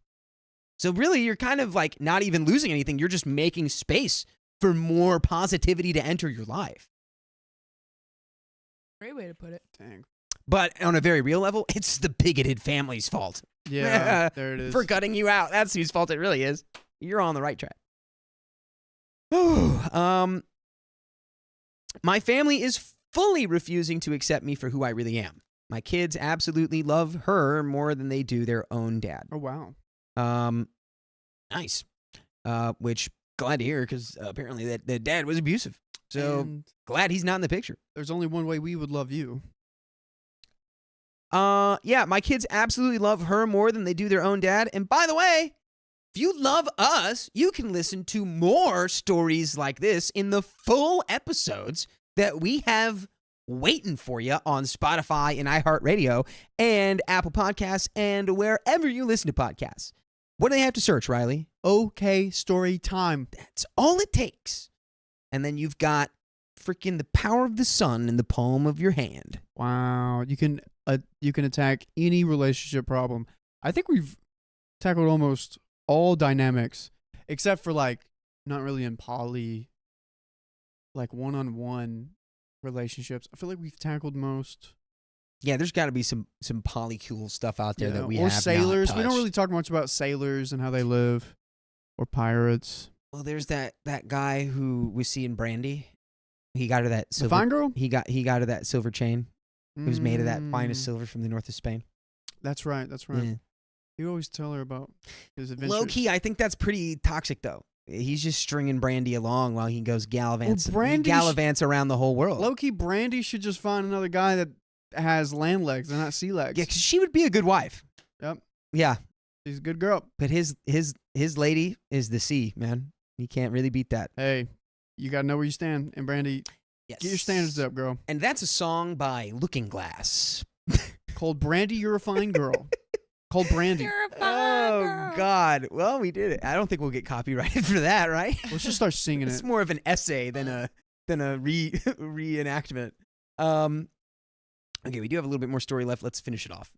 [SPEAKER 2] So really, you're kind of like not even losing anything. You're just making space for more positivity to enter your life.
[SPEAKER 4] Great way to put it.
[SPEAKER 1] Dang.
[SPEAKER 2] But on a very real level, it's the bigoted family's fault.
[SPEAKER 1] Yeah, there it is.
[SPEAKER 2] For cutting you out. That's whose fault it really is. You're on the right track. My family is fully refusing to accept me for who I really am. My kids absolutely love her more than they do their own dad.
[SPEAKER 1] Oh, wow.
[SPEAKER 2] Nice. Which, glad to hear, because apparently that dad was abusive. So,
[SPEAKER 1] And
[SPEAKER 2] glad he's not in the picture.
[SPEAKER 1] there's only one way we would love you.
[SPEAKER 2] Yeah, my kids absolutely love her more than they do their own dad. And by the way, if you love us, you can listen to more stories like this in the full episodes that we have waiting for you on Spotify and iHeartRadio and Apple Podcasts and wherever you listen to podcasts. What do they have to search, Riley?
[SPEAKER 1] Okay, story time.
[SPEAKER 2] That's all it takes. And then you've got freaking the power of the sun in the palm of your hand.
[SPEAKER 1] Wow, you can attack any relationship problem. I think we've tackled almost all dynamics, except for like not really in poly, like one-on-one relationships. I feel like we've tackled most.
[SPEAKER 2] Yeah, there's got to be some polycule stuff out there that we
[SPEAKER 1] or
[SPEAKER 2] have
[SPEAKER 1] sailors.
[SPEAKER 2] not
[SPEAKER 1] We don't
[SPEAKER 2] touched.
[SPEAKER 1] really talk much about sailors and how they live, or pirates.
[SPEAKER 2] Well, there's that guy who was seeing Brandy. He got her that
[SPEAKER 1] The
[SPEAKER 2] silver.
[SPEAKER 1] fine girl.
[SPEAKER 2] He got her that silver chain. It was made of that finest
[SPEAKER 1] Mm,
[SPEAKER 2] silver from the north of Spain.
[SPEAKER 1] That's right. That's right.
[SPEAKER 2] Yeah.
[SPEAKER 1] You always tell her about his adventures.
[SPEAKER 2] Low key, I think that's pretty toxic though. He's just stringing Brandy along while he goes gallivants.
[SPEAKER 1] Well, Brandy
[SPEAKER 2] he gallivants around the whole world.
[SPEAKER 1] Low key, Brandy should just find another guy that has land legs and not sea legs.
[SPEAKER 2] Yeah, because she would be a good wife.
[SPEAKER 1] Yep.
[SPEAKER 2] Yeah,
[SPEAKER 1] She's a good girl.
[SPEAKER 2] but his lady is the sea, man. You can't really beat that.
[SPEAKER 1] Hey, you gotta know where you stand. And Brandy,
[SPEAKER 2] Yes.
[SPEAKER 1] get your standards up, girl.
[SPEAKER 2] And that's a song by Looking Glass.
[SPEAKER 1] Called Brandy, you're a fine girl. Called Brandy.
[SPEAKER 5] You're a fine
[SPEAKER 2] Oh
[SPEAKER 5] girl.
[SPEAKER 2] God! Well, we did it. I don't think we'll get copyrighted for that, right?
[SPEAKER 1] Let's just start singing
[SPEAKER 2] It's
[SPEAKER 1] it.
[SPEAKER 2] more of an essay than a reenactment. Okay, we do have a little bit more story left. Let's finish it off.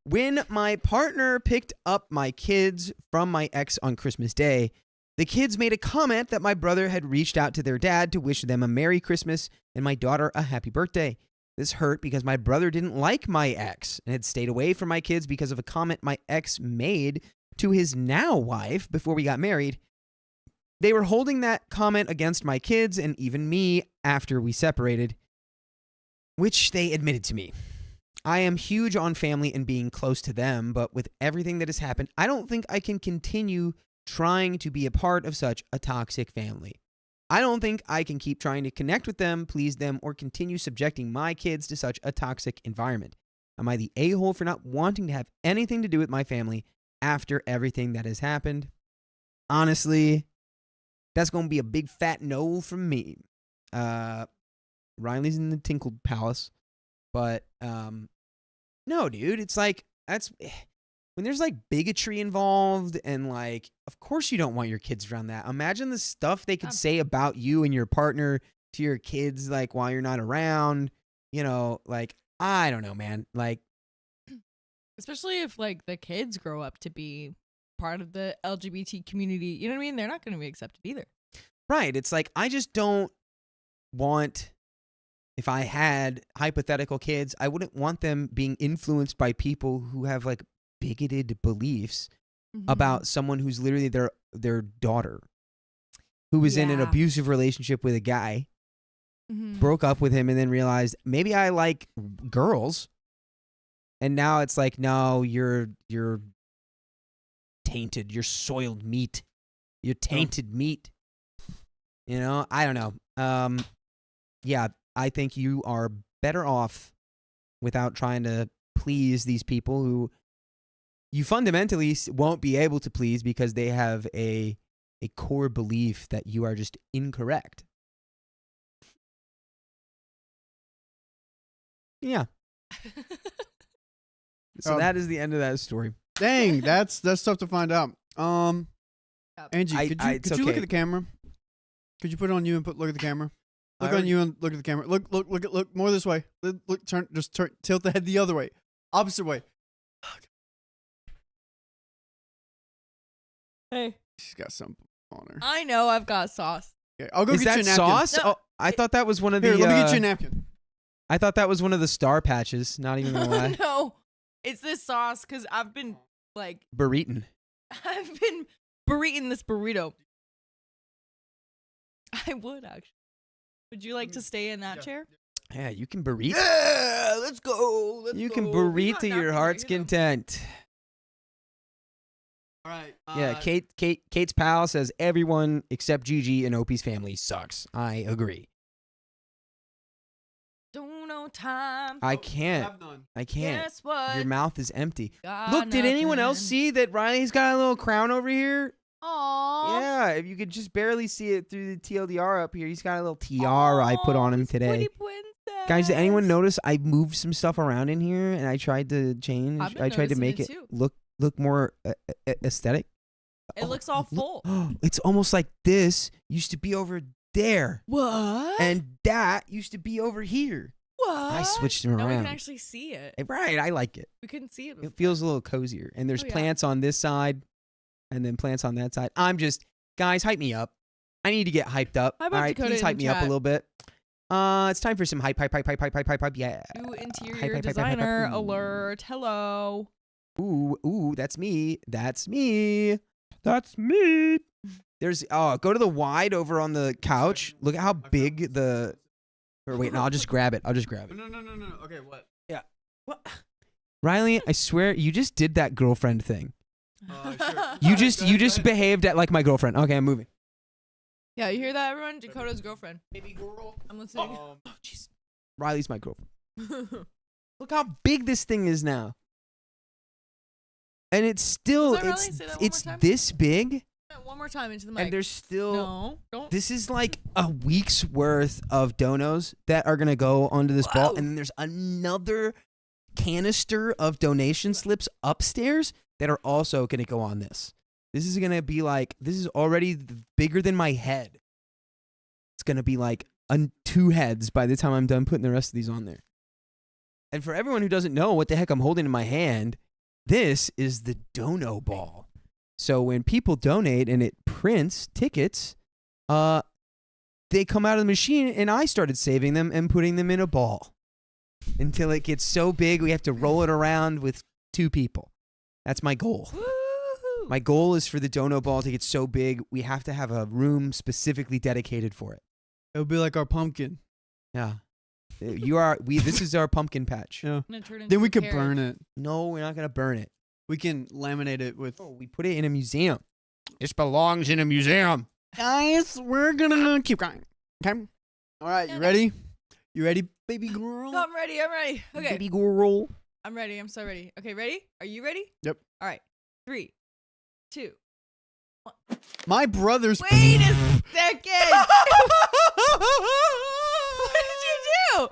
[SPEAKER 2] When my partner picked up my kids from my ex on Christmas Day, the kids made a comment that my brother had reached out to their dad to wish them a Merry Christmas and my daughter a Happy Birthday. This hurt because my brother didn't like my ex and had stayed away from my kids because of a comment my ex made to his now wife before we got married. They were holding that comment against my kids and even me after we separated, which they admitted to me. I am huge on family and being close to them, but with everything that has happened, I don't think I can continue trying to be a part of such a toxic family. I don't think I can keep trying to connect with them, please them, or continue subjecting my kids to such a toxic environment. Am I the a-hole for not wanting to have anything to do with my family after everything that has happened? Honestly, that's going to be a big fat no from me. Riley's in the Tinkle Palace, but no, dude, it's like that's when there's like bigotry involved and like, of course you don't want your kids around that. Imagine the stuff they could say about you and your partner to your kids, like while you're not around, you know, like, I don't know, man. Like,
[SPEAKER 4] Especially if like the kids grow up to be part of the LGBT community. You know what I mean? They're not going to be accepted either.
[SPEAKER 2] right. It's like, I just don't want, if I had hypothetical kids, I wouldn't want them being influenced by people who have like bigoted beliefs about someone who's literally their daughter, who was in an
[SPEAKER 4] Yeah.
[SPEAKER 2] abusive relationship with a guy,
[SPEAKER 4] Mhm.
[SPEAKER 2] broke up with him, and then realized maybe I like girls, and now it's like, no, you're tainted, you're soiled meat, you're tainted meat. You know, I don't know. Yeah, I think you are better off without trying to please these people who you fundamentally won't be able to please because they have a core belief that you are just incorrect. Yeah. So that is the end of that story.
[SPEAKER 1] Dang, that's tough to find out. Angie, could you
[SPEAKER 2] it's
[SPEAKER 1] look
[SPEAKER 2] okay.
[SPEAKER 1] at the camera? Could you put it on you and look at the camera? Look
[SPEAKER 2] I
[SPEAKER 1] on you and look at the camera. Look more this way. Look, tilt the head the other way, opposite way.
[SPEAKER 4] Hey,
[SPEAKER 1] She's got something on her.
[SPEAKER 4] I know I've got sauce.
[SPEAKER 1] Okay, I'll go
[SPEAKER 2] Is
[SPEAKER 1] get you a
[SPEAKER 2] that
[SPEAKER 1] napkin.
[SPEAKER 2] sauce? Oh, I thought that was one of the.
[SPEAKER 1] Here, let me get you a napkin.
[SPEAKER 2] I thought that was one of the star patches. Not even gonna lie.
[SPEAKER 6] No, it's this sauce because I've been like
[SPEAKER 2] Burritin.
[SPEAKER 6] I've been burriting this burrito. I would actually. Would you like to stay in that chair?
[SPEAKER 2] Yeah, you can burrito.
[SPEAKER 6] Yeah, let's go.
[SPEAKER 2] You can burrito to your heart's content.
[SPEAKER 1] All right.
[SPEAKER 2] Yeah, Kate's pal says everyone except Gigi and Opie's family sucks. I agree.
[SPEAKER 6] Dono time.
[SPEAKER 2] I can't.
[SPEAKER 1] have none.
[SPEAKER 2] I can't.
[SPEAKER 6] Guess what?
[SPEAKER 2] Your mouth is empty.
[SPEAKER 6] Got
[SPEAKER 2] Look, did anyone else
[SPEAKER 6] nothing.
[SPEAKER 2] see that Riley's got a little crown over here?
[SPEAKER 6] Aw.
[SPEAKER 2] Yeah, if you could just barely see it through the TLDR up here. He's got a little tiara I put on him today. Guys, did anyone notice I moved some stuff around in here and I tried to change?
[SPEAKER 6] I've been
[SPEAKER 2] I tried to
[SPEAKER 6] noticing
[SPEAKER 2] make
[SPEAKER 6] it
[SPEAKER 2] it
[SPEAKER 6] too.
[SPEAKER 2] look more aesthetic.
[SPEAKER 6] It looks all full.
[SPEAKER 2] It's almost like this used to be over there
[SPEAKER 6] What?
[SPEAKER 2] and that used to be over here.
[SPEAKER 6] what?
[SPEAKER 2] I switched them
[SPEAKER 6] Now we
[SPEAKER 2] around.
[SPEAKER 6] can actually see it.
[SPEAKER 2] Right, I like it.
[SPEAKER 6] We couldn't see it.
[SPEAKER 2] It
[SPEAKER 6] Before.
[SPEAKER 2] feels a little cozier. And there's
[SPEAKER 6] Oh, yeah.
[SPEAKER 2] plants on this side and then plants on that side. Guys, hype me up. I need to get hyped up.
[SPEAKER 6] How about
[SPEAKER 2] All right,
[SPEAKER 6] Dakota
[SPEAKER 2] please
[SPEAKER 6] in
[SPEAKER 2] hype
[SPEAKER 6] the
[SPEAKER 2] me up a
[SPEAKER 6] chat?
[SPEAKER 2] little bit. It's time for some hype. Yeah.
[SPEAKER 6] New interior
[SPEAKER 2] hype, hype,
[SPEAKER 6] designer
[SPEAKER 2] hype. Ooh.
[SPEAKER 6] alert. Hello.
[SPEAKER 2] Ooh, that's me. That's me. There's go to the wide over on the couch. Look at how big the. Or wait, no, I'll just grab it.
[SPEAKER 1] No. Okay, what?
[SPEAKER 6] What?
[SPEAKER 2] Riley, I swear you just did that girlfriend thing.
[SPEAKER 1] Sure.
[SPEAKER 2] You just behaved at like my girlfriend. Okay, I'm moving.
[SPEAKER 6] Yeah, you hear that, everyone? Dakota's girlfriend.
[SPEAKER 1] Baby girl.
[SPEAKER 6] I'm listening.
[SPEAKER 2] Oh, jeez. Riley's my girlfriend. Look how big this thing is now. And it's still
[SPEAKER 6] Was that Riley? Say that one
[SPEAKER 2] it's
[SPEAKER 6] more time.
[SPEAKER 2] this big
[SPEAKER 6] One more time into the mic.
[SPEAKER 2] and there's still
[SPEAKER 6] no, don't.
[SPEAKER 2] this is like a week's worth of donos that are gonna go onto this ball,
[SPEAKER 6] Whoa.
[SPEAKER 2] and then there's another canister of donation slips upstairs that are also gonna go on this. This is gonna be like this is already bigger than my head. It's gonna be like 2 heads by the time I'm done putting the rest of these on there. And for everyone who doesn't know what the heck I'm holding in my hand, this is the dono ball. So when people donate and it prints tickets, they come out of the machine, and I started saving them and putting them in a ball until it gets so big we have to roll it around with 2 people. That's my goal.
[SPEAKER 6] Woo-hoo.
[SPEAKER 2] My goal is for the dono ball to get so big we have to have a room specifically dedicated for it.
[SPEAKER 1] It'll be like our pumpkin.
[SPEAKER 2] Yeah. This is our pumpkin patch.
[SPEAKER 1] Yeah.
[SPEAKER 6] I'm gonna turn into
[SPEAKER 1] Then we
[SPEAKER 6] a
[SPEAKER 1] could
[SPEAKER 6] carrot.
[SPEAKER 1] burn it.
[SPEAKER 2] No, we're not going to burn it.
[SPEAKER 1] We can laminate it with.
[SPEAKER 2] Oh, we put it in a museum. This belongs in a museum.
[SPEAKER 1] Guys, we're gonna keep going. Okay. All right, you
[SPEAKER 6] Yeah.
[SPEAKER 1] ready? You ready, baby girl?
[SPEAKER 6] No, I'm ready. I'm ready. Okay.
[SPEAKER 2] Baby girl.
[SPEAKER 6] I'm ready. I'm so ready. Okay, ready? Are you ready?
[SPEAKER 1] Yep.
[SPEAKER 6] All right. 3, 2.
[SPEAKER 1] My brother's.
[SPEAKER 6] Wait a second. What did you do?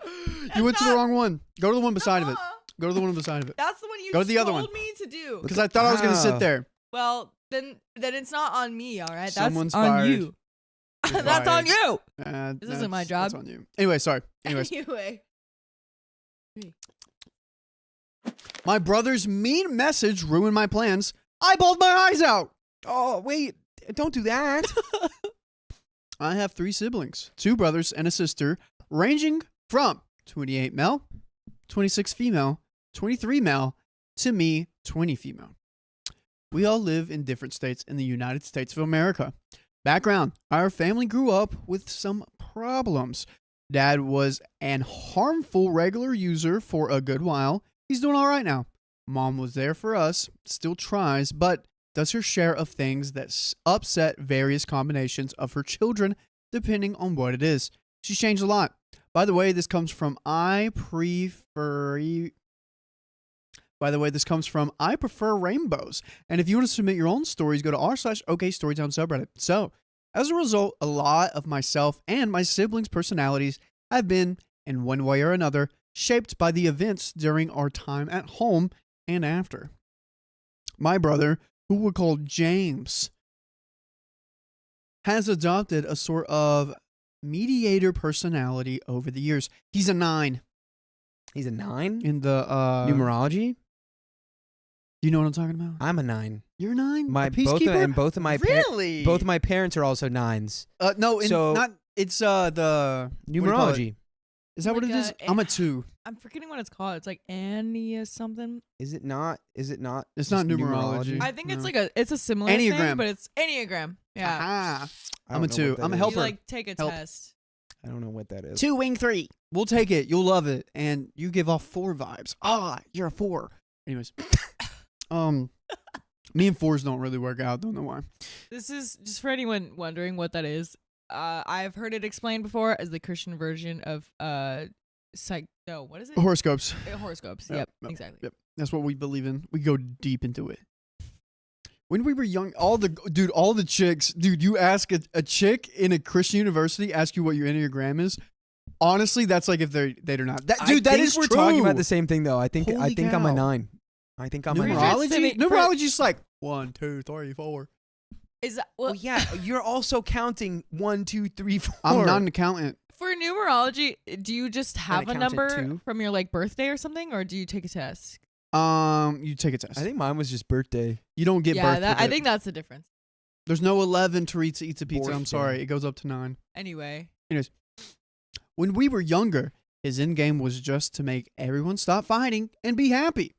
[SPEAKER 1] You went to the wrong one. Go to the one beside of it.
[SPEAKER 6] Uh-uh.
[SPEAKER 1] Go to the one beside of it.
[SPEAKER 6] That's the one you
[SPEAKER 1] Go to the other
[SPEAKER 6] told
[SPEAKER 1] one.
[SPEAKER 6] me to do.
[SPEAKER 1] Because I thought I was gonna
[SPEAKER 2] Wow.
[SPEAKER 1] sit there.
[SPEAKER 6] Well, then it's not on me, all right?
[SPEAKER 1] Someone's
[SPEAKER 6] That's on
[SPEAKER 1] fired.
[SPEAKER 6] you.
[SPEAKER 1] You're
[SPEAKER 6] That's on
[SPEAKER 1] fired.
[SPEAKER 6] you.
[SPEAKER 1] This
[SPEAKER 6] isn't my job.
[SPEAKER 1] That's on you. Anyway, sorry. Anyways,
[SPEAKER 6] Anyway.
[SPEAKER 1] my brother's mean message ruined my plans. I bawled my eyes out.
[SPEAKER 2] Oh, wait. Don't do that.
[SPEAKER 1] I have 3 siblings, 2 brothers and a sister, ranging from 28 male, 26 female, 23 male, to me, 20 female. We all live in different states in the United States of America. Background: our family grew up with some problems. Dad was an harmful regular user for a good while. He's doing all right now. Mom was there for us, still tries, but does her share of things that upset various combinations of her children, depending on what it is. She's changed a lot. By the way, this comes from I prefer rainbows. And if you want to submit your own stories, go to r/OKStorytime subreddit. So, as a result, a lot of myself and my siblings' personalities have been, in one way or another, shaped by the events during our time at home and after. My brother, who we'll call James, has adopted a sort of mediator personality over the years. He's a 9
[SPEAKER 2] He's a 9?
[SPEAKER 1] in the
[SPEAKER 2] Numerology?
[SPEAKER 1] Do you know what I'm talking about?
[SPEAKER 2] I'm a 9.
[SPEAKER 1] You're 9.
[SPEAKER 2] My
[SPEAKER 1] A
[SPEAKER 2] both of,
[SPEAKER 1] peacekeeper?
[SPEAKER 2] and both of my
[SPEAKER 1] really
[SPEAKER 2] both of my parents are also 9s.
[SPEAKER 1] No,
[SPEAKER 2] So-
[SPEAKER 1] not. It's the what do you call it?
[SPEAKER 2] Numerology.
[SPEAKER 1] Is that what
[SPEAKER 6] Like
[SPEAKER 1] it is?
[SPEAKER 6] a-
[SPEAKER 1] I'm a 2.
[SPEAKER 6] I'm forgetting what it's called. It's like Annie or something.
[SPEAKER 2] Is it not? Is it not?
[SPEAKER 1] It's
[SPEAKER 2] just
[SPEAKER 1] not numerology.
[SPEAKER 6] I think it's
[SPEAKER 1] No.
[SPEAKER 6] like it's a similar
[SPEAKER 1] Enneagram.
[SPEAKER 6] thing, but it's Enneagram. Yeah.
[SPEAKER 1] Aha.
[SPEAKER 2] I
[SPEAKER 1] I'm a
[SPEAKER 2] don't know
[SPEAKER 1] 2.
[SPEAKER 2] what that
[SPEAKER 1] I'm a
[SPEAKER 2] is.
[SPEAKER 1] helper.
[SPEAKER 6] You like take a
[SPEAKER 1] Help.
[SPEAKER 6] test.
[SPEAKER 2] I don't know what that is.
[SPEAKER 1] 2 wing 3. We'll take it. You'll love it, and you give off 4 vibes. You're a 4. Anyways, me and 4s don't really work out. Don't know why.
[SPEAKER 6] This is just for anyone wondering what that is. I've heard it explained before as the Christian version of what is it?
[SPEAKER 1] Horoscopes.
[SPEAKER 6] Horoscopes.
[SPEAKER 1] Yep,
[SPEAKER 6] Yep,
[SPEAKER 1] yep,
[SPEAKER 6] exactly.
[SPEAKER 1] Yep. That's what we believe in. We go deep into it. When we were young, all the chicks, you ask a chick in a Christian university, ask you what your Enneagram is. Honestly, that's like if they're not. That is
[SPEAKER 2] we're
[SPEAKER 1] true.
[SPEAKER 2] talking about the same thing though. I think
[SPEAKER 1] Holy
[SPEAKER 2] I'm a
[SPEAKER 1] cow.
[SPEAKER 2] 9. I think I'm a 9.
[SPEAKER 1] Numerology?
[SPEAKER 6] Numerology?
[SPEAKER 1] Numerology's like 1, 2, 3, 4.
[SPEAKER 6] Is that
[SPEAKER 2] Well, yeah, you're also counting 1, 2, 3, 4.
[SPEAKER 1] I'm not an accountant.
[SPEAKER 6] for numerology? Do you just have a
[SPEAKER 2] accountant
[SPEAKER 6] number
[SPEAKER 2] too?
[SPEAKER 6] from your like birthday or something, or do you take a test?
[SPEAKER 1] You take a test.
[SPEAKER 2] I think mine was just birthday.
[SPEAKER 1] you don't get
[SPEAKER 6] Yeah,
[SPEAKER 1] birth. with
[SPEAKER 6] I
[SPEAKER 1] it.
[SPEAKER 6] think that's the difference.
[SPEAKER 1] There's no 11 to eat a pizza. I'm
[SPEAKER 2] Birthday.
[SPEAKER 1] sorry. It goes up to 9.
[SPEAKER 6] Anyway,
[SPEAKER 1] When we were younger, his end game was just to make everyone stop fighting and be happy.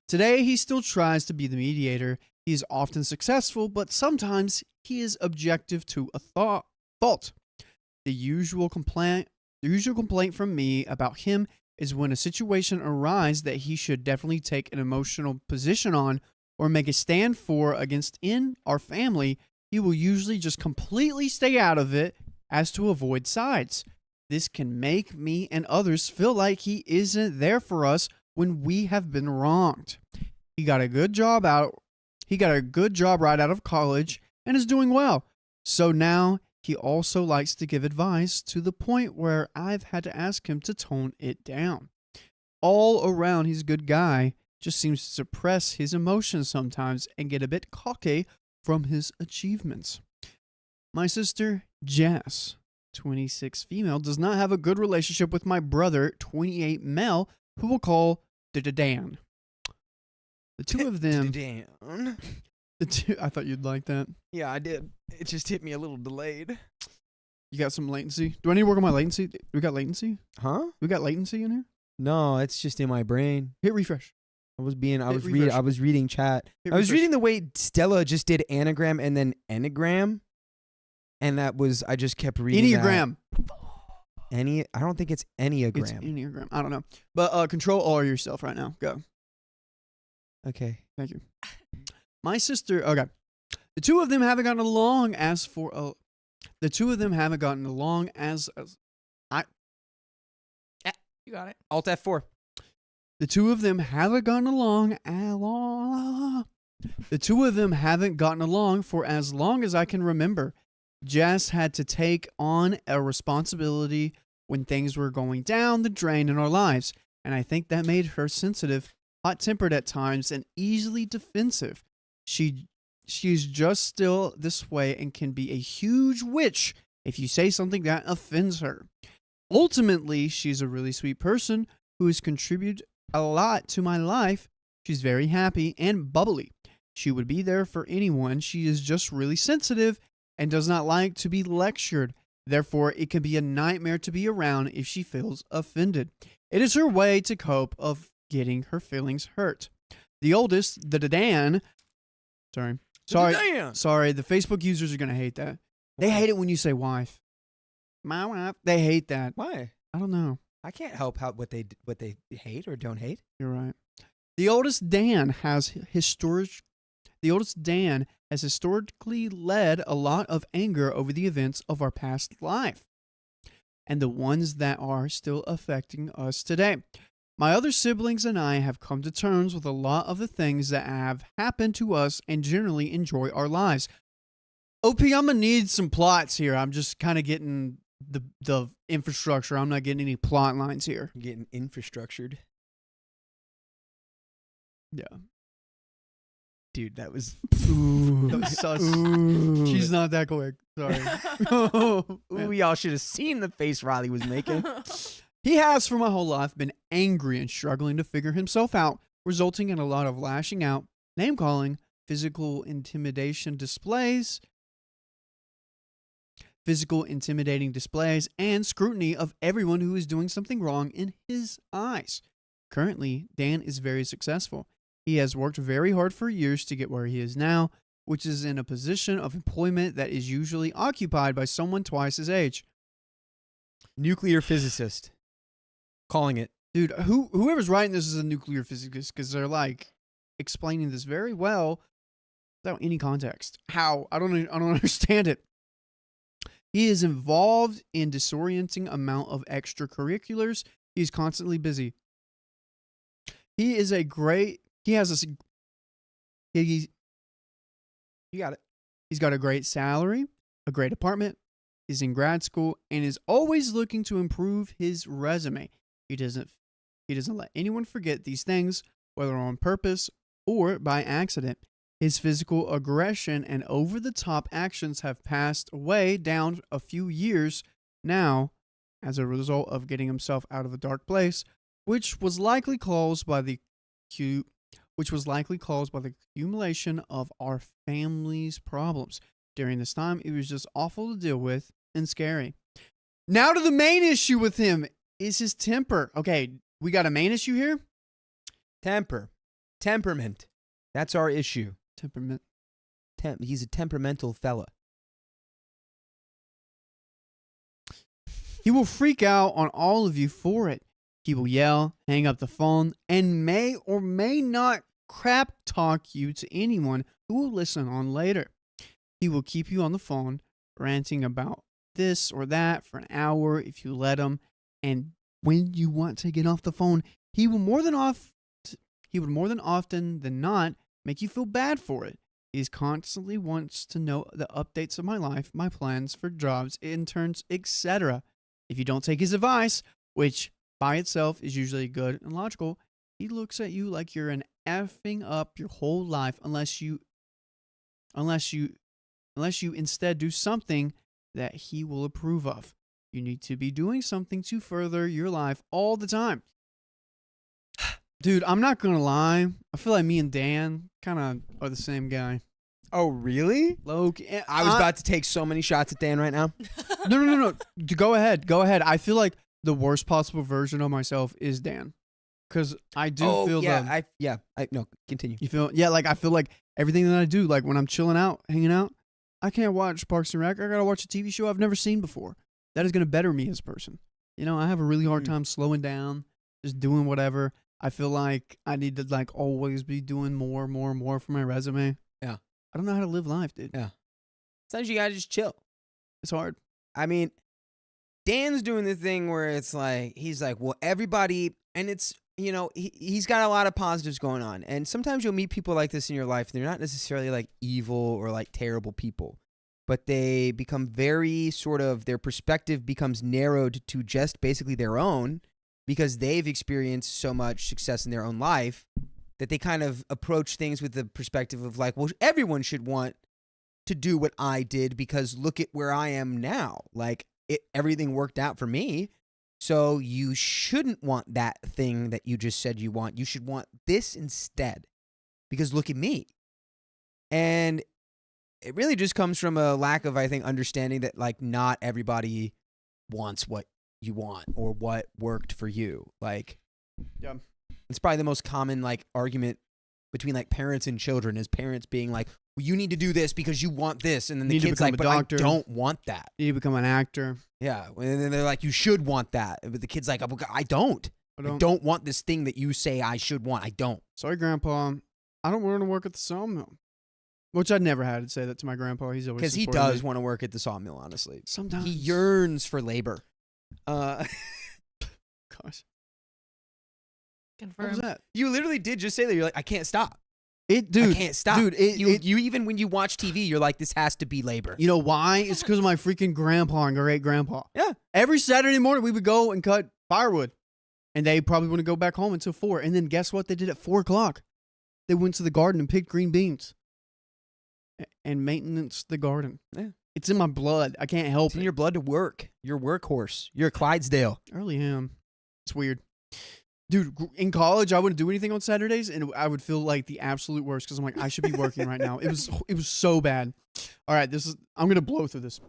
[SPEAKER 1] Today, he still tries to be the mediator. He is often successful, but sometimes he is objective to a fault. The usual complaint from me about him is when a situation arises that he should definitely take an emotional position on or make a stand for against in our family, he will usually just completely stay out of it as to avoid sides. This can make me and others feel like he isn't there for us when we have been wronged. He got a good job right out of college and is doing well. So now he also likes to give advice to the point where I've had to ask him to tone it down. All around, he's a good guy, just seems to suppress his emotions sometimes and get a bit cocky from his achievements. My sister, Jess, 26 female, does not have a good relationship with my brother, 28 male, who we'll call Dan. The two of them,
[SPEAKER 2] Dan.
[SPEAKER 1] I thought you'd like that.
[SPEAKER 2] Yeah, I did. It just hit me a little delayed.
[SPEAKER 1] You got some latency? Do I need to work on my latency? We got latency?
[SPEAKER 2] Huh?
[SPEAKER 1] We got latency in here?
[SPEAKER 2] No, it's just in my brain.
[SPEAKER 1] Hit refresh.
[SPEAKER 2] I was
[SPEAKER 1] refresh.
[SPEAKER 2] reading chat.
[SPEAKER 1] Hit
[SPEAKER 2] I was
[SPEAKER 1] refresh.
[SPEAKER 2] reading the way Stella just did anagram and then enneagram. And I just kept reading
[SPEAKER 1] Enneagram.
[SPEAKER 2] that. I don't think it's enneagram.
[SPEAKER 1] It's Enneagram. I don't know. But control all yourself right now. Go.
[SPEAKER 2] Okay.
[SPEAKER 1] Thank you. My sister, okay. The two of them haven't gotten along as
[SPEAKER 6] you got it.
[SPEAKER 2] Alt F4.
[SPEAKER 1] The two of them haven't gotten along for as long as I can remember. Jess had to take on a responsibility when things were going down the drain in our lives, and I think that made her sensitive, hot-tempered at times, and easily defensive. She's just still this way and can be a huge witch if you say something that offends her. Ultimately, she's a really sweet person who has contributed a lot to my life. She's very happy and bubbly. She would be there for anyone. She is just really sensitive and does not like to be lectured. Therefore, it can be a nightmare to be around if she feels offended. It is her way to cope of getting her feelings hurt. The oldest, the Dan, sorry, the Facebook users are going to hate that. They hate it when you say wife. My wife. They hate that.
[SPEAKER 2] Why?
[SPEAKER 1] I don't know.
[SPEAKER 2] I can't help what they hate or don't hate.
[SPEAKER 1] You're right. The oldest Dan has historically led a lot of anger over the events of our past life and the ones that are still affecting us today. My other siblings and I have come to terms with a lot of the things that have happened to us and generally enjoy our lives. OP, I'm going to need some plots here. I'm just kind of getting the infrastructure. I'm not getting any plot lines here.
[SPEAKER 2] You're getting infrastructured.
[SPEAKER 1] Yeah.
[SPEAKER 2] Dude, that was
[SPEAKER 1] Ooh.
[SPEAKER 2] sus.
[SPEAKER 1] Ooh. She's not that quick. Sorry.
[SPEAKER 2] Ooh, y'all should have seen the face Riley was making.
[SPEAKER 1] He has for my whole life been angry and struggling to figure himself out, resulting in a lot of lashing out, name calling, physical intimidating displays, and scrutiny of everyone who is doing something wrong in his eyes. Currently, Dan is very successful. He has worked very hard for years to get where he is now, which is in a position of employment that is usually occupied by someone twice his age.
[SPEAKER 2] Nuclear physicist. Calling it.
[SPEAKER 1] Dude, whoever's writing this is a nuclear physicist because they're like explaining this very well without any context. How? I don't understand it. He is involved in disorienting amount of extracurriculars. He's constantly busy. You got it. He's got a great salary, a great apartment, is in grad school, and is always looking to improve his resume. He doesn't let anyone forget these things, whether on purpose or by accident. His physical aggression and over-the-top actions have passed way down a few years now as a result of getting himself out of a dark place, which was likely caused by the accumulation of our family's problems. During this time, it was just awful to deal with and scary. Now to the main issue with him is his temper. Okay, we got a main issue here?
[SPEAKER 2] Temperament. That's our issue.
[SPEAKER 1] Temperament.
[SPEAKER 2] He's a temperamental fella.
[SPEAKER 1] He will freak out on all of you for it. He will yell, hang up the phone, and may or may not crap talk you to anyone who will listen on later. He will keep you on the phone, ranting about this or that for an hour if you let him. And when you want to get off the phone, he would more than often than not make you feel bad for it. He constantly wants to know the updates of my life, my plans for jobs, interns, etc. If you don't take his advice, which by itself is usually good and logical, he looks at you like you're an effing up your whole life unless you instead do something that he will approve of. You need to be doing something to further your life all the time. Dude, I'm not gonna lie. I feel like me and Dan kind of are the same guy.
[SPEAKER 2] Oh, really?
[SPEAKER 1] Loki.
[SPEAKER 2] I was about to take so many shots at Dan right now.
[SPEAKER 1] No. Go ahead. I feel like the worst possible version of myself is Dan, because I do feel
[SPEAKER 2] no, continue.
[SPEAKER 1] You feel I feel like everything that I do, like when I'm chilling out, hanging out, I can't watch Parks and Rec. I gotta watch a TV show I've never seen before. That is gonna better me as a person. I have a really hard time slowing down, just doing whatever. I feel like I need to always be doing more for my resume.
[SPEAKER 2] Yeah.
[SPEAKER 1] I don't know how to live life, dude.
[SPEAKER 2] Yeah. Sometimes you gotta just chill.
[SPEAKER 1] It's hard.
[SPEAKER 2] I mean, Dan's doing the thing where it's like, he's like, well, everybody, and it's, he's got a lot of positives going on. And sometimes you'll meet people like this in your life. They're not necessarily like evil or like terrible people, but they become very their perspective becomes narrowed to just basically their own, because they've experienced so much success in their own life that they kind of approach things with the perspective of like, well, everyone should want to do what I did because look at where I am now. Like everything worked out for me. So you shouldn't want that thing that you just said you want. You should want this instead because look at me. And it really just comes from a lack of, I think, understanding that like not everybody wants what you want or what worked for you. Like,
[SPEAKER 1] yeah,
[SPEAKER 2] it's probably the most common like argument between like parents and children is parents being like, well, you need to do this because you want this, and then the kid's like, but I don't want that.
[SPEAKER 1] You need to become an actor.
[SPEAKER 2] Yeah, and then they're like, you should want that, but the kid's like, I don't want this thing that you say I should want. I don't.
[SPEAKER 1] Sorry, Grandpa. I don't want to work at the sawmill. Which I'd never had to say that to my grandpa. He's always
[SPEAKER 2] because he does want to work at the sawmill. Honestly,
[SPEAKER 1] sometimes
[SPEAKER 2] he yearns for labor.
[SPEAKER 1] Gosh.
[SPEAKER 4] Confirmed.
[SPEAKER 1] What was that?
[SPEAKER 2] You literally did just say that. You're like, I can't stop.
[SPEAKER 1] I can't
[SPEAKER 2] stop.
[SPEAKER 1] Dude,
[SPEAKER 2] you even when you watch TV, you're like, this has to be labor.
[SPEAKER 1] You know why? It's because of my freaking grandpa and great grandpa.
[SPEAKER 2] Yeah.
[SPEAKER 1] Every Saturday morning, we would go and cut firewood. And they probably wouldn't go back home until 4. And then guess what they did at 4 o'clock? They went to the garden and picked green beans. And maintenance the garden.
[SPEAKER 2] Yeah.
[SPEAKER 1] It's in my blood. I can't help
[SPEAKER 2] It's in your blood to work. You're a workhorse. You're a Clydesdale.
[SPEAKER 1] I really am. It's weird. Dude, in college, I wouldn't do anything on Saturdays, and I would feel like the absolute worst because I'm like, I should be working right now. It was so bad. All right, I'm gonna blow through this.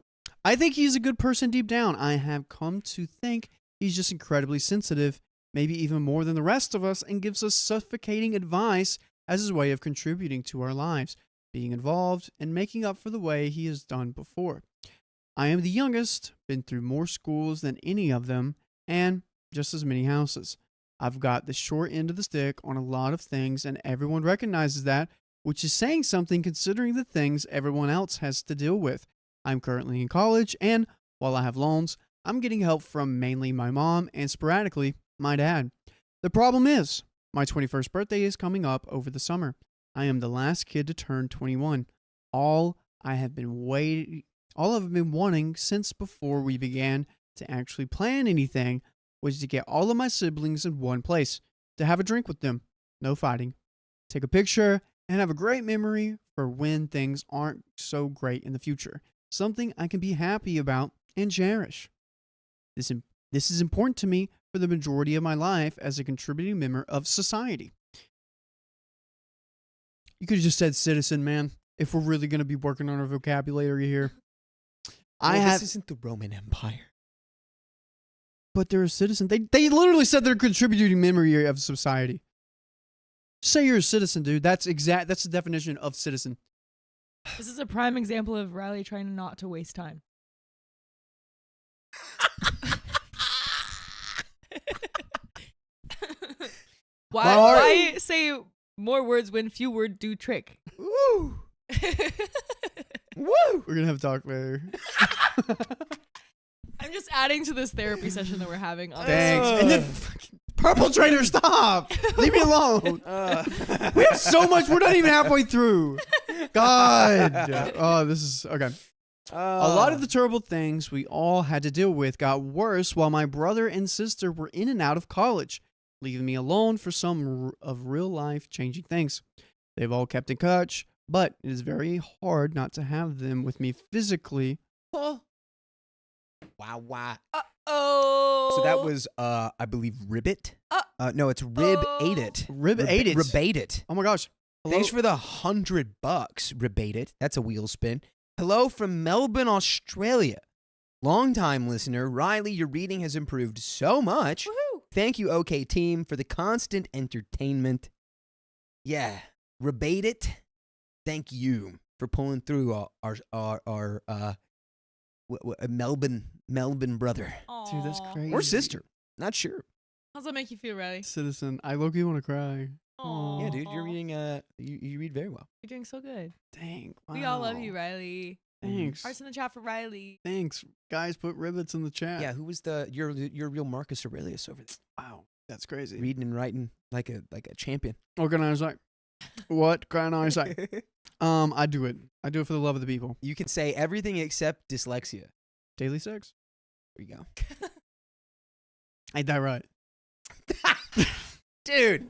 [SPEAKER 1] I think he's a good person deep down. I have come to think he's just incredibly sensitive, maybe even more than the rest of us, and gives us suffocating advice as his way of contributing to our lives, being involved, and making up for the way he has done before. I am the youngest, been through more schools than any of them, and just as many houses. I've got the short end of the stick on a lot of things, and everyone recognizes that, which is saying something considering the things everyone else has to deal with. I'm currently in college, and while I have loans, I'm getting help from mainly my mom and sporadically my dad. The problem is, my 21st birthday is coming up over the summer. I am the last kid to turn 21. All I've been wanting since before we began to actually plan anything was to get all of my siblings in one place, to have a drink with them, no fighting, take a picture, and have a great memory for when things aren't so great in the future. Something I can be happy about and cherish. This is important to me for the majority of my life as a contributing member of society. You could have just said citizen, man, if we're really going to be working on our vocabulary here.
[SPEAKER 2] This isn't the Roman Empire.
[SPEAKER 1] But they're a citizen. They literally said they're contributing memory of society. Say you're a citizen, dude. That's the definition of citizen.
[SPEAKER 6] This is a prime example of Riley trying not to waste time. Why say more words when few words do trick?
[SPEAKER 1] Woo! Woo! We're gonna have a talk later.
[SPEAKER 6] I'm just adding to this therapy session that we're having.
[SPEAKER 1] Thanks. And then Purple Trainer, stop! Leave me alone. We have so much. We're not even halfway through. God. Oh, this is okay. A lot of the terrible things we all had to deal with got worse while my brother and sister were in and out of college, leaving me alone for some of real life changing things. They've all kept in touch, but it is very hard not to have them with me physically.
[SPEAKER 2] Oh. Wow.
[SPEAKER 6] Oh.
[SPEAKER 2] So that was, I believe, Ribbit. No, it's Rib-ate-it.
[SPEAKER 1] Rib-ate-it.
[SPEAKER 2] Rib-ate-it.
[SPEAKER 1] Oh my gosh. Hello?
[SPEAKER 2] Thanks for the $100, Rib-ate-it. That's a wheel spin. Hello from Melbourne, Australia. Long-time listener, Riley, your reading has improved so much.
[SPEAKER 6] Woohoo.
[SPEAKER 2] Thank you, OK Team, for the constant entertainment. Yeah, Rib-ate-it. Thank you for pulling through our Melbourne brother.
[SPEAKER 6] Aww.
[SPEAKER 1] Dude, that's crazy.
[SPEAKER 2] Or sister. Not sure.
[SPEAKER 6] How's that make you feel, Riley?
[SPEAKER 1] Citizen. I low-key want to cry.
[SPEAKER 6] Aww.
[SPEAKER 2] Yeah, dude, you're reading. You read very well.
[SPEAKER 6] You're doing so good.
[SPEAKER 1] Dang.
[SPEAKER 6] We all love you, Riley.
[SPEAKER 1] Thanks.
[SPEAKER 6] Hearts in the chat for Riley.
[SPEAKER 1] Thanks. Guys, put rivets in the chat.
[SPEAKER 2] Yeah, who was your real Marcus Aurelius over there?
[SPEAKER 1] Wow. That's crazy.
[SPEAKER 2] Reading and writing like a champion.
[SPEAKER 1] What can I say? What can I say? I do it. I do it for the love of the people.
[SPEAKER 2] You can say everything except dyslexia.
[SPEAKER 1] Daily sex?
[SPEAKER 2] There you go.
[SPEAKER 1] Ain't that right?
[SPEAKER 2] Dude.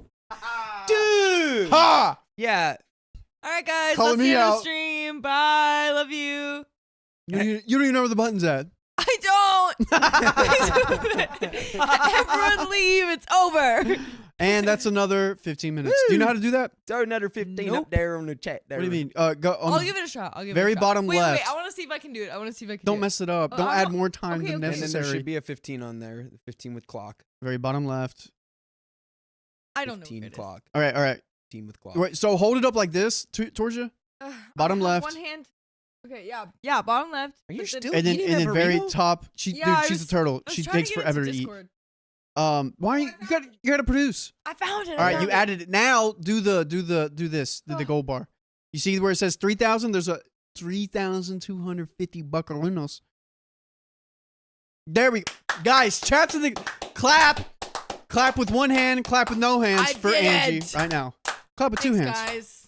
[SPEAKER 2] Dude.
[SPEAKER 1] Ha!
[SPEAKER 2] Yeah.
[SPEAKER 6] All right, guys.
[SPEAKER 1] Calling
[SPEAKER 6] Let's
[SPEAKER 1] me
[SPEAKER 6] end the
[SPEAKER 1] out.
[SPEAKER 6] stream. Bye. Love you.
[SPEAKER 1] You don't even know where the button's at.
[SPEAKER 6] I don't. Everyone leave. It's over.
[SPEAKER 1] And that's another 15 minutes. Do you know how to do that?
[SPEAKER 2] Throw another 15 up there on the chat. There.
[SPEAKER 1] What do you mean? Go on
[SPEAKER 6] I'll
[SPEAKER 1] the
[SPEAKER 6] give it a shot.
[SPEAKER 1] very
[SPEAKER 6] it a shot.
[SPEAKER 1] bottom
[SPEAKER 6] wait,
[SPEAKER 1] left.
[SPEAKER 6] Wait, I want to see if I can do it.
[SPEAKER 1] Don't mess it up. Don't add more time than
[SPEAKER 2] And then there
[SPEAKER 1] necessary.
[SPEAKER 2] should be a 15 on there. 15 with clock.
[SPEAKER 1] Very bottom left.
[SPEAKER 6] I don't know.
[SPEAKER 2] 15
[SPEAKER 6] Where it is.
[SPEAKER 2] clock.
[SPEAKER 1] All right.
[SPEAKER 2] 15 with clock.
[SPEAKER 1] Wait, so hold it up like this towards you. Bottom
[SPEAKER 6] I have
[SPEAKER 1] left.
[SPEAKER 6] One hand. Okay, yeah, bottom left.
[SPEAKER 2] Are you
[SPEAKER 6] But then-
[SPEAKER 2] still
[SPEAKER 1] And then
[SPEAKER 2] eating that
[SPEAKER 1] very
[SPEAKER 2] burrito?
[SPEAKER 1] top.
[SPEAKER 6] Yeah,
[SPEAKER 1] She's a turtle.
[SPEAKER 6] I was
[SPEAKER 1] She
[SPEAKER 6] trying
[SPEAKER 1] takes
[SPEAKER 6] to get
[SPEAKER 1] forever
[SPEAKER 6] into
[SPEAKER 1] to eat.
[SPEAKER 6] Discord.
[SPEAKER 1] Why are you gotta produce?
[SPEAKER 6] I found it.
[SPEAKER 1] All right, you added it. Now do this. Do the gold bar. You see where it says 3,000? There's a 3,250 buccalinos. There we go. Guys, chat's in the clap. Clap with one hand, clap with no hands
[SPEAKER 6] I
[SPEAKER 1] for
[SPEAKER 6] did
[SPEAKER 1] Angie
[SPEAKER 6] it.
[SPEAKER 1] right now. Clap with two
[SPEAKER 6] Thanks,
[SPEAKER 1] hands.
[SPEAKER 6] guys.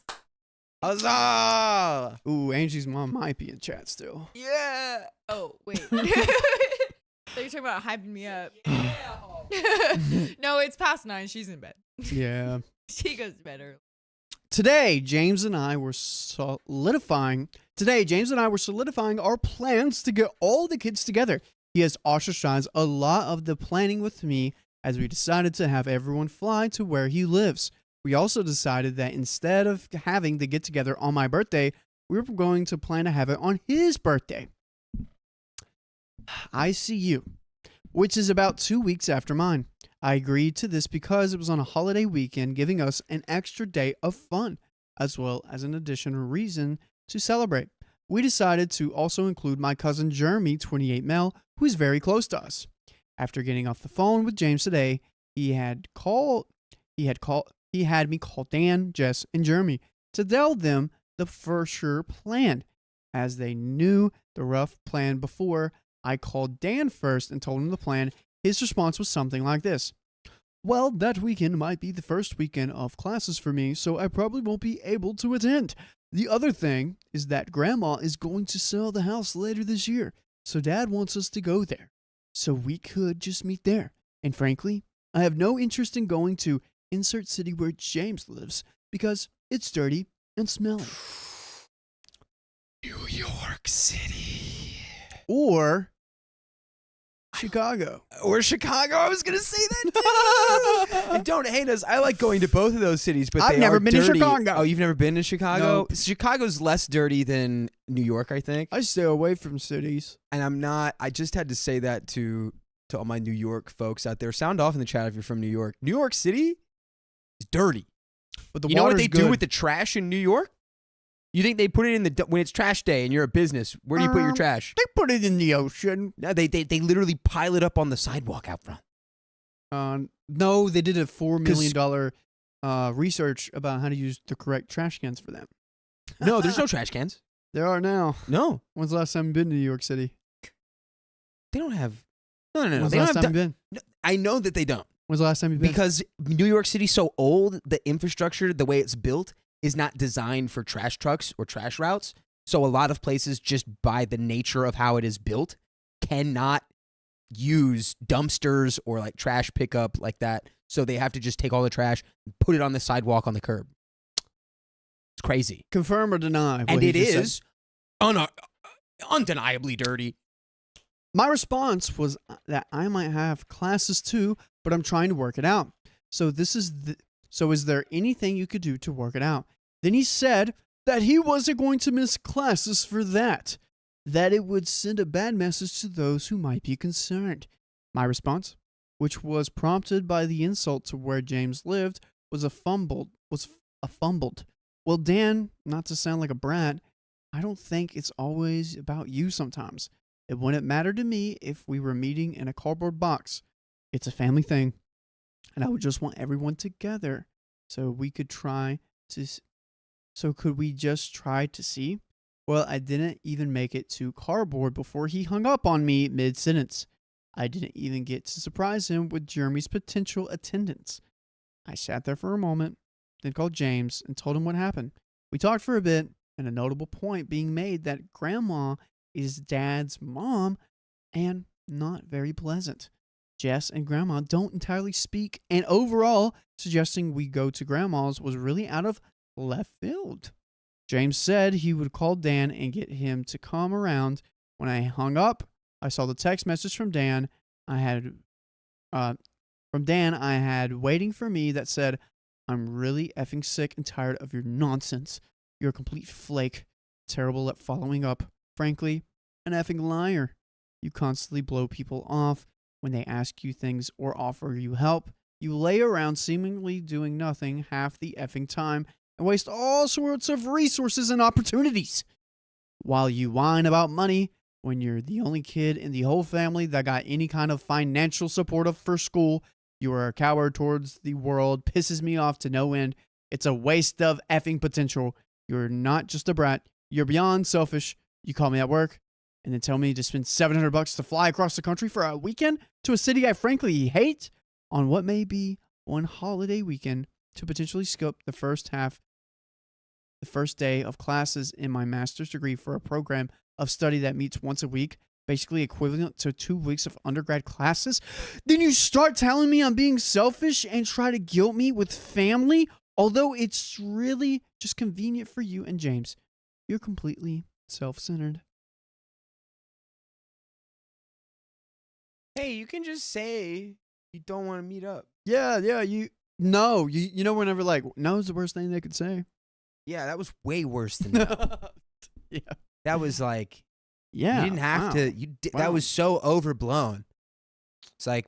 [SPEAKER 2] Huzzah!
[SPEAKER 1] Ooh, Angie's mom might be in chat still.
[SPEAKER 6] Yeah. Oh wait. So you're talking about hyping me up. No, it's past 9. She's in bed.
[SPEAKER 1] Yeah.
[SPEAKER 6] She goes to bed early.
[SPEAKER 1] Today, James and I were solidifying our plans to get all the kids together. He has ostracized a lot of the planning with me as we decided to have everyone fly to where he lives. We also decided that instead of having the get together on my birthday, we were going to plan to have it on his birthday. I see you, which is about 2 weeks after mine. I agreed to this because it was on a holiday weekend, giving us an extra day of fun, as well as an additional reason to celebrate. We decided to also include my cousin Jeremy, 28 male, who is very close to us. After getting off the phone with James today, he had me call Dan, Jess, and Jeremy to tell them the for sure plan. As they knew the rough plan before, I called Dan first and told him the plan. His response was something like this. Well, that weekend might be the first weekend of classes for me, so I probably won't be able to attend. The other thing is that Grandma is going to sell the house later this year, so Dad wants us to go there. So we could just meet there. And frankly, I have no interest in going to insert city where James lives because it's dirty and smelly.
[SPEAKER 2] New York City.
[SPEAKER 1] Or Chicago.
[SPEAKER 2] Or Chicago. I was going to say that too. And don't hate us. I like going to both of those cities, but
[SPEAKER 1] I've
[SPEAKER 2] they
[SPEAKER 1] never
[SPEAKER 2] are
[SPEAKER 1] been to
[SPEAKER 2] dirty.
[SPEAKER 1] Chicago.
[SPEAKER 2] Oh, you've never been to Chicago?
[SPEAKER 1] Nope.
[SPEAKER 2] Chicago's less dirty than New York, I think.
[SPEAKER 1] I stay away from cities.
[SPEAKER 2] And I'm not. I just had to say that to all my New York folks out there. Sound off in the chat if you're from New York. New York City is dirty.
[SPEAKER 1] But the
[SPEAKER 2] You know what
[SPEAKER 1] water's
[SPEAKER 2] they
[SPEAKER 1] good.
[SPEAKER 2] do with the trash in New York? You think they put it in the when it's trash day and you're a business? Where do you put your trash?
[SPEAKER 1] They put it in the ocean.
[SPEAKER 2] No, they literally pile it up on the sidewalk out front.
[SPEAKER 1] No, they did a $4 million research about how to use the correct trash cans for them.
[SPEAKER 2] No, there's no trash cans.
[SPEAKER 1] There are now.
[SPEAKER 2] No,
[SPEAKER 1] When's the last time you've been to New York City?
[SPEAKER 2] they don't have. No.
[SPEAKER 1] When's
[SPEAKER 2] They
[SPEAKER 1] the
[SPEAKER 2] don't
[SPEAKER 1] last
[SPEAKER 2] have.
[SPEAKER 1] time you've been?
[SPEAKER 2] No, I know that they don't
[SPEAKER 1] When's the last time you've been?
[SPEAKER 2] because New York City's so old. The infrastructure, the way it's built, is not designed for trash trucks or trash routes. So a lot of places, just by the nature of how it is built, cannot use dumpsters or like trash pickup like that. So they have to just take all the trash, put it on the sidewalk on the curb. It's crazy.
[SPEAKER 1] Confirm or deny. what
[SPEAKER 2] And
[SPEAKER 1] he
[SPEAKER 2] it
[SPEAKER 1] just said?
[SPEAKER 2] is undeniably dirty.
[SPEAKER 1] My response was that I might have classes too, but I'm trying to work it out. So is there anything you could do to work it out? Then he said that he wasn't going to miss classes for that it would send a bad message to those who might be concerned. My response, which was prompted by the insult to where James lived, was a fumbled. Well, Dan, not to sound like a brat, I don't think it's always about you sometimes. It wouldn't matter to me if we were meeting in a cardboard box. It's a family thing. And I would just want everyone together so could we just try to see? Well, I didn't even make it to cardboard before he hung up on me mid-sentence. I didn't even get to surprise him with Jeremy's potential attendance. I sat there for a moment, then called James and told him what happened. We talked for a bit, and a notable point being made that Grandma is Dad's mom and not very pleasant. Jess and Grandma don't entirely speak, and overall, suggesting we go to Grandma's was really out of left field. James said he would call Dan and get him to come around. When I hung up, I saw the text message from Dan I had waiting for me that said, I'm really effing sick and tired of your nonsense. You're a complete flake, terrible at following up, frankly, an effing liar. You constantly blow people off when they ask you things or offer you help. You lay around seemingly doing nothing half the effing time and waste all sorts of resources and opportunities. While you whine about money when you're the only kid in the whole family that got any kind of financial support for school, you are a coward towards the world, pisses me off to no end. It's a waste of effing potential. You're not just a brat. You're beyond selfish. You call me at work and then tell me to spend $700 to fly across the country for a weekend to a city I frankly hate on what may be one holiday weekend to potentially skip the first day of classes in my master's degree for a program of study that meets once a week, basically equivalent to 2 weeks of undergrad classes. Then you start telling me I'm being selfish and try to guilt me with family, although it's really just convenient for you and James. You're completely self-centered.
[SPEAKER 2] Hey, you can just say You don't want to meet up.
[SPEAKER 1] Yeah, you know whenever like no is the worst thing they could say.
[SPEAKER 2] Yeah, that was way worse than that.
[SPEAKER 1] Yeah.
[SPEAKER 2] That was like,
[SPEAKER 1] Yeah.
[SPEAKER 2] you didn't have
[SPEAKER 1] wow.
[SPEAKER 2] to.
[SPEAKER 1] Wow.
[SPEAKER 2] That was so overblown. It's like,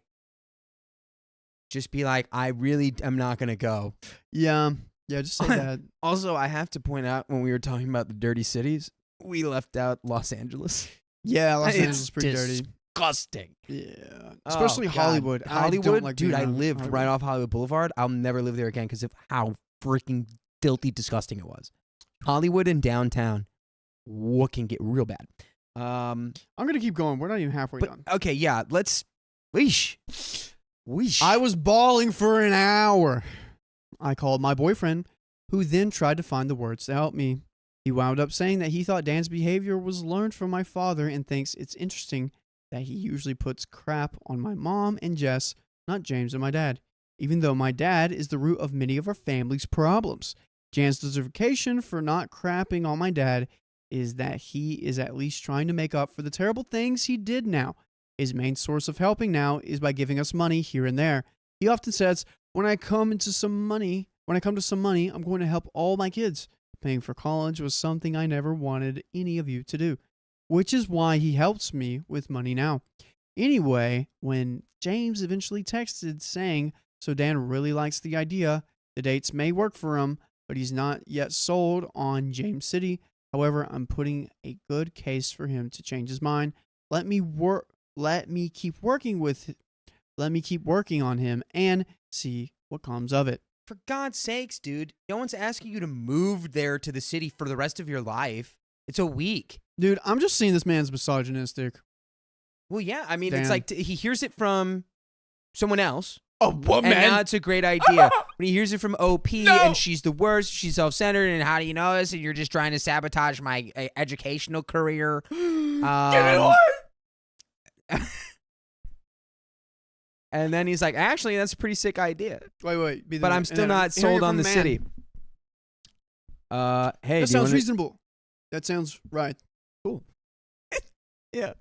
[SPEAKER 2] just be like, I really am not gonna go.
[SPEAKER 1] Yeah. Yeah, just say that.
[SPEAKER 2] Also, I have to point out when we were talking about the dirty cities, we left out Los Angeles.
[SPEAKER 1] Yeah, Los
[SPEAKER 2] It's
[SPEAKER 1] Angeles is pretty dirty.
[SPEAKER 2] Disgusting.
[SPEAKER 1] Yeah.
[SPEAKER 2] Oh,
[SPEAKER 1] Especially
[SPEAKER 2] God.
[SPEAKER 1] Hollywood. I
[SPEAKER 2] Hollywood,
[SPEAKER 1] don't like
[SPEAKER 2] dude.
[SPEAKER 1] being
[SPEAKER 2] I
[SPEAKER 1] around
[SPEAKER 2] lived
[SPEAKER 1] Hollywood.
[SPEAKER 2] right off Hollywood Boulevard. I'll never live there again because of how freaking filthy disgusting it was. Hollywood and downtown, what can get real bad.
[SPEAKER 1] I'm gonna keep going. We're not even halfway
[SPEAKER 2] But
[SPEAKER 1] done.
[SPEAKER 2] okay, yeah. Let's. Weesh.
[SPEAKER 1] I was bawling for an hour. I called my boyfriend, who then tried to find the words to help me. He wound up saying that he thought Dan's behavior was learned from my father and thinks it's interesting that he usually puts crap on my mom and Jess, not James and my dad, even though my dad is the root of many of our family's problems. Jan's justification for not crapping on my dad is that he is at least trying to make up for the terrible things he did now. His main source of helping now is by giving us money here and there. He often says, when I come to some money, I'm going to help all my kids. Paying for college was something I never wanted any of you to do, which is why he helps me with money now. Anyway, when James eventually texted saying, so Dan really likes the idea, the dates may work for him, but he's not yet sold on James City. However, I'm putting a good case for him to change his mind. Let me keep working on him and see what comes of it.
[SPEAKER 2] For God's sakes, dude. No one's asking you to move there to the city for the rest of your life. It's a week.
[SPEAKER 1] Dude, I'm just seeing this man's misogynistic.
[SPEAKER 2] Well, yeah. I mean,
[SPEAKER 1] Dan.
[SPEAKER 2] it's like he hears it from someone else.
[SPEAKER 1] A woman.
[SPEAKER 2] And now it's a great idea. When he hears it from OP and she's the worst, she's self-centered, and how do you know this? And you're just trying to sabotage my educational career. And then he's like, actually, that's a pretty sick idea.
[SPEAKER 1] Wait.
[SPEAKER 2] But I'm still not sold on the city. Hey,
[SPEAKER 1] That sounds reasonable. That sounds right. Cool.
[SPEAKER 2] Yeah.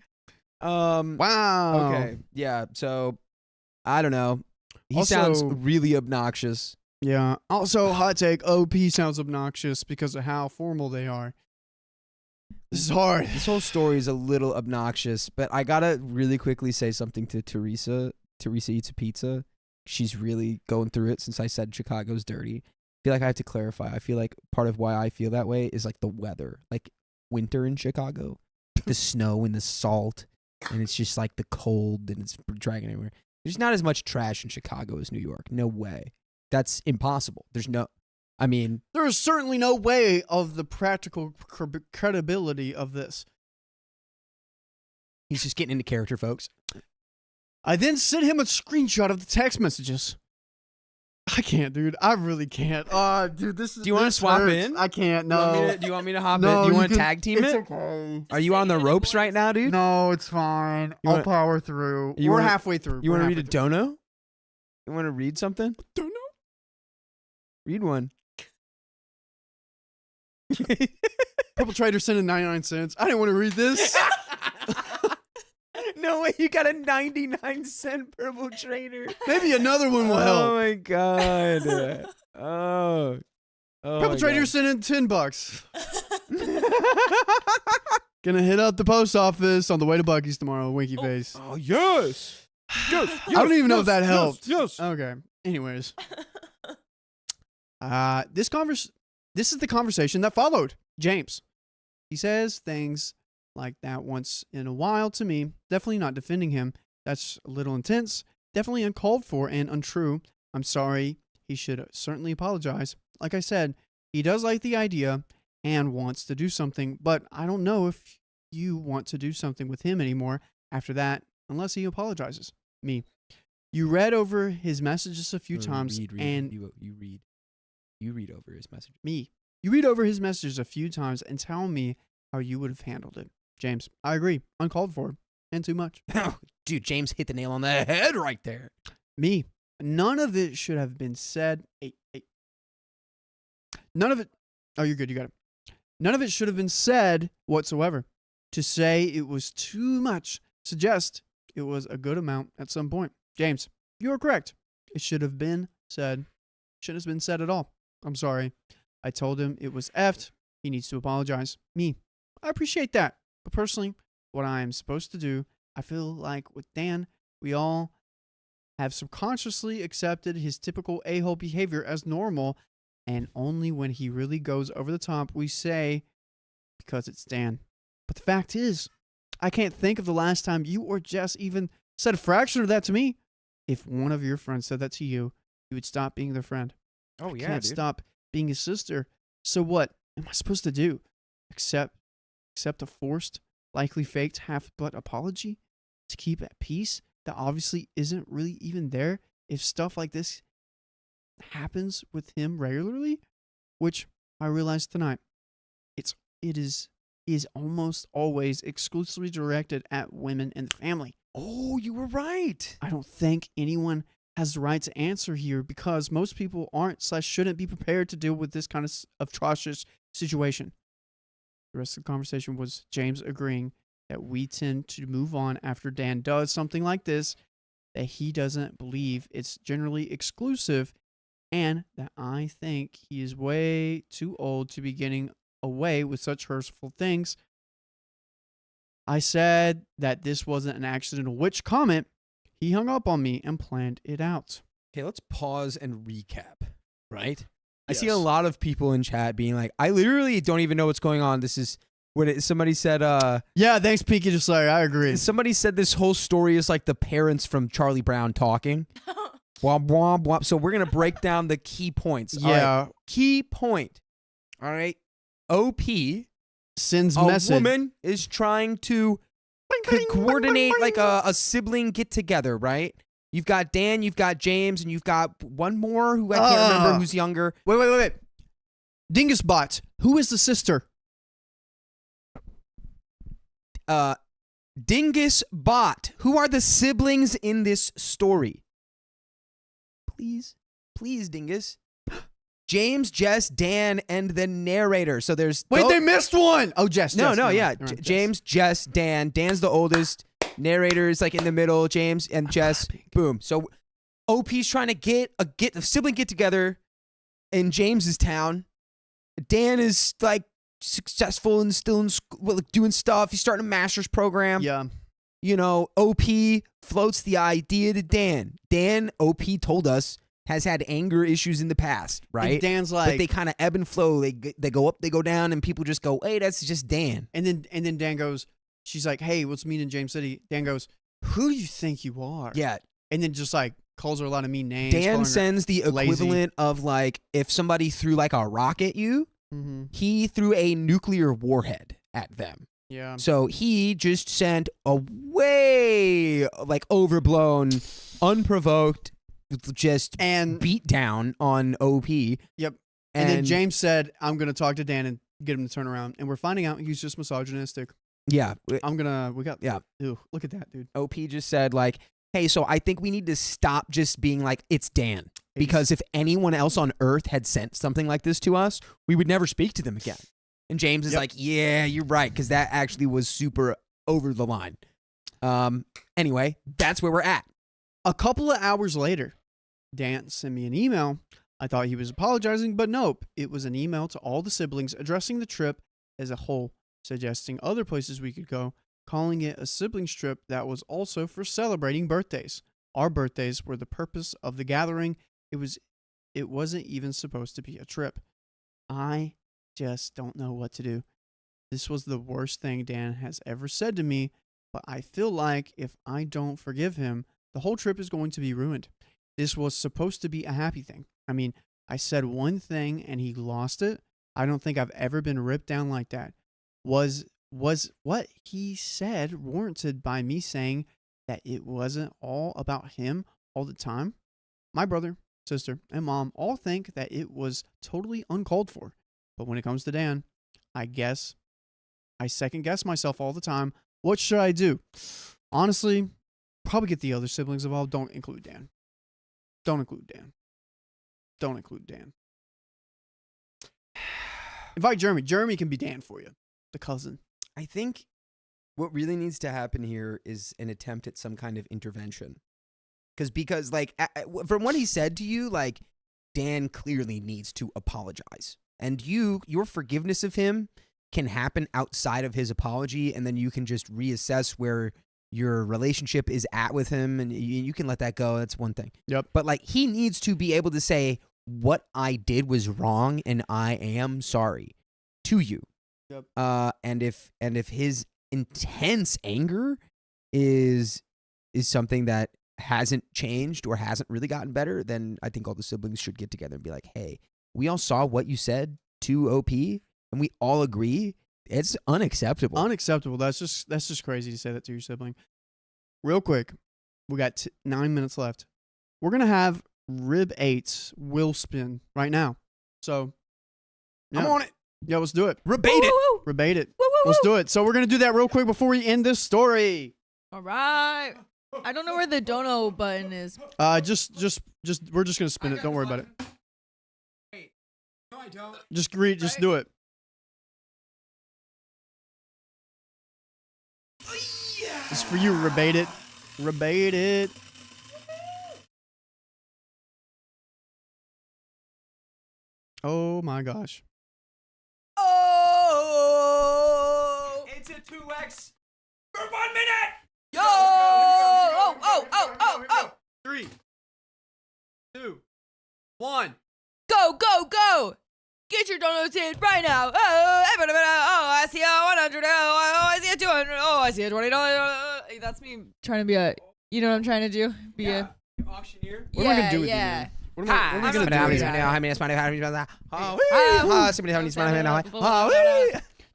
[SPEAKER 1] Wow.
[SPEAKER 2] Okay. Yeah. So, I don't know. He
[SPEAKER 1] Also-
[SPEAKER 2] sounds really obnoxious.
[SPEAKER 1] Yeah. Also, hot take, OP sounds obnoxious because of how formal they are. This is hard.
[SPEAKER 2] This whole story is a little obnoxious, but I gotta really quickly say something to Teresa. Teresa Eats a Pizza. She's really going through it since I said Chicago's dirty. I feel like I have to clarify. I feel like part of why I feel that way is like the weather. Like winter in Chicago. The snow and the salt. And it's just like the cold and it's dragging everywhere. There's not as much trash in Chicago as New York. No way. That's impossible. There
[SPEAKER 1] is certainly no way of the practical credibility of this.
[SPEAKER 2] He's just getting into character, folks.
[SPEAKER 1] I then sent him a screenshot of the text messages. I can't, dude. I really can't. Dude, this is.
[SPEAKER 2] Do you want to swap in?
[SPEAKER 1] I can't. No.
[SPEAKER 2] Do you want me to hop
[SPEAKER 1] No,
[SPEAKER 2] in? Do you want to
[SPEAKER 1] can-
[SPEAKER 2] tag team
[SPEAKER 1] it's
[SPEAKER 2] it?
[SPEAKER 1] okay.
[SPEAKER 2] Are you on the ropes right now, dude?
[SPEAKER 1] No, it's fine.
[SPEAKER 2] You
[SPEAKER 1] I'll
[SPEAKER 2] wanna-
[SPEAKER 1] power through.
[SPEAKER 2] you
[SPEAKER 1] We're
[SPEAKER 2] wanna-
[SPEAKER 1] halfway through.
[SPEAKER 2] You
[SPEAKER 1] We're
[SPEAKER 2] want to read a
[SPEAKER 1] halfway
[SPEAKER 2] dono? You want to read something?
[SPEAKER 1] through. Dono?
[SPEAKER 2] Read one.
[SPEAKER 1] Purple Trader sent in 99 cents. I didn't want to read this.
[SPEAKER 2] No way, you got a 99-cent Purple Trader.
[SPEAKER 1] Maybe another one will
[SPEAKER 2] Oh
[SPEAKER 1] help.
[SPEAKER 2] my god. Oh.
[SPEAKER 1] Purple Trader sent in $10. Gonna hit up the post office on the way to Bucky's tomorrow. Winky face.
[SPEAKER 2] Oh yes. Yes.
[SPEAKER 1] I don't even know if that helped.
[SPEAKER 2] Yes.
[SPEAKER 1] Okay. Anyways. This is the conversation that followed. James. He says things like that once in a while to me. Definitely not defending him. That's a little intense. Definitely uncalled for and untrue. I'm sorry. He should certainly apologize. Like I said, he does like the idea and wants to do something, but I don't know if you want to do something with him anymore after that, unless he apologizes. Me. You read over his messages a few times, and
[SPEAKER 2] you read over his message.
[SPEAKER 1] me. You read over his messages a few times and tell me how you would have handled it. James, I agree. Uncalled for and too much.
[SPEAKER 2] Dude, James hit the nail on the head right there.
[SPEAKER 1] Me. None of it should have been said. None of it. Oh, you're good. You got it. None of it should have been said whatsoever. To say it was too much suggests it was a good amount at some point. James, You are correct. It should have been said. Shouldn't have been said at all. I'm sorry. I told him it was effed. He needs to apologize. Me. I appreciate that. But personally, what I am supposed to do, I feel like with Dan, we all have subconsciously accepted his typical a-hole behavior as normal, and only when he really goes over the top, we say, because it's Dan. But the fact is, I can't think of the last time you or Jess even said a fraction of that to me. If one of your friends said that to you, you would stop being their friend.
[SPEAKER 2] Oh,
[SPEAKER 1] I can't stop being his sister. So what am I supposed to do? Accept a forced, likely faked half-butt apology to keep at peace that obviously isn't really even there if stuff like this happens with him regularly? Which I realized tonight, it is almost always exclusively directed at women and the family.
[SPEAKER 2] Oh, you were right.
[SPEAKER 1] I don't think anyone has the right to answer here because most people aren't/shouldn't be prepared to deal with this kind of atrocious situation. The rest of the conversation was James agreeing that we tend to move on after Dan does something like this, that he doesn't believe it's generally exclusive, and that I think he is way too old to be getting away with such hurtful things. I said that this wasn't an accidental witch comment. He hung up on me and planned it out.
[SPEAKER 2] Okay, let's pause and recap, right? I see
[SPEAKER 1] Yes.
[SPEAKER 2] a lot of people in chat being like, I literally don't even know what's going on. This is what somebody said.
[SPEAKER 1] Yeah, thanks, Pinky Slayer. I agree.
[SPEAKER 2] Somebody said this whole story is like the parents from Charlie Brown talking. Womp, womp, womp. So we're going to break down the key points. All
[SPEAKER 1] Yeah.
[SPEAKER 2] right. Key point. All right. OP,
[SPEAKER 1] Sends
[SPEAKER 2] a
[SPEAKER 1] message.
[SPEAKER 2] woman is trying to coordinate like a sibling get together, right? You've got Dan, you've got James, and you've got one more who I can't remember who's younger.
[SPEAKER 1] Wait. Dingusbot. Who is the sister?
[SPEAKER 2] Dingus Bot. Who are the siblings in this story? Please, Dingus. James, Jess, Dan, and the narrator. So there's
[SPEAKER 1] Wait, they missed one. Oh, Jess.
[SPEAKER 2] no,
[SPEAKER 1] Jess.
[SPEAKER 2] yeah.
[SPEAKER 1] Never mind, Jess.
[SPEAKER 2] James, Jess, Dan. Dan's the oldest. Narrator is like in the middle. James and Jess. Boom. So OP's trying to get a sibling get together in James's town. Dan is like successful and still in school, like, doing stuff. He's starting a master's program.
[SPEAKER 1] Yeah.
[SPEAKER 2] You know, OP floats the idea to Dan. Dan, OP told us, has had anger issues in the past, right?
[SPEAKER 1] And Dan's
[SPEAKER 2] But
[SPEAKER 1] like,
[SPEAKER 2] they kind of ebb and flow. They go up, they go down, and people just go, "Hey, that's just Dan."
[SPEAKER 1] and then Dan goes, she's like, hey, let's meet in James City. Dan goes, who do you think you are?
[SPEAKER 2] Yeah,
[SPEAKER 1] And then just like calls her a lot of mean names. calling
[SPEAKER 2] Dan
[SPEAKER 1] her
[SPEAKER 2] sends the
[SPEAKER 1] lazy.
[SPEAKER 2] equivalent of like if somebody threw like a rock at you,
[SPEAKER 1] Mhm.
[SPEAKER 2] he threw a nuclear warhead at them.
[SPEAKER 1] Yeah.
[SPEAKER 2] So he just sent a way like overblown, unprovoked, just
[SPEAKER 1] And
[SPEAKER 2] beat down on OP.
[SPEAKER 1] Yep. And then James said, I'm going to talk to Dan and get him to turn around. And we're finding out he's just misogynistic.
[SPEAKER 2] Yeah,
[SPEAKER 1] Ew, look at that, dude.
[SPEAKER 2] OP just said like, hey, so I think we need to stop just being like, it's Dan. Because if anyone else on Earth had sent something like this to us, we would never speak to them again. And James is like, yeah, you're right, because that actually was super over the line. Anyway, that's where we're at.
[SPEAKER 1] A couple of hours later, Dan sent me an email. I thought he was apologizing, but nope. It was an email to all the siblings addressing the trip as a whole, suggesting other places we could go, calling it a siblings trip that was also for celebrating birthdays. Our birthdays were the purpose of the gathering. It wasn't even supposed to be a trip. I just don't know what to do. This was the worst thing Dan has ever said to me, but I feel like if I don't forgive him, the whole trip is going to be ruined. This was supposed to be a happy thing. I mean, I said one thing and he lost it. I don't think I've ever been ripped down like that. Was what he said warranted by me saying that it wasn't all about him all the time? My brother, sister, and mom all think that it was totally uncalled for. But when it comes to Dan, I guess I second guess myself all the time. What should I do? Honestly, probably get the other siblings involved. Don't include Dan. Don't include Dan. Don't include Dan. Invite Jeremy. Jeremy can be Dan for you, the cousin.
[SPEAKER 2] I think what really needs to happen here is an attempt at some kind of intervention. because like from what he said to you, like Dan clearly needs to apologize, and your forgiveness of him can happen outside of his apology, and then you can just reassess where your relationship is at with him, and you can let that go. That's one thing.
[SPEAKER 1] Yep.
[SPEAKER 2] But like he needs to be able to say what I did was wrong, and I am sorry to you.
[SPEAKER 1] Yep.
[SPEAKER 2] And if his intense anger is something that hasn't changed or hasn't really gotten better, then I think all the siblings should get together and be like, hey, we all saw what you said to OP, and we all agree it's unacceptable.
[SPEAKER 1] Unacceptable. That's just crazy to say that to your sibling. Real quick, we got 9 minutes left. We're gonna have Rib 8's will spin right now. So
[SPEAKER 2] I'm on it.
[SPEAKER 1] Yeah, let's do it.
[SPEAKER 2] Rebate it.
[SPEAKER 1] Rebate it.
[SPEAKER 4] Woo, woo,
[SPEAKER 1] Let's
[SPEAKER 4] woo.
[SPEAKER 1] do it. So we're gonna do that real quick before we end this story.
[SPEAKER 6] All right. I don't know where the dono button is.
[SPEAKER 1] Just we're just gonna spin it. Don't worry about it.
[SPEAKER 2] Wait. No, I don't.
[SPEAKER 1] Just do it. It's for you, Rebate it. Rebate it. Oh my gosh.
[SPEAKER 6] Oh!
[SPEAKER 2] It's a 2x for 1 minute.
[SPEAKER 6] Yo! Oh!
[SPEAKER 1] 3, 2, 1.
[SPEAKER 6] Go, go, go! Get your donuts in right now. Oh, everybody, I see a 100. Oh, I see a 200. Oh, I see a $20. That's me trying to be a, you know what I'm trying to do? Be a
[SPEAKER 2] Auctioneer.
[SPEAKER 1] What am I gonna do with you,
[SPEAKER 6] yeah.
[SPEAKER 1] man? What am I gonna do with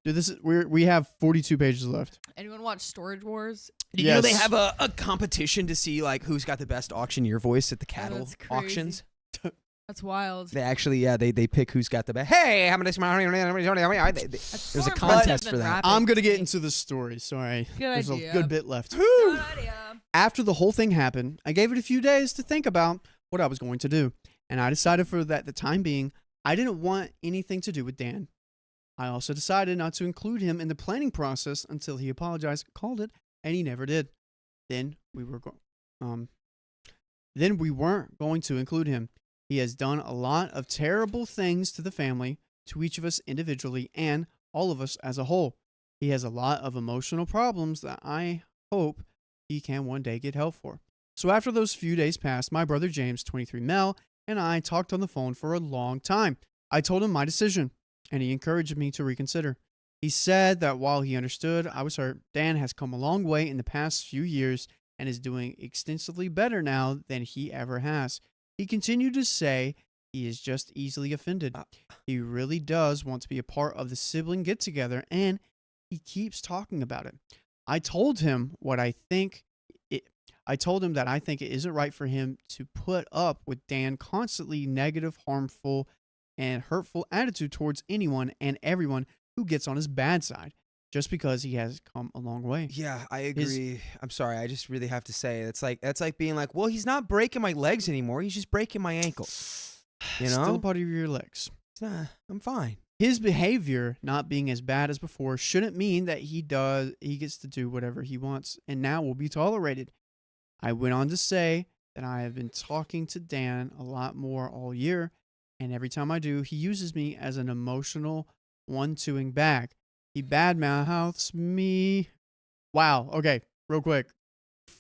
[SPEAKER 1] you? Dude, we have 42 pages left.
[SPEAKER 6] Anyone watch Storage Wars?
[SPEAKER 2] You know they
[SPEAKER 1] Yes.
[SPEAKER 2] have a competition to see like who's got the best auctioneer voice at the cattle
[SPEAKER 6] that's crazy.
[SPEAKER 2] auctions.
[SPEAKER 6] That's wild.
[SPEAKER 2] They actually, they pick who's got the best. Hey, how many? There's a
[SPEAKER 6] more
[SPEAKER 2] contest
[SPEAKER 6] than
[SPEAKER 2] for that.
[SPEAKER 6] rapping.
[SPEAKER 1] I'm gonna get into the story. Sorry.
[SPEAKER 6] Good
[SPEAKER 1] There's
[SPEAKER 6] idea.
[SPEAKER 1] a good bit left.
[SPEAKER 6] Good idea.
[SPEAKER 1] After the whole thing happened, I gave it a few days to think about what I was going to do. And I decided for that the time being, I didn't want anything to do with Dan. I also decided not to include him in the planning process until he apologized, called it, and he never did. Then we weren't going to include him. He has done a lot of terrible things to the family, to each of us individually, and all of us as a whole. He has a lot of emotional problems that I hope he can one day get help for. So after those few days passed, my brother James, 23 Mel, and I talked on the phone for a long time. I told him my decision, and he encouraged me to reconsider. He said that while he understood I was hurt, Dan has come a long way in the past few years and is doing extensively better now than he ever has. He continued to say he is just easily offended. He really does want to be a part of the sibling get-together, and he keeps talking about it. I told him that I think it isn't right for him to put up with Dan constantly negative, harmful, and hurtful attitude towards anyone and everyone who gets on his bad side, just because he has come a long way.
[SPEAKER 2] Yeah, I agree. I'm sorry. I just really have to say that's like being like, well, he's not breaking my legs anymore. He's just breaking my ankles. You know,
[SPEAKER 1] Still a part of your legs.
[SPEAKER 2] I'm fine.
[SPEAKER 1] His behavior not being as bad as before shouldn't mean that he gets to do whatever he wants and now will be tolerated. I went on to say that I have been talking to Dan a lot more all year, and every time I do, he uses me as an emotional one-twoing bag. He badmouths me. Wow. Okay, real quick.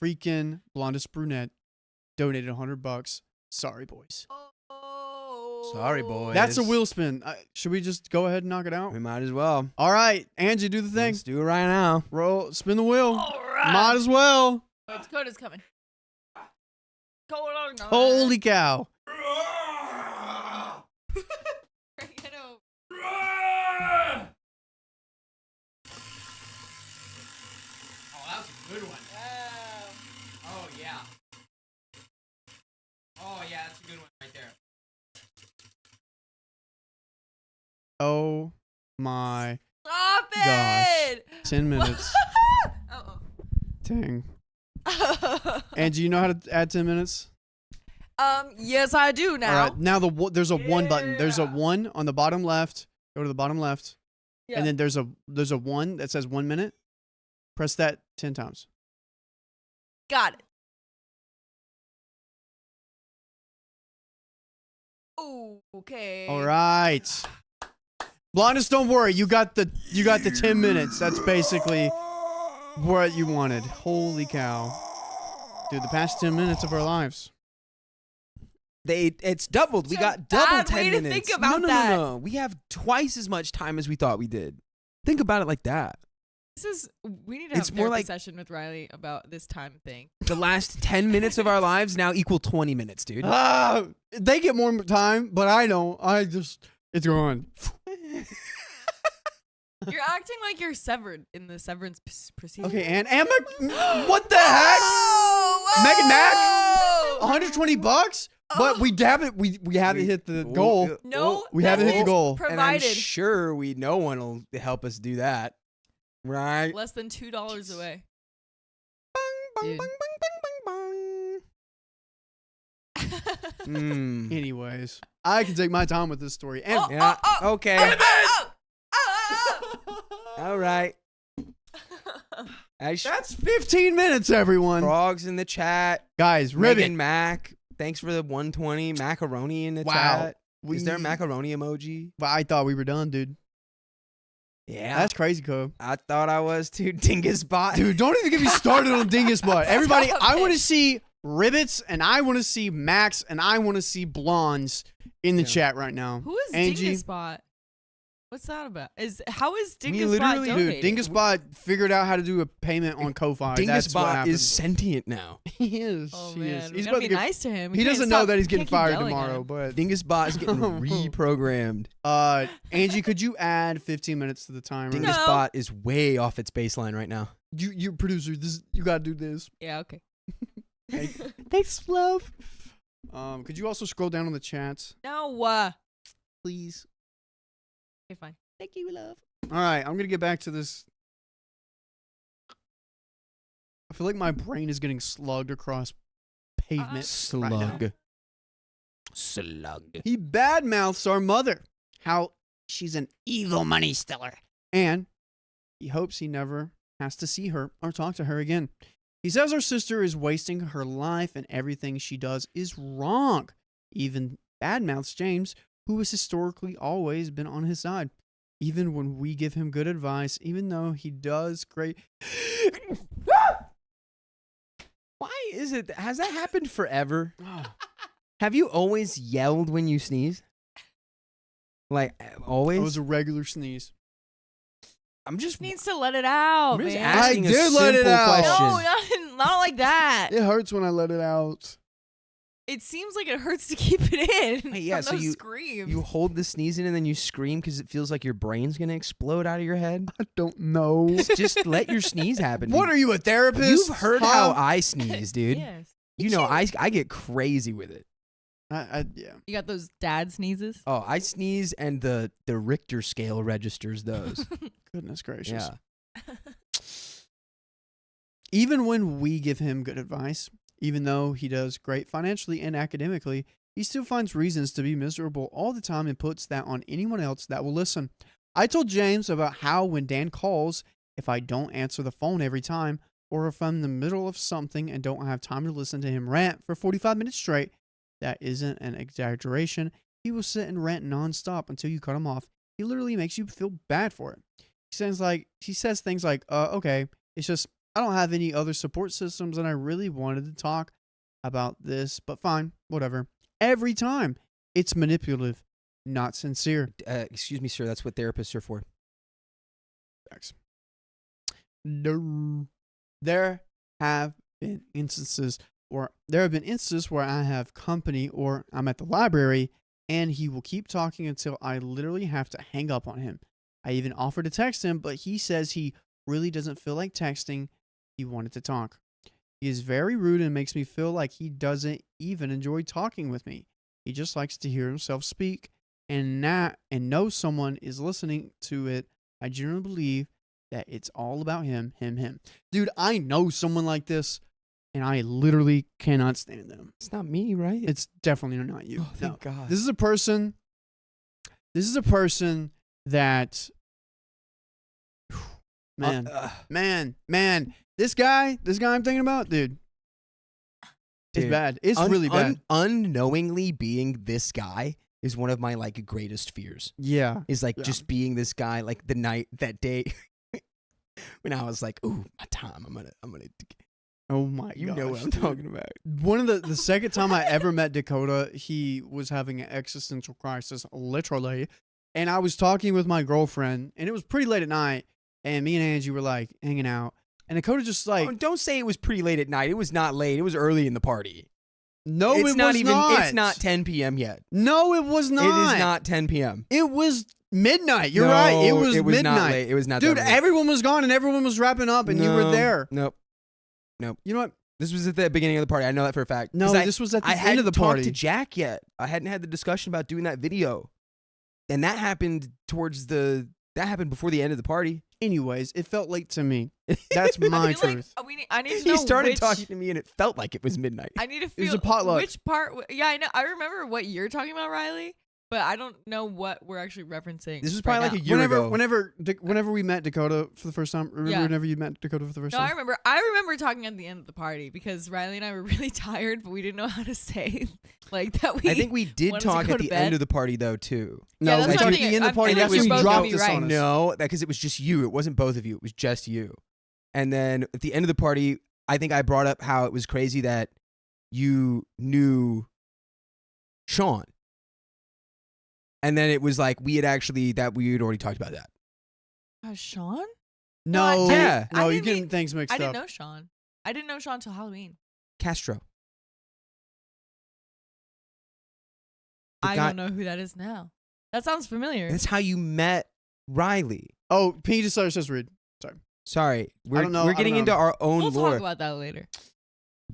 [SPEAKER 1] Freaking blondest brunette donated $100. Sorry, boys.
[SPEAKER 6] Oh.
[SPEAKER 2] Sorry, boys.
[SPEAKER 1] That's a wheel spin. Should we just go ahead and knock it out?
[SPEAKER 2] We might as well.
[SPEAKER 1] All right, Angie, do the thing.
[SPEAKER 2] Let's do it right now.
[SPEAKER 1] Roll, spin the wheel.
[SPEAKER 6] All right.
[SPEAKER 1] Might as well.
[SPEAKER 6] Dakota's coming. Go along now.
[SPEAKER 1] Holy cow.
[SPEAKER 2] Oh, that was a good one. Oh, yeah. Oh, yeah, that's a good one right there.
[SPEAKER 1] Oh my
[SPEAKER 6] Stop
[SPEAKER 1] gosh.
[SPEAKER 6] it!
[SPEAKER 1] 10 minutes.
[SPEAKER 6] Uh-oh.
[SPEAKER 1] Dang. Angie, you know how to add 10 minutes?
[SPEAKER 6] Yes, I do now.
[SPEAKER 1] All right. Now there's a one button. There's a one on the bottom left. Go to the bottom left.
[SPEAKER 6] Yeah.
[SPEAKER 1] And then there's a one that says 1 minute. Press that 10 times.
[SPEAKER 6] Got it. Oh, okay.
[SPEAKER 1] All right. Blondus, don't worry. You got the 10 minutes. That's basically what you wanted. Holy cow. Dude, the past 10 minutes of our lives.
[SPEAKER 2] It's doubled. We
[SPEAKER 6] Such a
[SPEAKER 2] got double
[SPEAKER 6] bad
[SPEAKER 2] 10
[SPEAKER 6] way to
[SPEAKER 2] minutes.
[SPEAKER 6] think about
[SPEAKER 2] no.
[SPEAKER 6] that.
[SPEAKER 2] We have twice as much time as we thought we did. Think about it like that.
[SPEAKER 6] We need to have
[SPEAKER 2] It's
[SPEAKER 6] a
[SPEAKER 2] more
[SPEAKER 6] therapy
[SPEAKER 2] like-
[SPEAKER 6] session with Riley about this time thing.
[SPEAKER 2] The last 10 minutes of our lives now equal 20 minutes, dude.
[SPEAKER 1] They get more time, but I don't. It's gone.
[SPEAKER 6] You're acting like you're severed in the severance procedure.
[SPEAKER 1] Okay, and what the heck? Megan Mac? $120? But we haven't hit the goal.
[SPEAKER 6] No,
[SPEAKER 1] We haven't hit the
[SPEAKER 6] message
[SPEAKER 1] goal.
[SPEAKER 2] And I'm
[SPEAKER 6] Provided
[SPEAKER 2] sure no one will help us do that. Right?
[SPEAKER 6] less than $2 away.
[SPEAKER 2] Bang,
[SPEAKER 6] Dude.
[SPEAKER 2] bang, bang, bang, bang.
[SPEAKER 1] Anyways, I can take my time with this story. And
[SPEAKER 2] Yeah. Okay.
[SPEAKER 6] Oh.
[SPEAKER 2] All right.
[SPEAKER 1] that's 15 minutes, everyone.
[SPEAKER 2] Frogs in the chat.
[SPEAKER 1] Guys, Ribbit.
[SPEAKER 2] Megan Mac. Thanks for the 120. Macaroni in the
[SPEAKER 1] Wow.
[SPEAKER 2] chat. Is there a
[SPEAKER 1] We-
[SPEAKER 2] macaroni emoji?
[SPEAKER 1] But I thought we were done, dude.
[SPEAKER 2] Yeah.
[SPEAKER 1] That's crazy, Cove.
[SPEAKER 2] I thought I was too. Dingus bot.
[SPEAKER 1] Dude, don't even get me started on Dingus Butt. Everybody,
[SPEAKER 6] Stop
[SPEAKER 1] I
[SPEAKER 6] it.
[SPEAKER 1] want to see Ribbits, and I want to see Max, and I want to see Blondes in the
[SPEAKER 2] Yeah.
[SPEAKER 1] chat right now.
[SPEAKER 6] Who is
[SPEAKER 1] Angie?
[SPEAKER 6] Dinguspot? What's that about? How is
[SPEAKER 2] We
[SPEAKER 6] Dinguspot
[SPEAKER 2] literally-
[SPEAKER 6] donating?
[SPEAKER 1] Dude, Dingus Bot figured out how to do a payment on Ko-Fi.
[SPEAKER 2] Dingus
[SPEAKER 1] That's what
[SPEAKER 2] bot
[SPEAKER 1] happened.
[SPEAKER 2] is sentient now.
[SPEAKER 1] He is.
[SPEAKER 6] Oh
[SPEAKER 1] he
[SPEAKER 6] man,
[SPEAKER 1] is.
[SPEAKER 6] we
[SPEAKER 1] He's
[SPEAKER 6] gotta
[SPEAKER 1] about
[SPEAKER 6] be
[SPEAKER 1] to get,
[SPEAKER 6] nice to him. We
[SPEAKER 1] he
[SPEAKER 6] can't
[SPEAKER 1] doesn't know
[SPEAKER 6] stop-
[SPEAKER 1] that he's getting
[SPEAKER 6] can't keep
[SPEAKER 1] fired
[SPEAKER 6] yelling at
[SPEAKER 1] tomorrow,
[SPEAKER 6] him.
[SPEAKER 1] but
[SPEAKER 2] Dingus bot is getting reprogrammed.
[SPEAKER 1] Angie, could you add 15 minutes to the timer?
[SPEAKER 2] Dingus
[SPEAKER 6] No.
[SPEAKER 2] bot is way off its baseline right now.
[SPEAKER 1] You producer, you gotta do this.
[SPEAKER 6] Yeah, okay.
[SPEAKER 1] Thanks, love. Could you also scroll down on the chats,
[SPEAKER 6] No.
[SPEAKER 1] please?
[SPEAKER 6] Okay, fine.
[SPEAKER 2] Thank you, love.
[SPEAKER 1] All right, I'm gonna get back to this. I feel like my brain is getting slugged across pavement. right now.
[SPEAKER 2] Slug.
[SPEAKER 1] He badmouths our mother, how she's an evil money stealer, and he hopes he never has to see her or talk to her again. He says our sister is wasting her life and everything she does is wrong. Even badmouths James, who has historically always been on his side. Even when we give him good advice, even though he does great.
[SPEAKER 2] Why is it? Has that happened forever? Have you always yelled when you sneeze? Like always?
[SPEAKER 1] It was a regular sneeze.
[SPEAKER 2] I'm just.
[SPEAKER 6] Needs to let it out,
[SPEAKER 2] I'm just
[SPEAKER 6] man.
[SPEAKER 2] asking
[SPEAKER 1] I
[SPEAKER 2] a
[SPEAKER 1] did let it
[SPEAKER 2] simple
[SPEAKER 1] out.
[SPEAKER 2] question.
[SPEAKER 6] No, not like that.
[SPEAKER 1] It hurts when I let it out.
[SPEAKER 6] It seems like it hurts to keep it in.
[SPEAKER 2] Hey, yeah,
[SPEAKER 6] from
[SPEAKER 2] so
[SPEAKER 6] those
[SPEAKER 2] you-
[SPEAKER 6] screams.
[SPEAKER 2] You hold the sneeze in and then you scream because it feels like your brain's gonna explode out of your head.
[SPEAKER 1] I don't know.
[SPEAKER 2] Just let your sneeze happen.
[SPEAKER 1] What are you, a therapist?
[SPEAKER 2] You've heard
[SPEAKER 1] Huh?
[SPEAKER 2] how I sneeze, dude.
[SPEAKER 6] Yes.
[SPEAKER 2] You know I get crazy with it.
[SPEAKER 1] Yeah.
[SPEAKER 6] You got those dad sneezes.
[SPEAKER 2] Oh, I sneeze and the Richter scale registers those.
[SPEAKER 1] Goodness gracious.
[SPEAKER 2] Yeah.
[SPEAKER 1] Even when we give him good advice, even though he does great financially and academically, he still finds reasons to be miserable all the time and puts that on anyone else that will listen. I told James about how when Dan calls, if I don't answer the phone every time, or if I'm in the middle of something and don't have time to listen to him rant for 45 minutes straight, that isn't an exaggeration. He will sit and rant nonstop until you cut him off. He literally makes you feel bad for it. He says things like, okay, it's just I don't have any other support systems and I really wanted to talk about this, but fine, whatever. Every time. It's manipulative, not sincere.
[SPEAKER 2] Excuse me, sir. That's what therapists are for.
[SPEAKER 1] Facts. No. There have been instances where I have company or I'm at the library and he will keep talking until I literally have to hang up on him. I even offered to text him, but he says he really doesn't feel like texting. He wanted to talk. He is very rude and makes me feel like he doesn't even enjoy talking with me. He just likes to hear himself speak and know someone is listening to it. I genuinely believe that it's all about him. Dude, I know someone like this and I literally cannot stand them.
[SPEAKER 2] It's not me, right?
[SPEAKER 1] It's definitely not you.
[SPEAKER 2] Oh, thank God.
[SPEAKER 1] This is a person that man, this guy I'm thinking about, dude. It's
[SPEAKER 2] Dude,
[SPEAKER 1] bad. It's really bad.
[SPEAKER 2] Unknowingly being this guy is one of my like greatest fears.
[SPEAKER 1] Yeah.
[SPEAKER 2] Is like
[SPEAKER 1] Yeah.
[SPEAKER 2] just being this guy like the night that day when I was like, ooh, my time. I'm gonna.
[SPEAKER 1] Oh my
[SPEAKER 2] You
[SPEAKER 1] gosh.
[SPEAKER 2] know what I'm
[SPEAKER 1] dude.
[SPEAKER 2] talking about.
[SPEAKER 1] One of the second time I ever met Dakota, he was having an existential crisis, literally. And I was talking with my girlfriend, and it was pretty late at night, and me and Angie were like hanging out. And Dakota just like,
[SPEAKER 2] Oh, don't say it was pretty late at night. It was not late. It was early in the party.
[SPEAKER 1] no,
[SPEAKER 2] it's
[SPEAKER 1] it
[SPEAKER 2] not
[SPEAKER 1] was
[SPEAKER 2] even.
[SPEAKER 1] not.
[SPEAKER 2] It's not 10 p.m. yet.
[SPEAKER 1] No, it was not.
[SPEAKER 2] It is not 10 p.m.
[SPEAKER 1] It was midnight. You're
[SPEAKER 2] No,
[SPEAKER 1] right. It was midnight.
[SPEAKER 2] not late. It was not.
[SPEAKER 1] Dude,
[SPEAKER 2] that late.
[SPEAKER 1] everyone was gone, and everyone was wrapping up, and you were
[SPEAKER 2] No,
[SPEAKER 1] there.
[SPEAKER 2] Nope.
[SPEAKER 1] You know what?
[SPEAKER 2] This was at the beginning of the party. I know that for a fact.
[SPEAKER 1] No,
[SPEAKER 2] 'Cause
[SPEAKER 1] this was at the
[SPEAKER 2] I
[SPEAKER 1] end
[SPEAKER 2] hadn't
[SPEAKER 1] of the
[SPEAKER 2] talked
[SPEAKER 1] party.
[SPEAKER 2] to Jack yet. I hadn't had the discussion about doing that video, and that happened before the end of the party.
[SPEAKER 1] Anyways, it felt late to me. That's my
[SPEAKER 6] I feel
[SPEAKER 1] truth.
[SPEAKER 6] like I need to know
[SPEAKER 2] He started
[SPEAKER 6] which,
[SPEAKER 2] talking to me, and it felt like it was midnight.
[SPEAKER 6] I need to
[SPEAKER 1] was
[SPEAKER 6] feel
[SPEAKER 1] a potluck.
[SPEAKER 6] which part. Yeah, I know. I remember what you're talking about, Riley, but I don't know what we're actually referencing.
[SPEAKER 2] This was
[SPEAKER 6] right
[SPEAKER 2] probably like
[SPEAKER 6] now.
[SPEAKER 2] a year ago.
[SPEAKER 1] Whenever we met Dakota for the first time. Remember
[SPEAKER 6] Yeah.
[SPEAKER 1] whenever you met Dakota for the first
[SPEAKER 6] No, I
[SPEAKER 1] time?
[SPEAKER 6] remember. I remember talking at the end of the party because Riley and I were really tired, but we didn't know how to say like that.
[SPEAKER 2] I think we did
[SPEAKER 6] wanted to
[SPEAKER 2] talk
[SPEAKER 6] go
[SPEAKER 2] at
[SPEAKER 6] to
[SPEAKER 2] the
[SPEAKER 6] bed.
[SPEAKER 2] end of the party though too.
[SPEAKER 1] No,
[SPEAKER 6] Yeah, that's
[SPEAKER 1] we
[SPEAKER 6] what
[SPEAKER 1] talked
[SPEAKER 6] I'm
[SPEAKER 1] at the
[SPEAKER 6] thinking.
[SPEAKER 1] end of the party.
[SPEAKER 6] I'm
[SPEAKER 1] That's when
[SPEAKER 6] thinking
[SPEAKER 1] you
[SPEAKER 6] you're both
[SPEAKER 1] dropped
[SPEAKER 6] gonna be
[SPEAKER 1] this
[SPEAKER 6] right.
[SPEAKER 1] on us.
[SPEAKER 2] No, because it was just you. It wasn't both of you. It was just you. And then at the end of the party, I think I brought up how it was crazy that you knew Sean. And then it was like we had already talked about that.
[SPEAKER 6] Sean?
[SPEAKER 1] No,
[SPEAKER 2] Yeah.
[SPEAKER 1] no,
[SPEAKER 6] I
[SPEAKER 1] you're
[SPEAKER 6] didn't
[SPEAKER 1] getting
[SPEAKER 6] mean-
[SPEAKER 1] things mixed
[SPEAKER 6] I
[SPEAKER 1] up.
[SPEAKER 6] didn't know Sean. I didn't know Sean until Halloween.
[SPEAKER 2] Castro. The
[SPEAKER 6] I
[SPEAKER 2] guy-
[SPEAKER 6] don't know who that is now. That sounds familiar.
[SPEAKER 2] That's how you met Riley.
[SPEAKER 1] Oh, P just says read.
[SPEAKER 2] Sorry.
[SPEAKER 1] I don't know.
[SPEAKER 2] We're
[SPEAKER 1] I don't
[SPEAKER 2] getting
[SPEAKER 1] know.
[SPEAKER 2] into our own
[SPEAKER 6] We'll
[SPEAKER 2] lore.
[SPEAKER 6] talk about that later.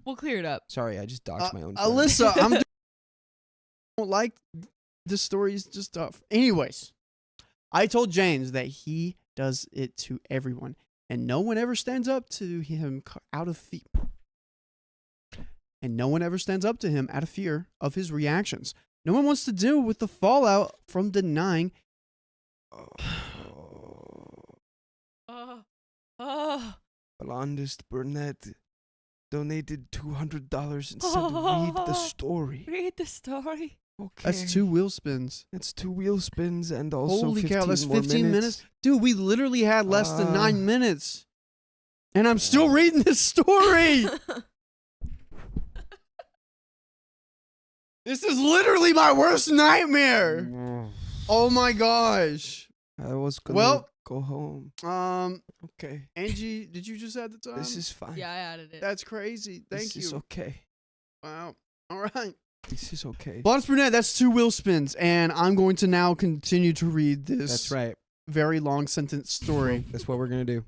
[SPEAKER 6] We'll clear it up.
[SPEAKER 2] Sorry, I just doxed my own friend.
[SPEAKER 1] Alyssa, I don't like the stories just tough. Anyways, I told James that he does it to everyone, and no one ever stands up to him out of fear. And no one ever stands up to him out of fear of his reactions. No one wants to deal with the fallout from denying.
[SPEAKER 2] Blondest Burnett donated $200 and said read the story.
[SPEAKER 6] Read the story.
[SPEAKER 2] Okay.
[SPEAKER 1] That's 2 wheel spins.
[SPEAKER 2] That's 2 wheel spins and also
[SPEAKER 1] Holy
[SPEAKER 2] 15
[SPEAKER 1] cow, that's
[SPEAKER 2] more
[SPEAKER 1] 15 minutes. Dude, we literally had less than 9 minutes. And I'm still reading this story. This is literally my worst nightmare. Oh my gosh.
[SPEAKER 2] I was gonna
[SPEAKER 1] Well,
[SPEAKER 2] go home. Okay.
[SPEAKER 1] Angie, did you just add the time?
[SPEAKER 2] This is fine.
[SPEAKER 6] Yeah, I added it.
[SPEAKER 1] That's crazy. Thank
[SPEAKER 2] This
[SPEAKER 1] you.
[SPEAKER 2] is okay.
[SPEAKER 1] Wow. All right.
[SPEAKER 2] This is okay.
[SPEAKER 1] Blondes Brunette, that's 2 wheel spins. And I'm going to now continue to read this
[SPEAKER 2] That's right.
[SPEAKER 1] very long sentence story.
[SPEAKER 2] That's what we're gonna do.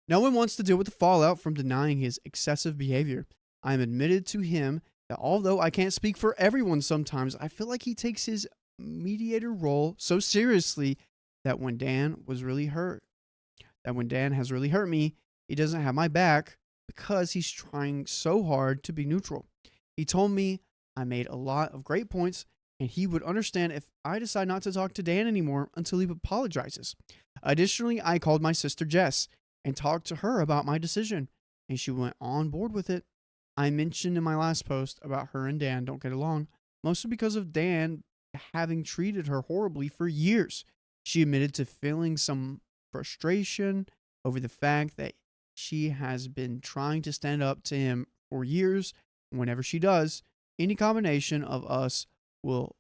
[SPEAKER 1] No one wants to deal with the fallout from denying his excessive behavior. I am admitted to him that although I can't speak for everyone sometimes, I feel like he takes his mediator role so seriously that when Dan has really hurt me, he doesn't have my back because he's trying so hard to be neutral. He told me I made a lot of great points and he would understand if I decide not to talk to Dan anymore until he apologizes. Additionally, I called my sister Jess and talked to her about my decision, and she went on board with it. I mentioned in my last post about her and Dan don't get along, mostly because of Dan having treated her horribly for years. She admitted to feeling some frustration over the fact that she has been trying to stand up to him for years. Whenever she does, any combination of us will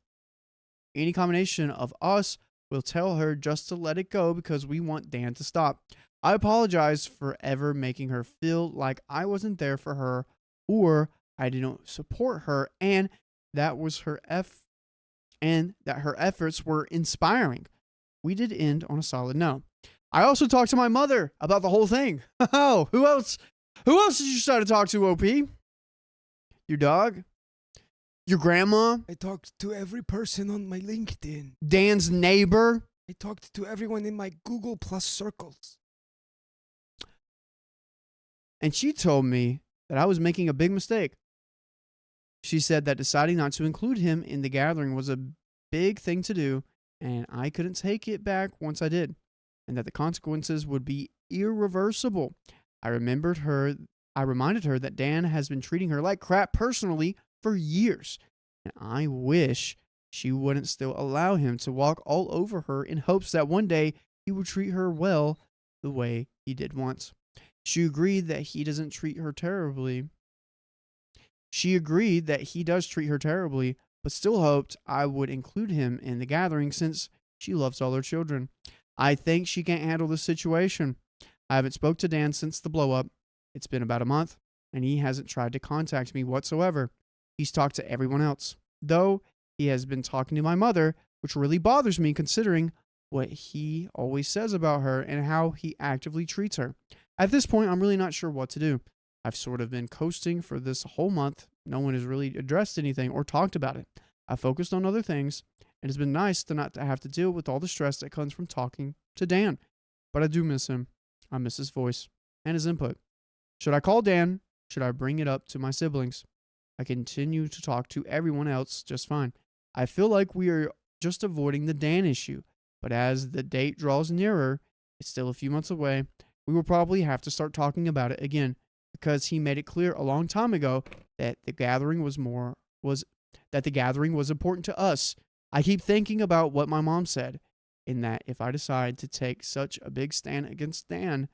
[SPEAKER 1] tell her just to let it go because we want Dan to stop. I apologize for ever making her feel like I wasn't there for her or I didn't support her, and that her efforts were inspiring. We did end on a solid note. I also talked to my mother about the whole thing. Oh, who else did you start to talk to, OP? Your dog? Your grandma?
[SPEAKER 2] I talked to every person on my LinkedIn.
[SPEAKER 1] Dan's neighbor?
[SPEAKER 2] I talked to everyone in my Google Plus circles.
[SPEAKER 1] And she told me that I was making a big mistake. She said that deciding not to include him in the gathering was a big thing to do, and I couldn't take it back once I did, and that the consequences would be irreversible. I reminded her that Dan has been treating her like crap personally for years, and I wish she wouldn't still allow him to walk all over her in hopes that one day he would treat her well the way he did once. She agreed that he doesn't treat her terribly. She agreed that he does treat her terribly, but still hoped I would include him in the gathering since she loves all her children. I think she can't handle the situation. I haven't spoke to Dan since the blow up. It's been about a month, and he hasn't tried to contact me whatsoever. He's talked to everyone else, though he has been talking to my mother, which really bothers me considering what he always says about her and how he actively treats her. At this point, I'm really not sure what to do. I've sort of been coasting for this whole month. No one has really addressed anything or talked about it. I focused on other things, and it's been nice to not have to deal with all the stress that comes from talking to Dan. But I do miss him. I miss his voice and his input. Should I call Dan? Should I bring it up to my siblings? I continue to talk to everyone else just fine. I feel like we are just avoiding the Dan issue, but as the date draws nearer, it's still a few months away, we will probably have to start talking about it again because he made it clear a long time ago that the gathering was important to us. I keep thinking about what my mom said, in that if I decide to take such a big stand against Dan,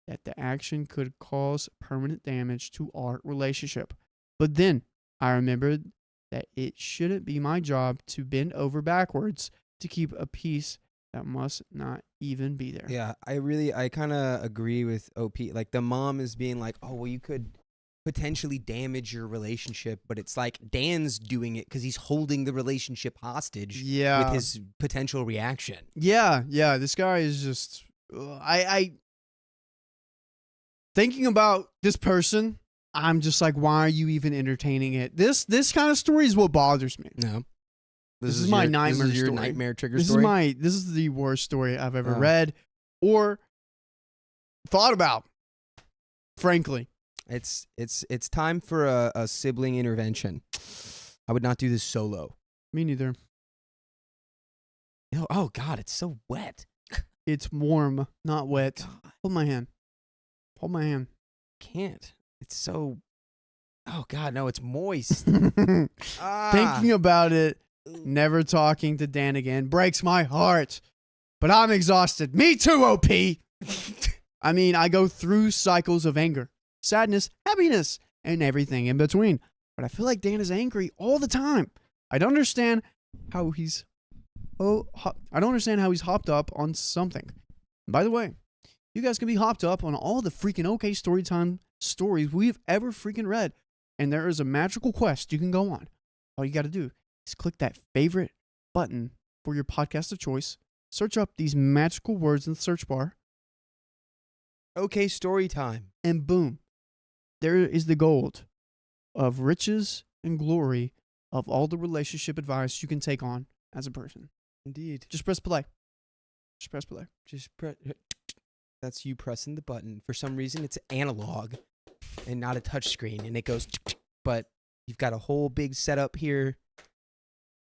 [SPEAKER 1] that the action could cause permanent damage to our relationship. But then I remembered that it shouldn't be my job to bend over backwards to keep a peace that must not even be there.
[SPEAKER 2] Yeah, I kind of agree with OP. Like, the mom is being like, oh, well, you could potentially damage your relationship, but it's like Dan's doing it because he's holding the relationship hostage with his potential reaction.
[SPEAKER 1] Yeah, this guy is just... I thinking about this person, I'm just like, why are you even entertaining it? This kind of story is what bothers me.
[SPEAKER 2] No.
[SPEAKER 1] This is my nightmare
[SPEAKER 2] This is your
[SPEAKER 1] story.
[SPEAKER 2] nightmare trigger story?
[SPEAKER 1] This is the worst story I've ever read or thought about, frankly.
[SPEAKER 2] It's time for a sibling intervention. I would not do this solo.
[SPEAKER 1] Me neither.
[SPEAKER 2] Oh God, it's so wet.
[SPEAKER 1] It's warm, not wet.
[SPEAKER 2] God.
[SPEAKER 1] Hold my hand.
[SPEAKER 2] Can't. It's so... Oh God, no, it's moist.
[SPEAKER 1] Thinking about it, never talking to Dan again breaks my heart. But I'm exhausted. Me too, OP. I mean, I go through cycles of anger, sadness, happiness, and everything in between. But I feel like Dan is angry all the time. I don't understand how he's hopped up on something. By the way, you guys can be hopped up on all the freaking OK Storytime stories we've ever freaking read. And there is a magical quest you can go on. All you got to do is click that favorite button for your podcast of choice. Search up these magical words in the search bar.
[SPEAKER 2] OK Storytime.
[SPEAKER 1] And boom, there is the gold of riches and glory of all the relationship advice you can take on as a person.
[SPEAKER 2] Indeed.
[SPEAKER 1] Just press play.
[SPEAKER 2] That's you pressing the button. For some reason, it's analog and not a touch screen, and it goes, but you've got a whole big setup here.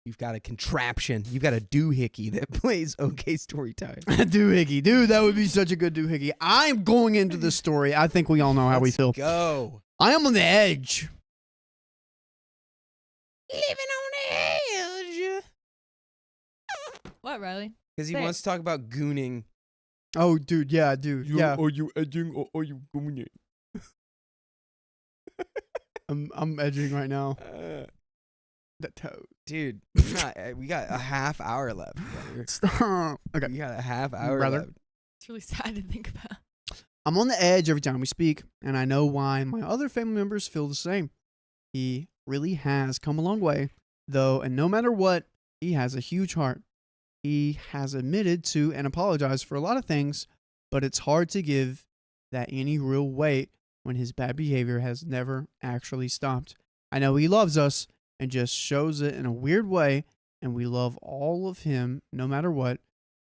[SPEAKER 2] You've got a contraption. You've got a doohickey that plays OK Storytime.
[SPEAKER 1] Doohickey. Dude, that would be such a good doohickey. I'm going into the story. I think we all know how we feel.
[SPEAKER 2] Go.
[SPEAKER 1] I am on the edge.
[SPEAKER 5] Living on the edge.
[SPEAKER 6] What, Riley?
[SPEAKER 2] Because he
[SPEAKER 6] Say it.
[SPEAKER 2] wants to talk about gooning.
[SPEAKER 1] Oh, dude. Yeah.
[SPEAKER 2] Are you edging or are you gooning?
[SPEAKER 1] I'm edging right now. That toad.
[SPEAKER 2] Dude, we got a half hour left, brother.
[SPEAKER 1] Stop. Okay.
[SPEAKER 2] We got a half hour
[SPEAKER 1] Brother.
[SPEAKER 2] left.
[SPEAKER 6] It's really sad to think about.
[SPEAKER 1] I'm on the edge every time we speak, and I know why my other family members feel the same. He really has come a long way, though, and no matter what, he has a huge heart. He has admitted to and apologized for a lot of things, but it's hard to give that any real weight when his bad behavior has never actually stopped. I know he loves us and just shows it in a weird way, and we love all of him no matter what,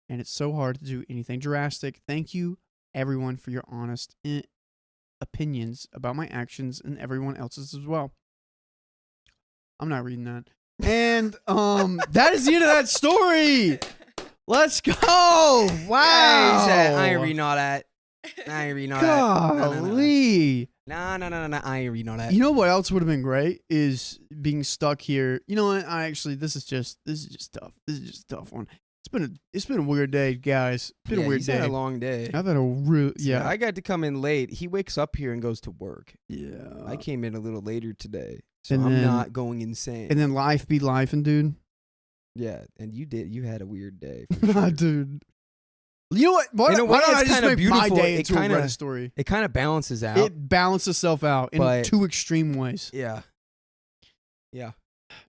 [SPEAKER 1] and it's so hard to do anything drastic. Thank you, everyone, for your honest opinions about my actions and everyone else's as well. I'm not reading that. And that is the end of that story. Let's go. Wow.
[SPEAKER 2] Yeah, he said, I ain't reading all that. I ain't reading all that. No.
[SPEAKER 1] Golly.
[SPEAKER 2] Nah. I ain't reading all that.
[SPEAKER 1] You know what else would have been great is being stuck here. You know what? This is just tough. This is just a tough one. It's been a weird day, guys. It's been a weird
[SPEAKER 2] he's
[SPEAKER 1] day.
[SPEAKER 2] had a long day.
[SPEAKER 1] I've had a real yeah.
[SPEAKER 2] I got to come in late. He wakes up here and goes to work.
[SPEAKER 1] Yeah.
[SPEAKER 2] I came in a little later today, so
[SPEAKER 1] And
[SPEAKER 2] I'm
[SPEAKER 1] then-
[SPEAKER 2] not going insane.
[SPEAKER 1] And then life be life, and dude.
[SPEAKER 2] yeah, and you had a weird day. For sure.
[SPEAKER 1] Dude. You know what? Why,
[SPEAKER 2] In a
[SPEAKER 1] why
[SPEAKER 2] way,
[SPEAKER 1] don't I
[SPEAKER 2] it's
[SPEAKER 1] just
[SPEAKER 2] kinda
[SPEAKER 1] make my
[SPEAKER 2] beautiful.
[SPEAKER 1] day
[SPEAKER 2] It
[SPEAKER 1] into
[SPEAKER 2] kinda-
[SPEAKER 1] a Reddit story?
[SPEAKER 2] It kind of balances out.
[SPEAKER 1] It balances itself out in
[SPEAKER 2] But-
[SPEAKER 1] two extreme ways.
[SPEAKER 2] yeah.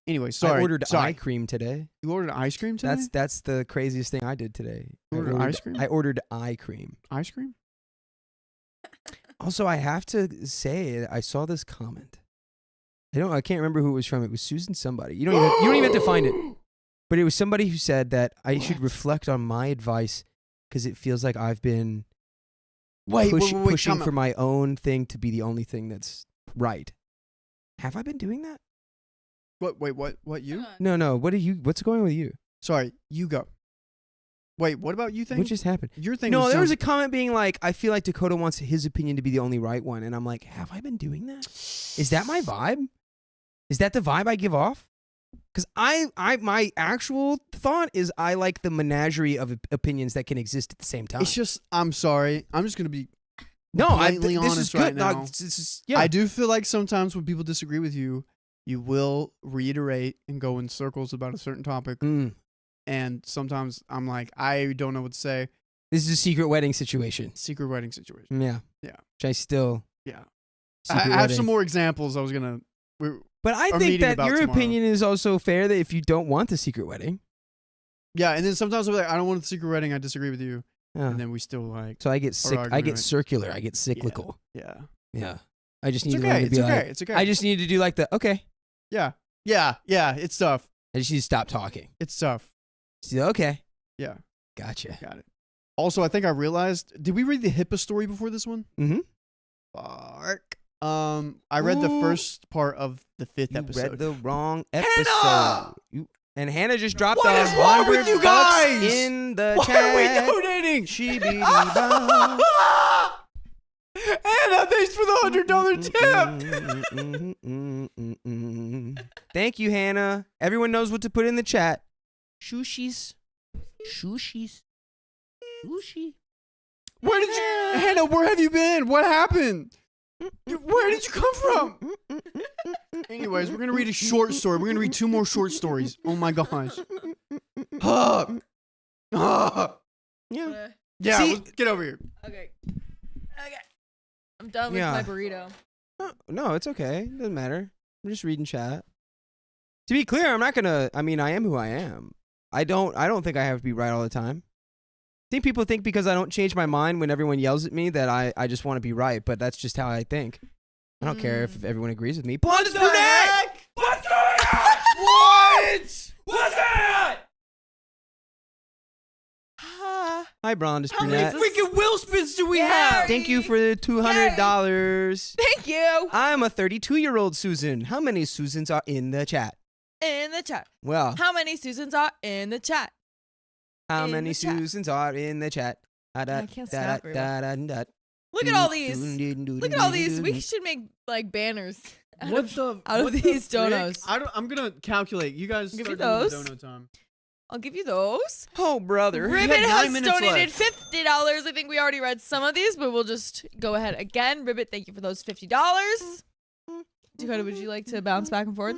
[SPEAKER 1] Anyway, sorry.
[SPEAKER 2] I ordered
[SPEAKER 1] sorry.
[SPEAKER 2] eye cream today.
[SPEAKER 1] You ordered ice cream today?
[SPEAKER 2] That's the craziest thing I did today.
[SPEAKER 1] You ordered ice cream?
[SPEAKER 2] I ordered eye cream.
[SPEAKER 1] Ice cream?
[SPEAKER 2] Also, I have to say, I saw this comment. I can't remember who it was from. It was Susan somebody. You don't even have to find it. But it was somebody who said that I should reflect on my advice because it feels like I've been pushing
[SPEAKER 1] time
[SPEAKER 2] for
[SPEAKER 1] out.
[SPEAKER 2] my own thing to be the only thing that's right. Have I been doing that?
[SPEAKER 1] What? Wait, what? You?
[SPEAKER 2] No. What's going on with you?
[SPEAKER 1] Sorry, you go. Wait, what about you think?
[SPEAKER 2] What just happened?
[SPEAKER 1] Your thing
[SPEAKER 2] No,
[SPEAKER 1] was
[SPEAKER 2] there was a comment being like, I feel like Dakota wants his opinion to be the only right one. And I'm like, have I been doing that? Is that my vibe? Is that the vibe I give off? Because my actual thought is I like the menagerie of opinions that can exist at the same time.
[SPEAKER 1] It's just, I'm sorry. I'm just going to be
[SPEAKER 2] this
[SPEAKER 1] blatantly
[SPEAKER 2] is
[SPEAKER 1] honest
[SPEAKER 2] good.
[SPEAKER 1] right now.
[SPEAKER 2] No, this is- yeah.
[SPEAKER 1] I do feel like sometimes when people disagree with you, you will reiterate and go in circles about a certain topic.
[SPEAKER 2] Mm.
[SPEAKER 1] And sometimes I'm like, I don't know what to say.
[SPEAKER 2] This is a secret wedding situation.
[SPEAKER 1] Secret wedding situation.
[SPEAKER 2] Yeah.
[SPEAKER 1] Yeah.
[SPEAKER 2] Which I still.
[SPEAKER 1] Yeah.
[SPEAKER 2] Secret
[SPEAKER 1] I have
[SPEAKER 2] wedding.
[SPEAKER 1] some more examples I was going to.
[SPEAKER 2] But I
[SPEAKER 1] our
[SPEAKER 2] think
[SPEAKER 1] meeting
[SPEAKER 2] that
[SPEAKER 1] about
[SPEAKER 2] your
[SPEAKER 1] tomorrow.
[SPEAKER 2] opinion is also fair that if you don't want the secret wedding.
[SPEAKER 1] Yeah. And then sometimes I'm like, I don't want the secret wedding. I disagree with you.
[SPEAKER 2] Yeah.
[SPEAKER 1] And then we still like,
[SPEAKER 2] So I get
[SPEAKER 1] Our
[SPEAKER 2] sick. I
[SPEAKER 1] argument,
[SPEAKER 2] get
[SPEAKER 1] right?
[SPEAKER 2] circular. I get cyclical.
[SPEAKER 1] yeah.
[SPEAKER 2] Yeah. I just
[SPEAKER 1] It's
[SPEAKER 2] need to learn
[SPEAKER 1] okay.
[SPEAKER 2] to
[SPEAKER 1] It's
[SPEAKER 2] be
[SPEAKER 1] okay.
[SPEAKER 2] like.
[SPEAKER 1] It's okay.
[SPEAKER 2] I just need to do like the okay.
[SPEAKER 1] Yeah. Yeah. It's tough.
[SPEAKER 2] I just need to stop talking.
[SPEAKER 1] It's tough.
[SPEAKER 2] See, okay.
[SPEAKER 1] Yeah.
[SPEAKER 2] Gotcha.
[SPEAKER 1] Got it. Also, I think I realized, did we read the HIPAA story before this one?
[SPEAKER 2] Mm-hmm.
[SPEAKER 1] Fuck. I read the
[SPEAKER 2] Ooh.
[SPEAKER 1] first part of the 5th
[SPEAKER 2] You
[SPEAKER 1] episode.
[SPEAKER 2] read the wrong episode.
[SPEAKER 1] Hannah!
[SPEAKER 2] And Hannah just dropped
[SPEAKER 1] What is wrong with you
[SPEAKER 2] $100
[SPEAKER 1] guys?
[SPEAKER 2] in the
[SPEAKER 1] Why
[SPEAKER 2] chat.
[SPEAKER 1] are we donating?
[SPEAKER 2] Shibidi-ba.
[SPEAKER 1] Anna, thanks for the $100 tip.
[SPEAKER 2] Thank you, Hannah. Everyone knows what to put in the chat. Shushies. Shushies. Sushi.
[SPEAKER 1] Where did you, Hannah? Where have you been? What happened? Where did you come from? Anyways, we're gonna read a short story. We're gonna read 2 more short stories. Oh my gosh.
[SPEAKER 2] Yeah.
[SPEAKER 1] Yeah,
[SPEAKER 2] See-
[SPEAKER 1] get over here.
[SPEAKER 6] Okay. I'm done with
[SPEAKER 2] Yeah.
[SPEAKER 6] my burrito.
[SPEAKER 2] No, it's okay. It doesn't matter. I'm just reading chat. To be clear, I'm not gonna. I mean, I am who I am. I don't think I have to be right all the time. I think people think because I don't change my mind when everyone yells at me that I just want to be right, but that's just how I think. I don't care if everyone agrees with me. Blonde is brunette!
[SPEAKER 1] What's going on? What? What's going on?
[SPEAKER 2] Hi, Blonde is
[SPEAKER 1] How many
[SPEAKER 2] brunette.
[SPEAKER 1] freaking Will Smiths do we
[SPEAKER 6] Yeah.
[SPEAKER 1] have?
[SPEAKER 2] Thank you for the $200.
[SPEAKER 6] Thank you.
[SPEAKER 2] I'm a 32-year-old Susan. How many Susans are in the chat?
[SPEAKER 6] In the chat.
[SPEAKER 2] Well,
[SPEAKER 6] How many Susans are in the chat?
[SPEAKER 2] how
[SPEAKER 6] in
[SPEAKER 2] many
[SPEAKER 6] the chat.
[SPEAKER 2] Susans are in the chat?
[SPEAKER 6] I can't snap very well. Look
[SPEAKER 2] Look
[SPEAKER 6] at all these. Look at all these. We should make like banners
[SPEAKER 1] What the?
[SPEAKER 6] out of
[SPEAKER 1] what the
[SPEAKER 6] these
[SPEAKER 1] frick?
[SPEAKER 6] donos.
[SPEAKER 1] I'm gonna calculate. You guys
[SPEAKER 6] Give
[SPEAKER 1] start
[SPEAKER 6] me
[SPEAKER 1] doing the
[SPEAKER 6] those.
[SPEAKER 1] dono time.
[SPEAKER 6] I'll give you those.
[SPEAKER 2] Oh, brother.
[SPEAKER 6] Ribbit
[SPEAKER 1] have 9
[SPEAKER 6] has
[SPEAKER 1] minutes
[SPEAKER 6] donated
[SPEAKER 1] left.
[SPEAKER 6] $50. I think we already read some of these, but we'll just go ahead again. Ribbit, thank you for those $50. Dakota, would you like to bounce back and forth?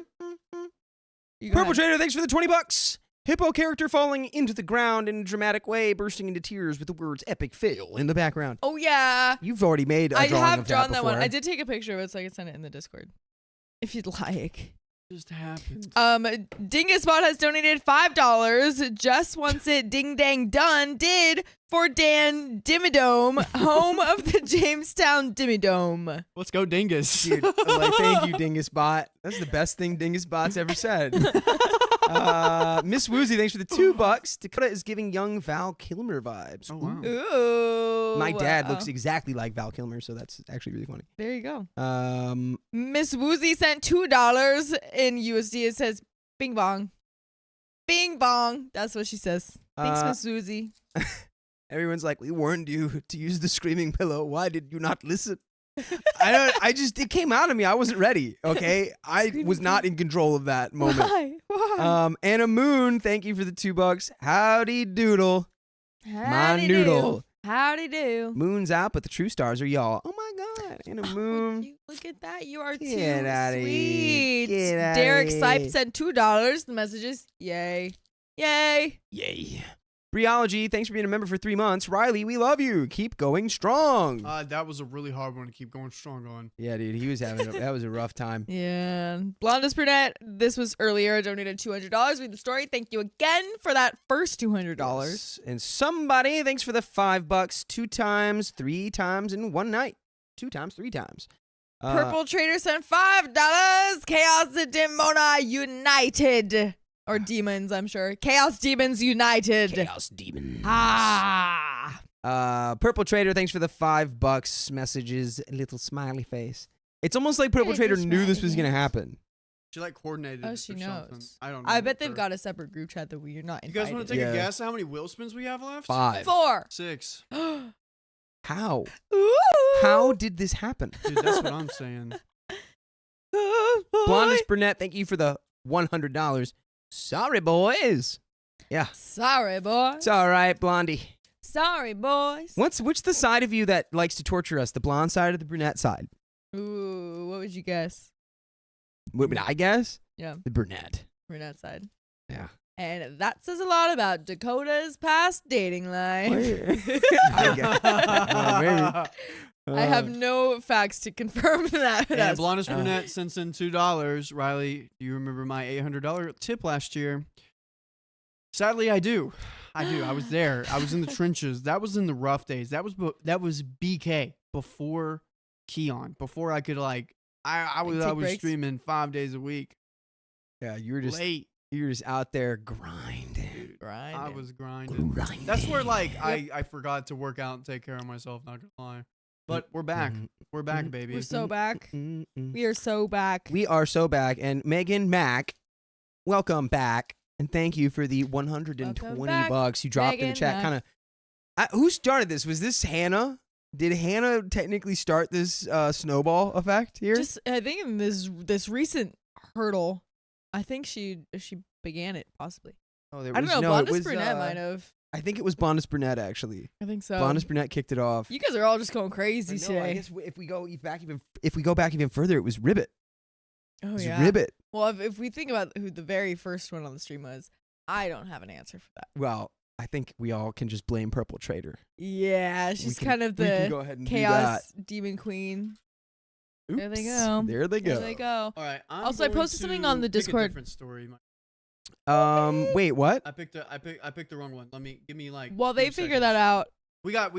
[SPEAKER 6] You go
[SPEAKER 2] Purple
[SPEAKER 6] ahead.
[SPEAKER 2] Trader, thanks for the $20. Hippo character falling into the ground in a dramatic way, bursting into tears with the words "epic fail" in the background.
[SPEAKER 6] Oh yeah,
[SPEAKER 2] You've already made a
[SPEAKER 6] I
[SPEAKER 2] drawing
[SPEAKER 6] have
[SPEAKER 2] of
[SPEAKER 6] drawn that one.
[SPEAKER 2] before.
[SPEAKER 6] I did take a picture of it so I could send it in the Discord, if you'd like.
[SPEAKER 1] Just happened.
[SPEAKER 6] Dinguspot has donated $5. Just wants it ding dang done did for Dan Dimmadome, home of the Jamestown Dimmadome.
[SPEAKER 1] Let's go, Dingus.
[SPEAKER 2] Dude, I'm like, thank you, Dingusbot. That's the best thing Dingusbot's ever said. Miss Woozy, thanks for the $2. Dakota is giving young Val Kilmer vibes.
[SPEAKER 1] Oh wow.
[SPEAKER 6] Ooh.
[SPEAKER 2] My dad looks exactly like Val Kilmer, so that's actually really funny.
[SPEAKER 6] There you go.
[SPEAKER 2] Um,
[SPEAKER 6] Miss Woozy sent $2 in USD. It says bing bong. Bing bong. That's what she says. Thanks, Miss Woozy.
[SPEAKER 2] everyone's like, we warned you to use the screaming pillow. Why did you not listen?
[SPEAKER 8] It came out of me. I wasn't ready. Okay. I was not in control of that moment.
[SPEAKER 6] Why?
[SPEAKER 8] Anna Moon, thank you for the $2. Howdy doodle.
[SPEAKER 6] Howdy
[SPEAKER 8] noodle.
[SPEAKER 6] do. Howdy do.
[SPEAKER 8] Moon's out, but the true stars are y'all. Oh my God. Anna Moon.
[SPEAKER 6] You look at that. You are
[SPEAKER 8] Get
[SPEAKER 6] too
[SPEAKER 8] outta here.
[SPEAKER 6] sweet.
[SPEAKER 8] Get outta
[SPEAKER 6] Derek
[SPEAKER 8] here.
[SPEAKER 6] Sipes sent $2. The message is yay. Yay.
[SPEAKER 8] Yay. Briology, thanks for being a member for 3 months. Riley, we love you. Keep going strong.
[SPEAKER 1] That was a really hard one to keep going strong on.
[SPEAKER 8] Yeah, dude, he was having that was a rough time.
[SPEAKER 6] Yeah. Blondest Brunette, this was earlier. Donated $200. Read the story. Thank you again for that first $200.
[SPEAKER 8] Yes. And somebody, thanks for the $5, 2 times, 3 times in one night. 2 times, 3 times.
[SPEAKER 6] Purple Trader sent $5. Chaos and Demona United. Or demons, I'm sure. Chaos Demons United.
[SPEAKER 8] Chaos Demons.
[SPEAKER 6] Ah.
[SPEAKER 8] Purple Trader, thanks for the $5 messages. A little smiley face. It's almost like Purple Trader knew this was gonna happen.
[SPEAKER 1] She like coordinated.
[SPEAKER 6] Oh,
[SPEAKER 1] it
[SPEAKER 6] she
[SPEAKER 1] or
[SPEAKER 6] knows.
[SPEAKER 1] something. I don't know.
[SPEAKER 6] I bet they've
[SPEAKER 1] her.
[SPEAKER 6] got a separate group chat that we're not
[SPEAKER 1] You
[SPEAKER 6] invited.
[SPEAKER 1] guys want to take
[SPEAKER 8] Yeah.
[SPEAKER 1] a guess how many wheel spins we have left?
[SPEAKER 8] 5.
[SPEAKER 6] 4.
[SPEAKER 1] 6.
[SPEAKER 8] How?
[SPEAKER 6] Ooh.
[SPEAKER 8] How did this happen?
[SPEAKER 1] Dude, that's what I'm saying.
[SPEAKER 8] Blondest Brunette, thank you for the $100. Sorry, boys. Yeah.
[SPEAKER 6] Sorry, boys.
[SPEAKER 8] It's all right, Blondie.
[SPEAKER 6] Sorry, boys.
[SPEAKER 8] Which the side of you that likes to torture us? The blonde side or the brunette side?
[SPEAKER 6] Ooh, what would you guess?
[SPEAKER 8] What would I guess?
[SPEAKER 6] Yeah,
[SPEAKER 8] The brunette.
[SPEAKER 6] brunette side.
[SPEAKER 8] Yeah.
[SPEAKER 6] And that says a lot about Dakota's past dating life.
[SPEAKER 8] I guess. Well, maybe.
[SPEAKER 6] I have no facts to confirm that.
[SPEAKER 1] And Blondest Brunette sends in $2. Riley, do you remember my $800 tip last year? Sadly, I do. I was there. I was in the trenches. That was in the rough days. That was BK before Keon. Before I could I was
[SPEAKER 6] take breaks?
[SPEAKER 1] streaming 5 days a week.
[SPEAKER 8] Yeah, you were just
[SPEAKER 1] Late.
[SPEAKER 8] out there grinding.
[SPEAKER 1] I was grinding. That's where I forgot to work out and take care of myself. Not gonna lie. But we're back. We're back, baby.
[SPEAKER 6] We're so back.
[SPEAKER 8] Mm-mm.
[SPEAKER 6] We are so back.
[SPEAKER 8] We are so back. And Megan Mack, welcome back. And thank you for the $120 you dropped in the
[SPEAKER 6] Megan
[SPEAKER 8] chat.
[SPEAKER 6] Mack.
[SPEAKER 8] Who started this? Was this Hannah? Did Hannah technically start this snowball effect here?
[SPEAKER 6] I think in this recent hurdle, I think she began it possibly.
[SPEAKER 8] Oh, there
[SPEAKER 6] I don't
[SPEAKER 8] was,
[SPEAKER 6] know.
[SPEAKER 8] no, it
[SPEAKER 6] Blondest
[SPEAKER 8] was,
[SPEAKER 6] Brunette might have.
[SPEAKER 8] I think it was Blondest Brunette, actually.
[SPEAKER 6] I think so.
[SPEAKER 8] Blondest Brunette kicked it off.
[SPEAKER 6] You guys are all just going crazy
[SPEAKER 8] No,
[SPEAKER 6] today.
[SPEAKER 8] I guess if we go back even further, it was Ribbit.
[SPEAKER 6] Oh
[SPEAKER 8] It was
[SPEAKER 6] yeah.
[SPEAKER 8] Ribbit.
[SPEAKER 6] Well, if we think about who the very first one on the stream was, I don't have an answer for that.
[SPEAKER 8] Well, I think we all can just blame Purple Trader.
[SPEAKER 6] Yeah, she's
[SPEAKER 8] We
[SPEAKER 6] kind of
[SPEAKER 8] we can
[SPEAKER 6] the
[SPEAKER 8] go ahead and do
[SPEAKER 6] chaos demon queen.
[SPEAKER 8] that.
[SPEAKER 6] There they
[SPEAKER 8] Oops.
[SPEAKER 6] go.
[SPEAKER 8] There they go.
[SPEAKER 6] There they go.
[SPEAKER 1] All right. I'm
[SPEAKER 6] Also, I
[SPEAKER 1] going
[SPEAKER 6] posted something
[SPEAKER 1] to
[SPEAKER 6] on the
[SPEAKER 1] pick a
[SPEAKER 6] Discord.
[SPEAKER 1] different story.
[SPEAKER 8] Wait, what?
[SPEAKER 1] I picked the wrong one. Give me
[SPEAKER 6] While they
[SPEAKER 1] 2
[SPEAKER 6] figure that
[SPEAKER 1] seconds.
[SPEAKER 6] out,
[SPEAKER 1] We got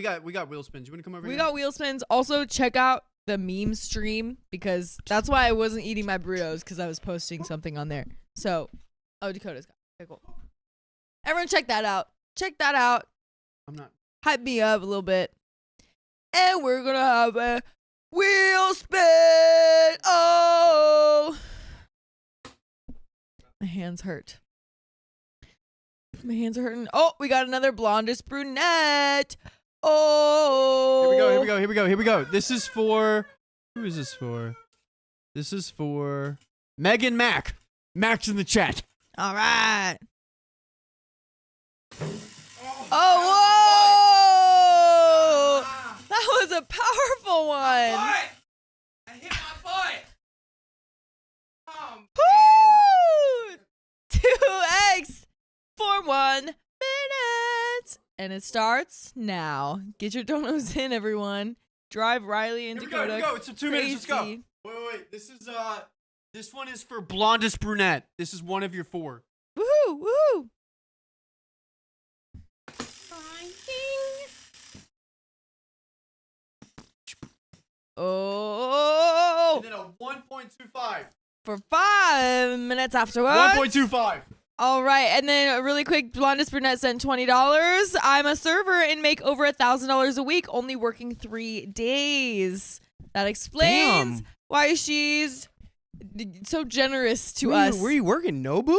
[SPEAKER 1] wheel spins. You want to come over
[SPEAKER 6] we
[SPEAKER 1] here?
[SPEAKER 6] got wheel spins. Also, check out the meme stream because that's why I wasn't eating my burritos because I was posting something on there. So, Dakota's got it. Okay, cool. Everyone, check that out. Check that out.
[SPEAKER 1] I'm not.
[SPEAKER 6] Hype me up a little bit. And we're gonna have a wheel spin. Oh, my hands hurt. My hands are hurting. Oh, we got another blondest brunette. Oh,
[SPEAKER 1] Here we go. This is for who is this for? This is for Megan Mack. Mack's in the chat.
[SPEAKER 6] All right. Oh, whoa! That was a powerful one.
[SPEAKER 8] I hit my butt.
[SPEAKER 6] Woo! 2x for 1 minute. And it starts now. Get your donuts in, everyone. Drive Riley and Dakota.
[SPEAKER 1] Here we go. It's 2 minutes. Let's go.
[SPEAKER 6] crazy.
[SPEAKER 1] Wait. This one is for blondest brunette. This is one of your 4.
[SPEAKER 6] Woohoo! Woohoo! Oh!
[SPEAKER 1] And then a 1.25.
[SPEAKER 6] For 5 minutes afterwards.
[SPEAKER 1] 1.25.
[SPEAKER 6] All right, and then really quick, blondest brunette sent $20. I'm a server and make over $1,000 a week, only working 3 days. That explains
[SPEAKER 8] Damn.
[SPEAKER 6] why she's so generous to
[SPEAKER 8] Where
[SPEAKER 6] us.
[SPEAKER 8] you, where you working, Nobu?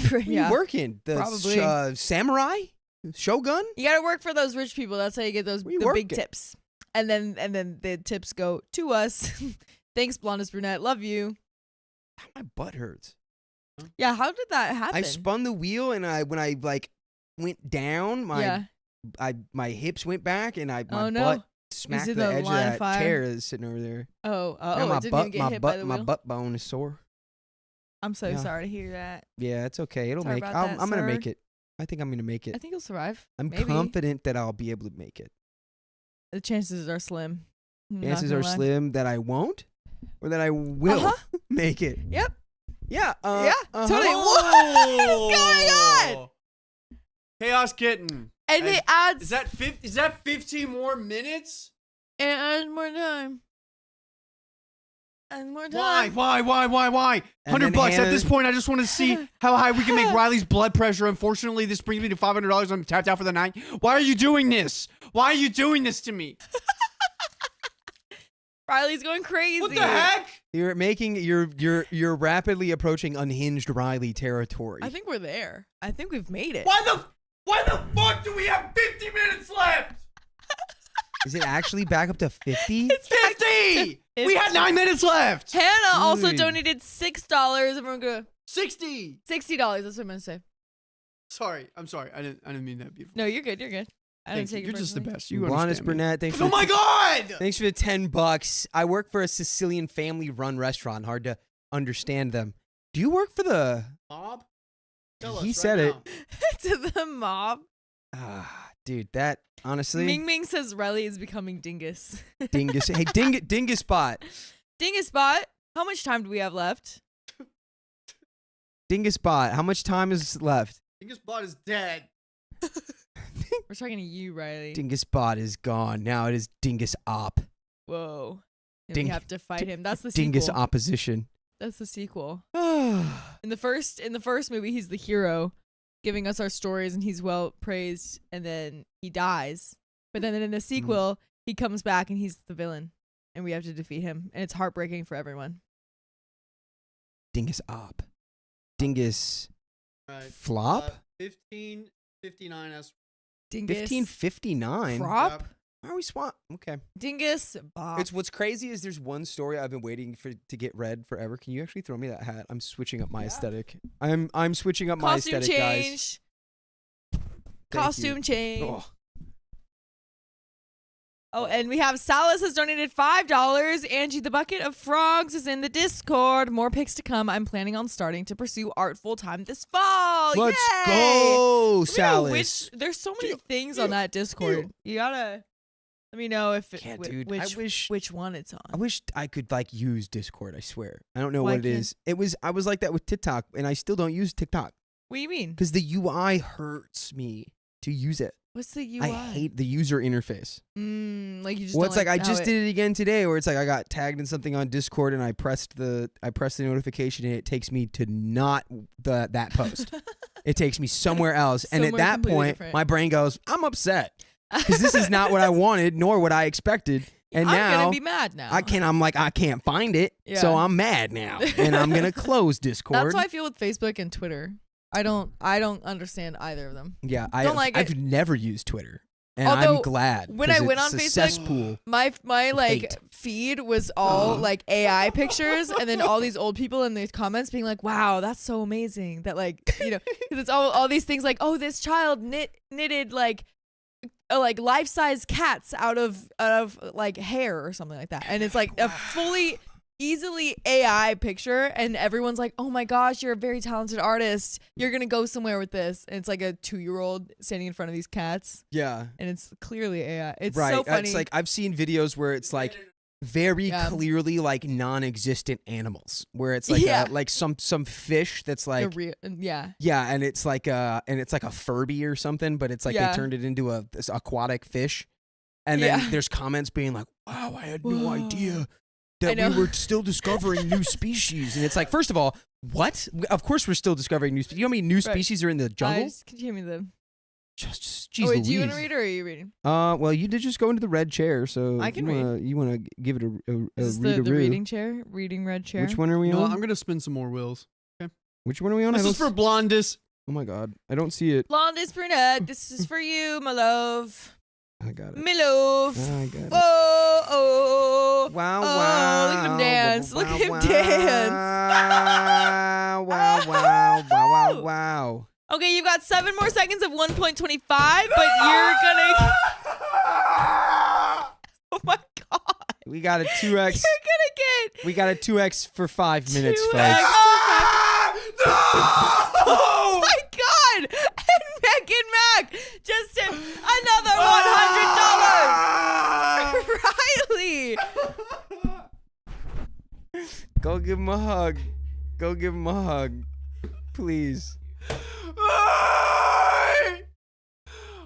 [SPEAKER 8] Where
[SPEAKER 6] yeah.
[SPEAKER 8] you working? The
[SPEAKER 6] Probably.
[SPEAKER 8] samurai? Shogun?
[SPEAKER 6] You gotta work for those rich people. That's how you get those
[SPEAKER 8] Where you
[SPEAKER 6] the big
[SPEAKER 8] working?
[SPEAKER 6] tips. And then the tips go to us. Thanks, blondest brunette. Love you.
[SPEAKER 8] My butt hurts.
[SPEAKER 6] Yeah, how did that happen?
[SPEAKER 8] I spun the wheel and when I like went down, my hips went back and my butt smacked
[SPEAKER 6] it
[SPEAKER 8] the
[SPEAKER 6] the
[SPEAKER 8] edge of
[SPEAKER 6] line of
[SPEAKER 8] that
[SPEAKER 6] fire?
[SPEAKER 8] chair that's sitting over there.
[SPEAKER 6] Oh,
[SPEAKER 8] Now
[SPEAKER 6] it didn't even get hit by the
[SPEAKER 8] my
[SPEAKER 6] wheel?
[SPEAKER 8] butt bone is sore.
[SPEAKER 6] I'm so
[SPEAKER 8] Yeah.
[SPEAKER 6] sorry to hear that.
[SPEAKER 8] Yeah, it's okay. It'll
[SPEAKER 6] Sorry
[SPEAKER 8] make.
[SPEAKER 6] about
[SPEAKER 8] I'm
[SPEAKER 6] that,
[SPEAKER 8] gonna
[SPEAKER 6] sir.
[SPEAKER 8] make it. I think I'm gonna make it.
[SPEAKER 6] I think you'll survive.
[SPEAKER 8] I'm
[SPEAKER 6] maybe.
[SPEAKER 8] confident that I'll be able to make it.
[SPEAKER 6] The chances are slim. I'm not
[SPEAKER 8] Chances
[SPEAKER 6] gonna
[SPEAKER 8] are
[SPEAKER 6] lie.
[SPEAKER 8] slim that I won't, or that I will make it.
[SPEAKER 6] Yep.
[SPEAKER 8] Yeah.
[SPEAKER 6] Yeah,
[SPEAKER 8] uh-huh.
[SPEAKER 6] totally. What is going on?
[SPEAKER 1] Chaos Kitten.
[SPEAKER 6] And it adds.
[SPEAKER 1] Is that 15 more minutes?
[SPEAKER 6] It adds more time. And more
[SPEAKER 1] Why?
[SPEAKER 6] time.
[SPEAKER 1] Why?
[SPEAKER 8] And
[SPEAKER 1] $100
[SPEAKER 8] then
[SPEAKER 1] at
[SPEAKER 8] Hannah-
[SPEAKER 1] this point. I just want to see how high we can make Riley's blood pressure. Unfortunately, this brings me to $500. I'm tapped out for the night. Why are you doing this? Why are you doing this to me?
[SPEAKER 6] Riley's going crazy.
[SPEAKER 1] What the heck?
[SPEAKER 8] You're making. You're rapidly approaching unhinged Riley territory.
[SPEAKER 6] I think we're there. I think we've made it.
[SPEAKER 1] Why the fuck do we have 50 minutes left?
[SPEAKER 8] Is it actually back up to 50?
[SPEAKER 1] 50! We had 9 minutes left.
[SPEAKER 6] Hannah also
[SPEAKER 8] Dude.
[SPEAKER 6] donated $6. And we're gonna
[SPEAKER 1] 60.
[SPEAKER 6] $60. That's what I'm gonna say.
[SPEAKER 1] Sorry. I'm sorry. I didn't mean that beautiful.
[SPEAKER 6] No, you're good. You're good. I didn't
[SPEAKER 1] Thank you.
[SPEAKER 6] take it
[SPEAKER 1] You're just the
[SPEAKER 6] personally.
[SPEAKER 1] best. You
[SPEAKER 8] Blondest
[SPEAKER 1] understand me.
[SPEAKER 8] brunette. Thanks.
[SPEAKER 1] Oh
[SPEAKER 8] for
[SPEAKER 1] my god!
[SPEAKER 8] Thanks for the $10. I work for a Sicilian family-run restaurant. Hard to understand them. Do you work for the?
[SPEAKER 1] Mob?
[SPEAKER 8] He said it.
[SPEAKER 6] To the mob.
[SPEAKER 8] Ah, dude, that honestly,
[SPEAKER 6] Ming Ming says Riley is becoming dingus.
[SPEAKER 8] dingus. Hey, dingus bot.
[SPEAKER 6] Dingus bot. How much time do we have left?
[SPEAKER 8] Dingus bot. How much time is left?
[SPEAKER 1] Dingus Bot is dead.
[SPEAKER 6] We're talking to you, Riley.
[SPEAKER 8] Dingus bot is gone. Now it is dingus op.
[SPEAKER 6] Whoa. And
[SPEAKER 8] Ding-
[SPEAKER 6] we have to fight him. That's the
[SPEAKER 8] Dingus
[SPEAKER 6] sequel.
[SPEAKER 8] opposition.
[SPEAKER 6] That's the sequel.
[SPEAKER 8] Ah,
[SPEAKER 6] In the first movie, he's the hero, giving us our stories, and he's well praised, and then he dies. But then in the sequel, he comes back and he's the villain, and we have to defeat him, and it's heartbreaking for everyone.
[SPEAKER 8] dingus op. Dingus
[SPEAKER 1] Right.
[SPEAKER 8] flop.
[SPEAKER 1] 1559 S.
[SPEAKER 6] Dingus.
[SPEAKER 8] 1559.
[SPEAKER 6] Prop.
[SPEAKER 8] Why are we swap? Okay.
[SPEAKER 6] Dingus. Bop.
[SPEAKER 8] It's what's crazy is there's one story I've been waiting for to get read forever. Can you actually throw me that hat? I'm switching up my aesthetic. I'm switching up my
[SPEAKER 6] Costume
[SPEAKER 8] aesthetic, guys.
[SPEAKER 6] change.
[SPEAKER 8] Thank
[SPEAKER 6] Costume
[SPEAKER 8] you.
[SPEAKER 6] change.
[SPEAKER 8] Oh.
[SPEAKER 6] Oh, and we have Salas has donated $5. Angie the Bucket of Frogs is in the Discord. More pics to come. I'm planning on starting to pursue art full time this fall.
[SPEAKER 8] Let's
[SPEAKER 6] Yay!
[SPEAKER 8] go,
[SPEAKER 6] Let me know
[SPEAKER 8] Salas.
[SPEAKER 6] there's so many things on that Discord. You gotta let me know if it,
[SPEAKER 8] Yeah,
[SPEAKER 6] whi-
[SPEAKER 8] dude,
[SPEAKER 6] which one it's on.
[SPEAKER 8] I wish I could like use Discord. I swear. I don't know
[SPEAKER 6] Why
[SPEAKER 8] what it is. I was like that with TikTok, and I still don't use TikTok
[SPEAKER 6] What do you mean?
[SPEAKER 8] because the UI hurts me to use it.
[SPEAKER 6] What's the UI?
[SPEAKER 8] I hate the user interface.
[SPEAKER 6] Like you just.
[SPEAKER 8] Well,
[SPEAKER 6] don't
[SPEAKER 8] it's like I
[SPEAKER 6] how
[SPEAKER 8] just did it again today, where it's like I got tagged in something on Discord, and I pressed the notification, and it takes me to not that post. It takes me somewhere else, and at
[SPEAKER 6] Somewhere
[SPEAKER 8] that
[SPEAKER 6] completely
[SPEAKER 8] point,
[SPEAKER 6] different.
[SPEAKER 8] my brain goes, "I'm upset because this is not what I wanted, nor what I expected." And
[SPEAKER 6] I'm
[SPEAKER 8] now
[SPEAKER 6] gonna be mad now.
[SPEAKER 8] I can't find it, so
[SPEAKER 6] Yeah.
[SPEAKER 8] I'm mad now, and I'm gonna close Discord.
[SPEAKER 6] That's how I feel with Facebook and Twitter. I don't understand either of them.
[SPEAKER 8] Yeah,
[SPEAKER 6] Don't like
[SPEAKER 8] I've
[SPEAKER 6] it.
[SPEAKER 8] never used Twitter, and
[SPEAKER 6] Although,
[SPEAKER 8] I'm glad.
[SPEAKER 6] when
[SPEAKER 8] 'cause
[SPEAKER 6] I went
[SPEAKER 8] it's
[SPEAKER 6] on
[SPEAKER 8] a
[SPEAKER 6] Facebook-
[SPEAKER 8] cesspool.
[SPEAKER 6] My like
[SPEAKER 8] Fate.
[SPEAKER 6] feed was all like AI pictures, and then all these old people in the comments being like, "Wow, that's so amazing!" That like because it's all these things like, "Oh, this child knitted like life-size cats out of like hair or something like that," and it's like a fully easily AI picture, and everyone's like, "Oh my gosh, you're a very talented artist. You're gonna go somewhere with this." And it's like a 2-year-old standing in front of these cats,
[SPEAKER 8] Yeah,
[SPEAKER 6] and it's clearly AI. It's
[SPEAKER 8] right.
[SPEAKER 6] so funny.
[SPEAKER 8] It's like I've seen videos where it's like very
[SPEAKER 6] Yeah.
[SPEAKER 8] clearly like non-existent animals, where it's like
[SPEAKER 6] Yeah.
[SPEAKER 8] like some fish that's
[SPEAKER 6] The
[SPEAKER 8] like
[SPEAKER 6] yeah.
[SPEAKER 8] yeah, and it's like a Furby or something, but it's like
[SPEAKER 6] Yeah.
[SPEAKER 8] they turned it into this aquatic fish, and then there's comments being like, "Wow, I had no
[SPEAKER 6] Whoa.
[SPEAKER 8] idea
[SPEAKER 6] I
[SPEAKER 8] that
[SPEAKER 6] know.
[SPEAKER 8] we were still discovering new species," and it's like, first of all, what? Of course, we're still discovering new species. You know how many new
[SPEAKER 6] Right.
[SPEAKER 8] species are in the jungle?
[SPEAKER 6] Can you hand me the?
[SPEAKER 8] Just geez,
[SPEAKER 6] Oh, wait, do you want
[SPEAKER 8] Louise.
[SPEAKER 6] to read or are you reading?
[SPEAKER 8] Well, you did just go into the red chair, so
[SPEAKER 6] I
[SPEAKER 8] if
[SPEAKER 6] can
[SPEAKER 8] you wanna give it a
[SPEAKER 6] Is this
[SPEAKER 8] read
[SPEAKER 6] the
[SPEAKER 8] a
[SPEAKER 6] reading chair? Reading red chair?
[SPEAKER 8] Which one are we
[SPEAKER 1] No,
[SPEAKER 8] on?
[SPEAKER 1] I'm gonna spin some more wheels.
[SPEAKER 8] Which one are we on?
[SPEAKER 1] This
[SPEAKER 8] I
[SPEAKER 1] is
[SPEAKER 8] don't
[SPEAKER 1] for Blondus.
[SPEAKER 8] oh my god, I don't see it.
[SPEAKER 6] Blondest brunette, this is for you, my love.
[SPEAKER 8] I got it.
[SPEAKER 6] Miloof.
[SPEAKER 8] I got it.
[SPEAKER 6] Oh.
[SPEAKER 8] Wow,
[SPEAKER 6] Oh,
[SPEAKER 8] wow.
[SPEAKER 6] look at him dance. Look at him
[SPEAKER 8] wow,
[SPEAKER 6] dance.
[SPEAKER 8] Wow, wow, wow, wow, wow.
[SPEAKER 6] Okay, you've got 7 more seconds of 1.25, but you're gonna. Oh my god.
[SPEAKER 8] We got a 2x.
[SPEAKER 6] You're gonna get.
[SPEAKER 8] We got a 2x for 5 minutes,
[SPEAKER 6] 2x.
[SPEAKER 8] folks.
[SPEAKER 6] Oh my god! And Megan Mac just hit another $100. Riley!
[SPEAKER 8] Go give him a hug. Go give him a hug. Please.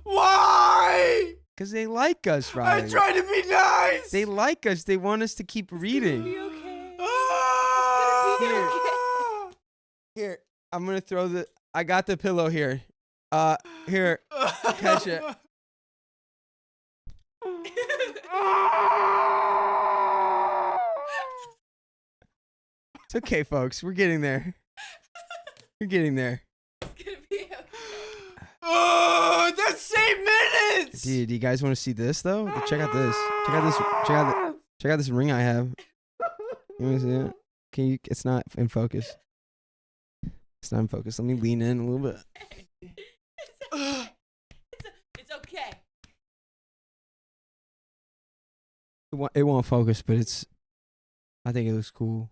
[SPEAKER 1] Why?
[SPEAKER 8] Because they like us, Riley.
[SPEAKER 1] I tried to be nice.
[SPEAKER 8] They like us. They want us to keep reading. Here, I'm going to throw the... I got the pillow here. Here, catch it. It's okay, folks. We're getting there. We're getting there.
[SPEAKER 1] Oh, that's 8 minutes.
[SPEAKER 8] Dude, do you guys want to see this though? Check out this. Check out this. Check out this ring I have. You want to see it? Can you? It's not in focus. It's not in focus. Let me lean in a little bit.
[SPEAKER 6] It's okay.
[SPEAKER 8] It won't focus, but it's. I think it looks cool.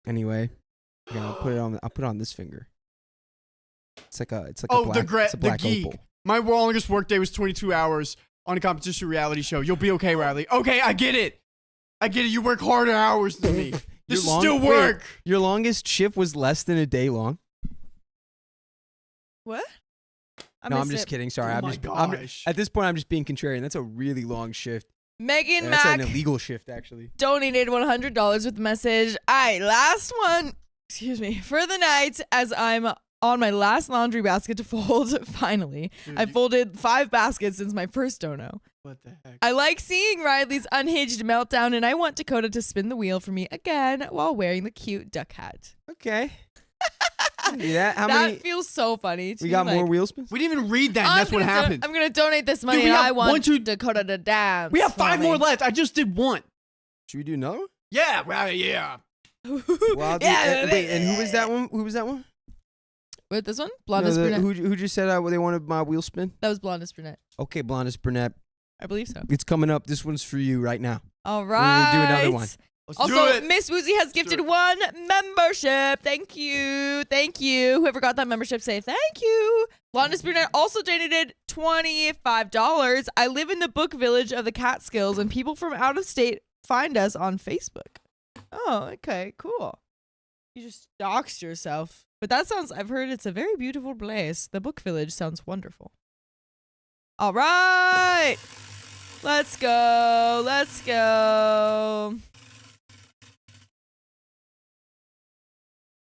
[SPEAKER 8] Anyway, yeah, I'll put it on. I'll put it on this finger. It's like a. It's like a black. It's a black
[SPEAKER 1] geek.
[SPEAKER 8] opal.
[SPEAKER 1] My longest workday was 22 hours on a competition reality show. You'll be okay, Riley. Okay, I get it. I get it. You work harder hours than me. This is still work.
[SPEAKER 8] Wait, your longest shift was less than a day long.
[SPEAKER 6] What?
[SPEAKER 8] No, I'm just kidding. Sorry,
[SPEAKER 1] Oh
[SPEAKER 8] I'm
[SPEAKER 1] my
[SPEAKER 8] just.
[SPEAKER 1] gosh.
[SPEAKER 8] At this point, I'm just being contrarian. That's a really long shift.
[SPEAKER 6] Megan
[SPEAKER 8] Yeah, that's
[SPEAKER 6] Mac
[SPEAKER 8] an illegal shift, actually.
[SPEAKER 6] donated $100 with the message. Alright, last one. Excuse me. For the night, as I'm on my last laundry basket to fold, finally.
[SPEAKER 1] Dude,
[SPEAKER 6] I folded 5 baskets since my first dono.
[SPEAKER 1] What the heck?
[SPEAKER 6] I like seeing Riley's unhinged meltdown, and I want Dakota to spin the wheel for me again while wearing the cute duck hat.
[SPEAKER 8] Okay. Do that. How
[SPEAKER 6] that
[SPEAKER 8] many?
[SPEAKER 6] feels so funny. To
[SPEAKER 8] We
[SPEAKER 6] be
[SPEAKER 8] got
[SPEAKER 6] like,
[SPEAKER 8] more wheel spins.
[SPEAKER 1] We didn't even read that, and that's what happened.
[SPEAKER 6] I'm gonna donate this money,
[SPEAKER 1] we
[SPEAKER 6] and
[SPEAKER 1] have
[SPEAKER 6] I want
[SPEAKER 1] 1, 2
[SPEAKER 6] Dakota to dance.
[SPEAKER 1] We have
[SPEAKER 6] for
[SPEAKER 1] 5
[SPEAKER 6] me.
[SPEAKER 1] more left. I just did 1.
[SPEAKER 8] Should we do another one?
[SPEAKER 1] Yeah, Riley, yeah.
[SPEAKER 8] Well, I'll do,
[SPEAKER 6] Yeah.
[SPEAKER 8] wait, and who was that one? Who was that one?
[SPEAKER 6] Wait, this one?
[SPEAKER 8] No,
[SPEAKER 6] Blondest brunette.
[SPEAKER 8] who just said they wanted my wheel spin?
[SPEAKER 6] That was blondest brunette.
[SPEAKER 8] Okay, blondest brunette.
[SPEAKER 6] I believe so.
[SPEAKER 8] It's coming up. This one's for you right now.
[SPEAKER 6] All
[SPEAKER 8] We're gonna do another one.
[SPEAKER 1] Let's do
[SPEAKER 6] Also,
[SPEAKER 1] it.
[SPEAKER 6] Miss Woozy has gifted 1 membership. Thank you. Thank you. Whoever got that membership, say thank you. Blondest Brunette also donated $25. I live in the book village of the Catskills, and people from out of state find us on Facebook. Oh, okay. Cool. You just doxed yourself. But that sounds, I've heard it's a very beautiful place. The book village sounds wonderful. All right. Let's go. Let's go.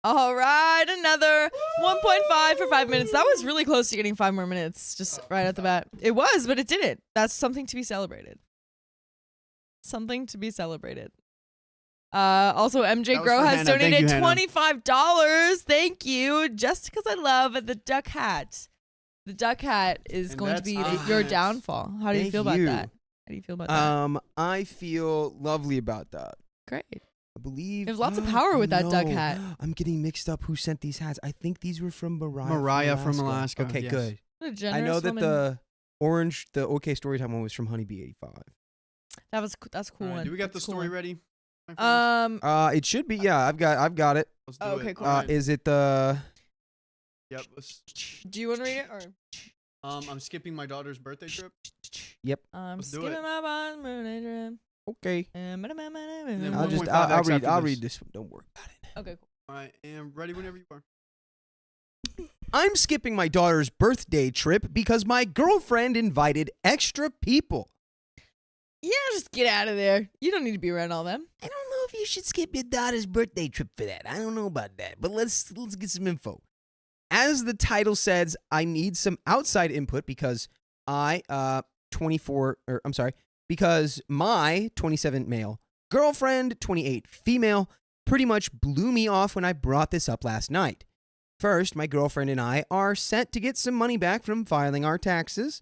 [SPEAKER 6] All right, another 1.5 for 5 minutes. That was really close to getting 5 more minutes, just right at the bat. It was, but it didn't. That's something to be celebrated. Something to be celebrated. Also, MJ
[SPEAKER 1] That was
[SPEAKER 6] Grow
[SPEAKER 1] for
[SPEAKER 6] has
[SPEAKER 1] Hannah. Thank
[SPEAKER 6] donated
[SPEAKER 1] you, Hannah.
[SPEAKER 6] $25. Thank you. Just because I love the duck hat. The duck hat is
[SPEAKER 1] And
[SPEAKER 6] going to be
[SPEAKER 1] that's
[SPEAKER 6] your
[SPEAKER 1] us.
[SPEAKER 6] downfall. How do you
[SPEAKER 8] Thank
[SPEAKER 6] feel about
[SPEAKER 8] you.
[SPEAKER 6] that? How do you feel about that?
[SPEAKER 8] I feel lovely about that.
[SPEAKER 6] Great.
[SPEAKER 8] I believe
[SPEAKER 6] There's lots of power with that duck
[SPEAKER 8] no.
[SPEAKER 6] hat.
[SPEAKER 8] I'm getting mixed up who sent these hats. I think these were from Mariah.
[SPEAKER 1] Mariah from Alaska,
[SPEAKER 8] Okay,
[SPEAKER 1] yes.
[SPEAKER 8] good.
[SPEAKER 6] What a
[SPEAKER 8] I
[SPEAKER 6] generous
[SPEAKER 8] know that
[SPEAKER 6] woman.
[SPEAKER 8] the OK Storytime one was from Honeybee 85.
[SPEAKER 6] That's a cool
[SPEAKER 1] All right,
[SPEAKER 6] one.
[SPEAKER 1] do we got the
[SPEAKER 6] That's a cool
[SPEAKER 1] story
[SPEAKER 6] one.
[SPEAKER 1] ready? my friends?
[SPEAKER 8] It should be. Yeah, I've got it.
[SPEAKER 1] Let's do
[SPEAKER 6] okay,
[SPEAKER 1] it.
[SPEAKER 6] cool.
[SPEAKER 1] All right.
[SPEAKER 8] Is it the?
[SPEAKER 1] Yep. Let's,
[SPEAKER 6] Do you want to read it or?
[SPEAKER 1] I'm skipping my daughter's birthday trip.
[SPEAKER 8] Yep.
[SPEAKER 6] I'm
[SPEAKER 1] Let's do
[SPEAKER 6] skipping
[SPEAKER 1] it.
[SPEAKER 6] my bond moon.
[SPEAKER 8] Okay.
[SPEAKER 1] then
[SPEAKER 8] I'll
[SPEAKER 1] 1.5
[SPEAKER 8] I'll
[SPEAKER 1] X
[SPEAKER 8] read.
[SPEAKER 1] after
[SPEAKER 8] I'll
[SPEAKER 1] this.
[SPEAKER 8] read this one. Don't worry about it.
[SPEAKER 6] Okay, cool.
[SPEAKER 1] All right, and ready whenever you are.
[SPEAKER 8] I'm skipping my daughter's birthday trip because my girlfriend invited extra people.
[SPEAKER 6] Yeah, just get out of there. You don't need to be around all them.
[SPEAKER 5] I don't know if you should skip your daughter's birthday trip for that. I don't know about that. But let's get some info.
[SPEAKER 8] As the title says, I need some outside input because because my 27 male girlfriend, 28 female, pretty much blew me off when I brought this up last night. First, my girlfriend and I are set to get some money back from filing our taxes.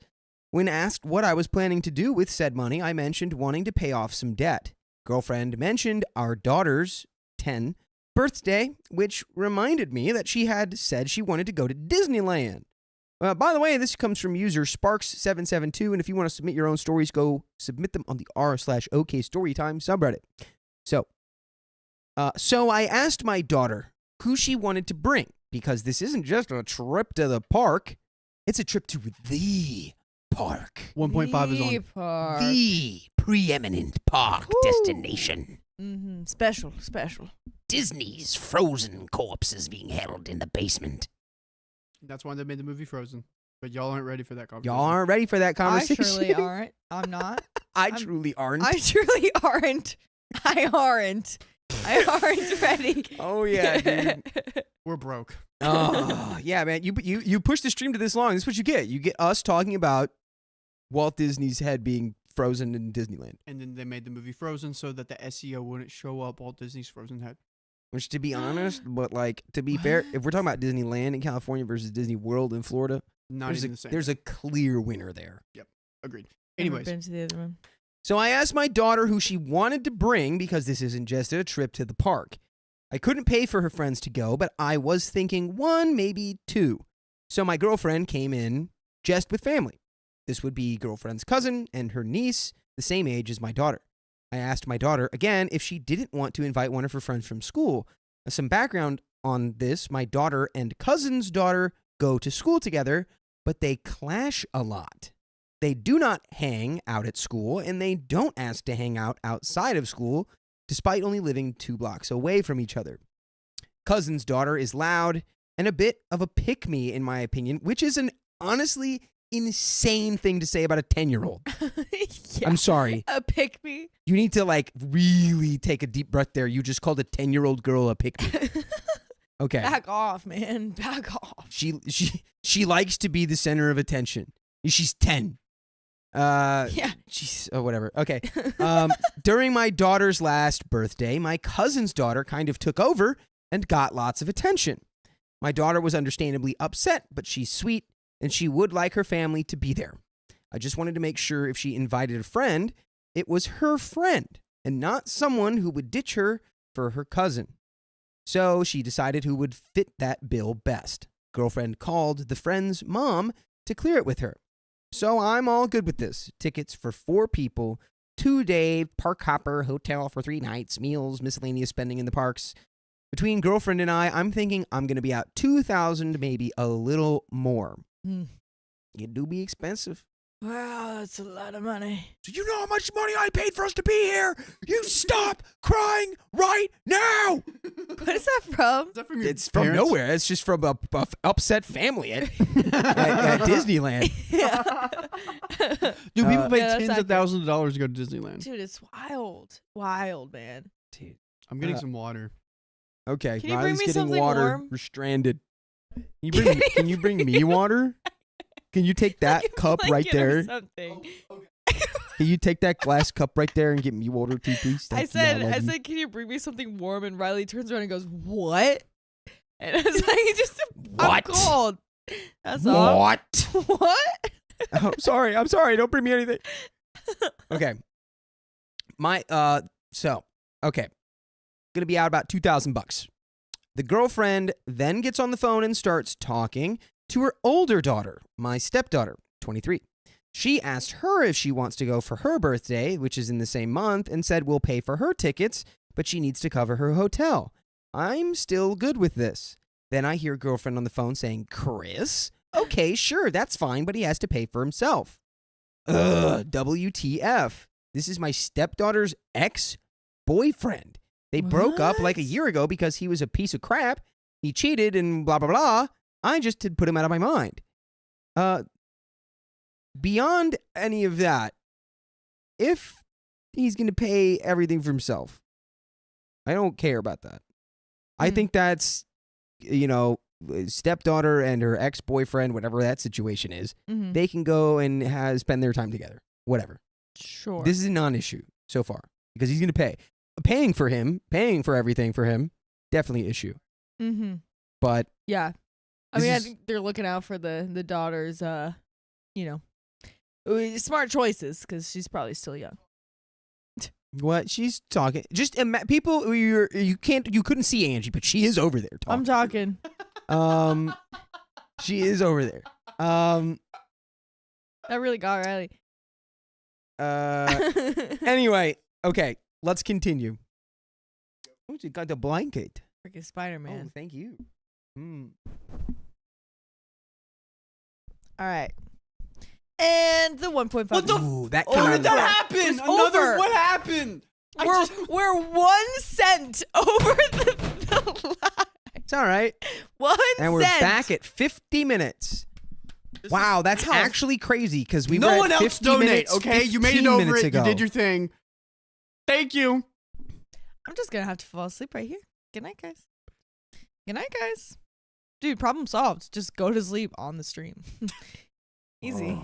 [SPEAKER 8] When asked what I was planning to do with said money, I mentioned wanting to pay off some debt. Girlfriend mentioned our daughter's 10 birthday, which reminded me that she had said she wanted to go to Disneyland. By the way, this comes from user Sparks772, and if you want to submit your own stories, go submit them on the r/OK storytime subreddit. So I asked my daughter who she wanted to bring, because this isn't just a trip to the park, it's a trip to the park.
[SPEAKER 1] 1.5 is
[SPEAKER 6] The
[SPEAKER 1] on.
[SPEAKER 6] park.
[SPEAKER 5] The preeminent park destination.
[SPEAKER 6] Special.
[SPEAKER 5] Disney's Frozen corpse is being held in the basement.
[SPEAKER 1] That's why they made the movie Frozen. But y'all aren't ready for that conversation.
[SPEAKER 8] Y'all aren't ready for that
[SPEAKER 6] I
[SPEAKER 8] conversation.
[SPEAKER 6] surely aren't. I'm not.
[SPEAKER 8] I truly aren't.
[SPEAKER 6] I truly aren't. I aren't ready.
[SPEAKER 8] Oh, yeah, dude.
[SPEAKER 1] We're broke.
[SPEAKER 8] Oh, yeah, man. You push the stream to this long. This is what you get. You get us talking about Walt Disney's head being frozen in Disneyland.
[SPEAKER 1] And then they made the movie Frozen so that the SEO wouldn't show up Walt Disney's Frozen head.
[SPEAKER 8] Which, to be honest, but like to be fair, if we're talking about Disneyland in California versus Disney World in Florida,
[SPEAKER 1] Not even the same.
[SPEAKER 8] there's a clear winner there.
[SPEAKER 1] Agreed.
[SPEAKER 6] Never
[SPEAKER 1] Anyways,
[SPEAKER 6] been to the other one.
[SPEAKER 8] So I asked my daughter who she wanted to bring because this isn't just a trip to the park. I couldn't pay for her friends to go, but I was thinking one, maybe two. So my girlfriend came in just with family. This would be girlfriend's cousin and her niece, the same age as my daughter. I asked my daughter again if she didn't want to invite one of her friends from school. Some background on this, my daughter and cousin's daughter go to school together, but they clash a lot. They do not hang out at school, and they don't ask to hang out outside of school, despite only living 2 blocks away from each other. Cousin's daughter is loud and a bit of a pick-me, in my opinion, which is an honestly insane thing to say about a 10-year-old.
[SPEAKER 6] Yeah.
[SPEAKER 8] I'm sorry.
[SPEAKER 6] A pick me.
[SPEAKER 8] You need to, like, really take a deep breath there. You just called a 10-year-old girl a pick-me. Okay.
[SPEAKER 6] Back off, man. Back off.
[SPEAKER 8] She likes to be the center of attention. She's 10.
[SPEAKER 6] Yeah.
[SPEAKER 8] She's whatever. Okay. During my daughter's last birthday, my cousin's daughter kind of took over and got lots of attention. My daughter was understandably upset, but she's sweet and she would like her family to be there. I just wanted to make sure if she invited a friend, it was her friend and not someone who would ditch her for her cousin. So she decided who would fit that bill best. Girlfriend called the friend's mom to clear it with her. So I'm all good with this. Tickets for 4 people, 2-day park hopper, hotel for 3 nights, meals, miscellaneous spending in the parks. Between girlfriend and I'm thinking I'm going to be out $2,000, maybe a little more. It do be expensive.
[SPEAKER 6] Wow, that's a lot of money.
[SPEAKER 8] Do you know how much money I paid for us to be here? You stop crying right now.
[SPEAKER 6] What is that from?
[SPEAKER 1] is that from your
[SPEAKER 8] It's from
[SPEAKER 1] parents?
[SPEAKER 8] nowhere. It's just from a upset family at Disneyland.
[SPEAKER 1] Dude, people pay
[SPEAKER 6] Yeah, that's
[SPEAKER 1] tens of
[SPEAKER 6] accurate.
[SPEAKER 1] thousands of dollars to go to Disneyland.
[SPEAKER 6] Dude, it's wild. Wild, man.
[SPEAKER 8] Dude.
[SPEAKER 1] I'm getting some water.
[SPEAKER 8] Okay,
[SPEAKER 6] Can you
[SPEAKER 8] Riley's
[SPEAKER 6] bring me
[SPEAKER 8] getting
[SPEAKER 6] something
[SPEAKER 8] water.
[SPEAKER 6] warm?
[SPEAKER 8] We're stranded. Can you bring me water? Can you take that cup
[SPEAKER 6] Like,
[SPEAKER 8] right
[SPEAKER 6] get him
[SPEAKER 8] there?
[SPEAKER 6] Something.
[SPEAKER 8] Can you take that glass cup right there and get me water too, please?
[SPEAKER 6] I
[SPEAKER 8] Thank you, love you.
[SPEAKER 6] said, can you bring me something warm? And Riley turns around and goes, what? And I was like, I'm
[SPEAKER 5] What?
[SPEAKER 6] cold. That's all.
[SPEAKER 5] What?
[SPEAKER 6] What?
[SPEAKER 8] I'm sorry. Don't bring me anything. Okay. Gonna be out about $2,000. The girlfriend then gets on the phone and starts talking to her older daughter, my stepdaughter, 23. She asked her if she wants to go for her birthday, which is in the same month, and said we'll pay for her tickets, but she needs to cover her hotel. I'm still good with this. Then I hear girlfriend on the phone saying, Chris? Okay, sure, that's fine, but he has to pay for himself. WTF. This is my stepdaughter's ex-boyfriend. They broke up like a year ago because he was a piece of crap. He cheated and blah, blah, blah. I just had put him out of my mind. Beyond any of that, if he's going to pay everything for himself, I don't care about that. I think that's, stepdaughter and her ex-boyfriend, whatever that situation is, they can go and spend their time together. Whatever.
[SPEAKER 6] Sure.
[SPEAKER 8] This is a non-issue so far because he's going to pay. Paying for everything for him, definitely an issue.
[SPEAKER 6] Mm-hmm.
[SPEAKER 8] But
[SPEAKER 6] Yeah. I mean, I
[SPEAKER 8] This is-
[SPEAKER 6] think they're looking out for the daughter's, smart choices because she's probably still young.
[SPEAKER 8] What she's talking? Just people. You couldn't see Angie, but she is over there
[SPEAKER 6] I'm
[SPEAKER 8] talking.
[SPEAKER 6] talking.
[SPEAKER 8] She is over there.
[SPEAKER 6] That really got Riley.
[SPEAKER 8] Anyway, okay, let's continue. Oh, you got the blanket.
[SPEAKER 6] Freaking Spider-Man.
[SPEAKER 8] Oh, thank you.
[SPEAKER 6] All right. And the 1.5.
[SPEAKER 1] What the
[SPEAKER 8] Ooh, that
[SPEAKER 6] Oh,
[SPEAKER 8] came
[SPEAKER 1] How
[SPEAKER 8] out
[SPEAKER 1] did
[SPEAKER 8] of
[SPEAKER 1] that
[SPEAKER 8] the-
[SPEAKER 1] happen?
[SPEAKER 6] It's
[SPEAKER 1] Another.
[SPEAKER 6] over.
[SPEAKER 1] What happened?
[SPEAKER 6] We're 1 cent over the line.
[SPEAKER 8] It's all right.
[SPEAKER 6] 1
[SPEAKER 8] And we're
[SPEAKER 6] cent.
[SPEAKER 8] back at 50 minutes. Wow, that's
[SPEAKER 6] Ow.
[SPEAKER 8] actually crazy because we
[SPEAKER 1] no
[SPEAKER 8] were
[SPEAKER 1] one
[SPEAKER 8] at
[SPEAKER 1] else
[SPEAKER 8] 50
[SPEAKER 1] donate.
[SPEAKER 8] minutes,
[SPEAKER 1] Okay, you made
[SPEAKER 8] 15
[SPEAKER 1] it over
[SPEAKER 8] minutes
[SPEAKER 1] it.
[SPEAKER 8] ago.
[SPEAKER 1] You did your thing. Thank you.
[SPEAKER 6] I'm just going to have to fall asleep right here. Good night, guys. Good night, guys. Dude, problem solved. Just go to sleep on the stream. Easy.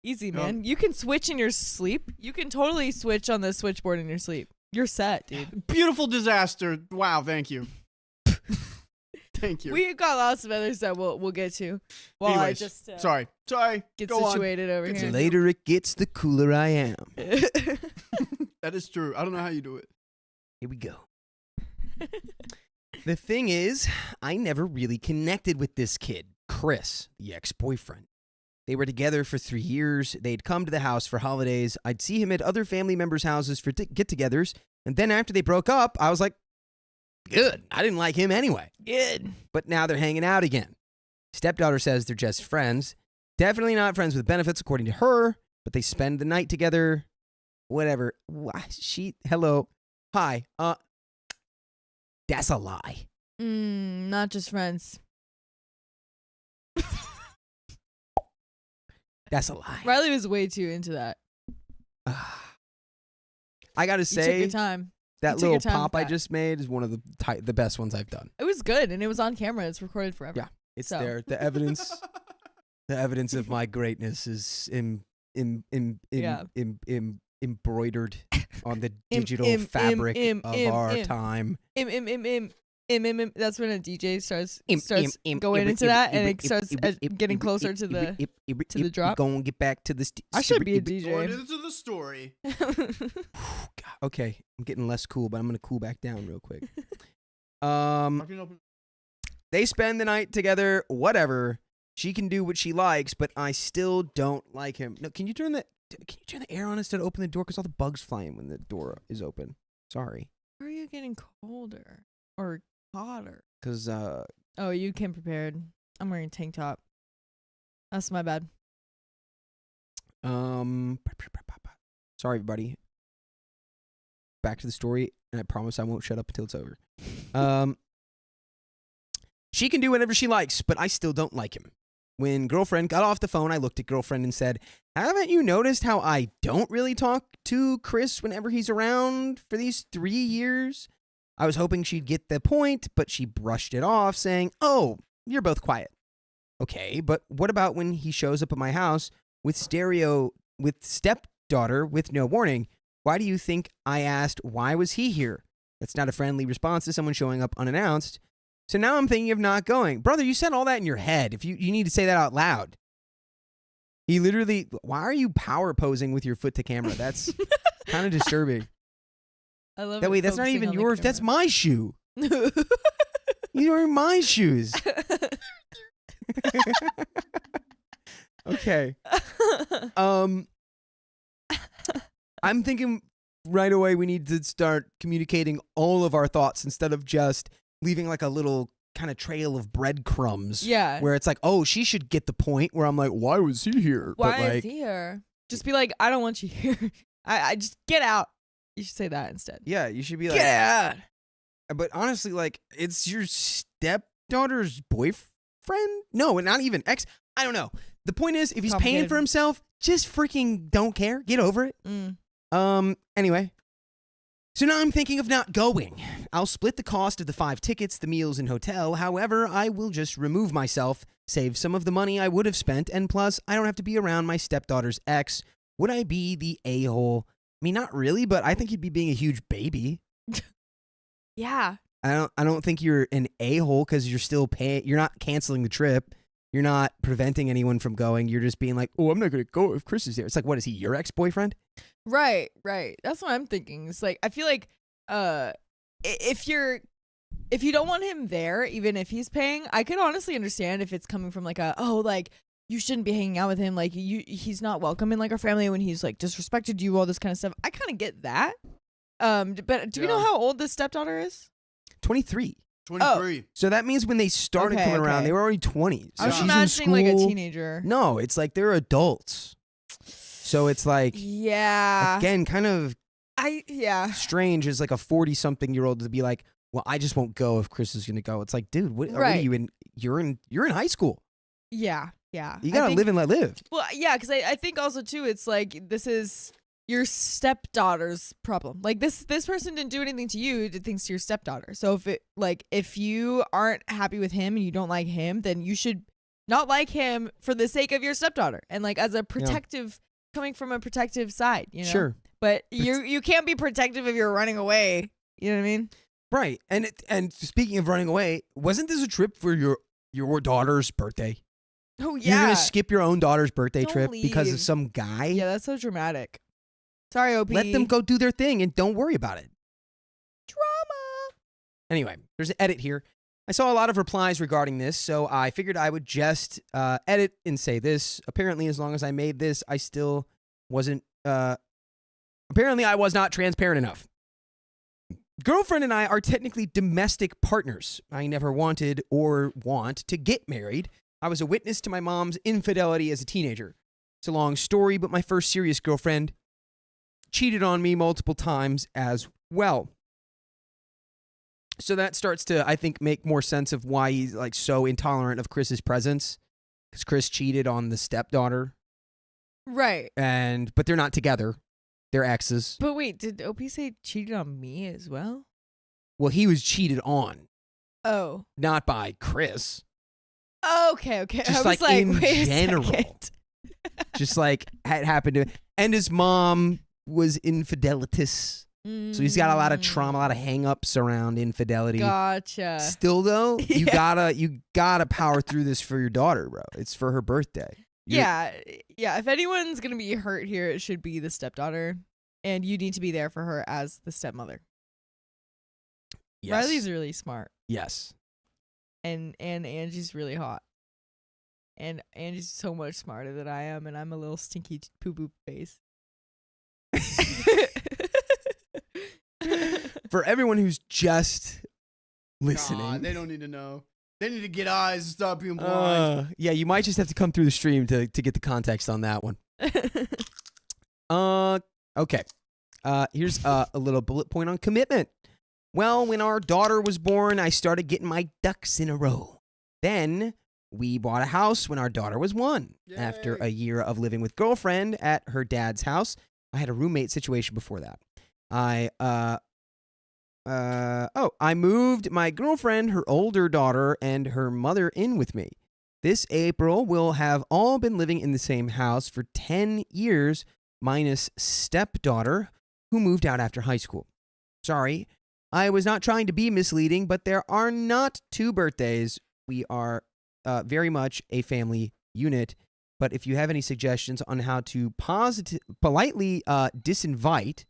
[SPEAKER 6] Easy, man. You can switch in your sleep. You can totally switch on the switchboard in your sleep. You're set, dude.
[SPEAKER 1] Beautiful disaster. Wow. Thank you. Thank you.
[SPEAKER 6] We've got lots of others that we'll get to while
[SPEAKER 1] Anyways,
[SPEAKER 6] I just
[SPEAKER 1] sorry.
[SPEAKER 6] get
[SPEAKER 1] Go on.
[SPEAKER 6] situated over
[SPEAKER 8] The
[SPEAKER 6] here.
[SPEAKER 8] later it gets, the cooler I am.
[SPEAKER 1] That is true. I don't know how you do it.
[SPEAKER 8] Here we go. The thing is, I never really connected with this kid, Chris, the ex-boyfriend. They were together for 3 years. They'd come to the house for holidays. I'd see him at other family members' houses for get-togethers. And then after they broke up, I was like, good. I didn't like him anyway.
[SPEAKER 6] Good.
[SPEAKER 8] But now they're hanging out again. Stepdaughter says they're just friends. Definitely not friends with benefits, according to her, but they spend the night together. Whatever. Hello. Hi. That's a lie.
[SPEAKER 6] Not just friends.
[SPEAKER 8] That's a lie.
[SPEAKER 6] Riley was way too into that.
[SPEAKER 8] I gotta
[SPEAKER 6] You took
[SPEAKER 8] say,
[SPEAKER 6] your time.
[SPEAKER 8] that
[SPEAKER 6] you took
[SPEAKER 8] little
[SPEAKER 6] your time
[SPEAKER 8] pop
[SPEAKER 6] with
[SPEAKER 8] I
[SPEAKER 6] that.
[SPEAKER 8] just made is one of the best ones I've done.
[SPEAKER 6] It was good, and it was on camera. It's recorded forever.
[SPEAKER 8] Yeah. It's
[SPEAKER 6] So.
[SPEAKER 8] there. The evidence. The evidence of my greatness is
[SPEAKER 6] Yeah.
[SPEAKER 8] embroidered on the
[SPEAKER 6] Im-
[SPEAKER 8] digital
[SPEAKER 6] im- im-
[SPEAKER 8] fabric
[SPEAKER 6] im-
[SPEAKER 8] of
[SPEAKER 6] im-
[SPEAKER 8] our
[SPEAKER 6] im.
[SPEAKER 8] time.
[SPEAKER 6] That's when a DJ starts
[SPEAKER 8] Im-
[SPEAKER 6] going
[SPEAKER 8] im-
[SPEAKER 6] into
[SPEAKER 8] im-
[SPEAKER 6] that, and
[SPEAKER 8] im-
[SPEAKER 6] it starts getting closer to the the drop.
[SPEAKER 8] Gonna get back to the.
[SPEAKER 6] I should be a
[SPEAKER 1] Going
[SPEAKER 6] DJ.
[SPEAKER 1] into the story.
[SPEAKER 8] Okay, I'm getting less cool, but I'm gonna cool back down real quick. They spend the night together. Whatever. She can do what she likes, but I still don't like him. No, can you turn the air on instead of open the door? Because all the bugs fly in when the door is open. Sorry.
[SPEAKER 6] Are you getting colder or hotter?
[SPEAKER 8] Because
[SPEAKER 6] Oh, you came prepared. I'm wearing a tank top. That's my bad.
[SPEAKER 8] sorry everybody. Back to the story, and I promise I won't shut up until it's over. She can do whatever she likes, but I still don't like him. When girlfriend got off the phone, I looked at girlfriend and said, haven't you noticed how I don't really talk to Chris whenever he's around for these 3 years? I was hoping she'd get the point, but she brushed it off, saying, oh, you're both quiet. Okay, but what about when he shows up at my house with stepdaughter with no warning? Why do you think I asked, why was he here? That's not a friendly response to someone showing up unannounced. So now I'm thinking of not going. Brother, you said all that in your head. If you need to say that out loud. He literally, why are you power posing with your foot to camera? That's kind of disturbing.
[SPEAKER 6] I love
[SPEAKER 8] That
[SPEAKER 6] it
[SPEAKER 8] way, that's not
[SPEAKER 6] focusing
[SPEAKER 8] even
[SPEAKER 6] on the
[SPEAKER 8] yours. That's
[SPEAKER 6] camera.
[SPEAKER 8] my shoe. You're wearing my shoes. Okay. I'm thinking right away we need to start communicating all of our thoughts instead of just leaving like a little kind of trail of breadcrumbs.
[SPEAKER 6] Yeah.
[SPEAKER 8] Where it's like, oh, she should get the point. Where I'm like, why was he here?
[SPEAKER 6] Why
[SPEAKER 8] but like,
[SPEAKER 6] is he here? Just be like, I don't want you here. I just get out. You should say that instead.
[SPEAKER 8] yeah, you should be like,
[SPEAKER 6] out.
[SPEAKER 8] But honestly, like, it's your stepdaughter's boyfriend? No, not even ex. I don't know. The point is, if he's paying
[SPEAKER 6] Complicated.
[SPEAKER 8] for himself, just freaking don't care. Get over it. Anyway. So now I'm thinking of not going. I'll split the cost of the 5 tickets, the meals and hotel. However, I will just remove myself, save some of the money I would have spent, and plus, I don't have to be around my stepdaughter's ex. Would I be the a-hole? I mean, not really, but I think he'd be being a huge baby.
[SPEAKER 6] Yeah.
[SPEAKER 8] I don't think you're an a-hole because you're still paying. You're not canceling the trip. You're not preventing anyone from going. You're just being like, oh, I'm not gonna go if Chris is there. It's like, what is he? Your ex-boyfriend?
[SPEAKER 6] Right. That's what I'm thinking. It's like I feel like if you don't want him there, even if he's paying, I could honestly understand if it's coming from like like you shouldn't be hanging out with him, like he's not welcome in like our family when he's like disrespected you, all this kind of stuff. I kind of get that. But do we know how old this stepdaughter is?
[SPEAKER 8] 23.
[SPEAKER 1] 23.
[SPEAKER 8] So that means when they started
[SPEAKER 6] Okay,
[SPEAKER 8] coming around,
[SPEAKER 6] okay.
[SPEAKER 8] they were already 20. So
[SPEAKER 6] I was
[SPEAKER 8] she's in
[SPEAKER 6] imagining
[SPEAKER 8] school.
[SPEAKER 6] like a teenager.
[SPEAKER 8] No, it's like they're adults. So it's like,
[SPEAKER 6] Yeah.
[SPEAKER 8] again, kind of
[SPEAKER 6] Yeah.
[SPEAKER 8] strange as like a 40-something-year-old to be like, well, I just won't go if Chris is going to go. It's like, dude, what are
[SPEAKER 6] Right.
[SPEAKER 8] you in? You're in high school.
[SPEAKER 6] Yeah.
[SPEAKER 8] You got to live and let live.
[SPEAKER 6] Well, yeah, because I think also too, it's like this is your stepdaughter's problem. Like this person didn't do anything to you; it did things to your stepdaughter. So if you aren't happy with him and you don't like him, then you should not like him for the sake of your stepdaughter and like as a protective, coming from a protective side. You know,
[SPEAKER 8] Sure.
[SPEAKER 6] but you can't be protective if you're running away. You know what I mean?
[SPEAKER 8] Right. And speaking of running away, wasn't this a trip for your daughter's birthday?
[SPEAKER 6] Oh
[SPEAKER 8] You're
[SPEAKER 6] yeah.
[SPEAKER 8] going to skip your own daughter's birthday
[SPEAKER 6] Don't
[SPEAKER 8] trip because of
[SPEAKER 6] leave.
[SPEAKER 8] some guy?
[SPEAKER 6] Yeah, that's so dramatic. Sorry, OP.
[SPEAKER 8] Let them go do their thing and don't worry about it.
[SPEAKER 6] Drama.
[SPEAKER 8] Anyway, there's an edit here. I saw a lot of replies regarding this, so I figured I would just edit and say this. Apparently, as long as I made this, I still wasn't... apparently, I was not transparent enough. Girlfriend and I are technically domestic partners. I never wanted or want to get married. I was a witness to my mom's infidelity as a teenager. It's a long story, but my first serious girlfriend cheated on me multiple times as well. So that starts to, I think, make more sense of why he's like so intolerant of Chris's presence. Because Chris cheated on the stepdaughter.
[SPEAKER 6] Right.
[SPEAKER 8] But they're not together. They're exes.
[SPEAKER 6] But wait, did OP say cheated on me as well?
[SPEAKER 8] Well, he was cheated on.
[SPEAKER 6] Oh.
[SPEAKER 8] Not by Chris.
[SPEAKER 6] Okay.
[SPEAKER 8] Just
[SPEAKER 6] I was
[SPEAKER 8] like
[SPEAKER 6] like,
[SPEAKER 8] in
[SPEAKER 6] wait
[SPEAKER 8] general.
[SPEAKER 6] a second.
[SPEAKER 8] Just like had happened to him. And his mom was infidelitous. So he's got a lot of trauma, a lot of hang-ups around infidelity.
[SPEAKER 6] Gotcha.
[SPEAKER 8] Still though, you
[SPEAKER 6] Yeah.
[SPEAKER 8] gotta power through this for your daughter, bro. It's for her birthday.
[SPEAKER 6] Yeah. If anyone's gonna be hurt here, it should be the stepdaughter, and you need to be there for her as the stepmother.
[SPEAKER 8] Yes.
[SPEAKER 6] Riley's really smart,
[SPEAKER 8] Yes.
[SPEAKER 6] and Angie's really hot, and Angie's so much smarter than I am, and I'm a little stinky poo poo face.
[SPEAKER 8] For everyone who's just listening.
[SPEAKER 1] Nah, they don't need to know. They need to get eyes and stop being blind.
[SPEAKER 8] Yeah, you might just have to come through the stream to get the context on that one. Okay. Here's a little bullet point on commitment. Well, when our daughter was born, I started getting my ducks in a row. Then we bought a house when our daughter was 1.
[SPEAKER 1] Yay.
[SPEAKER 8] After a year of living with girlfriend at her dad's house, I had a roommate situation before that. I moved my girlfriend, her older daughter, and her mother in with me. This April, we'll have all been living in the same house for 10 years, minus stepdaughter, who moved out after high school. Sorry, I was not trying to be misleading, but there are not 2 birthdays. We are very much a family unit. But if you have any suggestions on how to politely disinvite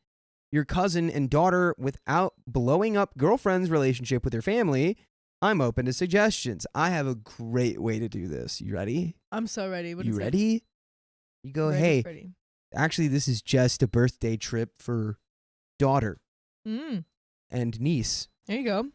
[SPEAKER 8] your cousin and daughter without blowing up girlfriend's relationship with her family, I'm open to suggestions. I have a great way to do this. You ready?
[SPEAKER 6] I'm so ready. What
[SPEAKER 8] You
[SPEAKER 6] is it?
[SPEAKER 8] ready? You go,
[SPEAKER 6] Ready,
[SPEAKER 8] hey,
[SPEAKER 6] Freddy.
[SPEAKER 8] actually, this is just a birthday trip for daughter and niece.
[SPEAKER 6] There you go.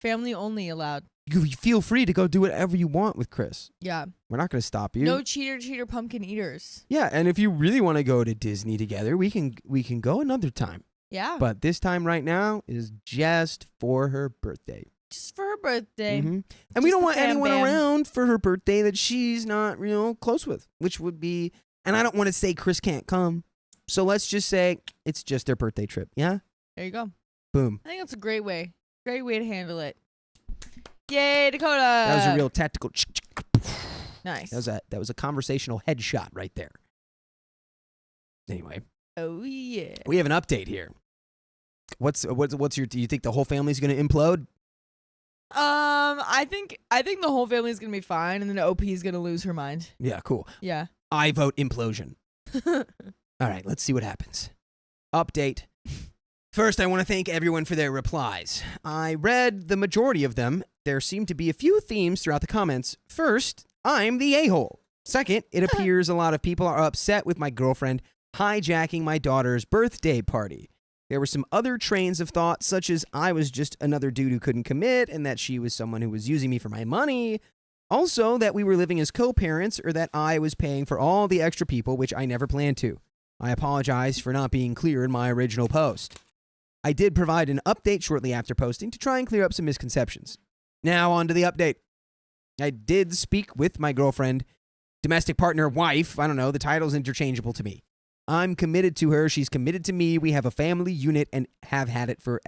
[SPEAKER 6] Family only allowed.
[SPEAKER 8] You feel free to go do whatever you want with Chris.
[SPEAKER 6] Yeah.
[SPEAKER 8] We're not going to stop you.
[SPEAKER 6] No cheater pumpkin eaters.
[SPEAKER 8] Yeah, and if you really want to go to Disney together, we can go another time.
[SPEAKER 6] Yeah.
[SPEAKER 8] But this time right now is just for her birthday.
[SPEAKER 6] Just for her birthday.
[SPEAKER 8] Mhm. And we
[SPEAKER 6] Just
[SPEAKER 8] don't
[SPEAKER 6] the
[SPEAKER 8] want
[SPEAKER 6] fam
[SPEAKER 8] anyone
[SPEAKER 6] bam.
[SPEAKER 8] around for her birthday that she's not real close with, which would be, and I don't want to say Chris can't come. So let's just say it's just their birthday trip. Yeah?
[SPEAKER 6] There you go.
[SPEAKER 8] Boom.
[SPEAKER 6] I think that's a great way. Great way to handle it. Yay, Dakota.
[SPEAKER 8] That was a real tactical.
[SPEAKER 6] nice.
[SPEAKER 8] That was a conversational headshot right there. Anyway,
[SPEAKER 6] Oh yeah.
[SPEAKER 8] we have an update here. What's your? Do you think the whole family's going to implode?
[SPEAKER 6] I think the whole family is gonna be fine, and then OP is gonna lose her mind.
[SPEAKER 2] Yeah, cool.
[SPEAKER 6] Yeah.
[SPEAKER 2] I vote implosion. All right, let's see what happens. Update. First, I want to thank everyone for their replies. I read the majority of them. There seem to be a few themes throughout the comments. First, I'm the a-hole. Second, it appears a lot of people are upset with my girlfriend hijacking my daughter's birthday party. There were some other trains of thought, such as I was just another dude who couldn't commit and that she was someone who was using me for my money. Also, that we were living as co-parents or that I was paying for all the extra people, which I never planned to. I apologize for not being clear in my original post. I did provide an update shortly after posting to try and clear up some misconceptions. Now on to the update. I did speak with my girlfriend, domestic partner, wife, I don't know, the title's interchangeable to me. I'm committed to her, she's committed to me, we have a family unit and have had it for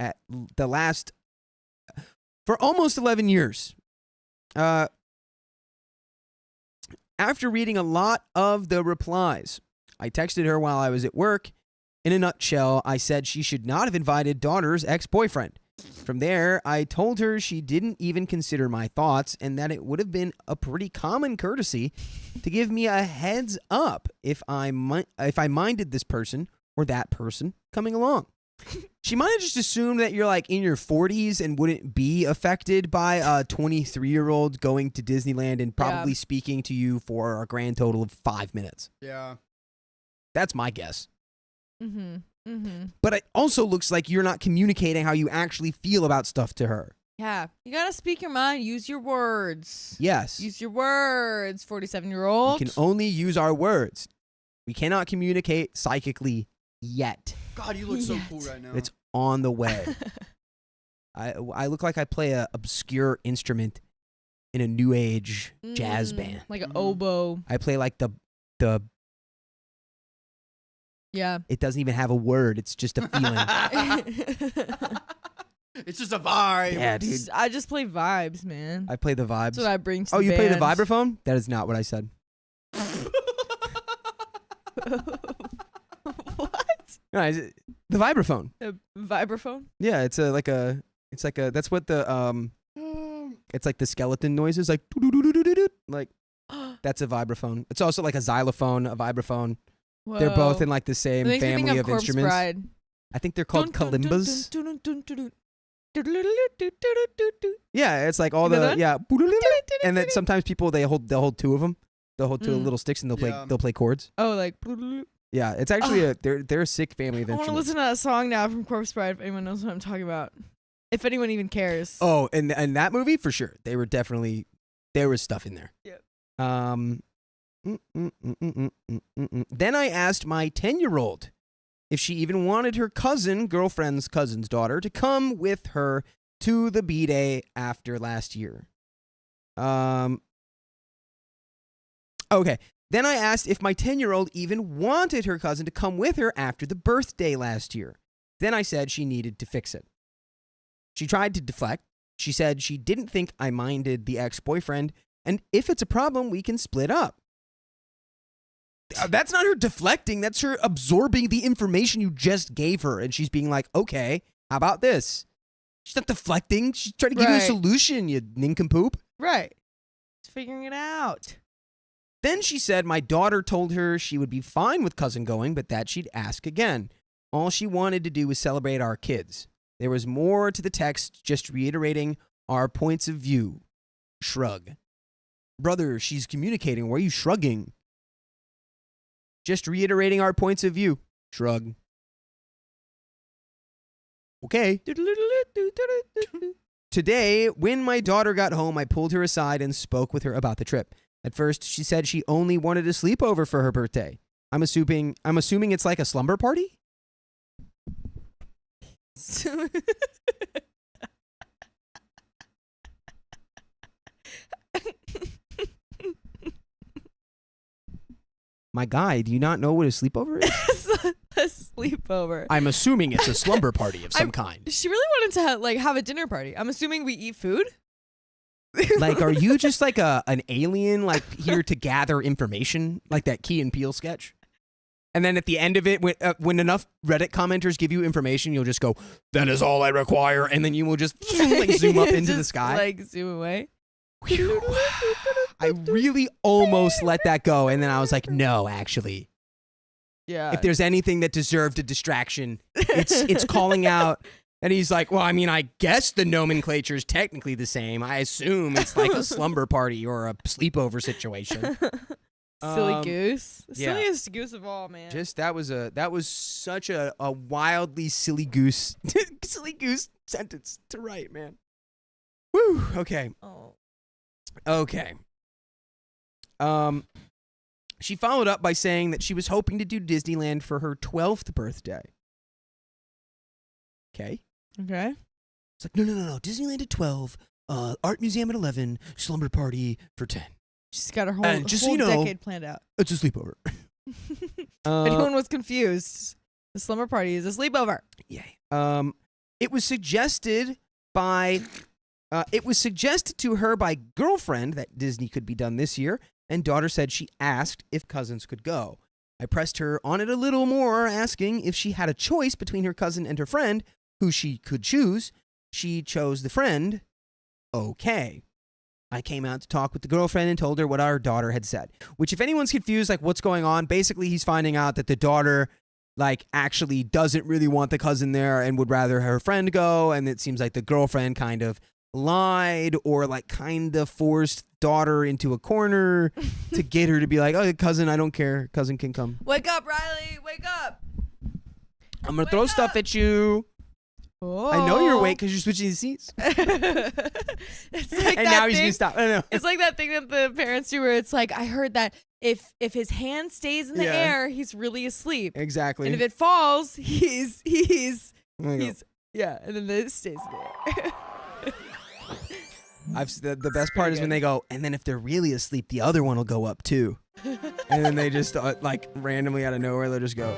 [SPEAKER 2] almost 11 years. After reading a lot of the replies, I texted her while I was at work. In a nutshell, I said she should not have invited daughter's ex-boyfriend. From there, I told her she didn't even consider my thoughts and that it would have been a pretty common courtesy to give me a heads up if I minded this person or that person coming along. She might have just assumed that you're like in your 40s and wouldn't be affected by a 23-year-old going to Disneyland and probably speaking to you for a grand total of 5 minutes.
[SPEAKER 1] Yeah.
[SPEAKER 2] That's my guess.
[SPEAKER 6] Mm-hmm. Mm-hmm.
[SPEAKER 2] But it also looks like you're not communicating how you actually feel about stuff to her.
[SPEAKER 6] Yeah. You gotta speak your mind. Use your words.
[SPEAKER 2] Yes.
[SPEAKER 6] Use your words, 47-year-old.
[SPEAKER 2] We can only use our words. We cannot communicate psychically yet.
[SPEAKER 1] God, you look so cool right now.
[SPEAKER 2] It's on the way. I look like I play a obscure instrument in a new age jazz band.
[SPEAKER 6] Like an oboe.
[SPEAKER 2] I play like the
[SPEAKER 6] Yeah.
[SPEAKER 2] It doesn't even have a word. It's just a feeling.
[SPEAKER 1] It's just a vibe.
[SPEAKER 2] Yeah, dude.
[SPEAKER 6] I just play vibes, man.
[SPEAKER 2] I play the vibes.
[SPEAKER 6] That's what I bring to the
[SPEAKER 2] Oh, you play the
[SPEAKER 6] band.
[SPEAKER 2] vibraphone? That is not what I said.
[SPEAKER 6] What?
[SPEAKER 2] No, the vibraphone.
[SPEAKER 6] A vibraphone?
[SPEAKER 2] Yeah, it's like a that's what the it's like the skeleton noises like doo-doo-doo-doo-doo-doo. Like that's a vibraphone. It's also like a xylophone, a vibraphone.
[SPEAKER 6] Whoa.
[SPEAKER 2] They're both in like the same
[SPEAKER 6] It makes me think
[SPEAKER 2] family of
[SPEAKER 6] Corpse
[SPEAKER 2] instruments.
[SPEAKER 6] Bride.
[SPEAKER 2] I think they're called kalimbas. Yeah, it's like all
[SPEAKER 6] You know
[SPEAKER 2] the
[SPEAKER 6] that?
[SPEAKER 2] and then sometimes people they'll hold two of them. They'll hold two little sticks and they'll play chords.
[SPEAKER 6] Oh, like.
[SPEAKER 2] Yeah, it's actually they're a sick family of
[SPEAKER 6] I want to
[SPEAKER 2] instruments.
[SPEAKER 6] listen to a song now from Corpse Bride if anyone knows what I'm talking about. If anyone even cares.
[SPEAKER 2] Oh, and that movie for sure. There was stuff in there.
[SPEAKER 6] Yep.
[SPEAKER 2] Then I asked my 10-year-old if she even wanted her girlfriend's cousin's daughter to come with her to the B-Day after last year. Okay. Then I asked if my 10-year-old even wanted her cousin to come with her after the birthday last year. Then I said she needed to fix it. She tried to deflect. She said she didn't think I minded the ex-boyfriend, and if it's a problem, we can split up. That's not her deflecting. That's her absorbing the information you just gave her, and she's being like, okay, how about this? She's not deflecting. She's trying to give you a solution, you nincompoop.
[SPEAKER 6] Right. She's figuring it out.
[SPEAKER 2] Then she said my daughter told her she would be fine with cousin going, but that she'd ask again. All she wanted to do was celebrate our kids. There was more to the text, just reiterating our points of view. Shrug. Brother, she's communicating. Why are you shrugging? Just reiterating our points of view. Shrug. Okay. Today, when my daughter got home, I pulled her aside and spoke with her about the trip. At first, she said she only wanted a sleepover for her birthday. I'm assuming it's like a slumber party? My guy, do you not know what a sleepover is?
[SPEAKER 6] A sleepover.
[SPEAKER 2] I'm assuming it's a slumber party of some kind.
[SPEAKER 6] She really wanted to have a dinner party. I'm assuming we eat food.
[SPEAKER 2] Like, are you just like an alien, like here to gather information, like that Key and Peele sketch? And then at the end of it, when enough Reddit commenters give you information, you'll just go, "That is all I require," and then you will just like zoom up into the
[SPEAKER 6] Just,
[SPEAKER 2] sky.
[SPEAKER 6] like zoom away.
[SPEAKER 2] Whew. I really almost let that go, and then I was like, "No, actually,
[SPEAKER 6] Yeah.
[SPEAKER 2] if there's anything that deserved a distraction, it's calling out." And he's like, "Well, I mean, I guess the nomenclature is technically the same. I assume it's like a slumber party or a sleepover situation."
[SPEAKER 6] Silly goose.
[SPEAKER 2] yeah.
[SPEAKER 6] Silliest goose of all, man.
[SPEAKER 2] Just that was such a wildly silly goose sentence to write, man. Woo. Okay.
[SPEAKER 6] Oh.
[SPEAKER 2] Okay. She followed up by saying that she was hoping to do Disneyland for her 12th birthday. Okay.
[SPEAKER 6] Okay.
[SPEAKER 2] It's like, no. Disneyland at 12, Art Museum at 11, slumber party for 10.
[SPEAKER 6] She's got her whole,
[SPEAKER 2] And just so
[SPEAKER 6] whole
[SPEAKER 2] you know-
[SPEAKER 6] decade planned out.
[SPEAKER 2] It's a sleepover.
[SPEAKER 6] Anyone was confused. The slumber party is a sleepover.
[SPEAKER 2] Yay. It was suggested to her by girlfriend that Disney could be done this year, and daughter said she asked if cousins could go. I pressed her on it a little more, asking if she had a choice between her cousin and her friend, who she could choose. She chose the friend. Okay. I came out to talk with the girlfriend and told her what our daughter had said. Which, if anyone's confused, like what's going on, basically he's finding out that the daughter, like, actually doesn't really want the cousin there and would rather her friend go. And it seems like the girlfriend kind of lied or like kind of forced daughter into a corner to get her to be like, "Oh, cousin, I don't care. Cousin can come.
[SPEAKER 6] Wake up, Riley. Wake up.
[SPEAKER 2] I'm going to
[SPEAKER 6] Wake
[SPEAKER 2] throw
[SPEAKER 6] up.
[SPEAKER 2] stuff at you.
[SPEAKER 6] Oh.
[SPEAKER 2] I know you're awake because you're switching the seats."
[SPEAKER 6] It's like
[SPEAKER 2] And
[SPEAKER 6] that
[SPEAKER 2] now he's
[SPEAKER 6] thing.
[SPEAKER 2] going to stop. I know.
[SPEAKER 6] It's like that thing that the parents do where it's like, I heard that if his hand stays in the
[SPEAKER 2] Yeah.
[SPEAKER 6] air, he's really asleep.
[SPEAKER 2] Exactly.
[SPEAKER 6] And if it falls, he's
[SPEAKER 2] There you go.
[SPEAKER 6] yeah, and then it stays there.
[SPEAKER 2] The best part is when they go, and then if they're really asleep, the other one will go up too. And then they just like randomly out of nowhere, they'll just go.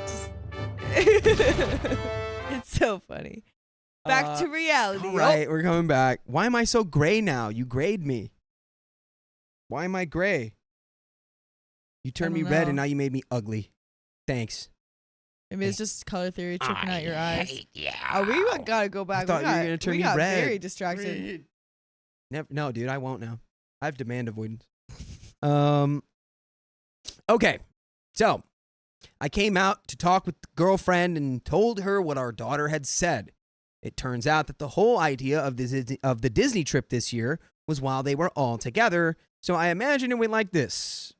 [SPEAKER 6] It's so funny. Back to reality.
[SPEAKER 2] All right, we're coming back. Why am I so gray now? You grayed me. Why am I gray? You turned me
[SPEAKER 6] don't
[SPEAKER 2] red
[SPEAKER 6] know.
[SPEAKER 2] and now you made me ugly. Thanks.
[SPEAKER 6] Maybe it's just color theory tripping out your eyes.
[SPEAKER 5] Yeah.
[SPEAKER 6] Oh, we gotta go back.
[SPEAKER 2] thought you were gonna turn
[SPEAKER 6] we
[SPEAKER 2] me
[SPEAKER 6] got
[SPEAKER 2] red.
[SPEAKER 6] very distracted.
[SPEAKER 2] No, dude, I won't now. I have demand avoidance. Okay, so I came out to talk with the girlfriend and told her what our daughter had said. It turns out that the whole idea of the Disney trip this year was while they were all together. So I imagine it went like this.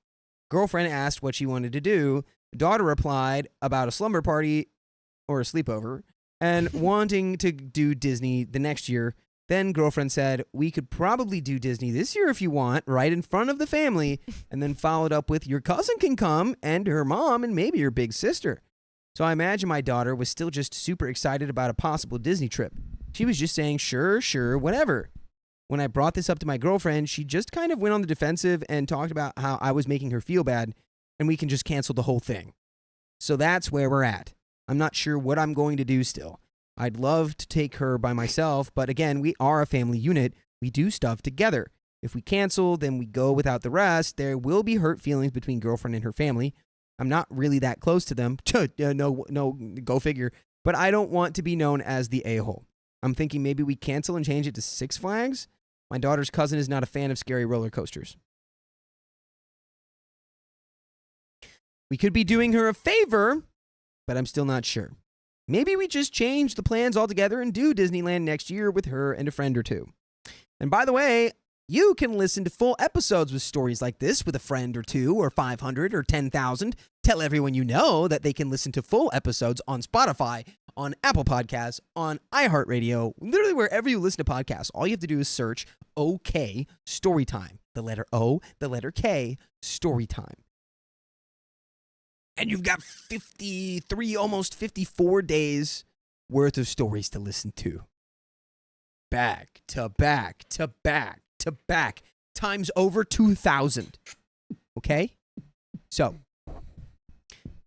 [SPEAKER 2] Girlfriend asked what she wanted to do. Daughter replied about a slumber party or a sleepover and wanting to do Disney the next year. Then girlfriend said, "We could probably do Disney this year if you want, right in front of the family," and then followed up with, "Your cousin can come and her mom and maybe your big sister." So I imagine my daughter was still just super excited about a possible Disney trip. She was just saying, sure, whatever. When I brought this up to my girlfriend, she just kind of went on the defensive and talked about how I was making her feel bad and we can just cancel the whole thing. So that's where we're at. I'm not sure what I'm going to do still. I'd love to take her by myself, but again, we are a family unit. We do stuff together. If we cancel, then we go without the rest. There will be hurt feelings between girlfriend and her family. I'm not really that close to them. No, go figure. But I don't want to be known as the a-hole. I'm thinking maybe we cancel and change it to Six Flags. My daughter's cousin is not a fan of scary roller coasters. We could be doing her a favor, but I'm still not sure. Maybe we just change the plans altogether and do Disneyland next year with her and a friend or two. And by the way, you can listen to full episodes with stories like this with a friend or two or 500 or 10,000. Tell everyone you know that they can listen to full episodes on Spotify, on Apple Podcasts, on iHeartRadio, literally wherever you listen to podcasts. All you have to do is search OK Storytime. The letter O, the letter K, Storytime. And you've got 53, almost 54 days worth of stories to listen to. Back to back to back to back. Times over 2,000. Okay? So,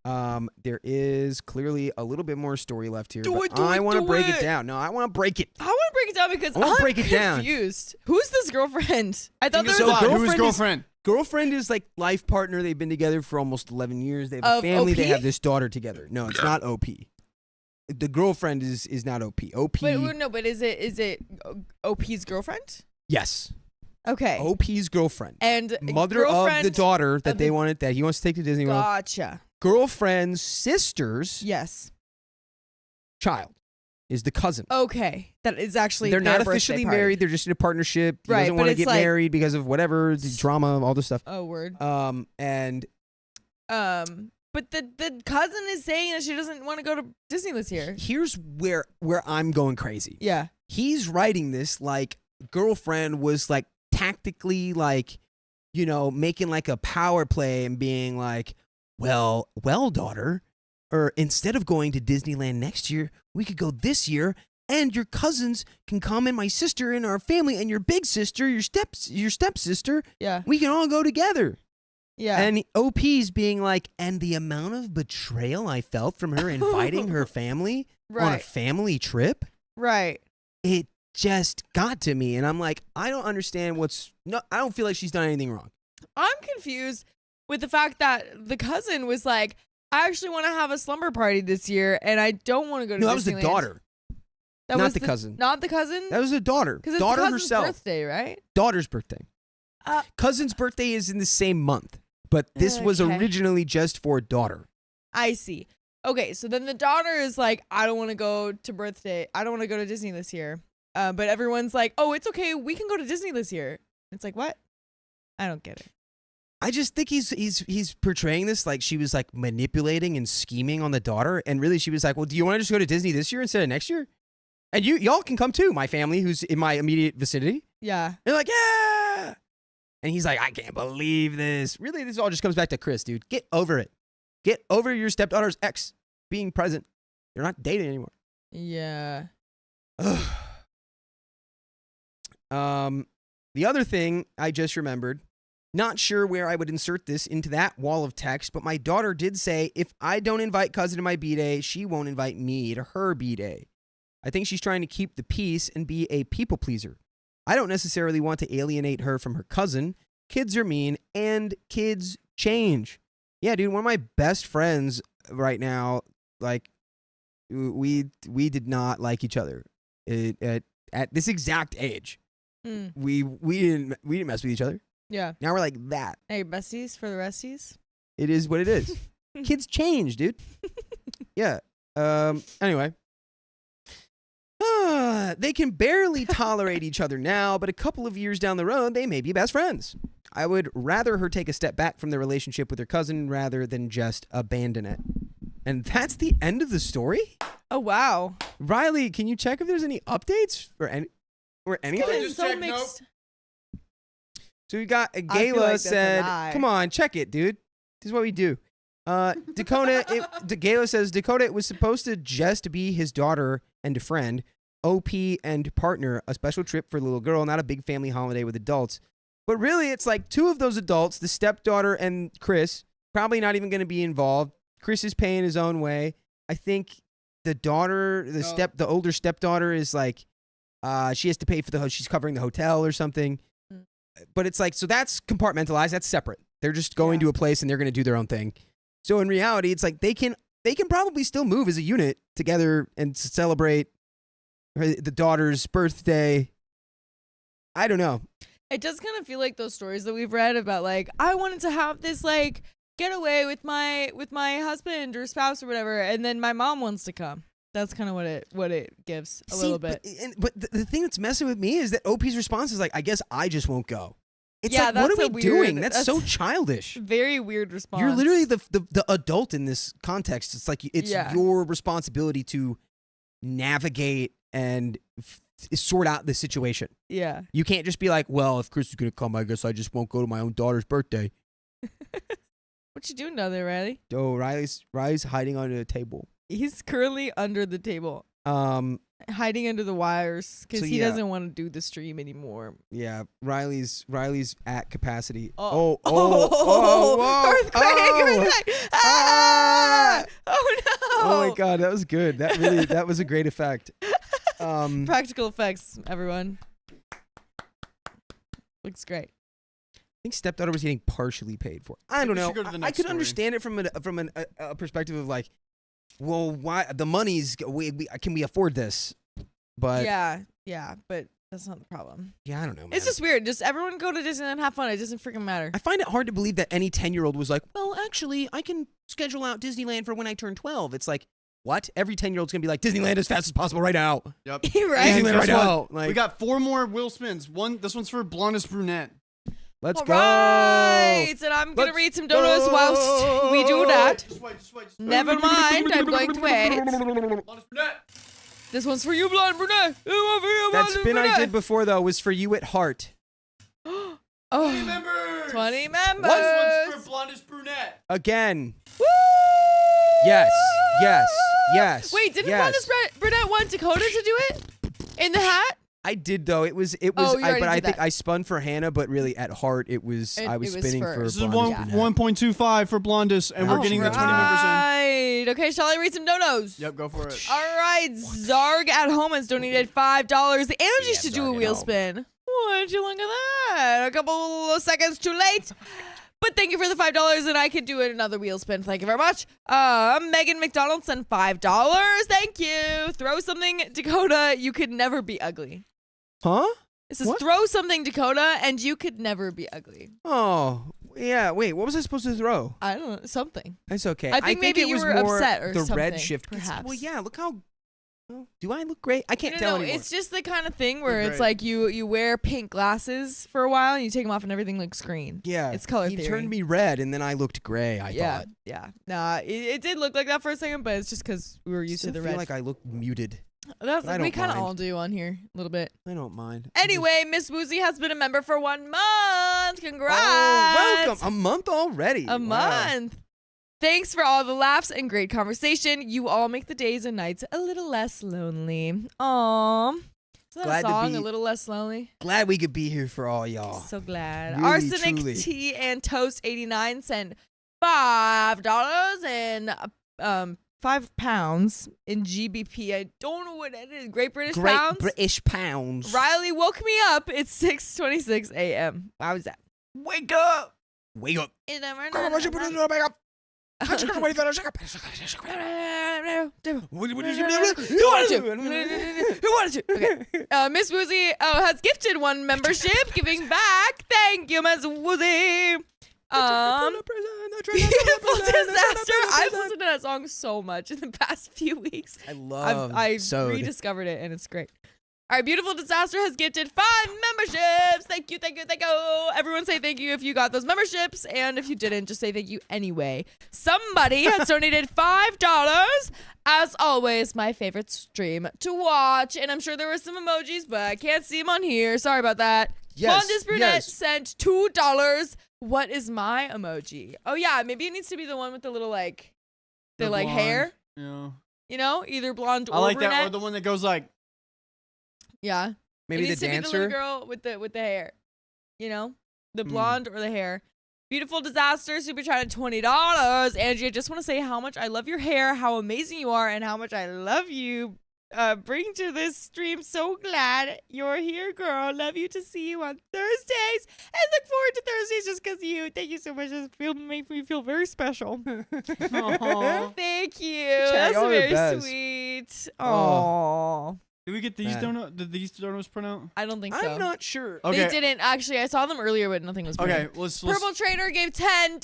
[SPEAKER 2] there is clearly a little bit more story left here. I want to break it down. No, I want to break it.
[SPEAKER 6] I want to break it down because
[SPEAKER 2] I wanna
[SPEAKER 6] I'm
[SPEAKER 2] break it down.
[SPEAKER 6] confused. Who's this girlfriend? I thought there was
[SPEAKER 2] So
[SPEAKER 6] a
[SPEAKER 1] Who's girlfriend?
[SPEAKER 8] Girlfriend is like life partner. They've been together for almost 11 years. They have a
[SPEAKER 6] Of
[SPEAKER 8] family. They
[SPEAKER 6] OP?
[SPEAKER 8] have this daughter together. No, it's not OP. The girlfriend is not OP. OP.
[SPEAKER 6] Wait, no, but is it OP's girlfriend?
[SPEAKER 8] Yes.
[SPEAKER 6] Okay.
[SPEAKER 8] OP's girlfriend.
[SPEAKER 6] And
[SPEAKER 8] Mother of the
[SPEAKER 6] girlfriend
[SPEAKER 8] daughter that
[SPEAKER 6] of
[SPEAKER 8] they
[SPEAKER 6] the-
[SPEAKER 8] wanted, that he wants to take to Disney World.
[SPEAKER 6] Gotcha.
[SPEAKER 8] Girlfriend's sister's
[SPEAKER 6] Yes.
[SPEAKER 8] child is the cousin.
[SPEAKER 6] Okay. That is actually
[SPEAKER 8] They're
[SPEAKER 6] their
[SPEAKER 8] not
[SPEAKER 6] birthday
[SPEAKER 8] officially
[SPEAKER 6] party.
[SPEAKER 8] married. They're just in a partnership. He
[SPEAKER 6] Right,
[SPEAKER 8] doesn't
[SPEAKER 6] but
[SPEAKER 8] want to
[SPEAKER 6] it's
[SPEAKER 8] get
[SPEAKER 6] like-
[SPEAKER 8] married because of whatever, the drama, all this stuff.
[SPEAKER 6] Oh, word.
[SPEAKER 8] And
[SPEAKER 6] But the cousin is saying that she doesn't want to go to Disney this year.
[SPEAKER 8] here's where I'm going crazy.
[SPEAKER 6] Yeah.
[SPEAKER 8] He's writing this like girlfriend was like tactically like, you know, making like a power play and being like, well, daughter, or instead of going to Disneyland next year, we could go this year, and your cousins can come, and my sister and our family, and your big sister, your stepsister,
[SPEAKER 6] Yeah.
[SPEAKER 8] we can all go together.
[SPEAKER 6] Yeah.
[SPEAKER 8] And OP's being like, and the amount of betrayal I felt from her inviting her family on a
[SPEAKER 6] right.
[SPEAKER 8] family trip,
[SPEAKER 6] Right.
[SPEAKER 8] it just got to me. And I'm like, I don't understand I don't feel like she's done anything wrong.
[SPEAKER 6] I'm confused with the fact that the cousin was like, I actually want to have a slumber party this year, and I don't want to go to
[SPEAKER 8] No, that was the
[SPEAKER 6] Disneyland."
[SPEAKER 8] daughter,
[SPEAKER 6] That
[SPEAKER 8] not
[SPEAKER 6] was
[SPEAKER 8] the cousin.
[SPEAKER 6] Not the cousin?
[SPEAKER 8] That was the daughter.
[SPEAKER 6] Because it's
[SPEAKER 8] Daughter
[SPEAKER 6] the cousin's
[SPEAKER 8] herself.
[SPEAKER 6] birthday, right?
[SPEAKER 8] Daughter's birthday.
[SPEAKER 6] Uh,
[SPEAKER 8] Cousin's birthday is in the same month, but this was
[SPEAKER 6] Okay.
[SPEAKER 8] originally just for daughter.
[SPEAKER 6] I see. Okay, so then the daughter is like, I don't want to go to Disney this year. But everyone's like, oh, it's okay. We can go to Disney this year. It's like, what? I don't get it.
[SPEAKER 8] I just think he's portraying this like she was like manipulating and scheming on the daughter, and really she was like, well, do you want to just go to Disney this year instead of next year? And y'all can come too, my family who's in my immediate vicinity.
[SPEAKER 6] Yeah.
[SPEAKER 8] They're like, yeah. And he's like, I can't believe this. Really, this all just comes back to Chris, dude. Get over it. Get over your stepdaughter's ex being present. You're not dating anymore.
[SPEAKER 6] Yeah.
[SPEAKER 8] The other thing I just remembered, not sure where I would insert this into that wall of text, but my daughter did say, if I don't invite cousin to my B-Day, she won't invite me to her B-Day. I think she's trying to keep the peace and be a people pleaser. I don't necessarily want to alienate her from her cousin. Kids are mean and kids change. Yeah, dude, one of my best friends right now, like, we did not like each other at this exact age.
[SPEAKER 6] Mm.
[SPEAKER 8] We didn't mess with each other.
[SPEAKER 6] Yeah.
[SPEAKER 8] Now we're like that.
[SPEAKER 6] Hey, besties for the resties.
[SPEAKER 8] It is what it is. Kids change, dude. Yeah. Anyway. They can barely tolerate each other now, but a couple of years down the road, they may be best friends. I would rather her take a step back from the relationship with her cousin rather than just abandon it. And that's the end of the story?
[SPEAKER 6] Oh, wow.
[SPEAKER 8] Riley, can you check if there's any updates or anything?
[SPEAKER 6] It's so mixed.
[SPEAKER 8] So we got
[SPEAKER 6] feel
[SPEAKER 8] Gayla
[SPEAKER 6] like that's a
[SPEAKER 8] said,
[SPEAKER 6] lie.
[SPEAKER 8] come on, check it, dude. This is what we do. Dakota, Gayla says, Dakota, it was supposed to just be his daughter and a friend, OP and partner, a special trip for the little girl, not a big family holiday with adults. But really, it's like two of those adults, the stepdaughter and Chris, probably not even going to be involved. Chris is paying his own way. I think the daughter, the older stepdaughter is like, she has to pay for she's covering the hotel or something.
[SPEAKER 6] Mm.
[SPEAKER 8] But it's like, so that's compartmentalized. That's separate. They're just going to a place and they're going to do their own thing. So in reality, it's like they can probably still move as a unit together and celebrate the daughter's birthday. I don't know.
[SPEAKER 6] It does kind of feel like those stories that we've read about, like, I wanted to have this, like, getaway with my husband or spouse or whatever, and then my mom wants to come. That's kind of what it gives a little bit.
[SPEAKER 8] But the thing that's messing with me is that OP's response is like, I guess I just won't go. It's
[SPEAKER 6] Yeah,
[SPEAKER 8] like, what
[SPEAKER 6] that's
[SPEAKER 8] are
[SPEAKER 6] a
[SPEAKER 8] we
[SPEAKER 6] weird-
[SPEAKER 8] doing? That's so
[SPEAKER 6] that's
[SPEAKER 8] childish.
[SPEAKER 6] Very weird response.
[SPEAKER 8] You're literally the adult in this context. It's like it's your responsibility to navigate and sort out the situation.
[SPEAKER 6] Yeah.
[SPEAKER 8] You can't just be like, well, if Chris is going to come, I guess I just won't go to my own daughter's birthday.
[SPEAKER 6] What you doing down there, Riley?
[SPEAKER 8] Oh, Riley's hiding under the table.
[SPEAKER 6] He's currently under the table, hiding under the wires because
[SPEAKER 8] So,
[SPEAKER 6] he
[SPEAKER 8] yeah.
[SPEAKER 6] doesn't want to do the stream anymore.
[SPEAKER 8] Yeah, Riley's at capacity.
[SPEAKER 6] Oh.
[SPEAKER 8] Whoa.
[SPEAKER 6] Earthquake! Ah! Oh no!
[SPEAKER 8] Oh my god, that was good. That was a great effect.
[SPEAKER 6] Practical effects, everyone. Looks great.
[SPEAKER 8] think stepdaughter was getting partially paid for. I don't
[SPEAKER 1] we
[SPEAKER 8] know.
[SPEAKER 1] should go to the
[SPEAKER 8] I
[SPEAKER 1] next
[SPEAKER 8] could
[SPEAKER 1] story.
[SPEAKER 8] understand it from a perspective of like, well, why the money's can we afford this? But
[SPEAKER 6] yeah, but that's not the problem.
[SPEAKER 8] yeah, I don't know, man.
[SPEAKER 6] It's just weird. Just everyone go to Disneyland and have fun. It doesn't freaking matter.
[SPEAKER 8] I find it hard to believe that any 10-year-old was like, well, actually, I can schedule out Disneyland for when I turn 12. It's like, what? Every 10-year-old's gonna be like, Disneyland as fast as possible right now.
[SPEAKER 1] Yep.
[SPEAKER 6] right?
[SPEAKER 8] Disneyland
[SPEAKER 1] guess
[SPEAKER 8] right now.
[SPEAKER 1] what?
[SPEAKER 8] Like,
[SPEAKER 1] We got 4 more wheel spins. This one's for blondest brunette.
[SPEAKER 8] let's
[SPEAKER 6] All
[SPEAKER 8] go.
[SPEAKER 6] right, and I'm gonna
[SPEAKER 8] Let's
[SPEAKER 6] read some donos whilst we do that.
[SPEAKER 1] Just wait.
[SPEAKER 6] Never mind, I'm going to wait.
[SPEAKER 1] Blondest brunette.
[SPEAKER 6] This one's for you, blonde brunette.
[SPEAKER 8] That spin I did before though was for you at heart.
[SPEAKER 1] 20
[SPEAKER 6] Oh,
[SPEAKER 1] members.
[SPEAKER 6] 20 members.
[SPEAKER 1] This one's for blondest brunette.
[SPEAKER 8] Again.
[SPEAKER 6] Woo!
[SPEAKER 8] Yes.
[SPEAKER 6] Wait, didn't
[SPEAKER 8] yes.
[SPEAKER 6] blondest brunette want Dakota to do it in the hat?
[SPEAKER 8] I did though. It was.
[SPEAKER 6] Oh, you already
[SPEAKER 8] but I
[SPEAKER 6] did
[SPEAKER 8] think
[SPEAKER 6] that.
[SPEAKER 8] I spun for Hannah, but really at heart it was. I was
[SPEAKER 6] it was
[SPEAKER 8] spinning
[SPEAKER 6] for-
[SPEAKER 8] for.
[SPEAKER 1] This is
[SPEAKER 8] Blondie's
[SPEAKER 1] one,
[SPEAKER 8] brunette.
[SPEAKER 1] 1.25 for blondest, and we're getting the 20 members in.
[SPEAKER 6] Right. Okay, shall I read some donos?
[SPEAKER 1] Yep, go for it.
[SPEAKER 6] All right, Zarg at home has donated $5. The energies to do a
[SPEAKER 8] Zarg at
[SPEAKER 6] wheel
[SPEAKER 8] home.
[SPEAKER 6] spin. Would you look at that? A couple of seconds too late. But thank you for the $5, and I could do another wheel spin. Thank you very much. Megan McDonald sent $5. Thank you. Throw something, Dakota. You could never be ugly.
[SPEAKER 8] Huh?
[SPEAKER 6] It says
[SPEAKER 8] What?
[SPEAKER 6] throw something, Dakota, and you could never be ugly.
[SPEAKER 8] Oh, yeah. Wait, what was I supposed to throw?
[SPEAKER 6] I don't know, something.
[SPEAKER 8] It's okay.
[SPEAKER 6] I think maybe
[SPEAKER 8] it
[SPEAKER 6] you
[SPEAKER 8] was
[SPEAKER 6] were
[SPEAKER 8] more
[SPEAKER 6] upset or
[SPEAKER 8] the
[SPEAKER 6] something,
[SPEAKER 8] red shift.
[SPEAKER 6] perhaps.
[SPEAKER 8] Well, yeah. Look how. Oh, do I look great? I can't
[SPEAKER 6] No,
[SPEAKER 8] tell anymore.
[SPEAKER 6] it's just the kind of thing where
[SPEAKER 1] You're
[SPEAKER 6] it's
[SPEAKER 1] great.
[SPEAKER 6] like you wear pink glasses for a while and you take them off and everything looks green.
[SPEAKER 8] yeah.
[SPEAKER 6] it's color
[SPEAKER 8] He
[SPEAKER 6] theory.
[SPEAKER 8] turned me red, and then I looked gray. I
[SPEAKER 6] yeah,
[SPEAKER 8] thought.
[SPEAKER 6] yeah. Nah, it did look like that for a second, but it's just because we were
[SPEAKER 8] I
[SPEAKER 6] used
[SPEAKER 8] still
[SPEAKER 6] to the
[SPEAKER 8] feel
[SPEAKER 6] red.
[SPEAKER 8] like I look muted.
[SPEAKER 6] That's
[SPEAKER 8] but I
[SPEAKER 6] we
[SPEAKER 8] don't
[SPEAKER 6] kind of
[SPEAKER 8] mind.
[SPEAKER 6] all do on here a little bit.
[SPEAKER 8] I don't mind.
[SPEAKER 6] Anyway, Miss Woozy has been a member for 1 month. Congrats!
[SPEAKER 8] Oh, welcome. A month already.
[SPEAKER 6] A
[SPEAKER 8] Wow.
[SPEAKER 6] month. Thanks for all the laughs and great conversation. You all make the days and nights a little less lonely. Aww. Is that
[SPEAKER 8] Glad
[SPEAKER 6] a
[SPEAKER 8] to
[SPEAKER 6] song?
[SPEAKER 8] be-
[SPEAKER 6] A little less lonely?
[SPEAKER 8] Glad we could be here for all y'all.
[SPEAKER 6] So glad.
[SPEAKER 8] Really,
[SPEAKER 6] Arsenic
[SPEAKER 8] truly.
[SPEAKER 6] Tea and Toast 89 sent $5 and 5 pounds in GBP. I don't know what that is. Great British
[SPEAKER 8] Great
[SPEAKER 6] Pounds.
[SPEAKER 8] British pounds.
[SPEAKER 6] Riley woke me up. It's 6:26 a.m. How was that?
[SPEAKER 8] Wake up. Wake up.
[SPEAKER 6] Who wanted to? Okay. Miss Woozy has gifted 1 membership, giving back. Thank you, Miss Woozy. Beautiful Disaster. I've listened to that song so much in the past few weeks.
[SPEAKER 8] I love
[SPEAKER 6] I've
[SPEAKER 8] Sode.
[SPEAKER 6] rediscovered it, and it's great. All right, Beautiful Disaster has gifted 5 memberships. Thank you. Everyone say thank you if you got those memberships, and if you didn't, just say thank you anyway. Somebody has donated $5. As always, my favorite stream to watch, and I'm sure there were some emojis, but I can't see them on here. Sorry about that.
[SPEAKER 8] Yes,
[SPEAKER 6] Blondest Brunette
[SPEAKER 8] yes.
[SPEAKER 6] sent $2. What is my emoji? Oh yeah, maybe it needs to be the one with the little the
[SPEAKER 1] blonde.
[SPEAKER 6] hair.
[SPEAKER 1] Yeah.
[SPEAKER 6] You know, either blonde or
[SPEAKER 1] I like
[SPEAKER 6] brunette.
[SPEAKER 1] that, or the one that goes like.
[SPEAKER 6] Yeah.
[SPEAKER 8] Maybe
[SPEAKER 6] it
[SPEAKER 8] the
[SPEAKER 6] needs to be the
[SPEAKER 8] dancer.
[SPEAKER 6] little girl with the hair. You know? The
[SPEAKER 8] Hmm.
[SPEAKER 6] blonde or the hair. Beautiful Disaster, super chat at $20. Angie, I just want to say how much I love your hair, how amazing you are, and how much I love you. Bring to this stream. So glad you're here, girl. Love you to see you on Thursdays. And look forward to Thursdays just because of you. Thank you so much. It makes me feel very special.
[SPEAKER 1] Aw.
[SPEAKER 6] Thank you.
[SPEAKER 8] Chat,
[SPEAKER 6] That's
[SPEAKER 8] y'all are
[SPEAKER 6] very
[SPEAKER 8] best.
[SPEAKER 6] sweet.
[SPEAKER 8] Oh.
[SPEAKER 6] Aww.
[SPEAKER 1] Did we get these
[SPEAKER 8] Man.
[SPEAKER 1] donuts? Did these donuts print out?
[SPEAKER 6] I don't think so.
[SPEAKER 8] I'm not sure.
[SPEAKER 1] Okay.
[SPEAKER 6] They didn't. Actually, I saw them earlier, but nothing was
[SPEAKER 1] Okay.
[SPEAKER 6] printed.
[SPEAKER 1] Let's.
[SPEAKER 6] Purple Trader gave $10.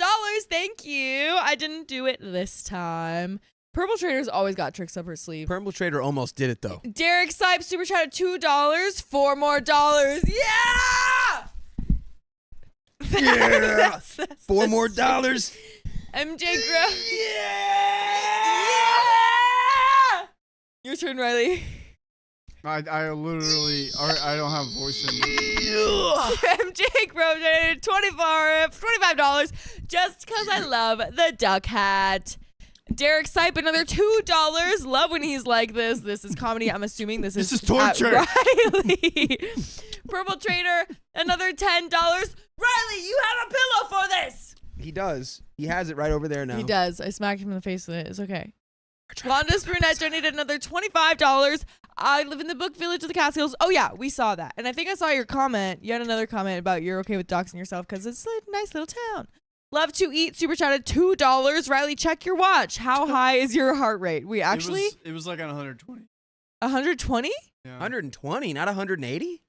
[SPEAKER 6] Thank you. I didn't do it this time. Purple Trader's always got tricks up her sleeve.
[SPEAKER 8] Purple Trader almost did it though.
[SPEAKER 6] Derek Sipe super chat at $2. $4 more. Yeah!
[SPEAKER 8] Yeah!
[SPEAKER 6] That's
[SPEAKER 8] $4 more.
[SPEAKER 6] MJ Grow. Yeah! Your turn, Riley.
[SPEAKER 1] I literally. I don't have a voice in me.
[SPEAKER 6] MJ Grow donated $25 just because I love the duck hat. Derek Sipe, another $2. Love when he's like this. This is comedy. I'm assuming this is
[SPEAKER 1] torture.
[SPEAKER 6] at Riley. Purple Trader, another $10. Riley, you have a pillow for this.
[SPEAKER 8] He does. He has it right over there now.
[SPEAKER 6] He does. I smacked him in the face with it. It's okay. Blondest Brunette donated another $25. I live in the book village of the Catskills. Oh yeah, we saw that. And I think I saw your comment. You had another comment about you're okay with doxing yourself because it's a nice little town. Love to eat. Super chatted $2. Riley, check your watch. How high is your heart rate? We actually
[SPEAKER 1] It was like on 120.
[SPEAKER 6] 120?
[SPEAKER 1] Yeah.
[SPEAKER 8] 120, not 180.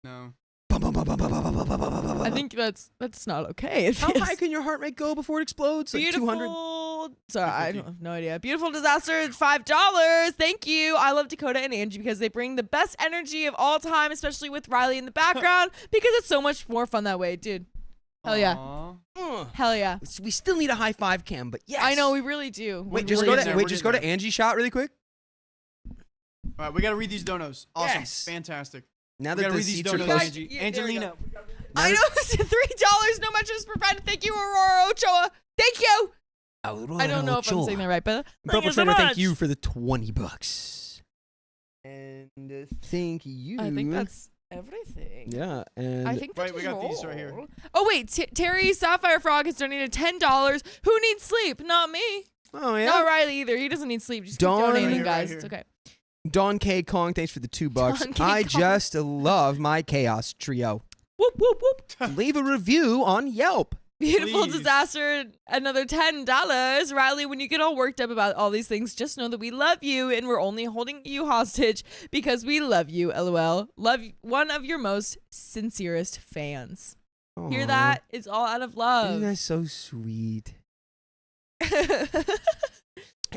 [SPEAKER 1] No.
[SPEAKER 6] I think that's not okay.
[SPEAKER 8] How high can your heart rate go before it explodes? Like
[SPEAKER 6] Beautiful.
[SPEAKER 8] 200.
[SPEAKER 6] Sorry, I have no idea. Beautiful disaster, $5. Thank you. I love Dakota and Angie because they bring the best energy of all time, especially with Riley in the background, because it's so much more fun that way, dude. Hell yeah.
[SPEAKER 1] Aw.
[SPEAKER 6] Hell yeah.
[SPEAKER 8] We still need a high five cam, but yes.
[SPEAKER 6] I know we really do.
[SPEAKER 8] Wait,
[SPEAKER 1] We're
[SPEAKER 8] just
[SPEAKER 1] getting
[SPEAKER 8] go to
[SPEAKER 1] there,
[SPEAKER 8] wait,
[SPEAKER 1] we're
[SPEAKER 8] just
[SPEAKER 1] getting
[SPEAKER 8] go to Angie's shot really quick.
[SPEAKER 1] All right, we got to read these donos. Awesome.
[SPEAKER 8] Yes.
[SPEAKER 1] Fantastic.
[SPEAKER 8] Now
[SPEAKER 1] We
[SPEAKER 8] that
[SPEAKER 1] got to
[SPEAKER 8] the
[SPEAKER 1] read these
[SPEAKER 8] seats are
[SPEAKER 1] donos,
[SPEAKER 8] closed.
[SPEAKER 1] Angie.
[SPEAKER 6] Yeah, there we
[SPEAKER 1] Angelina.
[SPEAKER 6] go. I know it's $3. No much is for friend. Thank you, Aurora Ochoa. Thank you. I don't know if I'm saying that right, but
[SPEAKER 8] Purple
[SPEAKER 6] thank you so
[SPEAKER 8] Trader, thank
[SPEAKER 6] much.
[SPEAKER 8] you for the $20. And thank you.
[SPEAKER 6] I think that's everything.
[SPEAKER 8] yeah. And
[SPEAKER 6] I think
[SPEAKER 1] Right,
[SPEAKER 6] that
[SPEAKER 1] we
[SPEAKER 6] is
[SPEAKER 1] got these right
[SPEAKER 6] all.
[SPEAKER 1] here.
[SPEAKER 6] Oh wait, Terry Sapphire Frog has donated $10. Who needs sleep? Not me.
[SPEAKER 8] oh yeah.
[SPEAKER 6] Not Riley either. He doesn't need sleep. Just keep
[SPEAKER 8] Dawn-
[SPEAKER 6] donating,
[SPEAKER 1] Right here,
[SPEAKER 6] guys.
[SPEAKER 1] right
[SPEAKER 6] It's
[SPEAKER 1] here.
[SPEAKER 6] okay.
[SPEAKER 8] Don K Kong, thanks for the $2.
[SPEAKER 6] Don K.
[SPEAKER 8] I
[SPEAKER 6] Kong.
[SPEAKER 8] just love my chaos trio.
[SPEAKER 6] Whoop whoop whoop.
[SPEAKER 8] Leave a review on Yelp.
[SPEAKER 6] Beautiful
[SPEAKER 1] Please.
[SPEAKER 6] disaster. Another $10. Riley, when you get all worked up about all these things, just know that we love you and we're only holding you hostage because we love you. LOL. Love one of your most sincerest fans. Hear
[SPEAKER 8] Aw.
[SPEAKER 6] that? It's all out of love.
[SPEAKER 8] Isn't that so sweet?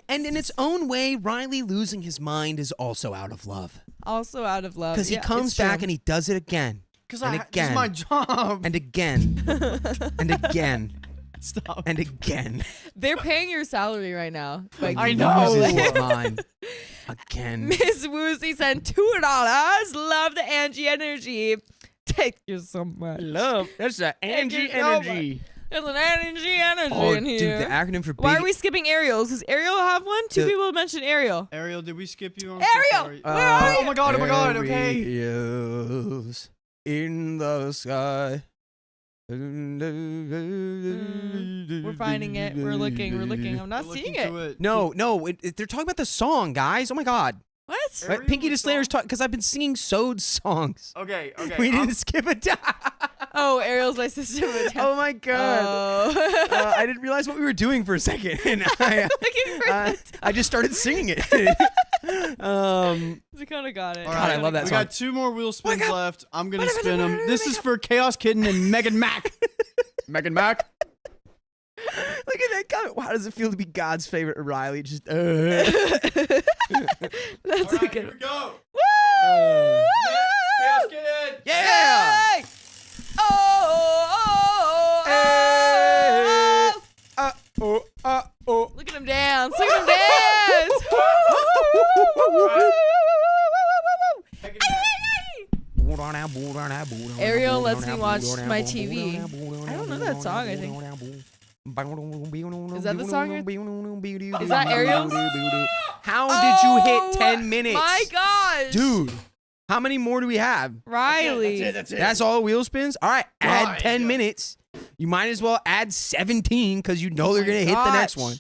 [SPEAKER 8] And in its own way, Riley losing his mind is also out of love.
[SPEAKER 6] Also out of love.
[SPEAKER 8] Because he comes back and he does it again.
[SPEAKER 1] Because
[SPEAKER 8] And
[SPEAKER 1] this is
[SPEAKER 8] again.
[SPEAKER 1] my job.
[SPEAKER 8] And again. and again.
[SPEAKER 1] Stop.
[SPEAKER 8] And again.
[SPEAKER 6] They're paying your salary right now. Like,
[SPEAKER 1] I
[SPEAKER 8] He
[SPEAKER 1] know.
[SPEAKER 8] loses his mind. Again.
[SPEAKER 6] Miss Woozy sent $2. Love the Angie energy. Thank you so much.
[SPEAKER 8] Love. That's the
[SPEAKER 6] Angie energy. There's an energy
[SPEAKER 8] Oh,
[SPEAKER 6] in
[SPEAKER 8] dude,
[SPEAKER 6] here.
[SPEAKER 8] the acronym for
[SPEAKER 6] Why
[SPEAKER 8] big.
[SPEAKER 6] are we skipping Ariel's? Does Ariel have one? Two
[SPEAKER 8] The-
[SPEAKER 6] people mentioned Ariel.
[SPEAKER 1] Ariel, did we skip you? I'm
[SPEAKER 6] Ariel,
[SPEAKER 1] so sorry.
[SPEAKER 6] where are
[SPEAKER 1] Oh my god, oh my god, okay.
[SPEAKER 8] Ariels in the sky.
[SPEAKER 6] We're finding it. We're looking. I'm not
[SPEAKER 1] We're
[SPEAKER 6] seeing
[SPEAKER 1] looking
[SPEAKER 6] it.
[SPEAKER 1] to
[SPEAKER 8] No, they're talking about the song, guys. Oh my god.
[SPEAKER 6] What?
[SPEAKER 8] Right? Pinky
[SPEAKER 1] Ariel's
[SPEAKER 8] the Slayer's
[SPEAKER 1] song?
[SPEAKER 8] because I've been singing Sode's songs.
[SPEAKER 1] Okay, okay.
[SPEAKER 8] We didn't skip a time.
[SPEAKER 6] Oh, Ariel's my sister.
[SPEAKER 8] Oh my god.
[SPEAKER 6] Oh.
[SPEAKER 8] I didn't realize what we were doing for a second. And
[SPEAKER 6] Looking for
[SPEAKER 8] I just started singing it.
[SPEAKER 6] We kind of got it.
[SPEAKER 1] All
[SPEAKER 8] God, I love that
[SPEAKER 1] We
[SPEAKER 8] song.
[SPEAKER 1] got 2 more wheel spins left. I'm gonna spin them. This is for Chaos Kitten and Megan Mac. Megan Mac.
[SPEAKER 8] Look at that comment. How does it feel to be God's favorite Riley? Just
[SPEAKER 6] That's
[SPEAKER 1] All
[SPEAKER 6] a
[SPEAKER 1] right,
[SPEAKER 6] good
[SPEAKER 1] here we go.
[SPEAKER 6] Woo!
[SPEAKER 1] Chaos Kitten.
[SPEAKER 8] yeah.
[SPEAKER 6] Yay! Oh,
[SPEAKER 8] Oh.
[SPEAKER 6] Look at him dance. Look at him dance.
[SPEAKER 1] Megan Mac.
[SPEAKER 6] Ariel lets me watch my TV. I don't know that song, I think. Is that the song Is that Ariel's?
[SPEAKER 8] How did you hit 10 minutes?
[SPEAKER 6] My gosh.
[SPEAKER 8] Dude, how many more do we have?
[SPEAKER 6] Riley.
[SPEAKER 8] That's all wheel spins? All right, add
[SPEAKER 1] God.
[SPEAKER 8] 10 minutes. You might as well add 17 because you know they're going to hit the next
[SPEAKER 6] Gosh.
[SPEAKER 8] one.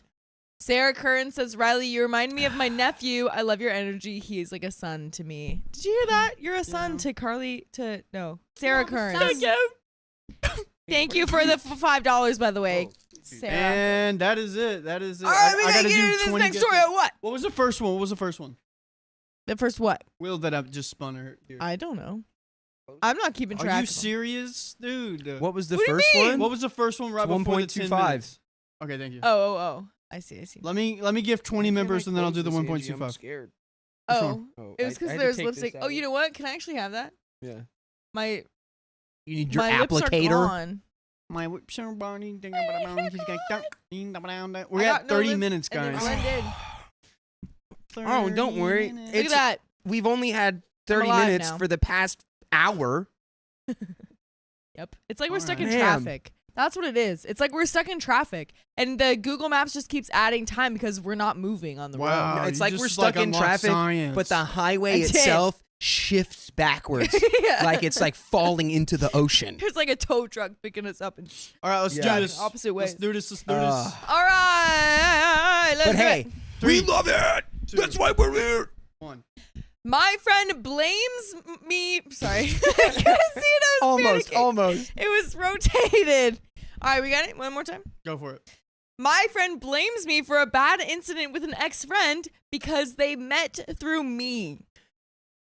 [SPEAKER 6] Sarah Curran says, Riley, you remind me of my nephew. I love your energy. He is like a son to me. Did you hear that? You're a son to Sarah Curran. Thank you. Thank you for the $5, by the way. Sarah.
[SPEAKER 1] And that is it. That is it.
[SPEAKER 6] All right, we
[SPEAKER 1] I
[SPEAKER 6] gotta
[SPEAKER 1] gotta
[SPEAKER 6] get
[SPEAKER 1] do
[SPEAKER 6] into this
[SPEAKER 1] 20
[SPEAKER 6] next
[SPEAKER 1] guesses.
[SPEAKER 6] story or what?
[SPEAKER 1] What was the first one? What was the first one?
[SPEAKER 6] The first what?
[SPEAKER 1] Wheel that I just spun her. Here.
[SPEAKER 6] I don't know. I'm not keeping track.
[SPEAKER 1] Are you
[SPEAKER 6] of them.
[SPEAKER 1] serious, dude?
[SPEAKER 8] What was the
[SPEAKER 6] What do you
[SPEAKER 8] first
[SPEAKER 6] mean?
[SPEAKER 8] one?
[SPEAKER 1] What was the first one right
[SPEAKER 8] It's
[SPEAKER 1] before the 10
[SPEAKER 8] 1.25.
[SPEAKER 1] minutes? Okay, thank you.
[SPEAKER 6] Oh. I see.
[SPEAKER 1] Let me give 20 members and then I'll do the 1.25.
[SPEAKER 8] scared.
[SPEAKER 6] Oh,
[SPEAKER 8] Oh,
[SPEAKER 6] it was because there's lipstick. Oh, you know what? Can I actually have that?
[SPEAKER 8] Yeah.
[SPEAKER 6] My
[SPEAKER 8] You need your
[SPEAKER 6] my lips are
[SPEAKER 8] applicator.
[SPEAKER 6] gone.
[SPEAKER 1] My whips are burning. We're
[SPEAKER 6] I got
[SPEAKER 1] at
[SPEAKER 6] no
[SPEAKER 1] 30
[SPEAKER 6] lips
[SPEAKER 1] minutes,
[SPEAKER 6] and
[SPEAKER 1] guys.
[SPEAKER 6] it blended.
[SPEAKER 8] Oh, don't worry.
[SPEAKER 1] minutes.
[SPEAKER 6] Look at that.
[SPEAKER 8] We've only had 30
[SPEAKER 6] alive
[SPEAKER 8] minutes
[SPEAKER 6] now.
[SPEAKER 8] for the past hour.
[SPEAKER 6] Yep. It's like we're stuck in
[SPEAKER 8] Alright.
[SPEAKER 6] traffic. That's what it is. It's like we're stuck in traffic, and the Google Maps just keeps adding time because we're not moving on the
[SPEAKER 1] Wow,
[SPEAKER 8] It's
[SPEAKER 1] you
[SPEAKER 8] like
[SPEAKER 1] just,
[SPEAKER 8] we're stuck in
[SPEAKER 1] unlocked
[SPEAKER 8] traffic,
[SPEAKER 1] science.
[SPEAKER 8] but the highway
[SPEAKER 6] I did.
[SPEAKER 8] itself shifts backwards.
[SPEAKER 6] road. Yeah.
[SPEAKER 8] Like it's like falling into the ocean.
[SPEAKER 6] There's like a tow truck picking us up and
[SPEAKER 1] All right, let's
[SPEAKER 8] Yeah.
[SPEAKER 1] do this.
[SPEAKER 6] Opposite ways.
[SPEAKER 1] Let's do this. Let's do this.
[SPEAKER 6] all right. Let's
[SPEAKER 8] But
[SPEAKER 6] do
[SPEAKER 8] hey,
[SPEAKER 6] it.
[SPEAKER 8] we love it.
[SPEAKER 1] Two,
[SPEAKER 8] That's why we're here.
[SPEAKER 1] 1.
[SPEAKER 6] My friend blames me. Sorry. I couldn't see it. I was panicking.
[SPEAKER 8] Almost.
[SPEAKER 6] It was rotated. All right, we got it. One more time.
[SPEAKER 1] Go for it.
[SPEAKER 6] My friend blames me for a bad incident with an ex-friend because they met through me.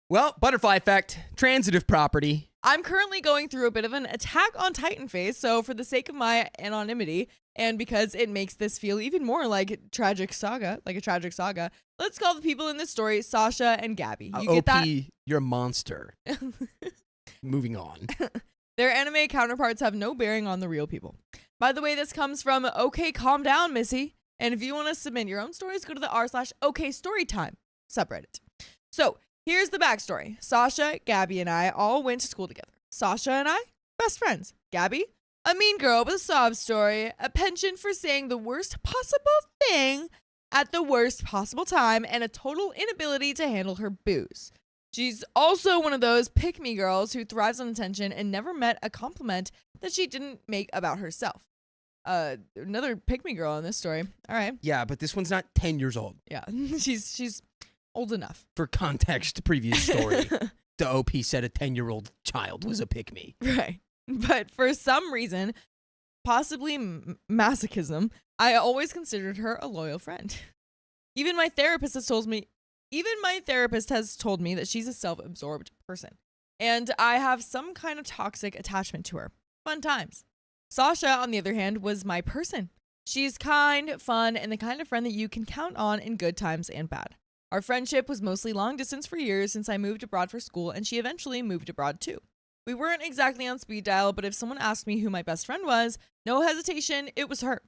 [SPEAKER 2] Well, butterfly effect, transitive property.
[SPEAKER 6] I'm currently going through a bit of an Attack on Titan phase, so for the sake of my anonymity, and because it makes this feel even more like a tragic saga, let's call the people in this story Sasha and Gabby. You get
[SPEAKER 2] OP,
[SPEAKER 6] that?
[SPEAKER 2] you're a monster. Moving on.
[SPEAKER 6] Their anime counterparts have no bearing on the real people. By the way, this comes from Okay, Calm Down, Missy. And if you want to submit your own stories, go to the r/OKStorytime subreddit. So here's the backstory. Sasha, Gabby, and I all went to school together. Sasha and I, best friends. Gabby, a mean girl with a sob story, a penchant for saying the worst possible thing at the worst possible time, and a total inability to handle her booze. She's also one of those pick-me girls who thrives on attention and never met a compliment that she didn't make about herself. Another pick-me girl in this story. All right.
[SPEAKER 2] Yeah, but this one's not 10 years old.
[SPEAKER 6] Yeah, she's old enough.
[SPEAKER 2] For context, previous story. The OP said a 10-year-old child was a pick-me.
[SPEAKER 6] Right. But for some reason, possibly masochism, I always considered her a loyal friend. Even my therapist has told me that she's a self-absorbed person. And I have some kind of toxic attachment to her. Fun times. Sasha, on the other hand, was my person. She's kind, fun, and the kind of friend that you can count on in good times and bad. Our friendship was mostly long distance for years since I moved abroad for school, and she eventually moved abroad too. We weren't exactly on speed dial, but if someone asked me who my best friend was, no hesitation, it was her.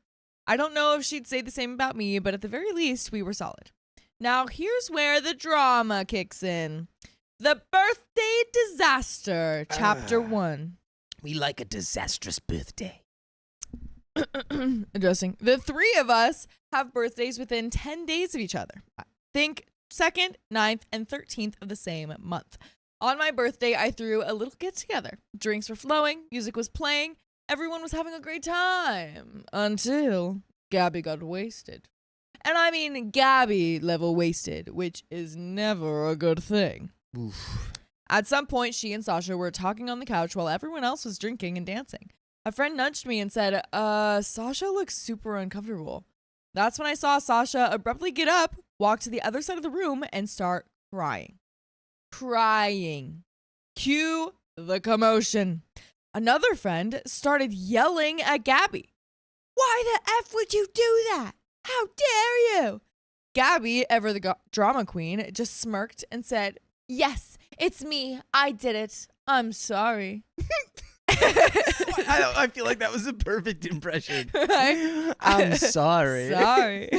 [SPEAKER 6] I don't know if she'd say the same about me, but at the very least, we were solid. Now, here's where the drama kicks in. The birthday disaster, chapter 1.
[SPEAKER 5] We like a disastrous birthday.
[SPEAKER 6] Adjusting. The three of us have birthdays within 10 days of each other. Think 2nd, 9th, and 13th of the same month. On my birthday, I threw a little get-together. Drinks were flowing, music was playing, everyone was having a great time. Until Gabby got wasted. And I mean Gabby level wasted, which is never a good thing.
[SPEAKER 2] Oof.
[SPEAKER 6] At some point, she and Sasha were talking on the couch while everyone else was drinking and dancing. A friend nudged me and said, Sasha looks super uncomfortable. That's when I saw Sasha abruptly get up, walk to the other side of the room, and start crying. Crying. Cue the commotion. Another friend started yelling at Gabby. Why the F would you do that? How dare you? Gabby, ever the drama queen, just smirked and said, yes, it's me. I did it. I'm sorry.
[SPEAKER 2] I feel like that was a perfect impression.
[SPEAKER 6] Right?
[SPEAKER 2] I'm sorry.
[SPEAKER 6] Sorry.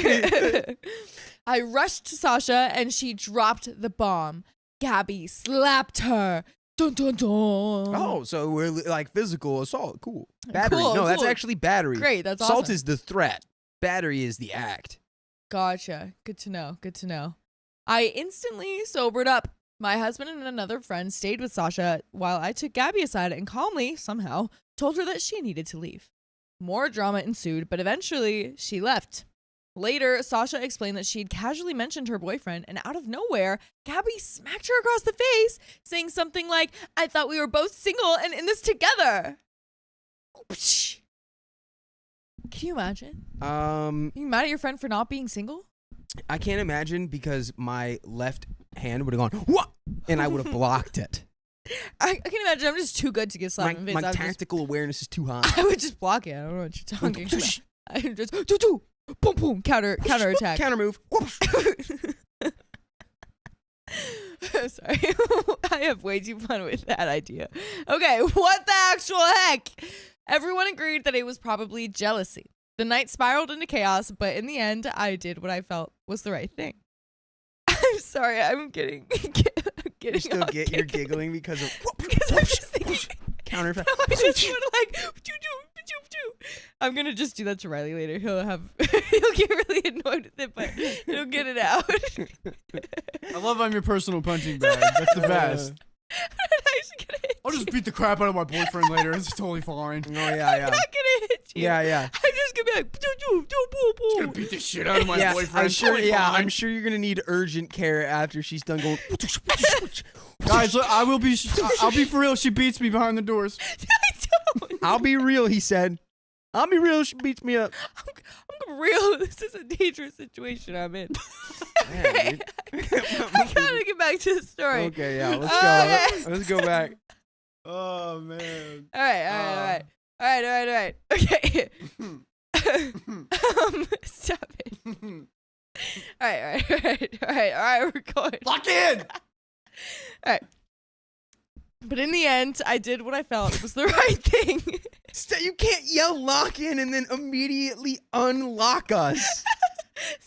[SPEAKER 6] I rushed to Sasha and she dropped the bomb. Gabby slapped her. Dun, dun, dun.
[SPEAKER 2] Oh, so we're like physical assault. Cool. Battery.
[SPEAKER 6] Cool,
[SPEAKER 2] No, that's
[SPEAKER 6] cool.
[SPEAKER 2] actually battery.
[SPEAKER 6] Great, that's
[SPEAKER 2] Assault
[SPEAKER 6] awesome.
[SPEAKER 2] is the threat. Battery is the act.
[SPEAKER 6] Gotcha. Good to know. Good to know. I instantly sobered up. My husband and another friend stayed with Sasha while I took Gabby aside and calmly, somehow, told her that she needed to leave. More drama ensued, but eventually she left. Later, Sasha explained that she'd casually mentioned her boyfriend, and out of nowhere, Gabby smacked her across the face, saying something like, I thought we were both single and in this together. Can you imagine? Are you mad at your friend for not being single?
[SPEAKER 2] I can't imagine because my left hand would have gone, what? And I would have blocked it.
[SPEAKER 6] I can imagine. I'm just too good to get slapped in the face.
[SPEAKER 2] My tactical awareness is too high.
[SPEAKER 6] I would just block it. I don't know what you're talking about. I just boom boom counter attack.
[SPEAKER 2] Counter move.
[SPEAKER 6] Sorry. I have way too fun with that idea. Okay, what the actual heck? Everyone agreed that it was probably jealousy. The night spiraled into chaos, but in the end, I did what I felt was the right thing. I'm sorry, I'm getting
[SPEAKER 2] You're giggling because of
[SPEAKER 6] because I'm just thinking
[SPEAKER 2] counter.
[SPEAKER 6] I just want to like do. I'm gonna just do that to Riley later. He'll get really annoyed with it, but he'll get it out.
[SPEAKER 1] I love I'm your personal punching bag. That's the best. I'll just beat the crap out of my boyfriend later. It's totally fine.
[SPEAKER 2] Oh yeah.
[SPEAKER 6] I'm not gonna hit you.
[SPEAKER 2] Yeah.
[SPEAKER 6] I'm just gonna be like,
[SPEAKER 1] Gonna beat the shit out of my
[SPEAKER 8] Yeah,
[SPEAKER 1] boyfriend.
[SPEAKER 8] I'm sure.
[SPEAKER 1] Totally
[SPEAKER 8] Yeah,
[SPEAKER 1] fine.
[SPEAKER 8] I'm sure you're gonna need urgent care after she's done going.
[SPEAKER 1] Guys, look, I'll be for real. She beats me behind the doors.
[SPEAKER 6] I don't.
[SPEAKER 8] I'll be real, he said. I'll be real. She beats me up.
[SPEAKER 6] I'm real. This is a dangerous situation I'm in.
[SPEAKER 8] Yeah, dude.
[SPEAKER 6] I gotta get back to the story.
[SPEAKER 8] Okay, yeah, let's
[SPEAKER 6] Okay.
[SPEAKER 8] go. Let's go back.
[SPEAKER 1] Oh man.
[SPEAKER 6] All right. Okay. Stop it. All right. We're going.
[SPEAKER 1] Lock in.
[SPEAKER 6] All right. But in the end, I did what I felt was the right thing.
[SPEAKER 8] You can't yell lock in and then immediately unlock us.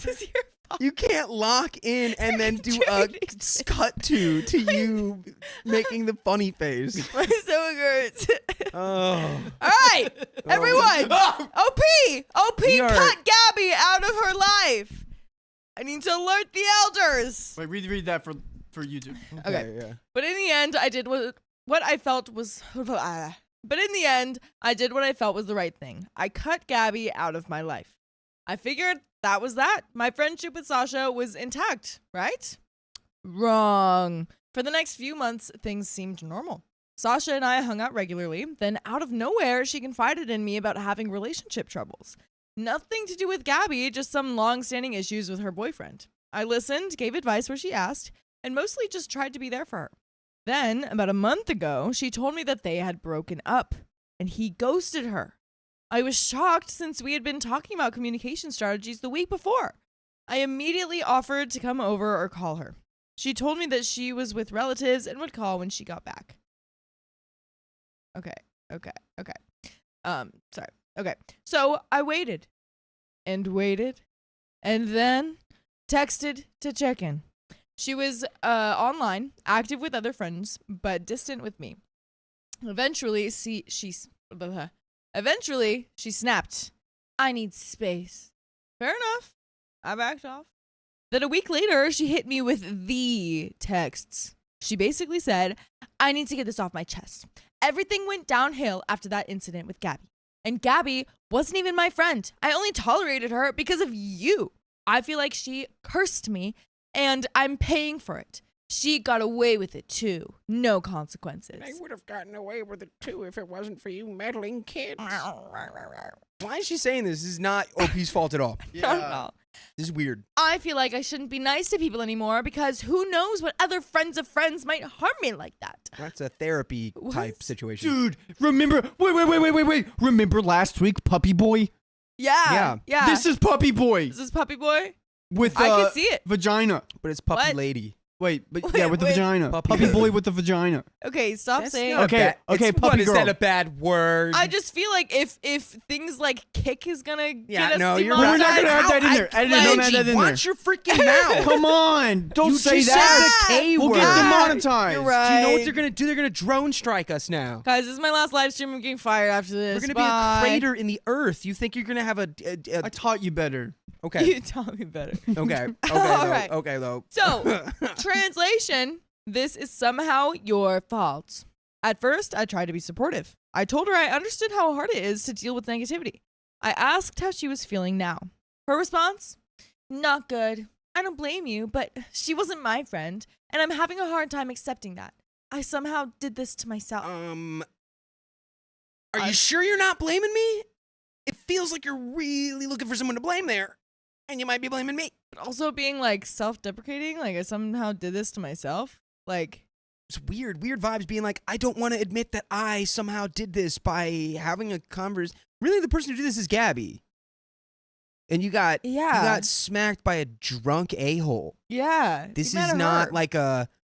[SPEAKER 6] This is your fault.
[SPEAKER 8] You can't lock in and then do a cut to you making the funny face.
[SPEAKER 6] My stomach hurts.
[SPEAKER 8] Oh.
[SPEAKER 6] All right, everyone. OP,
[SPEAKER 8] We are-
[SPEAKER 6] cut Gabby out of her life. I need to alert the elders.
[SPEAKER 1] Wait, read that for YouTube.
[SPEAKER 6] Okay.
[SPEAKER 8] Yeah.
[SPEAKER 6] But in the end, I did what I felt was. But in the end, I did what I felt was the right thing. I cut Gabby out of my life. I figured that was that. My friendship with Sasha was intact, right? Wrong. For the next few months, things seemed normal. Sasha and I hung out regularly. Then, out of nowhere, she confided in me about having relationship troubles. Nothing to do with Gabby, just some long-standing issues with her boyfriend. I listened, gave advice where she asked, and mostly just tried to be there for her. Then, about a month ago, she told me that they had broken up, and he ghosted her. I was shocked since we had been talking about communication strategies the week before. I immediately offered to come over or call her. She told me that she was with relatives and would call when she got back. Okay. Sorry. Okay. So I waited and waited and then texted to check in. She was online, active with other friends, but distant with me. Eventually, she snapped. I need space. Fair enough. I backed off. Then a week later, she hit me with the texts. She basically said, I need to get this off my chest. Everything went downhill after that incident with Gabby. And Gabby wasn't even my friend. I only tolerated her because of you. I feel like she cursed me, and I'm paying for it. She got away with it, too. No consequences.
[SPEAKER 5] I would have gotten away with it too if it wasn't for you meddling kids.
[SPEAKER 8] Why is she saying this? This is not OP's fault at all.
[SPEAKER 6] Not at all.
[SPEAKER 8] This is weird.
[SPEAKER 6] I feel like I shouldn't be nice to people anymore because who knows what other friends of friends might harm me like that.
[SPEAKER 8] That's a therapy type
[SPEAKER 6] What?
[SPEAKER 8] situation.
[SPEAKER 1] Dude, remember? Wait. Remember last week, Puppy Boy?
[SPEAKER 6] Yeah.
[SPEAKER 1] This is Puppy Boy
[SPEAKER 6] Is this Puppy Boy?
[SPEAKER 1] with
[SPEAKER 6] I can see it.
[SPEAKER 1] vagina.
[SPEAKER 8] But it's puppy
[SPEAKER 6] What?
[SPEAKER 8] lady.
[SPEAKER 1] Wait, but
[SPEAKER 6] Wait,
[SPEAKER 1] yeah, with the
[SPEAKER 6] wait.
[SPEAKER 1] vagina.
[SPEAKER 8] Puppy
[SPEAKER 1] Puppy
[SPEAKER 8] boy.
[SPEAKER 1] Boy with the vagina.
[SPEAKER 6] Okay, stop
[SPEAKER 8] That's
[SPEAKER 6] saying
[SPEAKER 8] not a
[SPEAKER 1] Okay,
[SPEAKER 8] bad-
[SPEAKER 1] okay,
[SPEAKER 8] it's-
[SPEAKER 1] puppy
[SPEAKER 8] what,
[SPEAKER 1] girl.
[SPEAKER 8] Is that a bad word?
[SPEAKER 6] I just feel like if things like kick is gonna
[SPEAKER 8] Yeah,
[SPEAKER 6] get us
[SPEAKER 8] no, you're
[SPEAKER 1] We're
[SPEAKER 8] right.
[SPEAKER 1] not gonna add that in there. Edit it, don't add that in there.
[SPEAKER 8] Watch your freaking mouth.
[SPEAKER 1] Come on, don't
[SPEAKER 8] You
[SPEAKER 1] say
[SPEAKER 8] just
[SPEAKER 1] that.
[SPEAKER 8] said the K
[SPEAKER 1] We'll
[SPEAKER 8] word.
[SPEAKER 1] get demonetized.
[SPEAKER 6] You're right.
[SPEAKER 8] Do you know what they're gonna do? They're gonna drone strike us now.
[SPEAKER 6] Guys, this is my last live stream. I'm getting fired after this.
[SPEAKER 8] We're gonna
[SPEAKER 6] Bye.
[SPEAKER 8] be a crater in the earth. You think you're gonna have a
[SPEAKER 1] I taught you better.
[SPEAKER 8] okay?
[SPEAKER 6] You tell me better.
[SPEAKER 8] Okay.
[SPEAKER 6] All right.
[SPEAKER 8] Okay though.
[SPEAKER 6] So, translation, this is somehow your fault. At first, I tried to be supportive. I told her I understood how hard it is to deal with negativity. I asked how she was feeling now. Her response? Not good. I don't blame you, but she wasn't my friend, and I'm having a hard time accepting that. I somehow did this to myself.
[SPEAKER 8] Are you sure you're not blaming me? It feels like you're really looking for someone to blame there, and you might be blaming me.
[SPEAKER 6] Also being like self-deprecating, like I somehow did this to myself. Like,
[SPEAKER 8] It's weird vibes being like, I don't want to admit that I somehow did this by having a converse. Really, the person who did this is Gabby. And you got smacked by a drunk a-hole.
[SPEAKER 6] yeah.
[SPEAKER 8] This
[SPEAKER 6] you mad
[SPEAKER 8] is
[SPEAKER 6] at
[SPEAKER 8] not
[SPEAKER 6] her.
[SPEAKER 8] like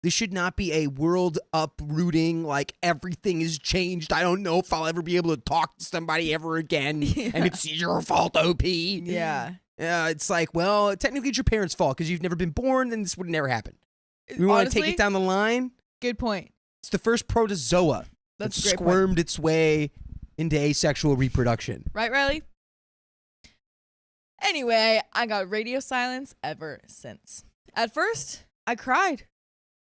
[SPEAKER 8] this should not be a world uprooting, like everything is changed. I don't know if I'll ever be able to talk to somebody ever again. And it's your fault, OP.
[SPEAKER 6] Yeah.
[SPEAKER 8] It's like, well, technically it's your parents' fault because you've never been born and this would never happen. We want to take
[SPEAKER 6] Honestly,
[SPEAKER 8] it down the line.
[SPEAKER 6] Good point.
[SPEAKER 8] It's the first protozoa
[SPEAKER 6] That's
[SPEAKER 8] that
[SPEAKER 6] a great point.
[SPEAKER 8] squirmed its way into asexual reproduction.
[SPEAKER 6] Right, Riley? Anyway, I got radio silence ever since. At first, I cried.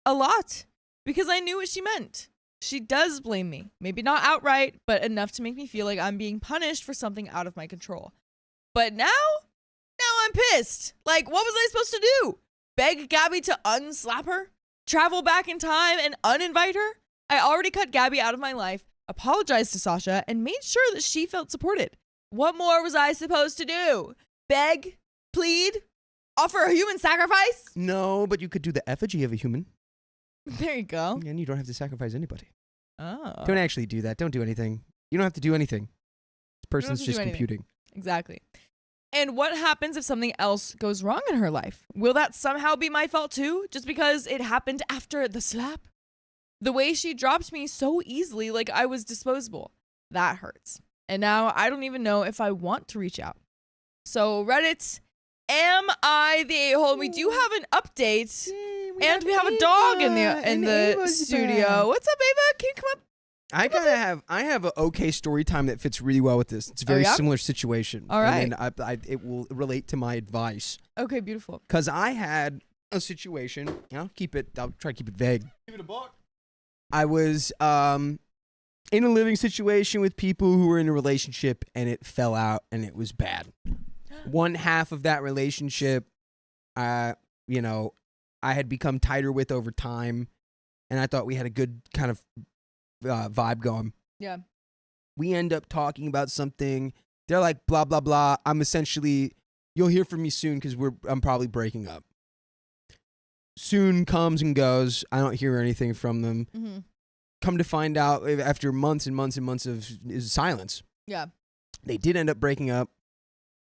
[SPEAKER 6] A lot. Because I knew what she meant. She does blame me. Maybe not outright, but enough to make me feel like I'm being punished for something out of my control. But now I'm pissed. Like, what was I supposed to do? Beg Gabby to unslap her? Travel back in time and uninvite her? I already cut Gabby out of my life, apologized to Sasha, and made sure that she felt supported. What more was I supposed to do? Beg? Plead? Offer a human sacrifice?
[SPEAKER 8] No, but you could do the effigy of a human,
[SPEAKER 6] There you go.
[SPEAKER 8] and you don't have to sacrifice anybody.
[SPEAKER 6] Oh.
[SPEAKER 8] Don't actually do that. Don't do anything. You don't have to do anything. This person's
[SPEAKER 6] to
[SPEAKER 8] just
[SPEAKER 6] do anything.
[SPEAKER 8] computing.
[SPEAKER 6] Exactly. And what happens if something else goes wrong in her life? Will that somehow be my fault too? Just because it happened after the slap? The way she dropped me so easily, like I was disposable. That hurts. And now I don't even know if I want to reach out. So Reddit, am I the a-hole? We do have an update. And we have a dog in the studio. What's up, Ava? Can you come up?
[SPEAKER 8] I have a okay story time that fits really well with this. It's a very
[SPEAKER 6] yeah?
[SPEAKER 8] similar situation.
[SPEAKER 6] All right.
[SPEAKER 8] And it will relate to my advice.
[SPEAKER 6] Okay, beautiful.
[SPEAKER 8] Because I had a situation. I'll try to keep it vague.
[SPEAKER 1] Give it a buck.
[SPEAKER 8] I was in a living situation with people who were in a relationship, and it fell out, and it was bad. One half of that relationship, I had become tighter with over time, and I thought we had a good kind of vibe going.
[SPEAKER 6] Yeah.
[SPEAKER 8] We end up talking about something. They're like, blah, blah, blah. You'll hear from me soon because I'm probably breaking up. Soon comes and goes. I don't hear anything from them.
[SPEAKER 6] Mm-hmm.
[SPEAKER 8] Come to find out after months and months and months of silence.
[SPEAKER 6] Yeah.
[SPEAKER 8] They did end up breaking up.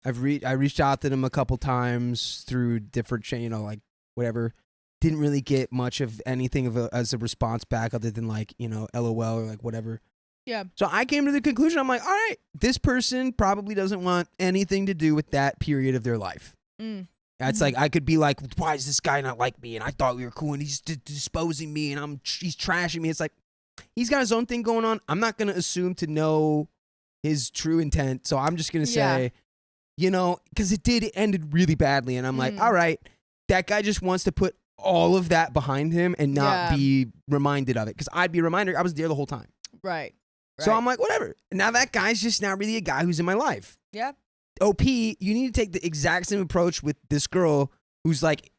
[SPEAKER 8] I reached out to them a couple times through different like whatever. Didn't really get much of anything as a response back other than like, LOL or like whatever.
[SPEAKER 6] Yeah.
[SPEAKER 8] So I came to the conclusion, I'm like, all right, this person probably doesn't want anything to do with that period of their life.
[SPEAKER 6] Mm.
[SPEAKER 8] It's like, I could be like, why does this guy not like me? And I thought we were cool and he's disposing me and he's trashing me. It's like, he's got his own thing going on. I'm not going to assume to know his true intent. So I'm just going to say, because it ended really badly. And I'm like, all right, that guy just wants to put all of that behind him and not be reminded of it. Because I'd be reminded I was there the whole time.
[SPEAKER 6] Right.
[SPEAKER 8] So I'm like, whatever. Now that guy's just not really a guy who's in my life.
[SPEAKER 6] Yeah.
[SPEAKER 8] OP, you need to take the exact same approach with this girl who's like,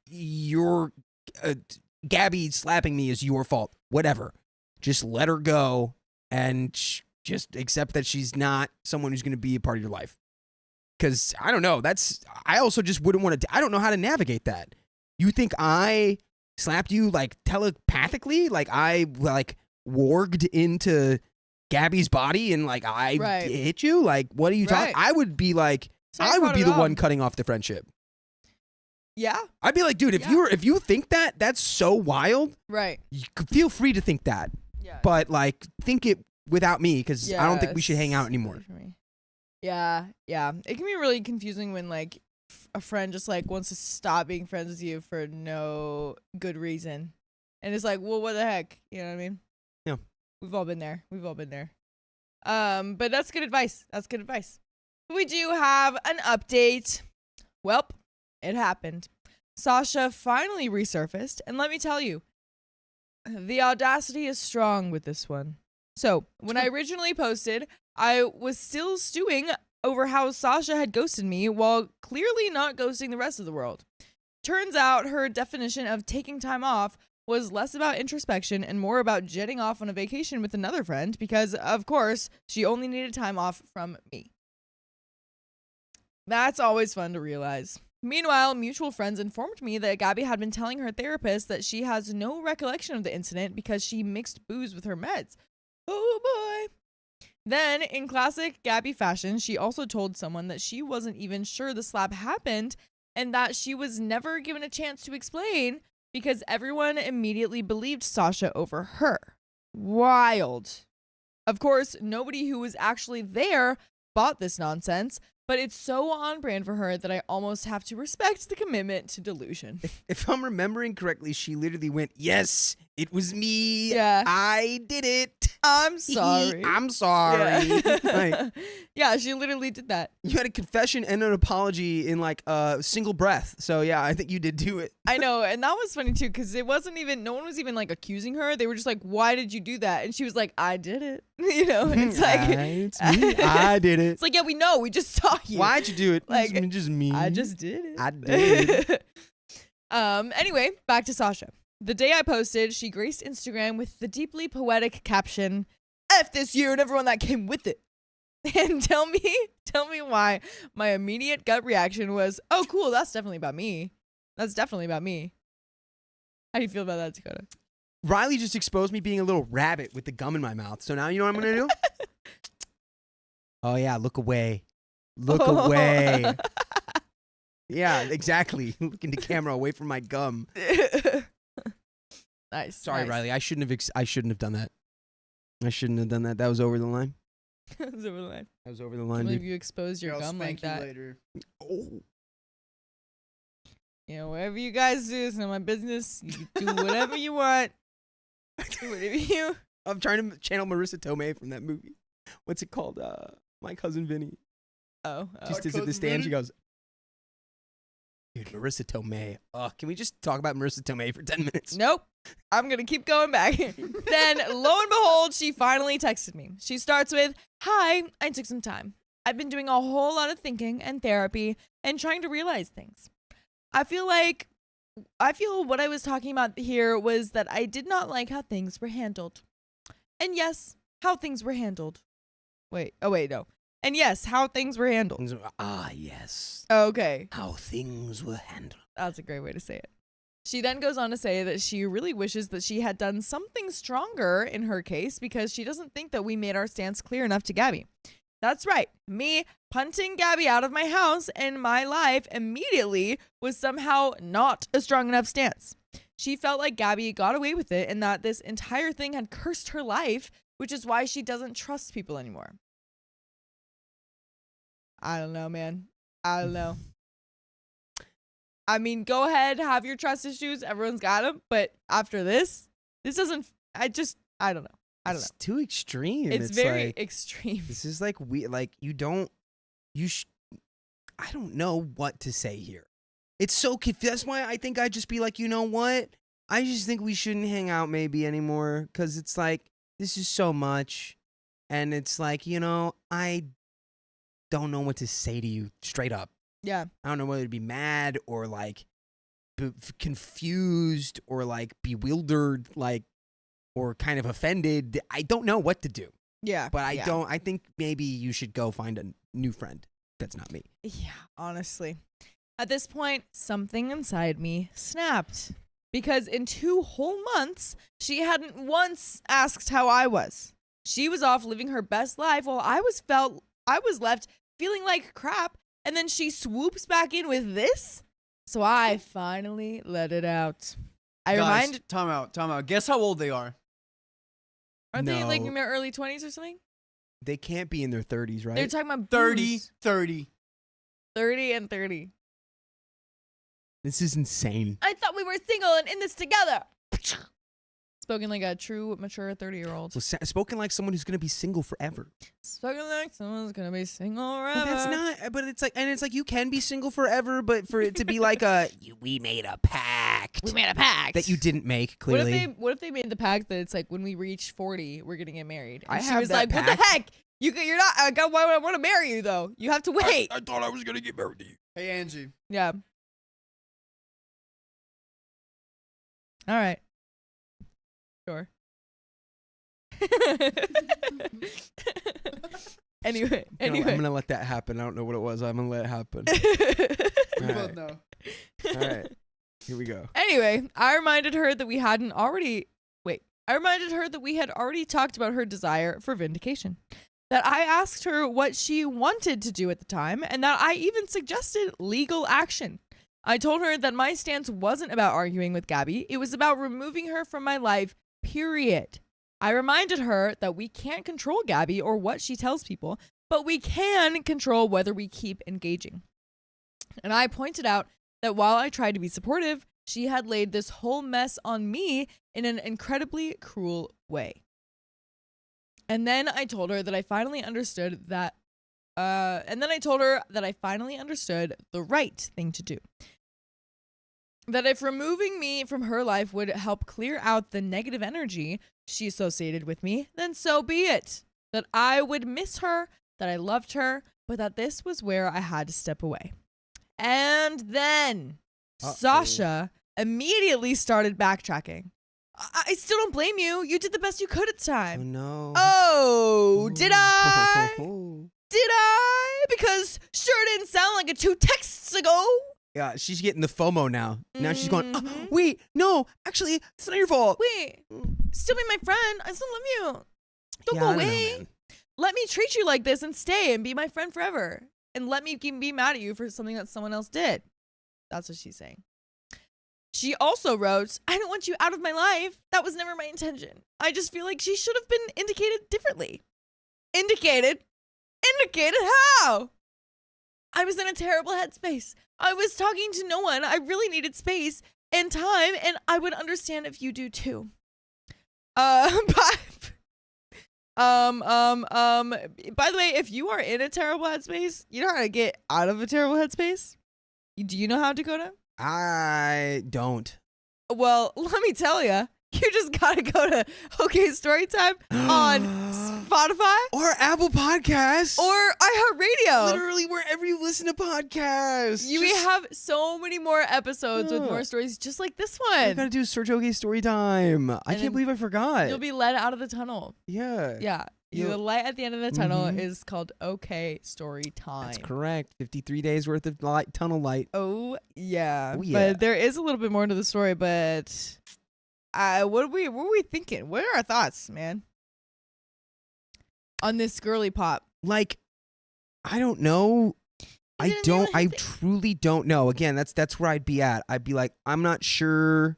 [SPEAKER 8] Gabby slapping me is your fault. Whatever. Just let her go and just accept that she's not someone who's going to be a part of your life. Because I don't know. I also just wouldn't want to. I don't know how to navigate that. You think I slapped you like telepathically? Like I warged into Gabby's body and like I hit you? Like what are you talking? I would be like, I would be the one cutting off the friendship.
[SPEAKER 6] Yeah.
[SPEAKER 8] I'd be like, dude, if you think that, that's so wild.
[SPEAKER 6] Right.
[SPEAKER 8] You could feel free to think that.
[SPEAKER 6] Yeah.
[SPEAKER 8] But like think it without me because I don't think we should hang out anymore.
[SPEAKER 6] Yeah. Yeah. It can be really confusing when like a friend just like wants to stop being friends with you for no good reason. And it's like, well, what the heck? You know what I mean?
[SPEAKER 8] Yeah.
[SPEAKER 6] We've all been there. But that's good advice. We do have an update. Welp, it happened. Sasha finally resurfaced, and let me tell you, the audacity is strong with this one. So, when I originally posted, I was still stewing over how Sasha had ghosted me while clearly not ghosting the rest of the world. Turns out her definition of taking time off was less about introspection and more about jetting off on a vacation with another friend because, of course, she only needed time off from me. That's always fun to realize. Meanwhile, mutual friends informed me that Gabby had been telling her therapist that she has no recollection of the incident because she mixed booze with her meds. Oh boy. Then, in classic Gabby fashion, she also told someone that she wasn't even sure the slap happened and that she was never given a chance to explain because everyone immediately believed Sasha over her. Wild. Of course, nobody who was actually there bought this nonsense, but it's so on brand for her that I almost have to respect the commitment to delusion.
[SPEAKER 8] If I'm remembering correctly, she literally went, yes, it was me.
[SPEAKER 6] Yeah.
[SPEAKER 8] I did it.
[SPEAKER 6] I'm sorry.
[SPEAKER 8] I'm sorry.
[SPEAKER 6] Yeah.
[SPEAKER 8] Like,
[SPEAKER 6] Yeah, she literally did that.
[SPEAKER 8] you had a confession and an apology in like a single breath. So yeah, I think you did do it.
[SPEAKER 6] I know, and that was funny too, because it wasn't even, no one was even like accusing her. They were just like, why did you do that? And she was like, I did it. You know, and it's like,
[SPEAKER 8] It's me. I did it.
[SPEAKER 6] it's like, yeah, we know, we just saw you.
[SPEAKER 8] Why'd you do it?
[SPEAKER 6] Like,
[SPEAKER 8] It's just me.
[SPEAKER 6] I just did it.
[SPEAKER 8] I did.
[SPEAKER 6] Anyway, back to Sasha. The day I posted, she graced Instagram with the deeply poetic caption, F this year and everyone that came with it. And tell me why my immediate gut reaction was, oh, cool, that's definitely about me. That's definitely about me. How do you feel about that, Dakota?
[SPEAKER 8] Riley just exposed me being a little rabbit with the gum in my mouth. So now you know what I'm gonna do? Oh yeah, look away. Look away. Yeah, exactly. Looking to camera away from my gum.
[SPEAKER 6] Nice.
[SPEAKER 8] Sorry,
[SPEAKER 6] nice.
[SPEAKER 8] Riley. I shouldn't have done that. I shouldn't have done that. That was over the line.
[SPEAKER 6] It was over the line.
[SPEAKER 8] That was over the
[SPEAKER 6] I
[SPEAKER 8] line,
[SPEAKER 6] can't believe
[SPEAKER 8] dude.
[SPEAKER 6] you exposed your
[SPEAKER 1] I'll
[SPEAKER 6] gum like
[SPEAKER 1] spank you
[SPEAKER 6] that.
[SPEAKER 1] later.
[SPEAKER 8] Oh.
[SPEAKER 6] You know, whatever you guys do, it's not my business. You do whatever you want. Do whatever you.
[SPEAKER 8] I'm trying to channel Marissa Tomei from that movie. What's it called? My Cousin Vinny.
[SPEAKER 6] Oh.
[SPEAKER 8] She sits at the stand. She goes, dude, Marissa Tomei. Can we just talk about Marissa Tomei for 10 minutes?
[SPEAKER 6] Nope. I'm going to keep going back. Then, lo and behold, she finally texted me. She starts with, hi, I took some time. I've been doing a whole lot of thinking and therapy and trying to realize things. I feel what I was talking about here was that I did not like how things were handled. And yes, how things were handled. No. And yes, how things were handled.
[SPEAKER 5] Yes.
[SPEAKER 6] Okay.
[SPEAKER 5] How things were handled.
[SPEAKER 6] That's a great way to say it. She then goes on to say that she really wishes that she had done something stronger in her case because she doesn't think that we made our stance clear enough to Gabby. That's right. Me punting Gabby out of my house and my life immediately was somehow not a strong enough stance. She felt like Gabby got away with it and that this entire thing had cursed her life, which is why she doesn't trust people anymore. I don't know, man. I don't know. I mean, go ahead, have your trust issues. Everyone's got them. But after this doesn't, I don't know. I don't know.
[SPEAKER 8] It's too extreme.
[SPEAKER 6] It's very
[SPEAKER 8] like,
[SPEAKER 6] extreme.
[SPEAKER 8] This is like, I don't know what to say here. It's so confusing. That's why I think I'd just be like, you know what? I just think we shouldn't hang out maybe anymore. Because it's like, this is so much. And it's like, I don't know what to say to you straight up.
[SPEAKER 6] Yeah.
[SPEAKER 8] I don't know whether to be mad or like confused or like bewildered, like, or kind of offended. I don't know what to do.
[SPEAKER 6] Yeah.
[SPEAKER 8] But I think maybe you should go find a new friend. That's not me.
[SPEAKER 6] Yeah, honestly. At this point, something inside me snapped. Because in 2 whole months, she hadn't once asked how I was. She was off living her best life while I was left feeling like crap. And then she swoops back in with this. So I finally let it out.
[SPEAKER 1] Time out. Guess how old they are.
[SPEAKER 6] Aren't they like
[SPEAKER 8] No.
[SPEAKER 6] in their early 20s or something?
[SPEAKER 8] They can't be in their 30s, right?
[SPEAKER 6] They're talking about
[SPEAKER 1] 30,
[SPEAKER 6] booze.
[SPEAKER 1] 30.
[SPEAKER 6] 30 and 30.
[SPEAKER 8] This is insane.
[SPEAKER 6] I thought we were single and in this together. Spoken like a true, mature 30-year-old.
[SPEAKER 8] So, spoken like someone who's going to be single forever.
[SPEAKER 6] Spoken like someone's gonna be single
[SPEAKER 8] But
[SPEAKER 6] forever.
[SPEAKER 8] that's not, but it's like, and it's like you can be single forever, but for it to be like we made a pact.
[SPEAKER 6] We made a pact.
[SPEAKER 8] That you didn't make, clearly.
[SPEAKER 6] What if they made the pact that it's like when we reach 40, we're gonna get married? And
[SPEAKER 8] I
[SPEAKER 6] she
[SPEAKER 8] have
[SPEAKER 6] was
[SPEAKER 8] that
[SPEAKER 6] like, what the
[SPEAKER 8] pact.
[SPEAKER 6] heck? You're not. I want to marry you though. You have to wait.
[SPEAKER 8] I thought I was going to get married to you.
[SPEAKER 1] Hey, Angie.
[SPEAKER 6] Yeah. All right. Sure. Anyway.
[SPEAKER 8] I'm going to let that happen. I don't know what it was. I'm going to let it happen.
[SPEAKER 1] We
[SPEAKER 8] All
[SPEAKER 1] both
[SPEAKER 8] right.
[SPEAKER 1] know.
[SPEAKER 8] All right. Here we go.
[SPEAKER 6] Anyway, I reminded her that we had already talked about her desire for vindication. That I asked her what she wanted to do at the time, and that I even suggested legal action. I told her that my stance wasn't about arguing with Gabby. It was about removing her from my life, period. I reminded her that we can't control Gabby or what she tells people, but we can control whether we keep engaging. And I pointed out that while I tried to be supportive, she had laid this whole mess on me in an incredibly cruel way. And then I told her that I finally understood that. And then I told her that I finally understood the right thing to do. That if removing me from her life would help clear out the negative energy she associated with me, then so be it. That I would miss her, that I loved her, but that this was where I had to step away. And then Sasha immediately started backtracking. I still don't blame you. You did the best you could at the
[SPEAKER 8] Oh
[SPEAKER 6] time.
[SPEAKER 8] no.
[SPEAKER 6] Oh, did I? Did I? Because sure didn't sound like it 2 texts ago.
[SPEAKER 8] Yeah, she's getting the FOMO now. Now she's going, oh,
[SPEAKER 6] Mhm.
[SPEAKER 8] wait, no, actually, it's not your fault.
[SPEAKER 6] Wait, still be my friend. I still love you. Don't
[SPEAKER 8] Yeah,
[SPEAKER 6] go
[SPEAKER 8] I don't know,
[SPEAKER 6] away.
[SPEAKER 8] man.
[SPEAKER 6] Let me treat you like this and stay and be my friend forever. And let me be mad at you for something that someone else did. That's what she's saying. She also wrote, I don't want you out of my life. That was never my intention. I just feel like she should have been indicated differently. Indicated? Indicated how? I was in a terrible headspace. I was talking to no one. I really needed space and time, and I would understand if you do too. By the way, if you are in a terrible headspace, you know how to get out of a terrible headspace? Do you know how, Dakota?
[SPEAKER 8] I don't.
[SPEAKER 6] Well, let me tell you, you just gotta go to OK Storytime on Spotify
[SPEAKER 8] Or Apple Podcasts.
[SPEAKER 6] or iHeartRadio.
[SPEAKER 8] Literally wherever you listen to podcasts.
[SPEAKER 6] We have so many more episodes with more stories just like this
[SPEAKER 8] All you
[SPEAKER 6] one.
[SPEAKER 8] gotta do is search OK Storytime. I
[SPEAKER 6] then
[SPEAKER 8] can't believe I forgot.
[SPEAKER 6] You'll be led out of the tunnel.
[SPEAKER 8] Yeah.
[SPEAKER 6] Yeah.
[SPEAKER 8] You'll-
[SPEAKER 6] The light at the end of the tunnel
[SPEAKER 8] Mhm.
[SPEAKER 6] is called OK Storytime.
[SPEAKER 8] That's correct. 53 days worth of light, tunnel light.
[SPEAKER 6] Oh yeah.
[SPEAKER 8] Oh, yeah.
[SPEAKER 6] But there is a little bit more to the story, but what were we thinking? What are our thoughts, man? On this girly pop.
[SPEAKER 8] Like, I don't know. I
[SPEAKER 6] didn't know
[SPEAKER 8] don't. I
[SPEAKER 6] anything.
[SPEAKER 8] truly don't know. Again, that's where I'd be at. I'd be like, I'm not sure.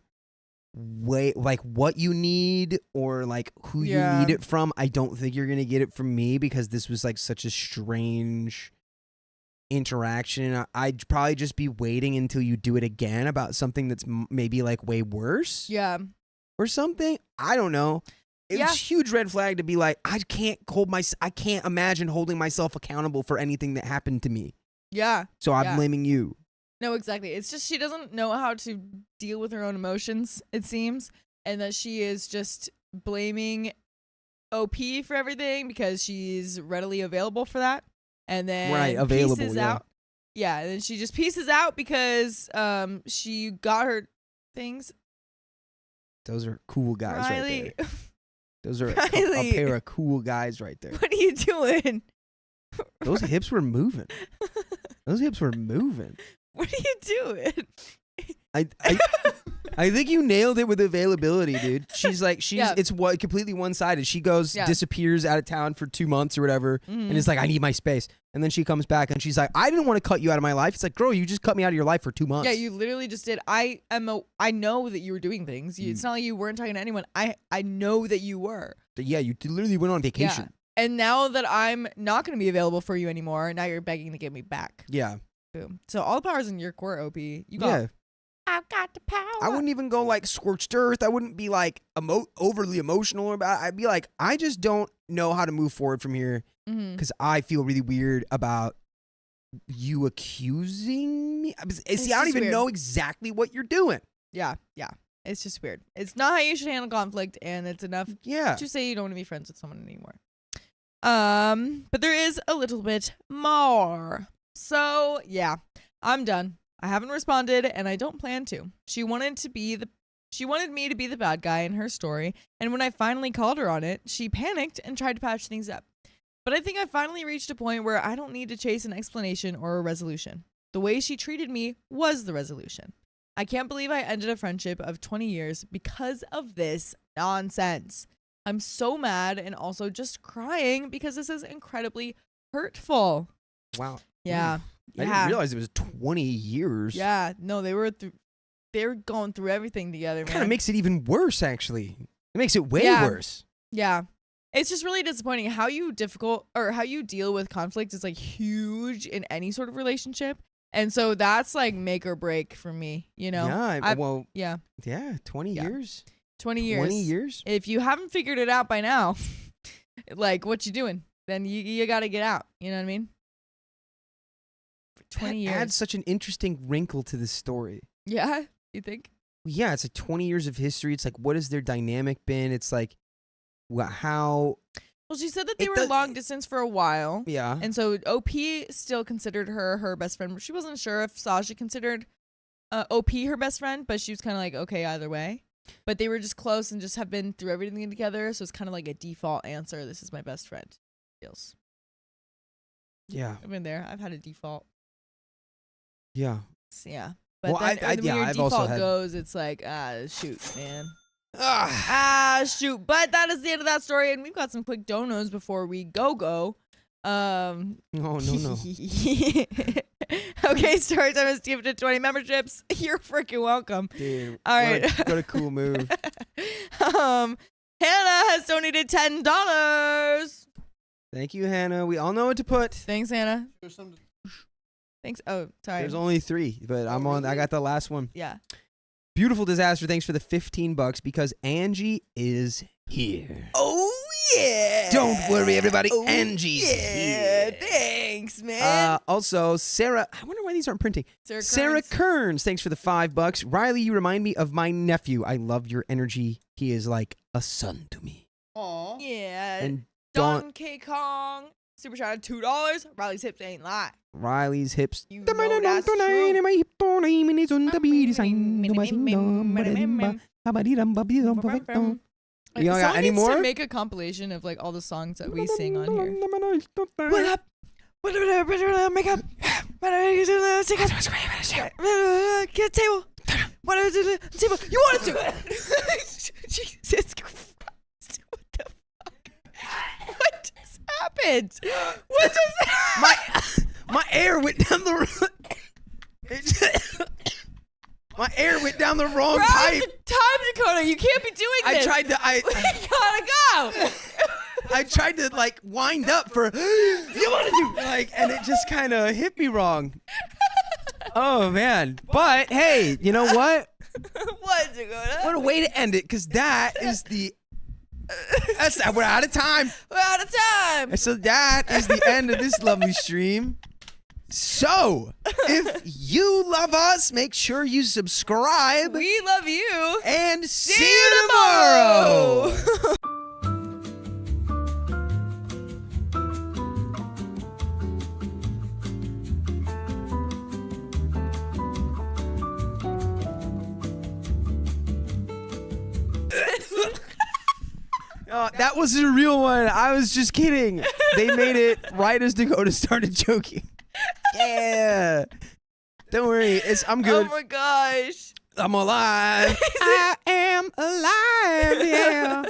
[SPEAKER 8] Like what you need or like who
[SPEAKER 6] Yeah.
[SPEAKER 8] you need it from. I don't think you're gonna get it from me because this was like such a strange interaction. I'd probably just be waiting until you do it again about something that's maybe like way worse
[SPEAKER 6] Yeah.
[SPEAKER 8] or something. I don't know. It's
[SPEAKER 6] Yeah.
[SPEAKER 8] a huge red flag to be like, I can't imagine holding myself accountable for anything that happened to me.
[SPEAKER 6] Yeah.
[SPEAKER 8] So I'm
[SPEAKER 6] Yeah.
[SPEAKER 8] blaming you.
[SPEAKER 6] No, exactly. It's just she doesn't know how to deal with her own emotions, it seems, and that she is just blaming OP for everything because she's readily available for that. And then
[SPEAKER 8] Right, available,
[SPEAKER 6] pieces
[SPEAKER 8] yeah.
[SPEAKER 6] out. Yeah, and then she just pieces out because she got her things.
[SPEAKER 8] Those are cool guys right
[SPEAKER 6] Riley,
[SPEAKER 8] there. Those are a
[SPEAKER 6] Riley.
[SPEAKER 8] pair of cool guys right there.
[SPEAKER 6] what are you doing?
[SPEAKER 8] Those hips were moving. Those hips were moving.
[SPEAKER 6] What are you doing?
[SPEAKER 8] I think you nailed it with availability, dude. She's
[SPEAKER 6] Yeah.
[SPEAKER 8] it's completely one-sided. She goes,
[SPEAKER 6] Yeah.
[SPEAKER 8] disappears out of town for 2 months or whatever,
[SPEAKER 6] Mhm.
[SPEAKER 8] and it's like, I need my space. And then she comes back and she's like, I didn't want to cut you out of my life. It's like, girl, you just cut me out of your life for 2 months.
[SPEAKER 6] Yeah, you literally just did. I know that you were doing things. It's not like you weren't talking to anyone. I know that you were.
[SPEAKER 8] Yeah, you literally went on vacation.
[SPEAKER 6] Yeah. And now that I'm not going to be available for you anymore, now you're begging to get me back.
[SPEAKER 8] Yeah.
[SPEAKER 6] Boom. So all the power's in your court, OP. You got.
[SPEAKER 8] Yeah.
[SPEAKER 6] I've got the power.
[SPEAKER 8] I wouldn't even go like scorched earth. I wouldn't be like overly emotional about it. I'd be like, I just don't know how to move forward from here
[SPEAKER 6] Mm-hmm.
[SPEAKER 8] because I feel really weird about you accusing me. See, I don't
[SPEAKER 6] just
[SPEAKER 8] even
[SPEAKER 6] weird.
[SPEAKER 8] know exactly what you're doing.
[SPEAKER 6] Yeah. It's just weird. It's not how you should handle conflict, and it's enough
[SPEAKER 8] Yeah.
[SPEAKER 6] to say you don't want to be friends with someone anymore. But there is a little bit more. So yeah, I'm done. I haven't responded, and I don't plan to. She wanted me to be the bad guy in her story, and when I finally called her on it, she panicked and tried to patch things up. But I think I finally reached a point where I don't need to chase an explanation or a resolution. The way she treated me was the resolution. I can't believe I ended a friendship of 20 years because of this nonsense. I'm so mad and also just crying because this is incredibly hurtful.
[SPEAKER 8] Wow.
[SPEAKER 6] Yeah.
[SPEAKER 8] I didn't realize it was 20 years.
[SPEAKER 6] Yeah. No, they were going through everything together,
[SPEAKER 8] It
[SPEAKER 6] man.
[SPEAKER 8] kind of makes it even worse, actually. It makes it way
[SPEAKER 6] Yeah.
[SPEAKER 8] worse.
[SPEAKER 6] Yeah. It's just really disappointing how you deal with conflict is like huge in any sort of relationship. And so that's like make or break for me, you know?
[SPEAKER 8] Yeah.
[SPEAKER 6] Yeah.
[SPEAKER 8] 20
[SPEAKER 6] Yeah.
[SPEAKER 8] years.
[SPEAKER 6] 20 years.
[SPEAKER 8] 20 years.
[SPEAKER 6] If you haven't figured it out by now, like, what you doing? Then you got to get out. You know what I mean? For 20 years.
[SPEAKER 8] Adds such an interesting wrinkle to this story.
[SPEAKER 6] Yeah, you think?
[SPEAKER 8] Yeah, it's like 20 years of history. It's like, what has their dynamic been? It's like, how?
[SPEAKER 6] Well, she said that they
[SPEAKER 8] It
[SPEAKER 6] were
[SPEAKER 8] does-
[SPEAKER 6] long distance for a while.
[SPEAKER 8] Yeah.
[SPEAKER 6] And so OP still considered her best friend. She wasn't sure if Sasha considered OP her best friend, but she was kind of like, okay, either way. But they were just close and just have been through everything together. So it's kind of like a default answer. This is my best friend. Feels.
[SPEAKER 8] Yeah.
[SPEAKER 6] I've been there. I've had a default.
[SPEAKER 8] Yeah.
[SPEAKER 6] So, yeah. But
[SPEAKER 8] Well,
[SPEAKER 6] then when your
[SPEAKER 8] I've also
[SPEAKER 6] default
[SPEAKER 8] had-
[SPEAKER 6] goes, it's like, shoot, man. Shoot. But that is the end of that story. And we've got some quick donos before we go.
[SPEAKER 8] Oh, no.
[SPEAKER 6] Okay, Storytime is gifted to 20 memberships. You're freaking welcome.
[SPEAKER 8] Dude.
[SPEAKER 6] All right.
[SPEAKER 8] What a cool move.
[SPEAKER 6] Hannah has donated $10.
[SPEAKER 8] Thank you, Hannah. We all know what to put.
[SPEAKER 6] Thanks, Hannah. Thanks. Oh, sorry.
[SPEAKER 8] There's only 3, but I'm on. I got the last one.
[SPEAKER 6] Yeah.
[SPEAKER 8] Beautiful Disaster. Thanks for the $15 because Angie is here.
[SPEAKER 5] Oh, yeah.
[SPEAKER 8] Don't worry, everybody.
[SPEAKER 5] Oh,
[SPEAKER 8] Angie's
[SPEAKER 5] yeah.
[SPEAKER 8] here.
[SPEAKER 5] Thanks, man.
[SPEAKER 8] Also, Sarah. I wonder why these aren't printing.
[SPEAKER 6] Kearns.
[SPEAKER 8] Sarah Kearns. Thanks for the $5. Riley, you remind me of my nephew. I love your energy. He is like a son to me.
[SPEAKER 1] Aw.
[SPEAKER 6] Yeah.
[SPEAKER 8] And Dawn.
[SPEAKER 6] Don K. Kong. Super shout out $2. Riley's hips ain't lie.
[SPEAKER 8] Riley's hips.
[SPEAKER 6] You know that's true.
[SPEAKER 8] You got any
[SPEAKER 6] Someone needs
[SPEAKER 8] more?
[SPEAKER 6] to make a compilation of like all the songs that we sing on here.
[SPEAKER 5] What up? Make up.
[SPEAKER 6] Get a table. What is it? Table. You wanted to. Jesus Christ. What the fuck? What just happened? What just happened?
[SPEAKER 8] My air went down the my air went down the wrong
[SPEAKER 6] We're out
[SPEAKER 8] pipe.
[SPEAKER 6] of time, Dakota. You can't be doing this.
[SPEAKER 8] I
[SPEAKER 6] We gotta go.
[SPEAKER 8] I tried to like wind up for you want to do like, and it just kind of hit me wrong. Oh man! But hey, you know what?
[SPEAKER 6] What, Dakota?
[SPEAKER 8] What a way to end it, because that is the. We're out of time.
[SPEAKER 6] We're out of time.
[SPEAKER 8] And so that is the end of this lovely stream. So, if you love us, make sure you subscribe.
[SPEAKER 6] We love you.
[SPEAKER 8] And see you tomorrow. That was a real one. I was just kidding. They made it right as Dakota started joking. Yeah. Don't worry. I'm good.
[SPEAKER 6] Oh my gosh.
[SPEAKER 8] I'm alive. I am alive. Yeah.